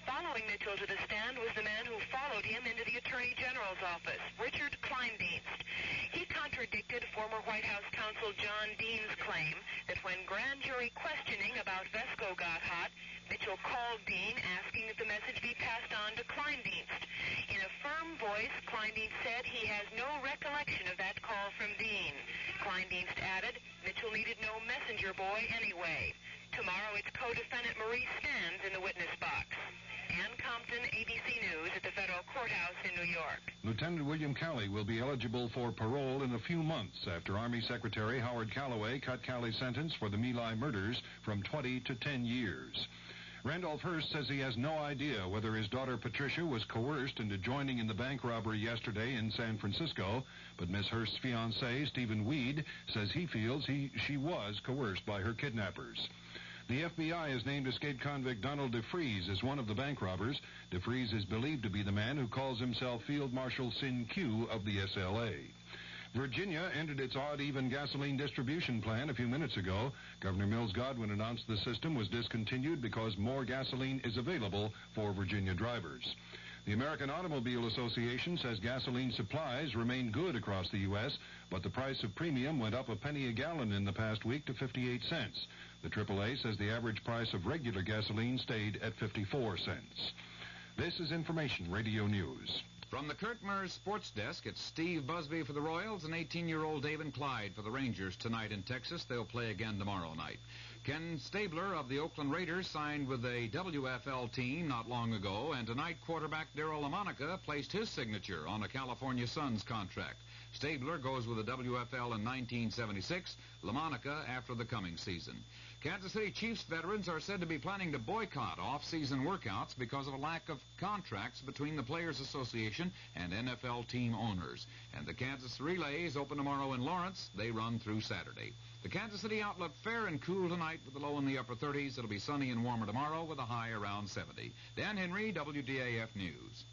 Following Mitchell to the stand was the man who followed him into the Attorney General's office, Richard Kleindienst. He contradicted former White House counsel John Dean's claim that when grand jury questioning about Vesco got hot, Mitchell called Dean asking that the message be passed on to Kleindienst. In a firm voice, Kleindienst said he has no recollection of that call from Dean. Kleindienst added Mitchell needed no messenger boy anyway. Tomorrow it's co-defendant Maurice Stans in the witness box. Ann Compton, ABC News at the federal courthouse in New York. Lieutenant William Calley will be eligible for parole in a few months after Army Secretary Howard Callaway cut Calley's sentence for the My Lai murders from 20 to 10 years. Randolph Hearst says he has no idea whether his daughter Patricia was coerced into joining in the bank robbery yesterday in San Francisco, but Miss Hearst's fiancé, Stephen Weed, says he feels she was coerced by her kidnappers. The FBI has named escaped convict Donald DeFries as one of the bank robbers. DeFries is believed to be the man who calls himself Field Marshal Sin Q of the SLA. Virginia ended its odd-even gasoline distribution plan a few minutes ago. Governor Mills Godwin announced the system was discontinued because more gasoline is available for Virginia drivers. The American Automobile Association says gasoline supplies remain good across the U.S., but the price of premium went up a penny a gallon in the past week to 58 cents. The AAA says the average price of regular gasoline stayed at 54 cents. This is Information Radio News. From the Kurt Murs Sports Desk, it's Steve Busby for the Royals and 18-year-old David Clyde for the Rangers tonight in Texas. They'll play again tomorrow night. Ken Stabler of the Oakland Raiders signed with a WFL team not long ago, and tonight quarterback Darryl LaMonica placed his signature on a California Suns contract. Stabler goes with the WFL in 1976, LaMonica after the coming season. Kansas City Chiefs veterans are said to be planning to boycott off-season workouts because of a lack of contracts between the Players Association and NFL team owners. And the Kansas Relays open tomorrow in Lawrence. They run through Saturday. The Kansas City outlook fair and cool tonight with the low in the upper 30s. It'll be sunny and warmer tomorrow with a high around 70. Dan Henry, WDAF News.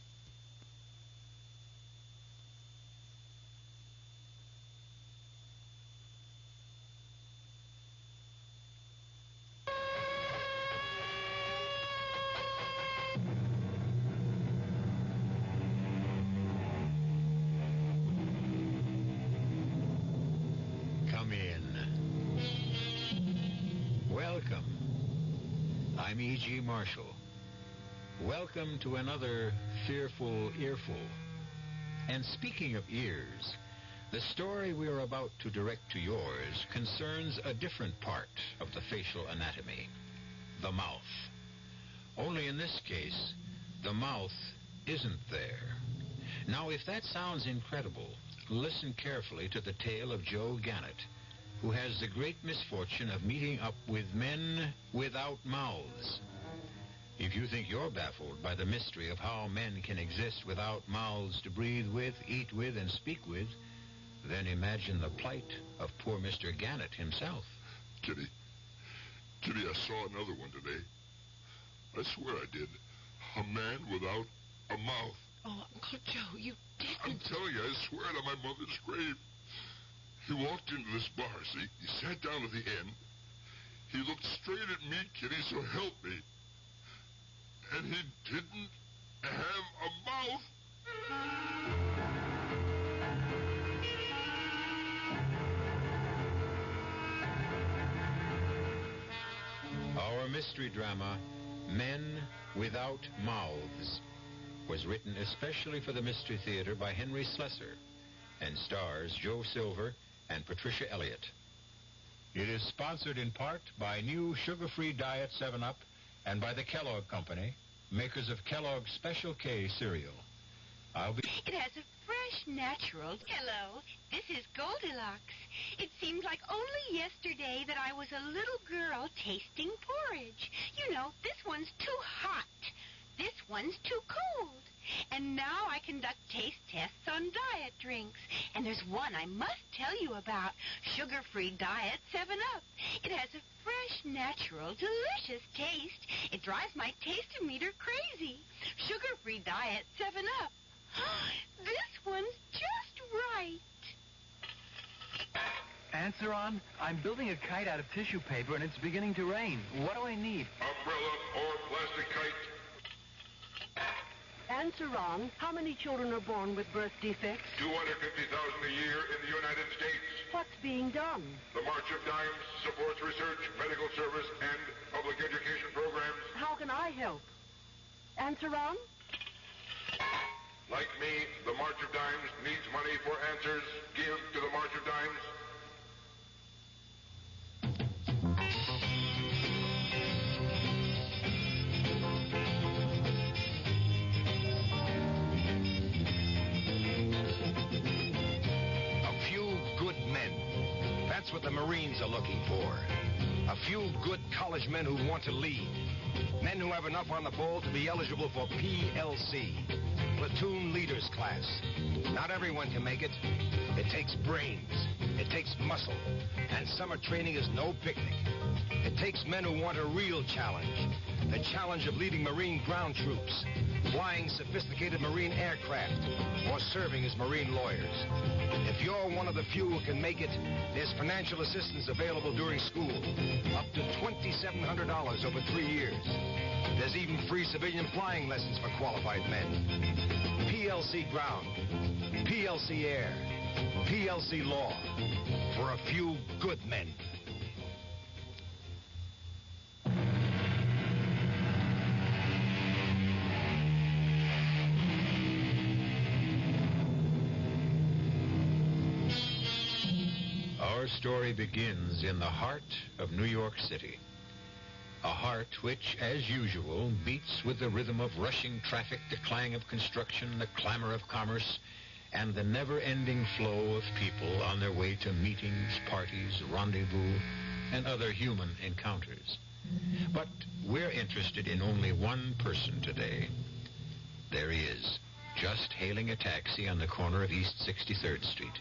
I'm E.G. Marshall. Welcome to another fearful earful. And speaking of ears, the story we are about to direct to yours concerns a different part of the facial anatomy, the mouth. Only in this case, the mouth isn't there. Now, if that sounds incredible, listen carefully to the tale of Joe Gannett, who has the great misfortune of meeting up with men without mouths. If you think you're baffled by the mystery of how men can exist without mouths to breathe with, eat with, and speak with, then imagine the plight of poor Mr. Gannett himself. Kitty, I saw another one today. I swear I did. A man without a mouth. Oh, Uncle Joe, you didn't. I'm telling you, I swear it on my mother's grave. He walked into this bar, see? He sat down at the end. He looked straight at me, Kitty, so help me. And he didn't have a mouth. Our mystery drama, Men Without Mouths. was written especially for the Mystery Theater by Henry Slessor and stars Joe Silver and Patricia Elliott. It is sponsored in part by new sugar-free Diet 7-Up and by the Kellogg Company, makers of Kellogg's Special K cereal. It has a fresh, natural... Hello, this is Goldilocks. It seems like only yesterday that I was a little girl tasting porridge. You know, this one's too hot. This one's too cold. And now I conduct taste tests on diet drinks. And there's one I must tell you about. Sugar-free Diet 7-Up. It has a fresh, natural, delicious taste. It drives my taste-o-meter crazy. Sugar-free Diet 7-Up. This one's just right. Answer on. I'm building a kite out of tissue paper, and it's beginning to rain. What do I need? Umbrella or plastic kite? Answer on. How many children are born with birth defects? 250,000 a year in the United States. What's being done? The March of Dimes supports research, medical service, and public education programs. How can I help? Answer on. Like me, the March of Dimes needs money for answers. Give to the March of Dimes. A few good men. That's what the Marines are looking for. A few good college men who want to lead. Men who have enough on the ball to be eligible for PLC. Platoon Leaders Class. Not everyone can make it. It takes brains. It takes muscle. And summer training is no picnic. It takes men who want a real challenge. The challenge of leading Marine ground troops, flying sophisticated Marine aircraft, or serving as Marine lawyers. If you're one of the few who can make it, there's financial assistance available during school. Up to $2,700 over 3 years. There's even free civilian flying lessons for qualified men. PLC Ground, PLC Air, PLC Law, for a few good men. Our story begins in the heart of New York City. A heart which, as usual, beats with the rhythm of rushing traffic, the clang of construction, the clamor of commerce, and the never-ending flow of people on their way to meetings, parties, rendezvous, and other human encounters. But we're interested in only one person today. There he is, just hailing a taxi on the corner of East 63rd Street.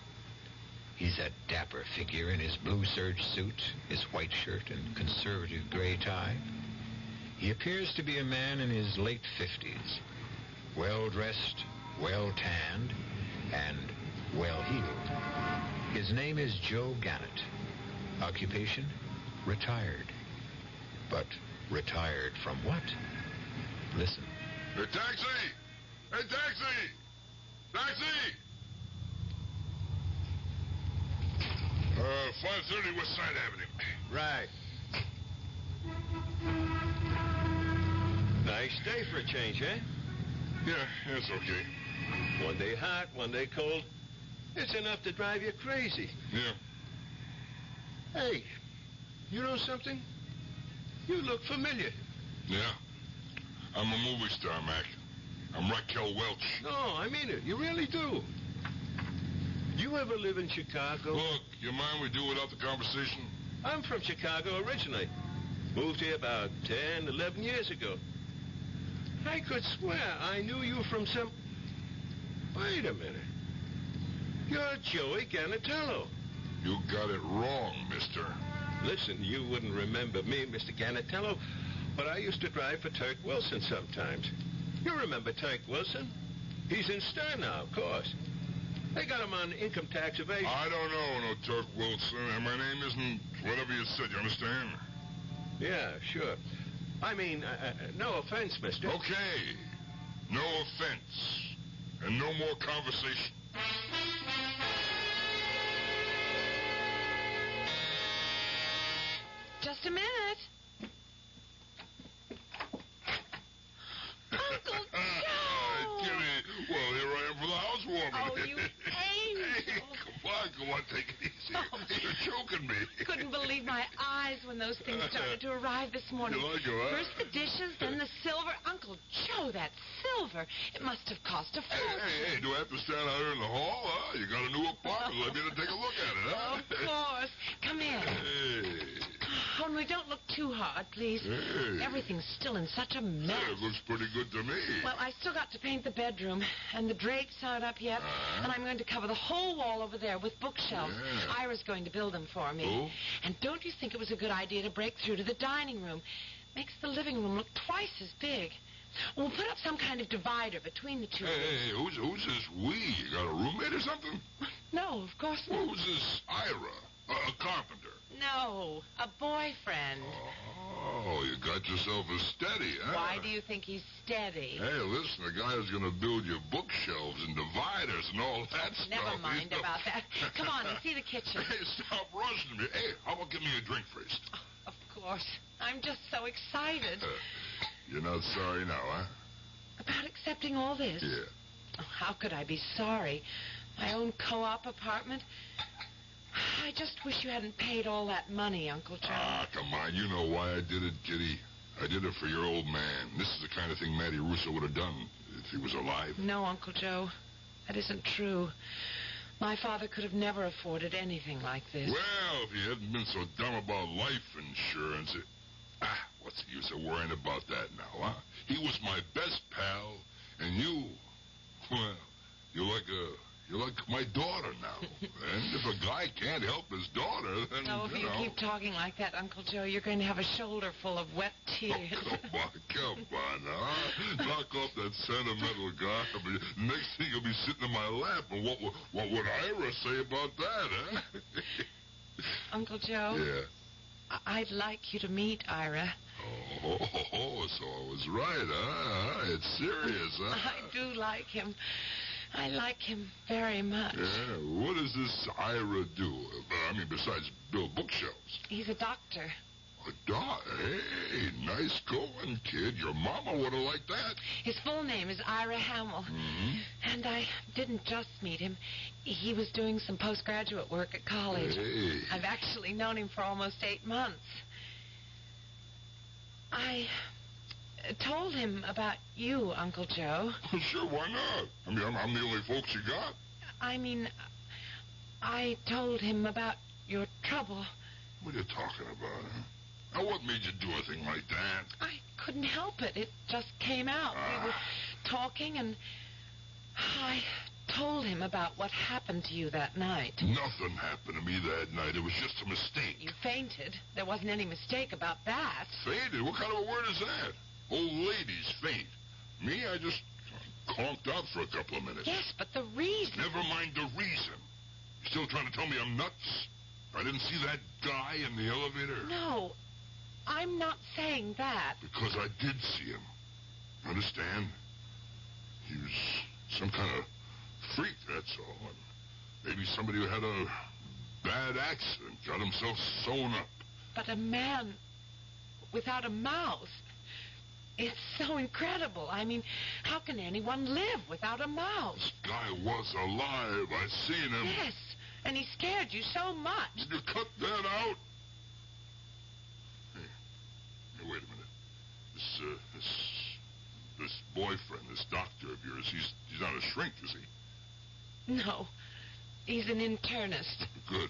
He's a dapper figure in his blue serge suit, his white shirt, and conservative gray tie. He appears to be a man in his late 50s, well-dressed, well-tanned, and well-heeled. His name is Joe Gannett. Occupation? Retired. But retired from what? Listen. Hey, taxi! Hey, taxi! Taxi! 530 West Side Avenue. Right. Nice day for a change, eh? Yeah, it's okay. One day hot, one day cold. It's enough to drive you crazy. Yeah. Hey, you know something? You look familiar. Yeah. I'm a movie star, Mac. I'm Raquel Welch. No, I mean it. You really do. You ever live in Chicago? Look, you mind we do without the conversation? I'm from Chicago originally. Moved here about 10, 11 years ago. I could swear I knew you from some... Wait a minute. You're Joey Ganatello. You got it wrong, mister. Listen, you wouldn't remember me, Mr. Ganatello, but I used to drive for Turk Wilson sometimes. You remember Turk Wilson? He's in Stern now, of course. They got him on income tax evasion. I don't know no Turk Wilson, and my name isn't whatever you said, you understand? Yeah, sure. I mean, no offense, mister. Okay. No offense. And no more conversation. Just a minute. Uncle Joe! Come on, take it easy. You're choking me. Couldn't believe my eyes when those things started to arrive this morning. You like it, huh? First the dishes, then the silver. Uncle Joe, that silver. It must have cost a fortune. Hey, do I have to stand out here in the hall, huh? You got a new apartment. Let me in and take a look at it, huh? Of course. Come in. Hey. Only don't look too hard, please. Hey. Everything's still in such a mess. Yeah, it looks pretty good to me. Well, I still got to paint the bedroom, and the drapes aren't up yet, and I'm going to cover the whole wall over there with bookshelves. Yeah. Ira's going to build them for me. Oh? And don't you think it was a good idea to break through to the dining room? Makes the living room look twice as big. We'll put up some kind of divider between the two. Hey, who's this we? You got a roommate or something? No, of course not. Well, who's this Ira? A carpenter. No, a boyfriend. Oh, you got yourself a steady, huh? Why do you think he's steady? Hey, listen, the guy who's going to build your bookshelves and dividers and all that stuff. Never mind about that. Come on and see the kitchen. Hey, stop rushing me. Hey, how about give me a drink first? Of course. I'm just so excited. You're not sorry now, huh? About accepting all this? Yeah. Oh, how could I be sorry? My own co-op apartment? I just wish you hadn't paid all that money, Uncle Joe. Ah, come on. You know why I did it, Kitty. I did it for your old man. This is the kind of thing Matty Russo would have done if he was alive. No, Uncle Joe. That isn't true. My father could have never afforded anything like this. Well, if he hadn't been so dumb about life insurance... what's the use of worrying about that now, huh? He was my best pal, and you... Well, you're like my daughter now. And if a guy can't help his daughter, then, Oh, if you keep talking like that, Uncle Joe, you're going to have a shoulder full of wet tears. Oh, come on, huh? Knock off that sentimental garbage. Next thing you'll be sitting in my lap, and what would Ira say about that, huh? Uncle Joe? Yeah. I'd like you to meet Ira. Oh, so I was right, huh? It's serious, huh? I do like him. I like him very much. Yeah, what does this Ira do? I mean, besides build bookshelves? He's a doctor. A doctor? Hey, nice going, kid. Your mama would have liked that. His full name is Ira Hamill. Mm-hmm. And I didn't just meet him. He was doing some postgraduate work at college. Hey. I've actually known him for almost 8 months. I told him about you, Uncle Joe. Sure, why not? I mean, I'm the only folks you got. I mean, I told him about your trouble. What are you talking about, huh? Now, what made you do a thing like that? I couldn't help it. It just came out. We were talking, and I told him about what happened to you that night. Nothing happened to me that night. It was just a mistake. You fainted. There wasn't any mistake about that. Fainted? What kind of a word is that? Old ladies faint. Me, I just conked out for a couple of minutes. Yes, but the reason... Never mind the reason. You still trying to tell me I'm nuts? I didn't see that guy in the elevator? No, I'm not saying that. Because I did see him. Understand? He was some kind of freak, that's all. And maybe somebody who had a bad accident, got himself sewn up. But a man without a mouth... It's so incredible. I mean, how can anyone live without a mouth? This guy was alive. I seen him. Yes, and he scared you so much. Did you cut that out? Hey, wait a minute. This boyfriend, this doctor of yours, he's not a shrink, is he? No, he's an internist. Good.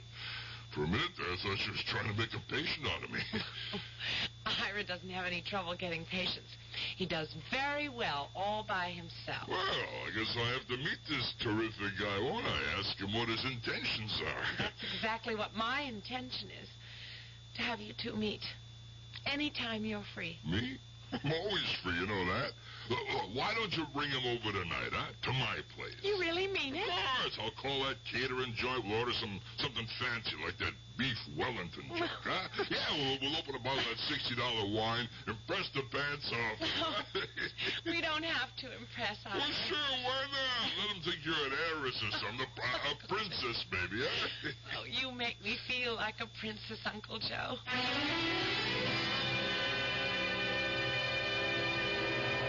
For a minute there, I thought she was trying to make a patient out of me. Ira doesn't have any trouble getting patients. He does very well all by himself. Well, I guess I'll have to meet this terrific guy, won't I? Ask him what his intentions are. That's exactly what my intention is. To have you two meet. Anytime you're free. Me? I'm always free, you know that. Look, why don't you bring him over tonight, huh? To my place. You really mean it? Of course. I'll call that catering joint. We'll order something fancy like that beef Wellington junk, huh? Yeah, we'll open a bottle of that $60 wine, impress the pants off. No, we don't have to impress us. Well, sure, why not? Let them think you're an heiress or something. A princess, maybe, huh? Oh, you make me feel like a princess, Uncle Joe.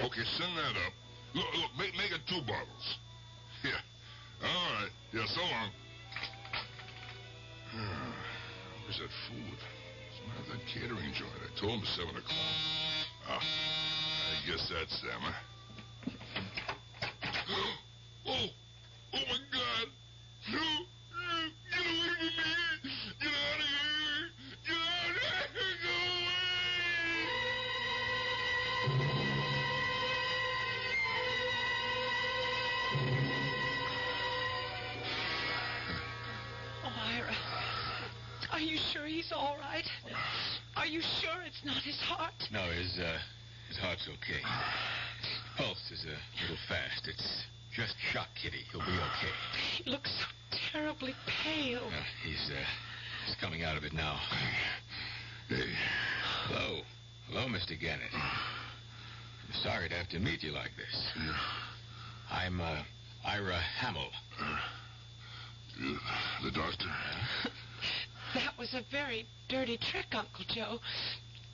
Okay, send that up. Look, make it 2 bottles. Yeah. All right. Yeah, so long. Where's that food? Smell that catering joint. I told him 7 o'clock. I guess that's them, huh? Oh, my God. No, get away from me. Get out of here. Get out of here. Go Oh, Ira. Are you sure he's all right? Are you sure it's not his heart? No, his heart's okay. Pulse is a little fast. It's just shock, Kitty. He'll be okay. He looks so terribly pale. He's coming out of it now. Hey. Hello. Hello, Mr. Gannett. I'm sorry to have to meet you like this. I'm, Ira Hamill. The doctor? That was a very dirty trick, Uncle Joe.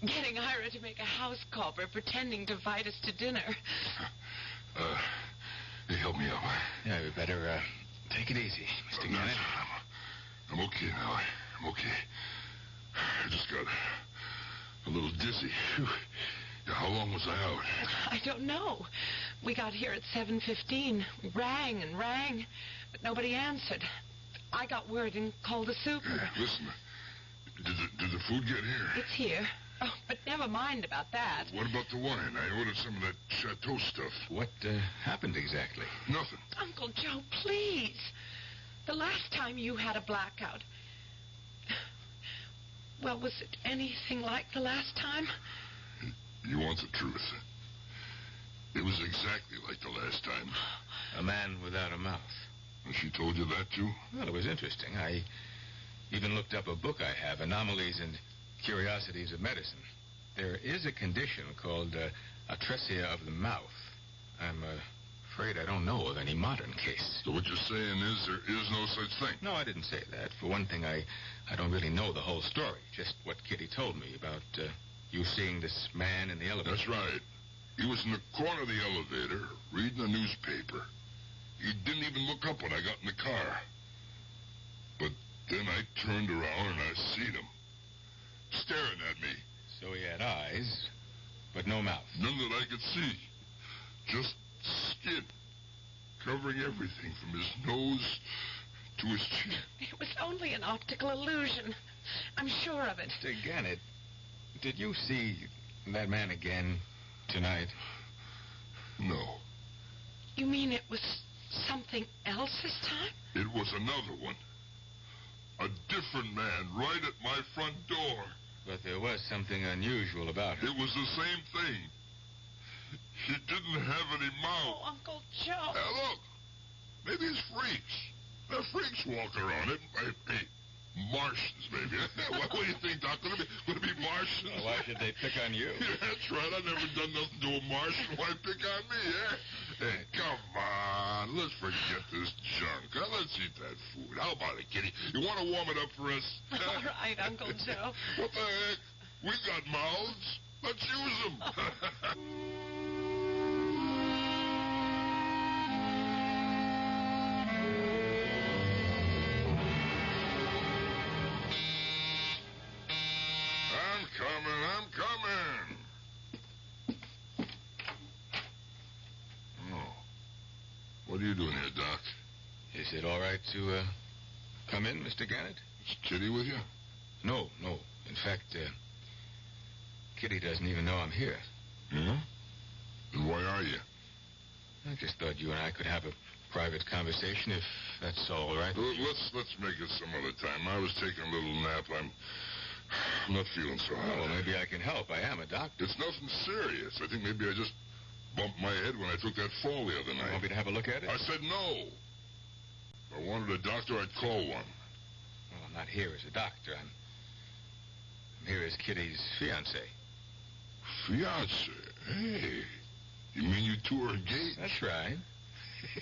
Getting Ira to make a house call by pretending to invite us to dinner. Hey, help me up. Yeah, we better, take it easy, Mr. Gannett. I'm okay now. I'm okay. I just got a little dizzy. Whew. Yeah, how long was I out? I don't know. We got here at 7:15. We rang and rang, but nobody answered. I got word and called the super. Hey, listen, did the food get here? It's here. Oh, but never mind about that. What about the wine? I ordered some of that chateau stuff. What happened exactly? Nothing. Uncle Joe, please. The last time you had a blackout. Well, was it anything like the last time? You want the truth? It was exactly like the last time. A man without a mouth. And she told you that, too? Well, it was interesting. I even looked up a book I have, Anomalies and Curiosities of Medicine. There is a condition called atresia of the mouth. I'm afraid I don't know of any modern case. So what you're saying is there is no such thing? No, I didn't say that. For one thing, I don't really know the whole story. Just what Kitty told me about you seeing this man in the elevator. That's right. He was in the corner of the elevator reading the newspaper. He didn't even look up when I got in the car. But then I turned around and I seen him staring at me. So he had eyes, but no mouth. None that I could see. Just skin covering everything from his nose to his chin. It was only an optical illusion. I'm sure of it. Mr. Gannett, did you see that man again tonight? No. You mean it was something else this time? It was another one. A different man right at my front door. But there was something unusual about him. It was the same thing. He didn't have any mouth. Oh, Uncle Joe. Hey, look. Maybe it's freaks. There are freaks walking around. Hey, Martians, maybe. What do you think, Doc? Could it be Martians? Well, why should they pick on you? Yeah, that's right. I've never done nothing to a Martian. Why pick on me, eh? Hey, come on. Let's forget this junk. Huh? Let's eat that food. How about it, Kitty? You want to warm it up for us? All right, Uncle Joe. What the heck? We got mouths. Let's use them. I'm coming. Oh. What are you doing here, Doc? Is it all right to come in, Mr. Gannett? Is Kitty with you? No. In fact, Kitty doesn't even know I'm here. Yeah? And why are you? I just thought you and I could have a private conversation, if that's all right. Let's make it some other time. I was taking a little nap. I'm not feeling so hot. Well, maybe I can help. I am a doctor. It's nothing serious. I think maybe I just bumped my head when I took that fall the other night. You want me to have a look at it? I said no. If I wanted a doctor, I'd call one. Well, I'm not here as a doctor. I'm here as Kitty's fiancé. Fiancé? Hey. You mean you two are engaged? That's right.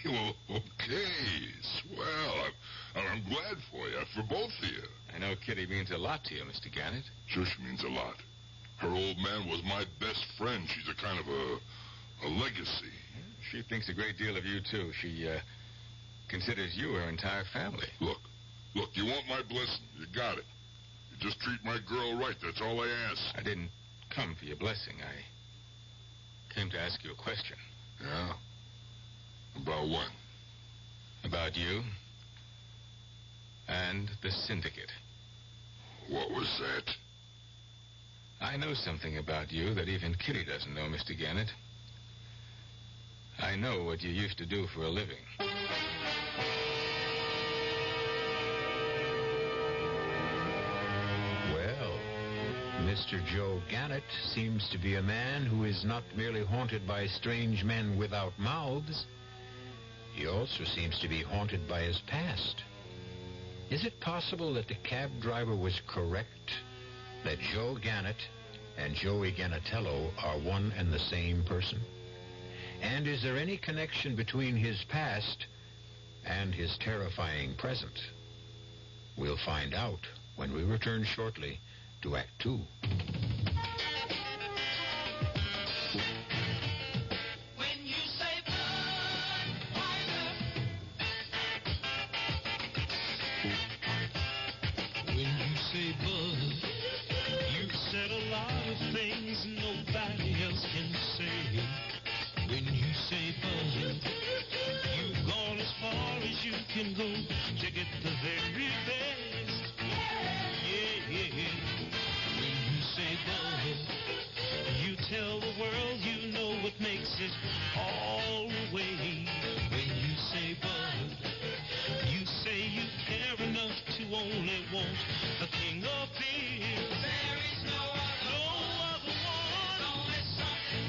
Well, okay. Swell. I'm glad for you, for both of you. I know Kitty means a lot to you, Mr. Gannett. Sure, she means a lot. Her old man was my best friend. She's a kind of a legacy. She thinks a great deal of you, too. She considers you her entire family. Look, Look, you want my blessing. You got it. You just treat my girl right. That's all I ask. I didn't come for your blessing. I came to ask you a question. Yeah? About what? About you and the syndicate. What was that? I know something about you that even Kitty doesn't know, Mr. Gannett. I know what you used to do for a living. Well, Mr. Joe Gannett seems to be a man who is not merely haunted by strange men without mouths. He also seems to be haunted by his past. Is it possible that the cab driver was correct? That Joe Gannett and Joey Gannatello are one and the same person? And is there any connection between his past and his terrifying present? We'll find out when we return shortly to Act 2. Say, Bud, you've said a lot of things nobody else can say. When you say, Bud, you've gone as far as you can go to get the very best. Yeah. When you say, Bud, you tell the world you know what makes it all the way. When you say, Bud, you say you care enough to only want a king of beer. There is no other one. Only something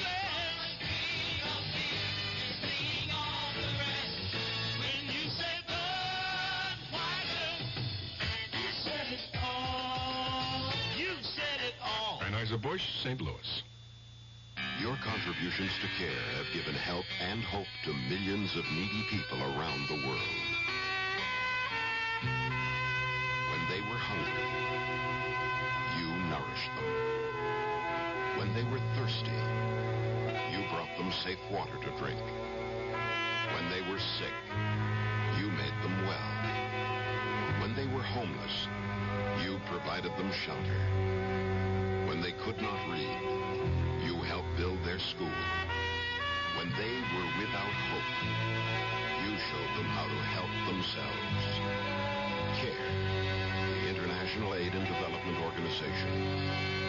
less. King of beer is leaning on the rest. When you say Budweiser, you said it all. You said it all. Anheuser-Busch, St. Louis. Your contributions to care have given help and hope to millions of needy people around the world. When they were hungry, you nourished them. When they were thirsty, you brought them safe water to drink. When they were sick, you made them well. When they were homeless, you provided them shelter. When they could not read, you helped build their school. When they were without hope, you showed them how to help themselves. CARE, the International Aid and Development Organization.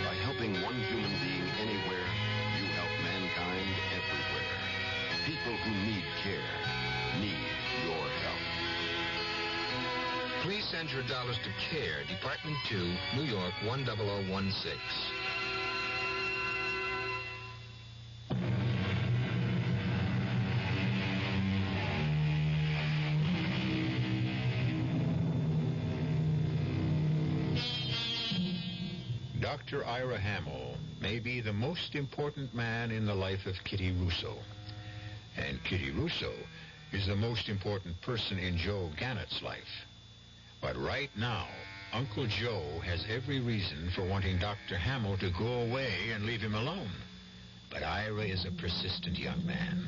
By helping one human being anywhere, you help mankind everywhere. People who need care need your help. Please send your dollars to CARE, Department 2, New York 10016. Dr. Ira Hamill may be the most important man in the life of Kitty Russo. And Kitty Russo is the most important person in Joe Gannett's life. But right now, Uncle Joe has every reason for wanting Dr. Hamill to go away and leave him alone. But Ira is a persistent young man,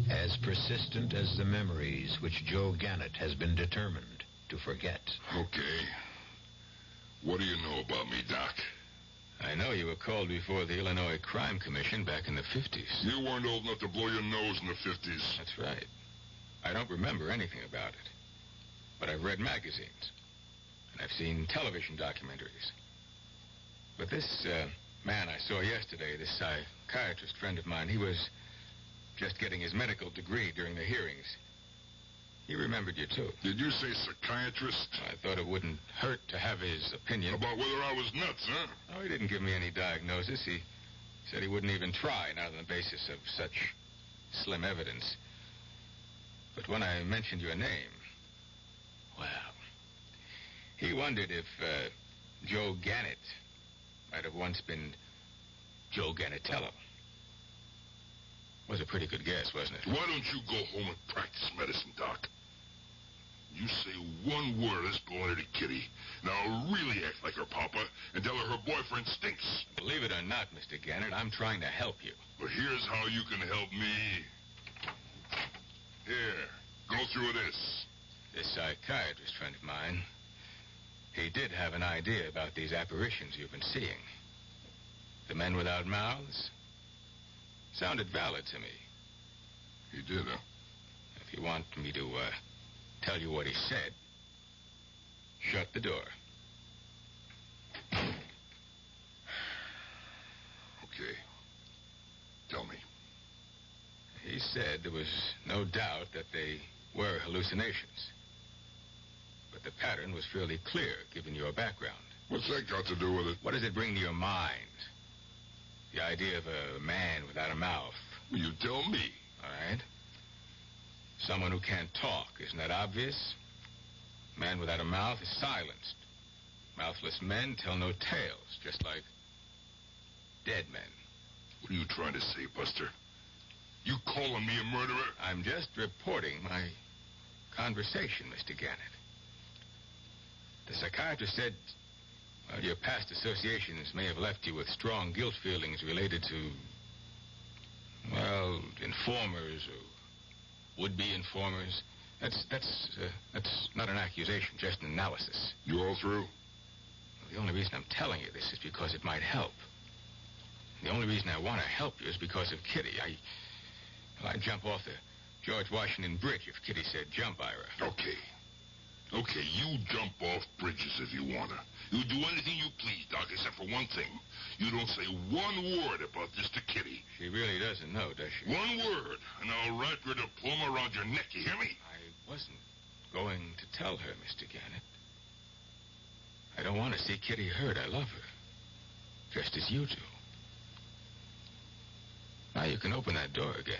as persistent as the memories which Joe Gannett has been determined to forget. Okay. What do you know about me, Doc? I know you were called before the Illinois Crime Commission back in the 50s. You weren't old enough to blow your nose in the 50s. That's right. I don't remember anything about it. But I've read magazines. And I've seen television documentaries. But this man I saw yesterday, this psychiatrist friend of mine, he was just getting his medical degree during the hearings. He remembered you, too. Did you say psychiatrist? I thought it wouldn't hurt to have his opinion. About whether I was nuts, huh? Oh, he didn't give me any diagnosis. He said he wouldn't even try, not on the basis of such slim evidence. But when I mentioned your name, well, he wondered if Joe Gannett might have once been Joe Gannatello. Was a pretty good guess, wasn't it? Why don't you go home and practice medicine, Doc? You say one word, let's go into Kitty. Now really act like her papa and tell her her boyfriend stinks. Believe it or not, Mr. Gannett, I'm trying to help you. But here's how you can help me. Here, go through this. This psychiatrist friend of mine, he did have an idea about these apparitions you've been seeing. The men without mouths sounded valid to me. He did, huh? If you want me to tell you what he said, shut the door. Okay. Tell me. He said there was no doubt that they were hallucinations. But the pattern was fairly clear, given your background. What's that got to do with it? What does it bring to your mind? The idea of a man without a mouth. Well, you tell me. All right. Someone who can't talk. Isn't that obvious? Man without a mouth is silenced. Mouthless men tell no tales, just like dead men. What are you trying to say, Buster? You calling me a murderer? I'm just reporting my conversation, Mr. Gannett. The psychiatrist said, well, your past associations may have left you with strong guilt feelings related to, well, informers or would-be informers. That's not an accusation, just an analysis. You all through? Well, the only reason I'm telling you this is because it might help. The only reason I want to help you is because of Kitty. I'd jump off the George Washington Bridge if Kitty said jump, Ira. Okay, you jump off bridges if you wanna. You do anything you please, Doc, except for one thing. You don't say one word about this to Kitty. She really doesn't know, does she? One word, and I'll wrap your diploma around your neck, you hear me? I wasn't going to tell her, Mr. Gannett. I don't want to see Kitty hurt. I love her. Just as you do. Now you can open that door again.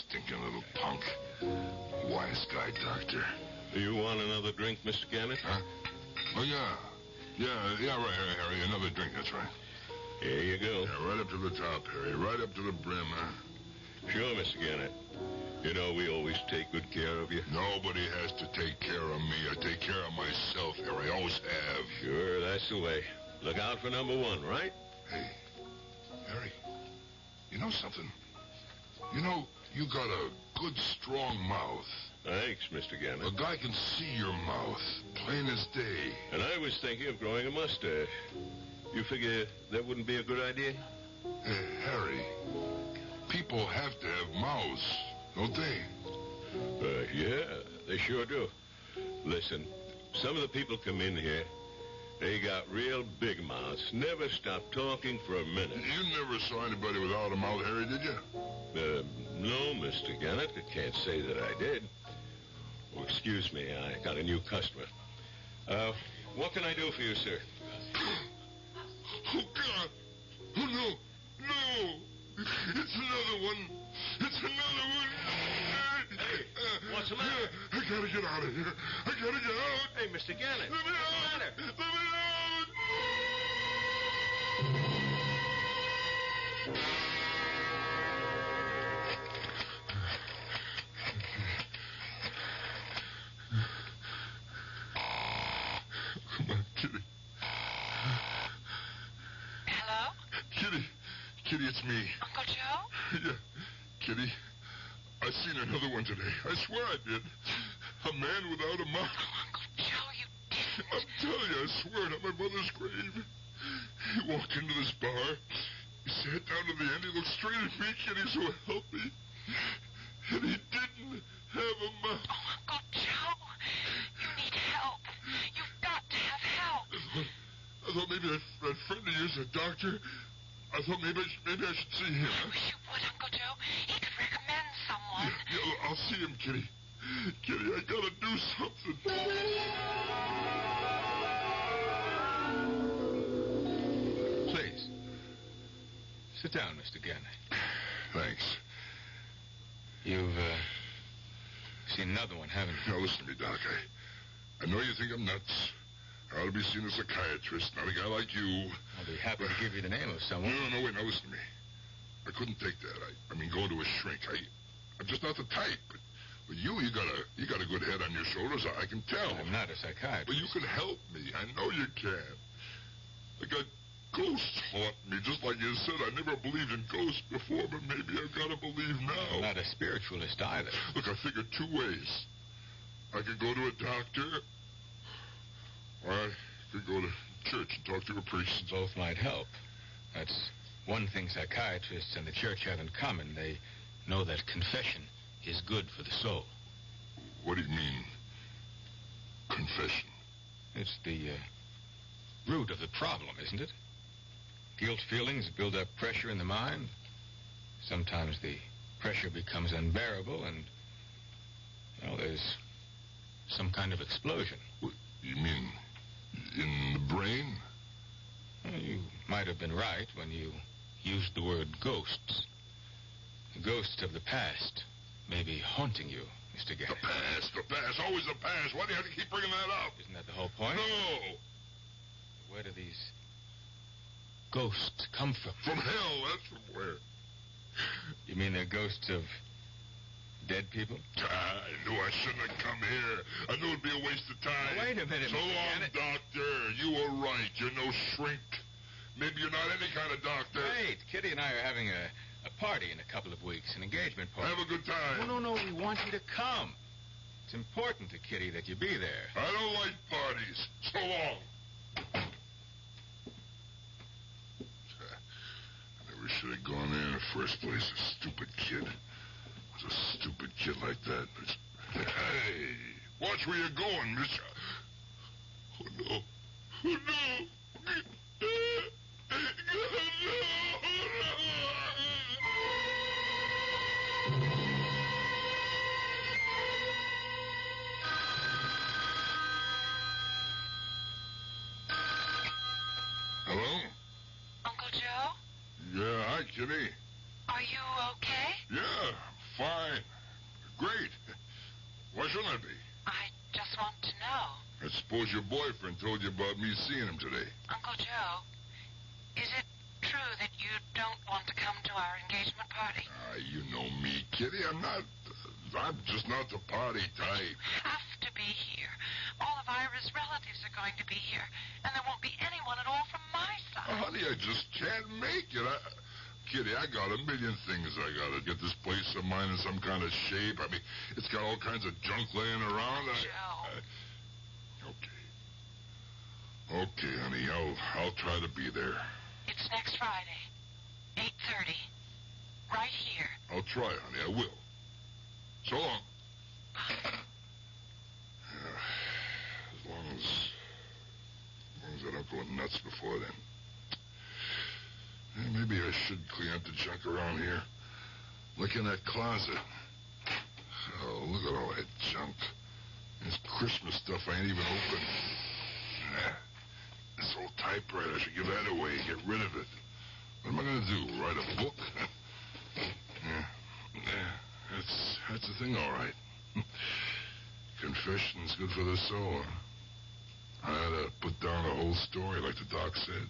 Stinking little punk. Wise guy, Doctor. You want another drink, Mr. Gannett? Huh? Oh, yeah. Yeah, right, Harry. Another drink, that's right. Here you go. Yeah, right up to the top, Harry. Right up to the brim, huh? Sure, Mr. Gannett. You know, we always take good care of you. Nobody has to take care of me. I take care of myself, Harry. I always have. Sure, that's the way. Look out for number one, right? Hey, Harry, you know something? You know, you got a good, strong mouth. Thanks, Mr. Gannett. A guy can see your mouth, plain as day. And I was thinking of growing a mustache. You figure that wouldn't be a good idea? Hey, Harry, people have to have mouths, don't they? Yeah, they sure do. Listen, some of the people come in here, they got real big mouths, never stop talking for a minute. You never saw anybody without a mouth, Harry, did you? No, Mr. Gannett, I can't say that I did. Oh, excuse me, I got a new customer. What can I do for you, sir? Oh, God! Oh, no! No! It's another one! It's another one! Hey, what's the matter? I gotta get out of here. I gotta get out. Hey, Mr. Gannett. Let me what's out. the matter? Let me out. Come on, Kitty. Hello? Kitty, it's me. Uncle Joe? Yeah, Kitty. I seen another one today. I swear I did. A man without a mouth. Oh, Uncle Joe, you didn't. I'm telling you, I swear it on my mother's grave. He walked into this bar. He sat down to the end. He looked straight at me, Kitty, so help me. And he didn't have a mouth. Oh, Uncle Joe, you need help. You've got to have help. I thought maybe that friend of yours, a doctor, I thought maybe I should see him. I wish you would, Uncle Joe. He could recommend someone. Yeah, I'll see him, Kitty. Kitty, I gotta do something. Please. Sit down, Mr. Gannett. Thanks. You've, seen another one, haven't you? Now, listen to me, Doc. I know you think I'm nuts. I ought to be seen as a psychiatrist, not a guy like you. I'll be happy to give you the name of someone. No, wait, now listen to me. I couldn't take that. I mean, going to a shrink. I'm just not the type. But But you got a good head on your shoulders, I can tell. I'm not a psychiatrist. But you can help me. I know you can. I got ghosts haunt me, just like you said. I never believed in ghosts before, but maybe I've got to believe now. I'm not a spiritualist either. Look, I figured two ways. I could go to a doctor, or I could go to church and talk to a priest. Both might help. That's one thing psychiatrists and the church have in common. They know that confession is good for the soul. What do you mean, confession? It's the root of the problem, isn't it? Guilt feelings build up pressure in the mind. Sometimes the pressure becomes unbearable and, well, there's some kind of explosion. What, you mean in the brain? Well, you might have been right when you used the word ghosts. The ghosts of the past may be haunting you, Mr. Garrett. The past, always the past. Why do you have to keep bringing that up? Isn't that the whole point? No. Where do these ghosts come from? From hell, that's from where. You mean they're ghosts of dead people? I knew I shouldn't have come here. I knew it'd be a waste of time. Now, wait a minute, So long, doctor. You were right. You're no shrink. Maybe you're not any kind of doctor. Wait, Kitty and I are having a party in a couple of weeks, an engagement party. Have a good time. No, we want you to come. It's important to Kitty that you be there. I don't like parties. So long. I never should have gone there in the first place. A stupid kid. It was a stupid kid like that. Hey, watch where you're going, mister. Oh, no. Oh, no. Hello? Uncle Joe? Yeah, hi, Kitty. Are you okay? Yeah, fine. Great. Why shouldn't I be? I just want to know. I suppose your boyfriend told you about me seeing him today. Uncle Joe, is it true that you don't want to come to our engagement party? You know me, Kitty. I'm just not the party type. You have to be here. All of Ira's relatives are going to be here, and there won't be anyone at all from my side. Honey, I just can't make it. Kitty, I got a million things I gotta get this place of mine in some kind of shape. I mean, it's got all kinds of junk laying around. Okay, honey, I'll try to be there. It's next Friday, 8:30, right here. I'll try, honey, I will. So long. As long as I don't go nuts before then. Maybe I should clean up the junk around here. Look in that closet. Oh, look at all that junk. This Christmas stuff I ain't even opened. This old typewriter, I should give that away, get rid of it. What am I going to do, write a book? Yeah, that's the thing, all right. Confession's good for the soul. I had to put down the whole story like the doc said.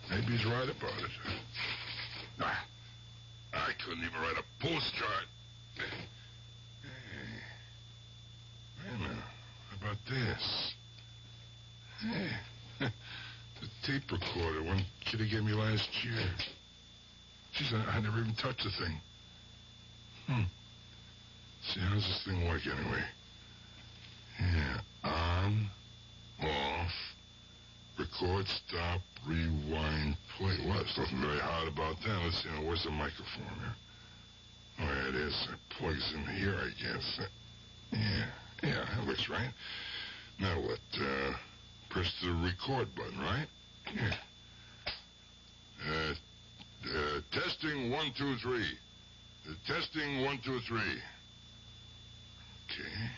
Maybe he's right about it. I couldn't even write a postcard. Hey, wait a minute. How about this? Hey, the tape recorder, one Kitty gave me last year. Jeez, I never even touched the thing. See, how does this thing work anyway? Yeah, on, off, record, stop, rewind, play. Well, there's nothing very hard about that. Let's see, now, where's the microphone here? Oh, yeah, it is. It plugs in here, I guess. Yeah, that looks right. Now what? Press the record button, right? Yeah. Testing 1, 2, 3. Testing 1, 2, 3. Okay.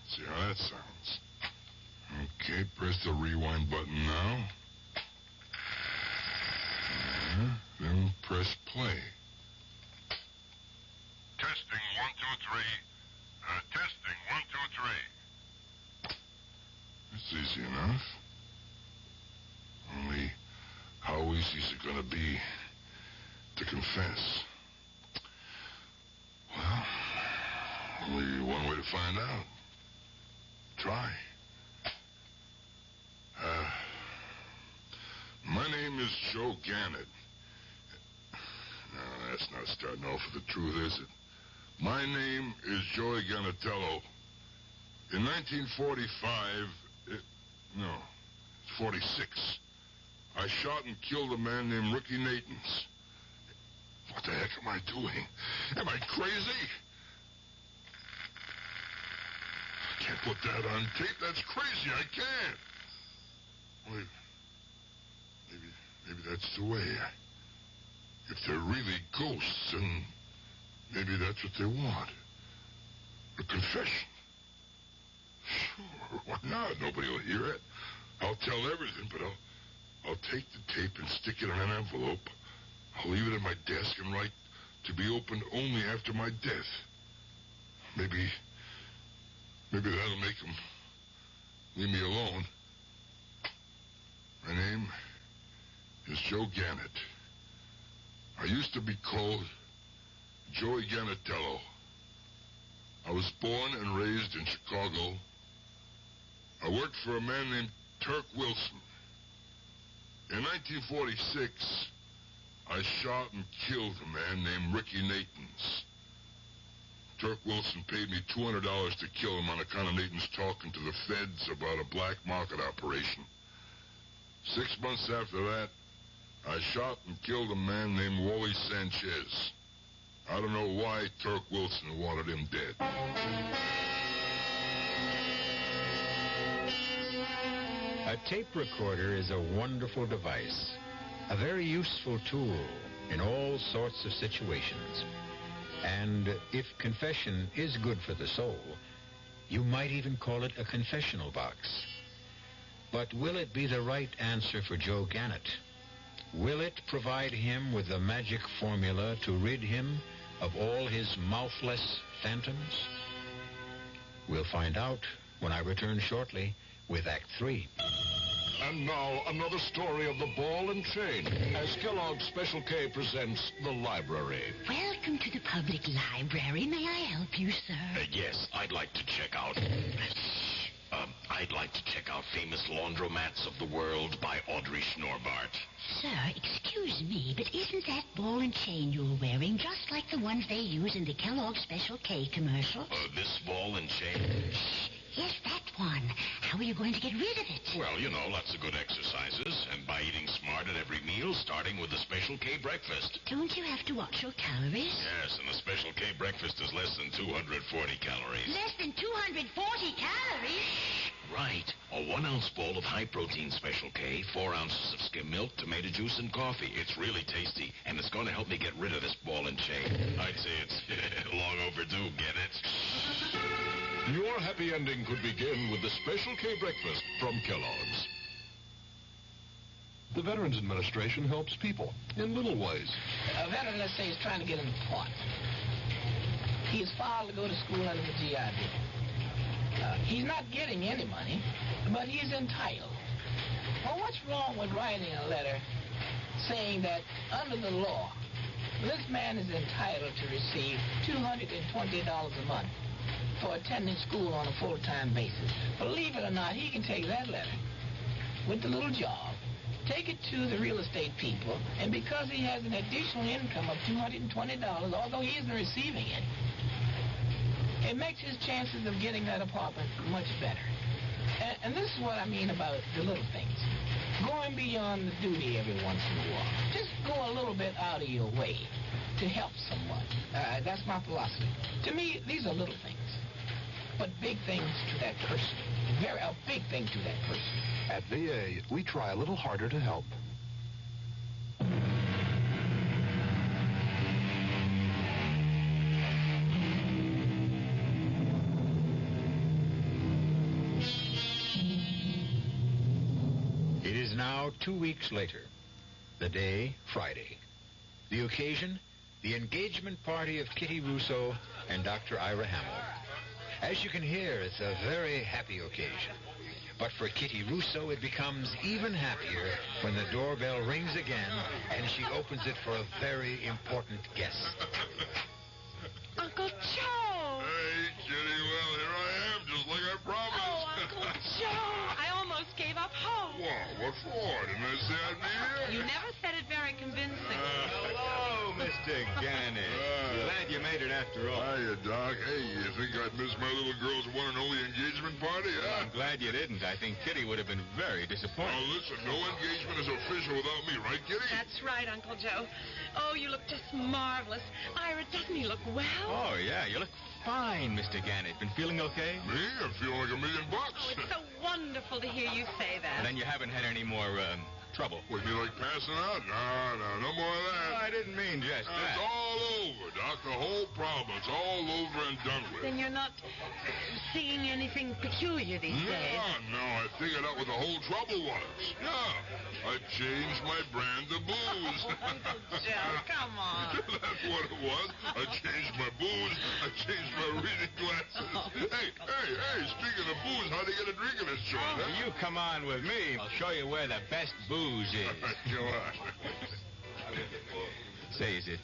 See how that sounds. Okay, press the rewind button now. Then press play. Testing 1, 2, 3. Testing 1, 2, 3. That's easy enough. Only, how easy is it going to be to confess? Well, Only one way to find out. Try. My name is Joe Gannett. No, that's not starting off with the truth, is it? My name is Joey Gannatello. In 1945, 46, I shot and killed a man named Ricky Natans. What the heck am I doing? Am I crazy? I can't put that on tape. That's crazy. I can't. Wait. Maybe that's the way. If they're really ghosts, then maybe that's what they want. A confession. Sure, why not? Nobody will hear it. I'll tell everything, but I'll take the tape and stick it in an envelope. I'll leave it in my desk and write to be opened only after my death. Maybe that'll make them leave me alone. My name is Joe Gannett. I used to be called Joey Gannatello. I was born and raised in Chicago. I worked for a man named Turk Wilson. In 1946, I shot and killed a man named Ricky Natans. Turk Wilson paid me $200 to kill him on account of Natans talking to the feds about a black market operation. 6 months after that, I shot and killed a man named Wally Sanchez. I don't know why Turk Wilson wanted him dead. A tape recorder is a wonderful device, a very useful tool in all sorts of situations. And if confession is good for the soul, you might even call it a confessional box. But will it be the right answer for Joe Gannett? Will it provide him with the magic formula to rid him of all his mouthless phantoms? We'll find out when I return shortly with Act 3. And now, another story of the ball and chain, as Kellogg's Special K presents The Library. Welcome to the public library. May I help you, sir? Yes, I'd like to check out... I'd like to check out Famous Laundromats of the World by Audrey Schnorbart. Sir, excuse me, but isn't that ball and chain you're wearing just like the ones they use in the Kellogg's Special K commercials? This ball and chain? Yes, that one. How are you going to get rid of it? Well, you know, lots of good exercises, and by eating smart at every meal, starting with the Special K breakfast. Don't you have to watch your calories? Yes, and the Special K breakfast is less than 240 calories. Less than 240 calories? Right. A 1-ounce bowl of high-protein Special K, 4 ounces of skim milk, tomato juice, and coffee. It's really tasty, and it's going to help me get rid of this ball and chain. I'd say it's long overdue, get it? Your happy ending could begin with the Special K breakfast from Kellogg's. The Veterans Administration helps people in little ways. A veteran, let's say, is trying to get into port. He is filed to go to school under the GI Bill. He's not getting any money, but he's entitled. Well, what's wrong with writing a letter saying that under the law, this man is entitled to receive $220 a month for attending school on a full-time basis? Believe it or not, he can take that letter with the little job, take it to the real estate people, and because he has an additional income of $220, although he isn't receiving it, it makes his chances of getting that apartment much better. And this is what I mean about the little things. Going beyond the duty every once in a while. Just go a little bit out of your way to help someone. That's my philosophy. To me, these are little things, but big things to that person. A big thing to that person. At VA, we try a little harder to help. It is now 2 weeks later. The day, Friday. The occasion, the engagement party of Kitty Russo and Dr. Ira Hamill. As you can hear, it's a very happy occasion. But for Kitty Russo, it becomes even happier when the doorbell rings again and she opens it for a very important guest. Uncle Joe! Hey, What for? Didn't I say I'd be here? You never said it very convincingly. Hello, Mr. Gannon. Glad you made it after all. Hiya, Doc. Hey, you think I'd miss my little girl's one and only engagement party, huh? Well, I'm glad you didn't. I think Kitty would have been very disappointed. Now, listen, no engagement is official without me, right, Kitty? That's right, Uncle Joe. Oh, you look just marvelous. Ira, doesn't he look well? Oh, yeah, you look fine, Mr. Gannon. Been feeling okay? Me? I'm feeling like $1 million. Oh, it's so wonderful to hear you say that. And then you haven't had any more, trouble. Would you like passing out? No more of that. No, I didn't mean just that. It's all over, Doc. The whole problem. It's all over and done with. Then you're not seeing anything peculiar these days. No, I figured out what the whole trouble was. Yeah, I changed my brand of booze. Uncle Joe, come on. That's what it was. I changed my booze. I changed my reading glasses. Hey, speaking of booze, how do you get a drink in this joint? Huh? You come on with me. I'll show you where the best booze is. Come on. Say, is it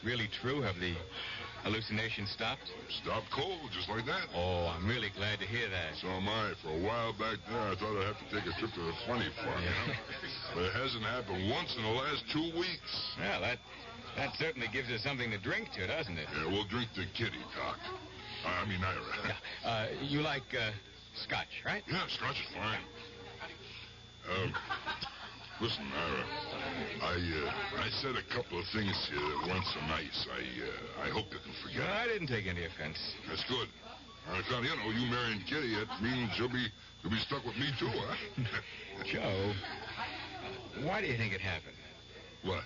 really true? Have the hallucinations stopped? Stopped cold, just like that. Oh, I'm really glad to hear that. So am I. For a while back there, I thought I'd have to take a trip to the funny farm, you know? But it hasn't happened once in the last 2 weeks. Well, that certainly gives us something to drink to, doesn't it? Yeah, we'll drink to Kitty, Doc. I mean, Ira. Yeah. You like scotch, right? Yeah, scotch is fine. Listen, Ira, I said a couple of things here that weren't so nice. I hope you can forget. No, I didn't take any offense. That's good. You marrying Kitty, that means you'll be stuck with me too, huh? Joe, why do you think it happened? What?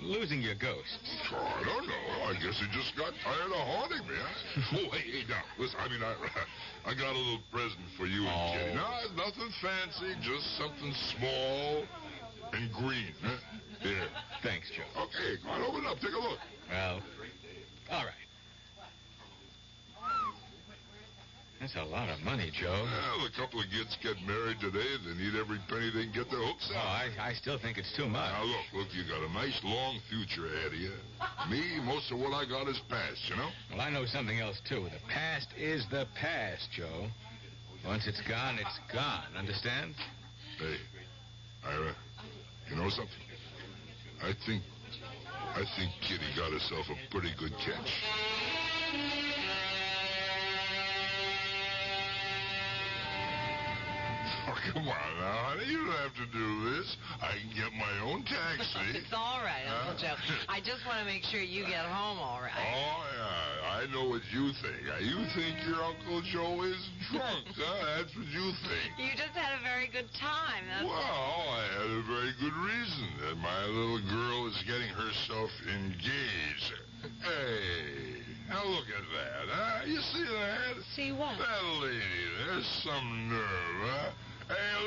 Losing your ghost. Oh, I don't know. I guess he just got tired of haunting me, huh? Oh, hey, Doc, listen, I got a little present for you and Kitty. No, nothing fancy, just something small and green, huh? Here. Thanks, Joe. Okay, go on, open it up, take a look. Well, all right. That's a lot of money, Joe. Well, a couple of kids get married today. They need every penny they can get their hooks on. Oh, I still think it's too much. Now, look, you got a nice, long future ahead of you. Me, most of what I got is past, you know? Well, I know something else, too. The past is the past, Joe. Once it's gone, it's gone. Understand? Hey, Ira, you know something? I think Kitty got herself a pretty good catch. Oh, come on now, honey. You don't have to do this. I can get my own taxi. It's all right, Uncle Joe. I just want to make sure you get home all right. Oh, yeah. I know what you think. You think your Uncle Joe is drunk, huh? That's what you think. You just had a very good time. That's well, I had a very good reason that my little girl is getting herself engaged. Hey, now look at that, huh? You see that? See what? That lady, there's some nerve, huh? Hey,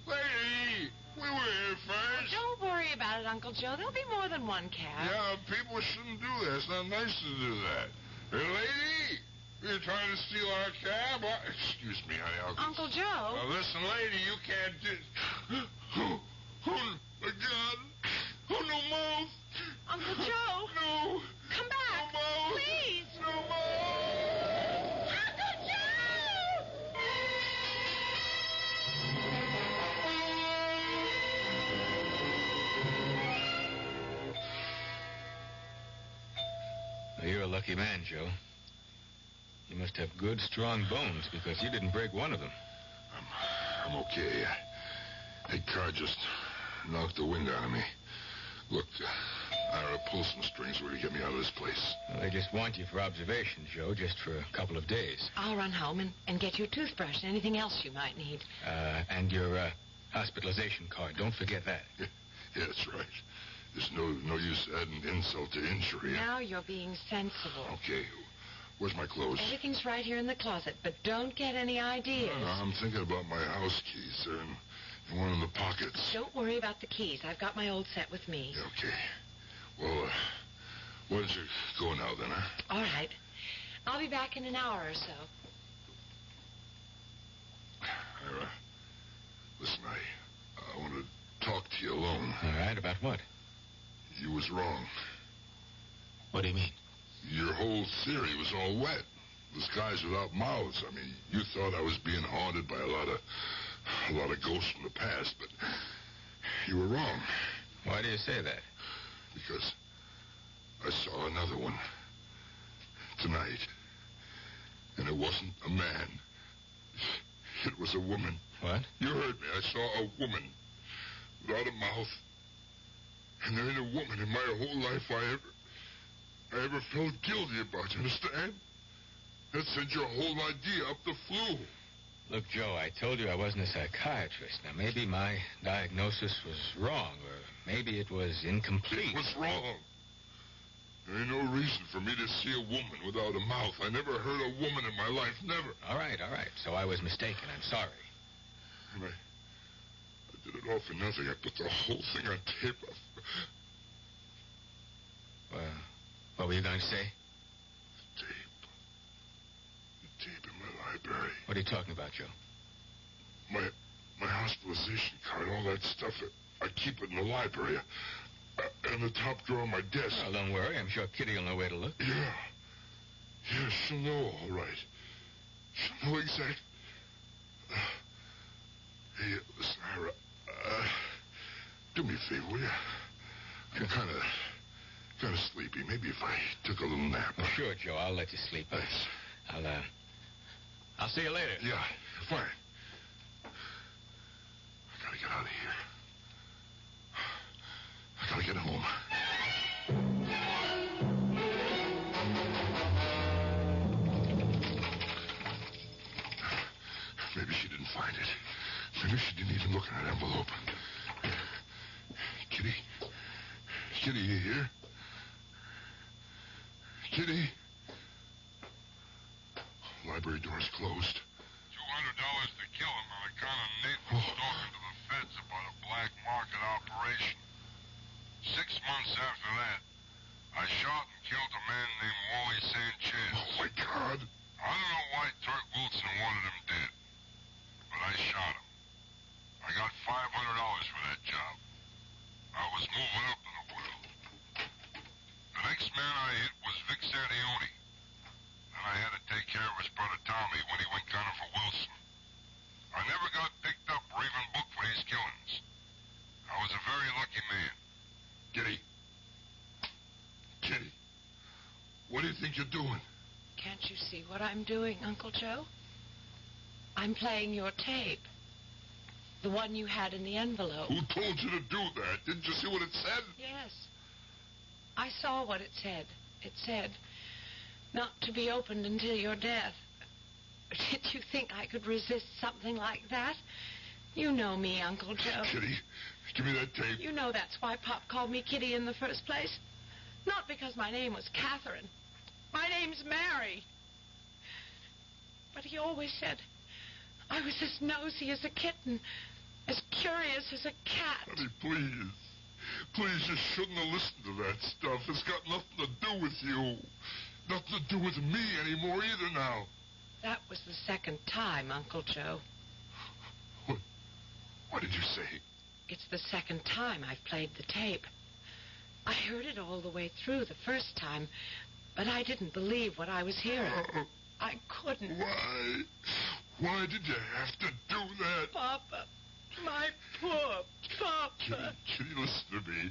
lady, we were here first. Don't worry about it, Uncle Joe. There'll be more than one cab. Yeah, people shouldn't do that. It's not nice to do that. Hey, lady, you're trying to steal our cab? Excuse me, honey. Uncle Joe. Now, listen, lady, you can't do... Oh, my God. Oh, no mouth. Uncle Joe. No. Come back. No mouth. Please. No mouth. Uncle Joe! You're a lucky man, Joe. You must have good, strong bones because you didn't break one of them. I'm okay. That car just knocked the wind out of me. Look, Ira, pull some strings where to get me out of this place. Well, they just want you for observation, Joe, just for a couple of days. I'll run home and get your toothbrush and anything else you might need. And your hospitalization card. Don't forget that. Yeah, that's right. There's no use adding insult to injury. Now you're being sensible. Okay. Where's my clothes? Everything's right here in the closet, but don't get any ideas. I'm thinking about my house keys. They're in one of the pockets. Don't worry about the keys. I've got my old set with me. Okay. Well, why don't you go now, then, huh? All right. I'll be back in an hour or so. Ira, listen, I want to talk to you alone. All right, about what? You was wrong. What do you mean? Your whole theory was all wet. The skies without mouths. I mean, you thought I was being haunted by a lot of a lot of ghosts from the past, but you were wrong. Why do you say that? Because I saw another one tonight, and it wasn't a man. It was a woman. What? You heard me. I saw a woman without a mouth. And there ain't a woman in my whole life I ever felt guilty about, you understand? That sent your whole idea up the flue. Look, Joe, I told you I wasn't a psychiatrist. Now, maybe my diagnosis was wrong, or maybe it was incomplete. It was wrong. There ain't no reason for me to see a woman without a mouth. I never heard a woman in my life, never. All right. So I was mistaken. I'm sorry. And I did it all for nothing. I put the whole thing on tape. Well, what were you going to say? The tape in my library. What are you talking about, Joe? My hospitalization card, all that stuff. I keep it in the library. In the top drawer of my desk. Well, don't worry. I'm sure Kitty will know where to look. Yeah, she'll know all right. She'll know exactly. Hey, listen, Ira. Do me a favor, will you? I'm kind of sleepy. Maybe if I took a little nap. Well, sure, Joe. I'll let you sleep. Thanks. I'll see you later. Yeah, fine. I gotta get out of here. I gotta get home. Maybe she didn't find it. Maybe she didn't even look in that envelope. Kitty? Kitty, you here? Kitty? Library door's closed. $200 to kill him on account of Nathan talking to the feds about a black market operation. 6 months after that, I shot and killed a man named Wally Sanchez. Oh, my God. I don't know why Turk Wilson wanted him dead, but I shot him. I got $500 for that job. I was moving up in the world. The next man I hit was Vic Santioni. Then I had to take care of his brother Tommy when he went gunning for Wilson. I never got picked up or even booked for these killings. I was a very lucky man. Kitty. Kitty. What do you think you're doing? Can't you see what I'm doing, Uncle Joe? I'm playing your tape. The one you had in the envelope. Who told you to do that? Didn't you see what it said? Yes. I saw what it said. It said, not to be opened until your death. Did you think I could resist something like that? You know me, Uncle Joe. Kitty, give me that tape. You know that's why Pop called me Kitty in the first place. Not because my name was Catherine. My name's Mary. But he always said I was as nosy as a kitten, as curious as a cat. Honey, please. Please, you shouldn't have listened to that stuff. It's got nothing to do with you. Nothing to do with me anymore either now. That was the second time, Uncle Joe. What did you say? It's the second time I've played the tape. I heard it all the way through the first time, but I didn't believe what I was hearing. I couldn't. Why? Why did you have to do that? Papa. My poor Papa. Kitty, listen to me.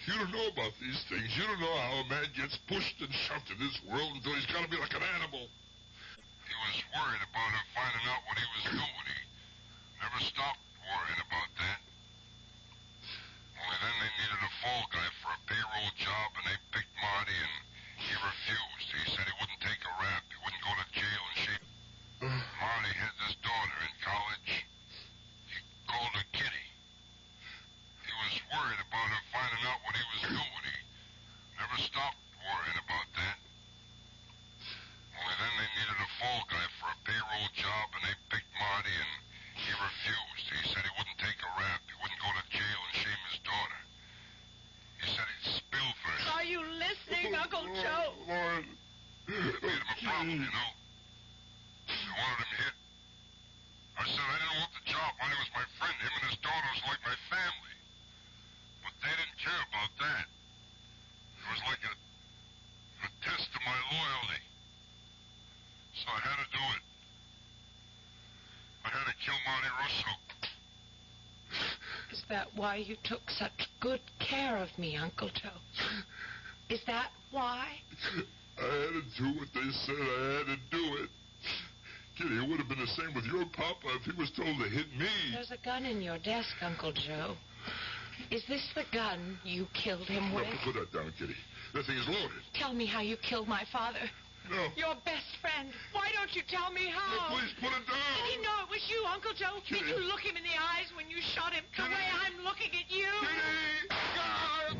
You don't know about these things. You don't know how a man gets pushed and shoved in this world until he's got to be like an animal. He was worried about him finding out what he was doing. He never stopped worrying about that. Only then they needed a fall guy for a payroll job, and they picked Marty, and he refused. He said he wouldn't take a rap. He wouldn't go to jail and shape. Marty had this daughter in college. He called her Kitty. He was worried about her finding out what he was doing. He never stopped worrying about that. Only then they needed a fall guy for a payroll job, and they picked Marty, and he refused. He said he wouldn't take a rap. He wouldn't go to jail and shame his daughter. He said he'd spill first. Are you listening, Uncle Joe? Lord. It made him a problem, you know. They wanted him hit. I said I didn't want the job. Marty was my friend. Him and his daughter was like my family. But they didn't care about that. It was like a test of my loyalty. So I had to do it. I had to kill Marty Russo. why you took such good care of me, Uncle Joe? Is that why? I had to do what they said I had to do it. Kitty, it would have been the same with your papa if he was told to hit me. There's a gun in your desk, Uncle Joe. Is this the gun you killed him with? No, put that down, Kitty. That thing is loaded. Tell me how you killed my father. No. Your best friend. Why don't you tell me how? No, please, put it down. Did he know it was you, Uncle Joe? Kitty. Did you look him in the eyes when you shot him the way I'm looking at you? Kitty! God!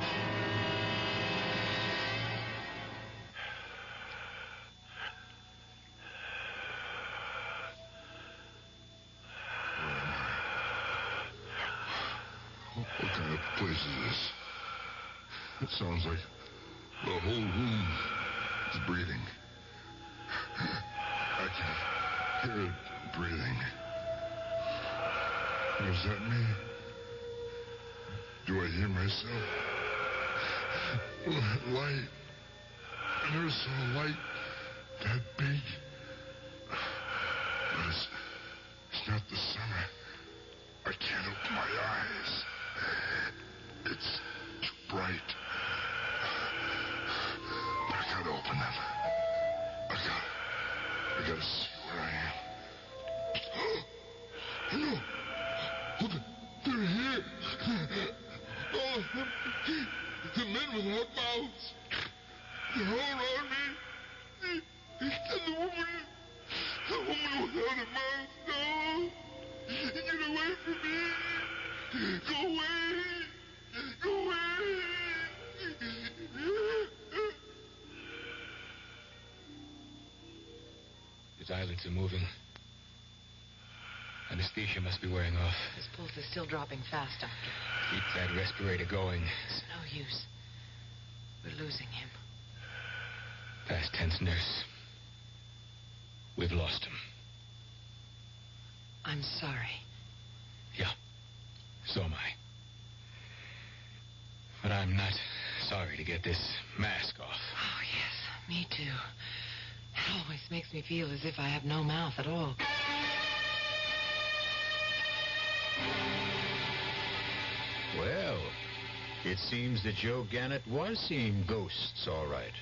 What kind of place is this? It sounds like the whole room is breathing. I can hear it breathing. What does that mean? Do I hear myself? Light. I never saw a light that big. But it's not the summer. I can't open my eyes. It's too bright. But I gotta open them. I gotta see where I am. No! Look, they're here! All of them. The men without mouths. They're all around me. And the woman without a mouth. No! Get away from me! Go away! Go away! His eyelids are moving. Anesthesia must be wearing off. His pulse is still dropping fast, Doctor. Keep that respirator going. It's no use. We're losing him. Past tense, nurse. We've lost him. I'm sorry. Yeah, so am I. But I'm not sorry to get this mask off. Oh, yes, me too. It always makes me feel as if I have no mouth at all. Well, it seems that Joe Gannett was seeing ghosts, all right.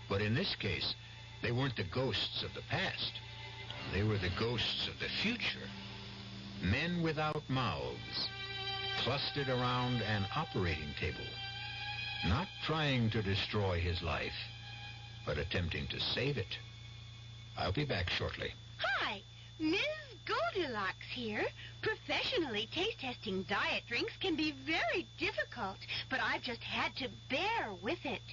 But in this case, they weren't the ghosts of the past. They were the ghosts of the future. Men without mouths, clustered around an operating table, not trying to destroy his life, but attempting to save it. I'll be back shortly. Hi, Ms. Goldilocks here. Professionally taste-testing diet drinks can be very difficult, but I've just had to bear with it.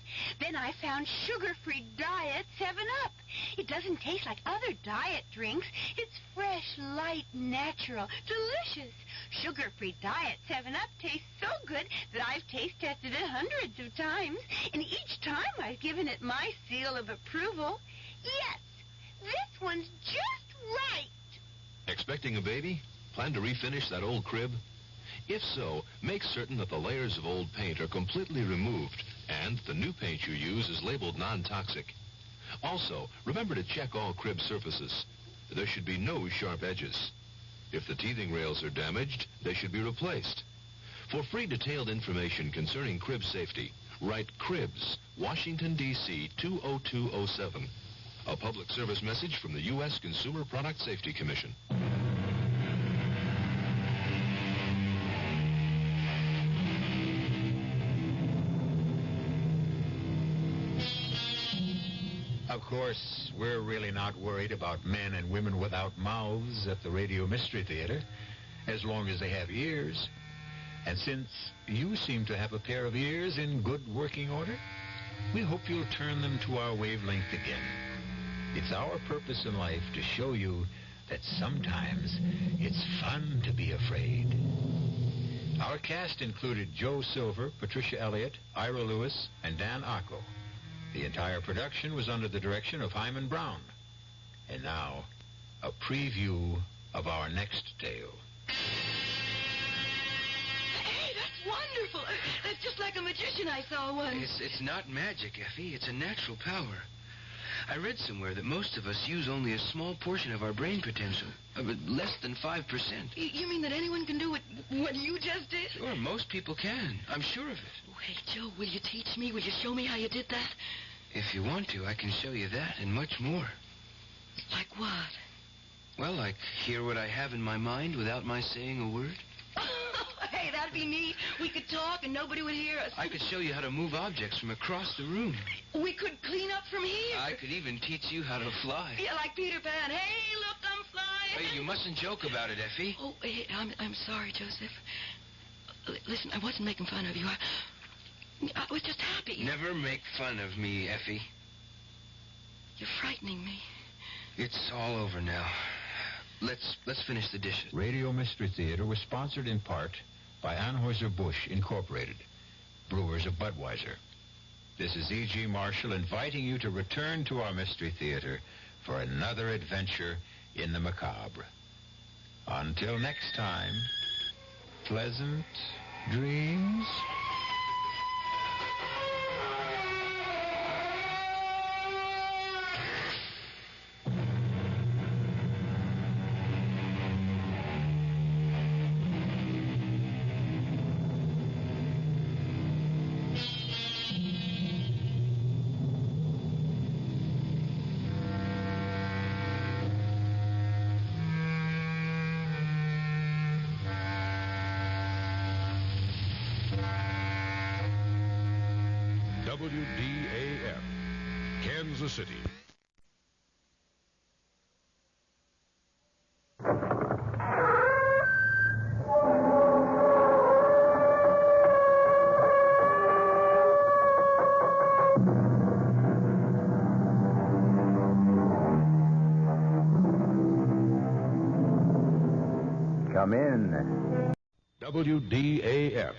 Then I found sugar-free Diet 7-Up. It doesn't taste like other diet drinks. It's fresh, light, natural, delicious. Sugar-free Diet 7-Up tastes so good that I've taste-tested it hundreds of times, and each time I've given it my seal of approval. Yes, this one's just right. Expecting a baby? Plan to refinish that old crib? If so, make certain that the layers of old paint are completely removed and the new paint you use is labeled non-toxic. Also, remember to check all crib surfaces. There should be no sharp edges. If the teething rails are damaged, they should be replaced. For free detailed information concerning crib safety, write Cribs, Washington, D.C. 20207. A public service message from the U.S. Consumer Product Safety Commission. Of course, we're really not worried about men and women without mouths at the Radio Mystery Theater, as long as they have ears. And since you seem to have a pair of ears in good working order, we hope you'll turn them to our wavelength again. It's our purpose in life to show you that sometimes it's fun to be afraid. Our cast included Joe Silver, Patricia Elliott, Ira Lewis, and Dan Acco. The entire production was under the direction of Hyman Brown. And now, a preview of our next tale. Hey, that's wonderful. That's just like a magician I saw once. It's not magic, Effie. It's a natural power. I read somewhere that most of us use only a small portion of our brain potential. Less than 5%. You mean that anyone can do what you just did? Sure, most people can. I'm sure of it. Oh, hey, Joe, will you teach me? Will you show me how you did that? If you want to, I can show you that and much more. Like what? Well, like hear what I have in my mind without my saying a word. Hey, that'd be neat. We could talk and nobody would hear us. I could show you how to move objects from across the room. We could clean up from here. I could even teach you how to fly. Yeah, like Peter Pan. Hey, look, I'm flying. Hey, you mustn't joke about it, Effie. Oh, hey, I'm sorry, Joseph. Listen, I wasn't making fun of you. I was just happy. Never make fun of me, Effie. You're frightening me. It's all over now. Let's finish the dishes. Radio Mystery Theater was sponsored in part by Anheuser-Busch Incorporated, brewers of Budweiser. This is E.G. Marshall inviting you to return to our Mystery Theater for another adventure in the macabre. Until next time, pleasant dreams. WDAF, Kansas City. Come in. WDAF,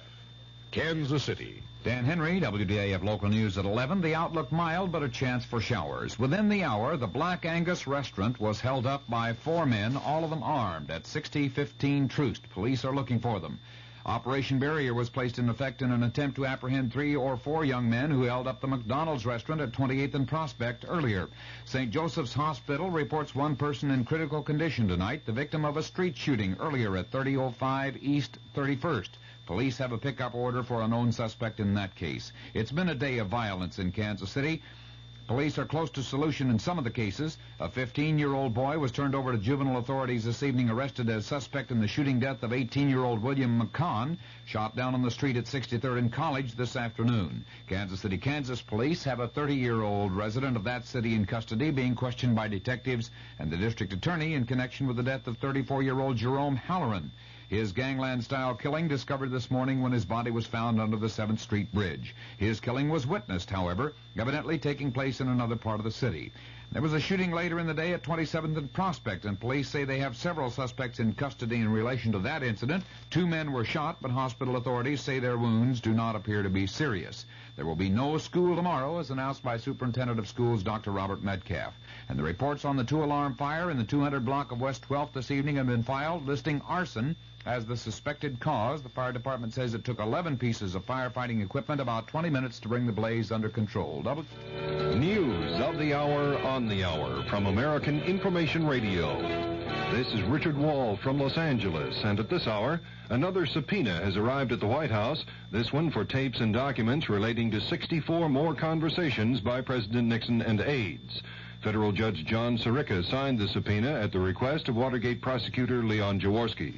Kansas City. Dan Henry, WDAF Local News at 11. The outlook mild, but a chance for showers. Within the hour, the Black Angus restaurant was held up by 4 men, all of them armed, at 6015 Troost. Police are looking for them. Operation Barrier was placed in effect in an attempt to apprehend 3 or 4 young men who held up the McDonald's restaurant at 28th and Prospect earlier. St. Joseph's Hospital reports 1 person in critical condition tonight, the victim of a street shooting earlier at 3005 East 31st. Police have a pickup order for a known suspect in that case. It's been a day of violence in Kansas City. Police are close to solution in some of the cases. A 15-year-old boy was turned over to juvenile authorities this evening, arrested as suspect in the shooting death of 18-year-old William McCon, shot down on the street at 63rd and College this afternoon. Kansas City, Kansas police have a 30-year-old resident of that city in custody being questioned by detectives and the district attorney in connection with the death of 34-year-old Jerome Halloran. His gangland-style killing discovered this morning when his body was found under the 7th Street Bridge. His killing was witnessed, however, evidently taking place in another part of the city. There was a shooting later in the day at 27th and Prospect, and police say they have several suspects in custody in relation to that incident. 2 men were shot, but hospital authorities say their wounds do not appear to be serious. There will be no school tomorrow, as announced by Superintendent of Schools Dr. Robert Metcalf. And the reports on the 2-alarm fire in the 200 block of West 12th this evening have been filed, listing arson as the suspected cause. The fire department says it took 11 pieces of firefighting equipment about 20 minutes to bring the blaze under control. News of the hour on the hour from American Information Radio. This is Richard Wall from Los Angeles, and at this hour, another subpoena has arrived at the White House, this one for tapes and documents relating to 64 more conversations by President Nixon and aides. Federal Judge John Sirica signed the subpoena at the request of Watergate prosecutor Leon Jaworski.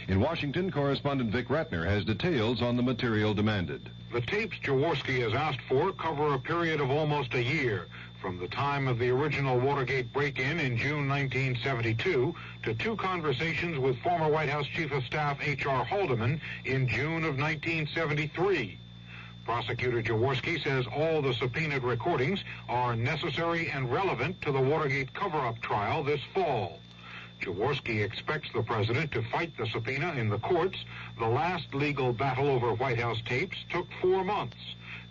In Washington, correspondent Vic Ratner has details on the material demanded. The tapes Jaworski has asked for cover a period of almost a year, from the time of the original Watergate break-in in June 1972 to 2 conversations with former White House Chief of Staff H.R. Haldeman in June of 1973. Prosecutor Jaworski says all the subpoenaed recordings are necessary and relevant to the Watergate cover-up trial this fall. Jaworski expects the president to fight the subpoena in the courts. The last legal battle over White House tapes took 4 months.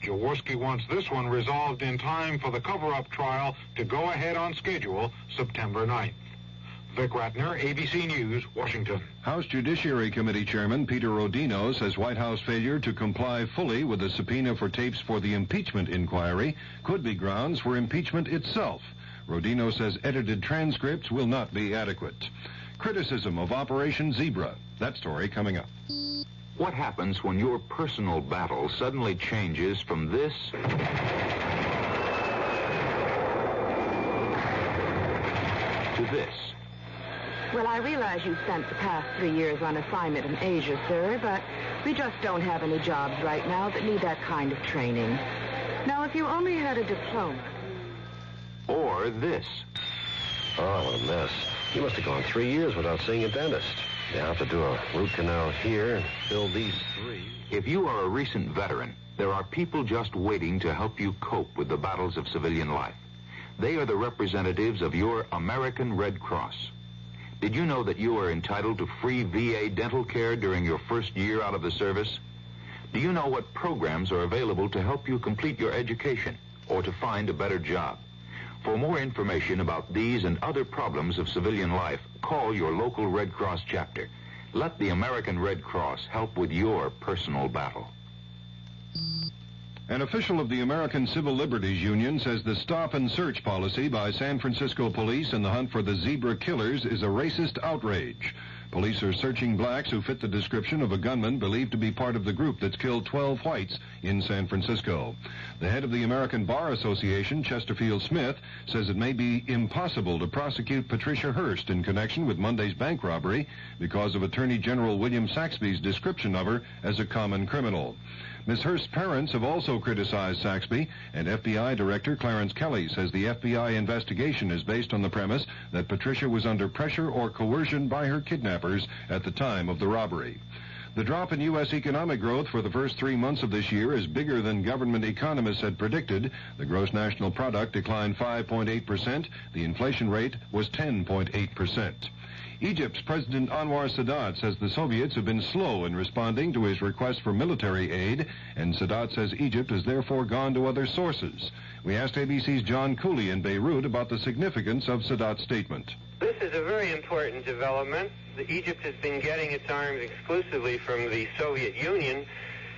Jaworski wants this one resolved in time for the cover-up trial to go ahead on schedule September 9th. Vic Ratner, ABC News, Washington. House Judiciary Committee Chairman Peter Rodino says White House failure to comply fully with the subpoena for tapes for the impeachment inquiry could be grounds for impeachment itself. Rodino says edited transcripts will not be adequate. Criticism of Operation Zebra. That story coming up. What happens when your personal battle suddenly changes from this to this? Well, I realize you spent the past 3 years on assignment in Asia, sir, but we just don't have any jobs right now that need that kind of training. Now, if you only had a diploma... Or this. Oh, what a mess. You must have gone 3 years without seeing a dentist. You have to do a root canal here and fill these 3. If you are a recent veteran, there are people just waiting to help you cope with the battles of civilian life. They are the representatives of your American Red Cross. Did you know that you are entitled to free VA dental care during your first year out of the service? Do you know what programs are available to help you complete your education or to find a better job? For more information about these and other problems of civilian life, call your local Red Cross chapter. Let the American Red Cross help with your personal battle. An official of the American Civil Liberties Union says the stop and search policy by San Francisco police in the hunt for the zebra killers is a racist outrage. Police are searching blacks who fit the description of a gunman believed to be part of the group that's killed 12 whites in San Francisco. The head of the American Bar Association, Chesterfield Smith, says it may be impossible to prosecute Patricia Hearst in connection with Monday's bank robbery because of Attorney General William Saxby's description of her as a common criminal. Ms. Hearst's parents have also criticized Saxby, and FBI Director Clarence Kelly says the FBI investigation is based on the premise that Patricia was under pressure or coercion by her kidnappers at the time of the robbery. The drop in U.S. economic growth for the first 3 months of this year is bigger than government economists had predicted. The gross national product declined 5.8%. The inflation rate was 10.8%. Egypt's President Anwar Sadat says the Soviets have been slow in responding to his request for military aid, and Sadat says Egypt has therefore gone to other sources. We asked ABC's John Cooley in Beirut about the significance of Sadat's statement. This is a very important development. Egypt has been getting its arms exclusively from the Soviet Union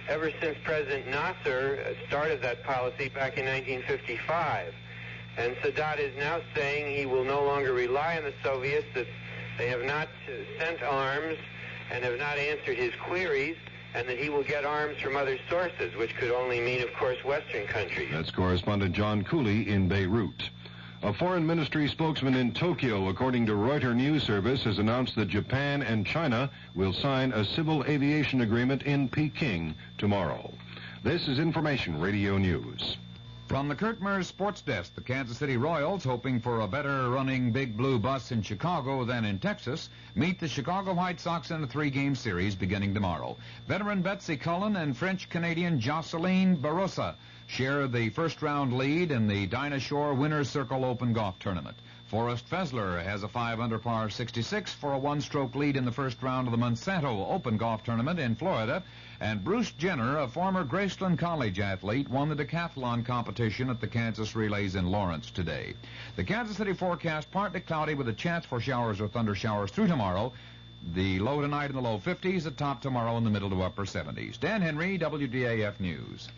ever since President Nasser started that policy back in 1955. And Sadat is now saying he will no longer rely on the Soviets, that they have not sent arms and have not answered his queries, and that he will get arms from other sources, which could only mean, of course, Western countries. That's correspondent John Cooley in Beirut. A foreign ministry spokesman in Tokyo, according to Reuters News Service, has announced that Japan and China will sign a civil aviation agreement in Peking tomorrow. This is Information Radio News. From the Kurt Murs Sports Desk, the Kansas City Royals, hoping for a better-running Big Blue bus in Chicago than in Texas, meet the Chicago White Sox in a 3-game series beginning tomorrow. Veteran Betsy Cullen and French-Canadian Jocelyn Barossa share the first-round lead in the Dinah Shore Winner's Circle Open Golf Tournament. Forrest Fessler has a 5-under par 66 for a one-stroke lead in the first round of the Monsanto Open Golf Tournament in Florida. And Bruce Jenner, a former Graceland College athlete, won the decathlon competition at the Kansas Relays in Lawrence today. The Kansas City forecast partly cloudy with a chance for showers or thunder showers through tomorrow. The low tonight in the low 50s, the top tomorrow in the middle to upper 70s. Dan Henry, WDAF News.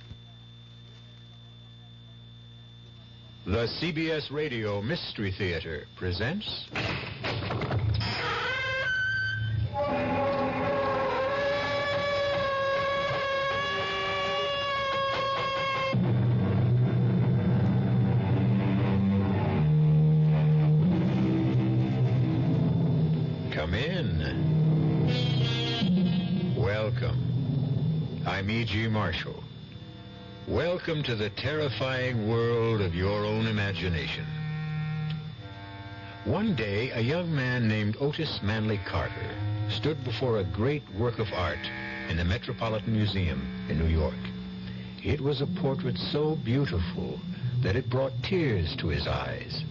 The CBS Radio Mystery Theater presents... Come in. Welcome. I'm E.G. Marshall. Welcome to the terrifying world of your own imagination. One day, a young man named Otis Manley Carter stood before a great work of art in the Metropolitan Museum in New York. It was a portrait so beautiful that it brought tears to his eyes.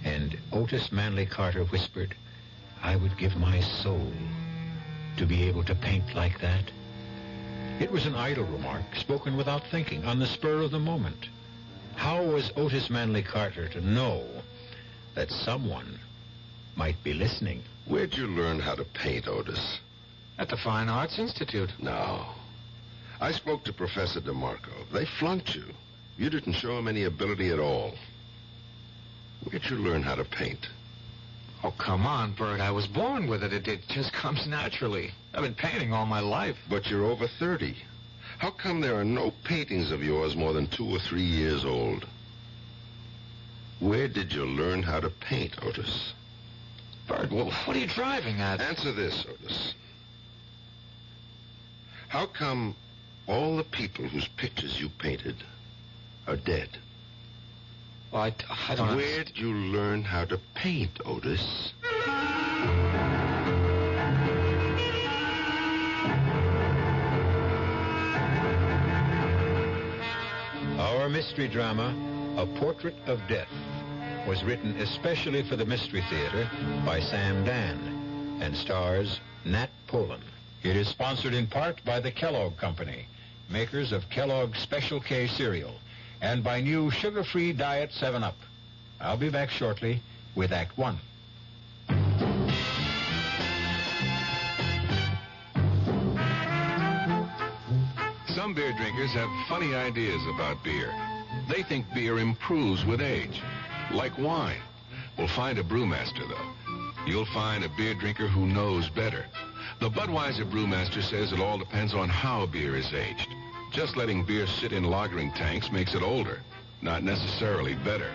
And Otis Manley Carter whispered, "I would give my soul to be able to paint like that." It was an idle remark, spoken without thinking, on the spur of the moment. How was Otis Manley Carter to know that someone might be listening? Where'd you learn how to paint, Otis? At the Fine Arts Institute. No. I spoke to Professor DeMarco. They flunked you. You didn't show him any ability at all. Where'd you learn how to paint? Oh, come on, Bert. I was born with it. It just comes naturally. I've been painting all my life. But you're over 30. How come there are no paintings of yours more than 2 or 3 years old? Where did you learn how to paint, Otis? Bert, well, what are you driving at? Answer this, Otis. How come all the people whose pictures you painted are dead? Well, I don't Where'd you learn how to paint, Otis? Our mystery drama, A Portrait of Death, was written especially for the Mystery Theater by Sam Dan and stars Nat Polen. It is sponsored in part by the Kellogg Company, makers of Kellogg's Special K cereal, and by new sugar-free Diet 7-Up. I'll be back shortly with Act 1. Some beer drinkers have funny ideas about beer. They think beer improves with age, like wine. Well, find a brewmaster, though. You'll find a beer drinker who knows better. The Budweiser brewmaster says it all depends on how beer is aged. Just letting beer sit in lagering tanks makes it older, not necessarily better.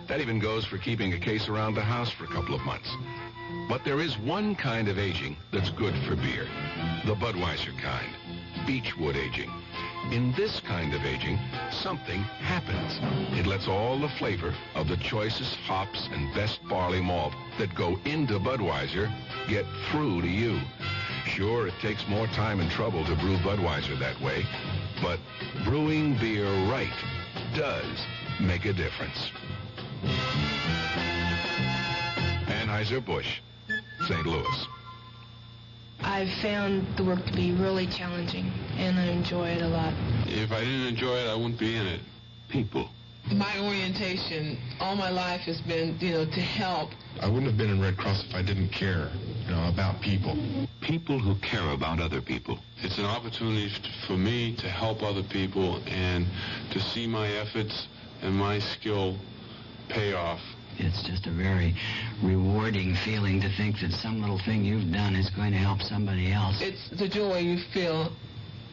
That even goes for keeping a case around the house for a couple of months. But there is one kind of aging that's good for beer, the Budweiser kind, beechwood aging. In this kind of aging, something happens. It lets all the flavor of the choicest hops and best barley malt that go into Budweiser get through to you. Sure, it takes more time and trouble to brew Budweiser that way, but brewing beer right does make a difference. Anheuser-Busch, St. Louis. I've found the work to be really challenging, and I enjoy it a lot. If I didn't enjoy it, I wouldn't be in it. People. My orientation all my life has been, to help. I wouldn't have been in Red Cross if I didn't care, about people. People who care about other people. It's an opportunity for me to help other people and to see my efforts and my skill pay off. It's just a very rewarding feeling to think that some little thing you've done is going to help somebody else. It's the joy you feel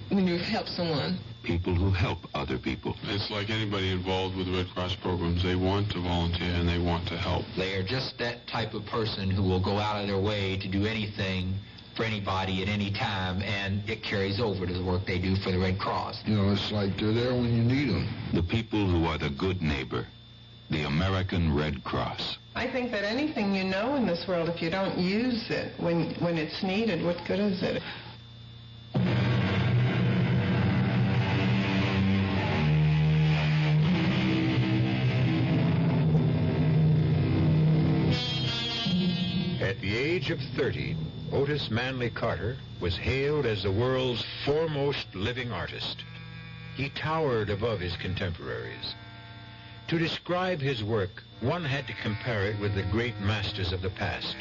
when you help someone. People who help other people. It's like anybody involved with Red Cross programs. They want to volunteer and they want to help. They are just that type of person who will go out of their way to do anything for anybody at any time, and it carries over to the work they do for the Red Cross. It's like they're there when you need them. The people who are the good neighbor. The American Red Cross. I think that anything you know in this world, if you don't use it when it's needed, what good is it? At the age of 30, Otis Manley Carter was hailed as the world's foremost living artist. He towered above his contemporaries. To describe his work, one had to compare it with the great masters of the past.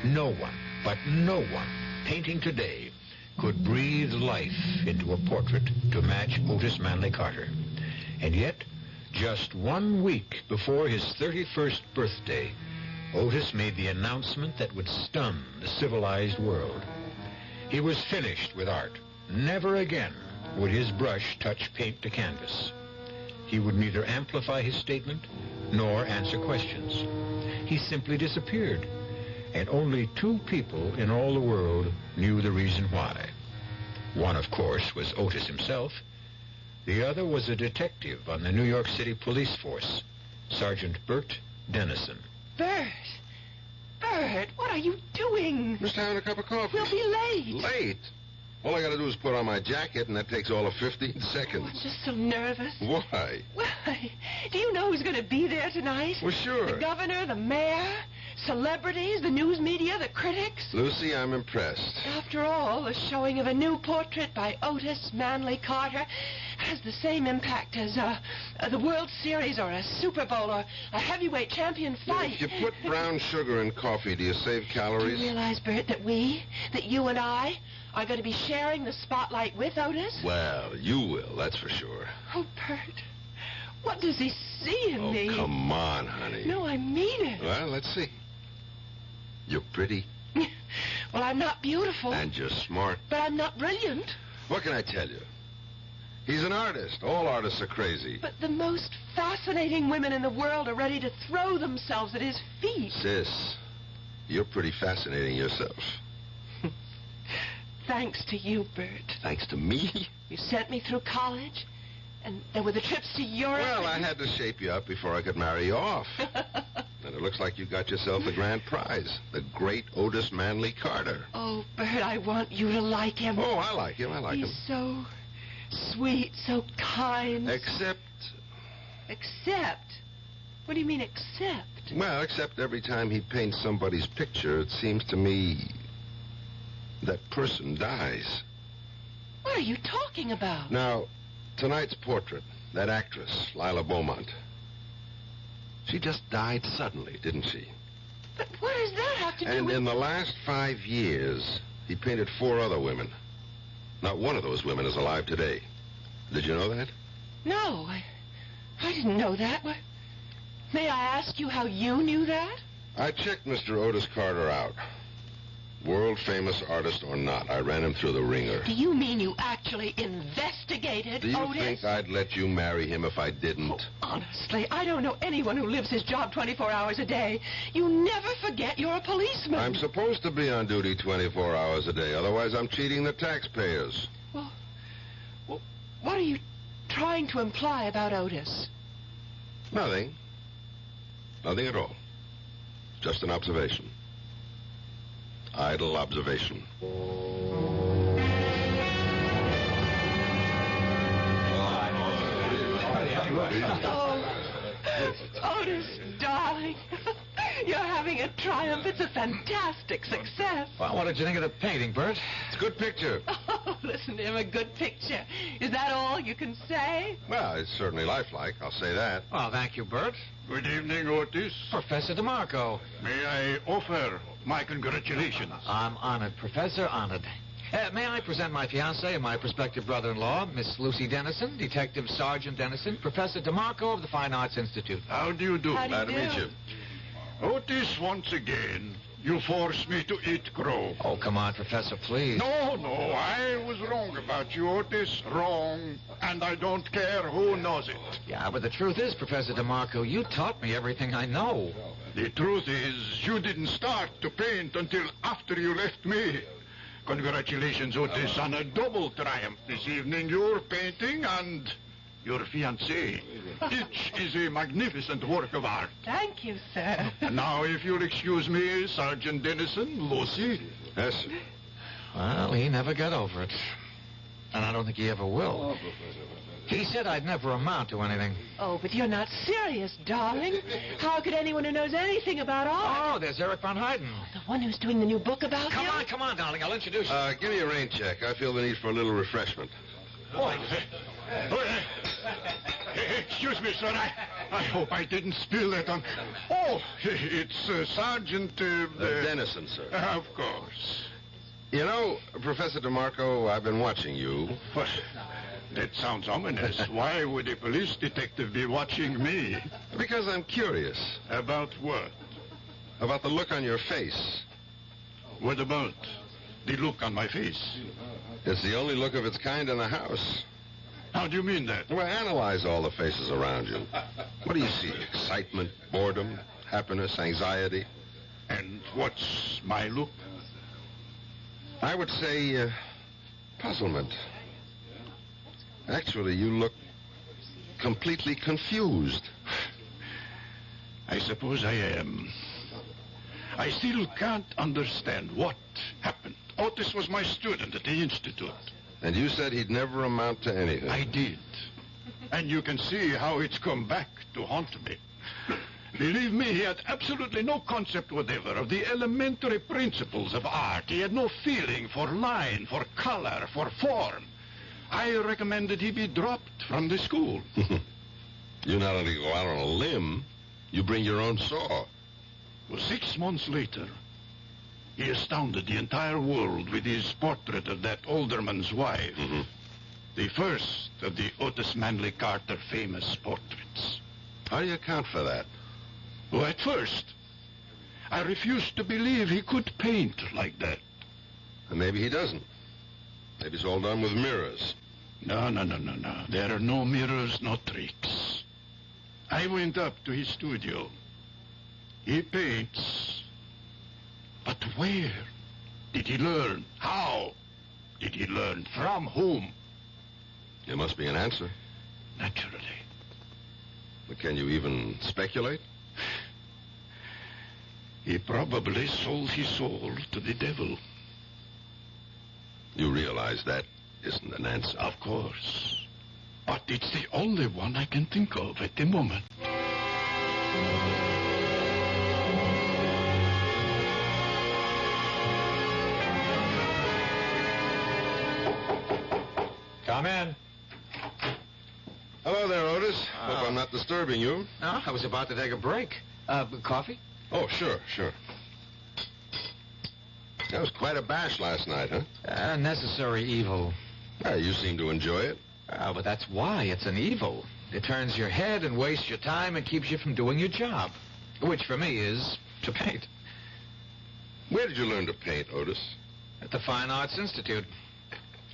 No one, but no one, painting today could breathe life into a portrait to match Otis Manley Carter. And yet, just 1 week before his 31st birthday, Otis made the announcement that would stun the civilized world. He was finished with art. Never again would his brush touch paint to canvas. He would neither amplify his statement nor answer questions. He simply disappeared, and only 2 people in all the world knew the reason why. One, of course, was Otis himself. The other was a detective on the New York City police force, Sergeant Bert Dennison. Bert, what are you doing? Just having a cup of coffee. We'll be late. Late? All I gotta do is put on my jacket, and that takes all of 15 seconds. I'm just so nervous. Why? Why? Do you know who's going to be there tonight? Well, sure. The governor, the mayor, celebrities, the news media, the critics. Lucy, I'm impressed. After all, the showing of a new portrait by Otis Manley Carter has the same impact as the World Series or a Super Bowl or a heavyweight champion fight. If you put brown sugar in coffee, do you save calories? Do you realize, Bert, that you and I are going to be sharing the spotlight with Otis? Well, you will, that's for sure. Oh, Bert, What does he see in me? Oh, come on, honey. No, I mean it. Well, let's see. You're pretty. Well, I'm not beautiful. And you're smart. But I'm not brilliant. What can I tell you? He's an artist. All artists are crazy. But the most fascinating women in the world are ready to throw themselves at his feet. Sis, you're pretty fascinating yourself. Thanks to you, Bert. Thanks to me? You sent me through college, and there were the trips to Europe. Well, I had to shape you up before I could marry you off. And it looks like you got yourself the grand prize, the great Otis Manley Carter. Oh, Bert, I want you to like him. Oh, I like him. He's so sweet, so kind. Except? What do you mean, except? Well, except every time he paints somebody's picture, it seems to me that person dies. What are you talking about? Now, tonight's portrait, that actress, Lila Beaumont. She just died suddenly, didn't she? But what does that have to do with... And in the last 5 years, he painted 4 other women. Not one of those women is alive today. Did you know that? No, I didn't know that. May I ask you how you knew that? I checked Mr. Otis Carter out. World-famous artist or not, I ran him through the ringer. Do you mean you actually investigated Do you Otis? think I'd let you marry him if I didn't? Oh, honestly, I don't know anyone who lives his job 24 hours a day. You never forget you're a policeman. I'm supposed to be on duty 24 hours a day. Otherwise, I'm cheating the taxpayers. Well, what are you trying to imply about Otis? Nothing. Nothing at all. Just an observation. Idle observation. Oh, Otis, darling. You're having a triumph. It's a fantastic success. Well, what did you think of the painting, Bert? It's a good picture. Oh, listen to him, a good picture. Is that all you can say? Well, it's certainly lifelike, I'll say that. Well, thank you, Bert. Good evening, Otis. Professor DeMarco. May I offer my congratulations? I'm honored, Professor, honored. May I present my fiancée and my prospective brother-in-law, Miss Lucy Dennison, Detective Sergeant Dennison, Professor DeMarco of the Fine Arts Institute. How do you do? How do you do? Glad to meet you. Otis, once again, you forced me to eat crow. Oh, come on, Professor, please. No, I was wrong about you, Otis. Wrong. And I don't care who knows it. Yeah, but the truth is, Professor DeMarco, you taught me everything I know. The truth is, you didn't start to paint until after you left me. Congratulations, Otis, on a double triumph this evening. Your painting and your fiancée. Each is a magnificent work of art. Thank you, sir. And now, if you'll excuse me, Sergeant Dennison, Lucy. Yes, sir. Well, he never got over it. And I don't think he ever will. He said I'd never amount to anything. Oh, but you're not serious, darling. How could anyone who knows anything about art... Oh, there's Eric von Hayden. The one who's doing the new book about Come him? on, darling. I'll introduce you. Give me a rain check. I feel the need for a little refreshment. Excuse me, sir. I hope I didn't spill that on... Oh, it's Sergeant... Dennison, sir. Of course. You know, Professor DeMarco, I've been watching you. What? That sounds ominous. Why would a police detective be watching me? Because I'm curious. About what? About the look on your face. What about the look on my face? It's the only look of its kind in the house. How do you mean that? Well, analyze all the faces around you. What do you see? Excitement, boredom, happiness, anxiety? And what's my look? I would say puzzlement. Actually, you look completely confused. I suppose I am. I still can't understand what happened. Otis was my student at the Institute. And you said he'd never amount to anything. I did. And you can see how it's come back to haunt me. Believe me, he had absolutely no concept whatever of the elementary principles of art. He had no feeling for line, for color, for form. I recommended he be dropped from the school. You not only go out on a limb, you bring your own saw. Well, 6 months later, he astounded the entire world with his portrait of that alderman's wife. The first of the Otis Manley Carter famous portraits. How do you account for that? Well, at first, I refused to believe he could paint like that. And maybe he doesn't. Maybe it's all done with mirrors. No. There are no mirrors, no tricks. I went up to his studio. He paints. But where did he learn? How did he learn? From whom? There must be an answer. Naturally. But can you even speculate? He probably sold his soul to the devil. You realize that isn't an answer? Of course. But it's the only one I can think of at the moment. Come in. Hello there, Otis. Hope I'm not disturbing you. No, I was about to take a break. Coffee? Oh, sure. That was quite a bash last night, huh? Necessary evil. You seem to enjoy it. But that's why it's an evil. It turns your head and wastes your time and keeps you from doing your job. Which, for me, is to paint. Where did you learn to paint, Otis? At the Fine Arts Institute.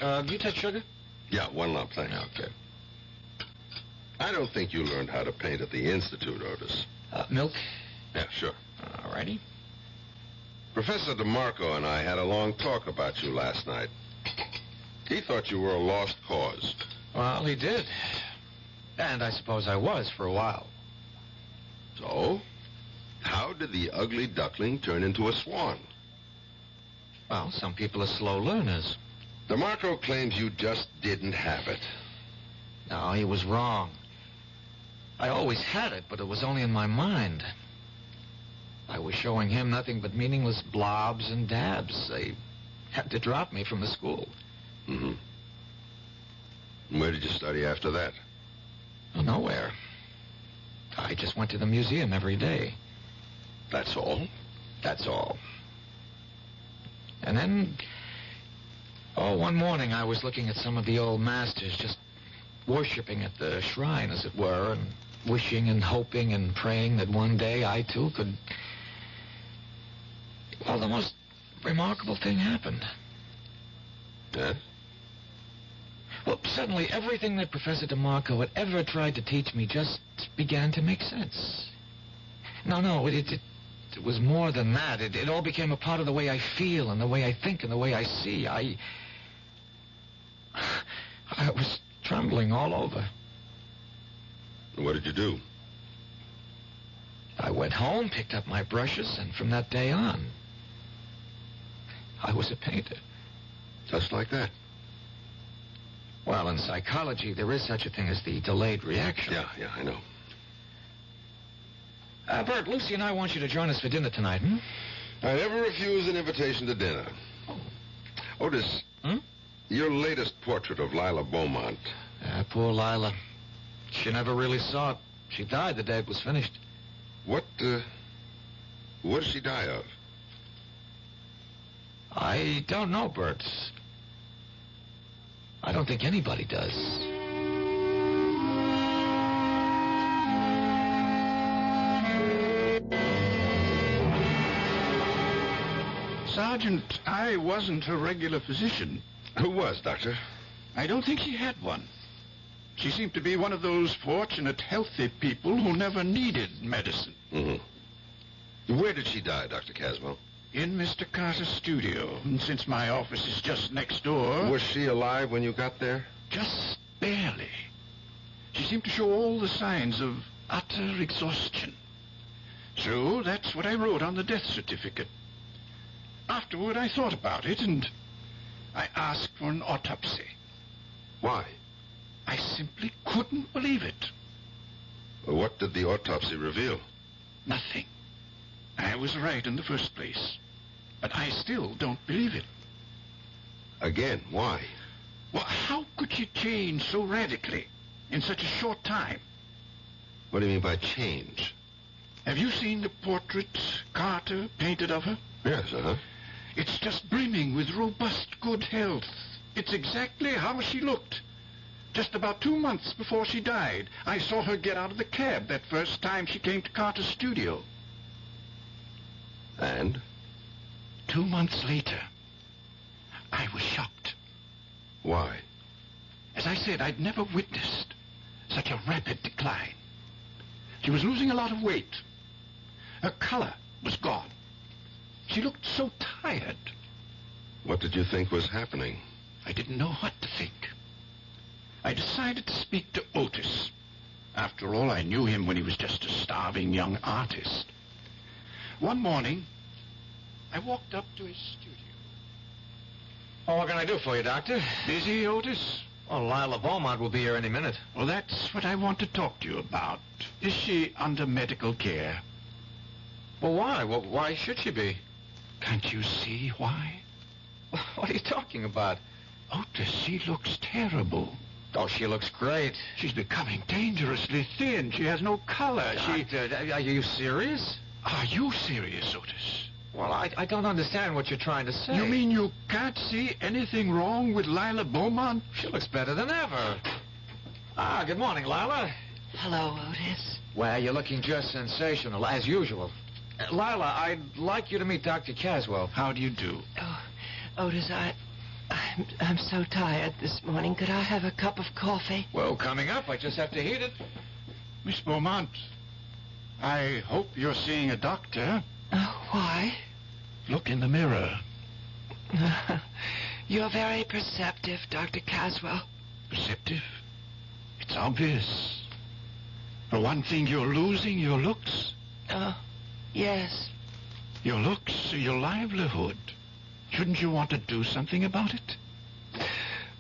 Do you take sugar? Yeah, 1 lump, thanks. Okay. I don't think you learned how to paint at the Institute, Otis. Milk? Yeah, sure. All righty. Professor DeMarco and I had a long talk about you last night. He thought you were a lost cause. Well, he did. And I suppose I was for a while. So, how did the ugly duckling turn into a swan? Well, some people are slow learners. DeMarco claims you just didn't have it. No, he was wrong. I always had it, but it was only in my mind. I was showing him nothing but meaningless blobs and dabs. They had to drop me from the school. Mm-hmm. And where did you study after that? Oh, nowhere. I just went to the museum every day. That's all? That's all. And then, one morning I was looking at some of the old masters, just worshipping at the shrine, as it were, and wishing and hoping and praying that one day I, too, could... Well, the most remarkable thing happened. Yes? Well, suddenly everything that Professor DeMarco had ever tried to teach me just began to make sense. No, it was more than that. It all became a part of the way I feel and the way I think and the way I see. I was trembling all over. What did you do? I went home, picked up my brushes, and from that day on, I was a painter. Just like that? Well, in psychology, there is such a thing as the delayed reaction. Yeah, I know. Bert, Lucy and I want you to join us for dinner tonight, I never refuse an invitation to dinner. Otis, your latest portrait of Lila Beaumont. Poor Lila. She never really saw it. She died the day it was finished. What did she die of? I don't know, Bert. I don't think anybody does. Sergeant, I wasn't a regular physician. Who was, Doctor? I don't think she had one. She seemed to be one of those fortunate, healthy people who never needed medicine. Mm-hmm. Where did she die, Dr. Caswell? In Mr. Carter's studio. And since my office is just next door... Was she alive when you got there? Just barely. She seemed to show all the signs of utter exhaustion. So that's what I wrote on the death certificate. Afterward, I thought about it, and I asked for an autopsy. Why? I simply couldn't believe it. Well, what did the autopsy reveal? Nothing. I was right in the first place. But I still don't believe it. Again, why? Well, how could she change so radically in such a short time? What do you mean by change? Have you seen the portrait Carter painted of her? Yes, It's just brimming with robust good health. It's exactly how she looked Just about 2 months before she died, I saw her get out of the cab that first time she came to Carter's studio. And? 2 months later, I was shocked. Why? As I said, I'd never witnessed such a rapid decline. She was losing a lot of weight. Her color was gone. She looked so tired. What did you think was happening? I didn't know what to think. I decided to speak to Otis. After all, I knew him when he was just a starving young artist. One morning, I walked up to his studio. Well, what can I do for you, Doctor? Busy, Otis? Oh, Lila Beaumont will be here any minute. Well, that's what I want to talk to you about. Is she under medical care? Well, why? Well, why should she be? Can't you see why? What are you talking about? Otis, she looks terrible. Oh, she looks great. She's becoming dangerously thin. She has no color. Doctor, are you serious? Are you serious, Otis? Well, I don't understand what you're trying to say. You mean you can't see anything wrong with Lila Beaumont? She looks better than ever. Ah, good morning, Lila. Hello, Otis. Well, you're looking just sensational, as usual. Lila, I'd like you to meet Dr. Caswell. How do you do? Oh, Otis, I'm so tired this morning. Could I have a cup of coffee? Well, coming up. I just have to heat it. Miss Beaumont, I hope you're seeing a doctor. Why? Look in the mirror. You're very perceptive, Dr. Caswell. Perceptive? It's obvious. For one thing, you're losing your looks. Yes. Your looks are your livelihood. Shouldn't you want to do something about it?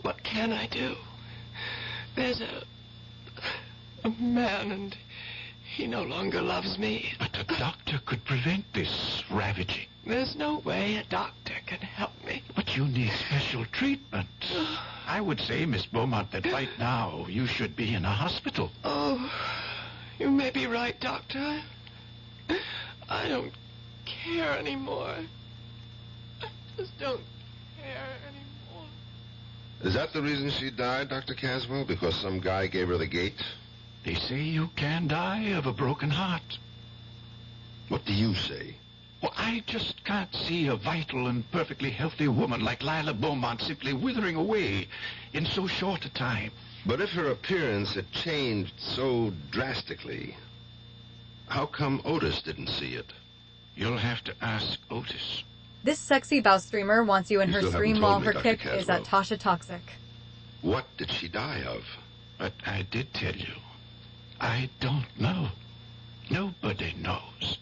What can I do? There's a man, and he no longer loves me. But a doctor could prevent this ravaging. There's no way a doctor can help me. But you need special treatment. I would say, Miss Beaumont, that right now you should be in a hospital. Oh, you may be right, Doctor. I don't care anymore. I just don't care anymore. Is that the reason she died, Dr. Caswell? Because some guy gave her the gate? They say you can die of a broken heart. What do you say? Well, I just can't see a vital and perfectly healthy woman like Lila Beaumont simply withering away in so short a time. But if her appearance had changed so drastically, how come Otis didn't see it? You'll have to ask Otis. This sexy bow streamer wants you in her still stream haven't while told me, her Dr. kick is at Tasha Toxic. What did she die of? But I did tell you. I don't know. Nobody knows.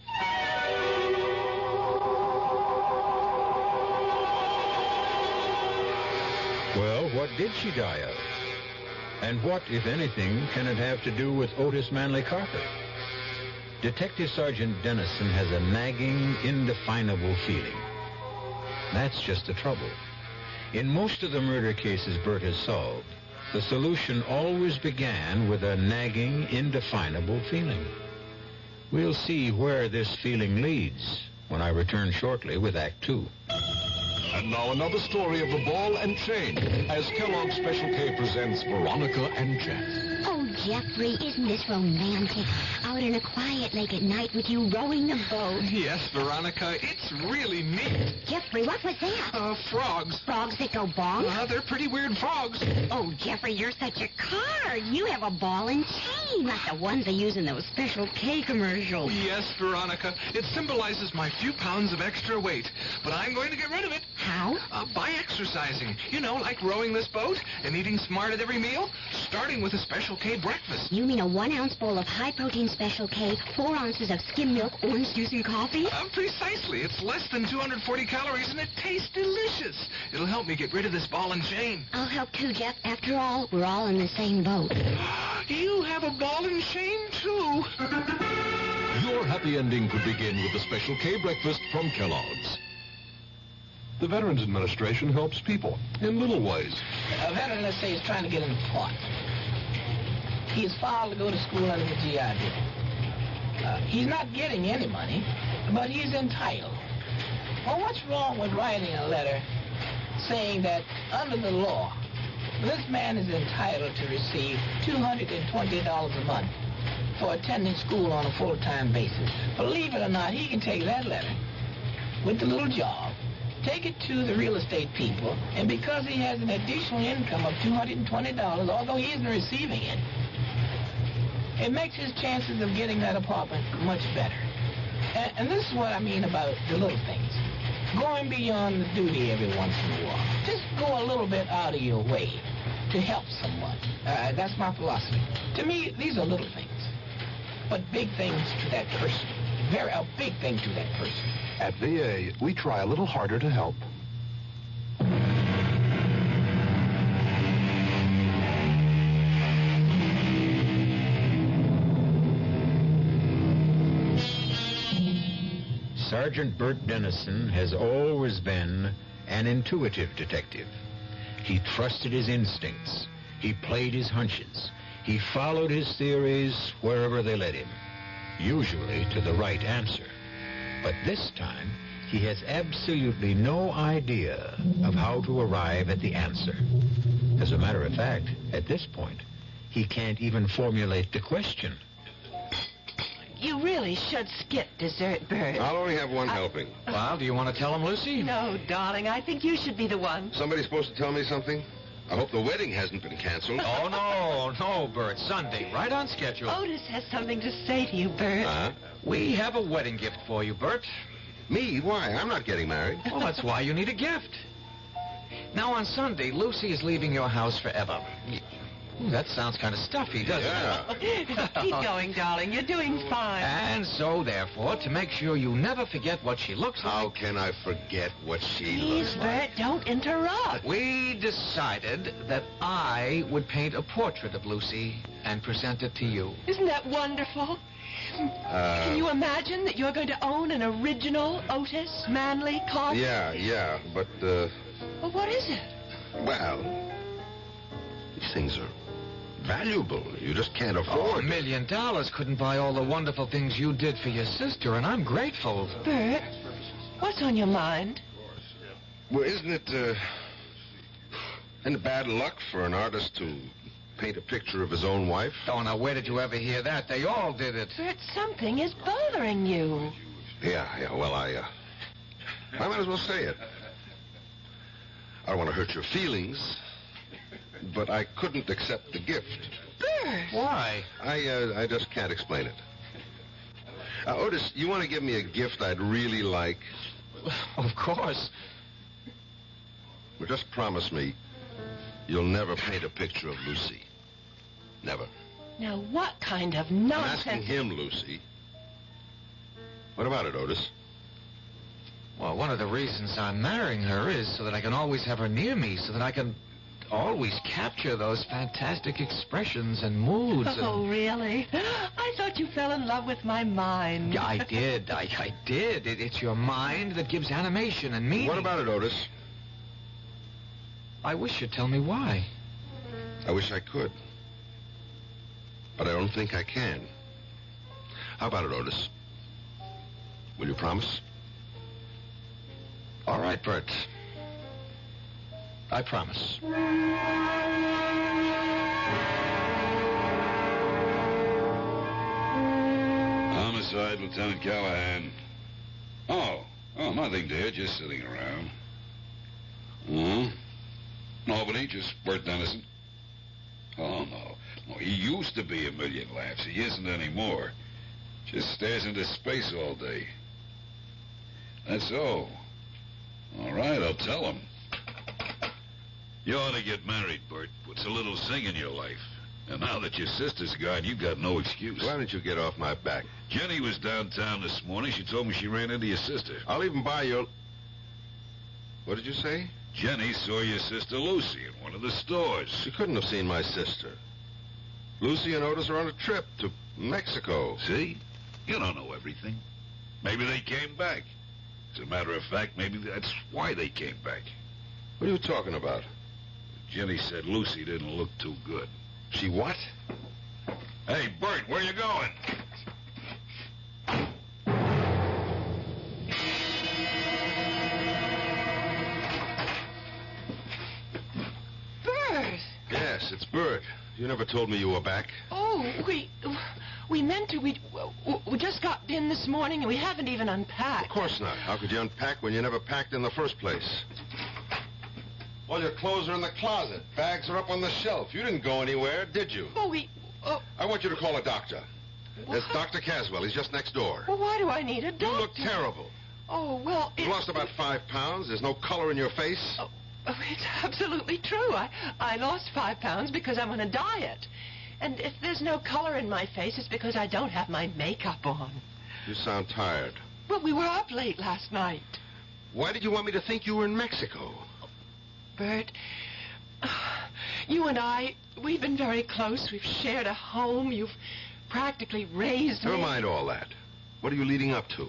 Well, what did she die of? And what, if anything, can it have to do with Otis Manley Carter? Detective Sergeant Dennison has a nagging, indefinable feeling. That's just the trouble. In most of the murder cases Bert has solved, the solution always began with a nagging, indefinable feeling. We'll see where this feeling leads when I return shortly with Act 2. And now another story of the ball and chain as Kellogg's Special K presents Veronica and Jeff. Oh, Jeffrey, isn't this romantic? Out in a quiet lake at night with you rowing the boat. Yes, Veronica, it's really neat. Jeffrey, what was that? Frogs. Frogs that go bonk? They're pretty weird frogs. Oh, Jeffrey, you're such a card. You have a ball and chain, like the ones they use in those Special K commercials. Yes, Veronica, it symbolizes my few pounds of extra weight. But I'm going to get rid of it. How? By exercising. You know, like rowing this boat and eating smart at every meal, starting with a Special K breakfast. You mean a 1-ounce bowl of high-protein Special K, 4 ounces of skim milk, orange juice, and coffee? Precisely. It's less than 240 calories, and it tastes delicious. It'll help me get rid of this ball and chain. I'll help too, Jeff. After all, we're all in the same boat. You have a ball and chain, too. Your happy ending could begin with the Special K breakfast from Kellogg's. The Veterans Administration helps people in little ways. A veteran, let's say, is trying to get into port. He is filed to go to school under the GI Bill. He's not getting any money, but he's entitled. Well, what's wrong with writing a letter saying that under the law, This man is entitled to receive $220 a month for attending school on a full-time basis. Believe it or not, he can take that letter with the little job, take it to the real estate people, and because he has an additional income of $220, although he isn't receiving it, it makes his chances of getting that apartment much better. And this is what I mean about the little things. Going beyond the duty every once in a while. Just go a little bit out of your way to help someone. That's my philosophy. To me, these are little things, but big things to that person. A big thing to that person. At VA, we try a little harder to help. Sergeant Bert Dennison has always been an intuitive detective. He trusted his instincts. He played his hunches. He followed his theories wherever they led him, usually to the right answer. But this time, he has absolutely no idea of how to arrive at the answer. As a matter of fact, at this point, he can't even formulate the question. You really should skip dessert, Bert. I'll only have one helping. Well, do you want to tell him, Lucy? No, darling, I think you should be the one. Somebody's supposed to tell me something? I hope the wedding hasn't been canceled. Oh, no, Bert. Sunday, right on schedule. Otis has something to say to you, Bert. Huh? We have a wedding gift for you, Bert. Me? Why? I'm not getting married. Well, that's why you need a gift. Now, on Sunday, Lucy is leaving your house forever. Ooh, that sounds kind of stuffy, doesn't it? Keep going, darling. You're doing fine. And so, therefore, to make sure you never forget what she looks like... How can I forget what she Please, looks like? Bert, don't interrupt. We decided that I would paint a portrait of Lucy and present it to you. Isn't that wonderful? Can you imagine that you're going to own an original Otis Manley Carter? Yeah, but, Well, what is it? well, these things are valuable. You just can't afford $1 million couldn't buy all the wonderful things you did for your sister, and I'm grateful. Bert, what's on your mind? Well, isn't it bad luck for an artist to paint a picture of his own wife? Oh, now, where did you ever hear that? They all did it. Bert, something is bothering you. Yeah, well, I might as well say it. I don't want to hurt your feelings, but I couldn't accept the gift. Bert! Why? I just can't explain it. Otis, you want to give me a gift I'd really like? Of course. Well, just promise me you'll never paint a picture of Lucy. Never. Now, what kind of I'm nonsense... asking him, Lucy. What about it, Otis? Well, one of the reasons I'm marrying her is so that I can always have her near me, so that I can always capture those fantastic expressions and moods. Oh, really? I thought you fell in love with my mind. Yeah, I did. I did. It's your mind that gives animation and meaning. What about it, Otis? I wish you'd tell me why. I wish I could. But I don't think I can. How about it, Otis? Will you promise? All right, Bert. I promise. Homicide, Lieutenant Callahan. Oh, nothing, dear. Just sitting around. Nobody, just Bert Dennison. Oh, no. He used to be a million laughs. He isn't anymore. Just stares into space all day. That's so. All right, I'll tell him. You ought to get married, Bert. Puts a little zing in your life. And now that your sister's gone, you've got no excuse. Why don't you get off my back? Jenny was downtown this morning. She told me she ran into your sister. I'll even buy you... What did you say? Jenny saw your sister Lucy in one of the stores. She couldn't have seen my sister. Lucy and Otis are on a trip to Mexico. See? You don't know everything. Maybe they came back. As a matter of fact, maybe that's why they came back. What are you talking about? Jenny said Lucy didn't look too good. She what? Hey, Bert, where you going? Bert! it's Bert. You never told me you were back. Oh, we meant to. We just got in this morning and we haven't even unpacked. Of course not. How could you unpack when you never packed in the first place? Well, your clothes are in the closet. Bags are up on the shelf. You didn't go anywhere, did you? Oh, I want you to call a doctor. There's Dr. Caswell. He's just next door. Well, why do I need a doctor? You look terrible. Oh, well... You've lost about 5 pounds. There's no color in your face. Oh, it's absolutely true. I lost 5 pounds because I'm on a diet. And if there's no color in my face, it's because I don't have my makeup on. You sound tired. Well, we were up late last night. Why did you want me to think you were in Mexico? Bert, you and I, we've been very close. We've shared a home. You've practically raised me. Never mind all that. What are you leading up to?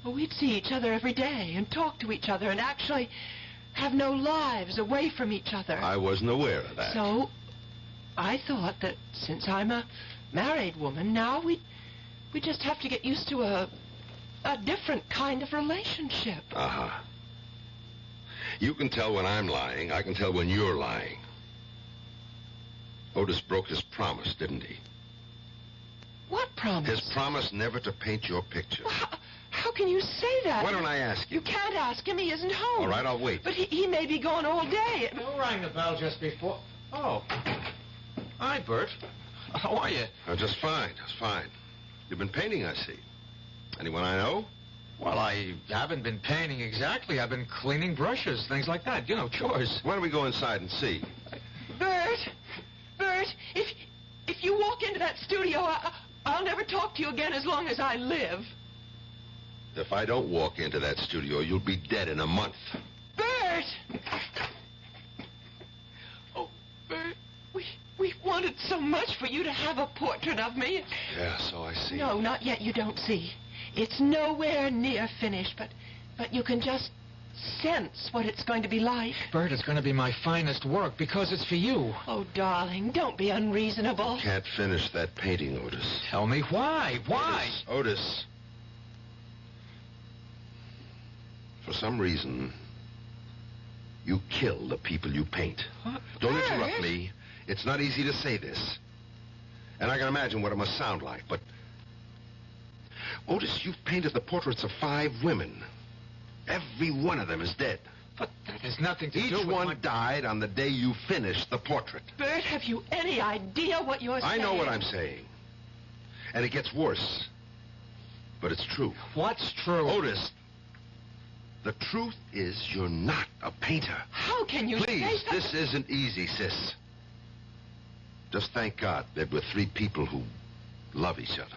Well, we'd see each other every day and talk to each other and actually have no lives away from each other. I wasn't aware of that. So, I thought that since I'm a married woman, now we just have to get used to a different kind of relationship. Uh-huh. You can tell when I'm lying. I can tell when you're lying. Otis broke his promise, didn't he? What promise? His promise never to paint your picture. Well, how can you say that? Why don't I ask him? You can't ask him. He isn't home. All right, I'll wait. But he may be gone all day. Who rang the bell just before? Oh. Hi, Bert. How are you? Just fine. Just fine. You've been painting, I see. Anyone I know? Well, I haven't been painting exactly. I've been cleaning brushes, things like that. You know, chores. Why don't we go inside and see? Bert, if you walk into that studio, I'll never talk to you again as long as I live. If I don't walk into that studio, you'll be dead in a month. Bert! Oh, Bert, we wanted so much for you to have a portrait of me. Yeah, so I see. No, not yet. You don't see. It's nowhere near finished, but you can just sense what it's going to be like. Bert, it's going to be my finest work because it's for you. Oh, darling, don't be unreasonable. Can't finish that painting, Otis. Tell me why. Why? Otis. For some reason, you kill the people you paint. What? Don't interrupt me. It's not easy to say this. And I can imagine what it must sound like, but... Otis, you've painted the portraits of 5 women. Every one of them is dead. But that has nothing to do with Each one died on the day you finished the portrait. Bert, have you any idea what you're saying? I know what I'm saying. And it gets worse. But it's true. What's true? Otis, the truth is you're not a painter. How can you Please, say that? this isn't easy, sis. Just thank God that we're 3 people who love each other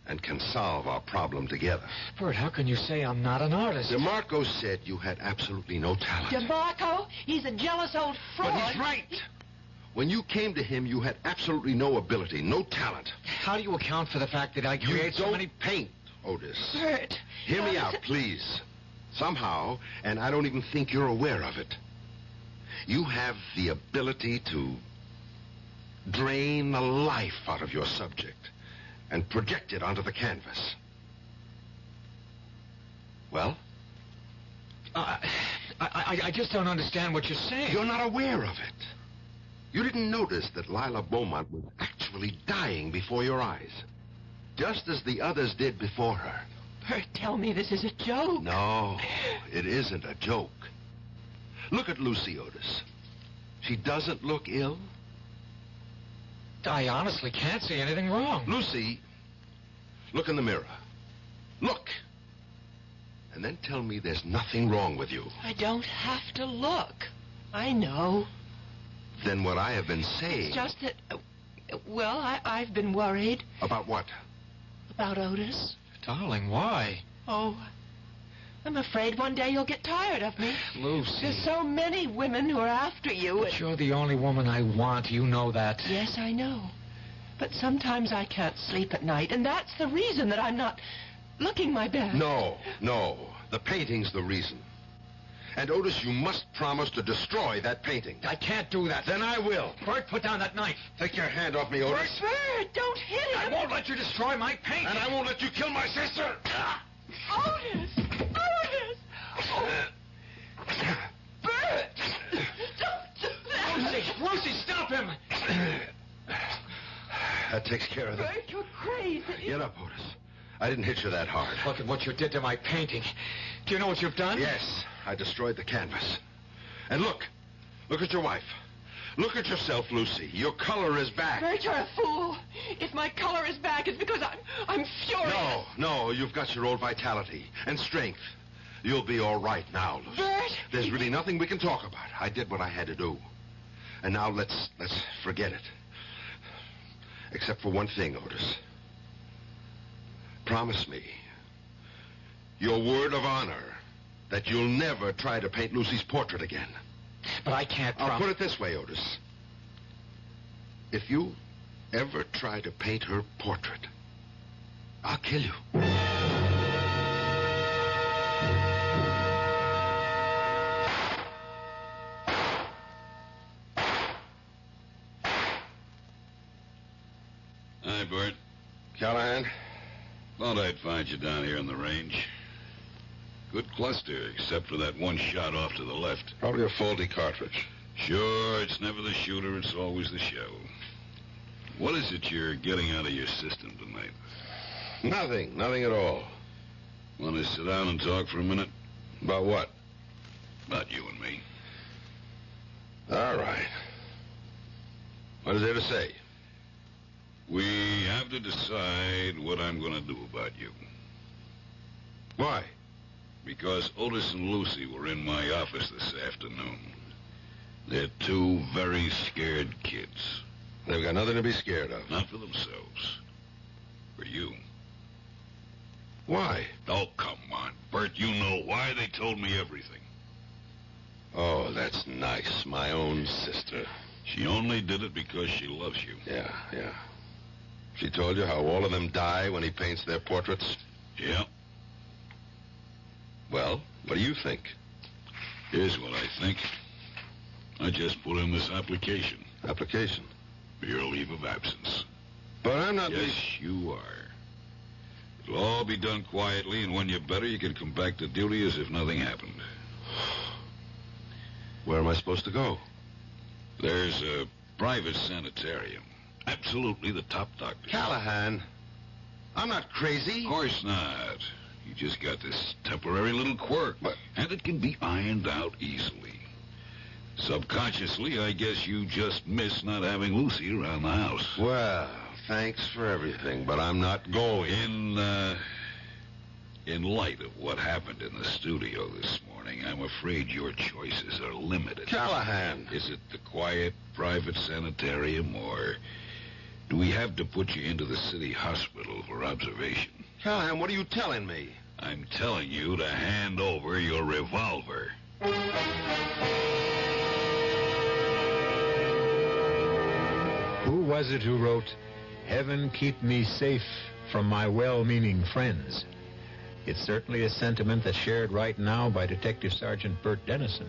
and can solve our problem together. Bert, how can you say I'm not an artist? DeMarco said you had absolutely no talent. DeMarco? He's a jealous old fraud. But he's right. When you came to him, you had absolutely no ability, no talent. How do you account for the fact that I create so so many... paint, Otis. Bert. Hear me out, please. Somehow, and I don't even think you're aware of it, you have the ability to drain the life out of your subject and project it onto the canvas. Well? I just don't understand what you're saying. You're not aware of it. You didn't notice that Lila Beaumont was actually dying before your eyes, just as the others did before her. Bert, tell me this is a joke. No, it isn't a joke. Look at Lucy, Otis. She doesn't look ill. I honestly can't see anything wrong. Lucy, look in the mirror. Look. And then tell me there's nothing wrong with you. I don't have to look. I know. Then what I have been saying... It's just that... well, I've been worried. About what? About Otis. Darling, why? Oh, I'm afraid one day you'll get tired of me. Lucy. There's so many women who are after you. But you're the only woman I want. You know that. Yes, I know. But sometimes I can't sleep at night, and that's the reason that I'm not looking my best. No. The painting's the reason. And, Otis, you must promise to destroy that painting. I can't do that. Then I will. Bert, put down that knife. Take your hand off me, Otis. Bert, don't hit him. I won't let you destroy my painting. And I won't let you kill my sister. Otis! Oh. Bert! Don't do that! Lucy, stop him! that takes care of it. Bert, you're crazy. Get up, Otis. I didn't hit you that hard. Look at what you did to my painting. Do you know what you've done? Yes, I destroyed the canvas. And look at your wife. Look at yourself, Lucy. Your color is back. Bert, you're a fool. If my color is back, it's because I'm furious. No, you've got your old vitality and strength. You'll be all right now, Lucy. Bert! There's really nothing we can talk about. I did what I had to do. And now let's forget it. Except for one thing, Otis. Promise me your word of honor that you'll never try to paint Lucy's portrait again. But I can't I'll put it this way, Otis. If you ever try to paint her portrait, I'll kill you. Hi, Bert. Callahan? Thought I'd find you down here in the range. Good cluster, except for that one shot off to the left. Probably a faulty cartridge. Sure, it's never the shooter, it's always the shell. What is it you're getting out of your system tonight? Nothing at all. Want to sit down and talk for a minute? About what? About you and me. All right. What is there to say? We have to decide what I'm going to do about you. Why? Because Otis and Lucy were in my office this afternoon. They're two very scared kids. They've got nothing to be scared of. Not for themselves. For you. Why? Oh, come on, Bert. You know why. They told me everything. Oh, that's nice. My own sister. She only did it because she loves you. Yeah. She told you how all of them die when he paints their portraits? Yeah. Well, what do you think? Here's what I think. I just put in this application. Application? For your leave of absence. But I'm not... Yes, you are. It'll all be done quietly, and when you're better, you can come back to duty as if nothing happened. Where am I supposed to go? There's a private sanitarium. Absolutely the top doctor. Callahan, I'm not crazy. Of course not. You just got this temporary little quirk. And it can be ironed out easily. Subconsciously, I guess you just miss not having Lucy around the house. Well, thanks for everything, but I'm not going. In light of what happened in the studio this morning, I'm afraid your choices are limited. Callahan! Is it the quiet, private sanitarium, or do we have to put you into the city hospital for observation? Callahan, what are you telling me? I'm telling you to hand over your revolver. Who was it who wrote, "Heaven keep me safe from my well-meaning friends"? It's certainly a sentiment that's shared right now by Detective Sergeant Bert Dennison.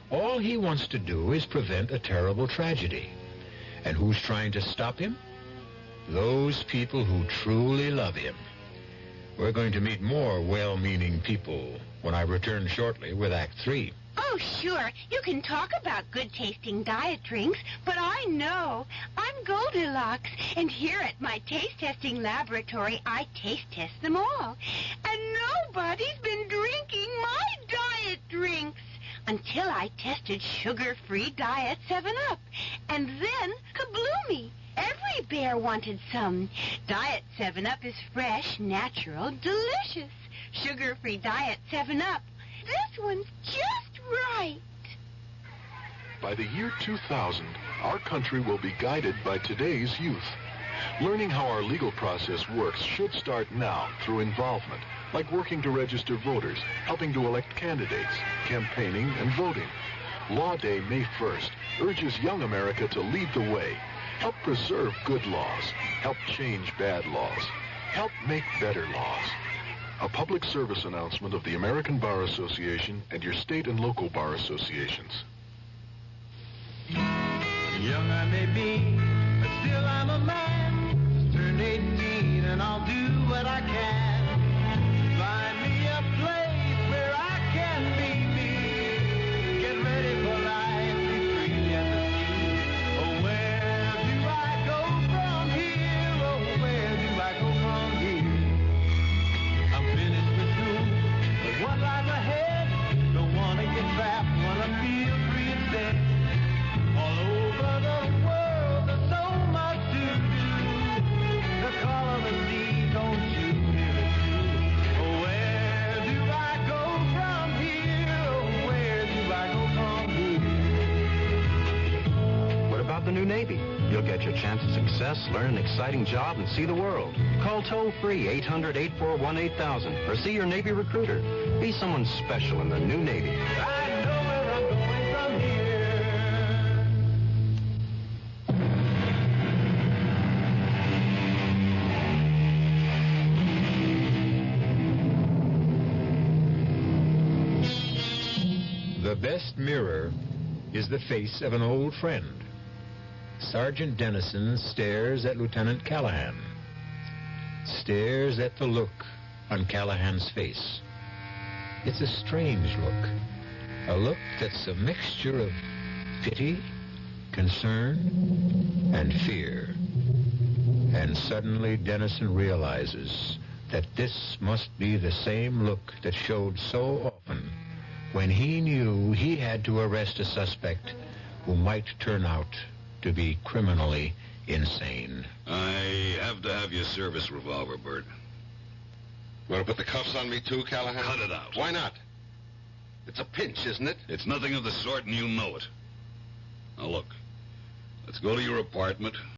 All he wants to do is prevent a terrible tragedy. And who's trying to stop him? Those people who truly love him. We're going to meet more well-meaning people when I return shortly with Act 3. Oh, sure. You can talk about good-tasting diet drinks, but I know. I'm Goldilocks, and here at my taste-testing laboratory, I taste-test them all. And nobody's been drinking my diet drinks until I tested sugar-free Diet 7-Up. And then, kabloomy! Every bear wanted some. Diet 7-Up is fresh, natural, delicious. Sugar-free Diet 7-Up. This one's just right. By the year 2000, our country will be guided by today's youth. Learning how our legal process works should start now through involvement, like working to register voters, helping to elect candidates, campaigning, and voting. Law Day, May 1st, urges young America to lead the way. Help preserve good laws. Help change bad laws. Help make better laws. A public service announcement of the American Bar Association and your state and local bar associations. Young I may be, but still I'm a man. Just turned 18 and I'll do what I can. Find me a place where I can be me. Get ready for life, be free at the sea. Oh, where do I go from here? success, learn an exciting job, and see the world. Call toll-free 800-841-8000 or see your Navy recruiter. Be someone special in the new Navy. I know where I'm going from here. The best mirror is the face of an old friend. Sergeant Dennison stares at Lieutenant Callahan. Stares at the look on Callahan's face. It's a strange look. A look that's a mixture of pity, concern, and fear. And suddenly Dennison realizes that this must be the same look that showed so often when he knew he had to arrest a suspect who might turn out to be criminally insane. I have to have your service revolver, Bert. Want to put the cuffs on me too, Callahan? Cut it out. Why not? It's a pinch, isn't it? It's nothing of the sort, and you know it. Now look, let's go to your apartment.